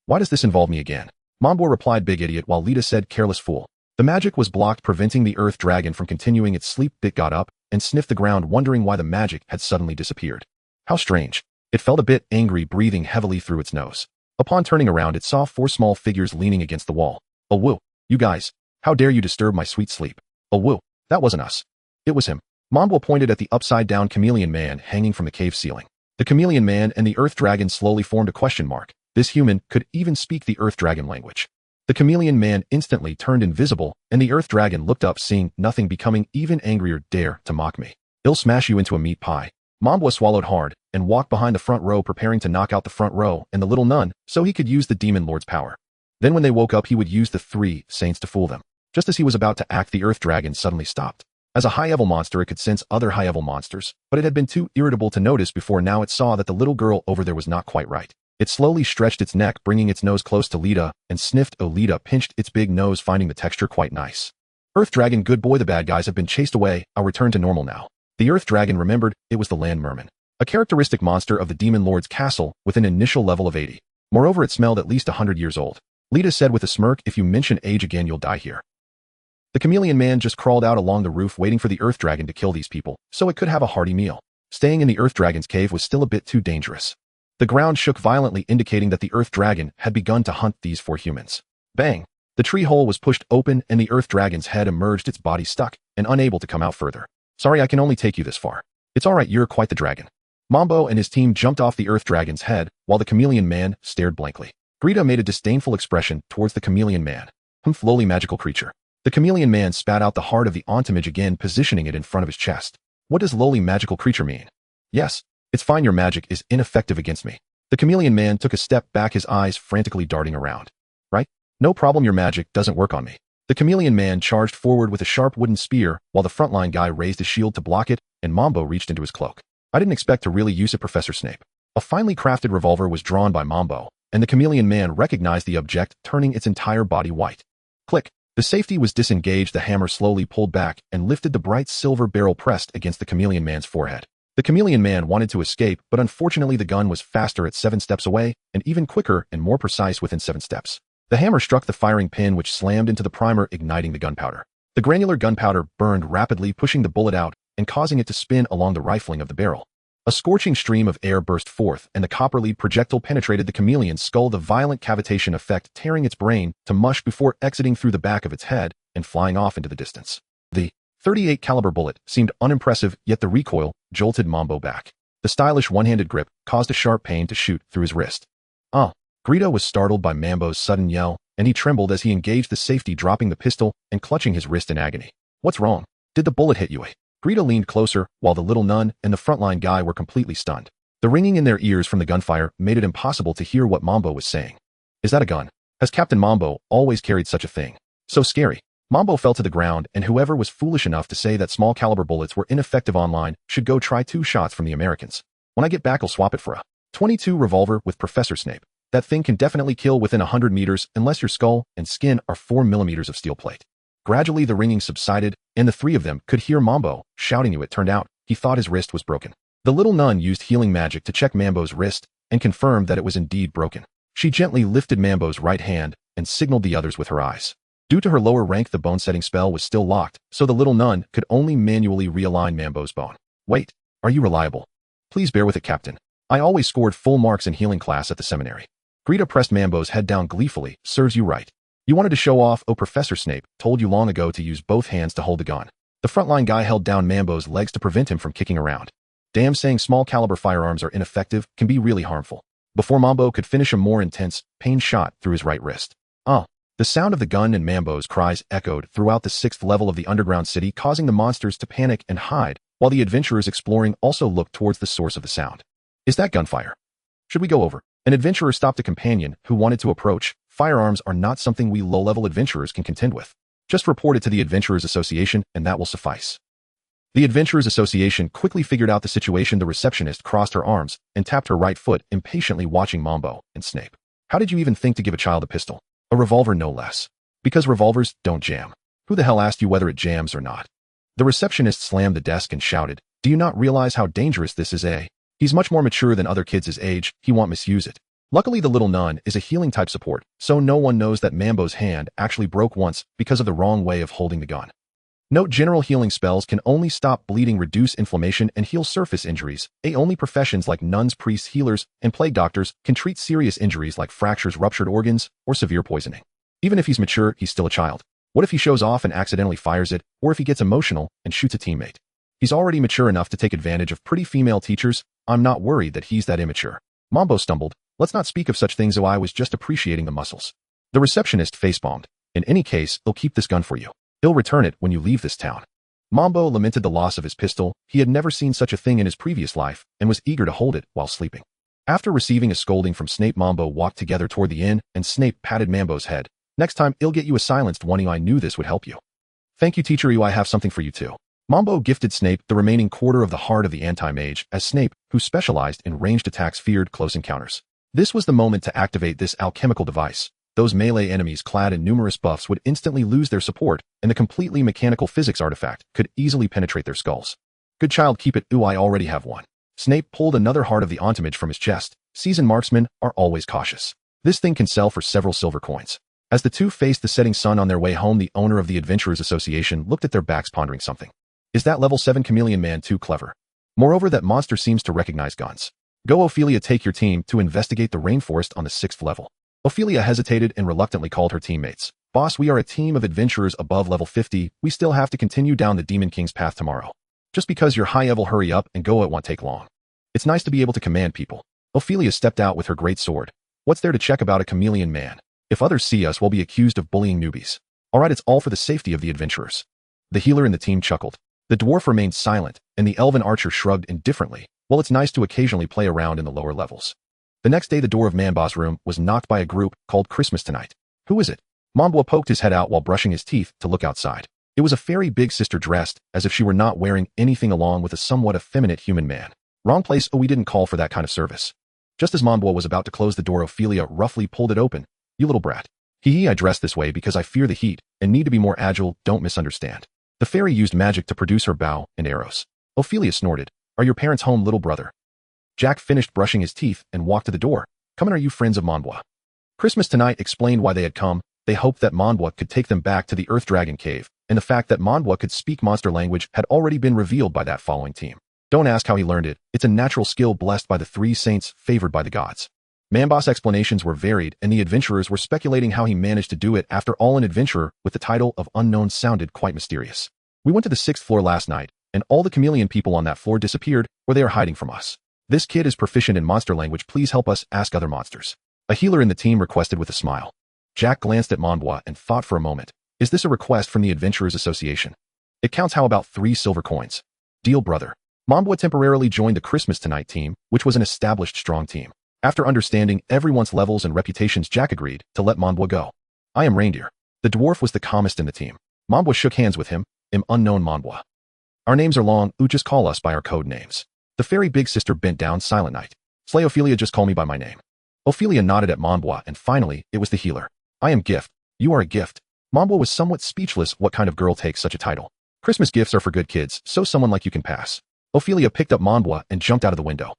Why does this involve me again? Monbwa replied, big idiot, while Lita said, careless fool. The magic was blocked, preventing the earth dragon from continuing its sleep. It got up and sniffed the ground, wondering why the magic had suddenly disappeared. How strange. It felt a bit angry, breathing heavily through its nose. Upon turning around, it saw 4 small figures leaning against the wall. Oh woo. You guys. How dare you disturb my sweet sleep? Oh woo. That wasn't us. It was him. Monbwa pointed at the upside-down chameleon man hanging from the cave ceiling. The chameleon man and the earth dragon slowly formed a question mark. This human could even speak the earth dragon language. The chameleon man instantly turned invisible, and the earth dragon looked up, seeing nothing, becoming even angrier. Dare to mock me? I'll smash you into a meat pie. Monbwa swallowed hard and walked behind the front row, preparing to knock out the front row and the little nun so he could use the demon lord's power. Then when they woke up, he would use the 3 saints to fool them. Just as he was about to act, the earth dragon suddenly stopped. As a high-level monster, it could sense other high-level monsters, but it had been too irritable to notice before. Now it saw that the little girl over there was not quite right. It slowly stretched its neck, bringing its nose close to Lita, and sniffed. Oh, Lita pinched its big nose, finding the texture quite nice. Earth dragon, good boy, the bad guys have been chased away. I'll return to normal now. The earth dragon remembered it was the land merman, a characteristic monster of the demon lord's castle with an initial level of 80. Moreover, it smelled at least 100 years old. Lita said with a smirk, if you mention age again, you'll die here. The chameleon man just crawled out along the roof, waiting for the earth dragon to kill these people so it could have a hearty meal. Staying in the earth dragon's cave was still a bit too dangerous. The ground shook violently, indicating that the earth dragon had begun to hunt these 4 humans. Bang! The tree hole was pushed open and the earth dragon's head emerged, its body stuck and unable to come out further. Sorry, I can only take you this far. It's alright, you're quite the dragon. Mambo and his team jumped off the earth dragon's head while the chameleon man stared blankly. Greta made a disdainful expression towards the chameleon man. Lowly magical creature. The chameleon man spat out the heart of the entombage again, positioning it in front of his chest. What does lowly magical creature mean? Yes, it's fine, your magic is ineffective against me. The chameleon man took a step back, his eyes frantically darting around. Right? No problem, your magic doesn't work on me. The chameleon man charged forward with a sharp wooden spear, while the frontline guy raised his shield to block it, and Mambo reached into his cloak. I didn't expect to really use it, Professor Snape. A finely crafted revolver was drawn by Mambo, and the chameleon man recognized the object, turning its entire body white. Click. The safety was disengaged, the hammer slowly pulled back and lifted the bright silver barrel pressed against the chameleon man's forehead. The chameleon man wanted to escape, but unfortunately the gun was faster at 7 steps away, and even quicker and more precise within 7 steps. The hammer struck the firing pin, which slammed into the primer, igniting the gunpowder. The granular gunpowder burned rapidly, pushing the bullet out and causing it to spin along the rifling of the barrel. A scorching stream of air burst forth, and the copper-lead projectile penetrated the chameleon's skull, the violent cavitation effect tearing its brain to mush before exiting through the back of its head and flying off into the distance. The .38 caliber bullet seemed unimpressive, yet the recoil jolted Mambo back. The stylish one-handed grip caused a sharp pain to shoot through his wrist. Greedo was startled by Mambo's sudden yell, and he trembled as he engaged the safety, dropping the pistol and clutching his wrist in agony. What's wrong? Did the bullet hit you? Greedo leaned closer, while the little nun and the frontline guy were completely stunned. The ringing in their ears from the gunfire made it impossible to hear what Mambo was saying. Is that a gun? Has Captain Mambo always carried such a thing? So scary. Mambo fell to the ground, and whoever was foolish enough to say that small caliber bullets were ineffective online should go try 2 shots from the Americans. When I get back, I'll swap it for a .22 revolver with Professor Snape. That thing can definitely kill within 100 meters unless your skull and skin are 4 millimeters of steel plate. Gradually, the ringing subsided, and the 3 of them could hear Mambo shouting. It turned out he thought his wrist was broken. The little nun used healing magic to check Mambo's wrist and confirmed that it was indeed broken. She gently lifted Mambo's right hand and signaled the others with her eyes. Due to her lower rank, the bone-setting spell was still locked, so the little nun could only manually realign Mambo's bone. Wait, are you reliable? Please bear with it, Captain. I always scored full marks in healing class at the seminary. Greedo pressed Mambo's head down gleefully. Serves you right. You wanted to show off. Professor Snape told you long ago to use both hands to hold the gun. The frontline guy held down Mambo's legs to prevent him from kicking around. Damn, saying small caliber firearms are ineffective can be really harmful. Before Mambo could finish, a more intense pain shot through his right wrist. The sound of the gun and Mambo's cries echoed throughout the 6th level of the underground city, causing the monsters to panic and hide, while the adventurers exploring also looked towards the source of the sound. Is that gunfire? Should we go over? An adventurer stopped a companion who wanted to approach. Firearms are not something we low-level adventurers can contend with. Just report it to the Adventurers Association, and that will suffice. The Adventurers Association quickly figured out the situation. The receptionist crossed her arms and tapped her right foot, impatiently watching Mambo and Snape. How did you even think to give a child a pistol? A revolver, no less. Because revolvers don't jam. Who the hell asked you whether it jams or not? The receptionist slammed the desk and shouted, do you not realize how dangerous this is? He's much more mature than other kids his age. He won't misuse it. Luckily, the little nun is a healing type support, so no one knows that Mambo's hand actually broke once because of the wrong way of holding the gun. Note: general healing spells can only stop bleeding, reduce inflammation, and heal surface injuries. Only professions like nuns, priests, healers, and plague doctors can treat serious injuries like fractures, ruptured organs, or severe poisoning. Even if he's mature, he's still a child. What if he shows off and accidentally fires it, or if he gets emotional and shoots a teammate? He's already mature enough to take advantage of pretty female teachers. I'm not worried that he's that immature. Mambo stumbled. Let's not speak of such things. I was just appreciating the muscles. The receptionist facepalmed. In any case, I'll keep this gun for you. He'll return it when you leave this town. Mambo lamented the loss of his pistol. He had never seen such a thing in his previous life and was eager to hold it while sleeping. After receiving a scolding from Snape, Mambo walked together toward the inn, and Snape patted Mambo's head. Next time, I'll get you a silenced one. I knew this would help you. Thank you, teacher. I have something for you too. Mambo gifted Snape the remaining quarter of the heart of the anti-mage, as Snape, who specialized in ranged attacks, feared close encounters. This was the moment to activate this alchemical device. Those melee enemies clad in numerous buffs would instantly lose their support, and the completely mechanical physics artifact could easily penetrate their skulls. Good child, keep it. I already have one. Snape pulled another heart of the ontomage from his chest. Seasoned marksmen are always cautious. This thing can sell for several silver coins. As the two faced the setting sun on their way home, the owner of the Adventurers Association looked at their backs, pondering something. Is that level 7 chameleon man too clever? Moreover, that monster seems to recognize guns. Go, Ophelia, take your team to investigate the rainforest on the 6th level. Ophelia hesitated and reluctantly called her teammates. Boss, we are a team of adventurers above level 50. We still have to continue down the Demon King's path tomorrow. Just because you're high level, hurry up and go. It won't take long. It's nice to be able to command people. Ophelia stepped out with her great sword. What's there to check about a chameleon man? If others see us, we'll be accused of bullying newbies. Alright, it's all for the safety of the adventurers. The healer in the team chuckled. The dwarf remained silent, and the elven archer shrugged indifferently. Well, it's nice to occasionally play around in the lower levels. The next day, the door of Manbo's room was knocked by a group called Christmas Tonight. Who is it? Mambo poked his head out while brushing his teeth to look outside. It was a fairy big sister dressed as if she were not wearing anything, along with a somewhat effeminate human man. Wrong place. We didn't call for that kind of service. Just as Mambo was about to close the door, Ophelia roughly pulled it open. You little brat. I dress this way because I fear the heat and need to be more agile. Don't misunderstand. The fairy used magic to produce her bow and arrows. Ophelia snorted. Are your parents home, little brother? Jack finished brushing his teeth and walked to the door. Come in, are you friends of Manbois? Christmas Tonight explained why they had come. They hoped that Manbois could take them back to the Earth Dragon Cave, and the fact that Manbois could speak monster language had already been revealed by that following team. Don't ask how he learned it. It's a natural skill blessed by the three saints favored by the gods. Mambas' explanations were varied, and the adventurers were speculating how he managed to do it. After all, an adventurer with the title of unknown sounded quite mysterious. We went to the 6th floor last night, and all the chameleon people on that floor disappeared, or they are hiding from us. This kid is proficient in monster language. Please help us ask other monsters. A healer in the team requested with a smile. Jack glanced at Monbois and thought for a moment. Is this a request from the Adventurers Association? It counts. How about 3 silver coins? Deal, brother. Monbois temporarily joined the Christmas Tonight team, which was an established strong team. After understanding everyone's levels and reputations, Jack agreed to let Monbois go. I am Reindeer. The dwarf was the calmest in the team. Monbois shook hands with him. Unknown Monbois. Our names are long. Just call us by our code names. The fairy big sister bent down. Silent Night. Slay Ophelia, just call me by my name. Ophelia nodded at Monbois, and finally, it was the healer. I am Gift. You are a gift. Monbois was somewhat speechless. What kind of girl takes such a title? Christmas gifts are for good kids, so someone like you can pass. Ophelia picked up Monbois and jumped out of the window.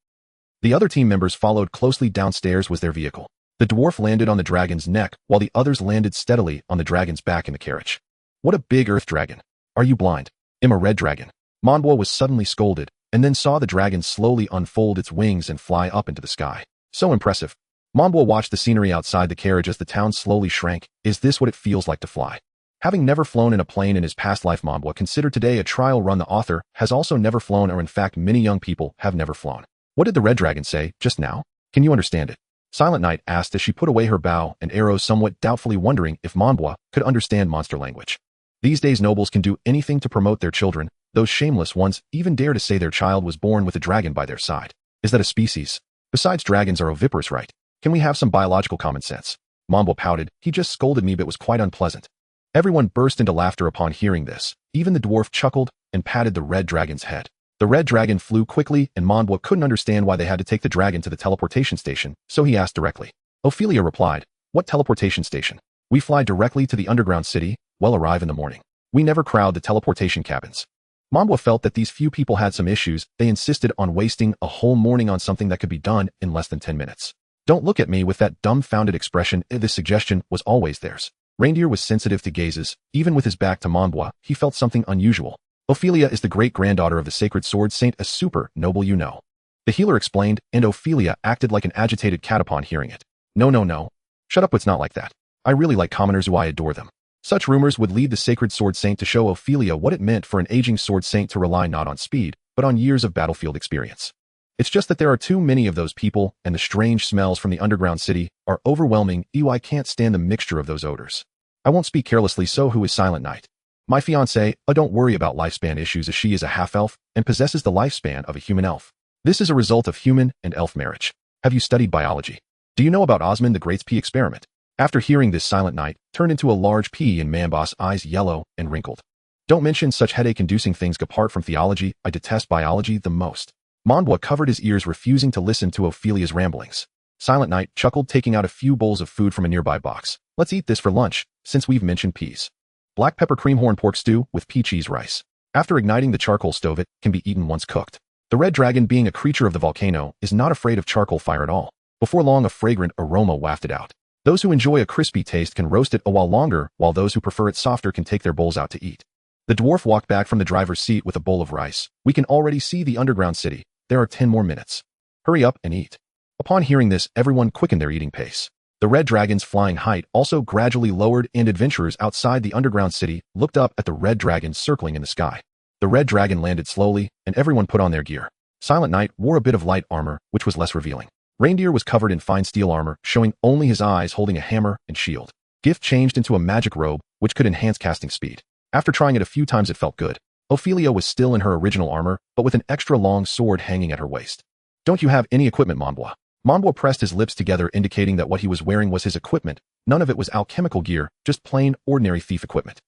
The other team members followed closely. Downstairs was their vehicle. The dwarf landed on the dragon's neck, while the others landed steadily on the dragon's back in the carriage. What a big earth dragon. Are you blind? I'm a red dragon. Monbois was suddenly scolded, and then saw the dragon slowly unfold its wings and fly up into the sky. So impressive. Monbois watched the scenery outside the carriage as the town slowly shrank. Is this what it feels like to fly? Having never flown in a plane in his past life, Monbois considered today a trial run. The author has also never flown, or in fact many young people have never flown. What did the red dragon say just now? Can you understand it? Silent Night asked as she put away her bow and arrows, somewhat doubtfully wondering if Monbois could understand monster language. These days nobles can do anything to promote their children. Those shameless ones even dare to say their child was born with a dragon by their side. Is that a species? Besides, dragons are oviparous, right? Can we have some biological common sense? Monbois pouted. He just scolded me, but it was quite unpleasant. Everyone burst into laughter upon hearing this. Even the dwarf chuckled and patted the red dragon's head. The red dragon flew quickly, and Monbois couldn't understand why they had to take the dragon to the teleportation station, so he asked directly. Ophelia replied, What teleportation station? We fly directly to the underground city. We'll arrive in the morning. We never crowd the teleportation cabins. Monbois felt that these few people had some issues. They insisted on wasting a whole morning on something that could be done in less than 10 minutes. Don't look at me with that dumbfounded expression. This suggestion was always theirs. Reindeer was sensitive to gazes. Even with his back to Monbois, he felt something unusual. Ophelia is the great-granddaughter of the sacred sword saint, a super noble, you know. The healer explained, and Ophelia acted like an agitated cat upon hearing it. No. Shut up, it's not like that. I really like commoners who I adore them. Such rumors would lead the sacred sword saint to show Ophelia what it meant for an aging sword saint to rely not on speed, but on years of battlefield experience. It's just that there are too many of those people, and the strange smells from the underground city are overwhelming. I can't stand the mixture of those odors. I won't speak carelessly. So who is Silent Night? My fiancée. Don't worry about lifespan issues, as she is a half-elf and possesses the lifespan of a human elf. This is a result of human and elf marriage. Have you studied biology? Do you know about Osmond the Great's pea experiment? After hearing this, Silent Night turned into a large pea, and Mambas' eyes yellow and wrinkled. Don't mention such headache-inducing things. Apart from theology, I detest biology the most. Monbois covered his ears, refusing to listen to Ophelia's ramblings. Silent Night chuckled, taking out a few bowls of food from a nearby box. Let's eat this for lunch, since we've mentioned peas. Black pepper creamhorn pork stew with pea cheese rice. After igniting the charcoal stove, it can be eaten once cooked. The red dragon, being a creature of the volcano, is not afraid of charcoal fire at all. Before long, a fragrant aroma wafted out. Those who enjoy a crispy taste can roast it a while longer, while those who prefer it softer can take their bowls out to eat. The dwarf walked back from the driver's seat with a bowl of rice. We can already see the underground city. There are 10 more minutes. Hurry up and eat. Upon hearing this, everyone quickened their eating pace. The red dragon's flying height also gradually lowered, and adventurers outside the underground city looked up at the red dragon circling in the sky. The red dragon landed slowly, and everyone put on their gear. Silent Night wore a bit of light armor, which was less revealing. Reindeer was covered in fine steel armor, showing only his eyes, holding a hammer and shield. Gift changed into a magic robe, which could enhance casting speed. After trying it a few times, it felt good. Ophelia was still in her original armor, but with an extra long sword hanging at her waist. Don't you have any equipment, Monbois? Monbois pressed his lips together, indicating that what he was wearing was his equipment. None of it was alchemical gear, just plain, ordinary thief equipment.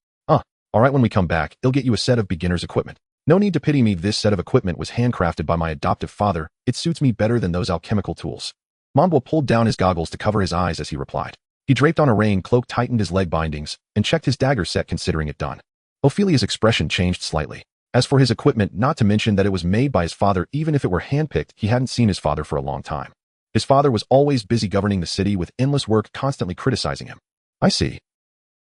Alright, when we come back, I'll get you a set of beginner's equipment. No need to pity me. This set of equipment was handcrafted by my adoptive father. It suits me better than those alchemical tools. Monbois pulled down his goggles to cover his eyes as he replied. He draped on a rain cloak, tightened his leg bindings, and checked his dagger set, considering it done. Ophelia's expression changed slightly. As for his equipment, not to mention that it was made by his father, even if it were handpicked, he hadn't seen his father for a long time. His father was always busy governing the city with endless work, constantly criticizing him. I see.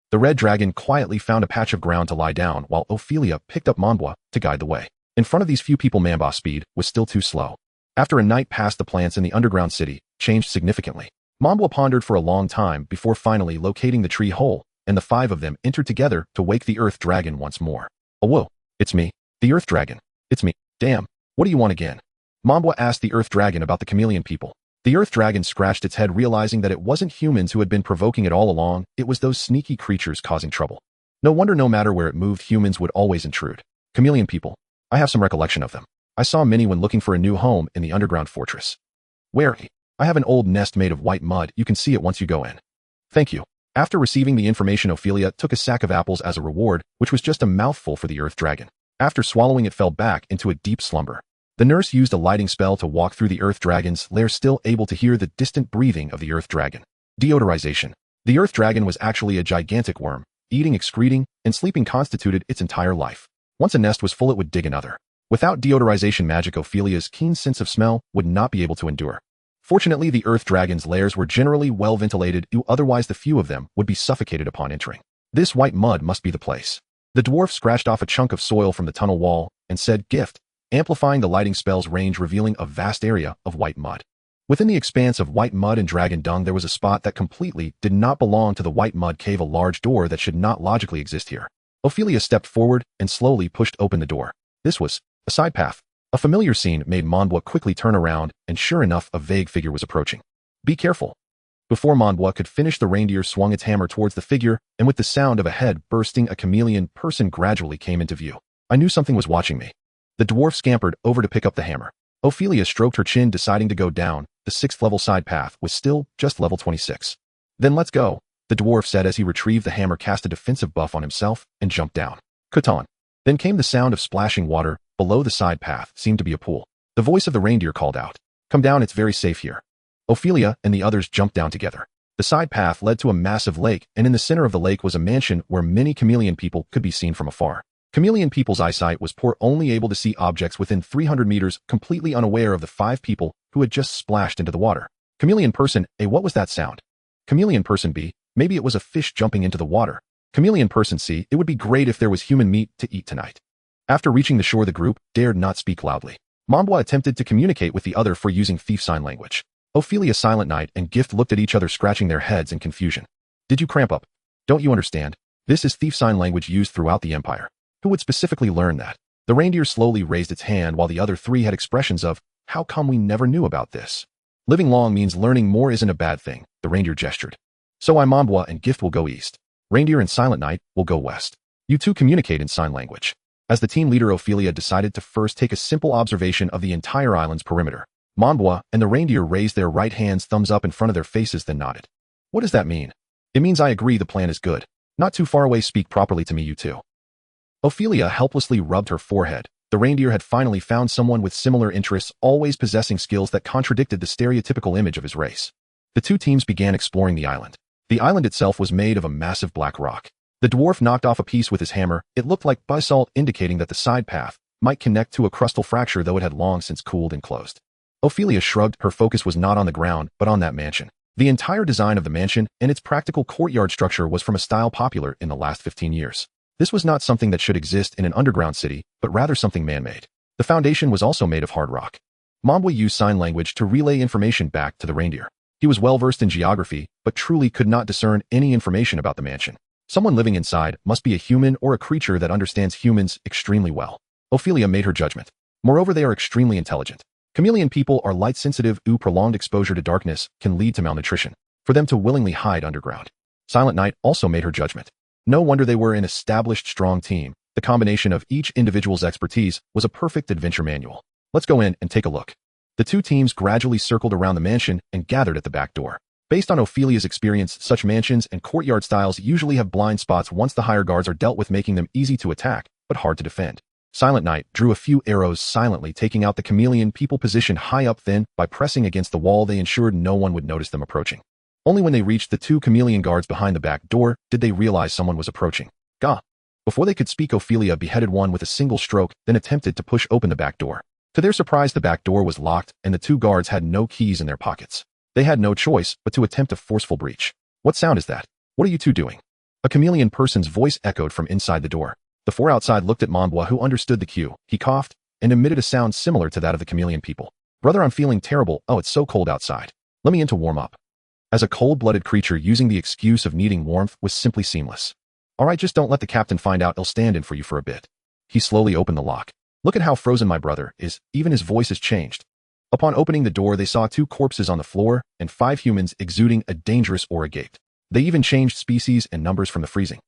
The red dragon quietly found a patch of ground to lie down, while Ophelia picked up Monbois to guide the way. In front of these few people, Mamba's speed was still too slow. After a night passed, the plants in the underground city changed significantly. Mambwa pondered for a long time before finally locating the tree hole, and the five of them entered together to wake the Earth Dragon once more. Oh whoa, it's me, the Earth Dragon. It's me. Damn, what do you want again? Mambwa asked the Earth Dragon about the chameleon people. The Earth Dragon scratched its head, realizing that it wasn't humans who had been provoking it all along, it was those sneaky creatures causing trouble. No wonder no matter where it moved, humans would always intrude. Chameleon people. I have some recollection of them. I saw many when looking for a new home in the underground fortress. Where? I have an old nest made of white mud, you can see it once you go in. Thank you. After receiving the information, Ophelia took a sack of apples as a reward, which was just a mouthful for the Earth Dragon. After swallowing it, fell back into a deep slumber. The nurse used a lighting spell to walk through the Earth Dragon's lair, still able to hear the distant breathing of the Earth Dragon. Deodorization. The Earth Dragon was actually a gigantic worm. Eating, excreting, and sleeping constituted its entire life. Once a nest was full, it would dig another. Without deodorization magic, Ophelia's keen sense of smell would not be able to endure. Fortunately, the Earth Dragon's lairs were generally well ventilated, otherwise the few of them would be suffocated upon entering. This white mud must be the place. The dwarf scratched off a chunk of soil from the tunnel wall and said, "Gift," amplifying the lighting spell's range, revealing a vast area of white mud. Within the expanse of white mud and dragon dung, there was a spot that completely did not belong to the white mud cave, a large door that should not logically exist here. Ophelia stepped forward and slowly pushed open the door. This was a side path. A familiar scene made Mambwa quickly turn around, and sure enough, a vague figure was approaching. Be careful. Before Mambwa could finish, the reindeer swung its hammer towards the figure, and with the sound of a head bursting, a chameleon person gradually came into view. I knew something was watching me. The dwarf scampered over to pick up the hammer. Ophelia stroked her chin, deciding to go down. The 6th level side path was still just level 26. Then let's go, the dwarf said as he retrieved the hammer, cast a defensive buff on himself, and jumped down. Kutan. Then came the sound of splashing water. Below the side path seemed to be a pool. The voice of the reindeer called out, "Come down, it's very safe here." Ophelia and the others jumped down together. The side path led to a massive lake, and in the center of the lake was a mansion where many chameleon people could be seen from afar. Chameleon people's eyesight was poor, only able to see objects within 300 meters, completely unaware of the 5 people who had just splashed into the water. Chameleon person A, what was that sound? Chameleon person B, maybe it was a fish jumping into the water. Chameleon person C, it would be great if there was human meat to eat tonight. After reaching the shore, the group dared not speak loudly. Mambwa attempted to communicate with the other for using thief sign language. Ophelia, Silent Night, and Gift looked at each other, scratching their heads in confusion. Did you cramp up? Don't you understand? This is thief sign language used throughout the Empire. Who would specifically learn that? The reindeer slowly raised its hand while the other 3 had expressions of, how come we never knew about this? Living long means learning more isn't a bad thing, the reindeer gestured. So I, Mambwa and Gift, will go east. Reindeer and Silent Night will go west. You two communicate in sign language. As the team leader, Ophelia decided to first take a simple observation of the entire island's perimeter. Mambwa and the reindeer raised their right hands, thumbs up in front of their faces, then nodded. What does that mean? It means I agree, the plan is good. Not too far away, speak properly to me, you two. Ophelia helplessly rubbed her forehead. The reindeer had finally found someone with similar interests, always possessing skills that contradicted the stereotypical image of his race. The two teams began exploring the island. The island itself was made of a massive black rock. The dwarf knocked off a piece with his hammer. It looked like basalt, indicating that the side path might connect to a crustal fracture, though it had long since cooled and closed. Ophelia shrugged. Her focus was not on the ground, but on that mansion. The entire design of the mansion and its practical courtyard structure was from a style popular in the last 15 years. This was not something that should exist in an underground city, but rather something man-made. The foundation was also made of hard rock. Mambwa used sign language to relay information back to the reindeer. He was well versed in geography, but truly could not discern any information about the mansion. Someone living inside must be a human or a creature that understands humans extremely well. Ophelia made her judgment. Moreover, they are extremely intelligent. Chameleon people are light-sensitive. Prolonged exposure to darkness can lead to malnutrition. For them to willingly hide underground. Silent Night also made her judgment. No wonder they were an established, strong team. The combination of each individual's expertise was a perfect adventure manual. Let's go in and take a look. The two teams gradually circled around the mansion and gathered at the back door. Based on Ophelia's experience, such mansions and courtyard styles usually have blind spots once the higher guards are dealt with, making them easy to attack, but hard to defend. Silent Night drew a few arrows silently, taking out the chameleon people positioned high up. Then, by pressing against the wall, they ensured no one would notice them approaching. Only when they reached the 2 chameleon guards behind the back door did they realize someone was approaching. Gah! Before they could speak, Ophelia beheaded one with a single stroke, then attempted to push open the back door. To their surprise, the back door was locked, and the 2 guards had no keys in their pockets. They had no choice but to attempt a forceful breach. What sound is that? What are you two doing? A chameleon person's voice echoed from inside the door. The 4 outside looked at Mambwa, who understood the cue. He coughed, and emitted a sound similar to that of the chameleon people. Brother, I'm feeling terrible. Oh, it's so cold outside. Let me in to warm up. As a cold-blooded creature using the excuse of needing warmth was simply seamless. All right, just don't let the captain find out. I'll stand in for you for a bit. He slowly opened the lock. Look at how frozen my brother is. Even his voice has changed. Upon opening the door, they saw 2 corpses on the floor and 5 humans exuding a dangerous aura gaped. They even changed species and numbers from the freezing.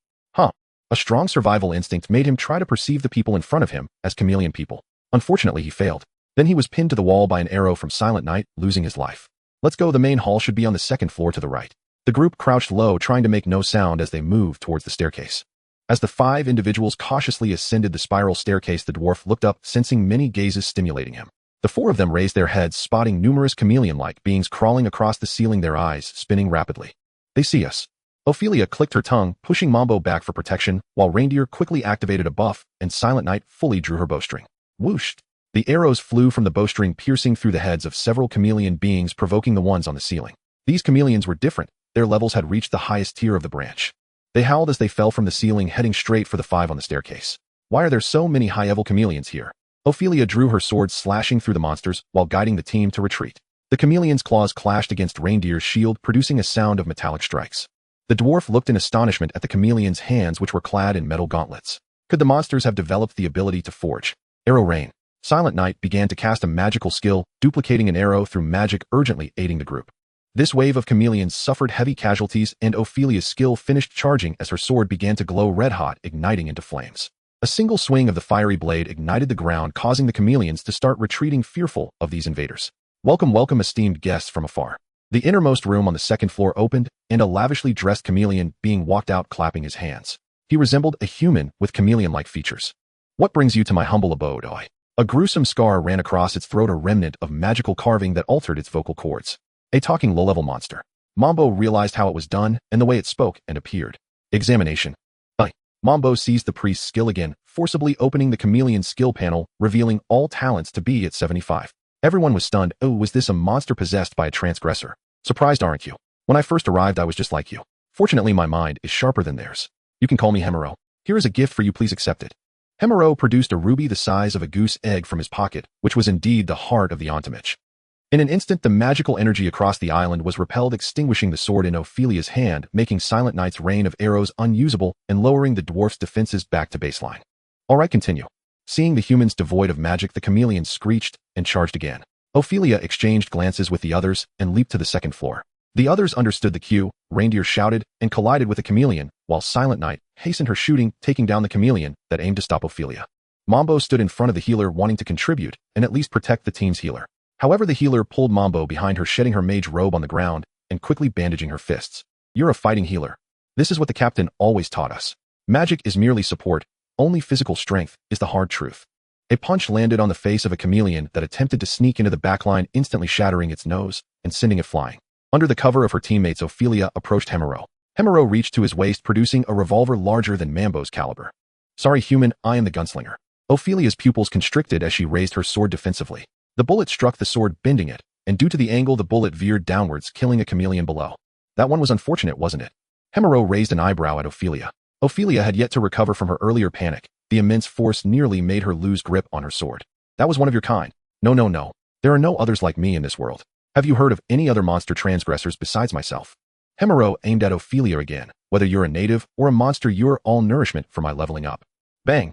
A strong survival instinct made him try to perceive the people in front of him as chameleon people. Unfortunately, he failed. Then he was pinned to the wall by an arrow from Silent Night, losing his life. Let's go. The main hall should be on the 2nd floor to the right. The group crouched low, trying to make no sound as they moved towards the staircase. As the 5 individuals cautiously ascended the spiral staircase, the dwarf looked up, sensing many gazes stimulating him. The 4 of them raised their heads, spotting numerous chameleon-like beings crawling across the ceiling, their eyes spinning rapidly. They see us. Ophelia clicked her tongue, pushing Mambo back for protection, while Reindeer quickly activated a buff, and Silent Night fully drew her bowstring. Whoosh! The arrows flew from the bowstring, piercing through the heads of several chameleon beings, provoking the ones on the ceiling. These chameleons were different. Their levels had reached the highest tier of the branch. They howled as they fell from the ceiling, heading straight for the 5 on the staircase. Why are there so many high-level chameleons here? Ophelia drew her sword, slashing through the monsters while guiding the team to retreat. The chameleon's claws clashed against Reindeer's shield, producing a sound of metallic strikes. The dwarf looked in astonishment at the chameleon's hands, which were clad in metal gauntlets. Could the monsters have developed the ability to forge? Arrow rain. Silent Night began to cast a magical skill, duplicating an arrow through magic, urgently aiding the group. This wave of chameleons suffered heavy casualties, and Ophelia's skill finished charging as her sword began to glow red-hot, igniting into flames. A single swing of the fiery blade ignited the ground, causing the chameleons to start retreating, fearful of these invaders. Welcome, welcome, esteemed guests from afar. The innermost room on the 2nd floor opened, and a lavishly dressed chameleon being walked out, clapping his hands. He resembled a human with chameleon-like features. What brings you to my humble abode, Oi? A gruesome scar ran across its throat, a remnant of magical carving that altered its vocal cords. A talking low-level monster. Mambo realized how it was done and the way it spoke and appeared. Examination. Mambo seized the priest's skill again, forcibly opening the chameleon skill panel, revealing all talents to be at 75. Everyone was stunned. Oh, was this a monster possessed by a transgressor? Surprised, aren't you? When I first arrived, I was just like you. Fortunately, my mind is sharper than theirs. You can call me Hemero. Here is a gift for you, please accept it. Hemero produced a ruby the size of a goose egg from his pocket, which was indeed the heart of the Ontimich. In an instant, the magical energy across the island was repelled, extinguishing the sword in Ophelia's hand, making Silent Night's rain of arrows unusable and lowering the dwarf's defenses back to baseline. All right, continue. Seeing the humans devoid of magic, the chameleon screeched and charged again. Ophelia exchanged glances with the others and leaped to the 2nd floor. The others understood the cue. Reindeer shouted and collided with the chameleon, while Silent Night hastened her shooting, taking down the chameleon that aimed to stop Ophelia. Mambo stood in front of the healer, wanting to contribute and at least protect the team's healer. However, the healer pulled Mambo behind her, shedding her mage robe on the ground and quickly bandaging her fists. You're a fighting healer. This is what the captain always taught us. Magic is merely support. Only physical strength is the hard truth. A punch landed on the face of a chameleon that attempted to sneak into the backline, instantly shattering its nose and sending it flying. Under the cover of her teammates, Ophelia approached Hemero. Hemero reached to his waist, producing a revolver larger than Mambo's caliber. Sorry, human, I am the gunslinger. Ophelia's pupils constricted as she raised her sword defensively. The bullet struck the sword, bending it, and due to the angle, the bullet veered downwards, killing a chameleon below. That one was unfortunate, wasn't it? Hemero raised an eyebrow at Ophelia. Ophelia had yet to recover from her earlier panic. The immense force nearly made her lose grip on her sword. That was one of your kind. No, no, no. There are no others like me in this world. Have you heard of any other monster transgressors besides myself? Hemero aimed at Ophelia again. Whether you're a native or a monster, you're all nourishment for my leveling up. Bang!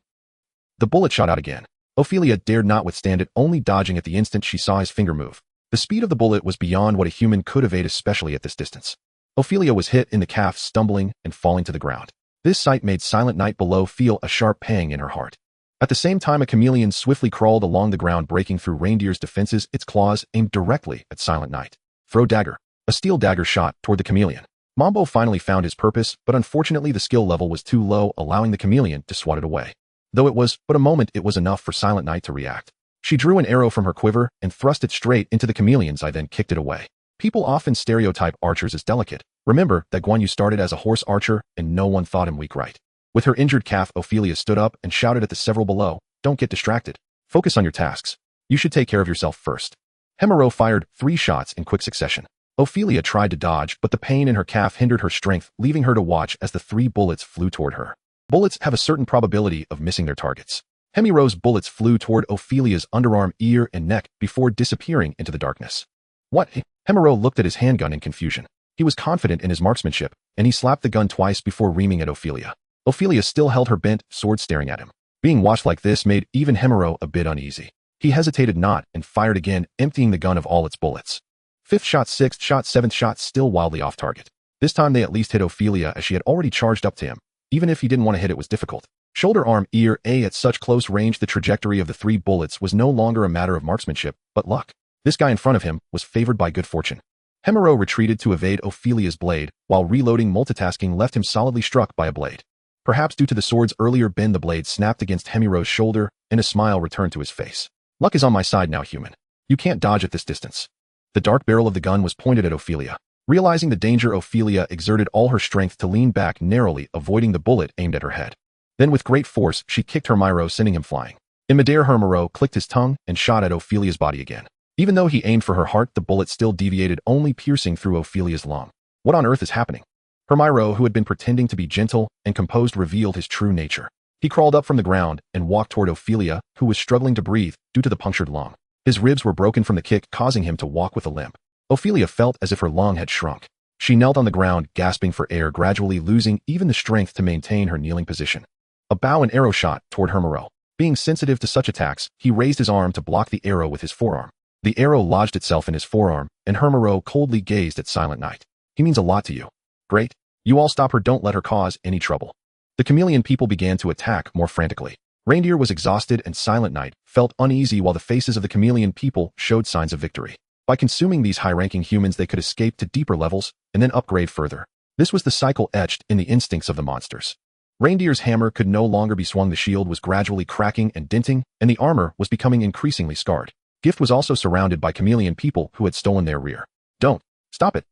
The bullet shot out again. Ophelia dared not withstand it, only dodging at the instant she saw his finger move. The speed of the bullet was beyond what a human could evade, especially at this distance. Ophelia was hit in the calf, stumbling and falling to the ground. This sight made Silent Night below feel a sharp pang in her heart. At the same time, a chameleon swiftly crawled along the ground, breaking through Reindeer's defenses, its claws aimed directly at Silent Night. Throw dagger. A steel dagger shot toward the chameleon. Mambo finally found his purpose, but unfortunately the skill level was too low, allowing the chameleon to swat it away. Though it was but a moment, it was enough for Silent Night to react. She drew an arrow from her quiver and thrust it straight into the chameleon's eye, then kicked it away. People often stereotype archers as delicate. Remember that Guan Yu started as a horse archer and no one thought him weak, right? With her injured calf, Ophelia stood up and shouted at the several below, "Don't get distracted. Focus on your tasks. You should take care of yourself first." Hemero fired 3 shots in quick succession. Ophelia tried to dodge, but the pain in her calf hindered her strength, leaving her to watch as the 3 bullets flew toward her. Bullets have a certain probability of missing their targets. Hemiro's bullets flew toward Ophelia's underarm, ear, and neck before disappearing into the darkness. What? Hemiro looked at his handgun in confusion. He was confident in his marksmanship, and he slapped the gun twice before reaming at Ophelia. Ophelia still held her bent sword staring at him. Being watched like this made even Hemiro a bit uneasy. He hesitated not and fired again, emptying the gun of all its bullets. Fifth shot, sixth shot, seventh shot, still wildly off target. This time they at least hit Ophelia, as she had already charged up to him. Even if he didn't want to hit, it was difficult. Shoulder, arm, ear, at such close range, the trajectory of the 3 bullets was no longer a matter of marksmanship, but luck. This guy in front of him was favored by good fortune. Hemiro retreated to evade Ophelia's blade, while reloading. Multitasking left him solidly struck by a blade. Perhaps due to the sword's earlier bend, the blade snapped against Hemiro's shoulder, and a smile returned to his face. Luck is on my side now, human. You can't dodge at this distance. The dark barrel of the gun was pointed at Ophelia. Realizing the danger, Ophelia exerted all her strength to lean back narrowly, avoiding the bullet aimed at her head. Then with great force, she kicked Hemiro, sending him flying. In midair, Hemiro clicked his tongue and shot at Ophelia's body again. Even though he aimed for her heart, the bullet still deviated, only piercing through Ophelia's lung. What on earth is happening? Hemiro, who had been pretending to be gentle and composed, revealed his true nature. He crawled up from the ground and walked toward Ophelia, who was struggling to breathe due to the punctured lung. His ribs were broken from the kick, causing him to walk with a limp. Ophelia felt as if her lung had shrunk. She knelt on the ground, gasping for air, gradually losing even the strength to maintain her kneeling position. A bow and arrow shot toward Hemiro. Being sensitive to such attacks, he raised his arm to block the arrow with his forearm. The arrow lodged itself in his forearm, and Hemiro coldly gazed at Silent Night. He means a lot to you. Great. You all stop her, don't let her cause any trouble. The chameleon people began to attack more frantically. Reindeer was exhausted and Silent Night felt uneasy, while the faces of the chameleon people showed signs of victory. By consuming these high-ranking humans, they could escape to deeper levels and then upgrade further. This was the cycle etched in the instincts of the monsters. Reindeer's hammer could no longer be swung, the shield was gradually cracking and denting, and the armor was becoming increasingly scarred. Gift was also surrounded by chameleon people who had stolen their rear. Don't. Stop it.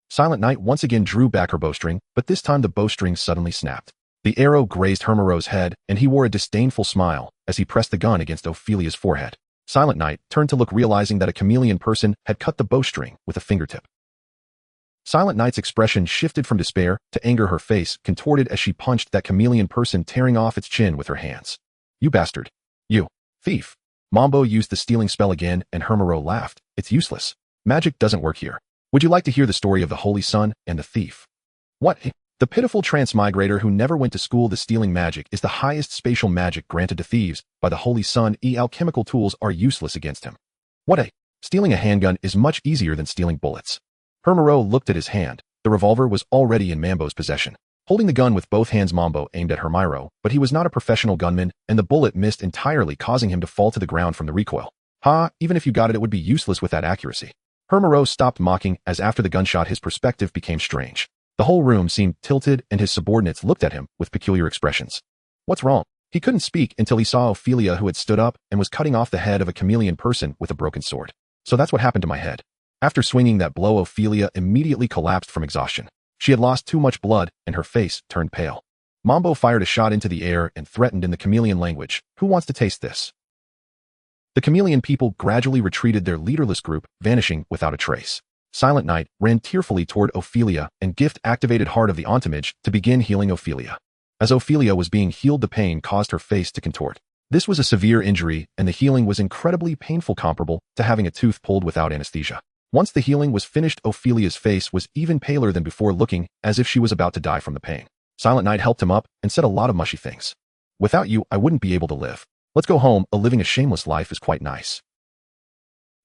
Silent Night once again drew back her bowstring, but this time the bowstring suddenly snapped. The arrow grazed Hemiro's head, and he wore a disdainful smile as he pressed the gun against Ophelia's forehead. Silent Night turned to look, realizing that a chameleon person had cut the bowstring with a fingertip. Silent Night's expression shifted from despair to anger, her face contorted as she punched that chameleon person, tearing off its chin with her hands. You bastard. You thief. Mambo used the stealing spell again, and Hemiro laughed. It's useless. Magic doesn't work here. Would you like to hear the story of the Holy Sun and the thief? What? The pitiful Transmigrator who never went to school. The stealing magic is the highest spatial magic granted to thieves by the Holy Sun. Alchemical tools are useless against him. What? Stealing a handgun is much easier than stealing bullets. Hemiro looked at his hand. The revolver was already in Mambo's possession. Holding the gun with both hands, Mambo aimed at Hemiro, but he was not a professional gunman, and the bullet missed entirely, causing him to fall to the ground from the recoil. Ha, even if you got it, it would be useless with that accuracy. Hemiro stopped mocking, as after the gunshot his perspective became strange. The whole room seemed tilted, and his subordinates looked at him with peculiar expressions. What's wrong? He couldn't speak until he saw Ophelia, who had stood up and was cutting off the head of a chameleon person with a broken sword. So that's what happened to my head. After swinging that blow, Ophelia immediately collapsed from exhaustion. She had lost too much blood, and her face turned pale. Mambo fired a shot into the air and threatened in the chameleon language, "Who wants to taste this?" The chameleon people gradually retreated, their leaderless group vanishing without a trace. Silent Night ran tearfully toward Ophelia, and Gift activated Heart of the Entombage to begin healing Ophelia. As Ophelia was being healed, the pain caused her face to contort. This was a severe injury, and the healing was incredibly painful, comparable to having a tooth pulled without anesthesia. Once the healing was finished, Ophelia's face was even paler than before, looking as if she was about to die from the pain. Silent Night helped him up and said a lot of mushy things. Without you, I wouldn't be able to live. Let's go home. Living a shameless life is quite nice.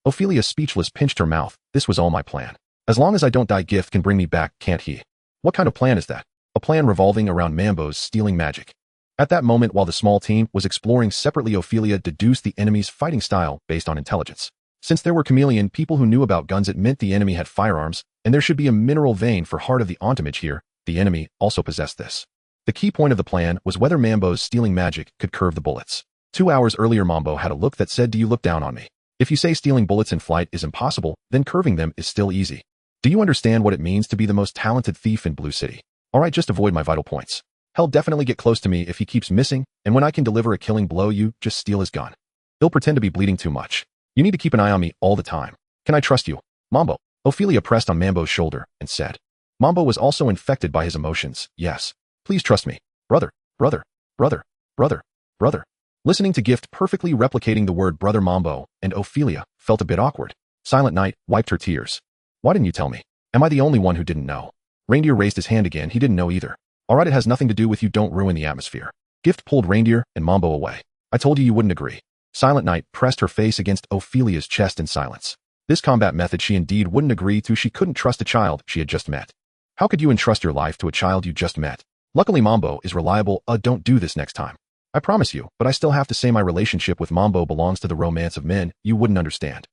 Ophelia, speechless, pinched her mouth. This was all my plan. As long as I don't die, Gift can bring me back, can't he? What kind of plan is that? A plan revolving around Mambo's stealing magic. At that moment, while the small team was exploring separately, Ophelia deduced the enemy's fighting style based on intelligence. Since there were chameleon people who knew about guns, it meant the enemy had firearms, and there should be a mineral vein for Heart of the Entombage here. The enemy also possessed this. The key point of the plan was whether Mambo's stealing magic could curve the bullets. 2 hours earlier, Mambo had a look that said, "Do you look down on me? If you say stealing bullets in flight is impossible, then curving them is still easy. Do you understand what it means to be the most talented thief in Blue City? Alright, just avoid my vital points. He'll definitely get close to me if he keeps missing, and when I can deliver a killing blow, you just steal his gun. He'll pretend to be bleeding too much. You need to keep an eye on me all the time. Can I trust you, Mambo?" Ophelia pressed on Mambo's shoulder and said. Mambo was also infected by his emotions. "Yes. Please trust me. Brother, brother, brother, brother, brother." Listening to Gift perfectly replicating the word brother Mambo and Ophelia felt a bit awkward. Silent Night wiped her tears. Why didn't you tell me? Am I the only one who didn't know? Reindeer raised his hand again. He didn't know either. Alright, it has nothing to do with you. Don't ruin the atmosphere. Gift pulled Reindeer and Mambo away. I told you wouldn't agree. Silent Night pressed her face against Ophelia's chest in silence. This combat method she indeed wouldn't agree to. She couldn't trust a child she had just met. How could you entrust your life to a child you just met? Luckily Mambo is reliable. Don't do this next time. I promise you, but I still have to say my relationship with Mambo belongs to the romance of men. You wouldn't understand.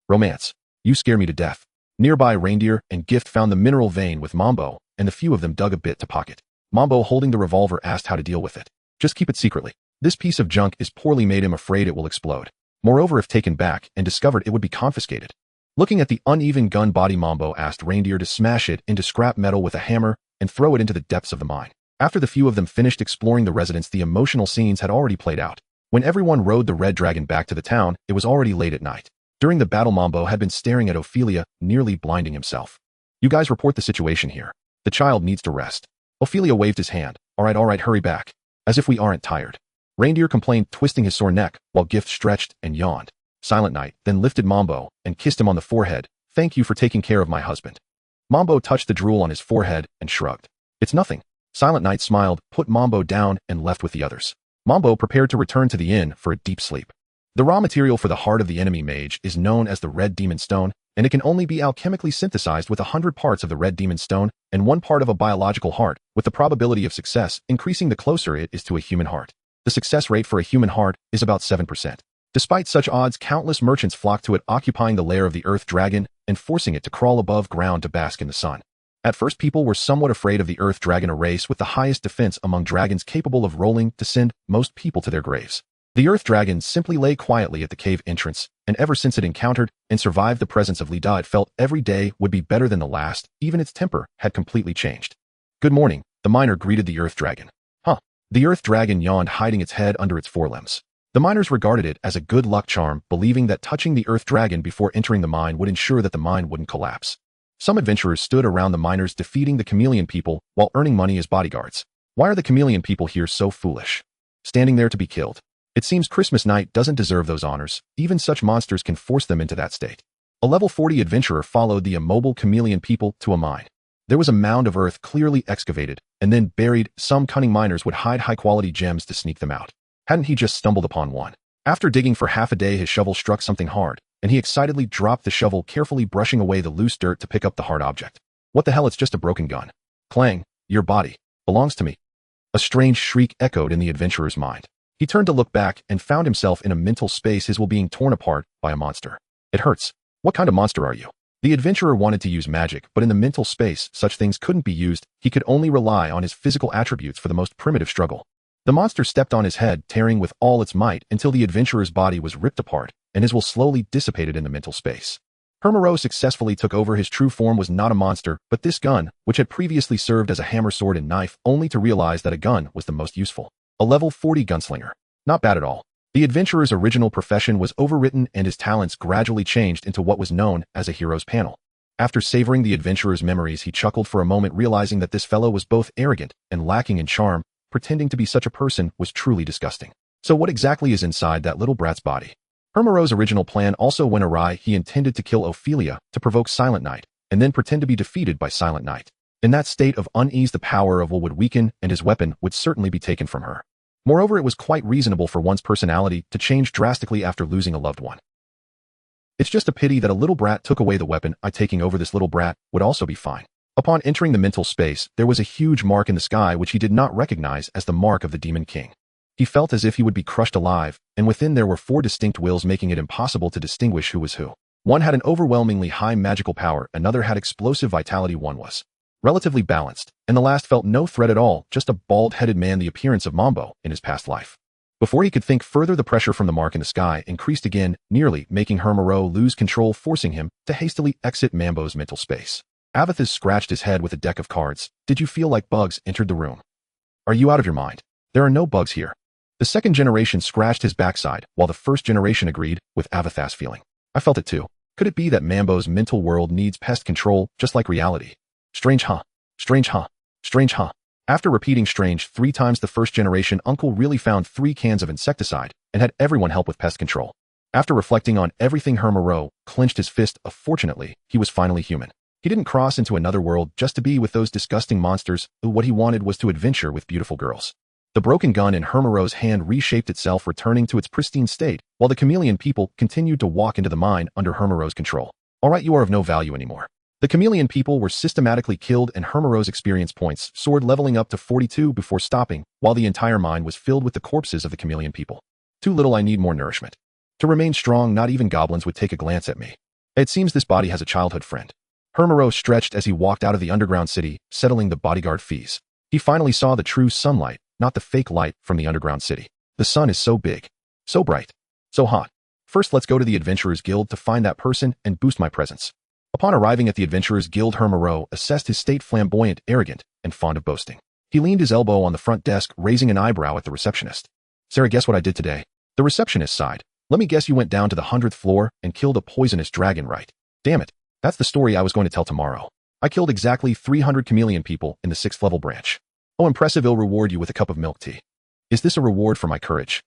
Romance. You scare me to death. Nearby Reindeer and Gift found the mineral vein with Mambo, and the few of them dug a bit to pocket. Mambo, holding the revolver, asked how to deal with it. Just keep it secretly. This piece of junk is poorly made. I'm afraid it will explode. Moreover, if taken back and discovered, it would be confiscated. Looking at the uneven gun body, Mambo asked Reindeer to smash it into scrap metal with a hammer and throw it into the depths of the mine. After the few of them finished exploring the residence, the emotional scenes had already played out. When everyone rode the red dragon back to the town, it was already late at night. During the battle, Mambo had been staring at Ophelia, nearly blinding himself. You guys report the situation here. The child needs to rest. Ophelia waved his hand. All right, hurry back. As if we aren't tired. Reindeer complained, twisting his sore neck, while Gift stretched and yawned. Silent Night then lifted Mambo and kissed him on the forehead. Thank you for taking care of my husband. Mambo touched the drool on his forehead and shrugged. It's nothing. Silent Night smiled, put Mambo down, and left with the others. Mambo prepared to return to the inn for a deep sleep. The raw material for the heart of the enemy mage is known as the Red Demon Stone, and it can only be alchemically synthesized with 100 parts of the Red Demon Stone and 1 part of a biological heart, with the probability of success increasing the closer it is to a human heart. The success rate for a human heart is about 7%. Despite such odds, countless merchants flock to it, occupying the lair of the Earth Dragon and forcing it to crawl above ground to bask in the sun. At first, people were somewhat afraid of the Earth Dragon, a race with the highest defense among dragons, capable of rolling to send most people to their graves. The Earth Dragon simply lay quietly at the cave entrance, and ever since it encountered and survived the presence of Lida, it felt every day would be better than the last. Even its temper had completely changed. Good morning, the miner greeted the Earth Dragon. Huh. The Earth Dragon yawned, hiding its head under its forelimbs. The miners regarded it as a good luck charm, believing that touching the Earth Dragon before entering the mine would ensure that the mine wouldn't collapse. Some adventurers stood around the miners, defeating the chameleon people while earning money as bodyguards. Why are the chameleon people here so foolish? Standing there to be killed. It seems Christmas night doesn't deserve those honors. Even such monsters can force them into that state. A level 40 adventurer followed the immobile chameleon people to a mine. There was a mound of earth clearly excavated and then buried. Some cunning miners would hide high-quality gems to sneak them out. Hadn't he just stumbled upon one? After digging for half a day, his shovel struck something hard, and he excitedly dropped the shovel, carefully brushing away the loose dirt to pick up the hard object. What the hell, it's just a broken gun. Clang, your body belongs to me. A strange shriek echoed in the adventurer's mind. He turned to look back and found himself in a mental space, his will being torn apart by a monster. It hurts. What kind of monster are you? The adventurer wanted to use magic, but in the mental space, such things couldn't be used. He could only rely on his physical attributes for the most primitive struggle. The monster stepped on his head, tearing with all its might until the adventurer's body was ripped apart, and his will slowly dissipated in the mental space. Hermero successfully took over. His true form was not a monster, but this gun, which had previously served as a hammer, sword, and knife, only to realize that a gun was the most useful. A level 40 gunslinger. Not bad at all. The adventurer's original profession was overwritten, and his talents gradually changed into what was known as a hero's panel. After savoring the adventurer's memories, he chuckled for a moment, realizing that this fellow was both arrogant and lacking in charm. Pretending to be such a person was truly disgusting. So what exactly is inside that little brat's body? Hermero's original plan also went awry. He intended to kill Ophelia to provoke Silent Night, and then pretend to be defeated by Silent Night. In that state of unease, the power of will would weaken, and his weapon would certainly be taken from her. Moreover, it was quite reasonable for one's personality to change drastically after losing a loved one. It's just a pity that a little brat took away the weapon. Taking over this little brat would also be fine. Upon entering the mental space, there was a huge mark in the sky which he did not recognize as the mark of the Demon King. He felt as if he would be crushed alive, and within there were 4 distinct wills, making it impossible to distinguish who was who. One had an overwhelmingly high magical power, another had explosive vitality, one was relatively balanced, and the last felt no threat at all, just a bald-headed man, the appearance of Mambo in his past life. Before he could think further, the pressure from the mark in the sky increased again, nearly making Hermero lose control, forcing him to hastily exit Mambo's mental space. Avathis scratched his head with a deck of cards. Did you feel like bugs entered the room? Are you out of your mind? There are no bugs here. The second generation scratched his backside, while the first generation agreed with Avath's feeling. I felt it too. Could it be that Mambo's mental world needs pest control, just like reality? Strange, huh? Strange, huh? Strange, huh? After repeating strange 3 times, the first-generation uncle really found 3 cans of insecticide and had everyone help with pest control. After reflecting on everything, Hermero clenched his fist. Fortunately, he was finally human. He didn't cross into another world just to be with those disgusting monsters. What he wanted was to adventure with beautiful girls. The broken gun in Hermero's hand reshaped itself, returning to its pristine state, while the chameleon people continued to walk into the mine under Hermero's control. All right, you are of no value anymore. The chameleon people were systematically killed and Hermero's experience points soared, leveling up to 42 before stopping, while the entire mine was filled with the corpses of the chameleon people. Too little, I need more nourishment. To remain strong, not even goblins would take a glance at me. It seems this body has a childhood friend. Hermero stretched as he walked out of the underground city, settling the bodyguard fees. He finally saw the true sunlight, not the fake light from the underground city. The sun is so big, so bright, so hot. First, let's go to the Adventurers Guild to find that person and boost my presence. Upon arriving at the Adventurers Guild, Hermero assessed his state: flamboyant, arrogant, and fond of boasting. He leaned his elbow on the front desk, raising an eyebrow at the receptionist. Sarah, guess what I did today? The receptionist sighed. Let me guess, you went down to the 100th floor and killed a poisonous dragon, right? Damn it. That's the story I was going to tell tomorrow. I killed exactly 300 chameleon people in the 6th level branch. Oh, impressive. I'll reward you with a cup of milk tea. Is this a reward for my courage?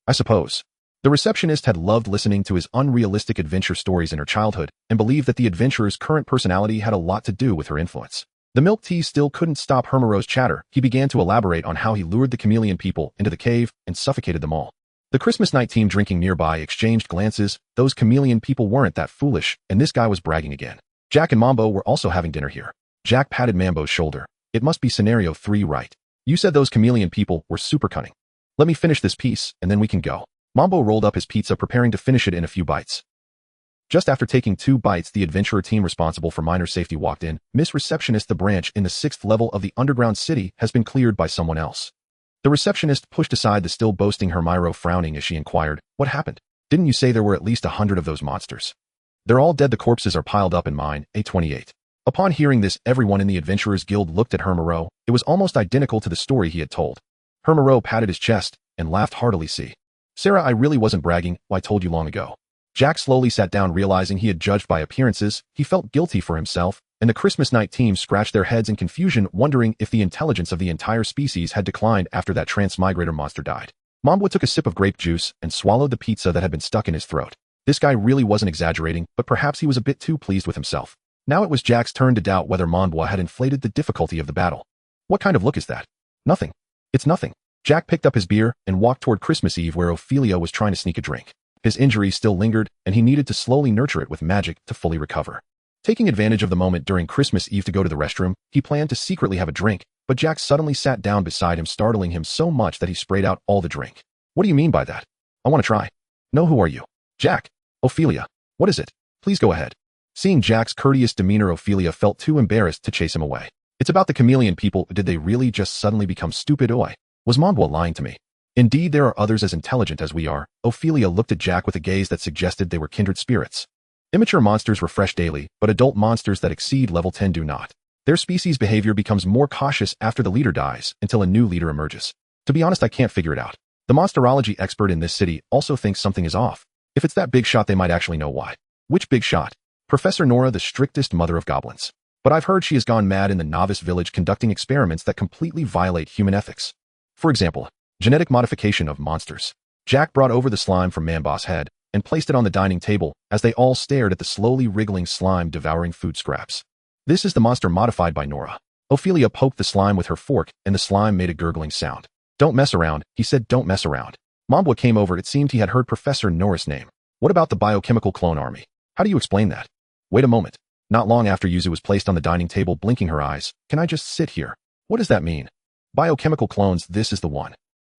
I suppose. The receptionist had loved listening to his unrealistic adventure stories in her childhood and believed that the adventurer's current personality had a lot to do with her influence. The milk tea still couldn't stop Hermero's chatter. He began to elaborate on how he lured the chameleon people into the cave and suffocated them all. The Christmas night team drinking nearby exchanged glances. Those chameleon people weren't that foolish, and this guy was bragging again. Jack and Mambo were also having dinner here. Jack patted Mambo's shoulder. It must be scenario 3, right? You said those chameleon people were super cunning. Let me finish this piece, and then we can go. Mambo rolled up his pizza, preparing to finish it in a few bites. Just after taking 2 bites, the adventurer team responsible for miner safety walked in. Miss Receptionist, the branch in the 6th level of the underground city has been cleared by someone else. The receptionist pushed aside the still boasting Hermero, frowning as she inquired, what happened? Didn't you say there were at least 100 of those monsters? They're all dead. The corpses are piled up in mine, A28. Upon hearing this, everyone in the Adventurers Guild looked at Hermero. It was almost identical to the story he had told. Hermero patted his chest and laughed heartily. See, Sarah, I really wasn't bragging. I told you long ago. Jack slowly sat down, realizing he had judged by appearances. He felt guilty for himself, and the Christmas night team scratched their heads in confusion, wondering if the intelligence of the entire species had declined after that Transmigrator monster died. Mambo took a sip of grape juice and swallowed the pizza that had been stuck in his throat. This guy really wasn't exaggerating, but perhaps he was a bit too pleased with himself. Now it was Jack's turn to doubt whether Mambo had inflated the difficulty of the battle. What kind of look is that? Nothing. It's nothing. Jack picked up his beer and walked toward Christmas Eve, where Ophelia was trying to sneak a drink. His injury still lingered, and he needed to slowly nurture it with magic to fully recover. Taking advantage of the moment during Christmas Eve to go to the restroom, he planned to secretly have a drink, but Jack suddenly sat down beside him, startling him so much that he sprayed out all the drink. What do you mean by that? I want to try. No, who are you? Jack. Ophelia. What is it? Please go ahead. Seeing Jack's courteous demeanor, Ophelia felt too embarrassed to chase him away. It's about the chameleon people. Did they really just suddenly become stupid? Was Mambo lying to me? Indeed, there are others as intelligent as we are. Ophelia looked at Jack with a gaze that suggested they were kindred spirits. Immature monsters refresh daily, but adult monsters that exceed level 10 do not. Their species' behavior becomes more cautious after the leader dies until a new leader emerges. To be honest, I can't figure it out. The monsterology expert in this city also thinks something is off. If it's that big shot, they might actually know why. Which big shot? Professor Nora, the strictest mother of goblins. But I've heard she has gone mad in the novice village conducting experiments that completely violate human ethics. For example, genetic modification of monsters. Jack brought over the slime from Mambo's head and placed it on the dining table as they all stared at the slowly wriggling slime devouring food scraps. This is the monster modified by Nora. Ophelia poked the slime with her fork and the slime made a gurgling sound. Don't mess around, he said. Don't mess around. Mambo came over. It seemed he had heard Professor Nora's name. What about the biochemical clone army? How do you explain that? Wait a moment. Not long after Yuzu was placed on the dining table, blinking her eyes. Can I just sit here? What does that mean? Biochemical clones, this is the one.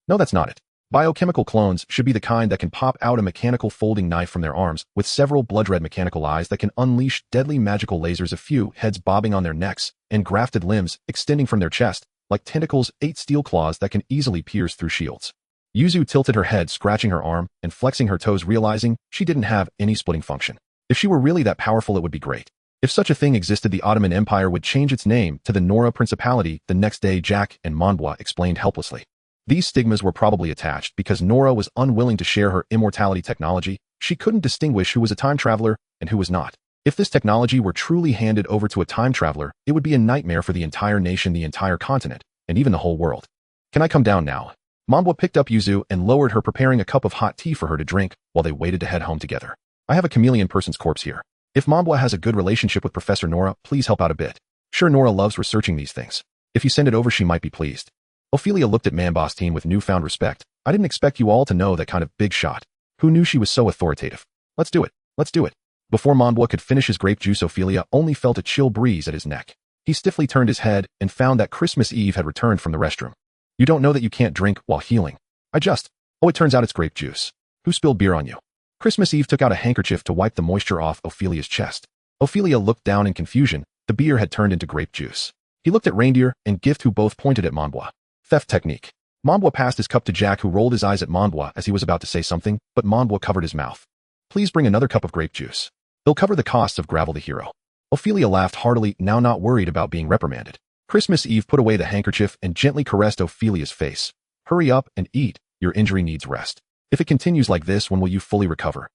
No, that's not it. Biochemical clones should be the kind that can pop out a mechanical folding knife from their arms with several blood-red mechanical eyes that can unleash deadly magical lasers, a few heads bobbing on their necks, and grafted limbs extending from their chest, like tentacles, 8 steel claws that can easily pierce through shields. Yuzu tilted her head, scratching her arm and flexing her toes, realizing she didn't have any splitting function. If she were really that powerful, it would be great. If such a thing existed, the Ottoman Empire would change its name to the Nora Principality. The next day, Jack and Mambo explained helplessly. These stigmas were probably attached because Nora was unwilling to share her immortality technology. She couldn't distinguish who was a time traveler and who was not. If this technology were truly handed over to a time traveler, it would be a nightmare for the entire nation, the entire continent. and even the whole world. Can I come down now? Manbwa picked up Yuzu and lowered her, preparing a cup of hot tea for her to drink while they waited to head home together. I have a chameleon person's corpse here. If Manbwa has a good relationship with Professor Nora, please help out a bit. Sure, Nora loves researching these things. If you send it over, she might be pleased. Ophelia looked at Manbwa's team with newfound respect. I didn't expect you all to know that kind of big shot. Who knew she was so authoritative? Let's do it. Let's do it. Before Manbwa could finish his grape juice, Ophelia only felt a chill breeze at his neck. He stiffly turned his head and found that Christmas Eve had returned from the restroom. You don't know that you can't drink while healing. Oh, it turns out it's grape juice. Who spilled beer on you? Christmas Eve took out a handkerchief to wipe the moisture off Ophelia's chest. Ophelia looked down in confusion. The beer had turned into grape juice. He looked at Reindeer and Gift, who both pointed at Manbwa. Theft technique. Manbwa passed his cup to Jack, who rolled his eyes at Manbwa as he was about to say something, but Manbwa covered his mouth. Please bring another cup of grape juice. They'll cover the costs of Gravel the hero. Ophelia laughed heartily, now not worried about being reprimanded. Christmas Eve put away the handkerchief and gently caressed Ophelia's face. Hurry up and eat. Your injury needs rest. If it continues like this, when will you fully recover?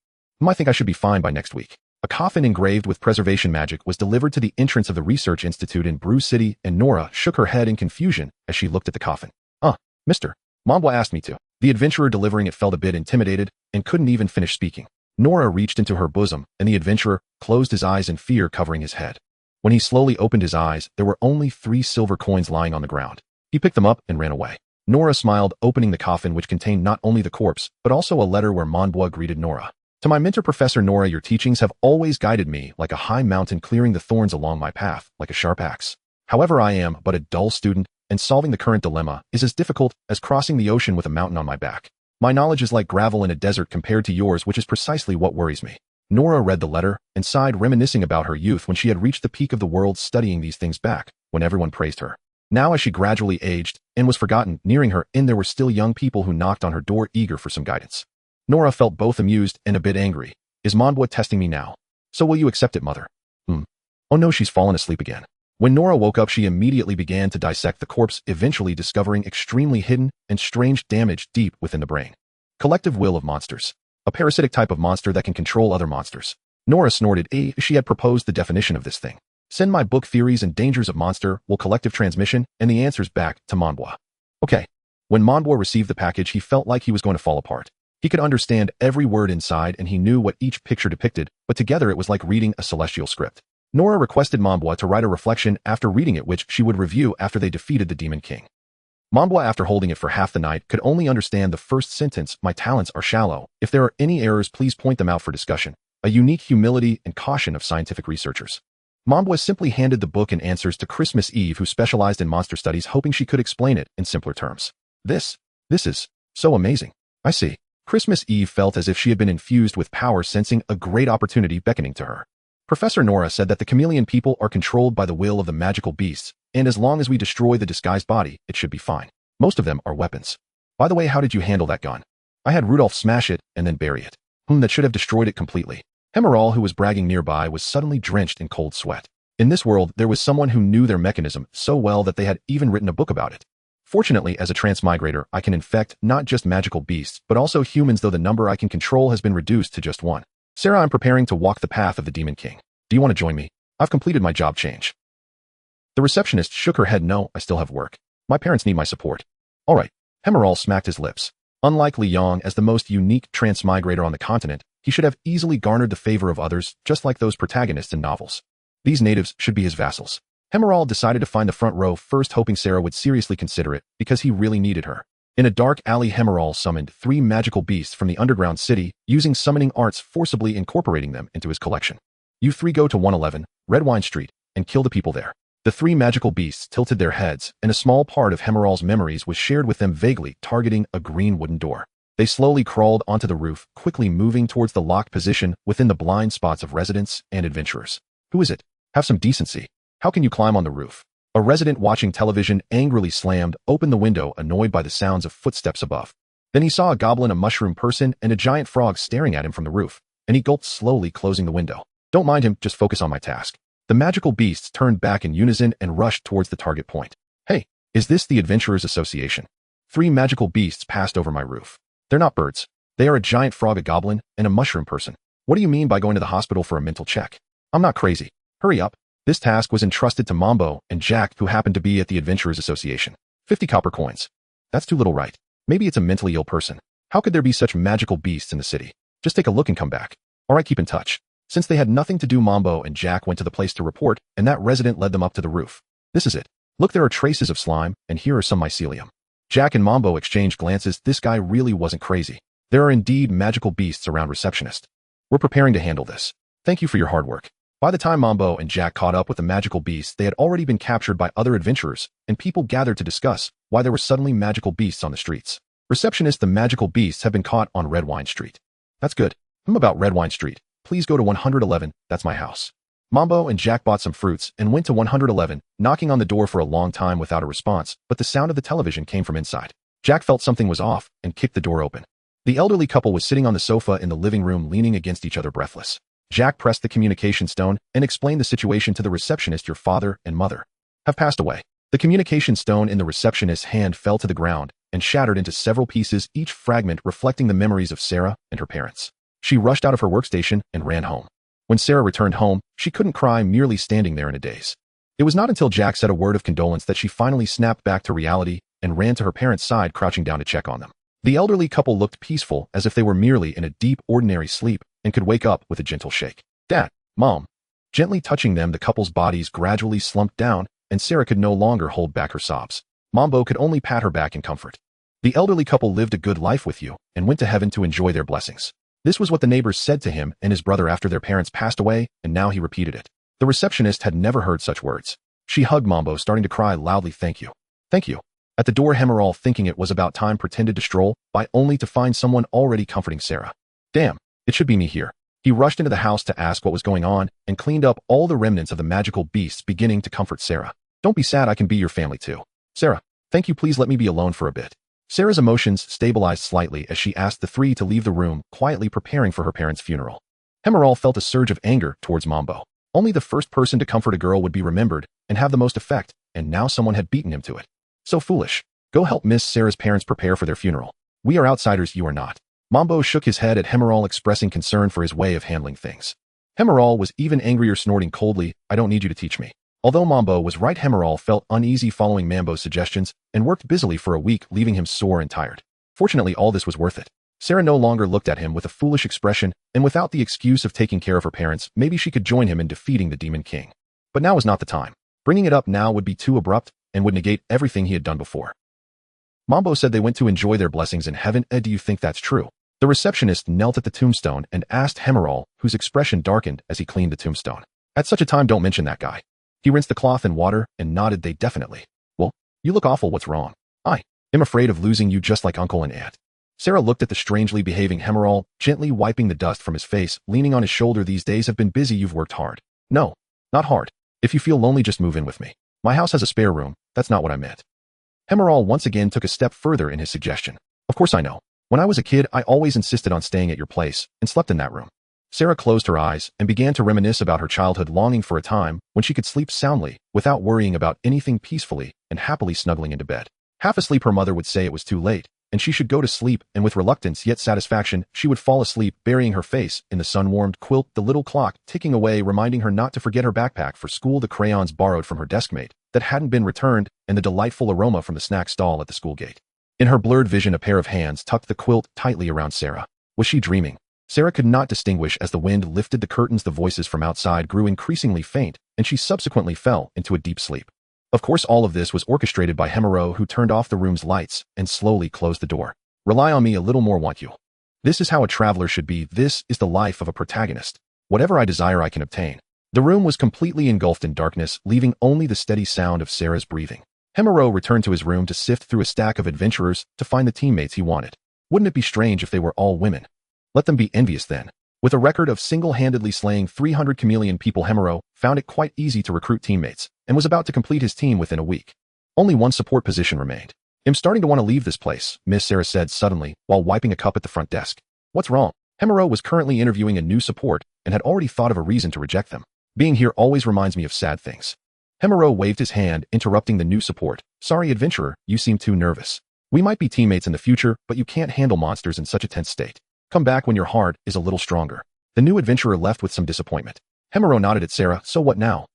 I think I should be fine by next week. A coffin engraved with preservation magic was delivered to the entrance of the Research Institute in Brew City, and Nora shook her head in confusion as she looked at the coffin. Mister. Manbwa asked me to. The adventurer delivering it felt a bit intimidated and couldn't even finish speaking. Nora reached into her bosom, and the adventurer closed his eyes in fear, covering his head. When he slowly opened his eyes, there were only 3 silver coins lying on the ground. He picked them up and ran away. Nora smiled, opening the coffin, which contained not only the corpse, but also a letter where Manbwa greeted Nora. To my mentor, Professor Nora, your teachings have always guided me like a high mountain, clearing the thorns along my path like a sharp axe. However, I am but a dull student, and solving the current dilemma is as difficult as crossing the ocean with a mountain on my back. My knowledge is like gravel in a desert compared to yours, which is precisely what worries me. Nora read the letter and sighed, reminiscing about her youth when she had reached the peak of the world, studying these things back when everyone praised her. Now, as she gradually aged and was forgotten, nearing her end, there were still young people who knocked on her door, eager for some guidance. Nora felt both amused and a bit angry. Is Manbwa testing me now? So will you accept it, mother? Oh no, she's fallen asleep again. When Nora woke up, she immediately began to dissect the corpse, eventually discovering extremely hidden and strange damage deep within the brain. Collective will of monsters. A parasitic type of monster that can control other monsters. Nora snorted. She had proposed the definition of this thing. Send my book Theories and Dangers of Monster will collective transmission and the answers back to Manbwa. Okay. When Manbwa received the package, he felt like he was going to fall apart. He could understand every word inside and he knew what each picture depicted, but together it was like reading a celestial script. Nora requested Manbwa to write a reflection after reading it, which she would review after they defeated the Demon King. Manbwa, after holding it for half the night, could only understand the first sentence. My talents are shallow. If there are any errors, please point them out for discussion. A unique humility and caution of scientific researchers. Manbwa simply handed the book and answers to Christmas Eve, who specialized in monster studies, hoping she could explain it in simpler terms. This is so amazing. I see. Christmas Eve felt as if she had been infused with power, sensing a great opportunity beckoning to her. Professor Nora said that the chameleon people are controlled by the will of the magical beasts, and as long as we destroy the disguised body, it should be fine. Most of them are weapons. By the way, how did you handle that gun? I had Rudolph smash it and then bury it. That should have destroyed it completely. Hemeral, who was bragging nearby, was suddenly drenched in cold sweat. In this world, there was someone who knew their mechanism so well that they had even written a book about it. Fortunately, as a transmigrator, I can infect not just magical beasts, but also humans, though the number I can control has been reduced to just 1. Sarah, I'm preparing to walk the path of the Demon King. Do you want to join me? I've completed my job change. The receptionist shook her head. No, I still have work. My parents need my support. All right. Hemeral smacked his lips. Unlike Li Yong, as the most unique transmigrator on the continent, he should have easily garnered the favor of others, just like those protagonists in novels. These natives should be his vassals. Hemeral decided to find the front row first, hoping Sarah would seriously consider it, because he really needed her. In a dark alley, Hemeral summoned 3 magical beasts from the underground city, using summoning arts, forcibly incorporating them into his collection. You 3 go to 111, Redwine Street, and kill the people there. The 3 magical beasts tilted their heads, and a small part of Hemeral's memories was shared with them, vaguely targeting a green wooden door. They slowly crawled onto the roof, quickly moving towards the locked position within the blind spots of residents and adventurers. Who is it? Have some decency. How can you climb on the roof? A resident watching television angrily slammed open the window, annoyed by the sounds of footsteps above. Then he saw a goblin, a mushroom person, and a giant frog staring at him from the roof, and he gulped, slowly closing the window. Don't mind him, just focus on my task. The magical beasts turned back in unison and rushed towards the target point. Hey, is this the Adventurers Association? 3 magical beasts passed over my roof. They're not birds. They are a giant frog, a goblin, and a mushroom person. What do you mean by going to the hospital for a mental check? I'm not crazy. Hurry up. This task was entrusted to Mambo and Jack, who happened to be at the Adventurers Association. 50 copper coins. That's too little, right? Maybe it's a mentally ill person. How could there be such magical beasts in the city? Just take a look and come back. Alright, keep in touch. Since they had nothing to do, Mambo and Jack went to the place to report, and that resident led them up to the roof. This is it. Look, there are traces of slime, and here are some mycelium. Jack and Mambo exchanged glances. This guy really wasn't crazy. There are indeed magical beasts around receptionist. We're preparing to handle this. Thank you for your hard work. By the time Mambo and Jack caught up with the magical beasts, they had already been captured by other adventurers, and people gathered to discuss why there were suddenly magical beasts on the streets. Receptionist, the magical beasts have been caught on Red Wine Street. That's good. About Red Wine Street. Please go to 111, that's my house. Mambo and Jack bought some fruits and went to 111, knocking on the door for a long time without a response, but the sound of the television came from inside. Jack felt something was off and kicked the door open. The elderly couple was sitting on the sofa in the living room, leaning against each other, breathless. Jack pressed the communication stone and explained the situation to the receptionist. Your father and mother have passed away. The communication stone in the receptionist's hand fell to the ground and shattered into several pieces, each fragment reflecting the memories of Sarah and her parents. She rushed out of her workstation and ran home. When Sarah returned home, she couldn't cry, merely standing there in a daze. It was not until Jack said a word of condolence that she finally snapped back to reality and ran to her parents' side, crouching down to check on them. The elderly couple looked peaceful, as if they were merely in a deep, ordinary sleep and could wake up with a gentle shake. Dad, Mom. Gently touching them, the couple's bodies gradually slumped down, and Sarah could no longer hold back her sobs. Mambo could only pat her back in comfort. The elderly couple lived a good life with you and went to heaven to enjoy their blessings. This was what the neighbors said to him and his brother after their parents passed away, and now he repeated it. The receptionist had never heard such words. She hugged Mambo, starting to cry loudly. Thank you. Thank you. At the door, Hemerald, thinking it was about time, pretended to stroll by, only to find someone already comforting Sarah. Damn, it should be me here. He rushed into the house to ask what was going on and cleaned up all the remnants of the magical beasts, beginning to comfort Sarah. Don't be sad, I can be your family too. Sarah, thank you, please let me be alone for a bit. Sarah's emotions stabilized slightly as she asked the three to leave the room, quietly preparing for her parents' funeral. Hemerald felt a surge of anger towards Mambo. Only the first person to comfort a girl would be remembered and have the most effect, and now someone had beaten him to it. So foolish. Go help Miss Sarah's parents prepare for their funeral. We are outsiders, you are not. Mambo shook his head at Hemerald, expressing concern for his way of handling things. Hemerald was even angrier, snorting coldly, I don't need you to teach me. Although Mambo was right, Hemerald felt uneasy following Mambo's suggestions and worked busily for a week, leaving him sore and tired. Fortunately, all this was worth it. Sarah no longer looked at him with a foolish expression, and without the excuse of taking care of her parents, maybe she could join him in defeating the Demon King. But now was not the time. Bringing it up now would be too abrupt and would negate everything he had done before. Mambo said they went to enjoy their blessings in heaven. Do you think that's true? The receptionist knelt at the tombstone and asked Hemerald, whose expression darkened as he cleaned the tombstone. At such a time, don't mention that guy. He rinsed the cloth in water and nodded. They definitely. Well, you look awful. What's wrong? I am afraid of losing you, just like uncle and aunt. Sarah looked at the strangely behaving Hemerald, gently wiping the dust from his face, leaning on his shoulder. These days have been busy. You've worked hard. No, not hard. If you feel lonely, just move in with me. My house has a spare room. That's not what I meant. Hemerald once again took a step further in his suggestion. Of course I know. When I was a kid, I always insisted on staying at your place and slept in that room. Sarah closed her eyes and began to reminisce about her childhood, longing for a time when she could sleep soundly without worrying about anything, peacefully and happily snuggling into bed. Half asleep, her mother would say it was too late and she should go to sleep, and with reluctance yet satisfaction, she would fall asleep, burying her face in the sun-warmed quilt, the little clock ticking away, reminding her not to forget her backpack for school, the crayons borrowed from her deskmate that hadn't been returned, and the delightful aroma from the snack stall at the school gate. In her blurred vision, a pair of hands tucked the quilt tightly around Sarah. Was she dreaming? Sarah could not distinguish. As the wind lifted the curtains, the voices from outside grew increasingly faint, and she subsequently fell into a deep sleep. Of course, all of this was orchestrated by Hemerald, who turned off the room's lights and slowly closed the door. Rely on me a little more, want you? This is how a traveler should be. This is the life of a protagonist. Whatever I desire, I can obtain. The room was completely engulfed in darkness, leaving only the steady sound of Sarah's breathing. Hemerald returned to his room to sift through a stack of adventurers to find the teammates he wanted. Wouldn't it be strange if they were all women? Let them be envious then. With a record of single-handedly slaying 300 chameleon people, Hemerald found it quite easy to recruit teammates and was about to complete his team within a week. Only one support position remained. I'm starting to want to leave this place, Miss Sarah said suddenly while wiping a cup at the front desk. What's wrong? Hemerald was currently interviewing a new support and had already thought of a reason to reject them. Being here always reminds me of sad things. Hemerald waved his hand, interrupting the new support. Sorry, adventurer, you seem too nervous. We might be teammates in the future, but you can't handle monsters in such a tense state. Come back when your heart is a little stronger. The new adventurer left with some disappointment. Hemerald nodded at Sarah. So what now?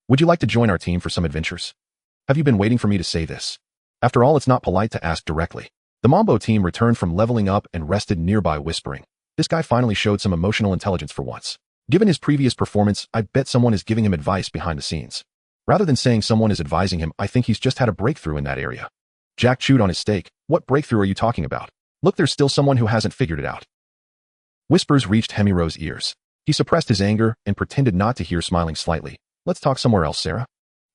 Would you like to join our team for some adventures? Have you been waiting for me to say this? After all, it's not polite to ask directly. The Mambo team returned from leveling up and rested nearby, whispering. This guy finally showed some emotional intelligence for once. Given his previous performance, I bet someone is giving him advice behind the scenes. Rather than saying someone is advising him, I think he's just had a breakthrough in that area. Jack chewed on his steak. What breakthrough are you talking about? Look, there's still someone who hasn't figured it out. Whispers reached Hemiro's ears. He suppressed his anger and pretended not to hear, smiling slightly. Let's talk somewhere else, Sarah.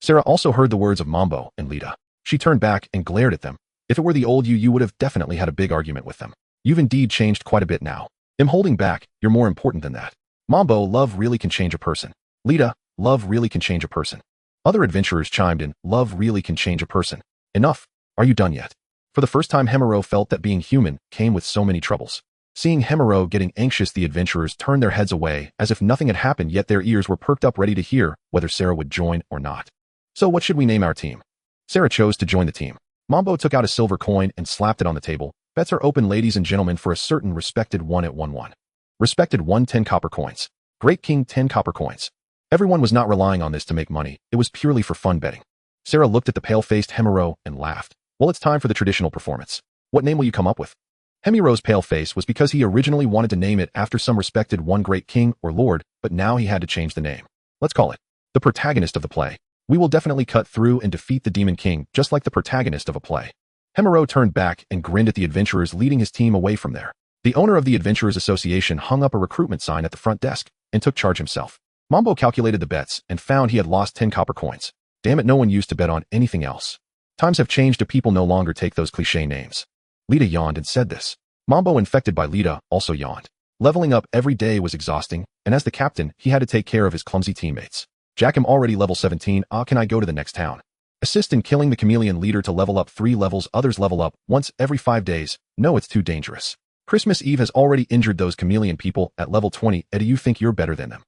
Sarah also heard the words of Mambo and Lita. She turned back and glared at them. If it were the old you would have definitely had a big argument with them. You've indeed changed quite a bit now. I'm holding back, you're more important than that. Mambo, love really can change a person. Lita, love really can change a person. Other adventurers chimed in, love really can change a person. Enough. Are you done yet? For the first time, Hemiro felt that being human came with so many troubles. Seeing Hemiro getting anxious, the adventurers turned their heads away as if nothing had happened, yet their ears were perked up ready to hear whether Sarah would join or not. So what should we name our team? Sarah chose to join the team. Mambo took out a silver coin and slapped it on the table. Bets are open, ladies and gentlemen, for a certain respected one at 1-1. Respected 1 10 copper coins. Great King 10 copper coins. Everyone was not relying on this to make money. It was purely for fun betting. Sarah looked at the pale-faced Hemiro and laughed. Well, it's time for the traditional performance. What name will you come up with? Hemiro's pale face was because he originally wanted to name it after some respected one great king or lord, but now he had to change the name. Let's call it the protagonist of the play. We will definitely cut through and defeat the Demon King, just like the protagonist of a play. Hemiro turned back and grinned at the adventurers, leading his team away from there. The owner of the Adventurers Association hung up a recruitment sign at the front desk and took charge himself. Mambo calculated the bets and found he had lost 10 copper coins. Damn it, no one used to bet on anything else. Times have changed, and people no longer take those cliché names. Lita yawned and said this. Mambo, infected by Lita, also yawned. Leveling up every day was exhausting, and as the captain, he had to take care of his clumsy teammates. Jack, I'm already level 17, can I go to the next town? Assist in killing the chameleon leader to level up 3 levels, others level up once every 5 days. No, it's too dangerous. Christmas Eve has already injured those chameleon people at level 20, and do you think you're better than them?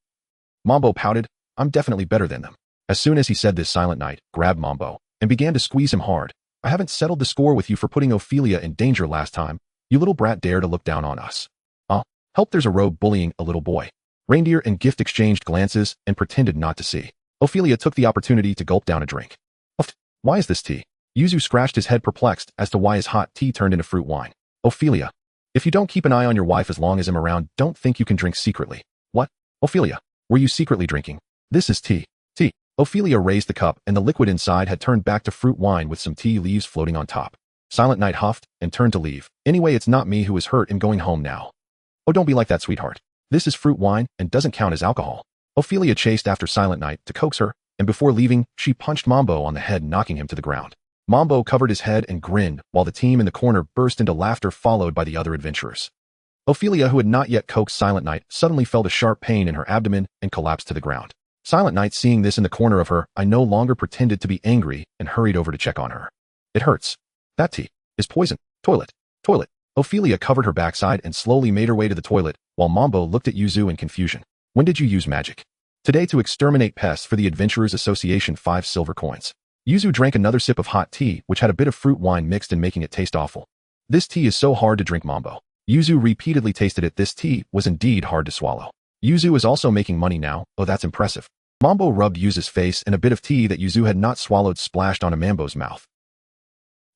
Mambo pouted, I'm definitely better than them. As soon as he said this, Silent Night grabbed Mambo and began to squeeze him hard. I haven't settled the score with you for putting Ophelia in danger last time. You little brat dare to look down on us. Help, there's a rogue bullying a little boy. Reindeer and Gift exchanged glances and pretended not to see. Ophelia took the opportunity to gulp down a drink. Why is this tea? Yuzu scratched his head, perplexed as to why his hot tea turned into fruit wine. Ophelia, if you don't keep an eye on your wife as long as I'm around, don't think you can drink secretly. What? Ophelia, were you secretly drinking? This is tea. Tea. Ophelia raised the cup and the liquid inside had turned back to fruit wine with some tea leaves floating on top. Silent Night huffed and turned to leave. Anyway, it's not me who is hurt. I'm going home now. Oh, don't be like that, sweetheart. This is fruit wine and doesn't count as alcohol. Ophelia chased after Silent Night to coax her, and before leaving, she punched Mambo on the head, knocking him to the ground. Mambo covered his head and grinned, while the team in the corner burst into laughter, followed by the other adventurers. Ophelia, who had not yet coaxed Silent Night, suddenly felt a sharp pain in her abdomen and collapsed to the ground. Silent Night, seeing this in the corner of her, I no longer pretended to be angry and hurried over to check on her. It hurts. That tea is poison. Toilet. Toilet. Ophelia covered her backside and slowly made her way to the toilet, while Mambo looked at Yuzu in confusion. When did you use magic? Today, to exterminate pests for the Adventurers Association. 5 silver coins. Yuzu drank another sip of hot tea, which had a bit of fruit wine mixed in, making it taste awful. This tea is so hard to drink, Mambo. Yuzu repeatedly tasted it. This tea was indeed hard to swallow. Yuzu is also making money now. Oh, that's impressive. Mambo rubbed Yuzu's face, and a bit of tea that Yuzu had not swallowed splashed onto Mambo's mouth.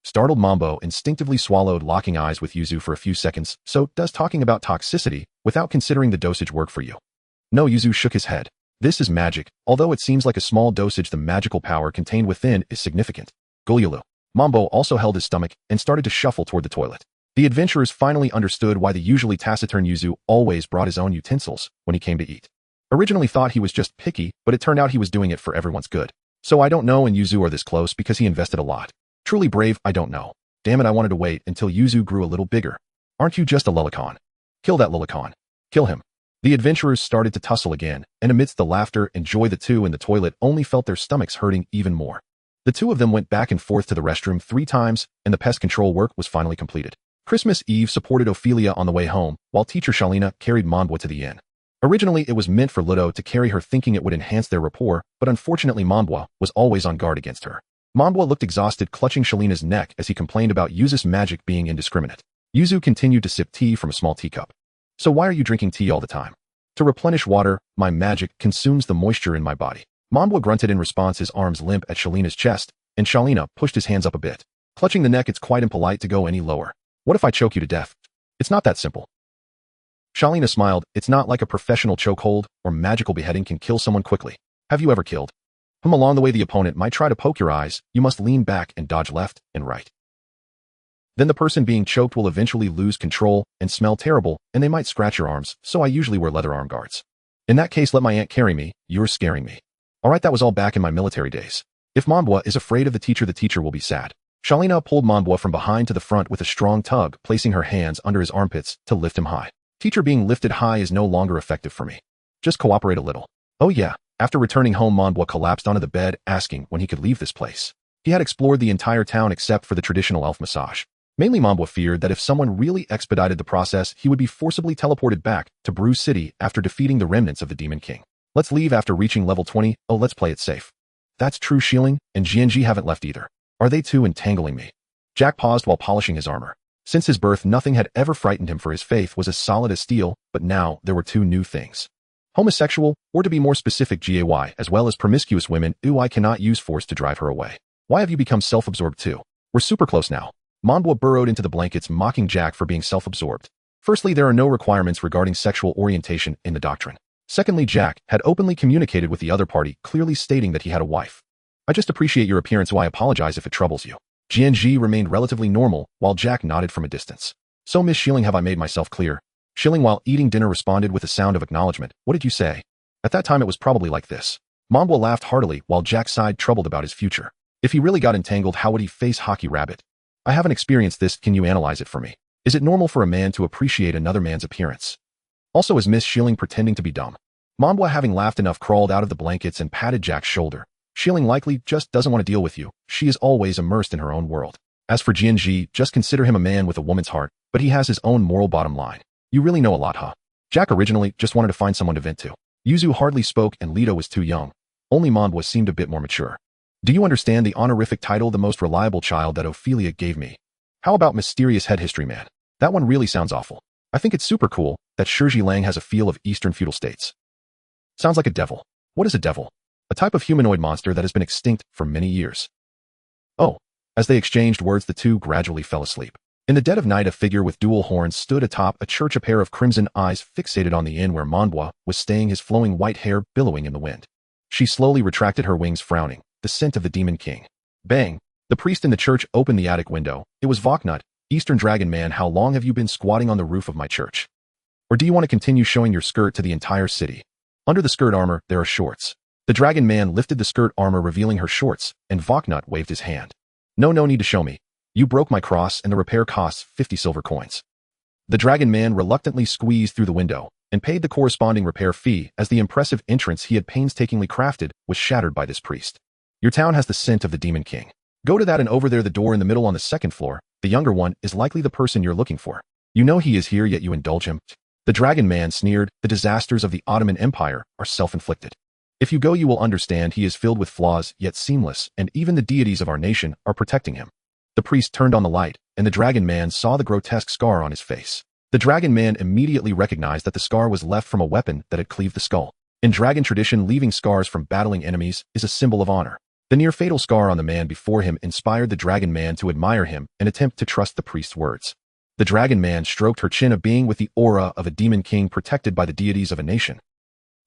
Startled, Mambo instinctively swallowed, locking eyes with Yuzu for a few seconds. So, does talking about toxicity without considering the dosage work for you? No, Yuzu shook his head. This is magic. Although it seems like a small dosage, the magical power contained within is significant. Gulyulu. Mambo also held his stomach and started to shuffle toward the toilet. The adventurers finally understood why the usually taciturn Yuzu always brought his own utensils when he came to eat. Originally thought he was just picky, but it turned out he was doing it for everyone's good. So I don't know and Yuzu are this close because he invested a lot. Truly brave, I don't know. Damn it, I wanted to wait until Yuzu grew a little bigger. Aren't you just a Lullicon? Kill that Lullicon. Kill him. The adventurers started to tussle again, and amidst the laughter and joy, the two in the toilet only felt their stomachs hurting even more. The two of them went back and forth to the restroom 3 times, and the pest control work was finally completed. Christmas Eve supported Ophelia on the way home, while teacher Shalina carried Mondwa to the inn. Originally, it was meant for Ludo to carry her, thinking it would enhance their rapport, but unfortunately Mondwa was always on guard against her. Mondwa looked exhausted, clutching Shalina's neck as he complained about Yuzu's magic being indiscriminate. Yuzu continued to sip tea from a small teacup. So why are you drinking tea all the time? To replenish water, my magic consumes the moisture in my body. Mondwa grunted in response, his arms limp at Shalina's chest, and Shalina pushed his hands up a bit. Clutching the neck, it's quite impolite to go any lower. What if I choke you to death? It's not that simple. Shalina smiled. It's not like a professional chokehold or magical beheading can kill someone quickly. Have you ever killed? Along the way the opponent might try to poke your eyes, you must lean back and dodge left and right. Then the person being choked will eventually lose control and smell terrible, and they might scratch your arms, so I usually wear leather arm guards. In that case, let my aunt carry me. You're scaring me. Alright, that was all back in my military days. If Monbwa is afraid of the teacher will be sad. Shalina pulled Monbwa from behind to the front with a strong tug, placing her hands under his armpits to lift him high. Teacher being lifted high is no longer effective for me. Just cooperate a little. Oh yeah. After returning home, Monbwa collapsed onto the bed, asking when he could leave this place. He had explored the entire town except for the traditional elf massage. Mainly Monbwa feared that if someone really expedited the process, he would be forcibly teleported back to Bruise City after defeating the remnants of the Demon King. Let's leave after reaching level 20. Oh, let's play it safe. That's true. Shieling and GNG haven't left either. Are they too entangling me? Jack paused while polishing his armor. Since his birth, nothing had ever frightened him, for his faith was as solid as steel, but now there were two new things. Homosexual, or to be more specific, gay, as well as promiscuous women. Ooh, I cannot use force to drive her away. Why have you become self-absorbed too? We're super close now. Monbwa burrowed into the blankets, mocking Jack for being self-absorbed. Firstly, there are no requirements regarding sexual orientation in the doctrine. Secondly, Jack had openly communicated with the other party, clearly stating that he had a wife. I just appreciate your appearance, so I apologize if it troubles you. GNG remained relatively normal, while Jack nodded from a distance. So, Miss Shieling, have I made myself clear? Shieling, while eating dinner, responded with a sound of acknowledgement. What did you say? At that time it was probably like this. Monbwa laughed heartily, while Jack sighed, troubled about his future. If he really got entangled, how would he face Hockey Rabbit? I haven't experienced this. Can you analyze it for me? Is it normal for a man to appreciate another man's appearance? Also, is Miss Shieling pretending to be dumb? Monbwa, having laughed enough, crawled out of the blankets and patted Jack's shoulder. Shieling likely just doesn't want to deal with you. She is always immersed in her own world. As for GNG, just consider him a man with a woman's heart, but he has his own moral bottom line. You really know a lot, huh? Jack originally just wanted to find someone to vent to. Yuzu hardly spoke and Leto was too young. Only Monbwa seemed a bit more mature. Do you understand the honorific title, the most reliable child, that Ophelia gave me? How about mysterious head history man? That one really sounds awful. I think it's super cool that Shirji Lang has a feel of Eastern feudal states. Sounds like a devil. What is a devil? A type of humanoid monster that has been extinct for many years. Oh. As they exchanged words, the two gradually fell asleep. In the dead of night, a figure with dual horns stood atop a church, a pair of crimson eyes fixated on the inn where Monbwa was staying, his flowing white hair billowing in the wind. She slowly retracted her wings, frowning. The scent of the Demon King. Bang! The priest in the church opened the attic window. It was Voknut. Eastern Dragon Man, how long have you been squatting on the roof of my church? Or do you want to continue showing your skirt to the entire city? Under the skirt armor, there are shorts. The Dragon Man lifted the skirt armor, revealing her shorts, and Voknut waved his hand. No need to show me. You broke my cross, and the repair costs 50 silver coins. The Dragon Man reluctantly squeezed through the window and paid the corresponding repair fee, as the impressive entrance he had painstakingly crafted was shattered by this priest. Your town has the scent of the Demon King. Go to that, and over there, the door in the middle on the second floor, the younger one is likely the person you're looking for. You know he is here, yet you indulge him. The Dragon Man sneered. The disasters of the Ottoman Empire are self-inflicted. If you go, you will understand he is filled with flaws, yet seamless, and even the deities of our nation are protecting him. The priest turned on the light, and the Dragon Man saw the grotesque scar on his face. The Dragon Man immediately recognized that the scar was left from a weapon that had cleaved the skull. In dragon tradition, leaving scars from battling enemies is a symbol of honor. The near-fatal scar on the man before him inspired the Dragon Man to admire him and attempt to trust the priest's words. The Dragon Man stroked her chin, a being with the aura of a Demon King protected by the deities of a nation.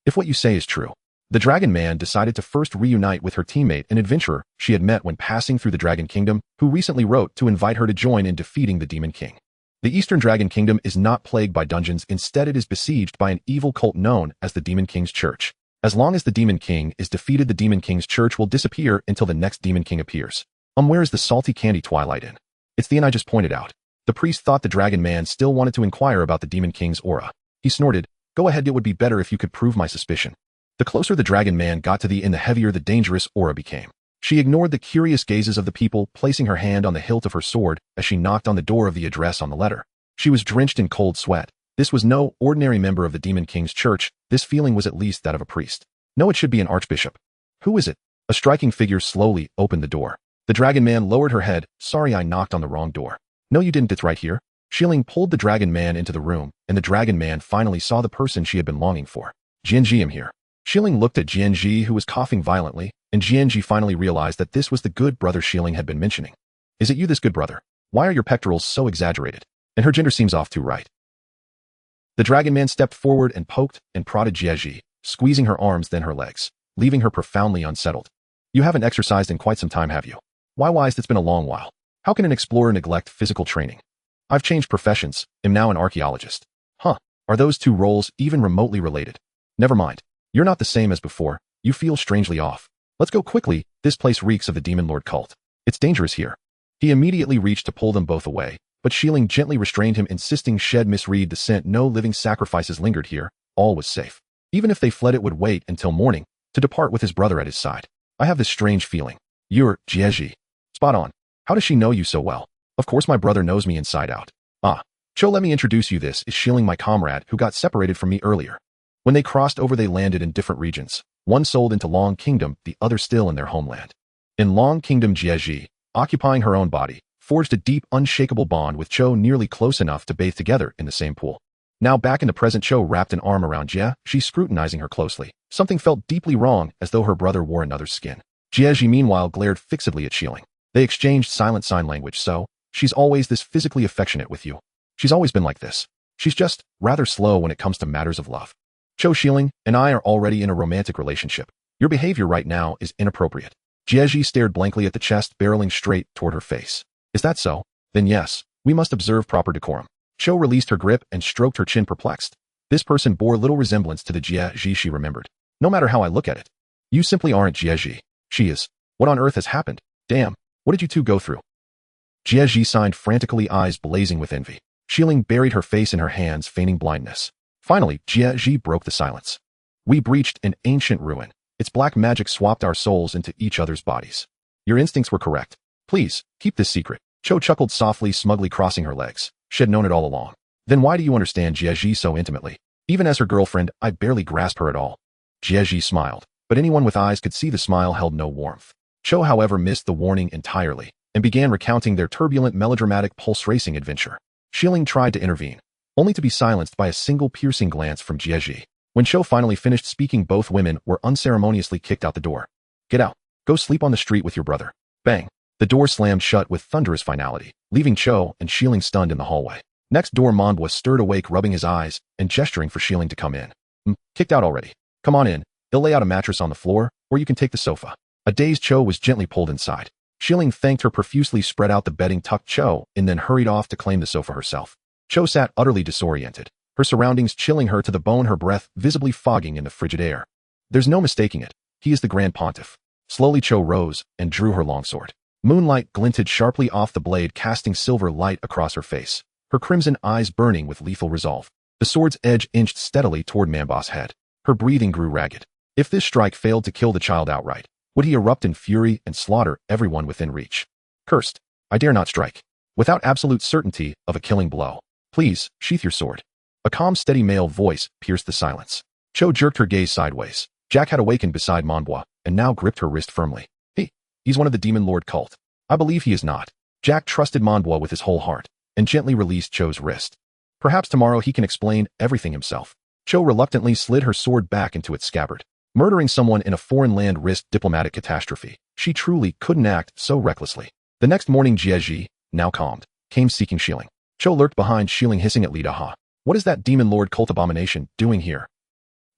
If what you say is true, the Dragon Man decided to first reunite with her teammate, an adventurer she had met when passing through the Dragon Kingdom, who recently wrote to invite her to join in defeating the Demon King. The Eastern Dragon Kingdom is not plagued by dungeons. Instead, it is besieged by an evil cult known as the Demon King's Church. As long as the Demon King is defeated, the Demon King's Church will disappear until the next Demon King appears. Where is the salty candy Twilight Inn? It's the inn I just pointed out. The priest thought the Dragon Man still wanted to inquire about the Demon King's aura. He snorted. Go ahead, it would be better if you could prove my suspicion. The closer the Dragon Man got to the inn, the heavier the dangerous aura became. She ignored the curious gazes of the people, placing her hand on the hilt of her sword as she knocked on the door of the address on the letter. She was drenched in cold sweat. This was no ordinary member of the Demon King's Church. This feeling was at least that of a priest. No, it should be an archbishop. Who is it? A striking figure slowly opened the door. The Dragon Man lowered her head. Sorry, I knocked on the wrong door. No, you didn't. It's right here. Shieling pulled the Dragon Man into the room, and the Dragon Man finally saw the person she had been longing for. GNG, I'm here. Shieling looked at GNG, who was coughing violently, and GNG finally realized that this was the good brother Shieling had been mentioning. Is it you, this good brother? Why are your pectorals so exaggerated? And her gender seems off too, right? The dragon man stepped forward and poked and prodded Jieji, squeezing her arms then her legs, leaving her profoundly unsettled. You haven't exercised in quite some time, have you? Why, it's been a long while. How can an explorer neglect physical training? I've changed professions, am now an archaeologist. Huh, are those two roles even remotely related? Never mind. You're not the same as before, you feel strangely off. Let's go quickly, this place reeks of the Demon Lord cult. It's dangerous here. He immediately reached to pull them both away, but Shieling gently restrained him, insisting Shed misread the scent. No living sacrifices lingered here, all was safe. Even if they fled, it would wait until morning to depart with his brother at his side. I have this strange feeling. You're Jieji. Spot on. How does she know you so well? Of course my brother knows me inside out. Ah, Cho, let me introduce you. This is Shieling, my comrade, who got separated from me earlier. When they crossed over, they landed in different regions. One sold into Long Kingdom, the other still in their homeland. In Long Kingdom, Jieji, occupying her own body, forged a deep, unshakable bond with Cho, nearly close enough to bathe together in the same pool. Now back in the present, Cho wrapped an arm around Jie, she scrutinizing her closely. Something felt deeply wrong, as though her brother wore another's skin. Jieji meanwhile glared fixedly at Shieling. They exchanged silent sign language. So, she's always this physically affectionate with you. She's always been like this. She's just rather slow when it comes to matters of love. Cho, Shieling and I are already in a romantic relationship. Your behavior right now is inappropriate. Jieji stared blankly at the chest, barreling straight toward her face. Is that so? Then yes, we must observe proper decorum. Cho released her grip and stroked her chin, perplexed. This person bore little resemblance to the Jieji she remembered. No matter how I look at it. You simply aren't Jieji. She is. What on earth has happened? Damn, what did you two go through? Jieji signed frantically, eyes blazing with envy. Shieling buried her face in her hands, feigning blindness. Finally, Jieji broke the silence. We breached an ancient ruin. Its black magic swapped our souls into each other's bodies. Your instincts were correct. Please, keep this secret. Cho chuckled softly, smugly crossing her legs. She had known it all along. Then why do you understand Jieji so intimately? Even as her girlfriend, I barely grasp her at all. Jieji smiled, but anyone with eyes could see the smile held no warmth. Cho, however, missed the warning entirely, and began recounting their turbulent, melodramatic, pulse-racing adventure. Shieling tried to intervene, only to be silenced by a single piercing glance from Jieji. When Cho finally finished speaking, both women were unceremoniously kicked out the door. Get out. Go sleep on the street with your brother. Bang. The door slammed shut with thunderous finality, leaving Cho and Shieling stunned in the hallway. Next door, Mondwa stirred awake, rubbing his eyes and gesturing for Shieling to come in. Kicked out already. Come on in. He'll lay out a mattress on the floor, or you can take the sofa. A dazed Cho was gently pulled inside. Shieling thanked her profusely, spread out the bedding, tucked Cho, and then hurried off to claim the sofa herself. Cho sat utterly disoriented, her surroundings chilling her to the bone, her breath visibly fogging in the frigid air. There's no mistaking it. He is the Grand Pontiff. Slowly Cho rose and drew her longsword. Moonlight glinted sharply off the blade, casting silver light across her face, her crimson eyes burning with lethal resolve. The sword's edge inched steadily toward Manbo's head. Her breathing grew ragged. If this strike failed to kill the child outright, would he erupt in fury and slaughter everyone within reach? Cursed. I dare not strike. Without absolute certainty of a killing blow. Please, sheath your sword. A calm, steady male voice pierced the silence. Cho jerked her gaze sideways. Jack had awakened beside Monbois, and now gripped her wrist firmly. He's one of the Demon Lord cult. I believe he is not. Jack trusted Monbois with his whole heart, and gently released Cho's wrist. Perhaps tomorrow he can explain everything himself. Cho reluctantly slid her sword back into its scabbard. Murdering someone in a foreign land risked diplomatic catastrophe. She truly couldn't act so recklessly. The next morning, Jieji, now calmed, came seeking Shieling. Cho lurked behind Shieling, hissing at Lida. What is that Demon Lord cult abomination doing here?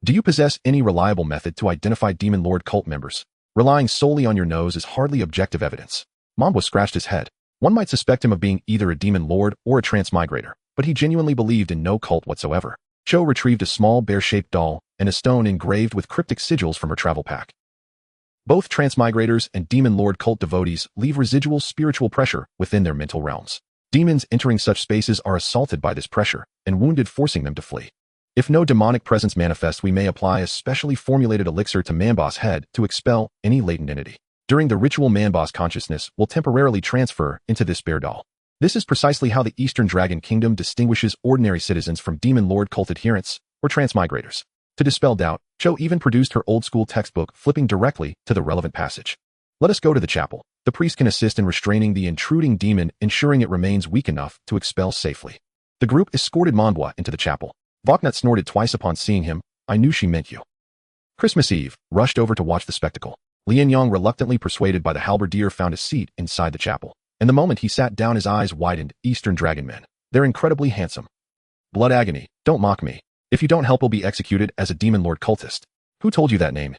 Do you possess any reliable method to identify Demon Lord cult members? Relying solely on your nose is hardly objective evidence. Mambo scratched his head. One might suspect him of being either a Demon Lord or a Transmigrator, but he genuinely believed in no cult whatsoever. Cho retrieved a small bear-shaped doll and a stone engraved with cryptic sigils from her travel pack. Both Transmigrators and Demon Lord cult devotees leave residual spiritual pressure within their mental realms. Demons entering such spaces are assaulted by this pressure and wounded, forcing them to flee. If no demonic presence manifests, we may apply a specially formulated elixir to Manbo's head to expel any latent entity. During the ritual, Manbo's consciousness will temporarily transfer into this bear doll. This is precisely how the Eastern Dragon Kingdom distinguishes ordinary citizens from Demon Lord cult adherents or Transmigrators. To dispel doubt, Cho even produced her old-school textbook, flipping directly to the relevant passage. Let us go to the chapel. The priest can assist in restraining the intruding demon, ensuring it remains weak enough to expel safely. The group escorted Monbois into the chapel. Voknut snorted twice upon seeing him. I knew she meant you. Christmas Eve rushed over to watch the spectacle. Lian Yang, reluctantly persuaded by the halberdier, found a seat inside the chapel. and the moment he sat down his eyes widened. Eastern Dragon Men. They're incredibly handsome. Blood agony, don't mock me. If you don't help, you'll be executed as a demon lord cultist. Who told you that name?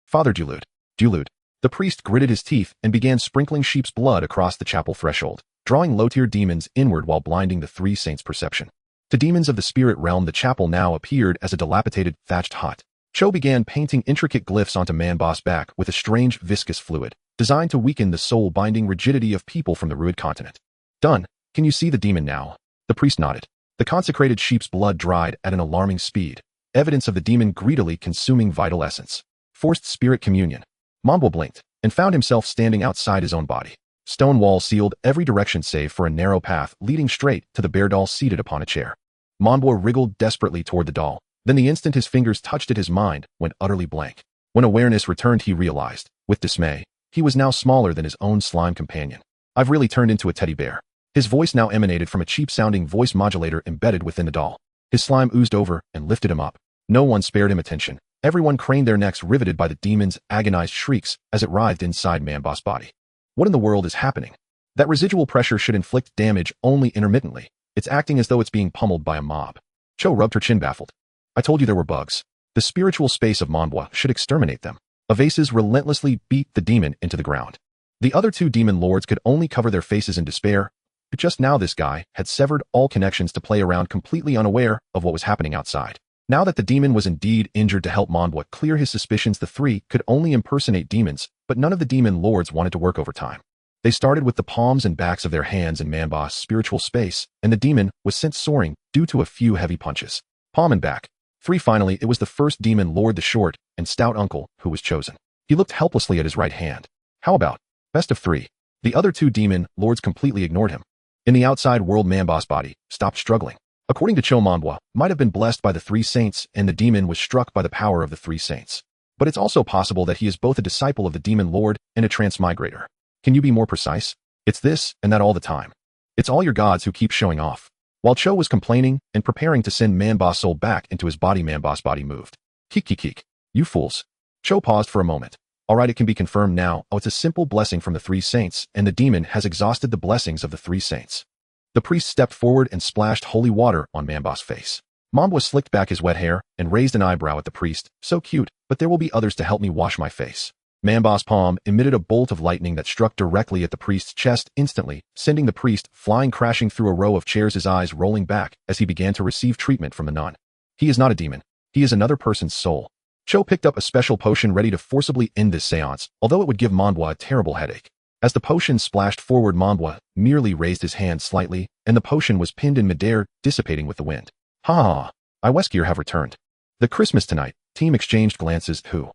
Father Dulude. Dulude. The priest gritted his teeth and began sprinkling sheep's blood across the chapel threshold, drawing low-tier demons inward while blinding the three saints' perception. To demons of the spirit realm, the chapel now appeared as a dilapidated, thatched hut. Cho began painting intricate glyphs onto Man-Boss back with a strange, viscous fluid, designed to weaken the soul-binding rigidity of people from the Ruid continent. Done. Can you see the demon now? The priest nodded. The consecrated sheep's blood dried at an alarming speed, evidence of the demon greedily consuming vital essence. Forced spirit communion. Manbo blinked and found himself standing outside his own body. Stone walls sealed every direction save for a narrow path leading straight to the bear doll seated upon a chair. Manbo wriggled desperately toward the doll. Then the instant his fingers touched it, his mind went utterly blank. When awareness returned, he realized, with dismay, he was now smaller than his own slime companion. I've really turned into a teddy bear. His voice now emanated from a cheap-sounding voice modulator embedded within the doll. His slime oozed over and lifted him up. No one spared him attention. Everyone craned their necks, riveted by the demon's agonized shrieks as it writhed inside Man-Boss' body. What in the world is happening? That residual pressure should inflict damage only intermittently. It's acting as though it's being pummeled by a mob. Cho rubbed her chin, baffled. I told you there were bugs. The spiritual space of Manbo should exterminate them. Avases relentlessly beat the demon into the ground. The other two demon lords could only cover their faces in despair. But just now this guy had severed all connections to play around, completely unaware of what was happening outside. Now that the demon was indeed injured, to help Manbo clear his suspicions, the three could only impersonate demons, but none of the demon lords wanted to work overtime. They started with the palms and backs of their hands in Man-Boss' spiritual space, and the demon was sent soaring due to a few heavy punches. Palm and back. Three. Finally, it was the first demon lord, the short and stout uncle, who was chosen. He looked helplessly at his right hand. How about best of three? The other two demon lords completely ignored him. In the outside world, Man-Boss' body stopped struggling. According to Cho, Manbo might have been blessed by the three saints, and the demon was struck by the power of the three saints. But it's also possible that he is both a disciple of the demon lord and a transmigrator. Can you be more precise? It's this and that all the time. It's all your gods who keep showing off. While Cho was complaining and preparing to send Man-Boss' soul back into his body, Man-Boss' body moved. Keek. You fools. Cho paused for a moment. All right, it can be confirmed now. Oh, it's a simple blessing from the three saints, and the demon has exhausted the blessings of the three saints. The priest stepped forward and splashed holy water on Man-Boss' face. Manbo slicked back his wet hair and raised an eyebrow at the priest. So cute, but there will be others to help me wash my face. Man-Boss' palm emitted a bolt of lightning that struck directly at the priest's chest instantly, sending the priest flying crashing through a row of chairs, his eyes rolling back as he began to receive treatment from the nun. He is not a demon. He is another person's soul. Cho picked up a special potion ready to forcibly end this seance, although it would give Manbo a terrible headache. As the potion splashed forward, Manbo merely raised his hand slightly, and the potion was pinned in midair, dissipating with the wind. Ha! I Weskier have returned. The Christmas tonight. Team exchanged glances. Who?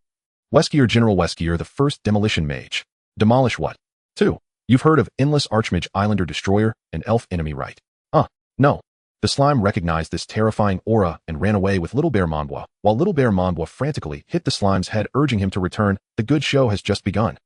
Weskier, General Weskier, the first demolition mage. Demolish what? 2. You've heard of Endless Archmage, Islander Destroyer, and Elf Enemy, right? No. The slime recognized this terrifying aura and ran away with Little Bear Manbo, while Little Bear Manbo frantically hit the slime's head, urging him to return. The good show has just begun.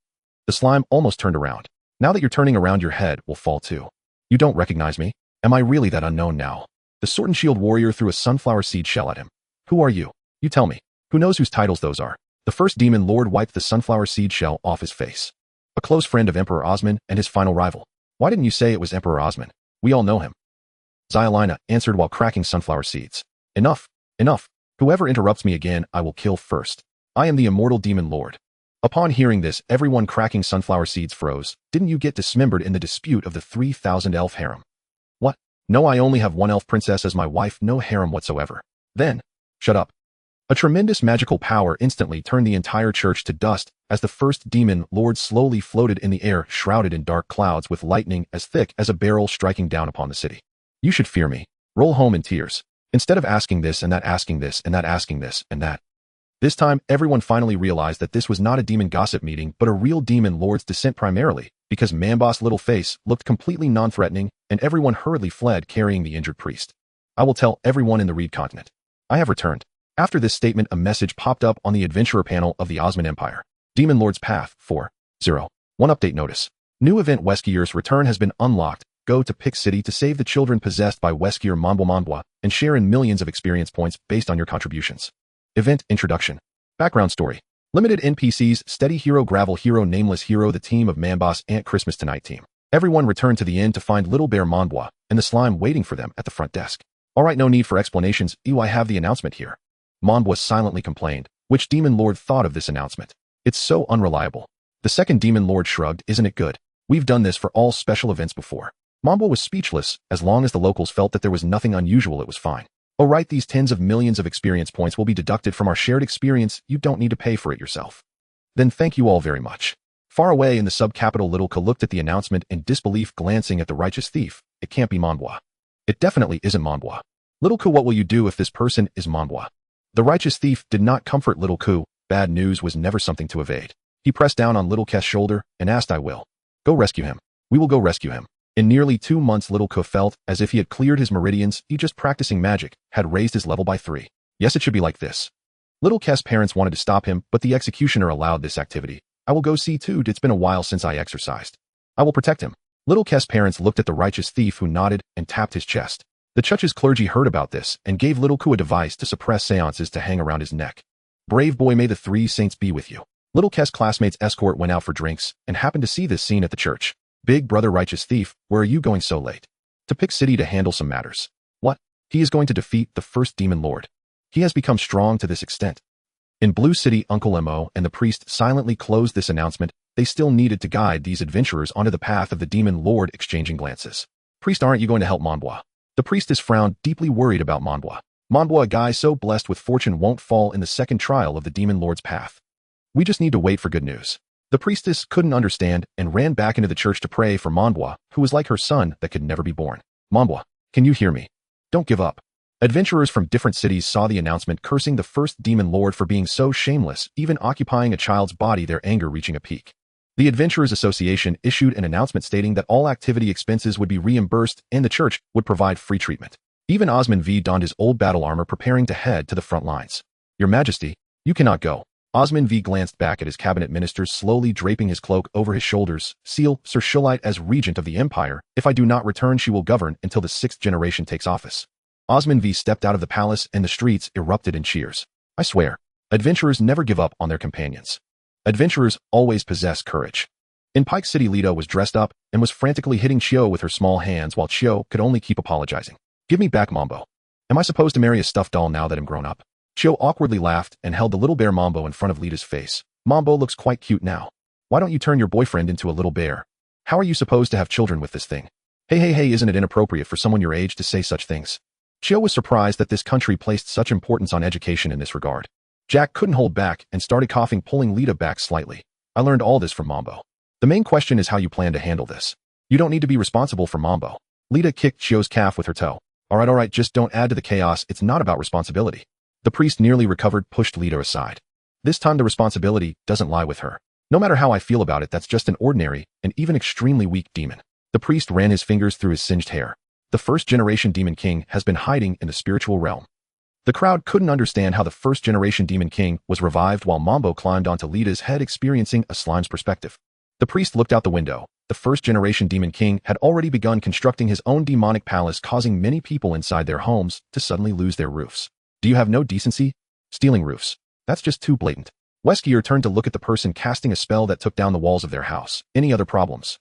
The slime almost turned around. Now that you're turning around, your head will fall too. You don't recognize me? Am I really that unknown now? The Sword and Shield warrior threw a sunflower seed shell at him. Who are you? You tell me. Who knows whose titles those are? The first demon lord wiped the sunflower seed shell off his face. A close friend of Emperor Osman and his final rival. Why didn't you say it was Emperor Osman? We all know him. Zyalina answered while cracking sunflower seeds. Enough. Whoever interrupts me again, I will kill first. I am the immortal demon lord. Upon hearing this, everyone cracking sunflower seeds froze. Didn't you get dismembered in the dispute of the 3,000 elf harem? What? No, I only have one elf princess as my wife, no harem whatsoever. Then, shut up. A tremendous magical power instantly turned the entire church to dust as the first demon lord slowly floated in the air, shrouded in dark clouds with lightning as thick as a barrel striking down upon the city. You should fear me. Roll home in tears. Instead of asking this and that, asking this and that, asking this and that. This time, everyone finally realized that this was not a demon gossip meeting, but a real demon lord's descent, primarily because Man-Boss' little face looked completely non-threatening, and everyone hurriedly fled carrying the injured priest. I will tell everyone in the Ruid continent. I have returned. After this statement, a message popped up on the adventurer panel of the Osman Empire. Demon Lord's Path 4.0. 1 update notice. New event: Weskier's return has been unlocked. Go to Pick City to save the children possessed by Weskier Manbo and share in millions of experience points based on your contributions. Event introduction. Background story. Limited NPCs: Steady Hero, Gravel Hero, Nameless Hero, the team of Man-Boss Ant Christmas Tonight team. Everyone returned to the inn to find little bear Monbois and the slime waiting for them at the front desk. All right, no need for explanations. I have the announcement here. Monbois silently complained. Which demon lord thought of this announcement? It's so unreliable. The second demon lord shrugged. Isn't it good? We've done this for all special events before. Monbois was speechless. As long as the locals felt that there was nothing unusual, it was fine. Oh right, these tens of millions of experience points will be deducted from our shared experience. You don't need to pay for it yourself. Then thank you all very much. Far away in the sub-capital, Little Ka looked at the announcement in disbelief, glancing at the righteous thief. It can't be Monbois. It definitely isn't Monbois. Little Ka, what will you do if this person is Monbois? The righteous thief did not comfort Little Ka. Bad news was never something to evade. He pressed down on Little Ka's shoulder and asked, I will. Go rescue him. We will go rescue him. In nearly 2 months, Little Ka felt as if he had cleared his meridians. He just practicing magic had raised his level by 3. Yes, it should be like this. Little Ka's parents wanted to stop him, but the executioner allowed this activity. I will go see too. It's been a while since I exercised. I will protect him. Little Ka's parents looked at the righteous thief, who nodded and tapped his chest. The church's clergy heard about this and gave Little Ka a device to suppress seances to hang around his neck. Brave boy, may the 3 saints be with you. Little Ka's classmates' escort went out for drinks and happened to see this scene at the church. Big brother righteous thief, where are you going so late? To Pick City to handle some matters. What? He is going to defeat the first demon lord. He has become strong to this extent. In Blue City, Uncle Mo and the priest silently closed this announcement. They still needed to guide these adventurers onto the path of the demon lord, exchanging glances. Priest, aren't you going to help Monbois? The priestess frowned, deeply worried about Monbois. Monbois, a guy so blessed with fortune, won't fall in the second trial of the demon lord's path. We just need to wait for good news. The priestess couldn't understand and ran back into the church to pray for Monbois, who was like her son that could never be born. Monbois, can you hear me? Don't give up. Adventurers from different cities saw the announcement, cursing the first demon lord for being so shameless, even occupying a child's body, their anger reaching a peak. The Adventurers Association issued an announcement stating that all activity expenses would be reimbursed and the church would provide free treatment. Even Osmond V donned his old battle armor, preparing to head to the front lines. Your Majesty, you cannot go. Osmond V glanced back at his cabinet ministers, slowly draping his cloak over his shoulders. Seal, Sir Shillite, as regent of the empire, if I do not return, she will govern until the 6th generation takes office. Osmond V stepped out of the palace and the streets erupted in cheers. I swear, adventurers never give up on their companions. Adventurers always possess courage. In Pike City, Lita was dressed up and was frantically hitting Chio with her small hands, while Chio could only keep apologizing. Give me back Mambo. Am I supposed to marry a stuffed doll now that I'm grown up? Chio awkwardly laughed and held the little bear Mambo in front of Lita's face. Mambo looks quite cute now. Why don't you turn your boyfriend into a little bear? How are you supposed to have children with this thing? Hey, isn't it inappropriate for someone your age to say such things? Chio was surprised that this country placed such importance on education in this regard. Jack couldn't hold back and started coughing, pulling Lita back slightly. I learned all this from Mambo. The main question is how you plan to handle this. You don't need to be responsible for Mambo. Lita kicked Chio's calf with her toe. All right, just don't add to the chaos. It's not about responsibility. The priest, nearly recovered, pushed Lita aside. This time the responsibility doesn't lie with her. No matter how I feel about it, that's just an ordinary and even extremely weak demon. The priest ran his fingers through his singed hair. The first-generation Demon King has been hiding in the spiritual realm. The crowd couldn't understand how the first-generation Demon King was revived while Mambo climbed onto Lita's head, experiencing a slime's perspective. The priest looked out the window. The first-generation Demon King had already begun constructing his own demonic palace, causing many people inside their homes to suddenly lose their roofs. Do you have no decency? Stealing roofs. That's just too blatant. Weskier turned to look at the person casting a spell that took down the walls of their house. Any other problems?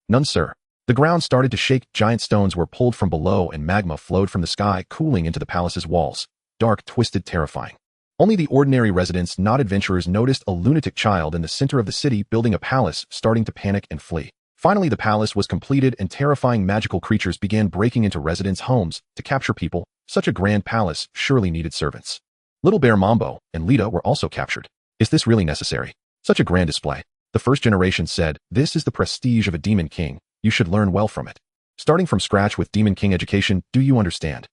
None, sir. The ground started to shake, giant stones were pulled from below, and magma flowed from the sky, cooling into the palace's walls. Dark, twisted, terrifying. Only the ordinary residents, not adventurers, noticed a lunatic child in the center of the city building a palace, starting to panic and flee. Finally, the palace was completed and terrifying magical creatures began breaking into residents' homes to capture people. Such a grand palace surely needed servants. Little Bear Mambo and Lita were also captured. Is this really necessary? Such a grand display. The first generation said, this is the prestige of a Demon King. You should learn well from it. Starting from scratch with Demon King education, do you understand?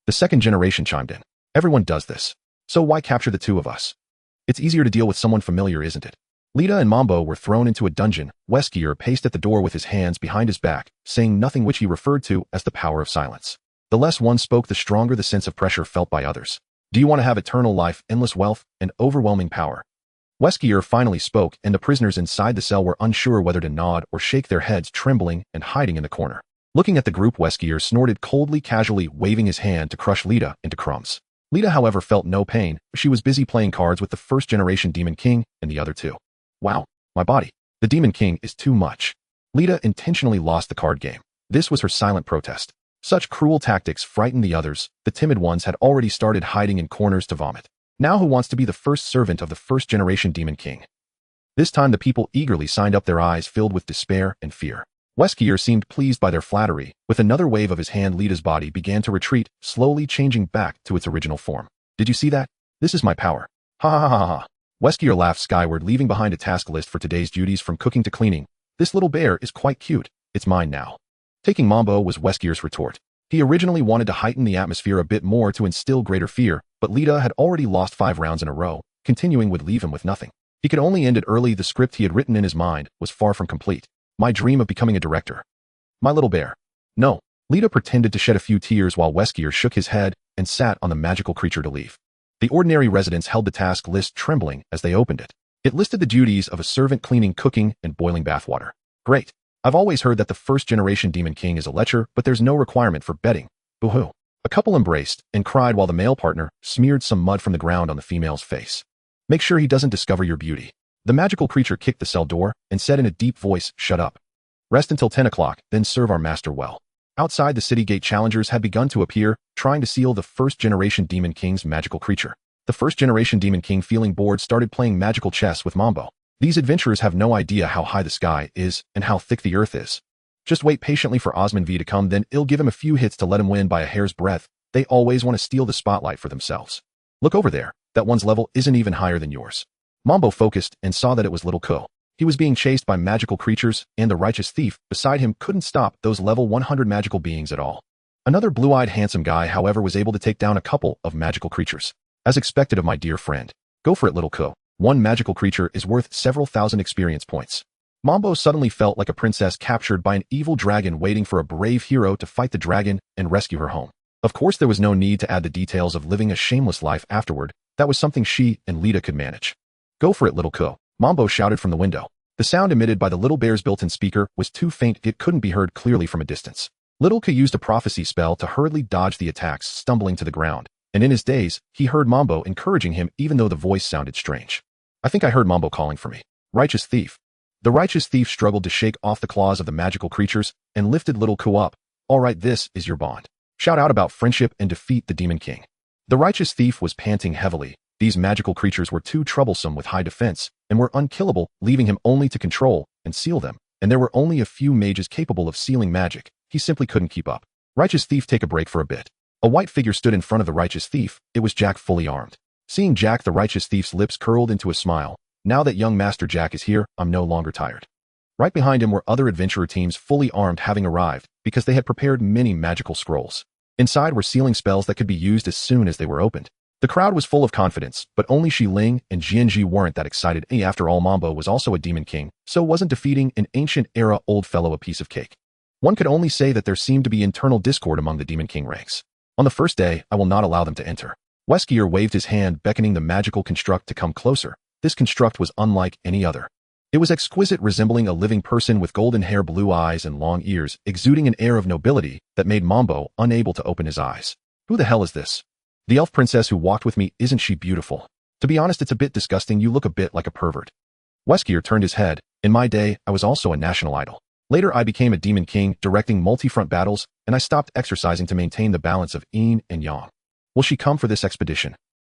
The second generation chimed in. Everyone does this. So why capture the two of us? It's easier to deal with someone familiar, isn't it? Lita and Mambo were thrown into a dungeon. Weskier paced at the door with his hands behind his back, saying nothing, which he referred to as the power of silence. The less one spoke, the stronger the sense of pressure felt by others. Do you want to have eternal life, endless wealth, and overwhelming power? Weskier finally spoke, and the prisoners inside the cell were unsure whether to nod or shake their heads, trembling and hiding in the corner. Looking at the group, Weskier snorted coldly, casually waving his hand to crush Lita into crumbs. Lita, however, felt no pain. She was busy playing cards with the first-generation Demon King and the other two. Wow, my body. The Demon King is too much. Lita intentionally lost the card game. This was her silent protest. Such cruel tactics frightened the others. The timid ones had already started hiding in corners to vomit. Now who wants to be the first servant of the first-generation Demon King? This time the people eagerly signed up, their eyes filled with despair and fear. Weskier seemed pleased by their flattery. With another wave of his hand, Lita's body began to retreat, slowly changing back to its original form. Did you see that? This is my power. Ha ha ha ha ha. Weskier laughed skyward, leaving behind a task list for today's duties from cooking to cleaning. This little bear is quite cute. It's mine now. Taking Mambo was Weskier's retort. He originally wanted to heighten the atmosphere a bit more to instill greater fear, but Lita had already lost 5 rounds in a row. Continuing would leave him with nothing. He could only end it early. The script he had written in his mind was far from complete. My dream of becoming a director. My little bear. No. Lita pretended to shed a few tears while Weskier shook his head and sat on the magical creature to leave. The ordinary residents held the task list trembling as they opened it. It listed the duties of a servant: cleaning, cooking, and boiling bathwater. Great. I've always heard that the first-generation Demon King is a lecher, but there's no requirement for bedding. Boo-hoo. A couple embraced and cried while the male partner smeared some mud from the ground on the female's face. Make sure he doesn't discover your beauty. The magical creature kicked the cell door and said in a deep voice, shut up. Rest until 10 o'clock, then serve our master well. Outside the city gate, challengers had begun to appear, trying to seal the first-generation Demon King's magical creature. The first-generation Demon King, feeling bored, started playing magical chess with Mambo. These adventurers have no idea how high the sky is and how thick the earth is. Just wait patiently for Osman V to come, then he'll give him a few hits to let him win by a hair's breadth. They always want to steal the spotlight for themselves. Look over there. That one's level isn't even higher than yours. Mambo focused and saw that it was little Ko. He was being chased by magical creatures, and the righteous thief beside him couldn't stop those level 100 magical beings at all. Another blue-eyed handsome guy, however, was able to take down a couple of magical creatures. As expected of my dear friend. Go for it, little Ko. One magical creature is worth several thousand experience points. Mambo suddenly felt like a princess captured by an evil dragon, waiting for a brave hero to fight the dragon and rescue her home. Of course, there was no need to add the details of living a shameless life afterward. That was something she and Lita could manage. Go for it, little Ko. Mambo shouted from the window. The sound emitted by the little bear's built-in speaker was too faint it couldn't be heard clearly from a distance. Little Ko used a prophecy spell to hurriedly dodge the attacks, stumbling to the ground. And in his daze, he heard Mambo encouraging him even though the voice sounded strange. I think I heard Mambo calling for me. Righteous thief. The righteous thief struggled to shake off the claws of the magical creatures and lifted little Ko up. All right, this is your bond. Shout out about friendship and defeat the Demon King. The righteous thief was panting heavily. These magical creatures were too troublesome with high defense and were unkillable, leaving him only to control and seal them. And there were only a few mages capable of sealing magic. He simply couldn't keep up. Righteous thief, take a break for a bit. A white figure stood in front of the righteous thief. It was Jack, fully armed. Seeing Jack, the righteous thief's lips curled into a smile. Now that young Master Jack is here, I'm no longer tired. Right behind him were other adventurer teams, fully armed, having arrived because they had prepared many magical scrolls. Inside were sealing spells that could be used as soon as they were opened. The crowd was full of confidence, but only Shi Ling and Jianji weren't that excited. After all, Mambo was also a Demon King, so wasn't defeating an ancient-era old fellow a piece of cake. One could only say that there seemed to be internal discord among the Demon King ranks. On the first day, I will not allow them to enter. Weskier waved his hand, beckoning the magical construct to come closer. This construct was unlike any other. It was exquisite, resembling a living person with golden hair, blue eyes, and long ears, exuding an air of nobility that made Mambo unable to open his eyes. Who the hell is this? The elf princess who walked with me, isn't she beautiful? To be honest, it's a bit disgusting. You look a bit like a pervert. Weskier turned his head. In my day, I was also a national idol. Later, I became a Demon King, directing multi-front battles, and I stopped exercising to maintain the balance of yin and yang. Will she come for this expedition?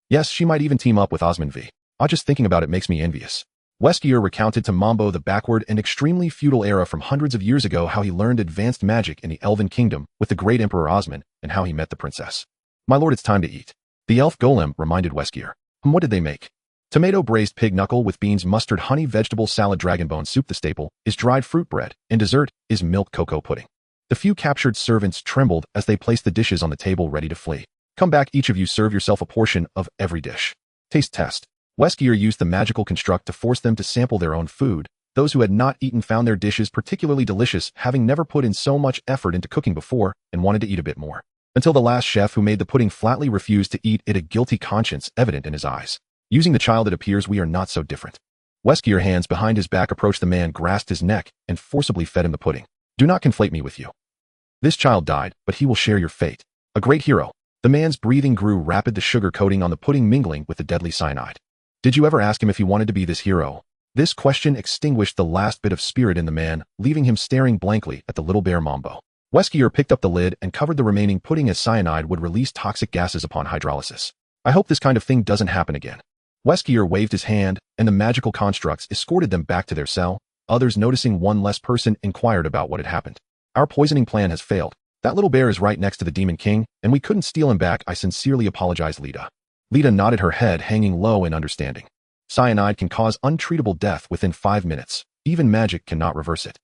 Yes, she might even team up with Osman V. Just thinking about it makes me envious. Weskier recounted to Mambo the backward and extremely feudal era from hundreds of years ago, how he learned advanced magic in the Elven Kingdom with the great Emperor Osman, and how he met the princess. My lord, it's time to eat. The elf golem reminded Weskier. What did they make? Tomato braised pig knuckle with beans, mustard, honey, vegetable salad, dragon bone soup. The staple is dried fruit bread, and dessert is milk cocoa pudding. The few captured servants trembled as they placed the dishes on the table ready to flee. Come back, each of you, serve yourself a portion of every dish. Taste test. Weskier used the magical construct to force them to sample their own food. Those who had not eaten found their dishes particularly delicious, having never put in so much effort into cooking before, and wanted to eat a bit more. Until the last chef who made the pudding flatly refused to eat it, a guilty conscience evident in his eyes. Using the child, it appears we are not so different. Weskier, hands behind his back, approached the man, grasped his neck, and forcibly fed him the pudding. Do not conflate me with you. This child died, but he will share your fate. A great hero. The man's breathing grew rapid, the sugar coating on the pudding mingling with the deadly cyanide. Did you ever ask him if he wanted to be this hero? This question extinguished the last bit of spirit in the man, leaving him staring blankly at the little bear Mambo. Weskier picked up the lid and covered the remaining pudding as cyanide would release toxic gases upon hydrolysis. I hope this kind of thing doesn't happen again. Weskier waved his hand, and the magical constructs escorted them back to their cell. Others, noticing one less person, inquired about what had happened. Our poisoning plan has failed. That little bear is right next to the Demon King, and we couldn't steal him back. I sincerely apologize, Lita. Lita nodded, her head hanging low in understanding. Cyanide can cause untreatable death within 5 minutes. Even magic cannot reverse it.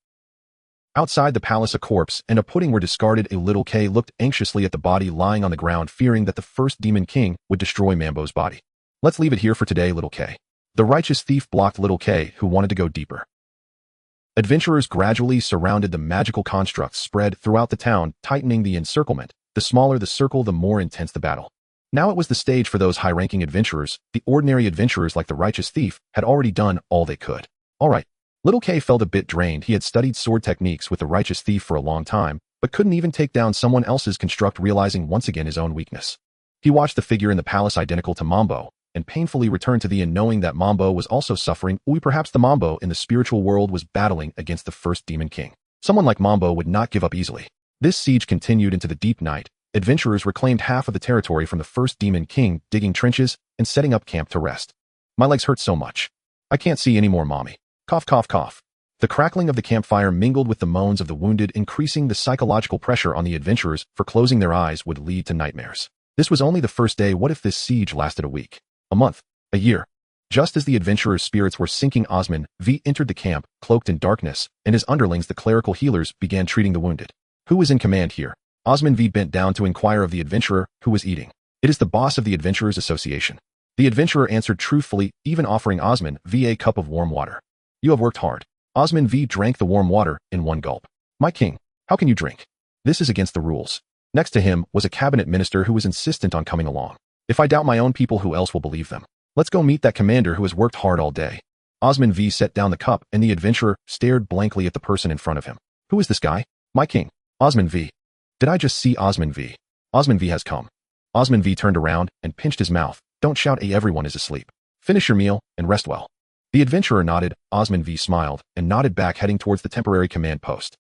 Outside the palace, a corpse and a pudding were discarded. A little K looked anxiously at the body lying on the ground, fearing that the first Demon King would destroy Mambo's body. Let's leave it here for today, little K. The righteous thief blocked little K, who wanted to go deeper. Adventurers gradually surrounded the magical constructs spread throughout the town, tightening the encirclement. The smaller the circle, the more intense the battle. Now it was the stage for those high-ranking adventurers. The ordinary adventurers like the righteous thief had already done all they could. All right. Little K felt a bit drained. He had studied sword techniques with the righteous thief for a long time, but couldn't even take down someone else's construct, realizing once again his own weakness. He watched the figure in the palace identical to Mambo, and painfully returned to the inn, knowing that Mambo was also suffering. Perhaps the Mambo in the spiritual world was battling against the first Demon King. Someone like Mambo would not give up easily. This siege continued into the deep night. Adventurers reclaimed half of the territory from the first Demon King, digging trenches and setting up camp to rest. My legs hurt so much. I can't see any more, mommy. Cough, cough, cough. The crackling of the campfire mingled with the moans of the wounded, increasing the psychological pressure on the adventurers, for closing their eyes would lead to nightmares. This was only the first day. What if this siege lasted a week? A month? A year? Just as the adventurers' spirits were sinking, Osman V entered the camp, cloaked in darkness, and his underlings, the clerical healers, began treating the wounded. Who is in command here? Osman V bent down to inquire of the adventurer, who was eating. It is the boss of the Adventurers Association. The adventurer answered truthfully, even offering Osman V a cup of warm water. You have worked hard. Osman V drank the warm water in one gulp. My king, how can you drink? This is against the rules. Next to him was a cabinet minister who was insistent on coming along. If I doubt my own people, who else will believe them? Let's go meet that commander who has worked hard all day. Osman V set down the cup, and the adventurer stared blankly at the person in front of him. Who is this guy? My king. Osman V. Did I just see Osman V? Osman V has come. Osman V turned around and pinched his mouth. Don't shout, everyone is asleep. Finish your meal and rest well. The adventurer nodded. Osman V smiled and nodded back, heading towards the temporary command post.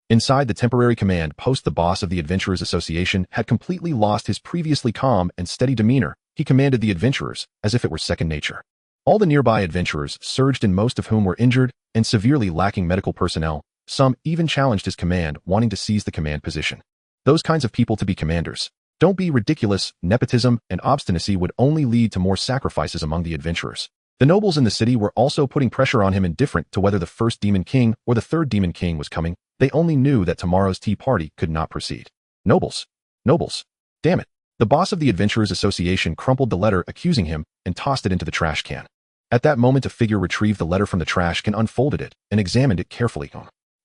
Inside the temporary command post, the boss of the Adventurers Association had completely lost his previously calm and steady demeanor. He commanded the adventurers as if it were second nature. All the nearby adventurers surged in, most of whom were injured and severely lacking medical personnel. Some even challenged his command, wanting to seize the command position. Those kinds of people to be commanders. Don't be ridiculous. Nepotism and obstinacy would only lead to more sacrifices among the adventurers. The nobles in the city were also putting pressure on him, indifferent to whether the first Demon King or the third Demon King was coming. They only knew that tomorrow's tea party could not proceed. Nobles. Nobles. Damn it. The boss of the Adventurers Association crumpled the letter accusing him and tossed it into the trash can. At that moment, a figure retrieved the letter from the trash can, unfolded it, and examined it carefully.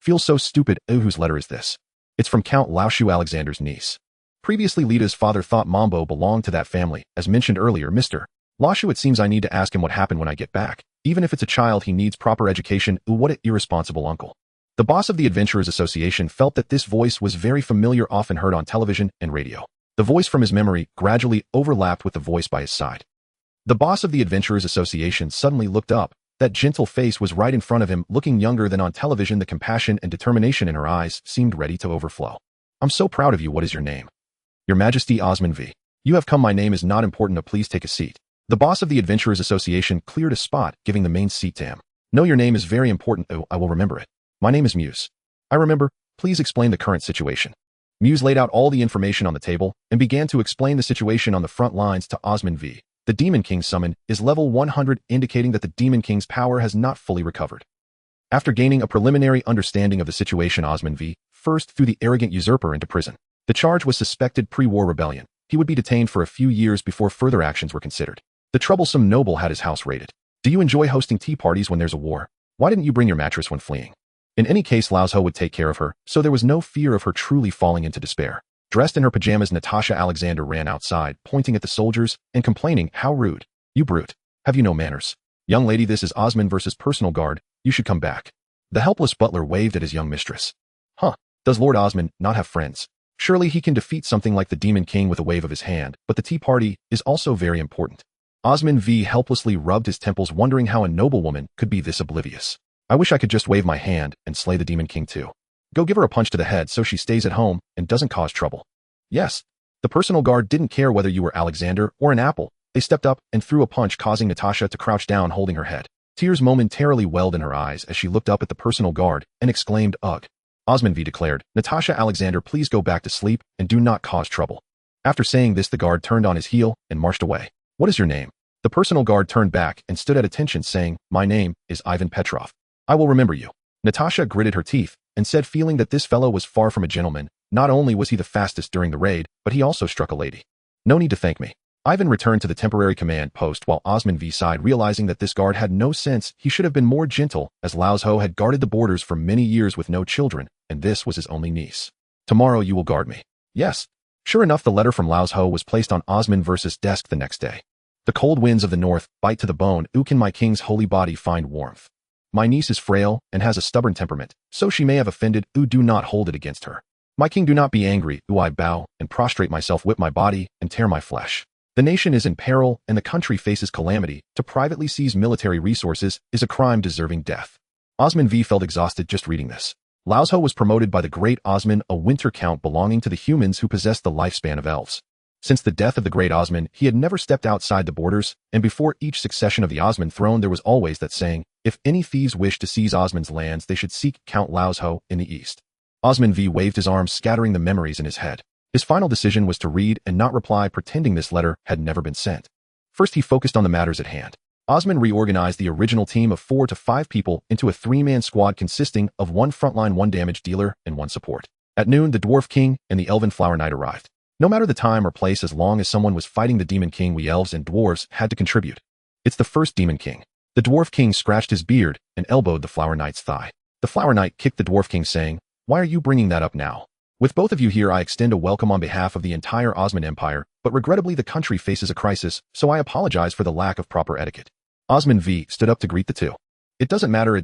Feels so stupid. Whose letter is this? It's from Count Laoshu, Alexander's niece. Previously, Lita's father thought Mambo belonged to that family. As mentioned earlier, Mr. Laoshu, it seems I need to ask him what happened when I get back. Even if it's a child, he needs proper education. What an irresponsible uncle. The boss of the Adventurers Association felt that this voice was very familiar, often heard on television and radio. The voice from his memory gradually overlapped with the voice by his side. The boss of the Adventurers Association suddenly looked up. That gentle face was right in front of him, looking younger than on television. The compassion and determination in her eyes seemed ready to overflow. I'm so proud of you. What is your name? Your Majesty, Osman V. You have come. My name is not important. Please take a seat. The boss of the Adventurers Association cleared a spot, giving the main seat to him. No, your name is very important. I will remember it. My name is Muse. I remember. Please explain the current situation. Muse laid out all the information on the table and began to explain the situation on the front lines to Osman V. The Demon King's summon is level 100, indicating that the Demon King's power has not fully recovered. After gaining a preliminary understanding of the situation, Osman V first threw the arrogant usurper into prison. The charge was suspected pre-war rebellion. He would be detained for a few years before further actions were considered. The troublesome noble had his house raided. Do you enjoy hosting tea parties when there's a war? Why didn't you bring your mattress when fleeing? In any case, Laosho would take care of her, so there was no fear of her truly falling into despair. Dressed in her pajamas, Natasha Alexander ran outside, pointing at the soldiers and complaining, how rude. You brute. Have you no manners? Young lady, this is Osman versus personal guard. You should come back. The helpless butler waved at his young mistress. Huh. Does Lord Osman not have friends? Surely he can defeat something like the Demon King with a wave of his hand, but the tea party is also very important. Osman V helplessly rubbed his temples, wondering how a noblewoman could be this oblivious. I wish I could just wave my hand and slay the Demon King too. Go give her a punch to the head so she stays at home and doesn't cause trouble. Yes. The personal guard didn't care whether you were Alexander or an apple. They stepped up and threw a punch, causing Natasha to crouch down holding her head. Tears momentarily welled in her eyes as she looked up at the personal guard and exclaimed, "Ugh." Osman V declared, "Natasha Alexander, please go back to sleep and do not cause trouble." After saying this, the guard turned on his heel and marched away. "What is your name?" The personal guard turned back and stood at attention, saying, "My name is Ivan Petrov. I will remember you." Natasha gritted her teeth and said, feeling that this fellow was far from a gentleman. Not only was he the fastest during the raid, but he also struck a lady. "No need to thank me." Ivan returned to the temporary command post while Osman V sighed, realizing that this guard had no sense. He should have been more gentle, as Laozho had guarded the borders for many years with no children, and this was his only niece. "Tomorrow you will guard me." "Yes." Sure enough, the letter from Laozho was placed on Osman V's desk the next day. "The cold winds of the north bite to the bone. Ooh, can my king's holy body find warmth? My niece is frail and has a stubborn temperament, so she may have offended. Ooh, do not hold it against her. My king, do not be angry. Ooh, I bow and prostrate myself, whip my body, and tear my flesh. The nation is in peril and the country faces calamity. To privately seize military resources is a crime deserving death." Osman V felt exhausted just reading this. Laozho was promoted by the great Osman, a winter count belonging to the humans who possessed the lifespan of elves. Since the death of the great Osman, he had never stepped outside the borders, and before each succession of the Osman throne there was always that saying, if any thieves wish to seize Osman's lands, they should seek Count Laozho in the east. Osman V waved his arms, scattering the memories in his head. His final decision was to read and not reply, pretending this letter had never been sent. First, he focused on the matters at hand. Osman reorganized the original team of 4 to 5 people into a 3-man squad consisting of 1 frontline, 1 damage dealer, and 1 support. At noon, the Dwarf King and the Elven Flower Knight arrived. No matter the time or place, as long as someone was fighting the Demon King, we elves and dwarves had to contribute. It's the first Demon King. The Dwarf King scratched his beard and elbowed the Flower Knight's thigh. The Flower Knight kicked the Dwarf King, saying, "Why are you bringing that up now? With both of you here, I extend a welcome on behalf of the entire Osman Empire, but regrettably the country faces a crisis, so I apologize for the lack of proper etiquette." Osman V stood up to greet the two. It doesn't matter,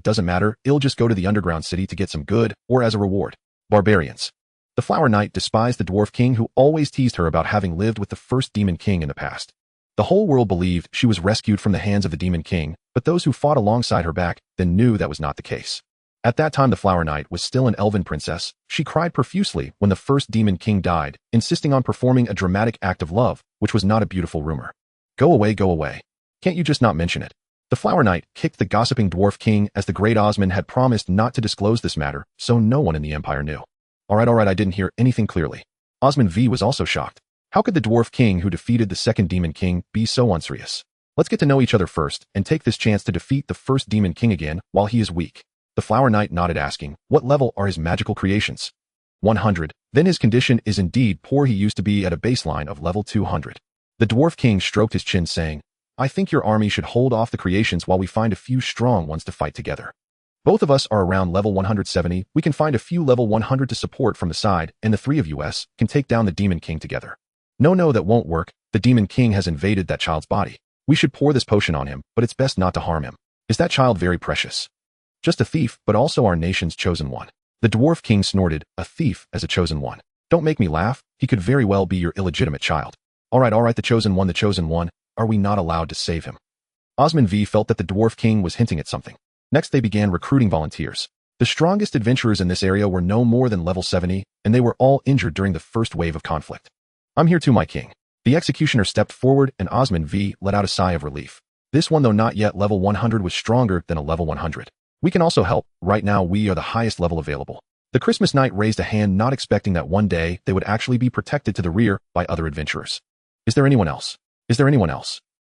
I'll just go to the underground city to get some good, or as a reward." Barbarians. The Flower Knight despised the Dwarf King, who always teased her about having lived with the first Demon King in the past. The whole world believed she was rescued from the hands of the Demon King, but those who fought alongside her back then knew that was not the case. At that time, the Flower Knight was still an elven princess. She cried profusely when the first Demon King died, insisting on performing a dramatic act of love, which was not a beautiful rumor. Go away. Can't you just not mention it?" The Flower Knight kicked the gossiping Dwarf King, as the great Osman had promised not to disclose this matter, so no one in the Empire knew. All right, I didn't hear anything clearly." Osman V was also shocked. How could the Dwarf King, who defeated the second Demon King, be so unserious? "Let's get to know each other first, and take this chance to defeat the first Demon King again while he is weak." The Flower Knight nodded, asking, "What level are his magical creations?" 100. "Then his condition is indeed poor. He used to be at a baseline of level 200. The Dwarf King stroked his chin, saying, "I think your army should hold off the creations while we find a few strong ones to fight together. Both of us are around level 170. We can find a few level 100 to support from the side, and the 3 of us can take down the Demon King together." No, that won't work. The Demon King has invaded that child's body. We should pour this potion on him, but it's best not to harm him. Is that child very precious? Just a thief, but also our nation's chosen one. The Dwarf King snorted, "A thief as a chosen one? Don't make me laugh. He could very well be your illegitimate child." All right, the chosen one. Are we not allowed to save him?" Osman V felt that the Dwarf King was hinting at something. Next, they began recruiting volunteers. The strongest adventurers in this area were no more than level 70, and they were all injured during the first wave of conflict. "I'm here too, my king." The executioner stepped forward, and Osman V let out a sigh of relief. This one, though not yet level 100, was stronger than a level 100. "We can also help. Right now, we are the highest level available." The Christmas Knight raised a hand, not expecting that one day they would actually be protected to the rear by other adventurers. Is there anyone else?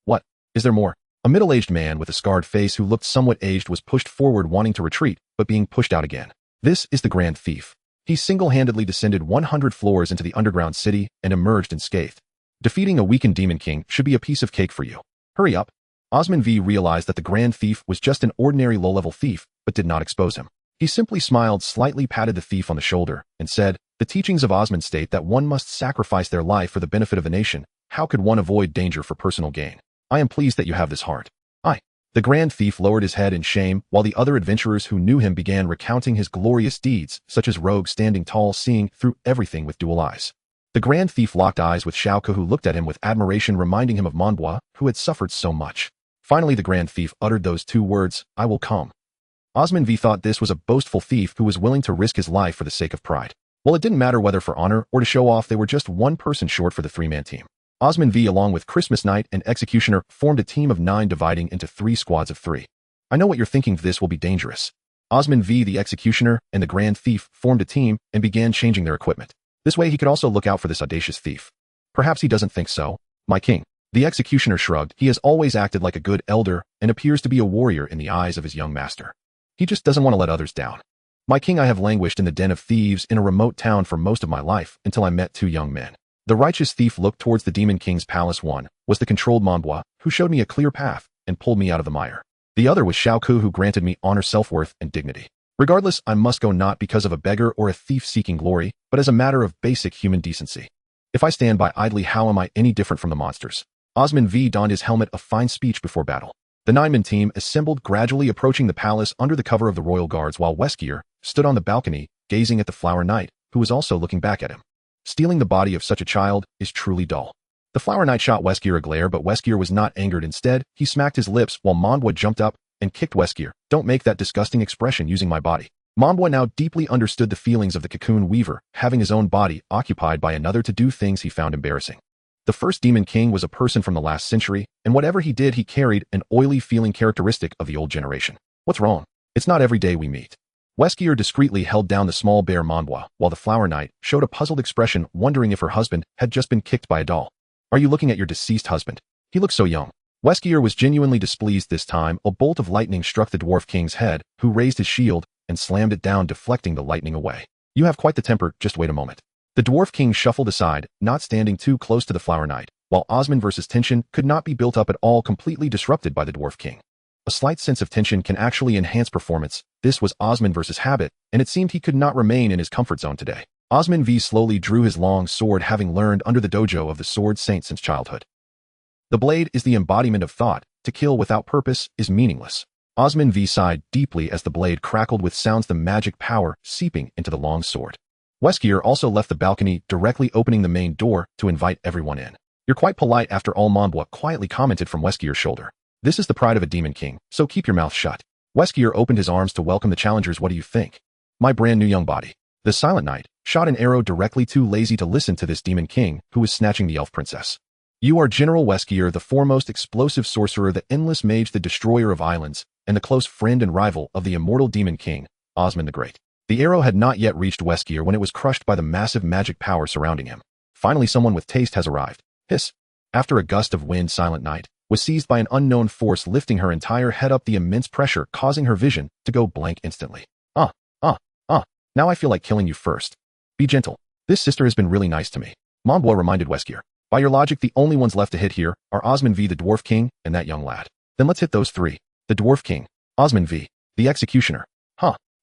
What? Is there more?" A middle-aged man with a scarred face who looked somewhat aged was pushed forward, wanting to retreat, but being pushed out again. "This is the Grand Thief. He single-handedly descended 100 floors into the underground city and emerged unscathed. Defeating a weakened Demon King should be a piece of cake for you. Hurry up." Osman V realized that the Grand Thief was just an ordinary low-level thief, but did not expose him. He simply smiled, slightly patted the thief on the shoulder, and said, "The teachings of Osman state that one must sacrifice their life for the benefit of the nation. How could one avoid danger for personal gain? I am pleased that you have this heart." The Grand Thief lowered his head in shame, while the other adventurers who knew him began recounting his glorious deeds, such as Rogue standing tall, seeing through everything with dual eyes. The Grand Thief locked eyes with Xiao Ke, who looked at him with admiration, reminding him of Monbois, who had suffered so much. Finally the Grand Thief uttered those two words, "I will come." Osman V thought this was a boastful thief who was willing to risk his life for the sake of pride. Well, it didn't matter whether for honor or to show off, they were just one person short for the three-man team. Osman V, along with Christmas Knight and Executioner, formed a team of 9 dividing into 3 squads of 3. I know what you're thinking, this will be dangerous. Osman V, the Executioner, and the Grand Thief formed a team and began changing their equipment. This way he could also look out for this audacious thief. Perhaps he doesn't think so. My king. The Executioner shrugged. He has always acted like a good elder and appears to be a warrior in the eyes of his young master. He just doesn't want to let others down. My king, I have languished in the den of thieves in a remote town for most of my life until I met 2 young men. The righteous thief looked towards the Demon King's palace. One was the controlled Monbois, who showed me a clear path and pulled me out of the mire. The other was Xiao Ke, who granted me honor, self-worth, and dignity. Regardless, I must go, not because of a beggar or a thief seeking glory, but as a matter of basic human decency. If I stand by idly, how am I any different from the monsters? Osman V donned his helmet of fine speech before battle. The 9-man team assembled, gradually approaching the palace under the cover of the royal guards, while Weskier stood on the balcony, gazing at the Flower Knight, who was also looking back at him. Stealing the body of such a child is truly dull. The Flower Knight shot Weskier a glare, but Weskier was not angered. Instead, he smacked his lips while Monbois jumped up and kicked Weskier. Don't make that disgusting expression using my body. Monbois now deeply understood the feelings of the cocoon weaver, having his own body occupied by another to do things he found embarrassing. The first Demon King was a person from the last century, and whatever he did, he carried an oily feeling characteristic of the old generation. What's wrong? It's not every day we meet. Weskier discreetly held down the small bear Monbois, while the Flower Knight showed a puzzled expression, wondering if her husband had just been kicked by a doll. Are you looking at your deceased husband? He looks so young. Weskier was genuinely displeased this time. A bolt of lightning struck the Dwarf King's head, who raised his shield and slammed it down, deflecting the lightning away. You have quite the temper, just wait a moment. The Dwarf King shuffled aside, not standing too close to the Flower Knight, while Osman versus tension could not be built up at all, completely disrupted by the Dwarf King. A slight sense of tension can actually enhance performance. This was Osman versus habit, and it seemed he could not remain in his comfort zone today. Osman V slowly drew his long sword, having learned under the dojo of the Sword Saint since childhood. The blade is the embodiment of thought. To kill without purpose is meaningless. Osman V sighed deeply as the blade crackled with sounds, the magic power seeping into the long sword. Weskier also left the balcony, directly opening the main door to invite everyone in. You're quite polite after all, Monbois quietly commented from Weskier's shoulder. This is the pride of a Demon King, so keep your mouth shut. Weskier opened his arms to welcome the challengers. What do you think? My brand new young body. The Silent Knight shot an arrow directly, too lazy to listen to this Demon King, who was snatching the elf princess. You are General Weskier, the foremost explosive sorcerer, the endless mage, the destroyer of islands, and the close friend and rival of the immortal Demon King, Osman the Great. The arrow had not yet reached Weskier when it was crushed by the massive magic power surrounding him. Finally, someone with taste has arrived. Hiss. After a gust of wind, Silent Knight was seized by an unknown force, lifting her entire head up, the immense pressure causing her vision to go blank instantly. Now I feel like killing you first. Be gentle. This sister has been really nice to me. Monbois reminded Weskier. By your logic, the only ones left to hit here are Osman V, the Dwarf King, and that young lad. Then let's hit those 3. The Dwarf King, Osman V, the Executioner.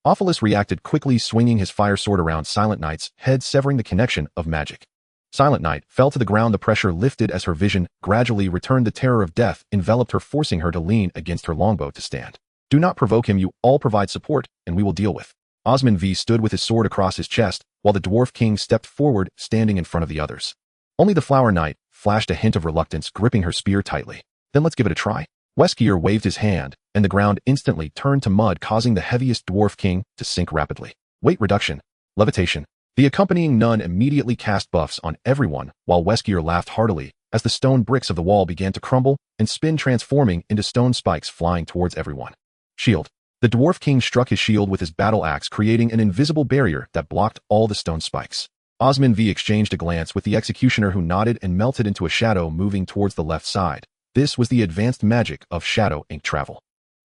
Ophilis reacted quickly, swinging his fire sword around Silent Knight's head, severing the connection of magic. Silent Knight fell to the ground. The pressure lifted as her vision gradually returned. The terror of death enveloped her, forcing her to lean against her longbow to stand. Do not provoke him. You all provide support, and we will deal with. Osman V stood with his sword across his chest, while the Dwarf King stepped forward, standing in front of the others. Only the Flower Knight flashed a hint of reluctance, gripping her spear tightly. Then let's give it a try. Weskier waved his hand, and the ground instantly turned to mud, causing the heaviest Dwarf King to sink rapidly. Weight reduction. Levitation. The accompanying nun immediately cast buffs on everyone, while Weskier laughed heartily as the stone bricks of the wall began to crumble and spin, transforming into stone spikes flying towards everyone. Shield. The Dwarf King struck his shield with his battle axe, creating an invisible barrier that blocked all the stone spikes. Osman V exchanged a glance with the Executioner, who nodded and melted into a shadow, moving towards the left side. This was the advanced magic of shadow ink travel.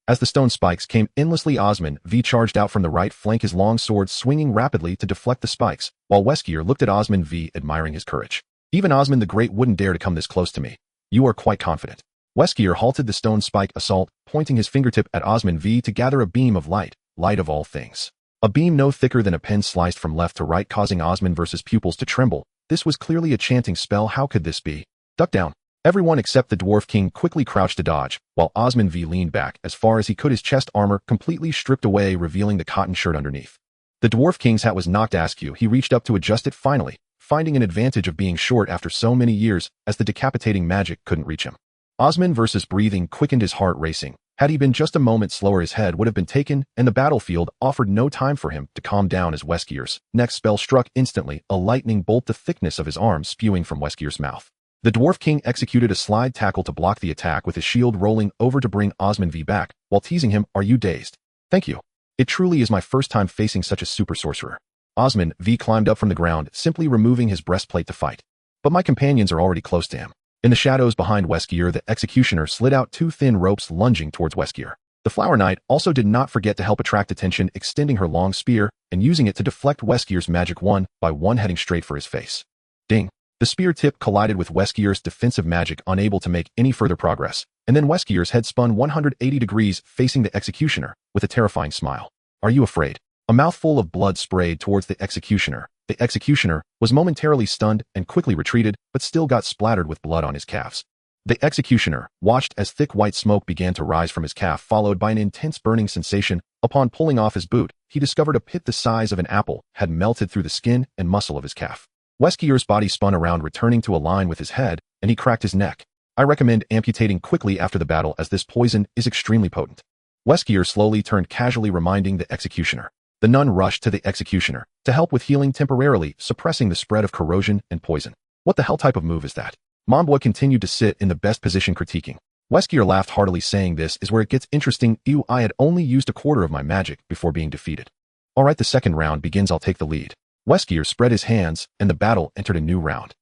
As the stone spikes came endlessly, Osman V charged out from the right flank, his long sword swinging rapidly to deflect the spikes, while Weskier looked at Osman V, admiring his courage. Even Osman the Great wouldn't dare to come this close to me. You are quite confident. Weskier halted the stone spike assault, pointing his fingertip at Osman V to gather a beam of light, light of all things. A beam no thicker than a pen sliced from left to right, causing Osman V's pupils to tremble. This was clearly a chanting spell. How could this be? Duck down. Everyone except the Dwarf King quickly crouched to dodge, while Osman V leaned back as far as he could, his chest armor completely stripped away, revealing the cotton shirt underneath. The Dwarf King's hat was knocked askew. He reached up to adjust it, finally finding an advantage of being short after so many years, as the decapitating magic couldn't reach him. Osman versus breathing quickened his heart racing. Had he been just a moment slower, his head would have been taken, and the battlefield offered no time for him to calm down as Weskier's next spell struck instantly, a lightning bolt the thickness of his arm spewing from Weskier's mouth. The Dwarf King executed a slide tackle to block the attack with his shield rolling over to bring Osman V back, while teasing him, "Are you dazed?" "Thank you. It truly is my first time facing such a super sorcerer." Osman V climbed up from the ground, simply removing his breastplate to fight. But my companions are already close to him. In the shadows behind Weskier, the executioner slid out two thin ropes lunging towards Weskier. The Flower Knight also did not forget to help attract attention, extending her long spear and using it to deflect Weskier's magic one by one, heading straight for his face. Ding! The spear tip collided with Weskier's defensive magic, unable to make any further progress, and then Weskier's head spun 180 degrees, facing the executioner with a terrifying smile. "Are you afraid?" A mouthful of blood sprayed towards the executioner. The executioner was momentarily stunned and quickly retreated, but still got splattered with blood on his calves. The executioner watched as thick white smoke began to rise from his calf, followed by an intense burning sensation. Upon pulling off his boot, he discovered a pit the size of an apple had melted through the skin and muscle of his calf. Weskier's body spun around, returning to align with his head, and he cracked his neck. "I recommend amputating quickly after the battle, as this poison is extremely potent." Weskier slowly turned casually, reminding the executioner. The nun rushed to the executioner to help with healing, temporarily suppressing the spread of corrosion and poison. "What the hell type of move is that?" Monbois continued to sit in the best position, critiquing. Weskier laughed heartily, saying, "This is where it gets interesting. I had only used a quarter of my magic before being defeated." "All right, the second round begins. I'll take the lead." Weskier spread his hands, and the battle entered a new round.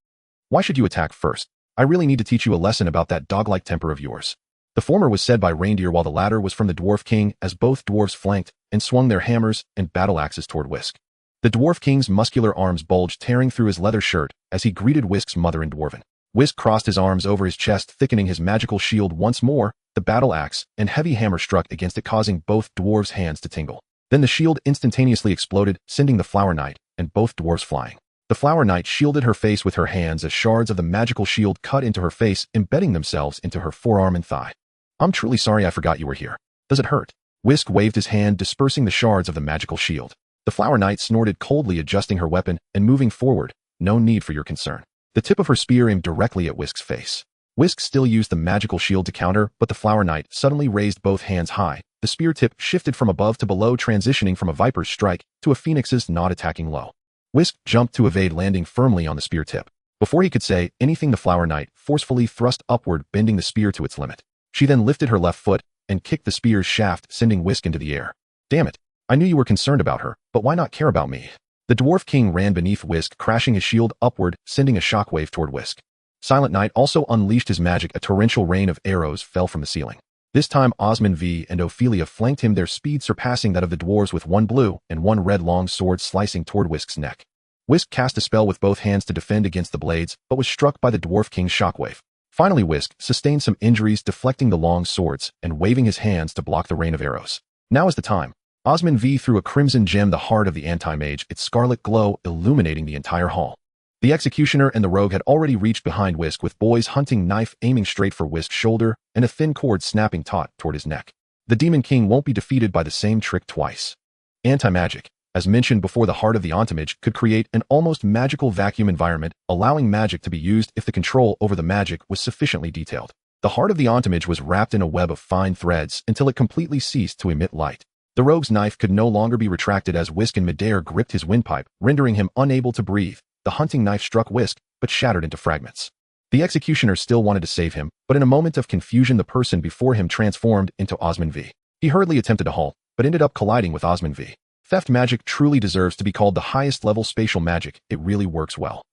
"Why should you attack first? I really need to teach you a lesson about that dog-like temper of yours." The former was said by Reindeer, while the latter was from the Dwarf King, as both dwarves flanked and swung their hammers and battle axes toward Whisk. The Dwarf King's muscular arms bulged, tearing through his leather shirt as he greeted Whisk's mother in Dwarven. Whisk crossed his arms over his chest, thickening his magical shield once more. The battle axe and heavy hammer struck against it, causing both dwarves' hands to tingle. Then the shield instantaneously exploded, sending the Flower Knight and both dwarves flying. The Flower Knight shielded her face with her hands as shards of the magical shield cut into her face, embedding themselves into her forearm and thigh. "I'm truly sorry, I forgot you were here. Does it hurt?" Whisk waved his hand, dispersing the shards of the magical shield. The Flower Knight snorted coldly, adjusting her weapon and moving forward. "No need for your concern." The tip of her spear aimed directly at Whisk's face. Whisk still used the magical shield to counter, but the Flower Knight suddenly raised both hands high. The spear tip shifted from above to below, transitioning from a viper's strike to a phoenix's nod, attacking low. Whisk jumped to evade, landing firmly on the spear tip. Before he could say anything, the Flower Knight forcefully thrust upward, bending the spear to its limit. She then lifted her left foot and kicked the spear's shaft, sending Whisk into the air. "Damn it. I knew you were concerned about her, but why not care about me?" The Dwarf King ran beneath Whisk, crashing his shield upward, sending a shockwave toward Whisk. Silent Knight also unleashed his magic. A torrential rain of arrows fell from the ceiling. This time Osman V and Ophelia flanked him, their speed surpassing that of the dwarves, with one blue and one red long sword slicing toward Whisk's neck. Whisk cast a spell with both hands to defend against the blades, but was struck by the Dwarf King's shockwave. Finally, Whisk sustained some injuries, deflecting the long swords and waving his hands to block the rain of arrows. "Now is the time." Osman V threw a crimson gem, the heart of the anti-mage, its scarlet glow illuminating the entire hall. The executioner and the rogue had already reached behind Whisk, with Boy's hunting knife aiming straight for Whisk's shoulder and a thin cord snapping taut toward his neck. The Demon King won't be defeated by the same trick twice. Anti-magic. As mentioned before, the heart of the Antimage could create an almost magical vacuum environment, allowing magic to be used if the control over the magic was sufficiently detailed. The heart of the Antimage was wrapped in a web of fine threads until it completely ceased to emit light. The rogue's knife could no longer be retracted as Whisk in midair gripped his windpipe, rendering him unable to breathe. The hunting knife struck Whisk, but shattered into fragments. The executioner still wanted to save him, but in a moment of confusion the person before him transformed into Osman V. He hurriedly attempted to halt, but ended up colliding with Osman V. Theft magic truly deserves to be called the highest level spatial magic. It really works well.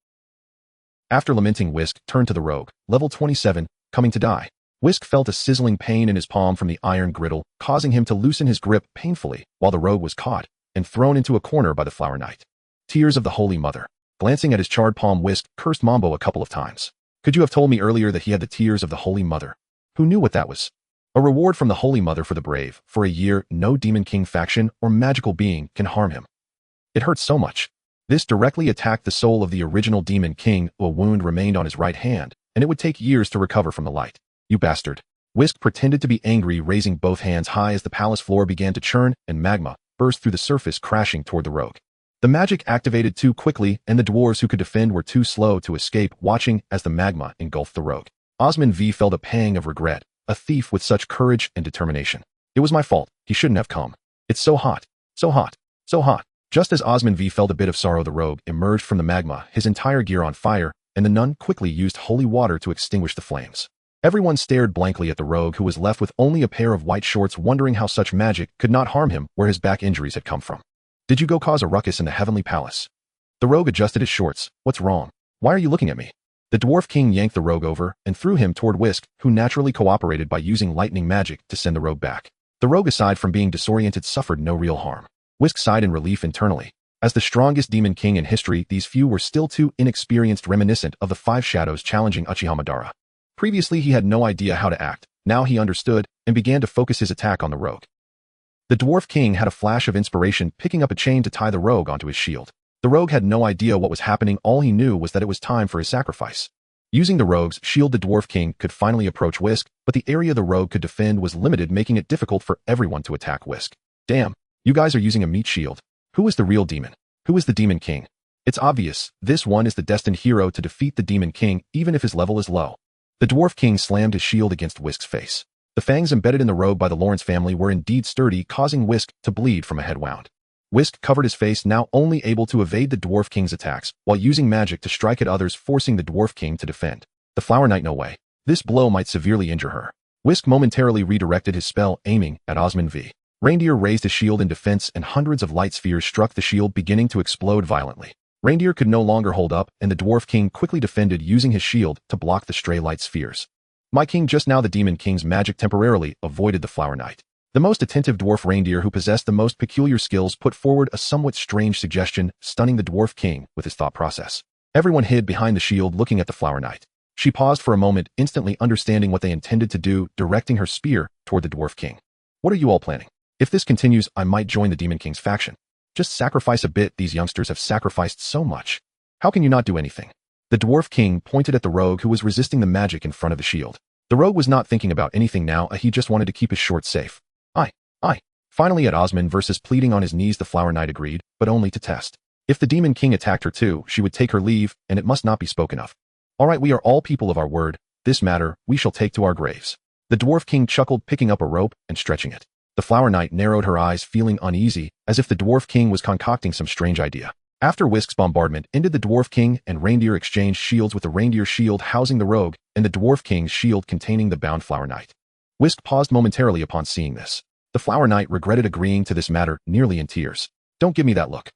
After lamenting, Whisk turned to the rogue, level 27, coming to die. Whisk felt a sizzling pain in his palm from the iron griddle, causing him to loosen his grip painfully, while the rogue was caught and thrown into a corner by the Flower Knight. Tears of the Holy Mother. Glancing at his charred palm, Whisk cursed Mambo a couple of times. Could you have told me earlier that he had the tears of the Holy Mother? Who knew what that was? A reward from the Holy Mother for the brave. For a year, no Demon King faction or magical being can harm him. It hurts so much. This directly attacked the soul of the original Demon King. A wound remained on his right hand, and it would take years to recover from the light. You bastard. Whisk pretended to be angry, raising both hands high as the palace floor began to churn and magma burst through the surface, crashing toward the rogue. The magic activated too quickly, and the dwarves who could defend were too slow to escape, watching as the magma engulfed the rogue. Osmond V felt a pang of regret, a thief with such courage and determination. It was my fault, he shouldn't have come. It's so hot, so hot, so hot. Just as Osmond V felt a bit of sorrow, the rogue emerged from the magma, his entire gear on fire, and the nun quickly used holy water to extinguish the flames. Everyone stared blankly at the rogue, who was left with only a pair of white shorts, wondering how such magic could not harm him where his back injuries had come from. Did you go cause a ruckus in the heavenly palace? The rogue adjusted his shorts. What's wrong? Why are you looking at me? The dwarf king yanked the rogue over and threw him toward Whisk, who naturally cooperated by using lightning magic to send the rogue back. The rogue, aside from being disoriented, suffered no real harm. Whisk sighed in relief internally. As the strongest demon king in history, these few were still too inexperienced, reminiscent of the five shadows challenging Uchiha Madara. Previously he had no idea how to act. Now he understood and began to focus his attack on the rogue. The dwarf king had a flash of inspiration, picking up a chain to tie the rogue onto his shield. The rogue had no idea what was happening. All he knew was that it was time for his sacrifice. Using the rogue's shield, the dwarf king could finally approach Whisk, but the area the rogue could defend was limited, making it difficult for everyone to attack Whisk. Damn, you guys are using a meat shield. Who is the real demon? Who is the demon king? It's obvious, this one is the destined hero to defeat the demon king, even if his level is low. The dwarf king slammed his shield against Whisk's face. The fangs embedded in the rogue by the Lawrence family were indeed sturdy, causing Whisk to bleed from a head wound. Whisk covered his face, now only able to evade the dwarf king's attacks, while using magic to strike at others, forcing the dwarf king to defend. The Flower Knight, no way. This blow might severely injure her. Whisk momentarily redirected his spell, aiming at Osmond V. Reindeer raised his shield in defense, and hundreds of light spheres struck the shield, beginning to explode violently. Reindeer could no longer hold up, and the dwarf king quickly defended, using his shield to block the stray light spheres. My king, just now the demon king's magic temporarily avoided the Flower Knight. The most attentive dwarf reindeer, who possessed the most peculiar skills, put forward a somewhat strange suggestion, stunning the dwarf king with his thought process. Everyone hid behind the shield, looking at the Flower Knight. She paused for a moment, instantly understanding what they intended to do, directing her spear toward the dwarf king. What are you all planning? If this continues, I might join the demon king's faction. Just sacrifice a bit. These youngsters have sacrificed so much. How can you not do anything? The dwarf king pointed at the rogue, who was resisting the magic in front of the shield. The rogue was not thinking about anything now, he just wanted to keep his shorts safe. I. Finally, at Osmond versus pleading on his knees, the Flower Knight agreed, but only to test. If the demon king attacked her too, she would take her leave, and it must not be spoken of. All right, we are all people of our word. This matter we shall take to our graves. The dwarf king chuckled, picking up a rope and stretching it. The Flower Knight narrowed her eyes, feeling uneasy, as if the dwarf king was concocting some strange idea. After Whisk's bombardment ended, the dwarf king and reindeer exchanged shields, with the reindeer shield housing the rogue and the dwarf king's shield containing the bound Flower Knight. Whisk paused momentarily upon seeing this. The Flower Knight regretted agreeing to this matter, nearly in tears. Don't give me that look.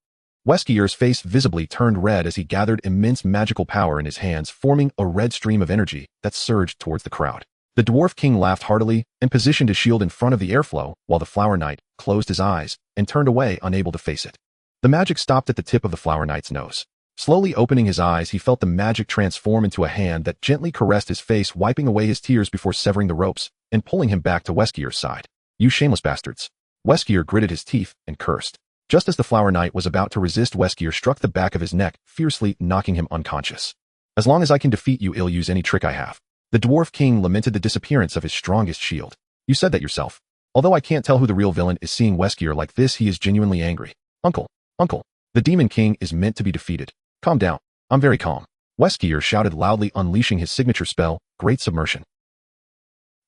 Weskier's face visibly turned red as he gathered immense magical power in his hands, forming a red stream of energy that surged towards the crowd. The dwarf king laughed heartily and positioned his shield in front of the airflow, while the Flower Knight closed his eyes and turned away, unable to face it. The magic stopped at the tip of the Flower Knight's nose. Slowly opening his eyes, he felt the magic transform into a hand that gently caressed his face, wiping away his tears before severing the ropes and pulling him back to Weskier's side. You shameless bastards. Weskier gritted his teeth and cursed. Just as the Flower Knight was about to resist, Weskier struck the back of his neck, fiercely knocking him unconscious. As long as I can defeat you, I'll use any trick I have. The dwarf king lamented the disappearance of his strongest shield. You said that yourself. Although I can't tell who the real villain is, seeing Weskier like this, he is genuinely angry. Uncle, the demon king is meant to be defeated. Calm down. I'm very calm. Weskier shouted loudly, unleashing his signature spell, Great Submersion.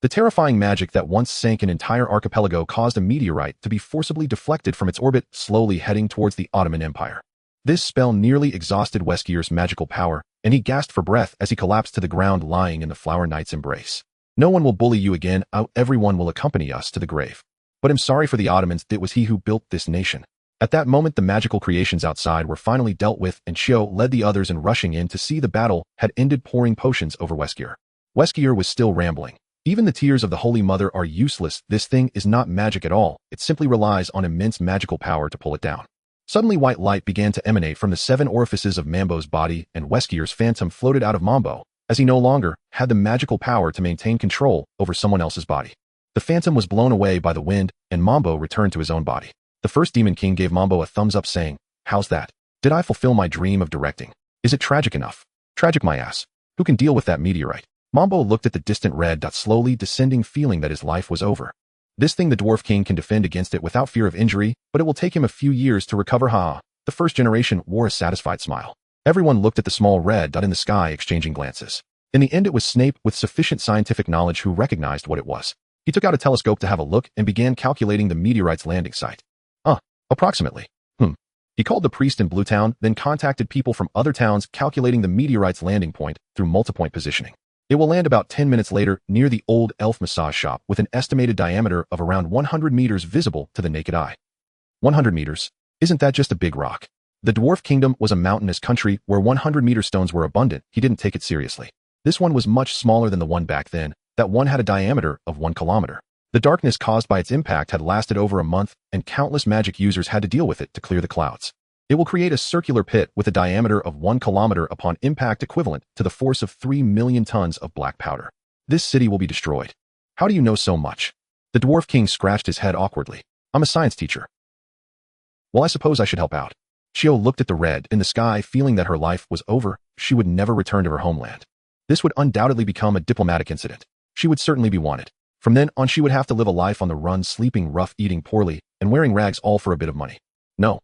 The terrifying magic that once sank an entire archipelago caused a meteorite to be forcibly deflected from its orbit, slowly heading towards the Ottoman Empire. This spell nearly exhausted Weskier's magical power, and he gasped for breath as he collapsed to the ground, lying in the Flower Knight's embrace. No one will bully you again, everyone will accompany us to the grave. But I'm sorry for the Ottomans, it was he who built this nation. At that moment, the magical creations outside were finally dealt with, and Shio led the others in, rushing in to see the battle had ended, pouring potions over Weskier. Weskier was still rambling. Even the tears of the Holy Mother are useless. This thing is not magic at all. It simply relies on immense magical power to pull it down. Suddenly, white light began to emanate from the 7 orifices of Mambo's body, and Weskier's phantom floated out of Mambo, as he no longer had the magical power to maintain control over someone else's body. The phantom was blown away by the wind, and Mambo returned to his own body. The first demon king gave Mambo a thumbs up, saying, How's that? Did I fulfill my dream of directing? Is it tragic enough? Tragic, my ass. Who can deal with that meteorite? Mambo looked at the distant red dot slowly descending, feeling that his life was over. This thing, the dwarf king can defend against it without fear of injury, but it will take him a few years to recover. The first generation wore a satisfied smile. Everyone looked at the small red dot in the sky, exchanging glances. In the end, it was Snape with sufficient scientific knowledge who recognized what it was. He took out a telescope to have a look and began calculating the meteorite's landing site. Approximately. He called the priest in Bluetown, then contacted people from other towns, calculating the meteorite's landing point through multipoint positioning. It will land about 10 minutes later near the old elf massage shop with an estimated diameter of around 100 meters visible to the naked eye. 100 meters? Isn't that just a big rock? The Dwarf Kingdom was a mountainous country where 100-meter stones were abundant. He didn't take it seriously. This one was much smaller than the one back then. That one had a diameter of 1 kilometer. The darkness caused by its impact had lasted over a month, and countless magic users had to deal with it to clear the clouds. It will create a circular pit with a diameter of 1 kilometer upon impact, equivalent to the force of 3 million tons of black powder. This city will be destroyed. How do you know so much? The Dwarf King scratched his head awkwardly. I'm a science teacher. Well, I suppose I should help out. Chio looked at the red in the sky, feeling that her life was over. She would never return to her homeland. This would undoubtedly become a diplomatic incident. She would certainly be wanted. From then on, she would have to live a life on the run, sleeping rough, eating poorly, and wearing rags, all for a bit of money. No.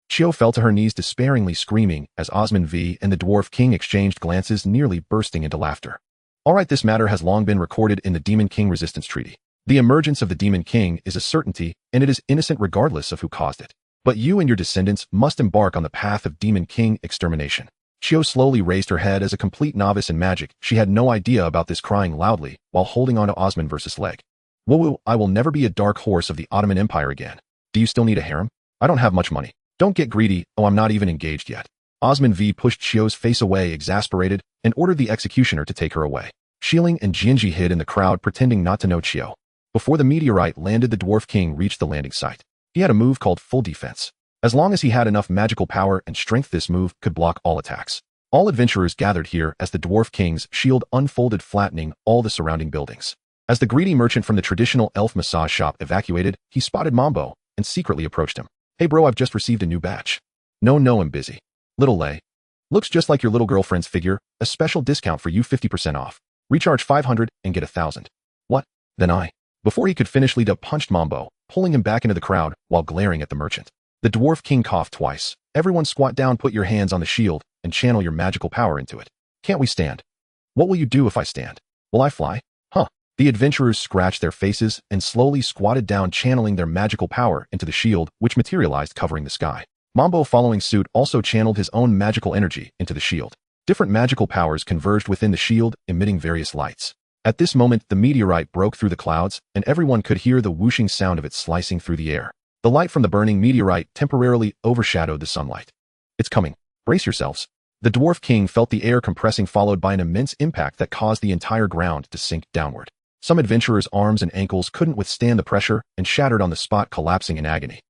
Chio fell to her knees, despairingly screaming as Osmond V and the Dwarf King exchanged glances, nearly bursting into laughter. All right, this matter has long been recorded in the Demon King Resistance Treaty. The emergence of the Demon King is a certainty, and it is innocent regardless of who caused it. But you and your descendants must embark on the path of Demon King extermination. Chio slowly raised her head. As a complete novice in magic, she had no idea about this, crying loudly while holding onto Osmond V's leg. Woo, I will never be a dark horse of the Ottoman Empire again. Do you still need a harem? I don't have much money. Don't get greedy. Oh, I'm not even engaged yet. Osmond V pushed Chio's face away, exasperated, and ordered the executioner to take her away. Shieling and Jinji hid in the crowd, pretending not to know Chio. Before the meteorite landed, the Dwarf King reached the landing site. He had a move called Full Defense. As long as he had enough magical power and strength, this move could block all attacks. All adventurers gathered here as the Dwarf King's shield unfolded, flattening all the surrounding buildings. As the greedy merchant from the traditional elf massage shop evacuated, he spotted Mambo and secretly approached him. Hey bro, I've just received a new batch. No, I'm busy. Little Lay. Looks just like your little girlfriend's figure. A special discount for you, 50% off. Recharge 500 and get 1,000. What? Then Before he could finish, Lida punched Mambo, pulling him back into the crowd while glaring at the merchant. The Dwarf King coughed twice. Everyone squat down, put your hands on the shield, and channel your magical power into it. Can't we stand? What will you do if I stand? Will I fly? The adventurers scratched their faces and slowly squatted down, channeling their magical power into the shield, which materialized, covering the sky. Mambo, following suit, also channeled his own magical energy into the shield. Different magical powers converged within the shield, emitting various lights. At this moment, the meteorite broke through the clouds, and everyone could hear the whooshing sound of it slicing through the air. The light from the burning meteorite temporarily overshadowed the sunlight. It's coming. Brace yourselves. The Dwarf King felt the air compressing, followed by an immense impact that caused the entire ground to sink downward. Some adventurers' arms and ankles couldn't withstand the pressure and shattered on the spot, collapsing in agony.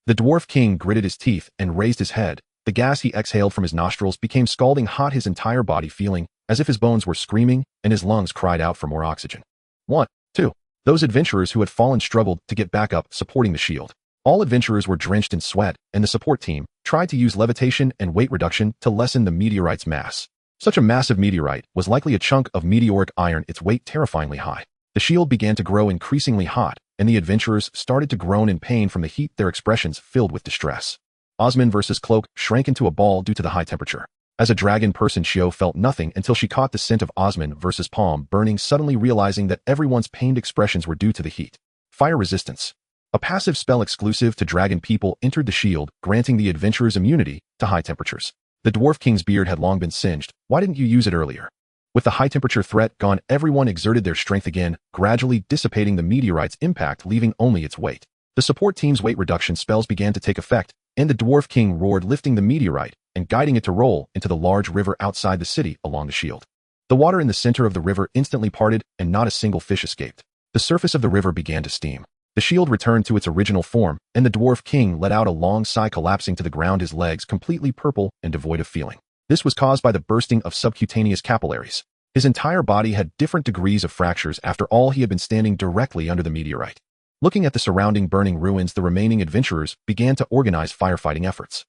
The Dwarf King gritted his teeth and raised his head. The gas he exhaled from his nostrils became scalding hot, his entire body feeling as if his bones were screaming and his lungs cried out for more oxygen. 1, 2. Those adventurers who had fallen struggled to get back up, supporting the shield. All adventurers were drenched in sweat, and the support team tried to use levitation and weight reduction to lessen the meteorite's mass. Such a massive meteorite was likely a chunk of meteoric iron, its weight terrifyingly high. The shield began to grow increasingly hot, and the adventurers started to groan in pain from the heat, their expressions filled with distress. Osmond V's cloak shrank into a ball due to the high temperature. As a dragon person, Chio felt nothing until she caught the scent of Osmond V's palm burning, suddenly realizing that everyone's pained expressions were due to the heat. Fire resistance. A passive spell exclusive to dragon people entered the shield, granting the adventurers immunity to high temperatures. The Dwarf King's beard had long been singed. Why didn't you use it earlier? With the high temperature threat gone, everyone exerted their strength again, gradually dissipating the meteorite's impact, leaving only its weight. The support team's weight reduction spells began to take effect, and the Dwarf King roared, lifting the meteorite and guiding it to roll into the large river outside the city along the shield. The water in the center of the river instantly parted, and not a single fish escaped. The surface of the river began to steam. The shield returned to its original form, and the Dwarf King let out a long sigh, collapsing to the ground, his legs completely purple and devoid of feeling. This was caused by the bursting of subcutaneous capillaries. His entire body had different degrees of fractures. After all, he had been standing directly under the meteorite. Looking at the surrounding burning ruins, the remaining adventurers began to organize firefighting efforts.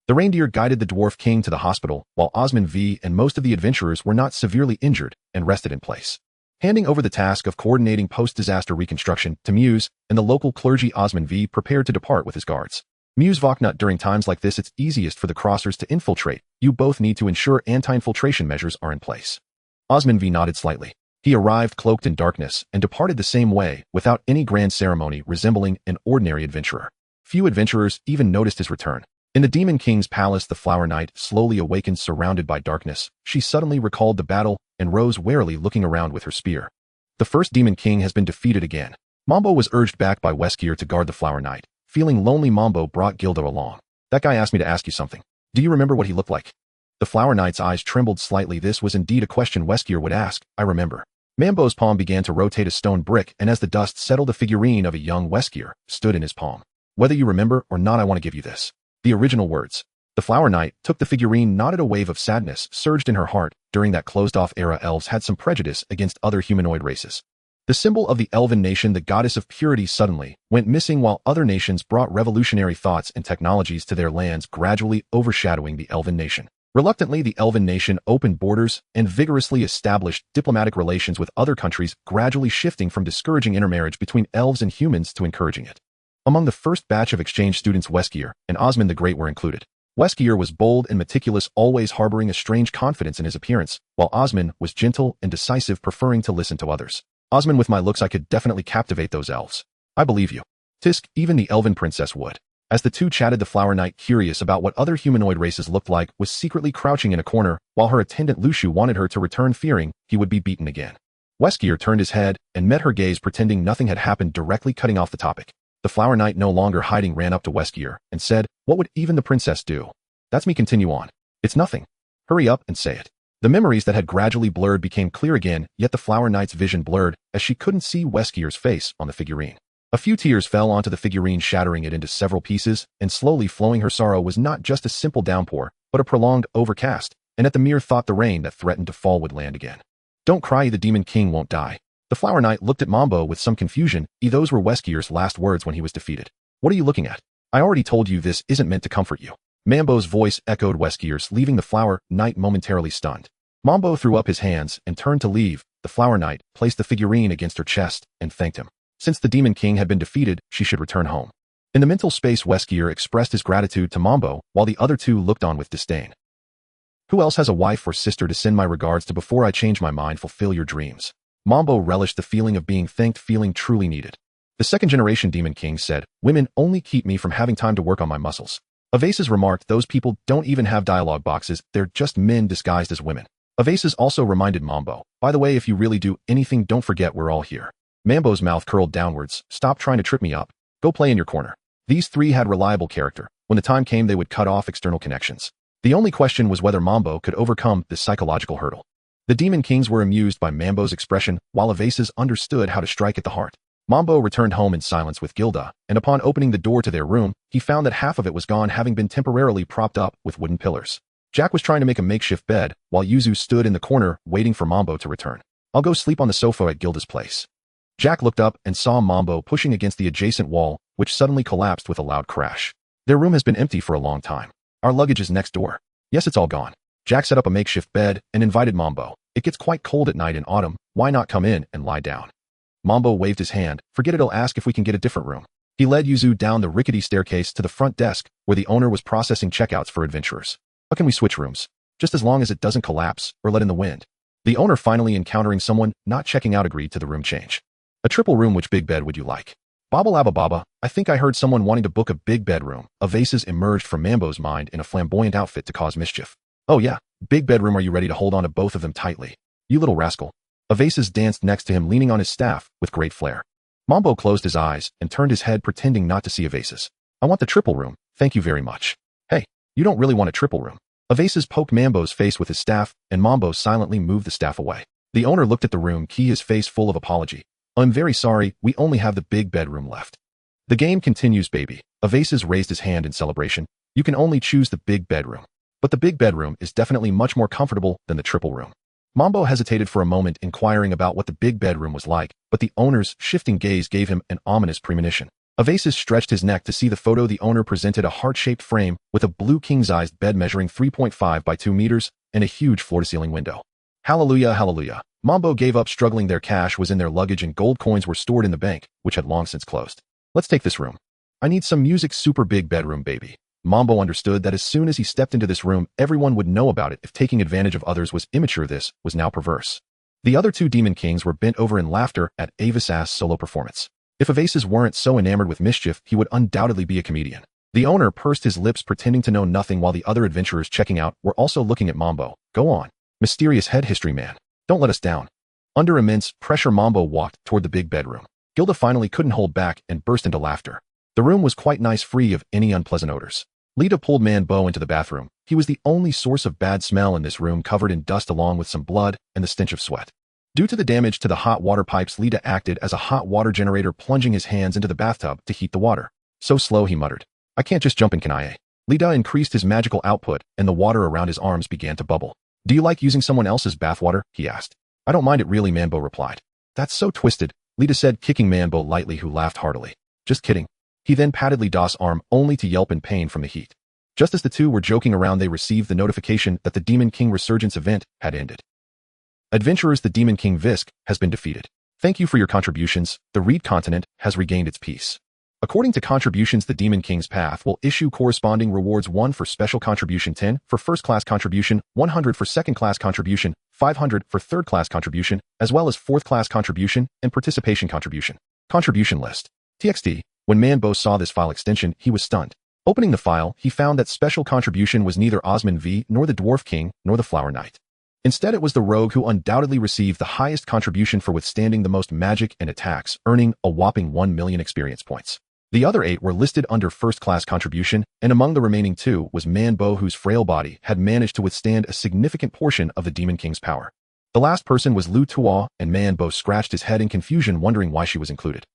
The reindeer guided the Dwarf King to the hospital, while Osmond V and most of the adventurers were not severely injured and rested in place. Handing over the task of coordinating post-disaster reconstruction to Muse and the local clergy, Osmond V prepared to depart with his guards. Musvoknut, during times like this it's easiest for the crossers to infiltrate. You both need to ensure anti-infiltration measures are in place. Osman V nodded slightly. He arrived cloaked in darkness and departed the same way, without any grand ceremony, resembling an ordinary adventurer. Few adventurers even noticed his return. In the Demon King's palace, the Flower Knight slowly awakened, surrounded by darkness. She suddenly recalled the battle and rose warily, looking around with her spear. The first Demon King has been defeated again. Mambo was urged back by Weskier to guard the Flower Knight. Feeling lonely, Mambo brought Gildo along. That guy asked me to ask you something. Do you remember what he looked like? The Flower Knight's eyes trembled slightly. This was indeed a question Weskier would ask. I remember. Mambo's palm began to rotate a stone brick, and as the dust settled, a figurine of a young Weskier stood in his palm. Whether you remember or not, I want to give you this. The original words. The Flower Knight took the figurine, nodded. A wave of sadness surged in her heart. During that closed-off era, elves had some prejudice against other humanoid races. The symbol of the elven nation, the goddess of purity, suddenly went missing, while other nations brought revolutionary thoughts and technologies to their lands, gradually overshadowing the elven nation. Reluctantly, the elven nation opened borders and vigorously established diplomatic relations with other countries, gradually shifting from discouraging intermarriage between elves and humans to encouraging it. Among the first batch of exchange students, Weskier and Osman the Great were included. Weskier was bold and meticulous, always harboring a strange confidence in his appearance, while Osman was gentle and decisive, preferring to listen to others. Osman, with my looks, I could definitely captivate those elves. I believe you. Tisk, even the elven princess would. As the two chatted, the Flower Knight, curious about what other humanoid races looked like, was secretly crouching in a corner, while her attendant Lushu wanted her to return, fearing he would be beaten again. Weskier turned his head and met her gaze, pretending nothing had happened, directly cutting off the topic. The Flower Knight, no longer hiding, ran up to Weskier and said, "What would even the princess do?" "That's me." "Continue on." "It's nothing." "Hurry up and say it." The memories that had gradually blurred became clear again, yet the Flower Knight's vision blurred as she couldn't see Weskier's face on the figurine. A few tears fell onto the figurine, shattering it into several pieces, and slowly flowing. Her sorrow was not just a simple downpour, but a prolonged overcast, and at the mere thought, the rain that threatened to fall would land again. "Don't cry, the Demon King won't die." The Flower Knight looked at Mambo with some confusion. Those were Weskier's last words when he was defeated. "What are you looking at? I already told you this isn't meant to comfort you." Mambo's voice echoed Weskier's, leaving the Flower Knight momentarily stunned. Mambo threw up his hands and turned to leave. The Flower Knight placed the figurine against her chest and thanked him. Since the Demon King had been defeated, she should return home. In the mental space, Weskier expressed his gratitude to Mambo, while the other two looked on with disdain. "Who else has a wife or sister to send my regards to before I change my mind? Fulfill your dreams." Mambo relished the feeling of being thanked, feeling truly needed. The second-generation Demon King said, "Women only keep me from having time to work on my muscles." Avaces remarked, "Those people don't even have dialogue boxes, they're just men disguised as women." Avaces also reminded Mambo, "By the way, if you really do anything, don't forget we're all here." Mambo's mouth curled downwards. "Stop trying to trip me up. Go play in your corner." These three had reliable character. When the time came, they would cut off external connections. The only question was whether Mambo could overcome this psychological hurdle. The Demon Kings were amused by Mambo's expression, while Avaces understood how to strike at the heart. Mambo returned home in silence with Gilda, and upon opening the door to their room, he found that half of it was gone, having been temporarily propped up with wooden pillars. Jack was trying to make a makeshift bed, while Yuzu stood in the corner, waiting for Mambo to return. "I'll go sleep on the sofa at Gilda's place." Jack looked up and saw Mambo pushing against the adjacent wall, which suddenly collapsed with a loud crash. "Their room has been empty for a long time. Our luggage is next door." "Yes, it's all gone." Jack set up a makeshift bed and invited Mambo. "It gets quite cold at night in autumn. Why not come in and lie down?" Mambo waved his hand. "Forget it, I'll ask if we can get a different room." He led Yuzu down the rickety staircase to the front desk, where the owner was processing checkouts for adventurers. "How can we switch rooms? Just as long as it doesn't collapse or let in the wind." The owner, finally encountering someone not checking out, agreed to the room change. "A triple room. Which big bed would you like?" "Baba Laba Baba, I think I heard someone wanting to book a big bedroom." Avaces emerged from Mambo's mind in a flamboyant outfit to cause mischief. "Oh yeah, big bedroom. Are you ready to hold on to both of them tightly?" "You little rascal." Avaces danced next to him, leaning on his staff with great flair. Mambo closed his eyes and turned his head, pretending not to see Avaces. "I want the triple room, thank you very much." "Hey, you don't really want a triple room." Avaces poked Mambo's face with his staff, and Mambo silently moved the staff away. The owner looked at the room key, his face full of apology. "I'm very sorry, we only have the big bedroom left." "The game continues, baby." Avaces raised his hand in celebration. "You can only choose the big bedroom. But the big bedroom is definitely much more comfortable than the triple room." Mambo hesitated for a moment, inquiring about what the big bedroom was like, but the owner's shifting gaze gave him an ominous premonition. Avaces stretched his neck to see the photo. The owner presented a heart-shaped frame with a blue king-sized bed measuring 3.5 by 2 meters and a huge floor-to-ceiling window. Hallelujah, hallelujah. Mambo gave up struggling. Their cash was in their luggage and gold coins were stored in the bank, which had long since closed. "Let's take this room." I need some music, super big bedroom, baby. Mambo understood that as soon as he stepped into this room, everyone would know about it. If taking advantage of others was immature, this was now perverse. The other two demon kings were bent over in laughter at Avasa's solo performance. If Avasis weren't so enamored with mischief, he would undoubtedly be a comedian. The owner pursed his lips, pretending to know nothing, while the other adventurers checking out were also looking at Mambo. Go on. Mysterious head history man. Don't let us down. Under immense pressure, Mambo walked toward the big bedroom. Gilda finally couldn't hold back and burst into laughter. The room was quite nice, free of any unpleasant odors. Lita pulled Mambo into the bathroom. He was the only source of bad smell in this room, covered in dust along with some blood and the stench of sweat. Due to the damage to the hot water pipes, Lita acted as a hot water generator, plunging his hands into the bathtub to heat the water. So slow, he muttered. I can't just jump in, can I? Lita increased his magical output, and the water around his arms began to bubble. Do you like using someone else's bathwater? He asked. I don't mind it really, Mambo replied. That's so twisted, Lita said, kicking Mambo lightly, who laughed heartily. Just kidding. He then patted Lita's arm, only to yelp in pain from the heat. Just as the two were joking around, they received the notification that the Demon King Resurgence event had ended. Adventurers, the Demon King Visk has been defeated. Thank you for your contributions. The Reed continent has regained its peace. According to contributions, the Demon King's path will issue corresponding rewards: 1 for special contribution, 10 for first-class contribution, 100 for second-class contribution, 500 for third-class contribution, as well as fourth-class contribution and participation contribution. Contribution list. TXT. When Mambo saw this file extension, he was stunned. Opening the file, he found that special contribution was neither Osman V, nor the Dwarf King, nor the Flower Knight. Instead, it was the rogue who undoubtedly received the highest contribution for withstanding the most magic and attacks, earning a whopping 1 million experience points. The other 8 were listed under first-class contribution, and among the remaining 2 was Mambo, whose frail body had managed to withstand a significant portion of the Demon King's power. The last person was Lu Tua, and Mambo scratched his head in confusion, wondering why she was included.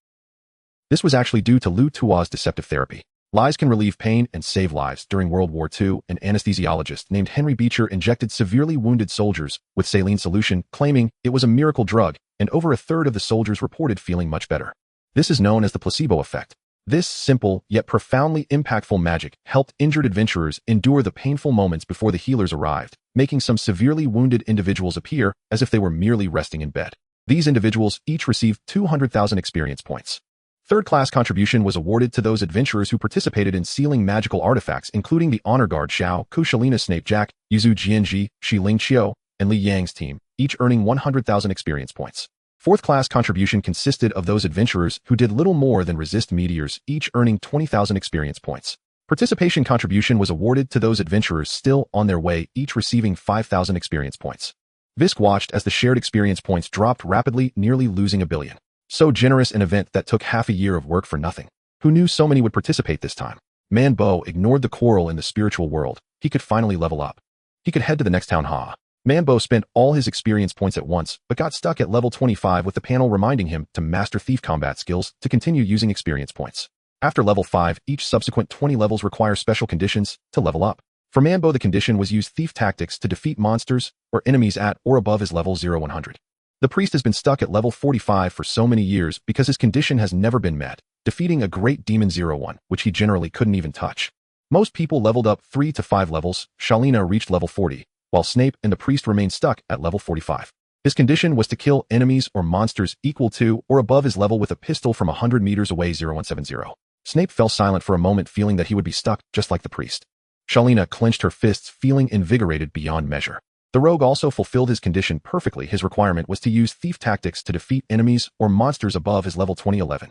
This was actually due to Lu Tua's deceptive therapy. Lies can relieve pain and save lives. During World War II, an anesthesiologist named Henry Beecher injected severely wounded soldiers with saline solution, claiming it was a miracle drug, and over a third of the soldiers reported feeling much better. This is known as the placebo effect. This simple yet profoundly impactful magic helped injured adventurers endure the painful moments before the healers arrived, making some severely wounded individuals appear as if they were merely resting in bed. These individuals each received 200,000 experience points. Third-class contribution was awarded to those adventurers who participated in sealing magical artifacts, including the Honor Guard Xiao, Ku Shalina Snape Jack, Yuzu Jianji, Shi Ling Qiu, and Li Yang's team, each earning 100,000 experience points. Fourth-class contribution consisted of those adventurers who did little more than resist meteors, each earning 20,000 experience points. Participation contribution was awarded to those adventurers still on their way, each receiving 5,000 experience points. Visk watched as the shared experience points dropped rapidly, nearly losing 1 billion. So generous an event that took half a year of work for nothing. Who knew so many would participate this time? Mambo ignored the quarrel in the spiritual world. He could finally level up. He could head to the next town hall. Mambo spent all his experience points at once, but got stuck at level 25 with the panel reminding him to master thief combat skills to continue using experience points. After level 5, each subsequent 20 levels require special conditions to level up. For Mambo, the condition was use thief tactics to defeat monsters or enemies at or above his level 0-100. The priest has been stuck at level 45 for so many years because his condition has never been met, defeating a great demon 0-1, which he generally couldn't even touch. Most people leveled up 3 to 5 levels. Shalina reached level 40, while Snape and the priest remained stuck at level 45. His condition was to kill enemies or monsters equal to or above his level with a pistol from 100 meters away. 0170. Snape fell silent for a moment, feeling that he would be stuck just like the priest. Shalina clenched her fists, feeling invigorated beyond measure. The rogue also fulfilled his condition perfectly. His requirement was to use thief tactics to defeat enemies or monsters above his level 2011.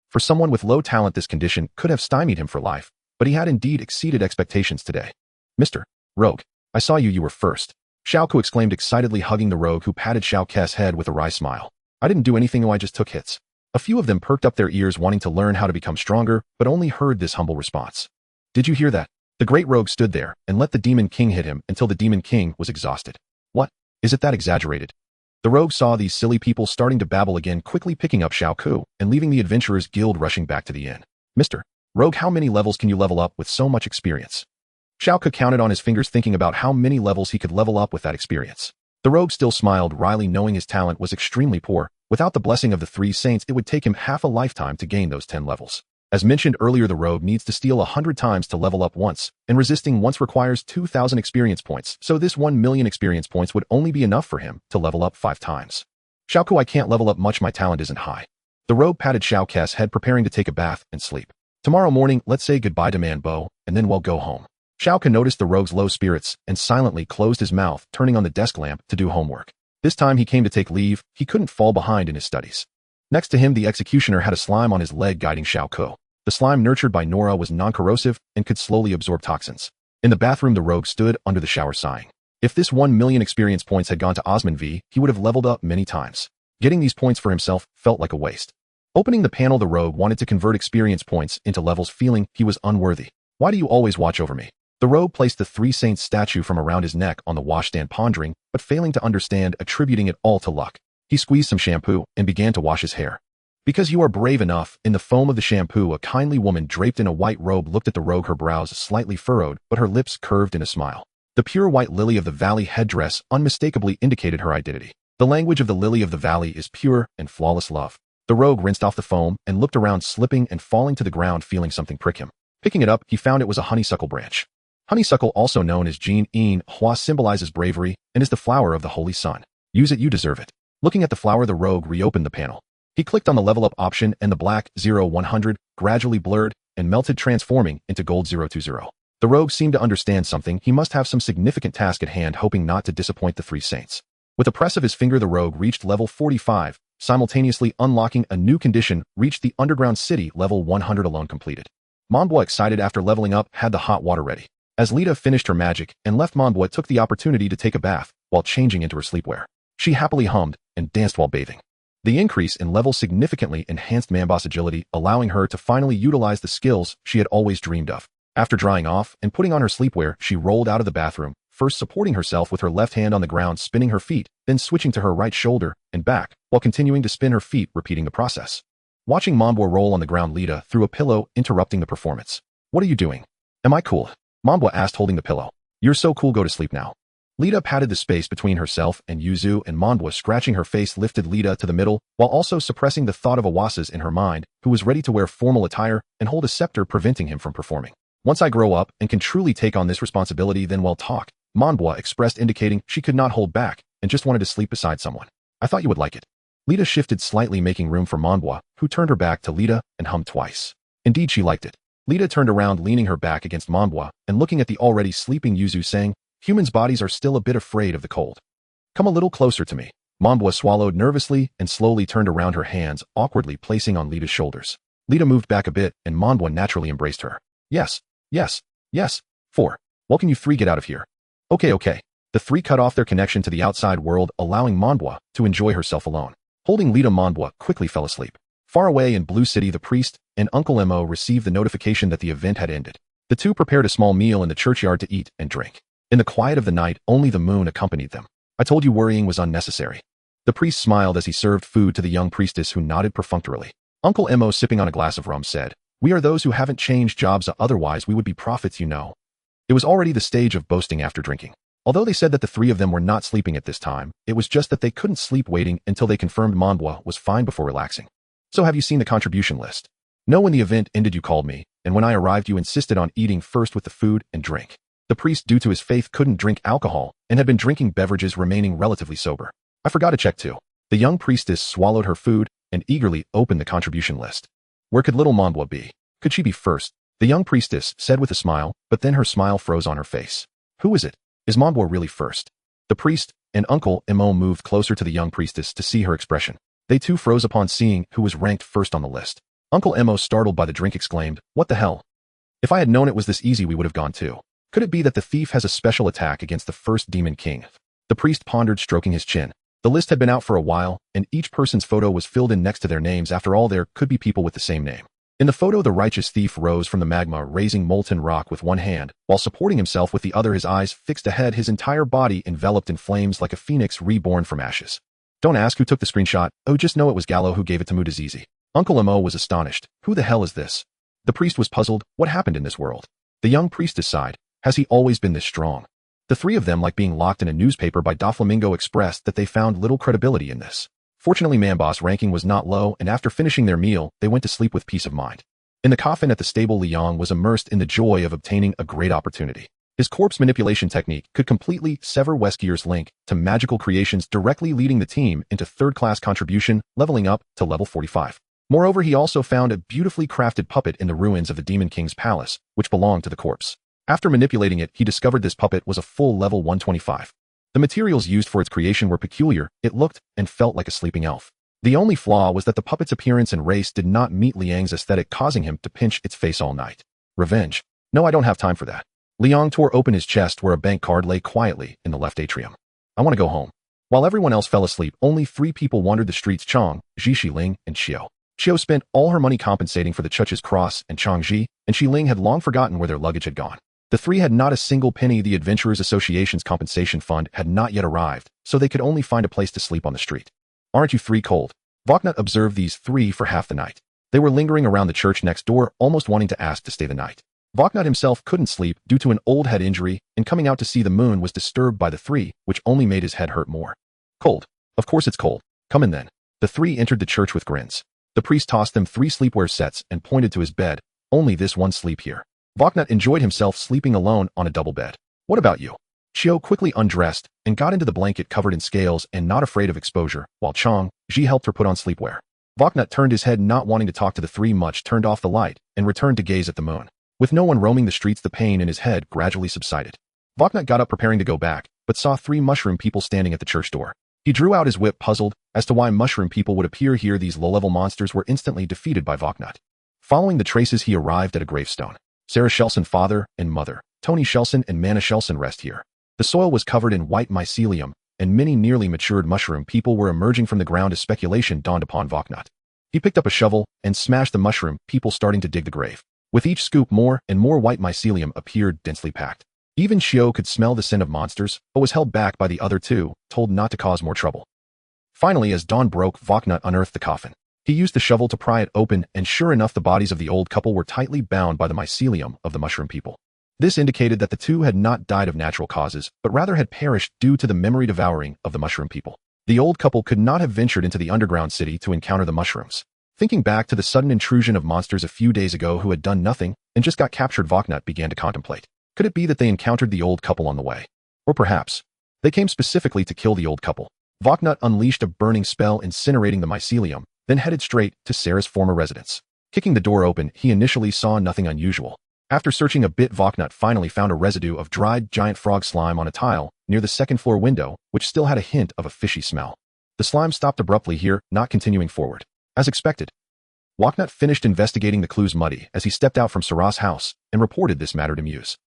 For someone with low talent, this condition could have stymied him for life, but he had indeed exceeded expectations today. Mr. Rogue, I saw you were first. Xiao Ku exclaimed excitedly, hugging the rogue, who patted Xiao Ke's head with a wry smile. I didn't do anything, I just took hits. A few of them perked up their ears, wanting to learn how to become stronger, but only heard this humble response. Did you hear that? The great rogue stood there and let the Demon King hit him until the Demon King was exhausted. What? Is it that exaggerated? The rogue saw these silly people starting to babble again, quickly picking up Xiao Ku and leaving the Adventurers Guild, rushing back to the inn. Mr. Rogue, how many levels can you level up with so much experience? Xiao Ku counted on his fingers, thinking about how many levels he could level up with that experience. The rogue still smiled wryly, knowing his talent was extremely poor. Without the blessing of the 3 saints, it would take him half a lifetime to gain those 10 levels. As mentioned earlier, the rogue needs to steal 100 times to level up once, and resisting once requires 2,000 experience points, so this 1 million experience points would only be enough for him to level up 5 times. Xiao Ku, I can't level up much, my talent isn't high. The rogue patted Xiao Ke's head, preparing to take a bath and sleep. Tomorrow morning, let's say goodbye to Manbo, and then we'll go home. Shao Kahn noticed the rogue's low spirits and silently closed his mouth, turning on the desk lamp to do homework. This time he came to take leave, he couldn't fall behind in his studies. Next to him, the executioner had a slime on his leg guiding Shao Kahn. The slime nurtured by Nora was non-corrosive and could slowly absorb toxins. In the bathroom, the rogue stood under the shower sighing. If this 1 million experience points had gone to Osman V, he would have leveled up many times. Getting these points for himself felt like a waste. Opening the panel, the rogue wanted to convert experience points into levels, feeling he was unworthy. Why do you always watch over me? The rogue placed the three saints statue from around his neck on the washstand, pondering, but failing to understand, attributing it all to luck. He squeezed some shampoo and began to wash his hair. Because you are brave enough. In the foam of the shampoo, a kindly woman draped in a white robe looked at the rogue, her brows slightly furrowed, but her lips curved in a smile. The pure white lily of the valley headdress unmistakably indicated her identity. The language of the lily of the valley is pure and flawless love. The rogue rinsed off the foam and looked around, slipping and falling to the ground, feeling something prick him. Picking it up, he found it was a honeysuckle branch. Honeysuckle, also known as Jin In Hua, symbolizes bravery and is the flower of the holy sun. Use it, you deserve it. Looking at the flower, the rogue reopened the panel. He clicked on the level up option and the black 0100 gradually blurred and melted, transforming into gold 020. The rogue seemed to understand something. He must have some significant task at hand, hoping not to disappoint the three saints. With a press of his finger, the rogue reached level 45, simultaneously unlocking a new condition, reached the underground city, level 100 alone completed. Manbo, excited after leveling up, had the hot water ready. As Lita finished her magic and left, Manbo took the opportunity to take a bath while changing into her sleepwear. She happily hummed and danced while bathing. The increase in level significantly enhanced Manbo's agility, allowing her to finally utilize the skills she had always dreamed of. After drying off and putting on her sleepwear, she rolled out of the bathroom, first supporting herself with her left hand on the ground, spinning her feet, then switching to her right shoulder and back, while continuing to spin her feet, repeating the process. Watching Manbo roll on the ground, Lita threw a pillow, interrupting the performance. What are you doing? Am I cool? Manbo asked, holding the pillow. You're so cool, go to sleep now. Lita patted the space between herself and Yuzu, and Manbo, scratching her face, lifted Lita to the middle, while also suppressing the thought of Awasa's in her mind, who was ready to wear formal attire and hold a scepter, preventing him from performing. Once I grow up and can truly take on this responsibility, then we'll talk, Manbo expressed, indicating she could not hold back and just wanted to sleep beside someone. I thought you would like it. Lita shifted slightly, making room for Manbo, who turned her back to Lita and hummed twice. Indeed, she liked it. Lita turned around, leaning her back against Manbo and looking at the already sleeping Yuzu, saying, humans' bodies are still a bit afraid of the cold. Come a little closer to me. Manbo swallowed nervously and slowly turned around, her hands awkwardly placing on Lita's shoulders. Lita moved back a bit and Manbo naturally embraced her. Yes, yes, yes. 4. Well, can you three get out of here? Okay. The three cut off their connection to the outside world, allowing Manbo to enjoy herself alone. Holding Lita, Manbo quickly fell asleep. Far away in Blue City, the priest and Uncle Mo received the notification that the event had ended. The two prepared a small meal in the churchyard to eat and drink. In the quiet of the night, only the moon accompanied them. I told you worrying was unnecessary. The priest smiled as he served food to the young priestess, who nodded perfunctorily. Uncle Mo, sipping on a glass of rum, said, we are those who haven't changed jobs, otherwise we would be prophets, you know. It was already the stage of boasting after drinking. Although they said that the three of them were not sleeping at this time, it was just that they couldn't sleep, waiting until they confirmed Manbo was fine before relaxing. So have you seen the contribution list? No, when the event ended you called me, and when I arrived you insisted on eating first with the food and drink. The priest, due to his faith, couldn't drink alcohol and had been drinking beverages, remaining relatively sober. I forgot to check too. The young priestess swallowed her food and eagerly opened the contribution list. Where could little Manbo be? Could she be first? The young priestess said with a smile, but then her smile froze on her face. Who is it? Is Manbo really first? The priest and Uncle Mo moved closer to the young priestess to see her expression. They too froze upon seeing who was ranked first on the list. Uncle Mo, startled by the drink, exclaimed, what the hell? If I had known it was this easy, we would have gone too. Could it be that the thief has a special attack against the first demon king? The priest pondered, stroking his chin. The list had been out for a while, and each person's photo was filled in next to their names. After all, there could be people with the same name. In the photo, the righteous thief rose from the magma, raising molten rock with one hand, while supporting himself with the other, his eyes fixed ahead, his entire body enveloped in flames like a phoenix reborn from ashes. Don't ask who took the screenshot. Oh, just know it was Gallo who gave it to Mudazizi. Uncle Mo was astonished. Who the hell is this? The priest was puzzled. What happened in this world? The young priestess sighed. Has he always been this strong? The three of them, like being locked in a newspaper by Doflamingo, expressed that they found little credibility in this. Fortunately, Manbo's ranking was not low, and after finishing their meal, they went to sleep with peace of mind. In the coffin at the stable, Liang was immersed in the joy of obtaining a great opportunity. His corpse manipulation technique could completely sever Westgear's link to magical creations, directly leading the team into third-class contribution, leveling up to level 45. Moreover, he also found a beautifully crafted puppet in the ruins of the Demon King's palace, which belonged to the corpse. After manipulating it, he discovered this puppet was a full level 125. The materials used for its creation were peculiar. It looked and felt like a sleeping elf. The only flaw was that the puppet's appearance and race did not meet Liang's aesthetic, causing him to pinch its face all night. Revenge. No, I don't have time for that. Liang tore open his chest where a bank card lay quietly in the left atrium. I want to go home. While everyone else fell asleep, only 3 people wandered the streets: Chang, Ji Xiling, and Xiao. Xiao spent all her money compensating for the Chuch's cross, and Chang Ji and Xiling had long forgotten where their luggage had gone. The 3 had not a single penny. The Adventurers Association's compensation fund had not yet arrived, so they could only find a place to sleep on the street. Aren't you 3 cold? Voknut observed these 3 for half the night. They were lingering around the church next door, almost wanting to ask to stay the night. Voknut himself couldn't sleep due to an old head injury, and coming out to see the moon was disturbed by the 3, which only made his head hurt more. Cold. Of course it's cold. Come in then. The 3 entered the church with grins. The priest tossed them 3 sleepwear sets and pointed to his bed. Only this one sleep here. Voknut enjoyed himself sleeping alone on a double bed. What about you? Xiao quickly undressed and got into the blanket covered in scales and not afraid of exposure, while Chang Ji helped her put on sleepwear. Voknut turned his head, not wanting to talk to the 3 much, turned off the light, and returned to gaze at the moon. With no one roaming the streets, the pain in his head gradually subsided. Voknut got up preparing to go back, but saw 3 mushroom people standing at the church door. He drew out his whip, puzzled as to why mushroom people would appear here. These low-level monsters were instantly defeated by Voknut. Following the traces, he arrived at a gravestone. Sarah Shelson, father and mother, Tony Shelson and Mana Shelson rest here. The soil was covered in white mycelium, and many nearly matured mushroom people were emerging from the ground as speculation dawned upon Voknut. He picked up a shovel and smashed the mushroom people, starting to dig the grave. With each scoop, more and more white mycelium appeared, densely packed. Even Xiao could smell the scent of monsters, but was held back by the other 2, told not to cause more trouble. Finally, as dawn broke, Voknut unearthed the coffin. He used the shovel to pry it open, and sure enough, the bodies of the old couple were tightly bound by the mycelium of the mushroom people. This indicated that the 2 had not died of natural causes, but rather had perished due to the memory devouring of the mushroom people. The old couple could not have ventured into the underground city to encounter the mushrooms. Thinking back to the sudden intrusion of monsters a few days ago who had done nothing and just got captured, Voknut began to contemplate. Could it be that they encountered the old couple on the way? Or perhaps they came specifically to kill the old couple? Voknut unleashed a burning spell, incinerating the mycelium, then headed straight to Sarah's former residence. Kicking the door open, he initially saw nothing unusual. After searching a bit, Voknut finally found a residue of dried giant frog slime on a tile near the second-floor window, which still had a hint of a fishy smell. The slime stopped abruptly here, not continuing forward. As expected, Voknut finished investigating the clues muddy as he stepped out from Sarah's house and reported this matter to Muse.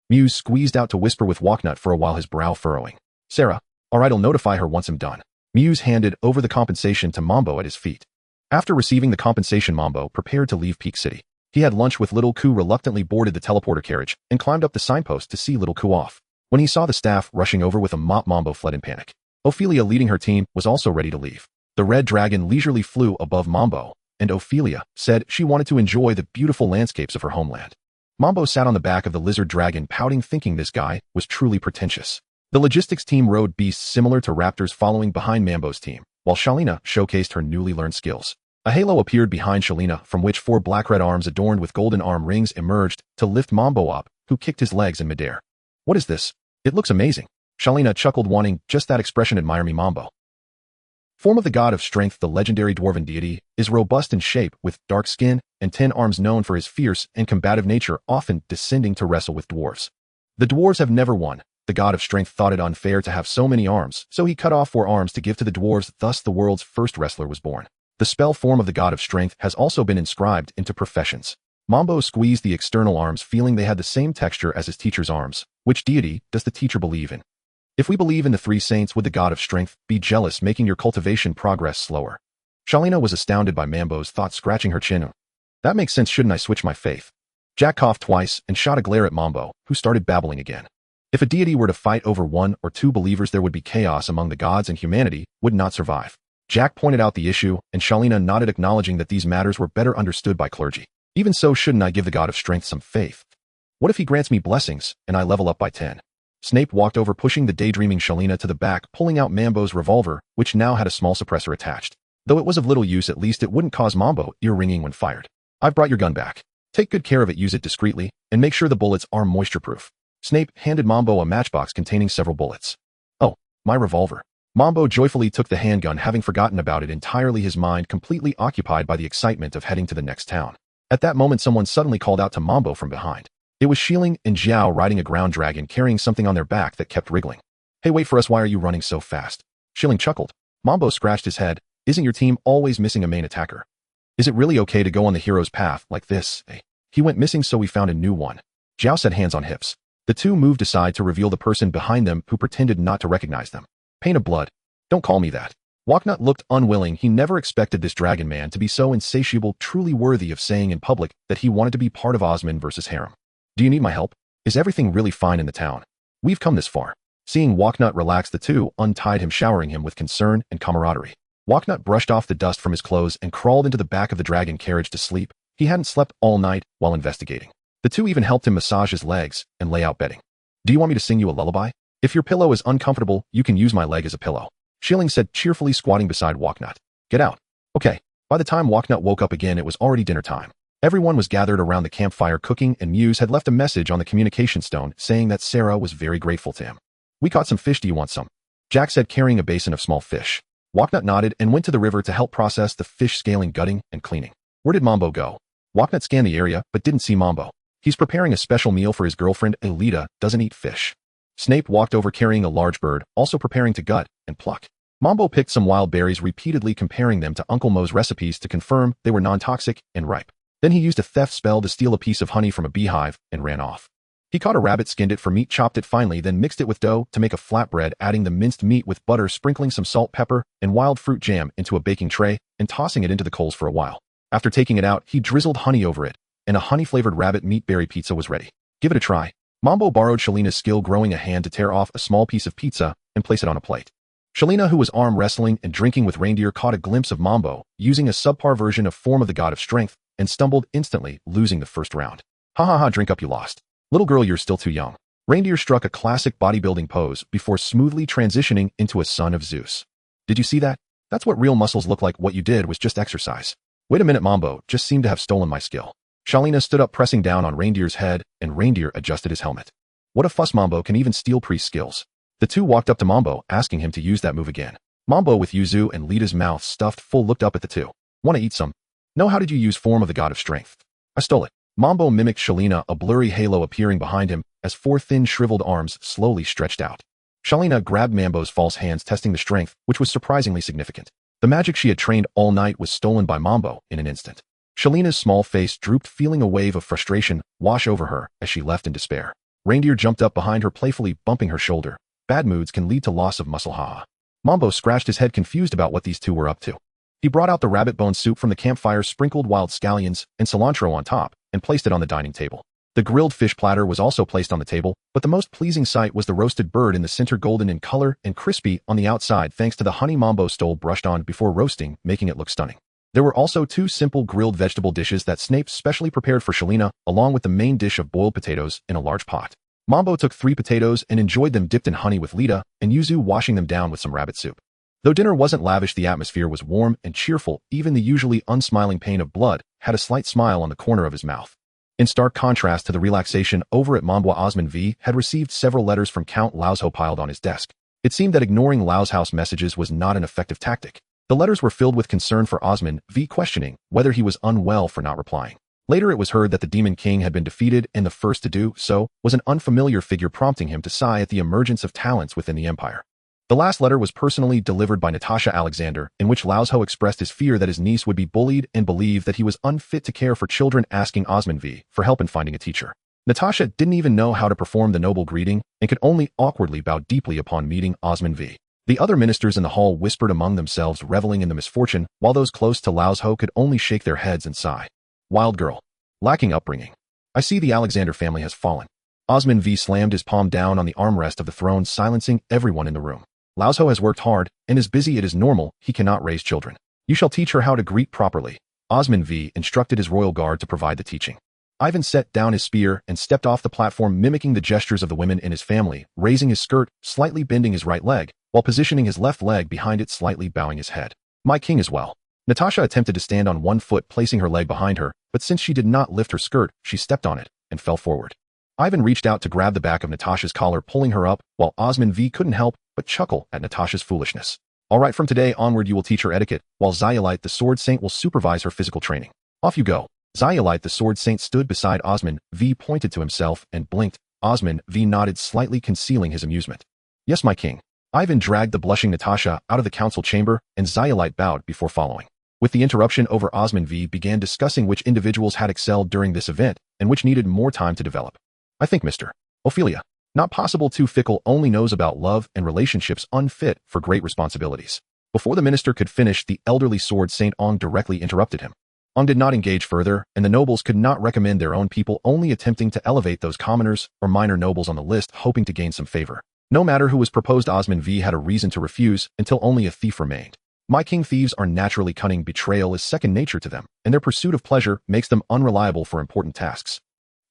Muse squeezed out to whisper with Voknut for a while, his brow furrowing. Sarah, alright, I'll notify her once I'm done. Muse handed over the compensation to Mambo at his feet. After receiving the compensation, Mambo prepared to leave Peak City. He had lunch with Little Ku, reluctantly boarded the teleporter carriage, and climbed up the signpost to see Little Ku off. When he saw the staff rushing over with a mop, Mambo fled in panic. Ophelia, leading her team, was also ready to leave. The red dragon leisurely flew above Mambo, and Ophelia said she wanted to enjoy the beautiful landscapes of her homeland. Mambo sat on the back of the lizard dragon, pouting, thinking this guy was truly pretentious. The logistics team rode beasts similar to raptors following behind Mambo's team, while Shalina showcased her newly learned skills. A halo appeared behind Shalina, from which 4 black-red arms adorned with golden arm rings emerged to lift Mambo up, who kicked his legs in midair. What is this? It looks amazing. Shalina chuckled, wanting just that expression. Admire me, Mambo. Form of the god of strength, the legendary dwarven deity, is robust in shape, with dark skin and 10 arms, known for his fierce and combative nature, often descending to wrestle with dwarves. The dwarves have never won. The god of strength thought it unfair to have so many arms, so he cut off 4 arms to give to the dwarves. Thus, the world's first wrestler was born. The spell form of the god of strength has also been inscribed into professions. Mambo squeezed the external arms, feeling they had the same texture as his teacher's arms. Which deity does the teacher believe in? If we believe in the 3 saints, would the god of strength be jealous, making your cultivation progress slower? Shalina was astounded by Mambo's thought, scratching her chin. That makes sense. Shouldn't I switch my faith? Jack coughed twice and shot a glare at Mambo, who started babbling again. If a deity were to fight over 1 or 2 believers, there would be chaos among the gods, and humanity would not survive. Jack pointed out the issue, and Shalina nodded, acknowledging that these matters were better understood by clergy. Even so, shouldn't I give the god of strength some faith? What if he grants me blessings, and I level up by 10? Snape walked over, pushing the daydreaming Shalina to the back, pulling out Mambo's revolver, which now had a small suppressor attached. Though it was of little use, at least it wouldn't cause Mambo ear-ringing when fired. I've brought your gun back. Take good care of it, use it discreetly, and make sure the bullets are moisture-proof. Snape handed Mambo a matchbox containing several bullets. Oh, my revolver. Mambo joyfully took the handgun, having forgotten about it entirely, his mind completely occupied by the excitement of heading to the next town. At that moment, someone suddenly called out to Mambo from behind. It was Shilin and Zhao riding a ground dragon carrying something on their back that kept wriggling. "Hey, wait for us, why are you running so fast?" Shilin chuckled. Mambo scratched his head. "Isn't your team always missing a main attacker? Is it really okay to go on the hero's path like this, eh? He went missing, so we found a new one." Zhao said, hands on hips. The two moved aside to reveal the person behind them, who pretended not to recognize them. "Pain of blood. Don't call me that." Walknut looked unwilling. He never expected this dragon man to be so insatiable, truly worthy of saying in public that he wanted to be part of Osman versus Harem. "Do you need my help? Is everything really fine in the town? We've come this far." Seeing Walknut relax, the two untied him, showering him with concern and camaraderie. Walknut brushed off the dust from his clothes and crawled into the back of the dragon carriage to sleep. He hadn't slept all night while investigating. The two even helped him massage his legs and lay out bedding. "Do you want me to sing you a lullaby? If your pillow is uncomfortable, you can use my leg as a pillow," Shilling said, cheerfully squatting beside Walknut. "Get out." "Okay." By the time Walknut woke up again, it was already dinner time. Everyone was gathered around the campfire cooking, and Muse had left a message on the communication stone saying that Sarah was very grateful to him. "We caught some fish, do you want some?" Jack said, carrying a basin of small fish. Walknut nodded and went to the river to help process the fish, scaling, gutting, and cleaning. "Where did Mambo go?" Walknut scanned the area but didn't see Mambo. "He's preparing a special meal for his girlfriend. Elita doesn't eat fish." Snape walked over carrying a large bird, also preparing to gut and pluck. Mambo picked some wild berries, repeatedly comparing them to Uncle Mo's recipes to confirm they were non-toxic and ripe. Then he used a theft spell to steal a piece of honey from a beehive and ran off. He caught a rabbit, skinned it for meat, chopped it finely, then mixed it with dough to make a flatbread, adding the minced meat with butter, sprinkling some salt, pepper, and wild fruit jam into a baking tray, and tossing it into the coals for a while. After taking it out, he drizzled honey over it, and a honey-flavored rabbit meat berry pizza was ready. "Give it a try." Mambo borrowed Shalina's skill, growing a hand to tear off a small piece of pizza and place it on a plate. Shalina, who was arm wrestling and drinking with Reindeer, caught a glimpse of Mambo using a subpar version of Form of the God of Strength and stumbled, instantly losing the first round. "Ha ha ha, drink up, you lost. Little girl, you're still too young." Reindeer struck a classic bodybuilding pose before smoothly transitioning into a son of Zeus. "Did you see that? That's what real muscles look like. What you did was just exercise." "Wait a minute, Mambo just seemed to have stolen my skill." Shalina stood up, pressing down on Reindeer's head, and Reindeer adjusted his helmet. "What a fuss, Mambo can even steal priest skills." The two walked up to Mambo, asking him to use that move again. Mambo, with Yuzu and Lita's mouth stuffed full, looked up at the two. "Want to eat some?" "No, how did you use Form of the God of Strength?" "I stole it." Mambo mimicked Shalina, a blurry halo appearing behind him as four thin, shriveled arms slowly stretched out. Shalina grabbed Mambo's false hands, testing the strength, which was surprisingly significant. The magic she had trained all night was stolen by Mambo in an instant. Shalina's small face drooped, feeling a wave of frustration wash over her as she left in despair. Reindeer jumped up behind her, playfully bumping her shoulder. "Bad moods can lead to loss of muscle, haha." Mambo scratched his head, confused about what these two were up to. He brought out the rabbit bone soup from the campfire, sprinkled wild scallions and cilantro on top, and placed it on the dining table. The grilled fish platter was also placed on the table, but the most pleasing sight was the roasted bird in the center, golden in color and crispy on the outside thanks to the honey Mambo stole brushed on before roasting, making it look stunning. There were also two simple grilled vegetable dishes that Snape specially prepared for Shalina, along with the main dish of boiled potatoes in a large pot. Mambo took 3 potatoes and enjoyed them dipped in honey, with Lita and Yuzu washing them down with some rabbit soup. Though dinner wasn't lavish, the atmosphere was warm and cheerful. Even the usually unsmiling Pain of Blood had a slight smile on the corner of his mouth. In stark contrast to the relaxation over at Mambo, Osman V had received several letters from Count Lauzho piled on his desk. It seemed that ignoring Lau's house messages was not an effective tactic. The letters were filled with concern for Osman V, questioning whether he was unwell for not replying. Later it was heard that the Demon King had been defeated, and the first to do so was an unfamiliar figure, prompting him to sigh at the emergence of talents within the Empire. The last letter was personally delivered by Natasha Alexander, in which Lauzho expressed his fear that his niece would be bullied and believed that he was unfit to care for children, asking Osman V for help in finding a teacher. Natasha didn't even know how to perform the noble greeting and could only awkwardly bow deeply upon meeting Osman V. The other ministers in the hall whispered among themselves, reveling in the misfortune, while those close to Lauzho could only shake their heads and sigh. Wild girl. Lacking upbringing. I see the Alexander family has fallen. Osman V slammed his palm down on the armrest of the throne, silencing everyone in the room. Lauzho has worked hard and is busy. It is normal. He cannot raise children. You shall teach her how to greet properly. Osman V instructed his royal guard to provide the teaching. Ivan set down his spear and stepped off the platform, mimicking the gestures of the women in his family, raising his skirt, slightly bending his right leg, while positioning his left leg behind it, slightly bowing his head. My king as well. Natasha attempted to stand on one foot, placing her leg behind her, but since she did not lift her skirt, she stepped on it and fell forward. Ivan reached out to grab the back of Natasha's collar, pulling her up, while Osman V couldn't help but but chuckle at Natasha's foolishness. Alright, from today onward you will teach her etiquette, while Zyolite the Sword Saint will supervise her physical training. Off you go. Zyolite the Sword Saint stood beside Osman V, pointed to himself, and blinked. Osman V nodded slightly, concealing his amusement. Yes, my king. Ivan dragged the blushing Natasha out of the council chamber, and Zyolite bowed before following. With the interruption over, Osman V began discussing which individuals had excelled during this event, and which needed more time to develop. I think Mr. Ophelia, not possible, too fickle, only knows about love and relationships, unfit for great responsibilities. Before the minister could finish, the elderly Sword Saint Ong directly interrupted him. Ong did not engage further, and the nobles could not recommend their own people, only attempting to elevate those commoners or minor nobles on the list, hoping to gain some favor. No matter who was proposed, Osman V had a reason to refuse, until only a thief remained. My king, thieves are naturally cunning. Betrayal is second nature to them, and their pursuit of pleasure makes them unreliable for important tasks.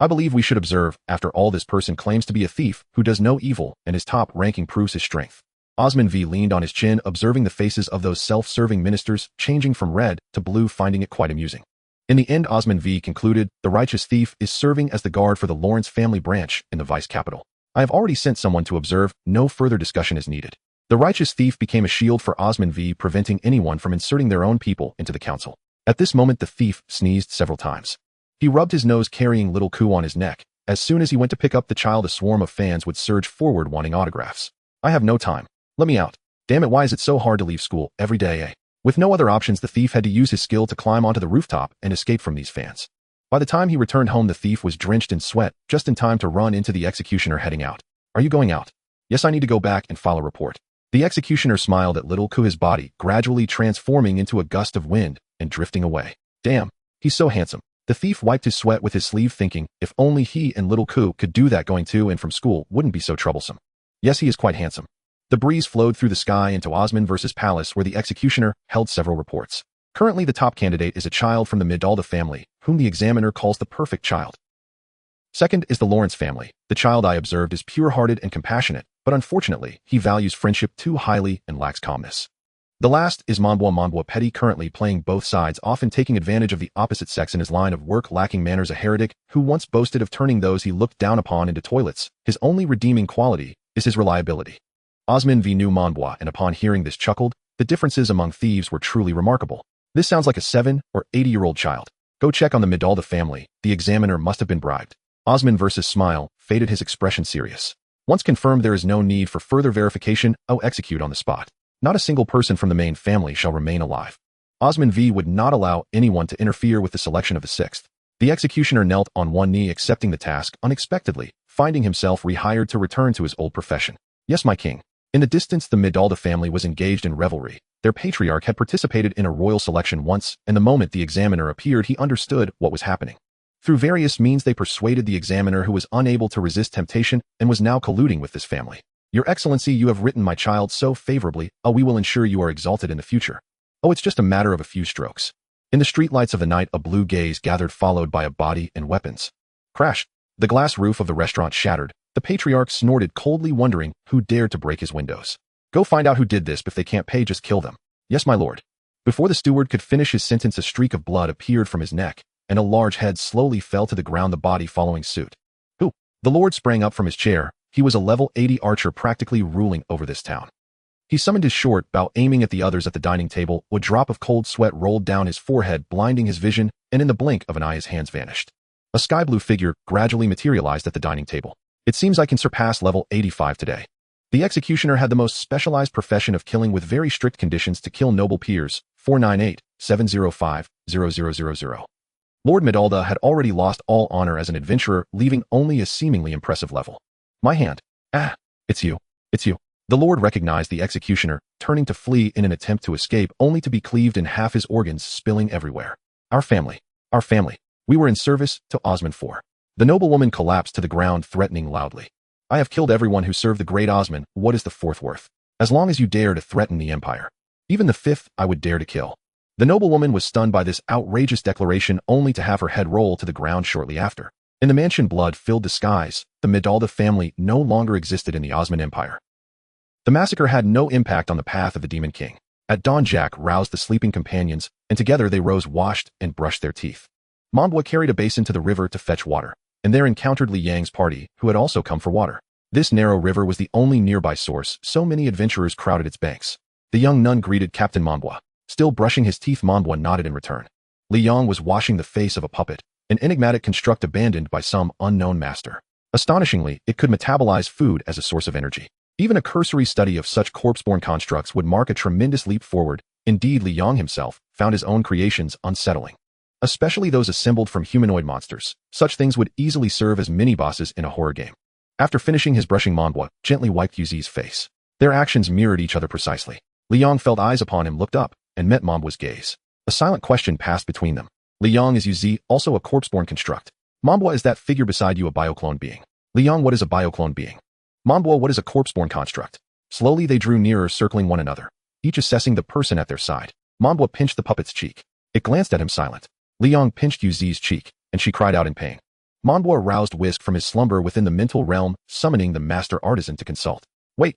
I believe we should observe, after all, this person claims to be a thief who does no evil, and his top ranking proves his strength. Osman V leaned on his chin, observing the faces of those self-serving ministers, changing from red to blue, finding it quite amusing. In the end, Osman V concluded, the righteous thief is serving as the guard for the Lawrence family branch in the vice capital. I have already sent someone to observe, no further discussion is needed. The righteous thief became a shield for Osman V, preventing anyone from inserting their own people into the council. At this moment, the thief sneezed several times. He rubbed his nose, carrying little Ku on his neck. As soon as he went to pick up the child, a swarm of fans would surge forward wanting autographs. I have no time. Let me out. Damn it, why is it so hard to leave school every day, eh? With no other options, the thief had to use his skill to climb onto the rooftop and escape from these fans. By the time he returned home, the thief was drenched in sweat, just in time to run into the executioner heading out. Are you going out? Yes, I need to go back and file a report. The executioner smiled at little Ku, his body gradually transforming into a gust of wind and drifting away. Damn, he's so handsome. The thief wiped his sweat with his sleeve, thinking, if only he and little Ku could do that, going to and from school wouldn't be so troublesome. Yes, he is quite handsome. The breeze flowed through the sky into Osman V's palace, where the executioner held several reports. Currently, the top candidate is a child from the Midalda family, whom the examiner calls the perfect child. Second is the Lawrence family. The child I observed is pure-hearted and compassionate, but unfortunately, he values friendship too highly and lacks calmness. The last is Monbois Petty, currently playing both sides, often taking advantage of the opposite sex in his line of work, lacking manners, a heretic who once boasted of turning those he looked down upon into toilets. His only redeeming quality is his reliability. Osman V knew Monbois, and upon hearing this chuckled. The differences among thieves were truly remarkable. This sounds like a 7 or 8-year-old child. Go check on the Midalda family. The examiner must have been bribed. Osman V's smile faded, his expression serious. Once confirmed, there is no need for further verification. Execute on the spot. Not a single person from the main family shall remain alive. Osman V would not allow anyone to interfere with the selection of the 6th. The executioner knelt on one knee, accepting the task unexpectedly, finding himself rehired to return to his old profession. Yes, my king. In the distance, the Midalda family was engaged in revelry. Their patriarch had participated in a royal selection once, and the moment the examiner appeared, he understood what was happening. Through various means, they persuaded the examiner, who was unable to resist temptation and was now colluding with this family. Your Excellency, you have written my child so favorably. We will ensure you are exalted in the future. It's just a matter of a few strokes. In the streetlights of the night, a blue gaze gathered, followed by a body and weapons. Crash! The glass roof of the restaurant shattered. The patriarch snorted coldly, wondering who dared to break his windows. Go find out who did this. If they can't pay, just kill them. Yes, my lord. Before the steward could finish his sentence, a streak of blood appeared from his neck, and a large head slowly fell to the ground, the body following suit. Who? The lord sprang up from his chair. He was a level 80 archer, practically ruling over this town. He summoned his short bow, aiming at the others at the dining table. A drop of cold sweat rolled down his forehead, blinding his vision, and in the blink of an eye his hands vanished. A sky-blue figure gradually materialized at the dining table. It seems I can surpass level 85 today. The executioner had the most specialized profession of killing, with very strict conditions to kill noble peers. 498-705-0000. Lord Midalda had already lost all honor as an adventurer, leaving only a seemingly impressive level. My hand. It's you. It's you. The lord recognized the executioner, turning to flee in an attempt to escape, only to be cleaved in half, his organs spilling everywhere. Our family. Our family. We were in service to Osman IV. The noblewoman collapsed to the ground, threatening loudly. I have killed everyone who served the great Osman. What is the 4th worth? As long as you dare to threaten the empire. Even the 5th I would dare to kill. The noblewoman was stunned by this outrageous declaration, only to have her head roll to the ground shortly after. In the mansion, blood filled the skies. The Midalda family no longer existed in the Osman Empire. The massacre had no impact on the path of the Demon King. At dawn, Jack roused the sleeping companions, and together they rose, washed, and brushed their teeth. Monbois carried a basin to the river to fetch water, and there encountered Li Yang's party, who had also come for water. This narrow river was the only nearby source, so many adventurers crowded its banks. The young nun greeted Captain Monbois. Still brushing his teeth, Monbois nodded in return. Li Yang was washing the face of a puppet, an enigmatic construct abandoned by some unknown master. Astonishingly, it could metabolize food as a source of energy. Even a cursory study of such corpse-born constructs would mark a tremendous leap forward. Indeed, Li Yang himself found his own creations unsettling. Especially those assembled from humanoid monsters. Such things would easily serve as mini-bosses in a horror game. After finishing his brushing, Monbois gently wiped Yuzi's face. Their actions mirrored each other precisely. Li Yang felt eyes upon him, looked up, and met Monbois' gaze. A silent question passed between them. Li Yang, is Yuzi also a corpse-born construct? Monbois, is that figure beside you a bioclone being? Li Yang, what is a bioclone being? Monbois, what is a corpse-born construct? Slowly they drew nearer, circling one another, each assessing the person at their side. Monbois pinched the puppet's cheek. It glanced at him silent. Li Yang pinched Yuzi's cheek, and she cried out in pain. Monbois roused Whisk from his slumber within the mental realm, summoning the master artisan to consult. Wait.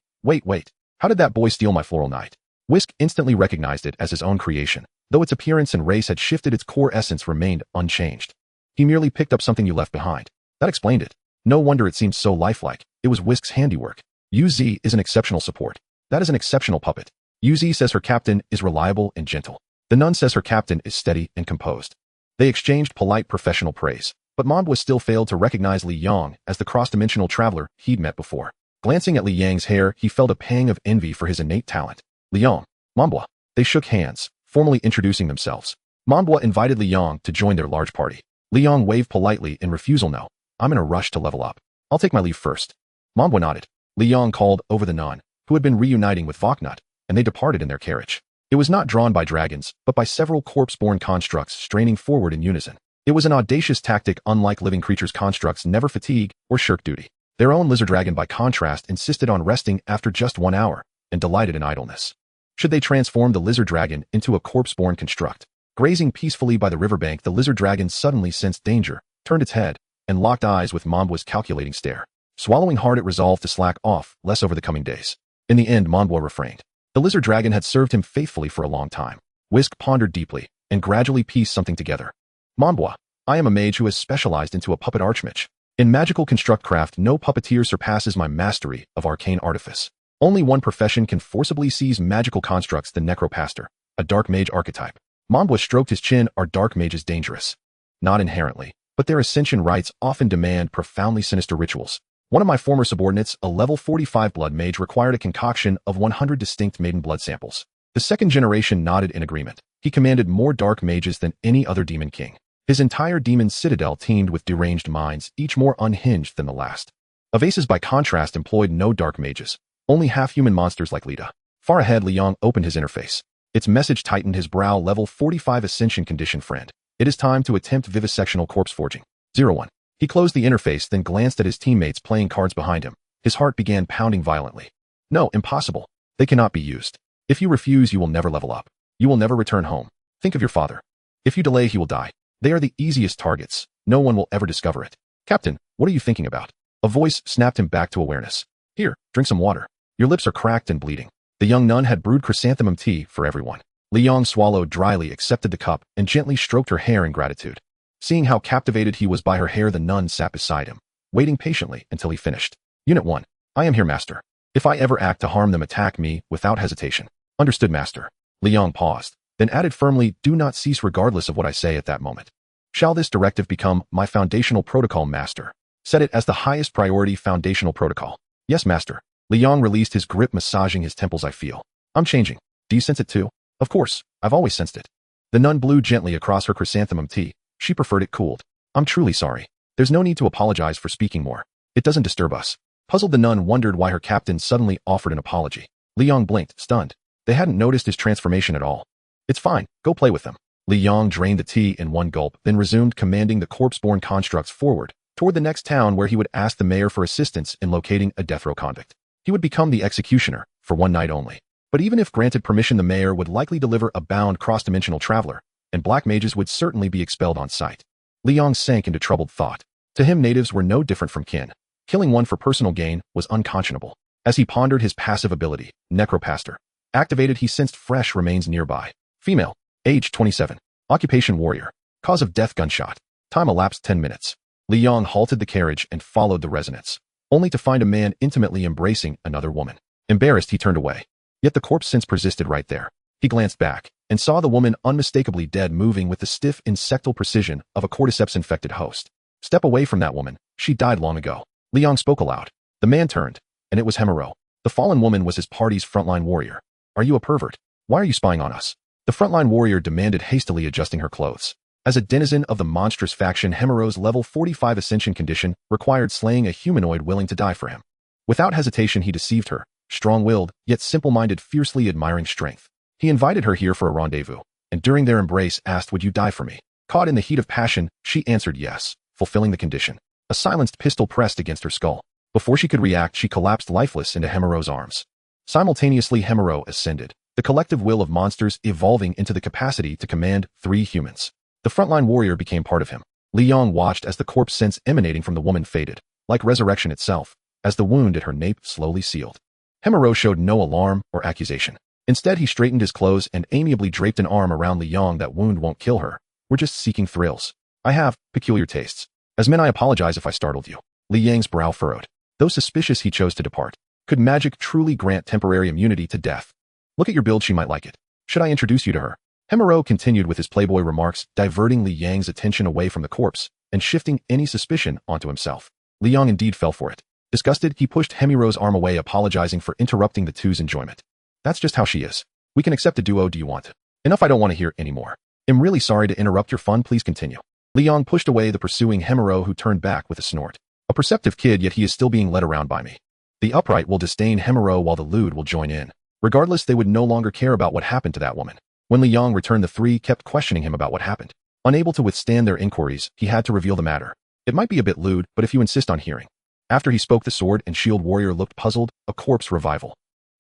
How did that boy steal my floral knight? Whisk instantly recognized it as his own creation. Though its appearance and race had shifted, its core essence remained unchanged. He merely picked up something you left behind. That explained it. No wonder it seemed so lifelike. It was Whisk's handiwork. Yuzi is an exceptional support. That is an exceptional puppet. Yuzi says her captain is reliable and gentle. The nun says her captain is steady and composed. They exchanged polite professional praise, but Monbois still failed to recognize Li Yang as the cross-dimensional traveler he'd met before. Glancing at Li Yang's hair, he felt a pang of envy for his innate talent. Li Yang, Monbois. They shook hands, formally introducing themselves. Monbois invited Li Yang to join their large party. Li Yang waved politely in refusal. No, I'm in a rush to level up. I'll take my leave first. Monbois nodded. Li Yang called over the nun, who had been reuniting with Voknut, and they departed in their carriage. It was not drawn by dragons, but by several corpse-born constructs straining forward in unison. It was an audacious tactic unlike living creatures. Constructs never fatigue or shirk duty. Their own lizard dragon, by contrast, insisted on resting after just 1 hour, and delighted in idleness. Should they transform the lizard dragon into a corpse-born construct? Grazing peacefully by the riverbank, the lizard dragon suddenly sensed danger, turned its head, and locked eyes with Monbois' calculating stare. Swallowing hard, it resolved to slack off less over the coming days. In the end, Monbois refrained. The lizard dragon had served him faithfully for a long time. Whisk pondered deeply, and gradually pieced something together. Monbois, I am a mage who has specialized into a puppet archmage. In magical construct craft, no puppeteer surpasses my mastery of arcane artifice. Only one profession can forcibly seize magical constructs, the necropaster, a dark mage archetype. Monbois stroked his chin. Are dark mages dangerous? Not inherently, but their ascension rites often demand profoundly sinister rituals. One of my former subordinates, a level 45 blood mage, required a concoction of 100 distinct maiden blood samples. The second generation nodded in agreement. He commanded more dark mages than any other demon king. His entire demon citadel teemed with deranged minds, each more unhinged than the last. Avaces, by contrast, employed no dark mages, only half-human monsters like Lita. Far ahead, Li Yang opened his interface. Its message tightened his brow. Level 45 Ascension condition, friend. It is time to attempt vivisectional corpse forging. 01. He closed the interface, then glanced at his teammates playing cards behind him. His heart began pounding violently. No, impossible. They cannot be used. If you refuse, you will never level up. You will never return home. Think of your father. If you delay, he will die. They are the easiest targets. No one will ever discover it. Captain, what are you thinking about? A voice snapped him back to awareness. Here, drink some water. Your lips are cracked and bleeding. The young nun had brewed chrysanthemum tea for everyone. Li Yang swallowed dryly, accepted the cup, and gently stroked her hair in gratitude. Seeing how captivated he was by her hair, the nun sat beside him, waiting patiently until he finished. Unit 1. I am here, master. If I ever act to harm them, attack me without hesitation. Understood, master. Li Yang paused, then added firmly, do not cease regardless of what I say at that moment. Shall this directive become my foundational protocol, master? Set it as the highest priority foundational protocol. Yes, master. Li Yang released his grip, massaging his temples. I feel. I'm changing. Do you sense it too? Of course, I've always sensed it. The nun blew gently across her chrysanthemum tea. She preferred it cooled. I'm truly sorry. There's no need to apologize for speaking more. It doesn't disturb us. Puzzled, the nun wondered why her captain suddenly offered an apology. Li Yang blinked, stunned. They hadn't noticed his transformation at all. It's fine. Go play with them. Li Yang drained the tea in one gulp, then resumed commanding the corpse-born constructs forward, toward the next town where he would ask the mayor for assistance in locating a death row convict. He would become the executioner, for one night only. But even if granted permission, the mayor would likely deliver a bound cross-dimensional traveler, and black mages would certainly be expelled on sight. Li Yang sank into troubled thought. To him, natives were no different from kin. Killing one for personal gain was unconscionable. As he pondered his passive ability, Necropaster, activated, he sensed fresh remains nearby. Female. Age 27. Occupation warrior. Cause of death gunshot. Time elapsed 10 minutes. Li Yang halted the carriage and followed the resonance. only to find a man intimately embracing another woman. Embarrassed, he turned away. Yet the corpse sense persisted right there. He glanced back and saw the woman unmistakably dead, moving with the stiff insectal precision of a cordyceps-infected host. Step away from that woman. She died long ago. Liang spoke aloud. The man turned, and it was Hemero. The fallen woman was his party's frontline warrior. Are you a pervert? Why are you spying on us? The frontline warrior demanded, hastily adjusting her clothes. As a denizen of the monstrous faction, Hemero's level 45 ascension condition required slaying a humanoid willing to die for him. Without hesitation, he deceived her, strong-willed, yet simple-minded, fiercely admiring strength. He invited her here for a rendezvous, and during their embrace asked, "Would you die for me?" Caught in the heat of passion, she answered yes, fulfilling the condition. A silenced pistol pressed against her skull. Before she could react, she collapsed lifeless into Hemero's arms. Simultaneously, Hemero ascended, the collective will of monsters evolving into the capacity to command 3 humans. The frontline warrior became part of him. Liang watched as the corpse sense emanating from the woman faded, like resurrection itself, as the wound at her nape slowly sealed. Hemero showed no alarm or accusation. Instead, he straightened his clothes and amiably draped an arm around Liang. "That wound won't kill her. We're just seeking thrills. I have peculiar tastes. As men, I apologize if I startled you." Liang's brow furrowed. Though suspicious, he chose to depart. Could magic truly grant temporary immunity to death? Look at your build, she might like it. Should I introduce you to her? Hemero continued with his playboy remarks, diverting Liang's attention away from the corpse and shifting any suspicion onto himself. Liang indeed fell for it. Disgusted, he pushed Hemero's arm away, apologizing for interrupting the two's enjoyment. "That's just how she is. We can accept a duo. Do you want? Enough, I don't want to hear any more. I'm really sorry to interrupt your fun. Please continue." Liang pushed away the pursuing Hemero, who turned back with a snort. A perceptive kid, yet he is still being led around by me. The upright will disdain Hemero while the lewd will join in. Regardless, they would no longer care about what happened to that woman. When Liang returned, the 3 kept questioning him about what happened. Unable to withstand their inquiries, he had to reveal the matter. "It might be a bit lewd, but if you insist on hearing." After he spoke, the sword and shield warrior looked puzzled. "A corpse revival.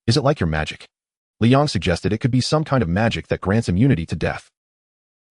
Is it like your magic?" Liang suggested it could be some kind of magic that grants immunity to death.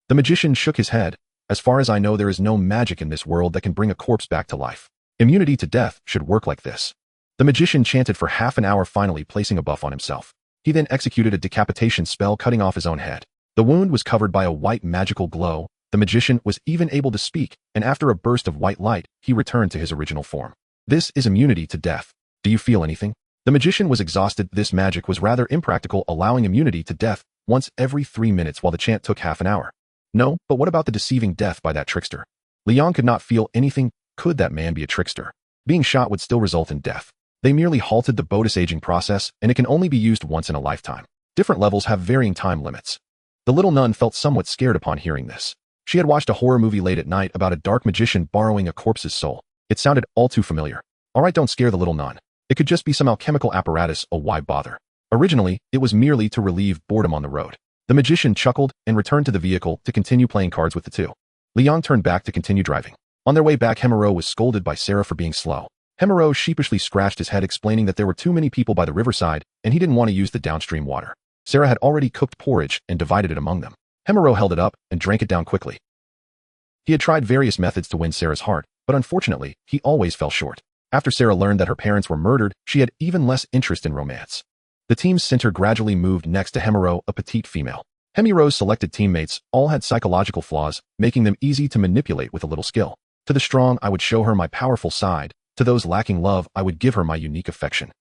The magician shook his head. "As far as I know, there is no magic in this world that can bring a corpse back to life. Immunity to death should work like this." The magician chanted for half an hour, finally placing a buff on himself. He then executed a decapitation spell, cutting off his own head. The wound was covered by a white magical glow. The magician was even able to speak, and after a burst of white light, he returned to his original form. "This is immunity to death. Do you feel anything?" The magician was exhausted. This magic was rather impractical, allowing immunity to death once every 3 minutes while the chant took half an hour. No, but what about the deceiving death by that trickster? Liang could not feel anything. Could that man be a trickster? Being shot would still result in death. They merely halted the Bodis aging process, and it can only be used once in a lifetime. Different levels have varying time limits. The little nun felt somewhat scared upon hearing this. She had watched a horror movie late at night about a dark magician borrowing a corpse's soul. It sounded all too familiar. All right, don't scare the little nun. It could just be some alchemical apparatus. Oh, why bother? Originally, it was merely to relieve boredom on the road. The magician chuckled and returned to the vehicle to continue playing cards with the 2. Liang turned back to continue driving. On their way back, Hemero was scolded by Sarah for being slow. Hemero sheepishly scratched his head, explaining that there were too many people by the riverside, and he didn't want to use the downstream water. Sarah had already cooked porridge and divided it among them. Hemero held it up and drank it down quickly. He had tried various methods to win Sarah's heart, but unfortunately, he always fell short. After Sarah learned that her parents were murdered, she had even less interest in romance. The team's center gradually moved next to Hemero, a petite female. Hemero's selected teammates all had psychological flaws, making them easy to manipulate with a little skill. To the strong, I would show her my powerful side. To those lacking love, I would give her my unique affection.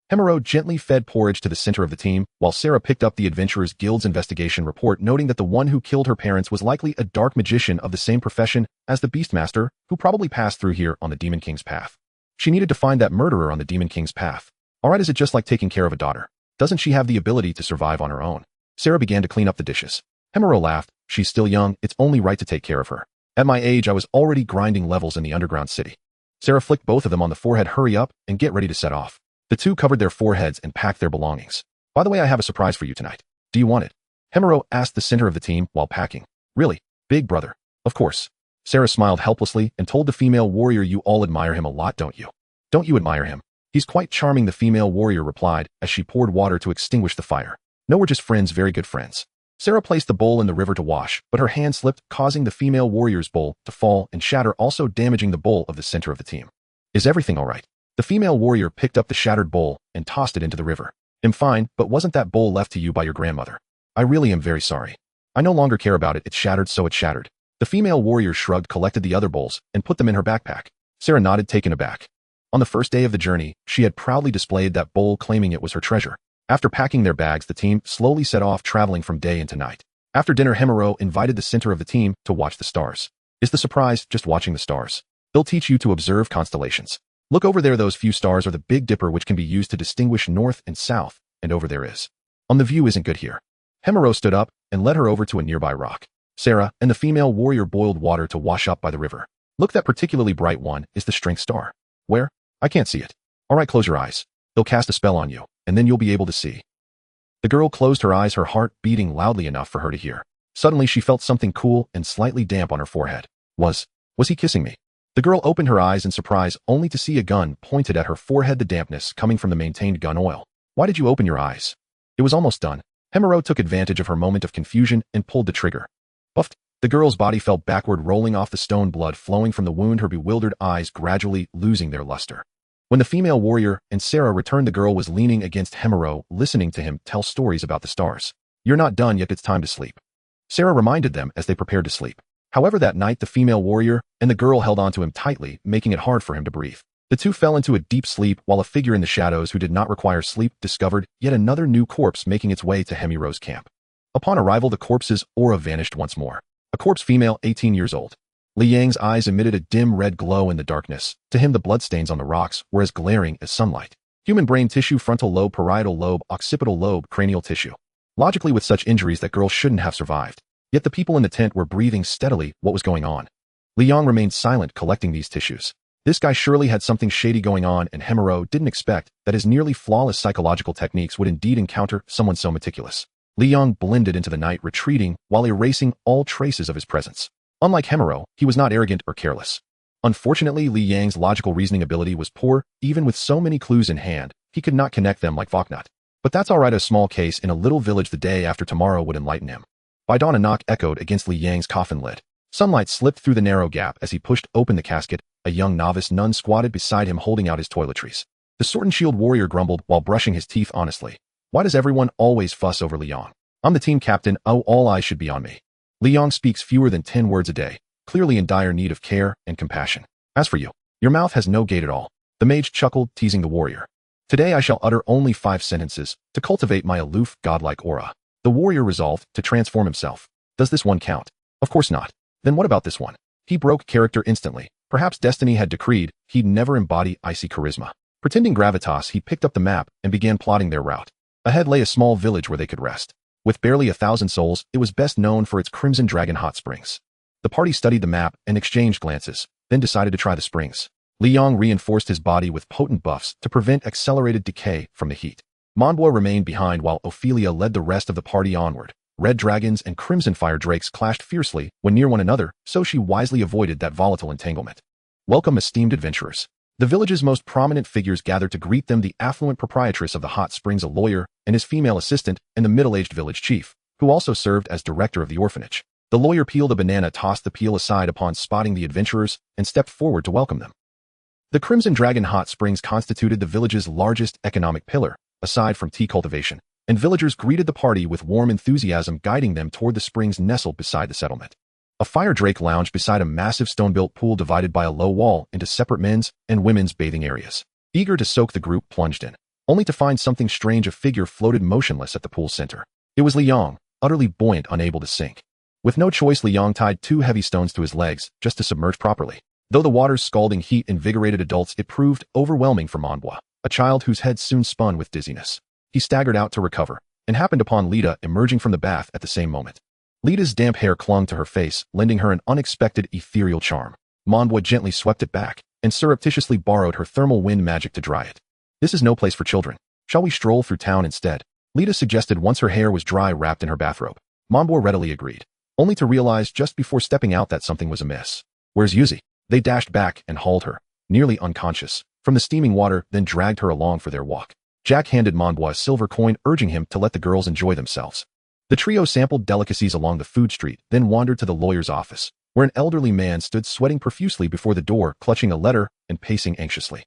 Hemero gently fed porridge to the center of the team, while Sarah picked up the Adventurers Guild's investigation report, noting that the one who killed her parents was likely a dark magician of the same profession as the Beastmaster, who probably passed through here on the Demon King's path. She needed to find that murderer on the Demon King's path. Alright, is it just like taking care of a daughter? Doesn't she have the ability to survive on her own? Sarah began to clean up the dishes. Hemero laughed. She's still young, it's only right to take care of her. At my age, I was already grinding levels in the underground city. Sarah flicked both of them on the forehead. Hurry up and get ready to set off. The 2 covered their foreheads and packed their belongings. By the way, I have a surprise for you tonight. Do you want it? Hemero asked the center of the team while packing. Really? Big brother? Of course. Sarah smiled helplessly and told the female warrior, "You all admire him a lot, don't you?" "Don't you admire him? He's quite charming," the female warrior replied as she poured water to extinguish the fire. "No, we're just friends, very good friends." Sarah placed the bowl in the river to wash, but her hand slipped, causing the female warrior's bowl to fall and shatter, also damaging the bowl of the center of the team. "Is everything all right?" The female warrior picked up the shattered bowl and tossed it into the river. "I'm fine, but wasn't that bowl left to you by your grandmother? I really am very sorry. I no longer care about it. It's shattered, so it shattered." The female warrior shrugged, collected the other bowls, and put them in her backpack. Sarah nodded, taken aback. On the first day of the journey, she had proudly displayed that bowl, claiming it was her treasure. After packing their bags, the team slowly set off, traveling from day into night. After dinner, Himuro invited the center of the team to watch the stars. Is the surprise just watching the stars? They'll teach you to observe constellations. Look over there, those few stars are the Big Dipper, which can be used to distinguish north and south, and over there is. The view isn't good here. Himuro stood up and led her over to a nearby rock. Sarah and the female warrior boiled water to wash up by the river. Look, that particularly bright one is the strength star. Where? I can't see it. All right, close your eyes. They'll cast a spell on you, and then you'll be able to see. The girl closed her eyes, her heart beating loudly enough for her to hear. Suddenly she felt something cool and slightly damp on her forehead. Was he kissing me? The girl opened her eyes in surprise, only to see a gun pointed at her forehead, the dampness coming from the maintained gun oil. Why did you open your eyes? It was almost done. Himuro took advantage of her moment of confusion and pulled the trigger. Buffed. The girl's body fell backward, rolling off the stone, blood flowing from the wound, her bewildered eyes gradually losing their luster. When the female warrior and Sarah returned, the girl was leaning against Himuro, listening to him tell stories about the stars. You're not done yet, it's time to sleep. Sarah reminded them as they prepared to sleep. However, that night the female warrior and the girl held onto him tightly, making it hard for him to breathe. The two fell into a deep sleep while a figure in the shadows who did not require sleep discovered yet another new corpse making its way to Himiro's camp. Upon arrival, the corpse's aura vanished once more. A corpse female, 18 years old. Li Yang's eyes emitted a dim red glow in the darkness. To him, the bloodstains on the rocks were as glaring as sunlight. Human brain tissue, frontal lobe, parietal lobe, occipital lobe, cranial tissue. Logically, with such injuries, that girl shouldn't have survived. Yet the people in the tent were breathing steadily. What was going on? Li Yang remained silent, collecting these tissues. This guy surely had something shady going on, and Himuro didn't expect that his nearly flawless psychological techniques would indeed encounter someone so meticulous. Li Yang blended into the night, retreating while erasing all traces of his presence. Unlike Himuro, he was not arrogant or careless. Unfortunately, Li Yang's logical reasoning ability was poor. Even with so many clues in hand, he could not connect them like Voknut. But that's alright, a small case in a little village. The day after tomorrow would enlighten him. By dawn, a knock echoed against Li Yang's coffin lid. Sunlight slipped through the narrow gap as he pushed open the casket. A young novice nun squatted beside him, holding out his toiletries. The sword and shield warrior grumbled while brushing his teeth honestly. Why does everyone always fuss over Li Yang? I'm the team captain. Oh, all eyes should be on me. Li Yang speaks fewer than 10 words a day, clearly in dire need of care and compassion. As for you, your mouth has no gate at all. The mage chuckled, teasing the warrior. Today I shall utter only 5 sentences to cultivate my aloof, godlike aura. The warrior resolved to transform himself. Does this one count? Of course not. Then what about this one? He broke character instantly. Perhaps destiny had decreed he'd never embody icy charisma. Pretending gravitas, he picked up the map and began plotting their route. Ahead lay a small village where they could rest. With barely 1,000 souls, it was best known for its Crimson Dragon hot springs. The party studied the map and exchanged glances, then decided to try the springs. Li Yang reinforced his body with potent buffs to prevent accelerated decay from the heat. Monbois remained behind while Ophelia led the rest of the party onward. Red dragons and crimson fire drakes clashed fiercely when near one another, so she wisely avoided that volatile entanglement. Welcome, esteemed adventurers. The village's most prominent figures gathered to greet them: the affluent proprietress of the hot springs, a lawyer, and his female assistant, and the middle-aged village chief, who also served as director of the orphanage. The lawyer peeled a banana, tossed the peel aside upon spotting the adventurers, and stepped forward to welcome them. The Crimson Dragon hot springs constituted the village's largest economic pillar, aside from tea cultivation, and villagers greeted the party with warm enthusiasm, guiding them toward the springs nestled beside the settlement. A fire drake lounged beside a massive stone-built pool divided by a low wall into separate men's and women's bathing areas. Eager to soak, the group plunged in, only to find something strange. A figure floated motionless at the pool's center. It was Li Yang, utterly buoyant, unable to sink. With no choice, Li Yang tied 2 heavy stones to his legs just to submerge properly. Though the water's scalding heat invigorated adults, it proved overwhelming for Monbois, a child whose head soon spun with dizziness. He staggered out to recover, and happened upon Lita emerging from the bath at the same moment. Lita's damp hair clung to her face, lending her an unexpected ethereal charm. Monbois gently swept it back, and surreptitiously borrowed her thermal wind magic to dry it. This is no place for children. Shall we stroll through town instead? Lita suggested once her hair was dry, wrapped in her bathrobe. Monbois readily agreed, only to realize just before stepping out that something was amiss. Where's Yuzi? They dashed back and hauled her, nearly unconscious, from the steaming water, then dragged her along for their walk. Jack handed Monbois a silver coin, urging him to let the girls enjoy themselves. The trio sampled delicacies along the food street, then wandered to the lawyer's office, where an elderly man stood sweating profusely before the door, clutching a letter and pacing anxiously.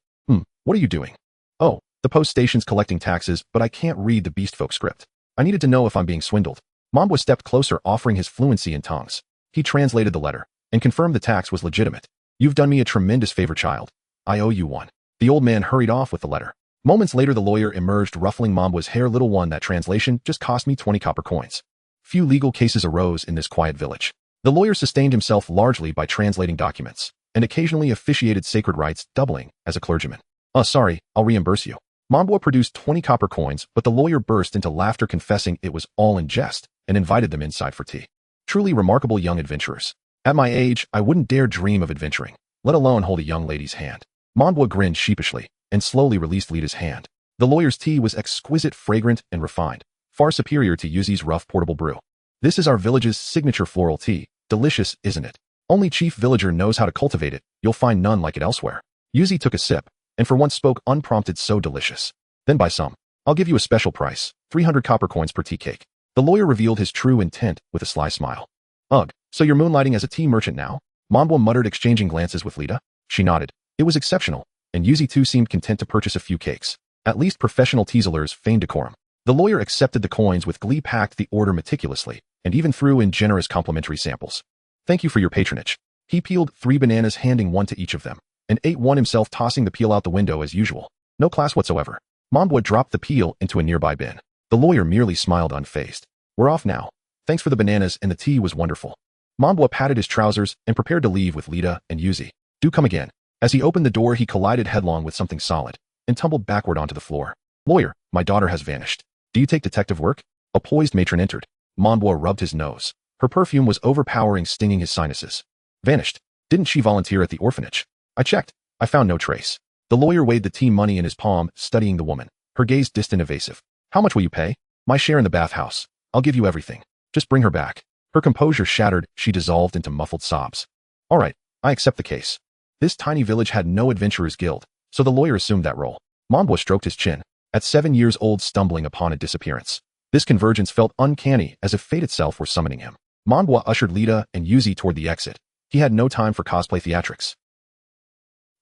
What are you doing? Oh, the post station's collecting taxes, but I can't read the beastfolk script. I needed to know if I'm being swindled. Monbois stepped closer, offering his fluency in tongues. He translated the letter and confirmed the tax was legitimate. You've done me a tremendous favor, child. I owe you one. The old man hurried off with the letter. Moments later the lawyer emerged ruffling Mambua's hair. Little one, that translation just cost me 20 copper coins. Few legal cases arose in this quiet village. The lawyer sustained himself largely by translating documents, and occasionally officiated sacred rites, doubling as a clergyman. Sorry, I'll reimburse you. Mambua produced 20 copper coins, but the lawyer burst into laughter, confessing it was all in jest, and invited them inside for tea. Truly remarkable young adventurers. At my age, I wouldn't dare dream of adventuring, let alone hold a young lady's hand. Mambua grinned sheepishly, and slowly released Lita's hand. The lawyer's tea was exquisite, fragrant, and refined, far superior to Yuzi's rough portable brew. This is our village's signature floral tea. Delicious, isn't it? Only Chief Villager knows how to cultivate it. You'll find none like it elsewhere. Yuzi took a sip, and for once spoke unprompted. So delicious. Then buy some. I'll give you a special price, 300 copper coins per tea cake. The lawyer revealed his true intent with a sly smile. Ugh, so you're moonlighting as a tea merchant now? Mambua muttered, exchanging glances with Lita. She nodded. It was exceptional, and Yuzi too seemed content to purchase a few cakes. At least professional teaselers feigned decorum. The lawyer accepted the coins with glee, packed the order meticulously, and even threw in generous complimentary samples. Thank you for your patronage. He peeled 3 bananas, handing one to each of them, and ate one himself, tossing the peel out the window as usual. No class whatsoever. Mambua dropped the peel into a nearby bin. The lawyer merely smiled, unfazed. We're off now. Thanks for the bananas, and the tea was wonderful. Mambua patted his trousers and prepared to leave with Lita and Yuzi. Do come again. As he opened the door, he collided headlong with something solid and tumbled backward onto the floor. Lawyer, my daughter has vanished. Do you take detective work? A poised matron entered. Mambua rubbed his nose. Her perfume was overpowering, stinging his sinuses. Vanished. Didn't she volunteer at the orphanage? I checked. I found no trace. The lawyer weighed the tea money in his palm, studying the woman, her gaze distant, evasive. How much will you pay? My share in the bathhouse. I'll give you everything. Just bring her back. Her composure shattered, she dissolved into muffled sobs. All right, I accept the case. This tiny village had no adventurers guild, so the lawyer assumed that role. Mambua stroked his chin. At 7 years old, stumbling upon a disappearance. This convergence felt uncanny, as if fate itself were summoning him. Mambua ushered Lita and Yuzi toward the exit. He had no time for cosplay theatrics.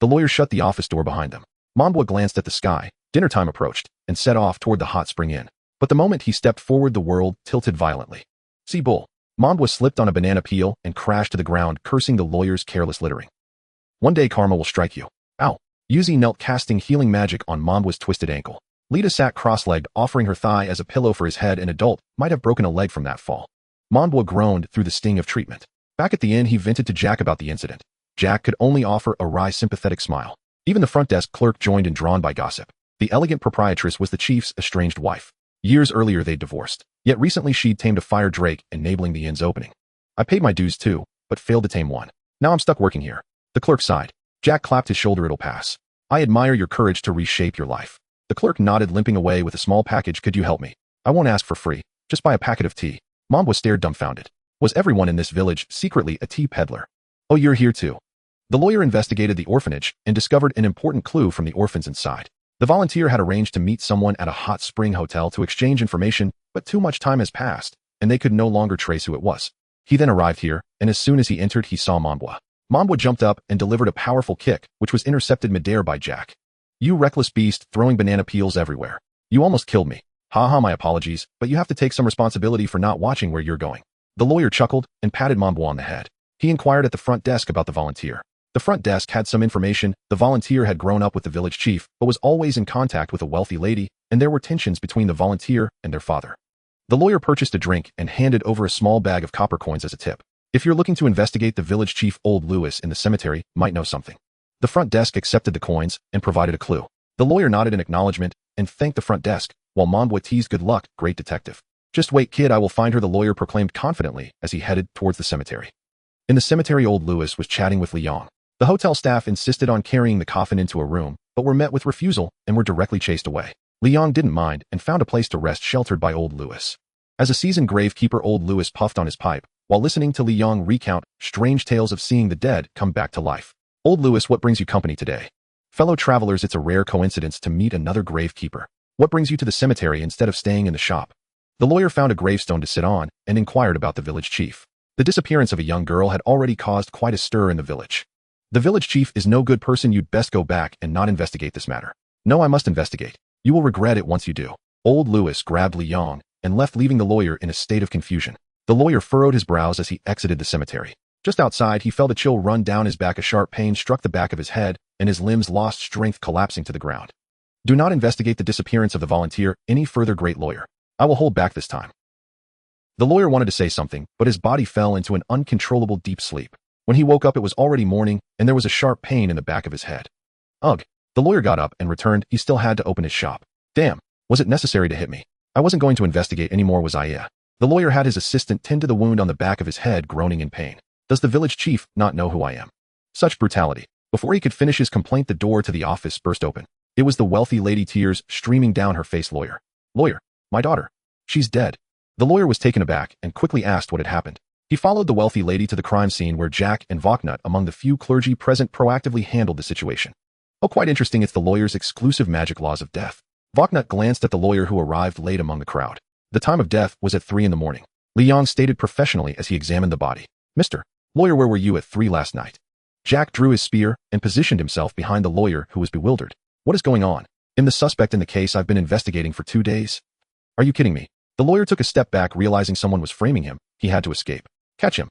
The lawyer shut the office door behind them. Mambua glanced at the sky. Dinner time approached, and set off toward the hot spring inn. But the moment he stepped forward, the world tilted violently. See bull. Mambua slipped on a banana peel and crashed to the ground, cursing the lawyer's careless littering. One day karma will strike you. Ow. Yuzi knelt, casting healing magic on Mambua's twisted ankle. Lita sat cross-legged, offering her thigh as a pillow for his head. An adult might have broken a leg from that fall. Mambua groaned through the sting of treatment. Back at the inn, he vented to Jack about the incident. Jack could only offer a wry, sympathetic smile. Even the front desk clerk joined in, drawn by gossip. The elegant proprietress was the chief's estranged wife. Years earlier they'd divorced, yet recently she'd tamed a fire drake, enabling the inn's opening. I paid my dues too, but failed to tame one. Now I'm stuck working here. The clerk sighed. Jack clapped his shoulder. It'll pass. I admire your courage to reshape your life. The clerk nodded, limping away with a small package. Could you help me? I won't ask for free. Just buy a packet of tea. Mambua stared dumbfounded. Was everyone in this village secretly a tea peddler? Oh, you're here too. The lawyer investigated the orphanage and discovered an important clue from the orphans inside. The volunteer had arranged to meet someone at a hot spring hotel to exchange information, but too much time has passed, and they could no longer trace who it was. He then arrived here, and as soon as he entered, he saw Mambua. Mambua jumped up and delivered a powerful kick, which was intercepted midair by Jack. You reckless beast, throwing banana peels everywhere. You almost killed me. Haha, my apologies, but you have to take some responsibility for not watching where you're going. The lawyer chuckled and patted Mambua on the head. He inquired at the front desk about the volunteer. The front desk had some information. The volunteer had grown up with the village chief, but was always in contact with a wealthy lady, and there were tensions between the volunteer and their father. The lawyer purchased a drink and handed over a small bag of copper coins as a tip. If you're looking to investigate the village chief, old Lewis in the cemetery might know something. The front desk accepted the coins and provided a clue. The lawyer nodded in acknowledgement and thanked the front desk, while Mambua teased, good luck, great detective. Just wait, kid, I will find her, the lawyer proclaimed confidently as he headed towards the cemetery. In the cemetery, old Lewis was chatting with Liang. The hotel staff insisted on carrying the coffin into a room, but were met with refusal and were directly chased away. Liang didn't mind and found a place to rest, sheltered by old Lewis. As a seasoned gravekeeper, old Lewis puffed on his pipe, while listening to Liang recount strange tales of seeing the dead come back to life. Old Lewis, what brings you company today? Fellow travelers, it's a rare coincidence to meet another gravekeeper. What brings you to the cemetery instead of staying in the shop? The lawyer found a gravestone to sit on and inquired about the village chief. The disappearance of a young girl had already caused quite a stir in the village. The village chief is no good person. You'd best go back and not investigate this matter. No, I must investigate. You will regret it once you do. Old Lewis grabbed Liang and left, leaving the lawyer in a state of confusion. The lawyer furrowed his brows as he exited the cemetery. Just outside, he felt a chill run down his back. A sharp pain struck the back of his head, and his limbs lost strength, collapsing to the ground. Do not investigate the disappearance of the volunteer any further, great lawyer. I will hold back this time. The lawyer wanted to say something, but his body fell into an uncontrollable deep sleep. When he woke up, it was already morning, and there was a sharp pain in the back of his head. Ugh. The lawyer got up and returned. He still had to open his shop. Damn. Was it necessary to hit me? I wasn't going to investigate anymore, was I? Yeah. The lawyer had his assistant tend to the wound on the back of his head, groaning in pain. Does the village chief not know who I am? Such brutality. Before he could finish his complaint, the door to the office burst open. It was the wealthy lady, tears streaming down her face. Lawyer. Lawyer. My daughter. She's dead. The lawyer was taken aback and quickly asked what had happened. He followed the wealthy lady to the crime scene where Jack and Voknut, among the few clergy present, proactively handled the situation. Oh, quite interesting. It's the lawyer's exclusive magic laws of death. Voknut glanced at the lawyer, who arrived late among the crowd. The time of death was at 3 in the morning. Liang stated professionally as he examined the body. Mr. Lawyer, where were you at 3 last night? Jack drew his spear and positioned himself behind the lawyer, who was bewildered. What is going on? I'm the suspect in the case I've been investigating for 2 days. Are you kidding me? The lawyer took a step back, realizing someone was framing him. He had to escape. Catch him.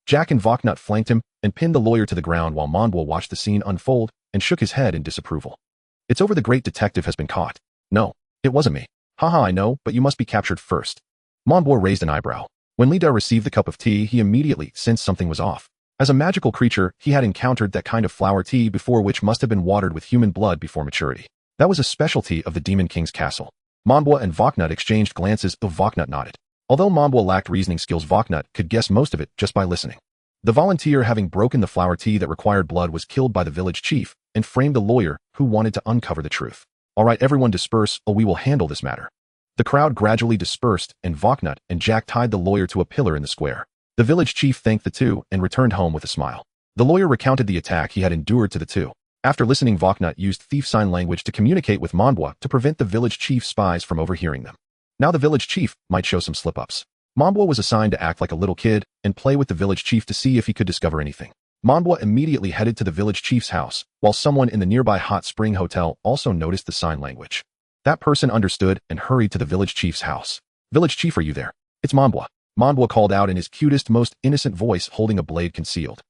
Jack and Voknut flanked him and pinned the lawyer to the ground while Mondwa watched the scene unfold and shook his head in disapproval. It's over. The great detective has been caught. No, it wasn't me. Haha, I know, but you must be captured first. Mondwa raised an eyebrow. When Lida received the cup of tea, he immediately sensed something was off. As a magical creature, he had encountered that kind of flower tea before, which must have been watered with human blood before maturity. That was a specialty of the Demon King's castle. Mondwa and Voknut exchanged glances. Voknut nodded. Although Mondwa lacked reasoning skills, Voknut could guess most of it just by listening. The volunteer, having broken the flower tea that required blood, was killed by the village chief and framed the lawyer, who wanted to uncover the truth. All right, everyone disperse, or we will handle this matter. The crowd gradually dispersed, and Voknut and Jack tied the lawyer to a pillar in the square. The village chief thanked the two and returned home with a smile. The lawyer recounted the attack he had endured to the two. After listening, Voknut used thief sign language to communicate with Mondwa to prevent the village chief's spies from overhearing them. Now the village chief might show some slip-ups. Mondwa was assigned to act like a little kid and play with the village chief to see if he could discover anything. Mondwa immediately headed to the village chief's house, while someone in the nearby hot spring hotel also noticed the sign language. That person understood and hurried to the village chief's house. Village chief, are you there? It's Mondwa. Mondwa called out in his cutest, most innocent voice, holding a blade concealed.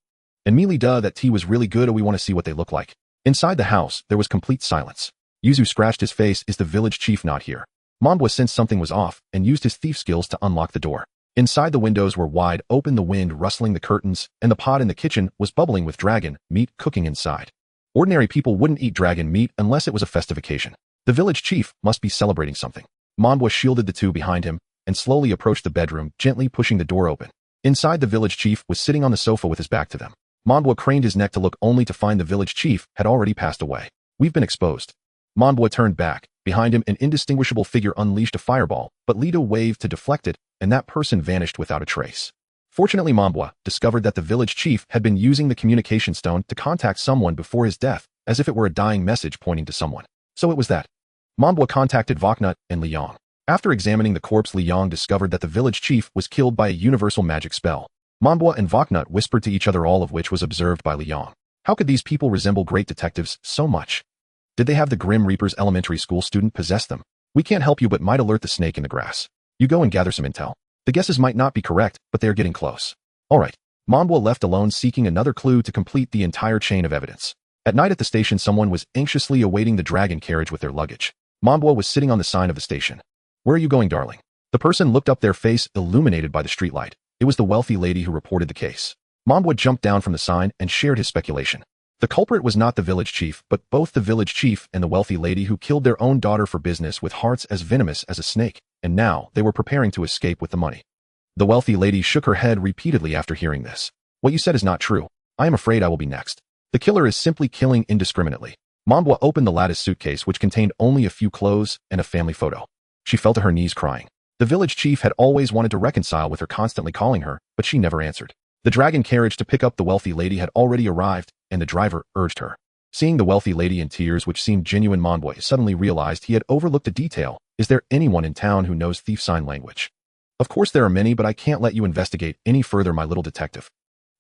And mealy duh, that tea was really good, or we want to see what they look like. Inside the house, there was complete silence. Yuzu scratched his face. Is the village chief not here? Mondwa sensed something was off and used his thief skills to unlock the door. Inside, the windows were wide open, the wind rustling the curtains, and the pot in the kitchen was bubbling with dragon meat cooking inside. Ordinary people wouldn't eat dragon meat unless it was a festive occasion. The village chief must be celebrating something. Mondwa shielded the two behind him and slowly approached the bedroom, gently pushing the door open. Inside, the village chief was sitting on the sofa with his back to them. Mondwa craned his neck to look, only to find the village chief had already passed away. We've been exposed. Mondwa turned back. Behind him, an indistinguishable figure unleashed a fireball, but Lito waved to deflect it, and that person vanished without a trace. Fortunately, Mondwa discovered that the village chief had been using the communication stone to contact someone before his death, as if it were a dying message pointing to someone. So it was that. Mondwa contacted Voknut and Liang. After examining the corpse, Liang discovered that the village chief was killed by a universal magic spell. Mondwa and Voknut whispered to each other, all of which was observed by Liang. How could these people resemble great detectives so much? Did they have the Grim Reaper's elementary school student possess them? We can't help you, but might alert the snake in the grass. You go and gather some intel. The guesses might not be correct, but they are getting close. All right. Mondwa left alone, seeking another clue to complete the entire chain of evidence. At night at the station, someone was anxiously awaiting the dragon carriage with their luggage. Mondwa was sitting on the sign of the station. Where are you going, darling? The person looked up, their face illuminated by the streetlight. It was the wealthy lady who reported the case. Mondwa jumped down from the sign and shared his speculation. The culprit was not the village chief, but both the village chief and the wealthy lady who killed their own daughter for business, with hearts as venomous as a snake, and now they were preparing to escape with the money. The wealthy lady shook her head repeatedly after hearing this. What you said is not true. I am afraid I will be next. The killer is simply killing indiscriminately. Mondwa opened the lattice suitcase, which contained only a few clothes and a family photo. She fell to her knees crying. The village chief had always wanted to reconcile with her, constantly calling her, but she never answered. The dragon carriage to pick up the wealthy lady had already arrived, and the driver urged her. Seeing the wealthy lady in tears, which seemed genuine, Mondwa suddenly realized he had overlooked a detail. Is there anyone in town who knows thief sign language? Of course there are many, but I can't let you investigate any further, my little detective.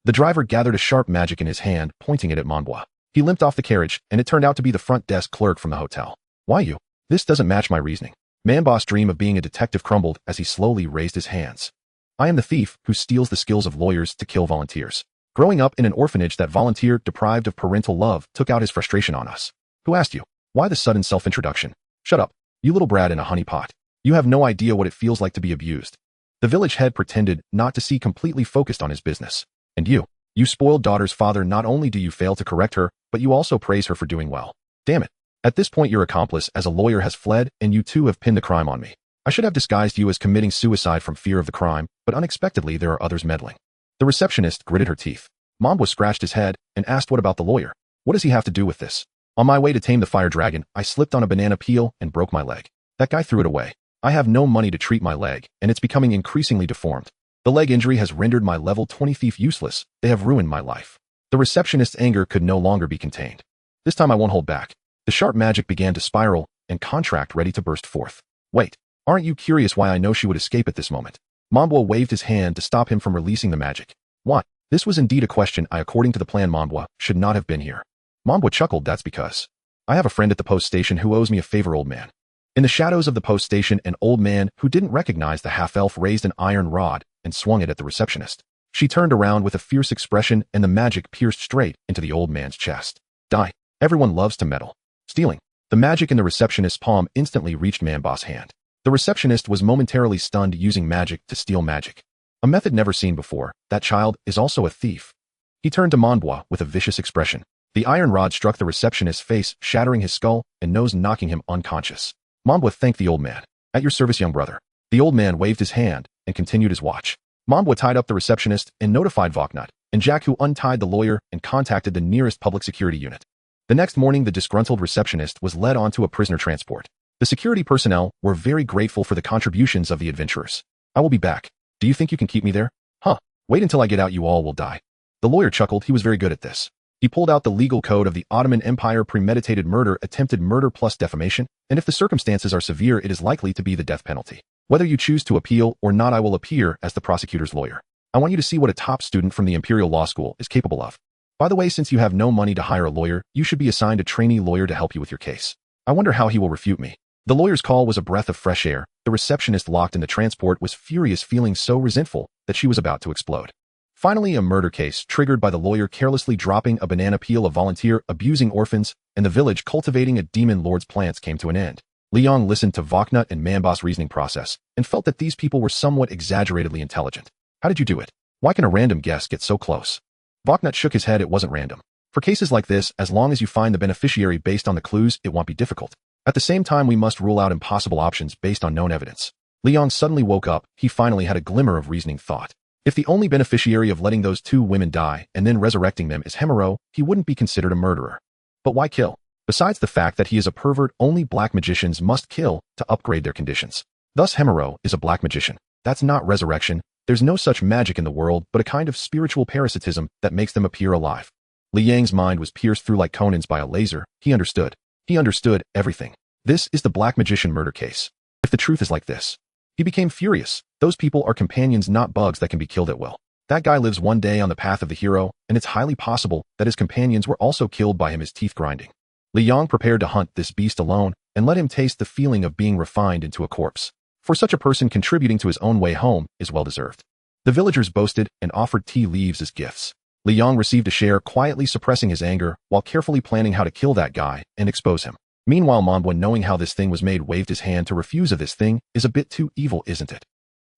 The driver gathered a sharp magic in his hand, pointing it at Mondwa. He limped off the carriage, and it turned out to be the front desk clerk from the hotel. Why you? This doesn't match my reasoning. Man boss dream of being a detective crumbled as he slowly raised his hands. I am the thief who steals the skills of lawyers to kill volunteers. Growing up in an orphanage, that volunteer, deprived of parental love, took out his frustration on us. Who asked you? Why the sudden self-introduction? Shut up, you little brat in a honey pot. You have no idea what it feels like to be abused. The village head pretended not to see, completely focused on his business. And you spoiled daughter's father, not only do you fail to correct her, but you also praise her for doing well. Damn it. At this point, your accomplice as a lawyer has fled, and you two have pinned the crime on me. I should have disguised you as committing suicide from fear of the crime, but unexpectedly there are others meddling. The receptionist gritted her teeth. Mambwa scratched his head and asked, what about the lawyer? What does he have to do with this? On my way to tame the fire dragon, I slipped on a banana peel and broke my leg. That guy threw it away. I have no money to treat my leg, and it's becoming increasingly deformed. The leg injury has rendered my level 20 thief useless. They have ruined my life. The receptionist's anger could no longer be contained. This time I won't hold back. The sharp magic began to spiral and contract, ready to burst forth. Wait, aren't you curious why I know she would escape at this moment? Mambwa waved his hand to stop him from releasing the magic. What? This was indeed a question. According to the plan, Mambwa should not have been here. Mambwa chuckled. That's because I have a friend at the post station who owes me a favor, old man. In the shadows of the post station, an old man who didn't recognize the half-elf raised an iron rod and swung it at the receptionist. She turned around with a fierce expression, and the magic pierced straight into the old man's chest. Die. Everyone loves to meddle. Stealing. The magic in the receptionist's palm instantly reached Mambwa's hand. The receptionist was momentarily stunned, using magic to steal magic. A method never seen before. That child is also a thief. He turned to Mambwa with a vicious expression. The iron rod struck the receptionist's face, shattering his skull and nose, knocking him unconscious. Mambwa thanked the old man. At your service, young brother. The old man waved his hand and continued his watch. Mambwa tied up the receptionist and notified Voknut and Jack, who untied the lawyer and contacted the nearest public security unit. The next morning, the disgruntled receptionist was led onto a prisoner transport. The security personnel were very grateful for the contributions of the adventurers. I will be back. Do you think you can keep me there? Huh. Wait until I get out, you all will die. The lawyer chuckled. He was very good at this. He pulled out the legal code of the Ottoman Empire: premeditated murder, attempted murder plus defamation, and if the circumstances are severe, it is likely to be the death penalty. Whether you choose to appeal or not, I will appear as the prosecutor's lawyer. I want you to see what a top student from the Imperial Law School is capable of. By the way, since you have no money to hire a lawyer, you should be assigned a trainee lawyer to help you with your case. I wonder how he will refute me. The lawyer's call was a breath of fresh air. The receptionist locked in the transport was furious, feeling so resentful that she was about to explode. Finally, a murder case triggered by the lawyer carelessly dropping a banana peel, a volunteer abusing orphans, and the village cultivating a demon lord's plants came to an end. Liang listened to Voknut and Mambwa's reasoning process and felt that these people were somewhat exaggeratedly intelligent. How did you do it? Why can a random guess get so close? Voknut shook his head. It wasn't random. For cases like this, as long as you find the beneficiary based on the clues, it won't be difficult. At the same time, we must rule out impossible options based on known evidence. Liang suddenly woke up. He finally had a glimmer of reasoning thought. If the only beneficiary of letting those two women die and then resurrecting them is Hemero, he wouldn't be considered a murderer. But why kill? Besides the fact that he is a pervert, only black magicians must kill to upgrade their conditions. Thus Hemero is a black magician. That's not resurrection. There's no such magic in the world, but a kind of spiritual parasitism that makes them appear alive. Liang's mind was pierced through like Conan's by a laser. He understood. He understood everything. This is the black magician murder case. If the truth is like this. He became furious. Those people are companions, not bugs that can be killed at will. That guy lives one day on the path of the hero, and it's highly possible that his companions were also killed by him, his teeth grinding. Liang prepared to hunt this beast alone and let him taste the feeling of being refined into a corpse. For such a person, contributing to his own way home is well-deserved. The villagers boasted and offered tea leaves as gifts. Liang received a share, quietly suppressing his anger while carefully planning how to kill that guy and expose him. Meanwhile, Mambwa, knowing how this thing was made, waved his hand to refuse. Of this thing is a bit too evil, isn't it?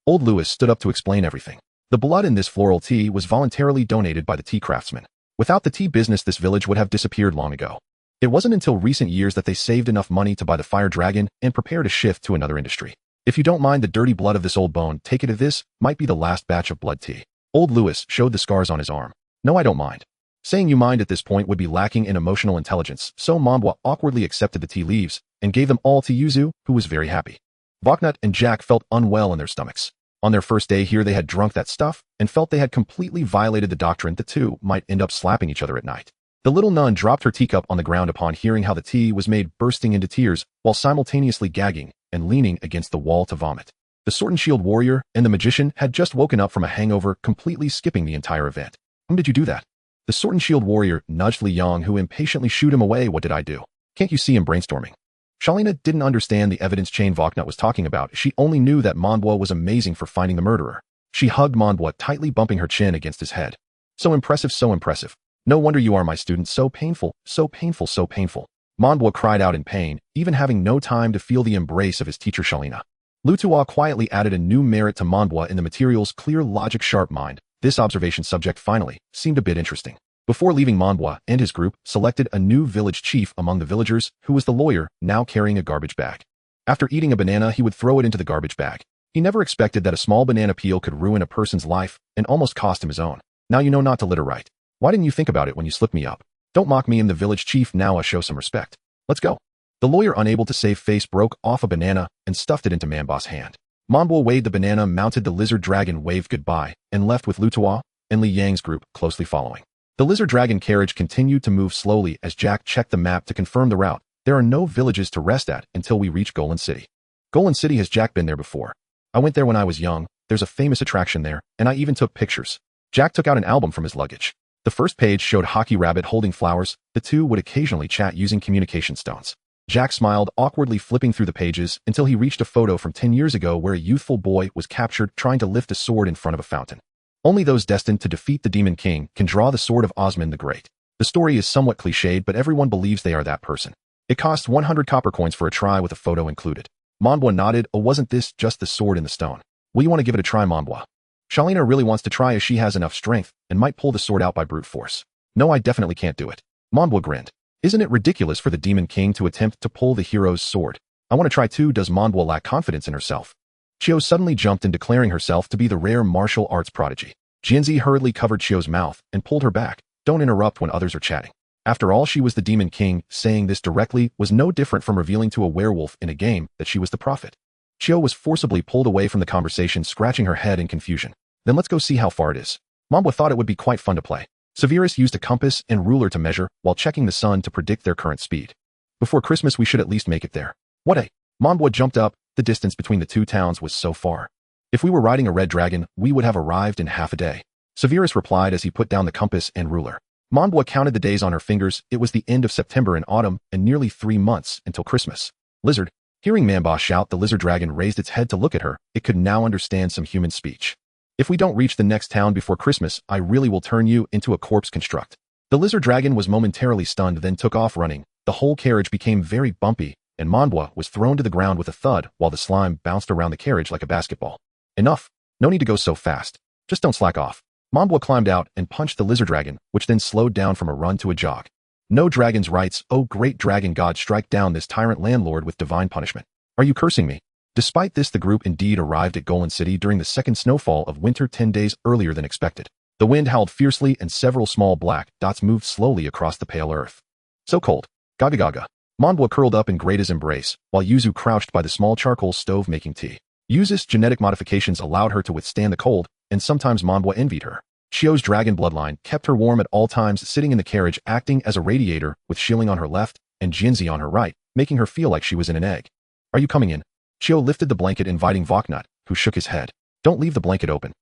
Old Lewis stood up to explain everything. The blood in this floral tea was voluntarily donated by the tea craftsman. Without the tea business, this village would have disappeared long ago. It wasn't until recent years that they saved enough money to buy the fire dragon and prepare to shift to another industry. If you don't mind the dirty blood of this old bone, take it if this might be the last batch of blood tea. Old Lewis showed the scars on his arm. No, I don't mind. Saying you mind at this point would be lacking in emotional intelligence, so Mambwa awkwardly accepted the tea leaves and gave them all to Yuzu, who was very happy. Voknut and Jack felt unwell in their stomachs. On their first day here, they had drunk that stuff and felt they had completely violated the doctrine. The two might end up slapping each other at night. The little nun dropped her teacup on the ground upon hearing how the tea was made, bursting into tears while simultaneously gagging and leaning against the wall to vomit. The sword and shield warrior and the magician had just woken up from a hangover, completely skipping the entire event. How did you do that? The sword and shield warrior nudged Liang, who impatiently shooed him away. What did I do? Can't you see him brainstorming? Shalina didn't understand the evidence chain Voknut was talking about. She only knew that Mambwa was amazing for finding the murderer. She hugged Monbwa, tightly bumping her chin against his head. So impressive, so impressive. No wonder you are my student. So painful, so painful, so painful. Monbwa cried out in pain, even having no time to feel the embrace of his teacher Shalina. Lutua quietly added a new merit to Monbwa in the material's clear logic sharp mind. This observation subject finally seemed a bit interesting. Before leaving, Monbwa and his group selected a new village chief among the villagers, who was the lawyer, now carrying a garbage bag. After eating a banana, he would throw it into the garbage bag. He never expected that a small banana peel could ruin a person's life and almost cost him his own. Now you know not to litter right. Why didn't you think about it when you slipped me up? Don't mock me. And the village chief now show some respect. Let's go. The lawyer, unable to save face, broke off a banana and stuffed it into Manba's hand. Monbwa weighed the banana, mounted the lizard dragon, waved goodbye, and left with Lutua and Li Yang's group closely following. The lizard dragon carriage continued to move slowly as Jack checked the map to confirm the route. There are no villages to rest at until we reach Golan City. Golan City, has Jack been there before? I went there when I was young. There's a famous attraction there, and I even took pictures. Jack took out an album from his luggage. The first page showed Hockey Rabbit holding flowers. The two would occasionally chat using communication stones. Jack smiled, awkwardly flipping through the pages until he reached a photo from 10 years ago where a youthful boy was captured trying to lift a sword in front of a fountain. Only those destined to defeat the Demon King can draw the sword of Osman the Great. The story is somewhat cliched, but everyone believes they are that person. It costs 100 copper coins for a try with a photo included. Monbwa nodded. Oh, wasn't this just the sword in the stone? Will you want to give it a try, Monbwa? Shalina really wants to try as she has enough strength and might pull the sword out by brute force. No, I definitely can't do it. Monbwa grinned. Isn't it ridiculous for the Demon King to attempt to pull the hero's sword? I want to try too. Does Monbwa lack confidence in herself? Chio suddenly jumped in, declaring herself to be the rare martial arts prodigy. Jianzi hurriedly covered Chio's mouth and pulled her back. Don't interrupt when others are chatting. After all, she was the Demon King. Saying this directly was no different from revealing to a werewolf in a game that she was the prophet. Chio was forcibly pulled away from the conversation, scratching her head in confusion. Then let's go see how far it is. Monbwa thought it would be quite fun to play. Severus used a compass and ruler to measure while checking the sun to predict their current speed. Before Christmas, we should at least make it there. What a... Monbwa jumped up. The distance between the two towns was so far. If we were riding a red dragon, we would have arrived in half a day. Severus replied as he put down the compass and ruler. Monbwa counted the days on her fingers. It was the end of September in autumn and nearly 3 months until Christmas. Lizard. Hearing Manba shout, the lizard dragon raised its head to look at her. It could now understand some human speech. If we don't reach the next town before Christmas, I really will turn you into a corpse construct. The lizard dragon was momentarily stunned, then took off running. The whole carriage became very bumpy, and Monbwa was thrown to the ground with a thud while the slime bounced around the carriage like a basketball. Enough. No need to go so fast. Just don't slack off. Monbwa climbed out and punched the lizard dragon, which then slowed down from a run to a jog. No dragon's rights. Oh, great dragon god, strike down this tyrant landlord with divine punishment. Are you cursing me? Despite this, the group indeed arrived at Golan City during the second snowfall of winter 10 days earlier than expected. The wind howled fiercely and several small black dots moved slowly across the pale earth. So cold. Gaga gaga. Monbwa curled up in Greta's embrace, while Yuzu crouched by the small charcoal stove making tea. Yuzu's genetic modifications allowed her to withstand the cold, and sometimes Monbwa envied her. Chio's dragon bloodline kept her warm at all times, sitting in the carriage acting as a radiator with Shilling on her left and Jinzi on her right, making her feel like she was in an egg. Are you coming in? Chio lifted the blanket, inviting Voknut, who shook his head. Don't leave the blanket open.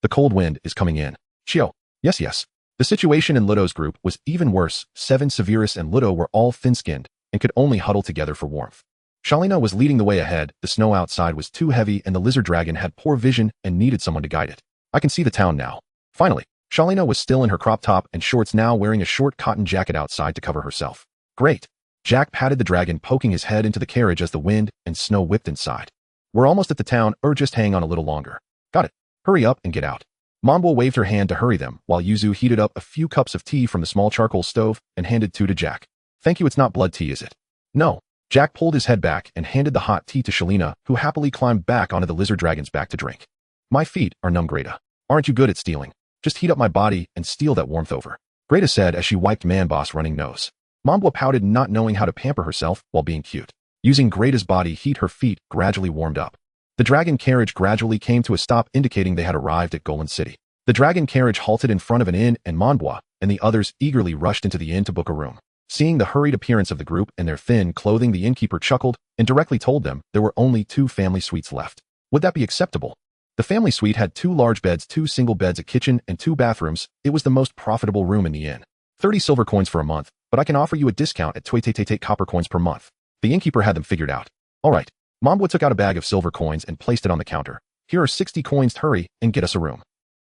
The cold wind is coming in. Chio. Yes, yes. The situation in Ludo's group was even worse. Seven, Severus and Ludo were all thin-skinned and could only huddle together for warmth. Shalina was leading the way ahead. The snow outside was too heavy and the lizard dragon had poor vision and needed someone to guide it. I can see the town now. Finally, Shalina was still in her crop top and shorts, now wearing a short cotton jacket outside to cover herself. Great. Jack patted the dragon, poking his head into the carriage as the wind and snow whipped inside. We're almost at the town, or just hang on a little longer. Got it. Hurry up and get out. Monbwa waved her hand to hurry them, while Yuzu heated up a few cups of tea from the small charcoal stove and handed 2 to Jack. Thank you, it's not blood tea, is it? No. Jack pulled his head back and handed the hot tea to Shalina, who happily climbed back onto the lizard dragon's back to drink. My feet are numb, Greta. Aren't you good at stealing? Just heat up my body and steal that warmth over. Greta said as she wiped Manbo's running nose. Monbwa pouted, not knowing how to pamper herself while being cute. Using Greta's body heat, her feet gradually warmed up. The dragon carriage gradually came to a stop, indicating they had arrived at Golan City. The dragon carriage halted in front of an inn, and Monbwa and the others eagerly rushed into the inn to book a room. Seeing the hurried appearance of the group and their thin clothing, the innkeeper chuckled and directly told them there were only 2 family suites left. Would that be acceptable? The family suite had 2 large beds, 2 single beds, a kitchen, and 2 bathrooms. It was the most profitable room in the inn. 30 silver coins for a month, but I can offer you a discount at 20 copper coins per month. The innkeeper had them figured out. All right. Monbwa took out a bag of silver coins and placed it on the counter. Here are 60 coins, hurry, and get us a room.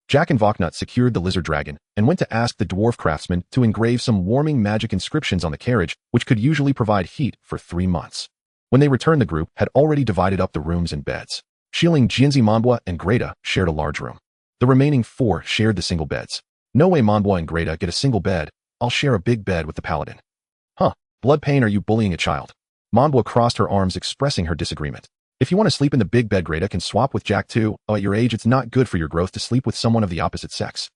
Jack and Voknut secured the lizard dragon and went to ask the dwarf craftsman to engrave some warming magic inscriptions on the carriage, which could usually provide heat for 3 months. When they returned, the group had already divided up the rooms and beds. Shieling, Jianzi, Monbwa, and Greta shared a large room. The remaining 4 shared the single beds. No way Monbwa and Greta get a single bed. I'll share a big bed with the paladin. Huh, blood pain, are you bullying a child? Monbwa crossed her arms, expressing her disagreement. If you want to sleep in the big bed, Greta can swap with Jack too. Oh, at your age, it's not good for your growth to sleep with someone of the opposite sex.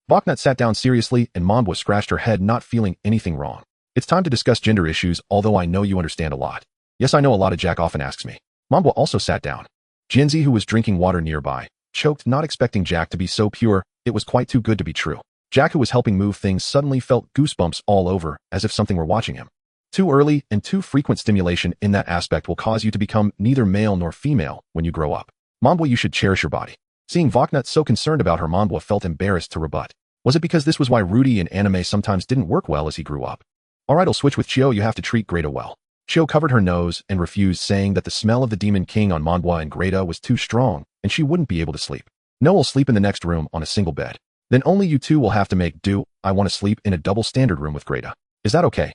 Voknut sat down seriously, and Monbwa scratched her head, not feeling anything wrong. It's time to discuss gender issues, although I know you understand a lot. Yes, I know a lot, Jack often asks me. Monbwa also sat down. Jianzi, who was drinking water nearby, choked, not expecting Jack to be so pure. It was quite too good to be true. Jack, who was helping move things, suddenly felt goosebumps all over, as if something were watching him. Too early and too frequent stimulation in that aspect will cause you to become neither male nor female when you grow up. Monbwa, you should cherish your body. Seeing Voknut so concerned about her, Monbwa felt embarrassed to rebut. Was it because this was why Rudy in anime sometimes didn't work well as he grew up? Alright, I'll switch with Chio, you have to treat Greta well. Chio covered her nose and refused, saying that the smell of the Demon King on Monbwa and Greta was too strong, and she wouldn't be able to sleep. No, I'll sleep in the next room on a single bed. Then only you two will have to make do. I want to sleep in a double standard room with Greta. Is that okay?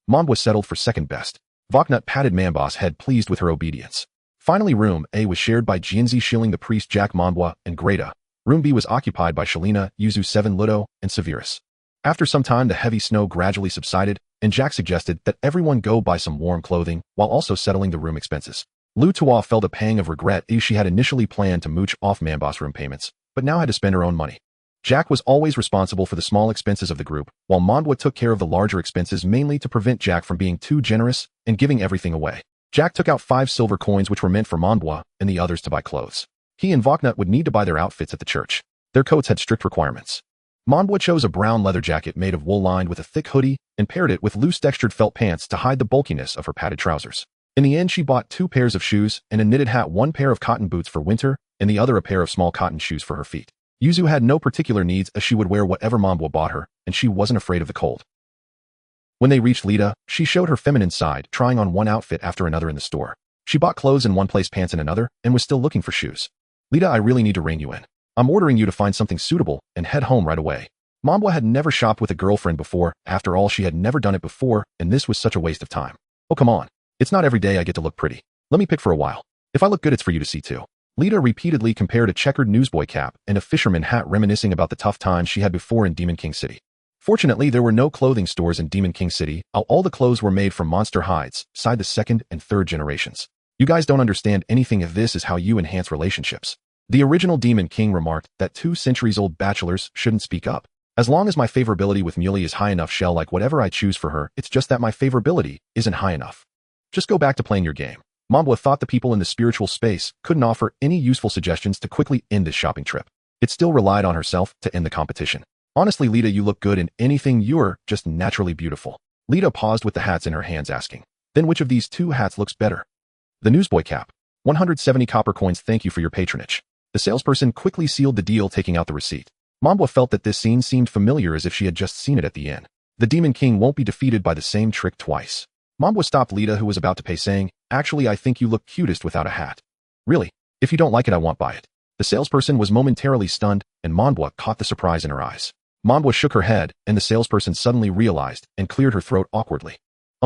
Monbwa settled for second best. Voknut patted Manbwa's head, pleased with her obedience. Finally, room A was shared by Jianzi, Shilling, the priest, Jack, Monbwa, and Greta. Room B was occupied by Shalina, Yuzu, Seven, Ludo, and Severus. After some time, the heavy snow gradually subsided, and Jack suggested that everyone go buy some warm clothing while also settling the room expenses. Lu Tua felt a pang of regret as she had initially planned to mooch off Manbwa's room payments, but now had to spend her own money. Jack was always responsible for the small expenses of the group, while Monbwa took care of the larger expenses, mainly to prevent Jack from being too generous and giving everything away. Jack took out 5 silver coins, which were meant for Monbwa and the others to buy clothes. He and Voknut would need to buy their outfits at the church. Their coats had strict requirements. Monbwa chose a brown leather jacket made of wool lined with a thick hoodie and paired it with loose textured felt pants to hide the bulkiness of her padded trousers. In the end, she bought 2 pairs of shoes and a knitted hat, 1 pair of cotton boots for winter and the other a pair of small cotton shoes for her feet. Yuzu had no particular needs, as she would wear whatever Monbwa bought her, and she wasn't afraid of the cold. When they reached Lita, she showed her feminine side, trying on one outfit after another in the store. She bought clothes in one place, pants in another, and was still looking for shoes. Lita, I really need to rein you in. I'm ordering you to find something suitable and head home right away. Monbwa had never shopped with a girlfriend before. After all, she had never done it before, and this was such a waste of time. Oh, come on. It's not every day I get to look pretty. Let me pick for a while. If I look good, it's for you to see too. Lita repeatedly compared a checkered newsboy cap and a fisherman hat, reminiscing about the tough times she had before in Demon King City. Fortunately, there were no clothing stores in Demon King City. All the clothes were made from monster hides, sighed the 2nd and 3rd generations. You guys don't understand anything if this is how you enhance relationships. The original Demon King remarked that 2 centuries-old bachelors shouldn't speak up. As long as my favorability with Muley is high enough, she'll like whatever I choose for her. It's just that my favorability isn't high enough. Just go back to playing your game. Monbwa thought the people in the spiritual space couldn't offer any useful suggestions to quickly end this shopping trip. It still relied on herself to end the competition. Honestly, Lita, you look good in anything. You're just naturally beautiful. Lita paused with the hats in her hands, asking, then which of these 2 hats looks better? The newsboy cap. 170 copper coins, thank you for your patronage. The salesperson quickly sealed the deal, taking out the receipt. Monbwa felt that this scene seemed familiar, as if she had just seen it at the inn. The Demon King won't be defeated by the same trick twice. Monbwa stopped Lita, who was about to pay, saying, actually, I think you look cutest without a hat. Really? If you don't like it, I won't buy it. The salesperson was momentarily stunned, and Monbwa caught the surprise in her eyes. Monbwa shook her head, and the salesperson suddenly realized and cleared her throat awkwardly.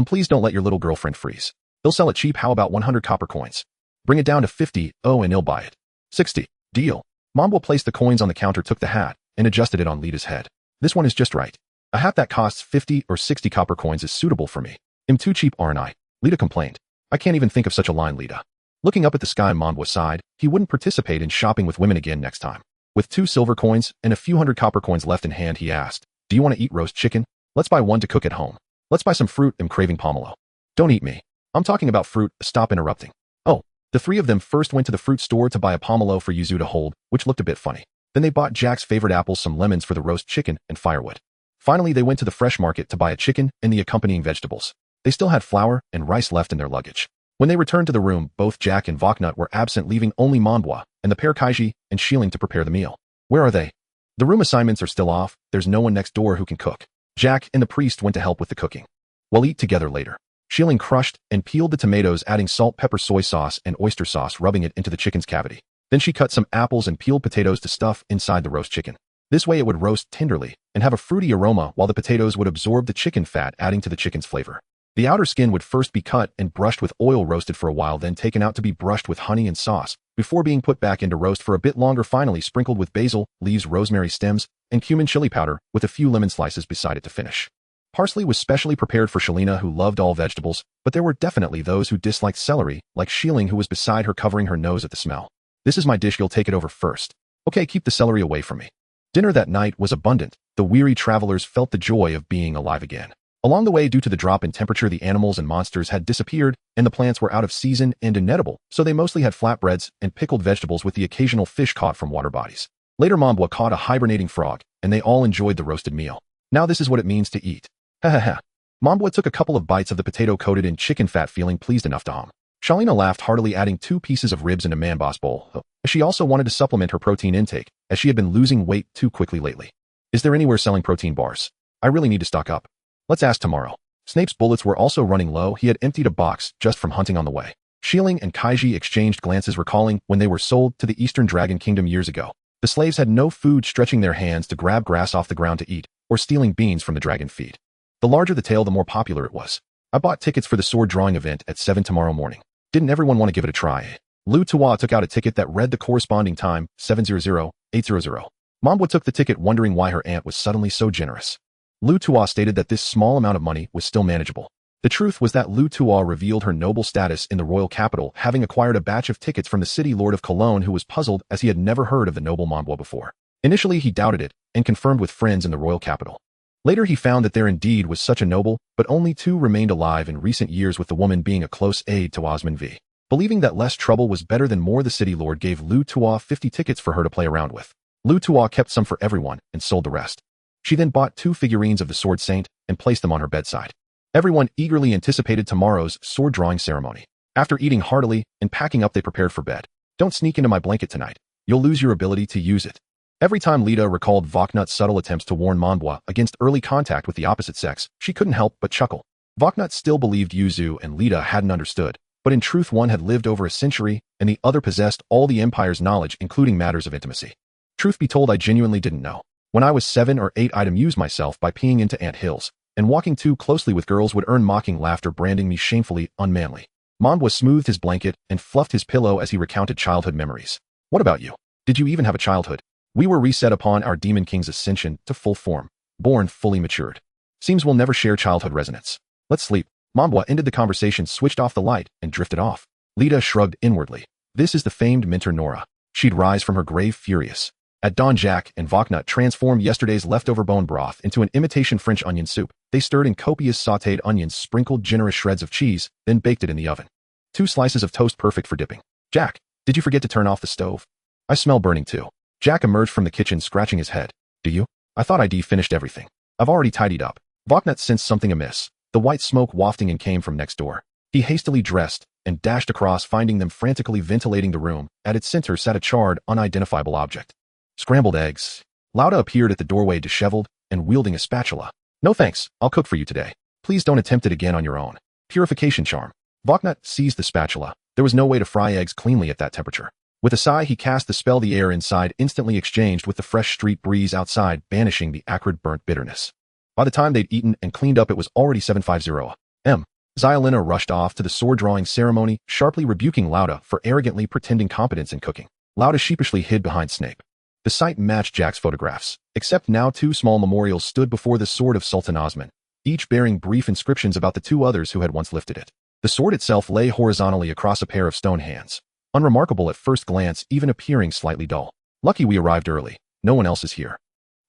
Please don't let your little girlfriend freeze. They'll sell it cheap. How about 100 copper coins? Bring it down to 50, and he'll buy it. 60. Deal. Monbwa placed the coins on the counter, took the hat, and adjusted it on Lita's head. This one is just right. A hat that costs 50 or 60 copper coins is suitable for me. I'm too cheap, aren't I? Lita complained. I can't even think of such a line, Lita. Looking up at the sky, Monbwa sighed. He wouldn't participate in shopping with women again next time. With 2 silver coins and a few hundred copper coins left in hand, he asked, do you want to eat roast chicken? Let's buy one to cook at home. Let's buy some fruit. I'm craving pomelo. Don't eat me. I'm talking about fruit. Stop interrupting. Oh, the 3 of them first went to the fruit store to buy a pomelo for Yuzu to hold, which looked a bit funny. Then they bought Jack's favorite apples, some lemons for the roast chicken, and firewood. Finally, they went to the fresh market to buy a chicken and the accompanying vegetables. They still had flour and rice left in their luggage. When they returned to the room, both Jack and Voknut were absent, leaving only Monbwa and the pair Kaiji and Shieling to prepare the meal. Where are they? The room assignments are still off. There's no one next door who can cook. Jack and the priest went to help with the cooking. We'll eat together later. Shieling crushed and peeled the tomatoes, adding salt, pepper, soy sauce, and oyster sauce, rubbing it into the chicken's cavity. Then she cut some apples and peeled potatoes to stuff inside the roast chicken. This way it would roast tenderly and have a fruity aroma while the potatoes would absorb the chicken fat, adding to the chicken's flavor. The outer skin would first be cut and brushed with oil, roasted for a while, then taken out to be brushed with honey and sauce, before being put back into roast for a bit longer, finally sprinkled with basil, leaves, rosemary stems, and cumin chili powder, with a few lemon slices beside it to finish. Parsley was specially prepared for Shelina, who loved all vegetables, but there were definitely those who disliked celery, like Sheeling, who was beside her, covering her nose at the smell. "This is my dish, you'll take it over first." "Okay, keep the celery away from me." Dinner that night was abundant. The weary travelers felt the joy of being alive again. Along the way, due to the drop in temperature, the animals and monsters had disappeared, and the plants were out of season and inedible, so they mostly had flatbreads and pickled vegetables with the occasional fish caught from water bodies. Later, Mambwa caught a hibernating frog, and they all enjoyed the roasted meal. Now this is what it means to eat. Ha ha ha. Mambwa took a couple of bites of the potato coated in chicken fat, feeling pleased enough to hum. Shalina laughed heartily, adding 2 pieces of ribs in a man-boss bowl. She also wanted to supplement her protein intake, as she had been losing weight too quickly lately. "Is there anywhere selling protein bars? I really need to stock up." "Let's ask tomorrow." Snape's bullets were also running low. He had emptied a box just from hunting on the way. Sheeling and Kaiji exchanged glances, recalling when they were sold to the Eastern Dragon Kingdom years ago. The slaves had no food, stretching their hands to grab grass off the ground to eat, or stealing beans from the dragon feed. The larger the tail, the more popular it was. "I bought tickets for the sword drawing event at 7 tomorrow morning. Didn't everyone want to give it a try?" Lu Tua took out a ticket that read the corresponding time, 7:00-8:00. Mambwa took the ticket, wondering why her aunt was suddenly so generous. Lu Tua stated that this small amount of money was still manageable. The truth was that Lu Tua revealed her noble status in the royal capital, having acquired a batch of tickets from the city lord of Cologne, who was puzzled as he had never heard of the noble Mambwa before. Initially he doubted it, and confirmed with friends in the royal capital. Later he found that there indeed was such a noble, but only 2 remained alive in recent years, with the woman being a close aide to Osman V. Believing that less trouble was better than more, the city lord gave Lu Tua 50 tickets for her to play around with. Lu Tua kept some for everyone and sold the rest. She then bought 2 figurines of the sword saint and placed them on her bedside. Everyone eagerly anticipated tomorrow's sword drawing ceremony. After eating heartily and packing up, they prepared for bed. "Don't sneak into my blanket tonight. You'll lose your ability to use it." Every time Lita recalled Voknut's subtle attempts to warn Mambwa against early contact with the opposite sex, she couldn't help but chuckle. Voknut still believed Yuzu and Lita hadn't understood, but in truth one had lived over a century and the other possessed all the Empire's knowledge, including matters of intimacy. Truth be told, I genuinely didn't know. When I was 7 or 8, I'd amuse myself by peeing into ant hills, and walking too closely with girls would earn mocking laughter, branding me shamefully unmanly. Mambwa smoothed his blanket and fluffed his pillow as he recounted childhood memories. "What about you? Did you even have a childhood?" "We were reset upon our Demon King's ascension to full form, born fully matured. Seems we'll never share childhood resonance. Let's sleep." Mambwa ended the conversation, switched off the light, and drifted off. Lita shrugged inwardly. This is the famed mentor Nora. She'd rise from her grave furious. At dawn, Jack and Voknut transformed yesterday's leftover bone broth into an imitation French onion soup. They stirred in copious sautéed onions, sprinkled generous shreds of cheese, then baked it in the oven. 2 slices of toast, perfect for dipping. "Jack, did you forget to turn off the stove?" "I smell burning too." Jack emerged from the kitchen, scratching his head. "Do you? I thought I'd finished everything. I've already tidied up." Voknut sensed something amiss. The white smoke wafting and came from next door. He hastily dressed and dashed across, finding them frantically ventilating the room. At its center sat a charred, unidentifiable object. "Scrambled eggs." Lauda appeared at the doorway, disheveled and wielding a spatula. "No thanks, I'll cook for you today. Please don't attempt it again on your own." Purification charm. Voknut seized the spatula. There was no way to fry eggs cleanly at that temperature. With a sigh, he cast the spell. The air inside instantly exchanged with the fresh street breeze outside, banishing the acrid burnt bitterness. By the time they'd eaten and cleaned up, it was already 7:50 am. Zyalina rushed off to the sword-drawing ceremony, sharply rebuking Lauda for arrogantly pretending competence in cooking. Lauda sheepishly hid behind Snape. The sight matched Jack's photographs, except now 2 small memorials stood before the sword of Sultan Osman, each bearing brief inscriptions about the 2 others who had once lifted it. The sword itself lay horizontally across a pair of stone hands, unremarkable at first glance, even appearing slightly dull. "Lucky we arrived early. No one else is here."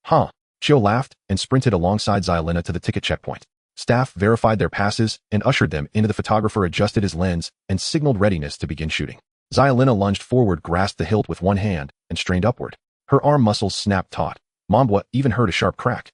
"Huh." Chio laughed and sprinted alongside Zyalina to the ticket checkpoint. Staff verified their passes and ushered them into. The photographer adjusted his lens and signaled readiness to begin shooting. Zyalina lunged forward, grasped the hilt with one hand, and strained upward. Her arm muscles snapped taut. Mambwa even heard a sharp crack.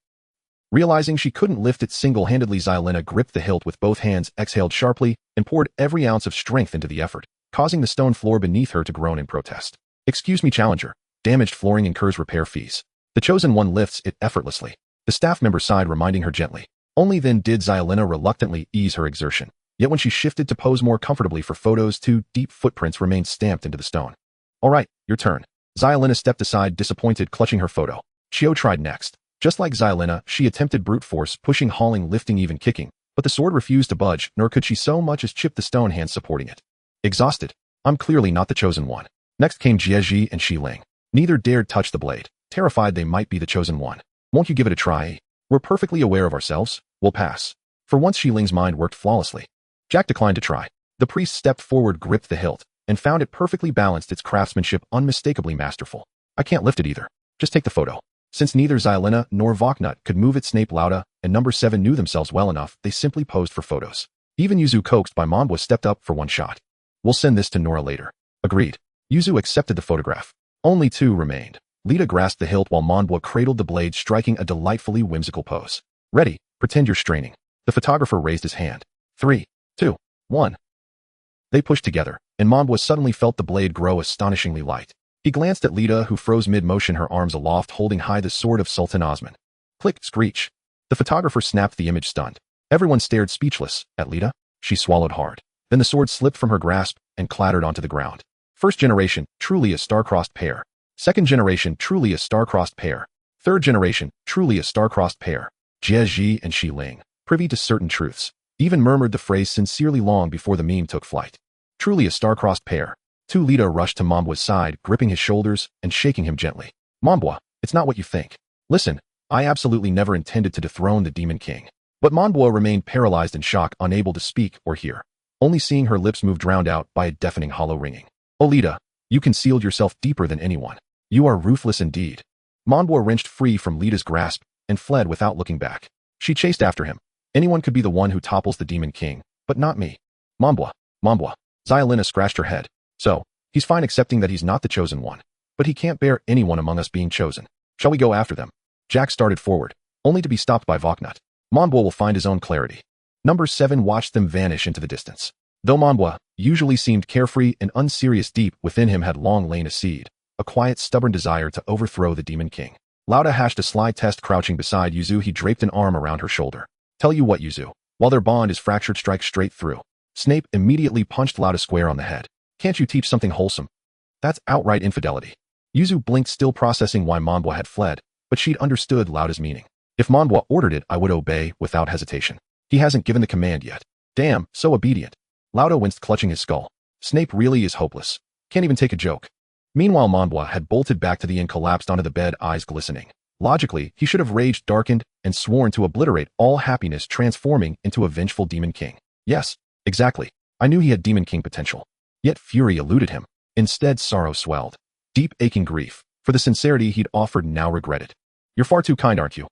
Realizing she couldn't lift it single-handedly, Zyalina gripped the hilt with both hands, exhaled sharply, and poured every ounce of strength into the effort, causing the stone floor beneath her to groan in protest. "Excuse me, Challenger. Damaged flooring incurs repair fees." The chosen one lifts it effortlessly. The staff member sighed, reminding her gently. Only then did Zyalina reluctantly ease her exertion. Yet when she shifted to pose more comfortably for photos, 2 deep footprints remained stamped into the stone. Alright, your turn. Xialina stepped aside, disappointed, clutching her photo. Xiao tried next. Just like Xialina, she attempted brute force, pushing, hauling, lifting, even kicking, but the sword refused to budge, nor could she so much as chip the stone hand supporting it. Exhausted. I'm clearly not the chosen one. Next came Jieji and Xiling. Neither dared touch the blade, terrified they might be the chosen one. Won't you give it a try? We're perfectly aware of ourselves. We'll pass. For once Xiling's mind worked flawlessly. Jack declined to try. The priest stepped forward, gripped the hilt, and found it perfectly balanced, its craftsmanship unmistakably masterful. I can't lift it either. Just take the photo. Since neither Xialina nor Voknut could move it, Snape, Lauda, and number 7 knew themselves well enough, they simply posed for photos. Even Yuzu, coaxed by Monbwa, stepped up for one shot. We'll send this to Nora later. Agreed. Yuzu accepted the photograph. Only 2 remained. Lita grasped the hilt while Monbwa cradled the blade, striking a delightfully whimsical pose. Ready? Pretend you're straining. The photographer raised his hand. 3, 2, 1. They pushed together, and Monbwa suddenly felt the blade grow astonishingly light. He glanced at Lita, who froze mid-motion, her arms aloft, holding high the sword of Sultan Osman. Click, screech. The photographer snapped the image, stunned. Everyone stared speechless at Lita. She swallowed hard. Then the sword slipped from her grasp and clattered onto the ground. First generation, truly a star-crossed pair. Second generation, truly a star-crossed pair. Third generation, truly a star-crossed pair. Jieji and Xiling, privy to certain truths, even murmured the phrase sincerely long before the meme took flight. Truly a star-crossed pair. 2 Lita rushed to Monbwa's side, gripping his shoulders and shaking him gently. Monbwa, it's not what you think. Listen, I absolutely never intended to dethrone the Demon King. But Monbwa remained paralyzed in shock, unable to speak or hear. Only seeing her lips move, drowned out by a deafening hollow ringing. Oh Lita, you concealed yourself deeper than anyone. You are ruthless indeed. Monbwa wrenched free from Lita's grasp and fled without looking back. She chased after him. Anyone could be the one who topples the Demon King, but not me. Monbwa. Xialina scratched her head. So, he's fine accepting that he's not the chosen one. But he can't bear anyone among us being chosen. Shall we go after them? Jack started forward, only to be stopped by Voknut. Monbwa will find his own clarity. Number 7 watched them vanish into the distance. Though Monbwa usually seemed carefree and unserious, deep within him had long lain a seed, a quiet, stubborn desire to overthrow the Demon King. Lauda hashed a sly test, crouching beside Yuzu. He draped an arm around her shoulder. Tell you what, Yuzu, while their bond is fractured, strike straight through. Snape immediately punched Lauda square on the head. Can't you teach something wholesome? That's outright infidelity. Yuzu blinked, still processing why Monbwa had fled, but she'd understood Lauda's meaning. If Monbwa ordered it, I would obey without hesitation. He hasn't given the command yet. Damn, so obedient. Lauda winced, clutching his skull. Snape really is hopeless. Can't even take a joke. Meanwhile, Monbwa had bolted back to the inn, collapsed onto the bed, eyes glistening. Logically, he should have raged, darkened, and sworn to obliterate all happiness, transforming into a vengeful Demon King. Yes, exactly. I knew he had Demon King potential. Yet fury eluded him. Instead, sorrow swelled. Deep, aching grief. For the sincerity he'd offered, now regretted. You're far too kind, aren't you?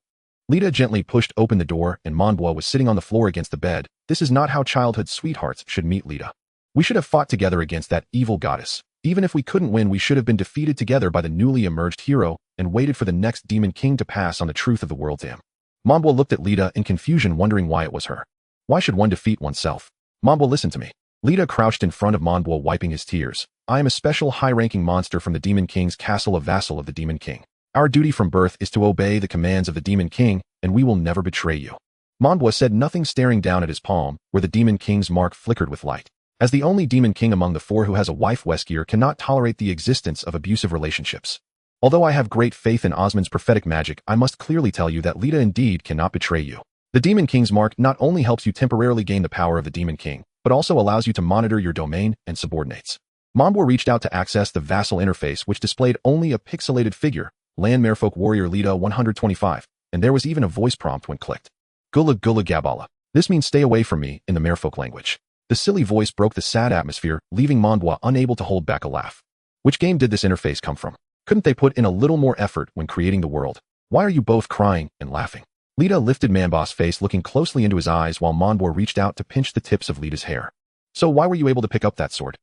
Lita gently pushed open the door, and Monbwa was sitting on the floor against the bed. This is not how childhood sweethearts should meet, Lita. We should have fought together against that evil goddess. Even if we couldn't win, we should have been defeated together by the newly emerged hero and waited for the next Demon King to pass on the truth of the world to him. Monbwa looked at Lita in confusion, wondering why it was her. Why should one defeat oneself? Monbwa, listen to me. Lita crouched in front of Monbwa, wiping his tears. I am a special high-ranking monster from the Demon King's castle, a vassal of the Demon King. Our duty from birth is to obey the commands of the Demon King, and we will never betray you. Monbwa said nothing, staring down at his palm, where the Demon King's mark flickered with light. As the only Demon King among the 4 who has a wife, Weskier cannot tolerate the existence of abusive relationships. Although I have great faith in Osmond's prophetic magic, I must clearly tell you that Lita indeed cannot betray you. The Demon King's mark not only helps you temporarily gain the power of the Demon King, but also allows you to monitor your domain and subordinates. Monbwa reached out to access the vassal interface, which displayed only a pixelated figure, Land Merfolk Warrior Lita 125, and there was even a voice prompt when clicked. Gula Gula Gabala. This means stay away from me in the Merfolk language. The silly voice broke the sad atmosphere, leaving Monbwa unable to hold back a laugh. Which game did this interface come from? Couldn't they put in a little more effort when creating the world? Why are you both crying and laughing? Lita lifted Manbo's face, looking closely into his eyes while Monbwa reached out to pinch the tips of Lita's hair. So why were you able to pick up that sword?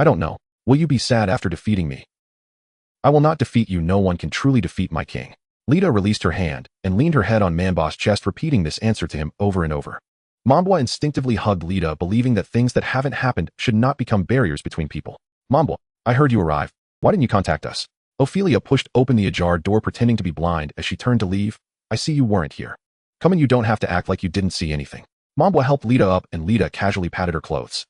I don't know. Will you be sad after defeating me? I will not defeat you. No one can truly defeat my king. Lita released her hand and leaned her head on Manbo's chest, repeating this answer to him over and over. Monbwa instinctively hugged Lita, believing that things that haven't happened should not become barriers between people. Monbwa, I heard you arrived. Why didn't you contact us? Ophelia pushed open the ajar door, pretending to be blind as she turned to leave. I see you weren't here. Come in, you don't have to act like you didn't see anything. Monbwa helped Lita up, and Lita casually patted her clothes.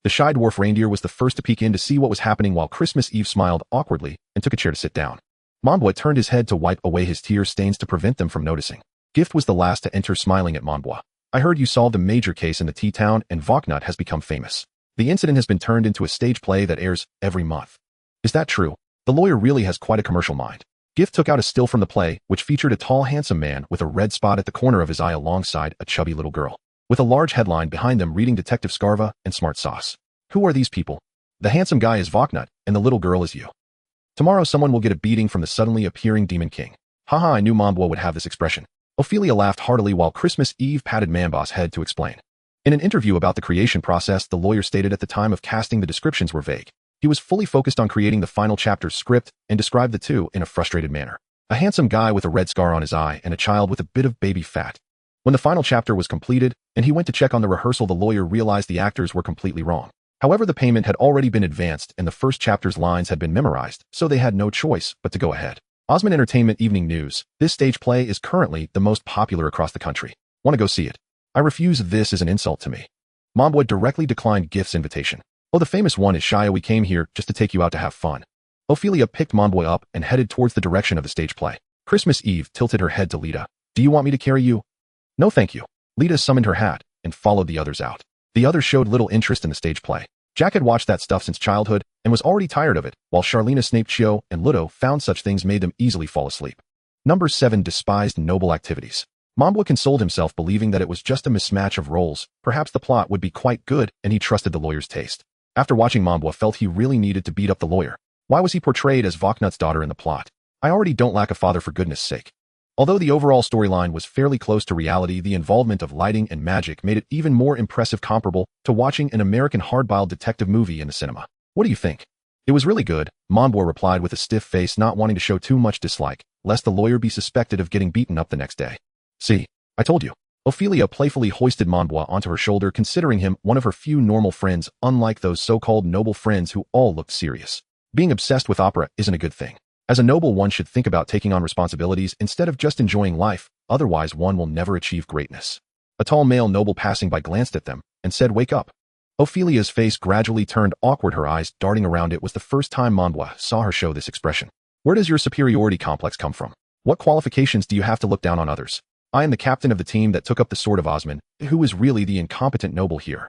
The shy dwarf reindeer was the first to peek in to see what was happening while Christmas Eve smiled awkwardly and took a chair to sit down. Monbois turned his head to wipe away his tear stains to prevent them from noticing. Gift was the last to enter, smiling at Monbois. I heard you solved a major case in the tea town and Voknut has become famous. The incident has been turned into a stage play that airs every month. Is that true? The lawyer really has quite a commercial mind. Gift took out a still from the play, which featured a tall, handsome man with a red spot at the corner of his eye alongside a chubby little girl, with a large headline behind them reading Detective Scarva and Smart Sauce. Who are these people? The handsome guy is Voknut, and the little girl is you. Tomorrow someone will get a beating from the suddenly appearing Demon King. Haha, I knew Monbois would have this expression. Ophelia laughed heartily while Christmas Eve patted Monbois' head to explain. In an interview about the creation process, the lawyer stated at the time of casting the descriptions were vague. He was fully focused on creating the final chapter's script and described the two in a frustrated manner. A handsome guy with a red scar on his eye and a child with a bit of baby fat. When the final chapter was completed and he went to check on the rehearsal, the lawyer realized the actors were completely wrong. However, the payment had already been advanced and the first chapter's lines had been memorized, so they had no choice but to go ahead. Osmond Entertainment Evening News. This stage play is currently the most popular across the country. Want to go see it? I refuse. This is an insult to me. Monbois directly declined Gift's invitation. Oh, the famous one is Shia. We came here just to take you out to have fun. Ophelia picked Monbois up and headed towards the direction of the stage play. Christmas Eve tilted her head to Lita. Do you want me to carry you? No thank you. Lita summoned her hat and followed the others out. The others showed little interest in the stage play. Jack had watched that stuff since childhood and was already tired of it, while Charlena, Snape, Chio, and Ludo found such things made them easily fall asleep. Number 7 despised noble activities. Monbois consoled himself believing that it was just a mismatch of roles. Perhaps the plot would be quite good and he trusted the lawyer's taste. After watching, Monbois felt he really needed to beat up the lawyer. Why was he portrayed as Voknut's daughter in the plot? I already don't lack a father, for goodness sake. Although the overall storyline was fairly close to reality, the involvement of lighting and magic made it even more impressive, comparable to watching an American hardboiled detective movie in the cinema. What do you think? It was really good, Monbois replied with a stiff face, not wanting to show too much dislike, lest the lawyer be suspected of getting beaten up the next day. See, I told you. Ophelia playfully hoisted Monbois onto her shoulder, considering him one of her few normal friends, unlike those so-called noble friends who all looked serious. Being obsessed with opera isn't a good thing. As a noble, one should think about taking on responsibilities instead of just enjoying life, otherwise one will never achieve greatness. A tall male noble passing by glanced at them and said, "Wake up." Ophelia's face gradually turned awkward, her eyes darting around. It was the first time Monbois saw her show this expression. Where does your superiority complex come from? What qualifications do you have to look down on others? I am the captain of the team that took up the sword of Osmond, who is really the incompetent noble here.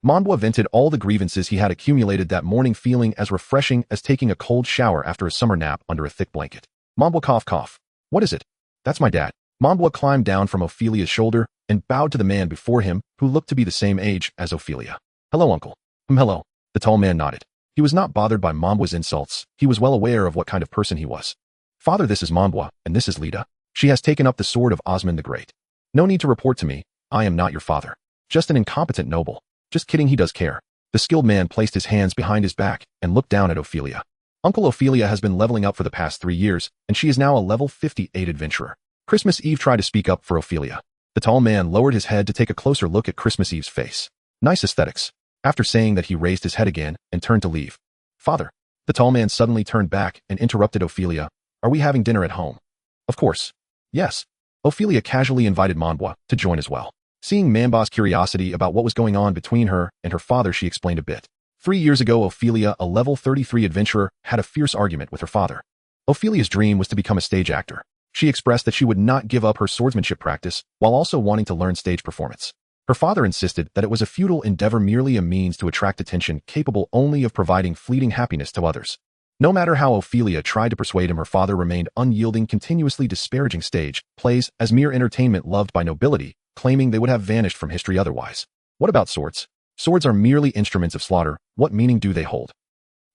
Monbois vented all the grievances he had accumulated that morning, feeling as refreshing as taking a cold shower after a summer nap under a thick blanket. Monbois cough. What is it? That's my dad. Monbois climbed down from Ophelia's shoulder and bowed to the man before him, who looked to be the same age as Ophelia. Hello, uncle. Hello. The tall man nodded. He was not bothered by Monbois' insults. He was well aware of what kind of person he was. Father, this is Monbois, and this is Lita. She has taken up the sword of Osmond the Great. No need to report to me. I am not your father. Just an incompetent noble. Just kidding, he does care. The skilled man placed his hands behind his back and looked down at Ophelia. Uncle Ophelia has been leveling up for the past 3 years, and she is now a level 58 adventurer. Christmas Eve tried to speak up for Ophelia. The tall man lowered his head to take a closer look at Christmas Eve's face. Nice aesthetics. After saying that, he raised his head again and turned to leave. Father. The tall man suddenly turned back and interrupted Ophelia. Are we having dinner at home? Of course. Yes. Ophelia casually invited Monbois to join as well. Seeing Monbois' curiosity about what was going on between her and her father, she explained a bit. 3 years ago, Ophelia, a level 33 adventurer, had a fierce argument with her father. Ophelia's dream was to become a stage actor. She expressed that she would not give up her swordsmanship practice while also wanting to learn stage performance. Her father insisted that it was a futile endeavor, merely a means to attract attention, capable only of providing fleeting happiness to others. No matter how Ophelia tried to persuade him, her father remained unyielding, continuously disparaging stage plays as mere entertainment loved by nobility, claiming they would have vanished from history otherwise. What about swords? Swords are merely instruments of slaughter. What meaning do they hold?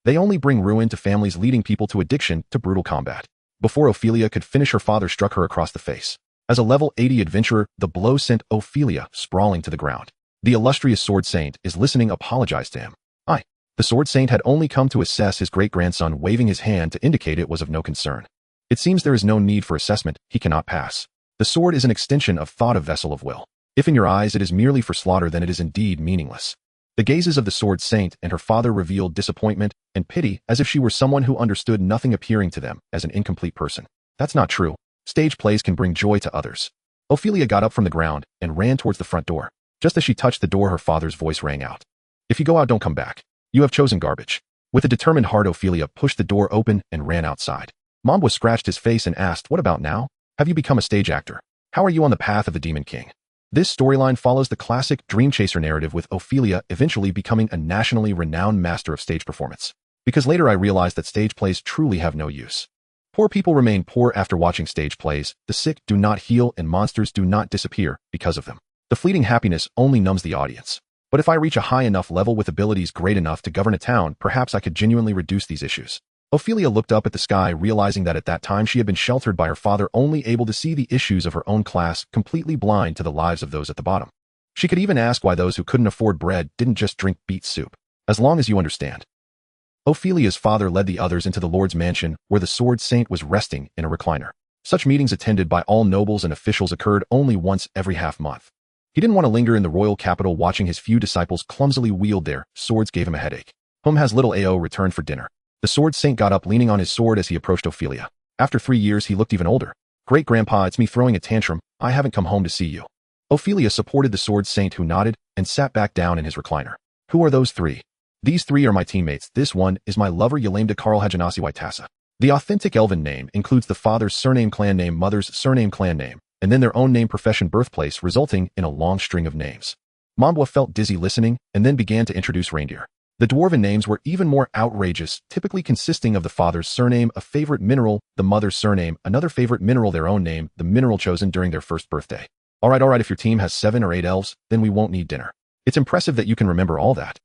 They only bring ruin to families, leading people to addiction to brutal combat. Before Ophelia could finish, her father struck her across the face. As a level 80 adventurer, the blow sent Ophelia sprawling to the ground. The illustrious Sword Saint is listening, apologized to him. The Sword Saint had only come to assess his great-grandson, waving his hand to indicate it was of no concern. It seems there is no need for assessment, he cannot pass. The sword is an extension of thought, a vessel of will. If in your eyes it is merely for slaughter, then it is indeed meaningless. The gazes of the Sword Saint and her father revealed disappointment and pity, as if she were someone who understood nothing, appearing to them as an incomplete person. That's not true. Stage plays can bring joy to others. Ophelia got up from the ground and ran towards the front door. Just as she touched the door, her father's voice rang out. If you go out, don't come back. You have chosen garbage. With a determined heart, Ophelia pushed the door open and ran outside. Mambwa scratched his face and asked, "What about now? Have you become a stage actor? How are you on the path of the Demon King?" This storyline follows the classic dream chaser narrative, with Ophelia eventually becoming a nationally renowned master of stage performance. Because later I realized that stage plays truly have no use. Poor people remain poor after watching stage plays, the sick do not heal, and monsters do not disappear because of them. The fleeting happiness only numbs the audience. But if I reach a high enough level with abilities great enough to govern a town, perhaps I could genuinely reduce these issues. Ophelia looked up at the sky, realizing that at that time she had been sheltered by her father, only able to see the issues of her own class, completely blind to the lives of those at the bottom. She could even ask why those who couldn't afford bread didn't just drink beet soup. As long as you understand. Ophelia's father led the others into the Lord's mansion, where the Sword Saint was resting in a recliner. Such meetings, attended by all nobles and officials, occurred only once every half-month. He didn't want to linger in the royal capital watching his few disciples clumsily wield their swords gave him a headache. Home has little AO returned for dinner. The Sword Saint got up, leaning on his sword as he approached Ophelia. After 3 years, he looked even older. "Great-grandpa, it's me throwing a tantrum. I haven't come home to see you." Ophelia supported the Sword Saint, who nodded and sat back down in his recliner. "Who are those three?" "These three are my teammates. This one is my lover, Yalamda Karl Hajanasi Waitasa." The authentic elven name includes the father's surname, clan name, mother's surname, clan name, and then their own name, profession, birthplace, resulting in a long string of names. Mambwa felt dizzy listening and then began to introduce reindeer. The dwarven names were even more outrageous, typically consisting of the father's surname, a favorite mineral, the mother's surname, another favorite mineral, their own name, the mineral chosen during their first birthday. All right, if your team has 7 or 8 elves, then we won't need dinner. It's impressive that you can remember all that.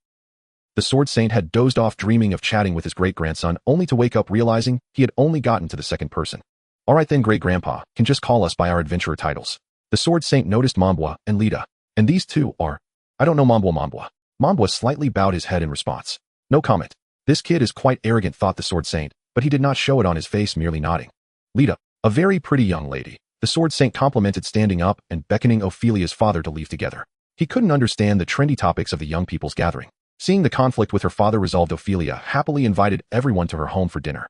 The Sword Saint had dozed off, dreaming of chatting with his great-grandson, only to wake up realizing he had only gotten to the second person. "All right then, great-grandpa, can just call us by our adventurer titles." The Sword Saint noticed Mambwa and Lita. "And these two are—" "I don't know Mambwa." Mambwa slightly bowed his head in response. "No comment. This kid is quite arrogant," thought the Sword Saint, but he did not show it on his face, merely nodding. "Lita, a very pretty young lady," the Sword Saint complimented, standing up and beckoning Ophelia's father to leave together. He couldn't understand the trendy topics of the young people's gathering. Seeing the conflict with her father resolved, Ophelia happily invited everyone to her home for dinner.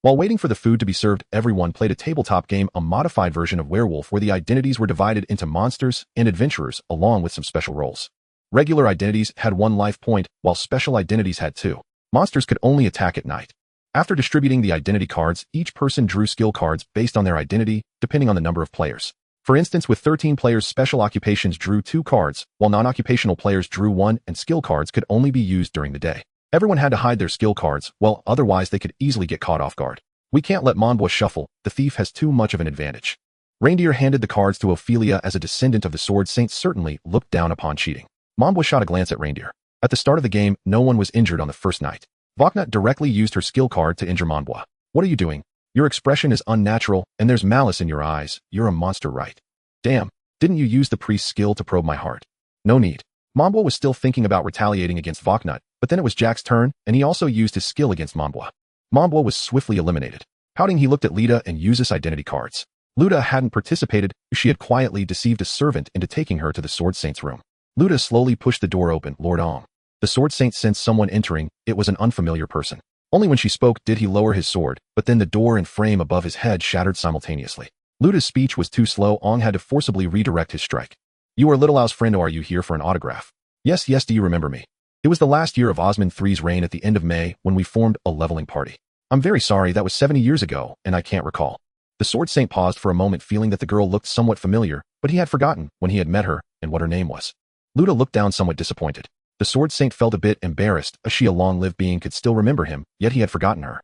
While waiting for the food to be served, everyone played a tabletop game, a modified version of Werewolf, where the identities were divided into monsters and adventurers, along with some special roles. Regular identities had 1 life point, while special identities had 2. Monsters could only attack at night. After distributing the identity cards, each person drew skill cards based on their identity, depending on the number of players. For instance, with 13 players, special occupations drew 2 cards, while non-occupational players drew 1, and skill cards could only be used during the day. Everyone had to hide their skill cards, well, otherwise they could easily get caught off guard. "We can't let Mambwa shuffle, the thief has too much of an advantage." Reindeer handed the cards to Ophelia. As a descendant of the Sword Saint, certainly looked down upon cheating. Mambwa shot a glance at Reindeer. At the start of the game, no one was injured on the first night. Voknut directly used her skill card to injure Mambwa. "What are you doing? Your expression is unnatural, and there's malice in your eyes. You're a monster, right?" "Damn, didn't you use the priest's skill to probe my heart?" "No need." Mambwa was still thinking about retaliating against Voknut, but then it was Jack's turn, and he also used his skill against Mambwa. Mambwa was swiftly eliminated. Pouting, he looked at Lita and used his identity cards. Lita hadn't participated. She had quietly deceived a servant into taking her to the Sword Saint's room. Lita slowly pushed the door open. "Lord Ong." The Sword Saint sensed someone entering. It was an unfamiliar person. Only when she spoke did he lower his sword, but then the door and frame above his head shattered simultaneously. Luta's speech was too slow. Ong had to forcibly redirect his strike. "You are Little Owl's friend. Are you here for an autograph?" Yes, do you remember me?" "It was the last year of Osmond III's reign at the end of May when we formed a leveling party." "I'm very sorry, that was 70 years ago, and I can't recall." The Sword Saint paused for a moment, feeling that the girl looked somewhat familiar, but he had forgotten when he had met her and what her name was. Luta looked down, somewhat disappointed. The Sword Saint felt a bit embarrassed, as she, a long-lived being, could still remember him, yet he had forgotten her.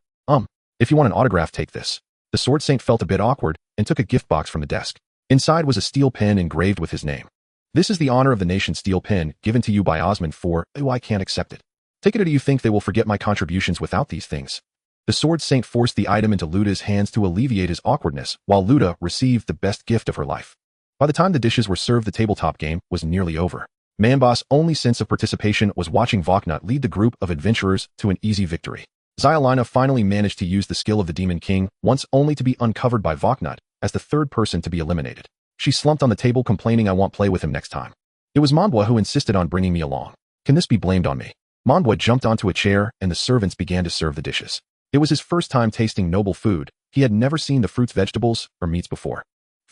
If you want an autograph, take this." The Sword Saint felt a bit awkward and took a gift box from the desk. Inside was a steel pen engraved with his name. "This is the honor of the nation steel pen, given to you by Osmond IV. Oh, I can't accept it." "Take it, or do you think they will forget my contributions without these things?" The Sword Saint forced the item into Luta's hands to alleviate his awkwardness, while Luta received the best gift of her life. By the time the dishes were served, the tabletop game was nearly over. Manboss' only sense of participation was watching Voknut lead the group of adventurers to an easy victory. Zyalina finally managed to use the skill of the Demon King, once only to be uncovered by Voknut as the third person to be eliminated. She slumped on the table, complaining, "I won't play with him next time." It was Mambwa who insisted on bringing me along. "Can this be blamed on me?" Mambwa jumped onto a chair, and the servants began to serve the dishes. It was his first time tasting noble food. He had never seen the fruits, vegetables, or meats before.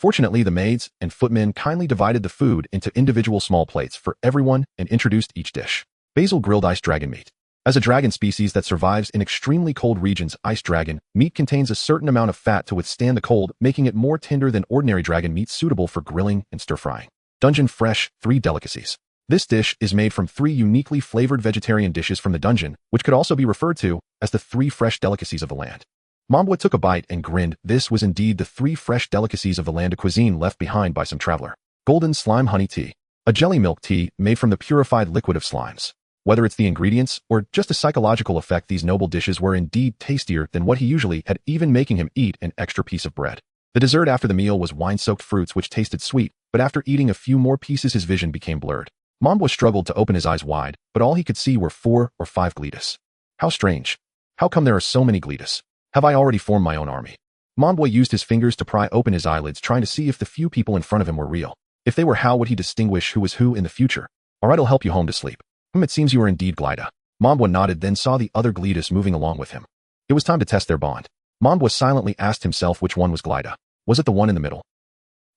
Fortunately, the maids and footmen kindly divided the food into individual small plates for everyone and introduced each dish. Basil grilled ice dragon meat. As a dragon species that survives in extremely cold regions, ice dragon meat contains a certain amount of fat to withstand the cold, making it more tender than ordinary dragon meat, suitable for grilling and stir-frying. Dungeon Fresh 3 Delicacies. This dish is made from 3 uniquely flavored vegetarian dishes from the dungeon, which could also be referred to as the 3 fresh delicacies of the land. Mambwa took a bite and grinned. This was indeed the 3 fresh delicacies of the land, a cuisine left behind by some traveler. Golden Slime Honey Tea. A jelly milk tea made from the purified liquid of slimes. Whether it's the ingredients or just a psychological effect, these noble dishes were indeed tastier than what he usually had, even making him eat an extra piece of bread. The dessert after the meal was wine-soaked fruits which tasted sweet, but after eating a few more pieces his vision became blurred. Mambwa struggled to open his eyes wide, but all he could see were 4 or 5 Gletus. How strange. How come there are so many Gletus? Have I already formed my own army? Mambwa used his fingers to pry open his eyelids, trying to see if the few people in front of him were real. If they were, how would he distinguish who was who in the future? Alright, I'll help you home to sleep. It seems you are indeed Glyda. Mambwa nodded, then saw the other Gletus moving along with him. It was time to test their bond. Mambwa silently asked himself which one was Glyda. Was it the one in the middle?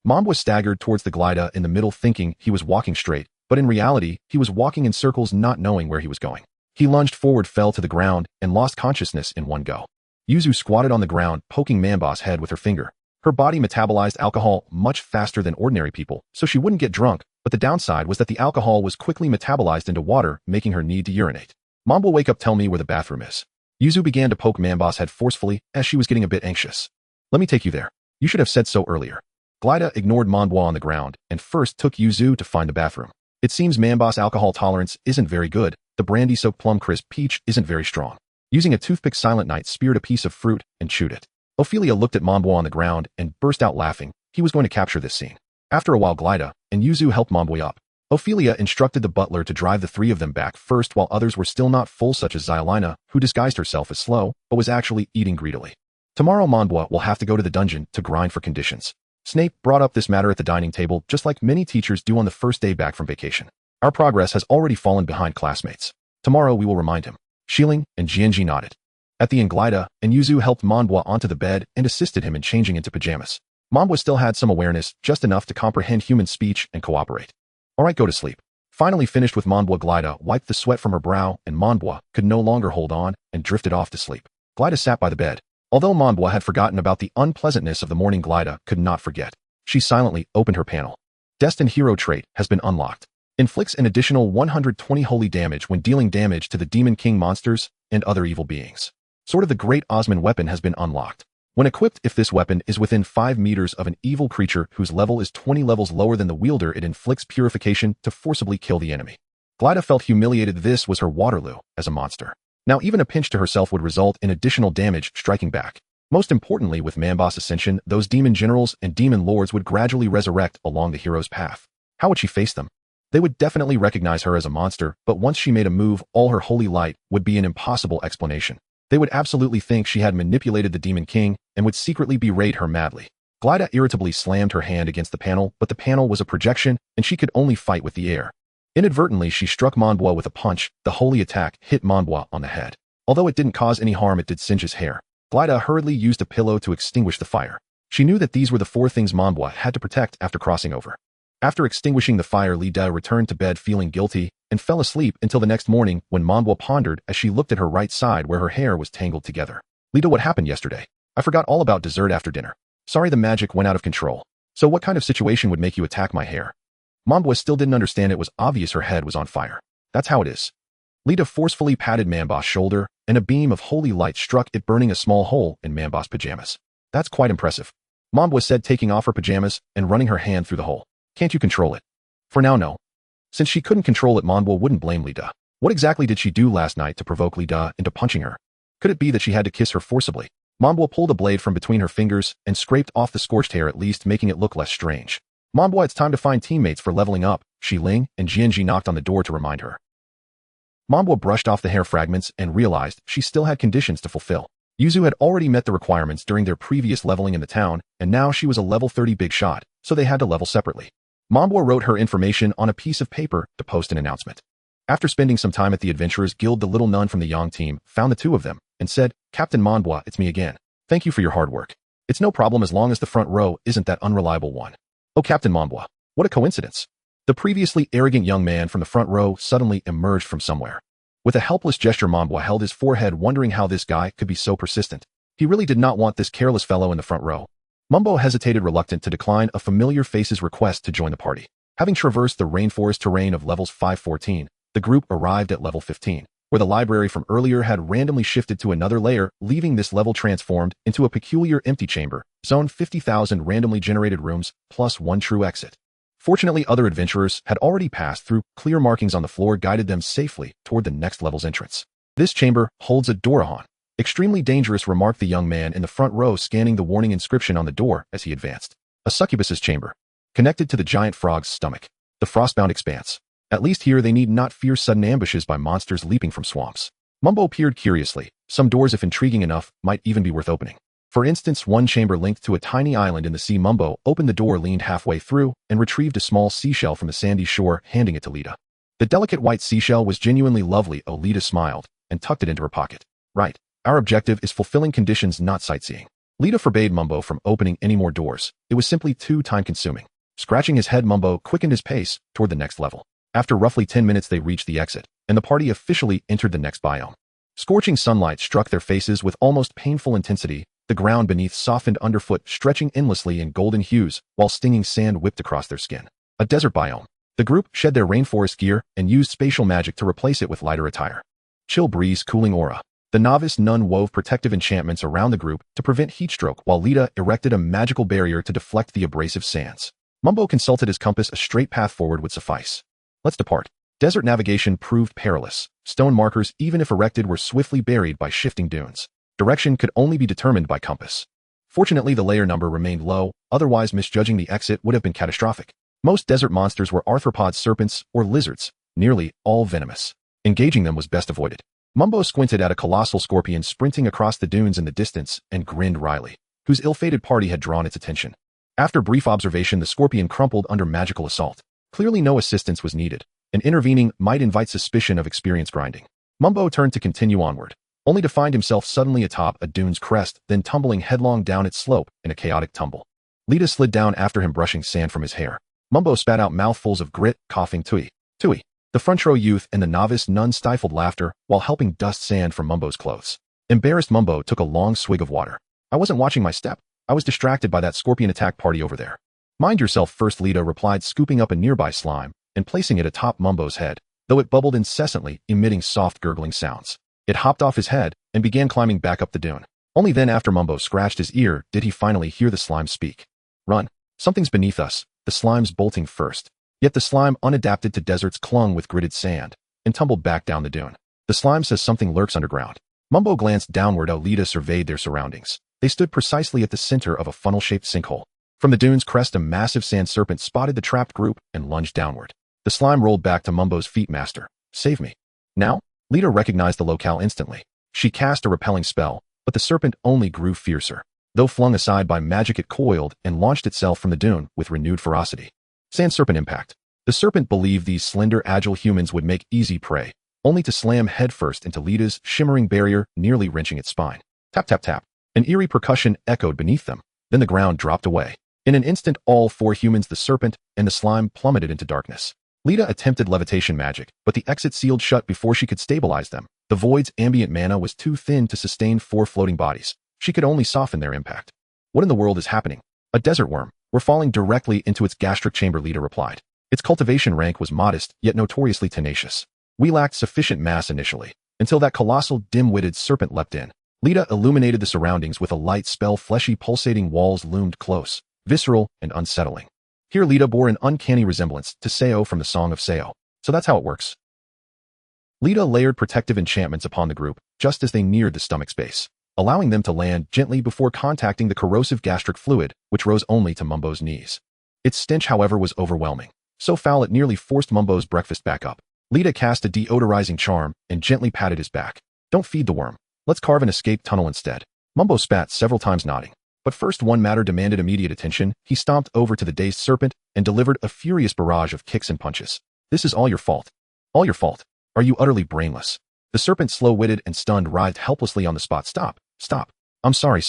Mambwa staggered towards the Glyda in the middle, thinking he was walking straight, but in reality, he was walking in circles, not knowing where he was going. He lunged forward, fell to the ground, and lost consciousness in one go. Yuzu squatted on the ground, poking Mamba's head with her finger. Her body metabolized alcohol much faster than ordinary people, so she wouldn't get drunk, but the downside was that the alcohol was quickly metabolized into water, making her need to urinate. Mambwa, wake up, tell me where the bathroom is. Yuzu began to poke Mamba's head forcefully, as she was getting a bit anxious. Let me take you there. You should have said so earlier. Glyda ignored Mambwa on the ground, and first took Yuzu to find the bathroom. It seems Mamba's alcohol tolerance isn't very good. The brandy-soaked plum crisp peach isn't very strong. Using a toothpick, Silent Night speared a piece of fruit and chewed it. Ophelia looked at Mambwa on the ground and burst out laughing. He was going to capture this scene. After a while, Glyda and Yuzu helped Mambwa up. Ophelia instructed the butler to drive the 3 of them back first, while others were still not full, such as Zyalina, who disguised herself as slow, but was actually eating greedily. Tomorrow, Mambwa will have to go to the dungeon to grind for conditions. Snape brought up this matter at the dining table, just like many teachers do on the first day back from vacation. Our progress has already fallen behind classmates. Tomorrow we will remind him. Shieling and Jianji nodded. At the end, Glyda and Yuzu helped Mambwa onto the bed and assisted him in changing into pajamas. Mambwa still had some awareness, just enough to comprehend human speech and cooperate. Alright, go to sleep. Finally finished with Mambwa, Glyda wiped the sweat from her brow, and Mambwa could no longer hold on and drifted off to sleep. Glyda sat by the bed. Although Mambwa had forgotten about the unpleasantness of the morning, Glyda could not forget. She silently opened her panel. Destined Hero trait has been unlocked. Inflicts an additional 120 holy damage when dealing damage to the Demon King monsters and other evil beings. Sword of the Great Osman weapon has been unlocked. When equipped, if this weapon is within 5 meters of an evil creature whose level is 20 levels lower than the wielder, it inflicts purification to forcibly kill the enemy. Glyda felt humiliated. This was her Waterloo as a monster. Now even a pinch to herself would result in additional damage striking back. Most importantly, with Mamba's ascension, those demon generals and demon lords would gradually resurrect along the hero's path. How would she face them? They would definitely recognize her as a monster, but once she made a move, all her holy light would be an impossible explanation. They would absolutely think she had manipulated the Demon King and would secretly berate her madly. Glyda irritably slammed her hand against the panel, but the panel was a projection and she could only fight with the air. Inadvertently, she struck Mambwa with a punch. The holy attack hit Mambwa on the head. Although it didn't cause any harm, it did singe his hair. Glyda hurriedly used a pillow to extinguish the fire. She knew that these were the 4 things Mambwa had to protect after crossing over. After extinguishing the fire, Lida returned to bed feeling guilty and fell asleep until the next morning when Mambwa pondered as she looked at her right side where her hair was tangled together. Lida, what happened yesterday? I forgot all about dessert after dinner. Sorry, the magic went out of control. So what kind of situation would make you attack my hair? Mambwa still didn't understand. It was obvious her head was on fire. That's how it is. Lida forcefully patted Mamba's shoulder and a beam of holy light struck it, burning a small hole in Mamba's pajamas. That's quite impressive. Mambwa said, taking off her pajamas and running her hand through the hole. Can't you control it? For now, no. Since she couldn't control it, Mambwa wouldn't blame Lida. What exactly did she do last night to provoke Lida into punching her? Could it be that she had to kiss her forcibly? Mambwa pulled a blade from between her fingers and scraped off the scorched hair, at least making it look less strange. Mambwa, it's time to find teammates for leveling up. Shi Ling and Jianji knocked on the door to remind her. Mambwa brushed off the hair fragments and realized she still had conditions to fulfill. Yuzu had already met the requirements during their previous leveling in the town, and now she was a level 30 big shot, so they had to level separately. Mambwa wrote her information on a piece of paper to post an announcement. After spending some time at the Adventurers Guild, the little nun from the Yang team found the 2 of them and said, Captain Mambwa, it's me again. Thank you for your hard work. It's no problem as long as the front row isn't that unreliable one. Oh, Captain Mambois, what a coincidence. The previously arrogant young man from the front row suddenly emerged from somewhere. With a helpless gesture, Mambois held his forehead, wondering how this guy could be so persistent. He really did not want this careless fellow in the front row. Mambo hesitated, reluctant to decline a familiar face's request to join the party. Having traversed the rainforest terrain of levels 514, the group arrived at level 15, where the library from earlier had randomly shifted to another layer, leaving this level transformed into a peculiar empty chamber, zone 50,000 randomly generated rooms, plus one true exit. Fortunately, other adventurers had already passed through. Clear markings on the floor guided them safely toward the next level's entrance. This chamber holds a Dorahan. Extremely dangerous, remarked the young man in the front row, scanning the warning inscription on the door as he advanced. A succubus's chamber, connected to the giant frog's stomach. The frostbound expanse. At least here they need not fear sudden ambushes by monsters leaping from swamps. Mumbo peered curiously. Some doors, if intriguing enough, might even be worth opening. For instance, one chamber linked to a tiny island in the sea. Mumbo opened the door, leaned halfway through, and retrieved a small seashell from the sandy shore, handing it to Lita. The delicate white seashell was genuinely lovely. Oh, Lita smiled and tucked it into her pocket. Right. Our objective is fulfilling conditions, not sightseeing. Lita forbade Mumbo from opening any more doors. It was simply too time-consuming. Scratching his head, Mumbo quickened his pace toward the next level. After roughly 10 minutes, they reached the exit, and the party officially entered the next biome. Scorching sunlight struck their faces with almost painful intensity, the ground beneath softened underfoot, stretching endlessly in golden hues, while stinging sand whipped across their skin. A desert biome. The group shed their rainforest gear and used spatial magic to replace it with lighter attire. Chill breeze, cooling aura. The novice nun wove protective enchantments around the group to prevent heatstroke, while Lita erected a magical barrier to deflect the abrasive sands. Mumbo consulted his compass. A straight path forward would suffice. Let's depart. Desert navigation proved perilous. Stone markers, even if erected, were swiftly buried by shifting dunes. Direction could only be determined by compass. Fortunately, the layer number remained low, otherwise misjudging the exit would have been catastrophic. Most desert monsters were arthropod serpents or lizards, nearly all venomous. Engaging them was best avoided. Mumbo squinted at a colossal scorpion sprinting across the dunes in the distance and grinned wryly, whose ill-fated party had drawn its attention. After brief observation, the scorpion crumpled under magical assault. Clearly no assistance was needed, and intervening might invite suspicion of experience grinding. Mumbo turned to continue onward, only to find himself suddenly atop a dune's crest, then tumbling headlong down its slope in a chaotic tumble. Lita slid down after him, brushing sand from his hair. Mumbo spat out mouthfuls of grit, coughing tui, tui. The front row youth and the novice nun stifled laughter while helping dust sand from Mumbo's clothes. Embarrassed, Mumbo took a long swig of water. I wasn't watching my step. I was distracted by that scorpion attack party over there. Mind yourself first, Lita replied, scooping up a nearby slime and placing it atop Mumbo's head, though it bubbled incessantly, emitting soft gurgling sounds. It hopped off his head and began climbing back up the dune. Only then, after Mumbo scratched his ear, did he finally hear the slime speak. Run. Something's beneath us. The slime's bolting first. Yet the slime, unadapted to deserts, clung with gritted sand and tumbled back down the dune. The slime says something lurks underground. Mumbo glanced downward. Lita surveyed their surroundings. They stood precisely at the center of a funnel-shaped sinkhole. From the dune's crest, a massive sand serpent spotted the trapped group and lunged downward. The slime rolled back to Mumbo's feet. Master, save me. Now? Lita recognized the locale instantly. She cast a repelling spell, but the serpent only grew fiercer. Though flung aside by magic, it coiled and launched itself from the dune with renewed ferocity. Sand serpent impact. The serpent believed these slender, agile humans would make easy prey, only to slam headfirst into Lita's shimmering barrier, nearly wrenching its spine. Tap, tap, tap. An eerie percussion echoed beneath them. Then the ground dropped away. In an instant, all four humans, the serpent, and the slime plummeted into darkness. Lita attempted levitation magic, but the exit sealed shut before she could stabilize them. The void's ambient mana was too thin to sustain four floating bodies. She could only soften their impact. What in the world is happening? A desert worm. We're falling directly into its gastric chamber, Lita replied. Its cultivation rank was modest, yet notoriously tenacious. We lacked sufficient mass initially, until that colossal, dim-witted serpent leapt in. Lita illuminated the surroundings with a light spell. Fleshy, pulsating walls loomed close, visceral and unsettling. Here Lita bore an uncanny resemblance to Seo from the Song of Seo. So that's how it works. Lita layered protective enchantments upon the group just as they neared the stomach's base, allowing them to land gently before contacting the corrosive gastric fluid, which rose only to Mumbo's knees. Its stench, however, was overwhelming, so foul it nearly forced Mumbo's breakfast back up. Lita cast a deodorizing charm and gently patted his back. Don't feed the worm. Let's carve an escape tunnel instead. Mumbo spat several times, nodding. But first, one matter demanded immediate attention. He stomped over to the dazed serpent and delivered a furious barrage of kicks and punches. This is all your fault. All your fault. Are you utterly brainless? The serpent, slow-witted and stunned, writhed helplessly on the spot. Stop. Stop. I'm sorry.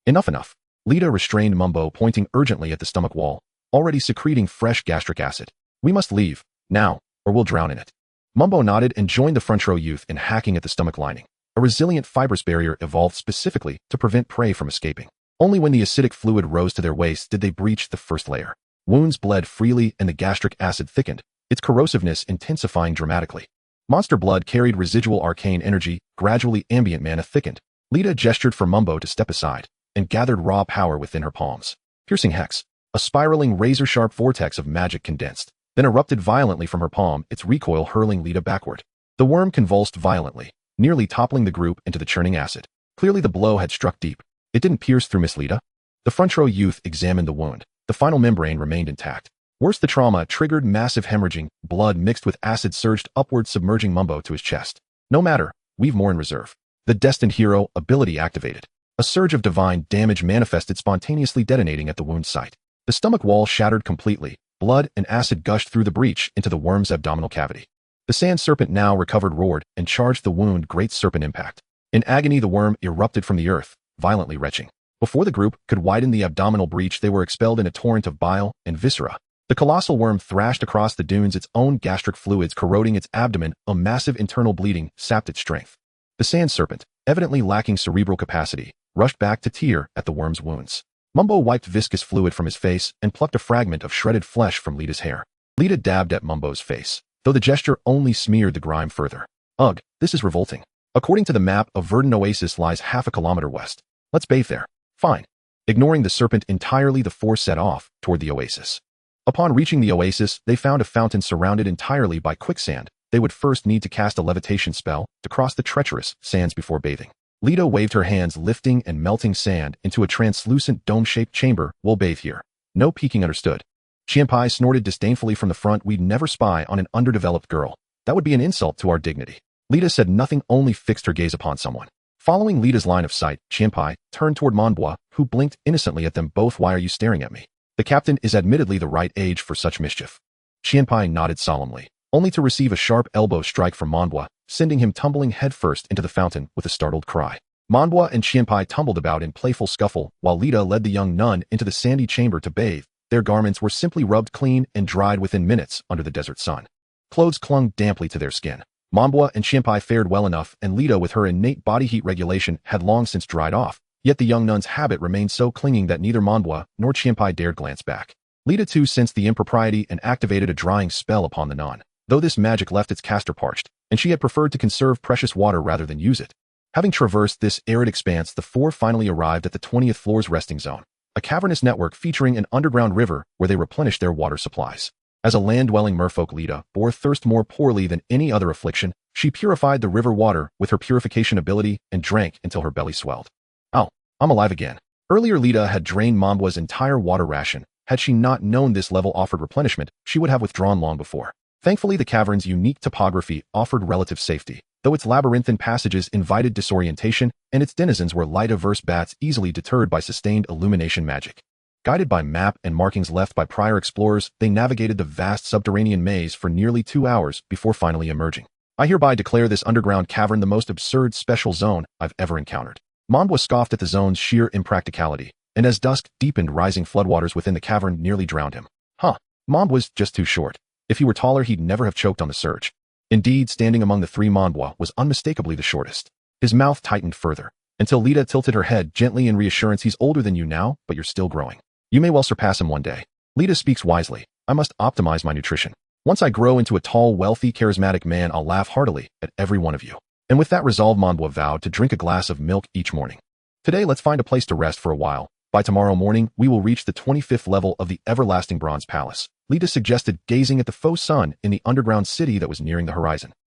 Enough. Lita restrained Mumbo, pointing urgently at the stomach wall, already secreting fresh gastric acid. We must leave, now, or we'll drown in it. Mumbo nodded and joined the front row youth in hacking at the stomach lining. A resilient fibrous barrier evolved specifically to prevent prey from escaping. Only when the acidic fluid rose to their waists did they breach the first layer. Wounds bled freely and the gastric acid thickened, its corrosiveness intensifying dramatically. Monster blood carried residual arcane energy, gradually ambient mana thickened. Lita gestured for Mumbo to step aside, and gathered raw power within her palms. Piercing hex. A spiraling razor-sharp vortex of magic condensed, then erupted violently from her palm, its recoil hurling Lita backward. The worm convulsed violently, nearly toppling the group into the churning acid. Clearly the blow had struck deep. It didn't pierce through Miss Lita. The front row youth examined the wound. The final membrane remained intact. Worse, the trauma triggered massive hemorrhaging, blood mixed with acid surged upward, submerging Mumbo to his chest. No matter, we've more in reserve. The Destined Hero ability activated. A surge of divine damage manifested, spontaneously detonating at the wound site. The stomach wall shattered completely. Blood and acid gushed through the breach into the worm's abdominal cavity. The sand serpent, now recovered, roared and charged the wound. Great serpent impact. In agony, the worm erupted from the earth, violently retching. Before the group could widen the abdominal breach, they were expelled in a torrent of bile and viscera. The colossal worm thrashed across the dunes, its own gastric fluids corroding its abdomen. A massive internal bleeding sapped its strength. The sand serpent, evidently lacking cerebral capacity, rushed back to tear at the worm's wounds. Mumbo wiped viscous fluid from his face and plucked a fragment of shredded flesh from Lita's hair. Lita dabbed at Mumbo's face, though the gesture only smeared the grime further. Ugh, this is revolting. According to the map, a verdant oasis lies half a kilometer west. Let's bathe there. Fine. Ignoring the serpent entirely, the four set off toward the oasis. Upon reaching the oasis, they found a fountain surrounded entirely by quicksand. They would first need to cast a levitation spell to cross the treacherous sands before bathing. Lita waved her hands, lifting and melting sand into a translucent dome-shaped chamber. We'll bathe here. No peeking, understood. Qianpai snorted disdainfully from the front. We'd never spy on an underdeveloped girl. That would be an insult to our dignity. Lita said nothing, only fixed her gaze upon someone. Following Lita's line of sight, Qianpai turned toward Monbois, who blinked innocently at them both. Why are you staring at me? The captain is admittedly the right age for such mischief. Qianpai nodded solemnly, only to receive a sharp elbow strike from Monbois, sending him tumbling headfirst into the fountain with a startled cry. Monbois and Qianpai tumbled about in playful scuffle, while Lita led the young nun into the sandy chamber to bathe. Their garments were simply rubbed clean and dried within minutes under the desert sun. Clothes clung damply to their skin. Monbois and Qianpai fared well enough, and Lita, with her innate body heat regulation, had long since dried off. Yet the young nun's habit remained so clinging that neither Monbois nor Qianpai dared glance back. Lita too sensed the impropriety and activated a drying spell upon the nun, though this magic left its caster parched, and she had preferred to conserve precious water rather than use it. Having traversed this arid expanse, the four finally arrived at the 20th floor's resting zone, a cavernous network featuring an underground river where they replenished their water supplies. As a land-dwelling merfolk, Lita bore thirst more poorly than any other affliction. She purified the river water with her purification ability and drank until her belly swelled. Oh, I'm alive again. Earlier, Lita had drained Monbois' entire water ration. Had she not known this level offered replenishment, she would have withdrawn long before. Thankfully, the cavern's unique topography offered relative safety, though its labyrinthine passages invited disorientation, and its denizens were light-averse bats easily deterred by sustained illumination magic. Guided by map and markings left by prior explorers, they navigated the vast subterranean maze for nearly 2 hours before finally emerging. I hereby declare this underground cavern the most absurd special zone I've ever encountered. Monbois scoffed at the zone's sheer impracticality, and as dusk deepened, rising floodwaters within the cavern nearly drowned him. Monbois was just too short. If he were taller, he'd never have choked on the surge. Indeed, standing among the three, Monbois was unmistakably the shortest. His mouth tightened further, until Lita tilted her head gently in reassurance. He's older than you now, but you're still growing. You may well surpass him one day. Lita speaks wisely. I must optimize my nutrition. Once I grow into a tall, wealthy, charismatic man, I'll laugh heartily at every one of you. And with that resolve, Monbois vowed to drink a glass of milk each morning. Today, let's find a place to rest for a while. By tomorrow morning, we will reach the 25th level of the everlasting bronze palace. Lita suggested, gazing at the faux sun in the underground city that was nearing the horizon.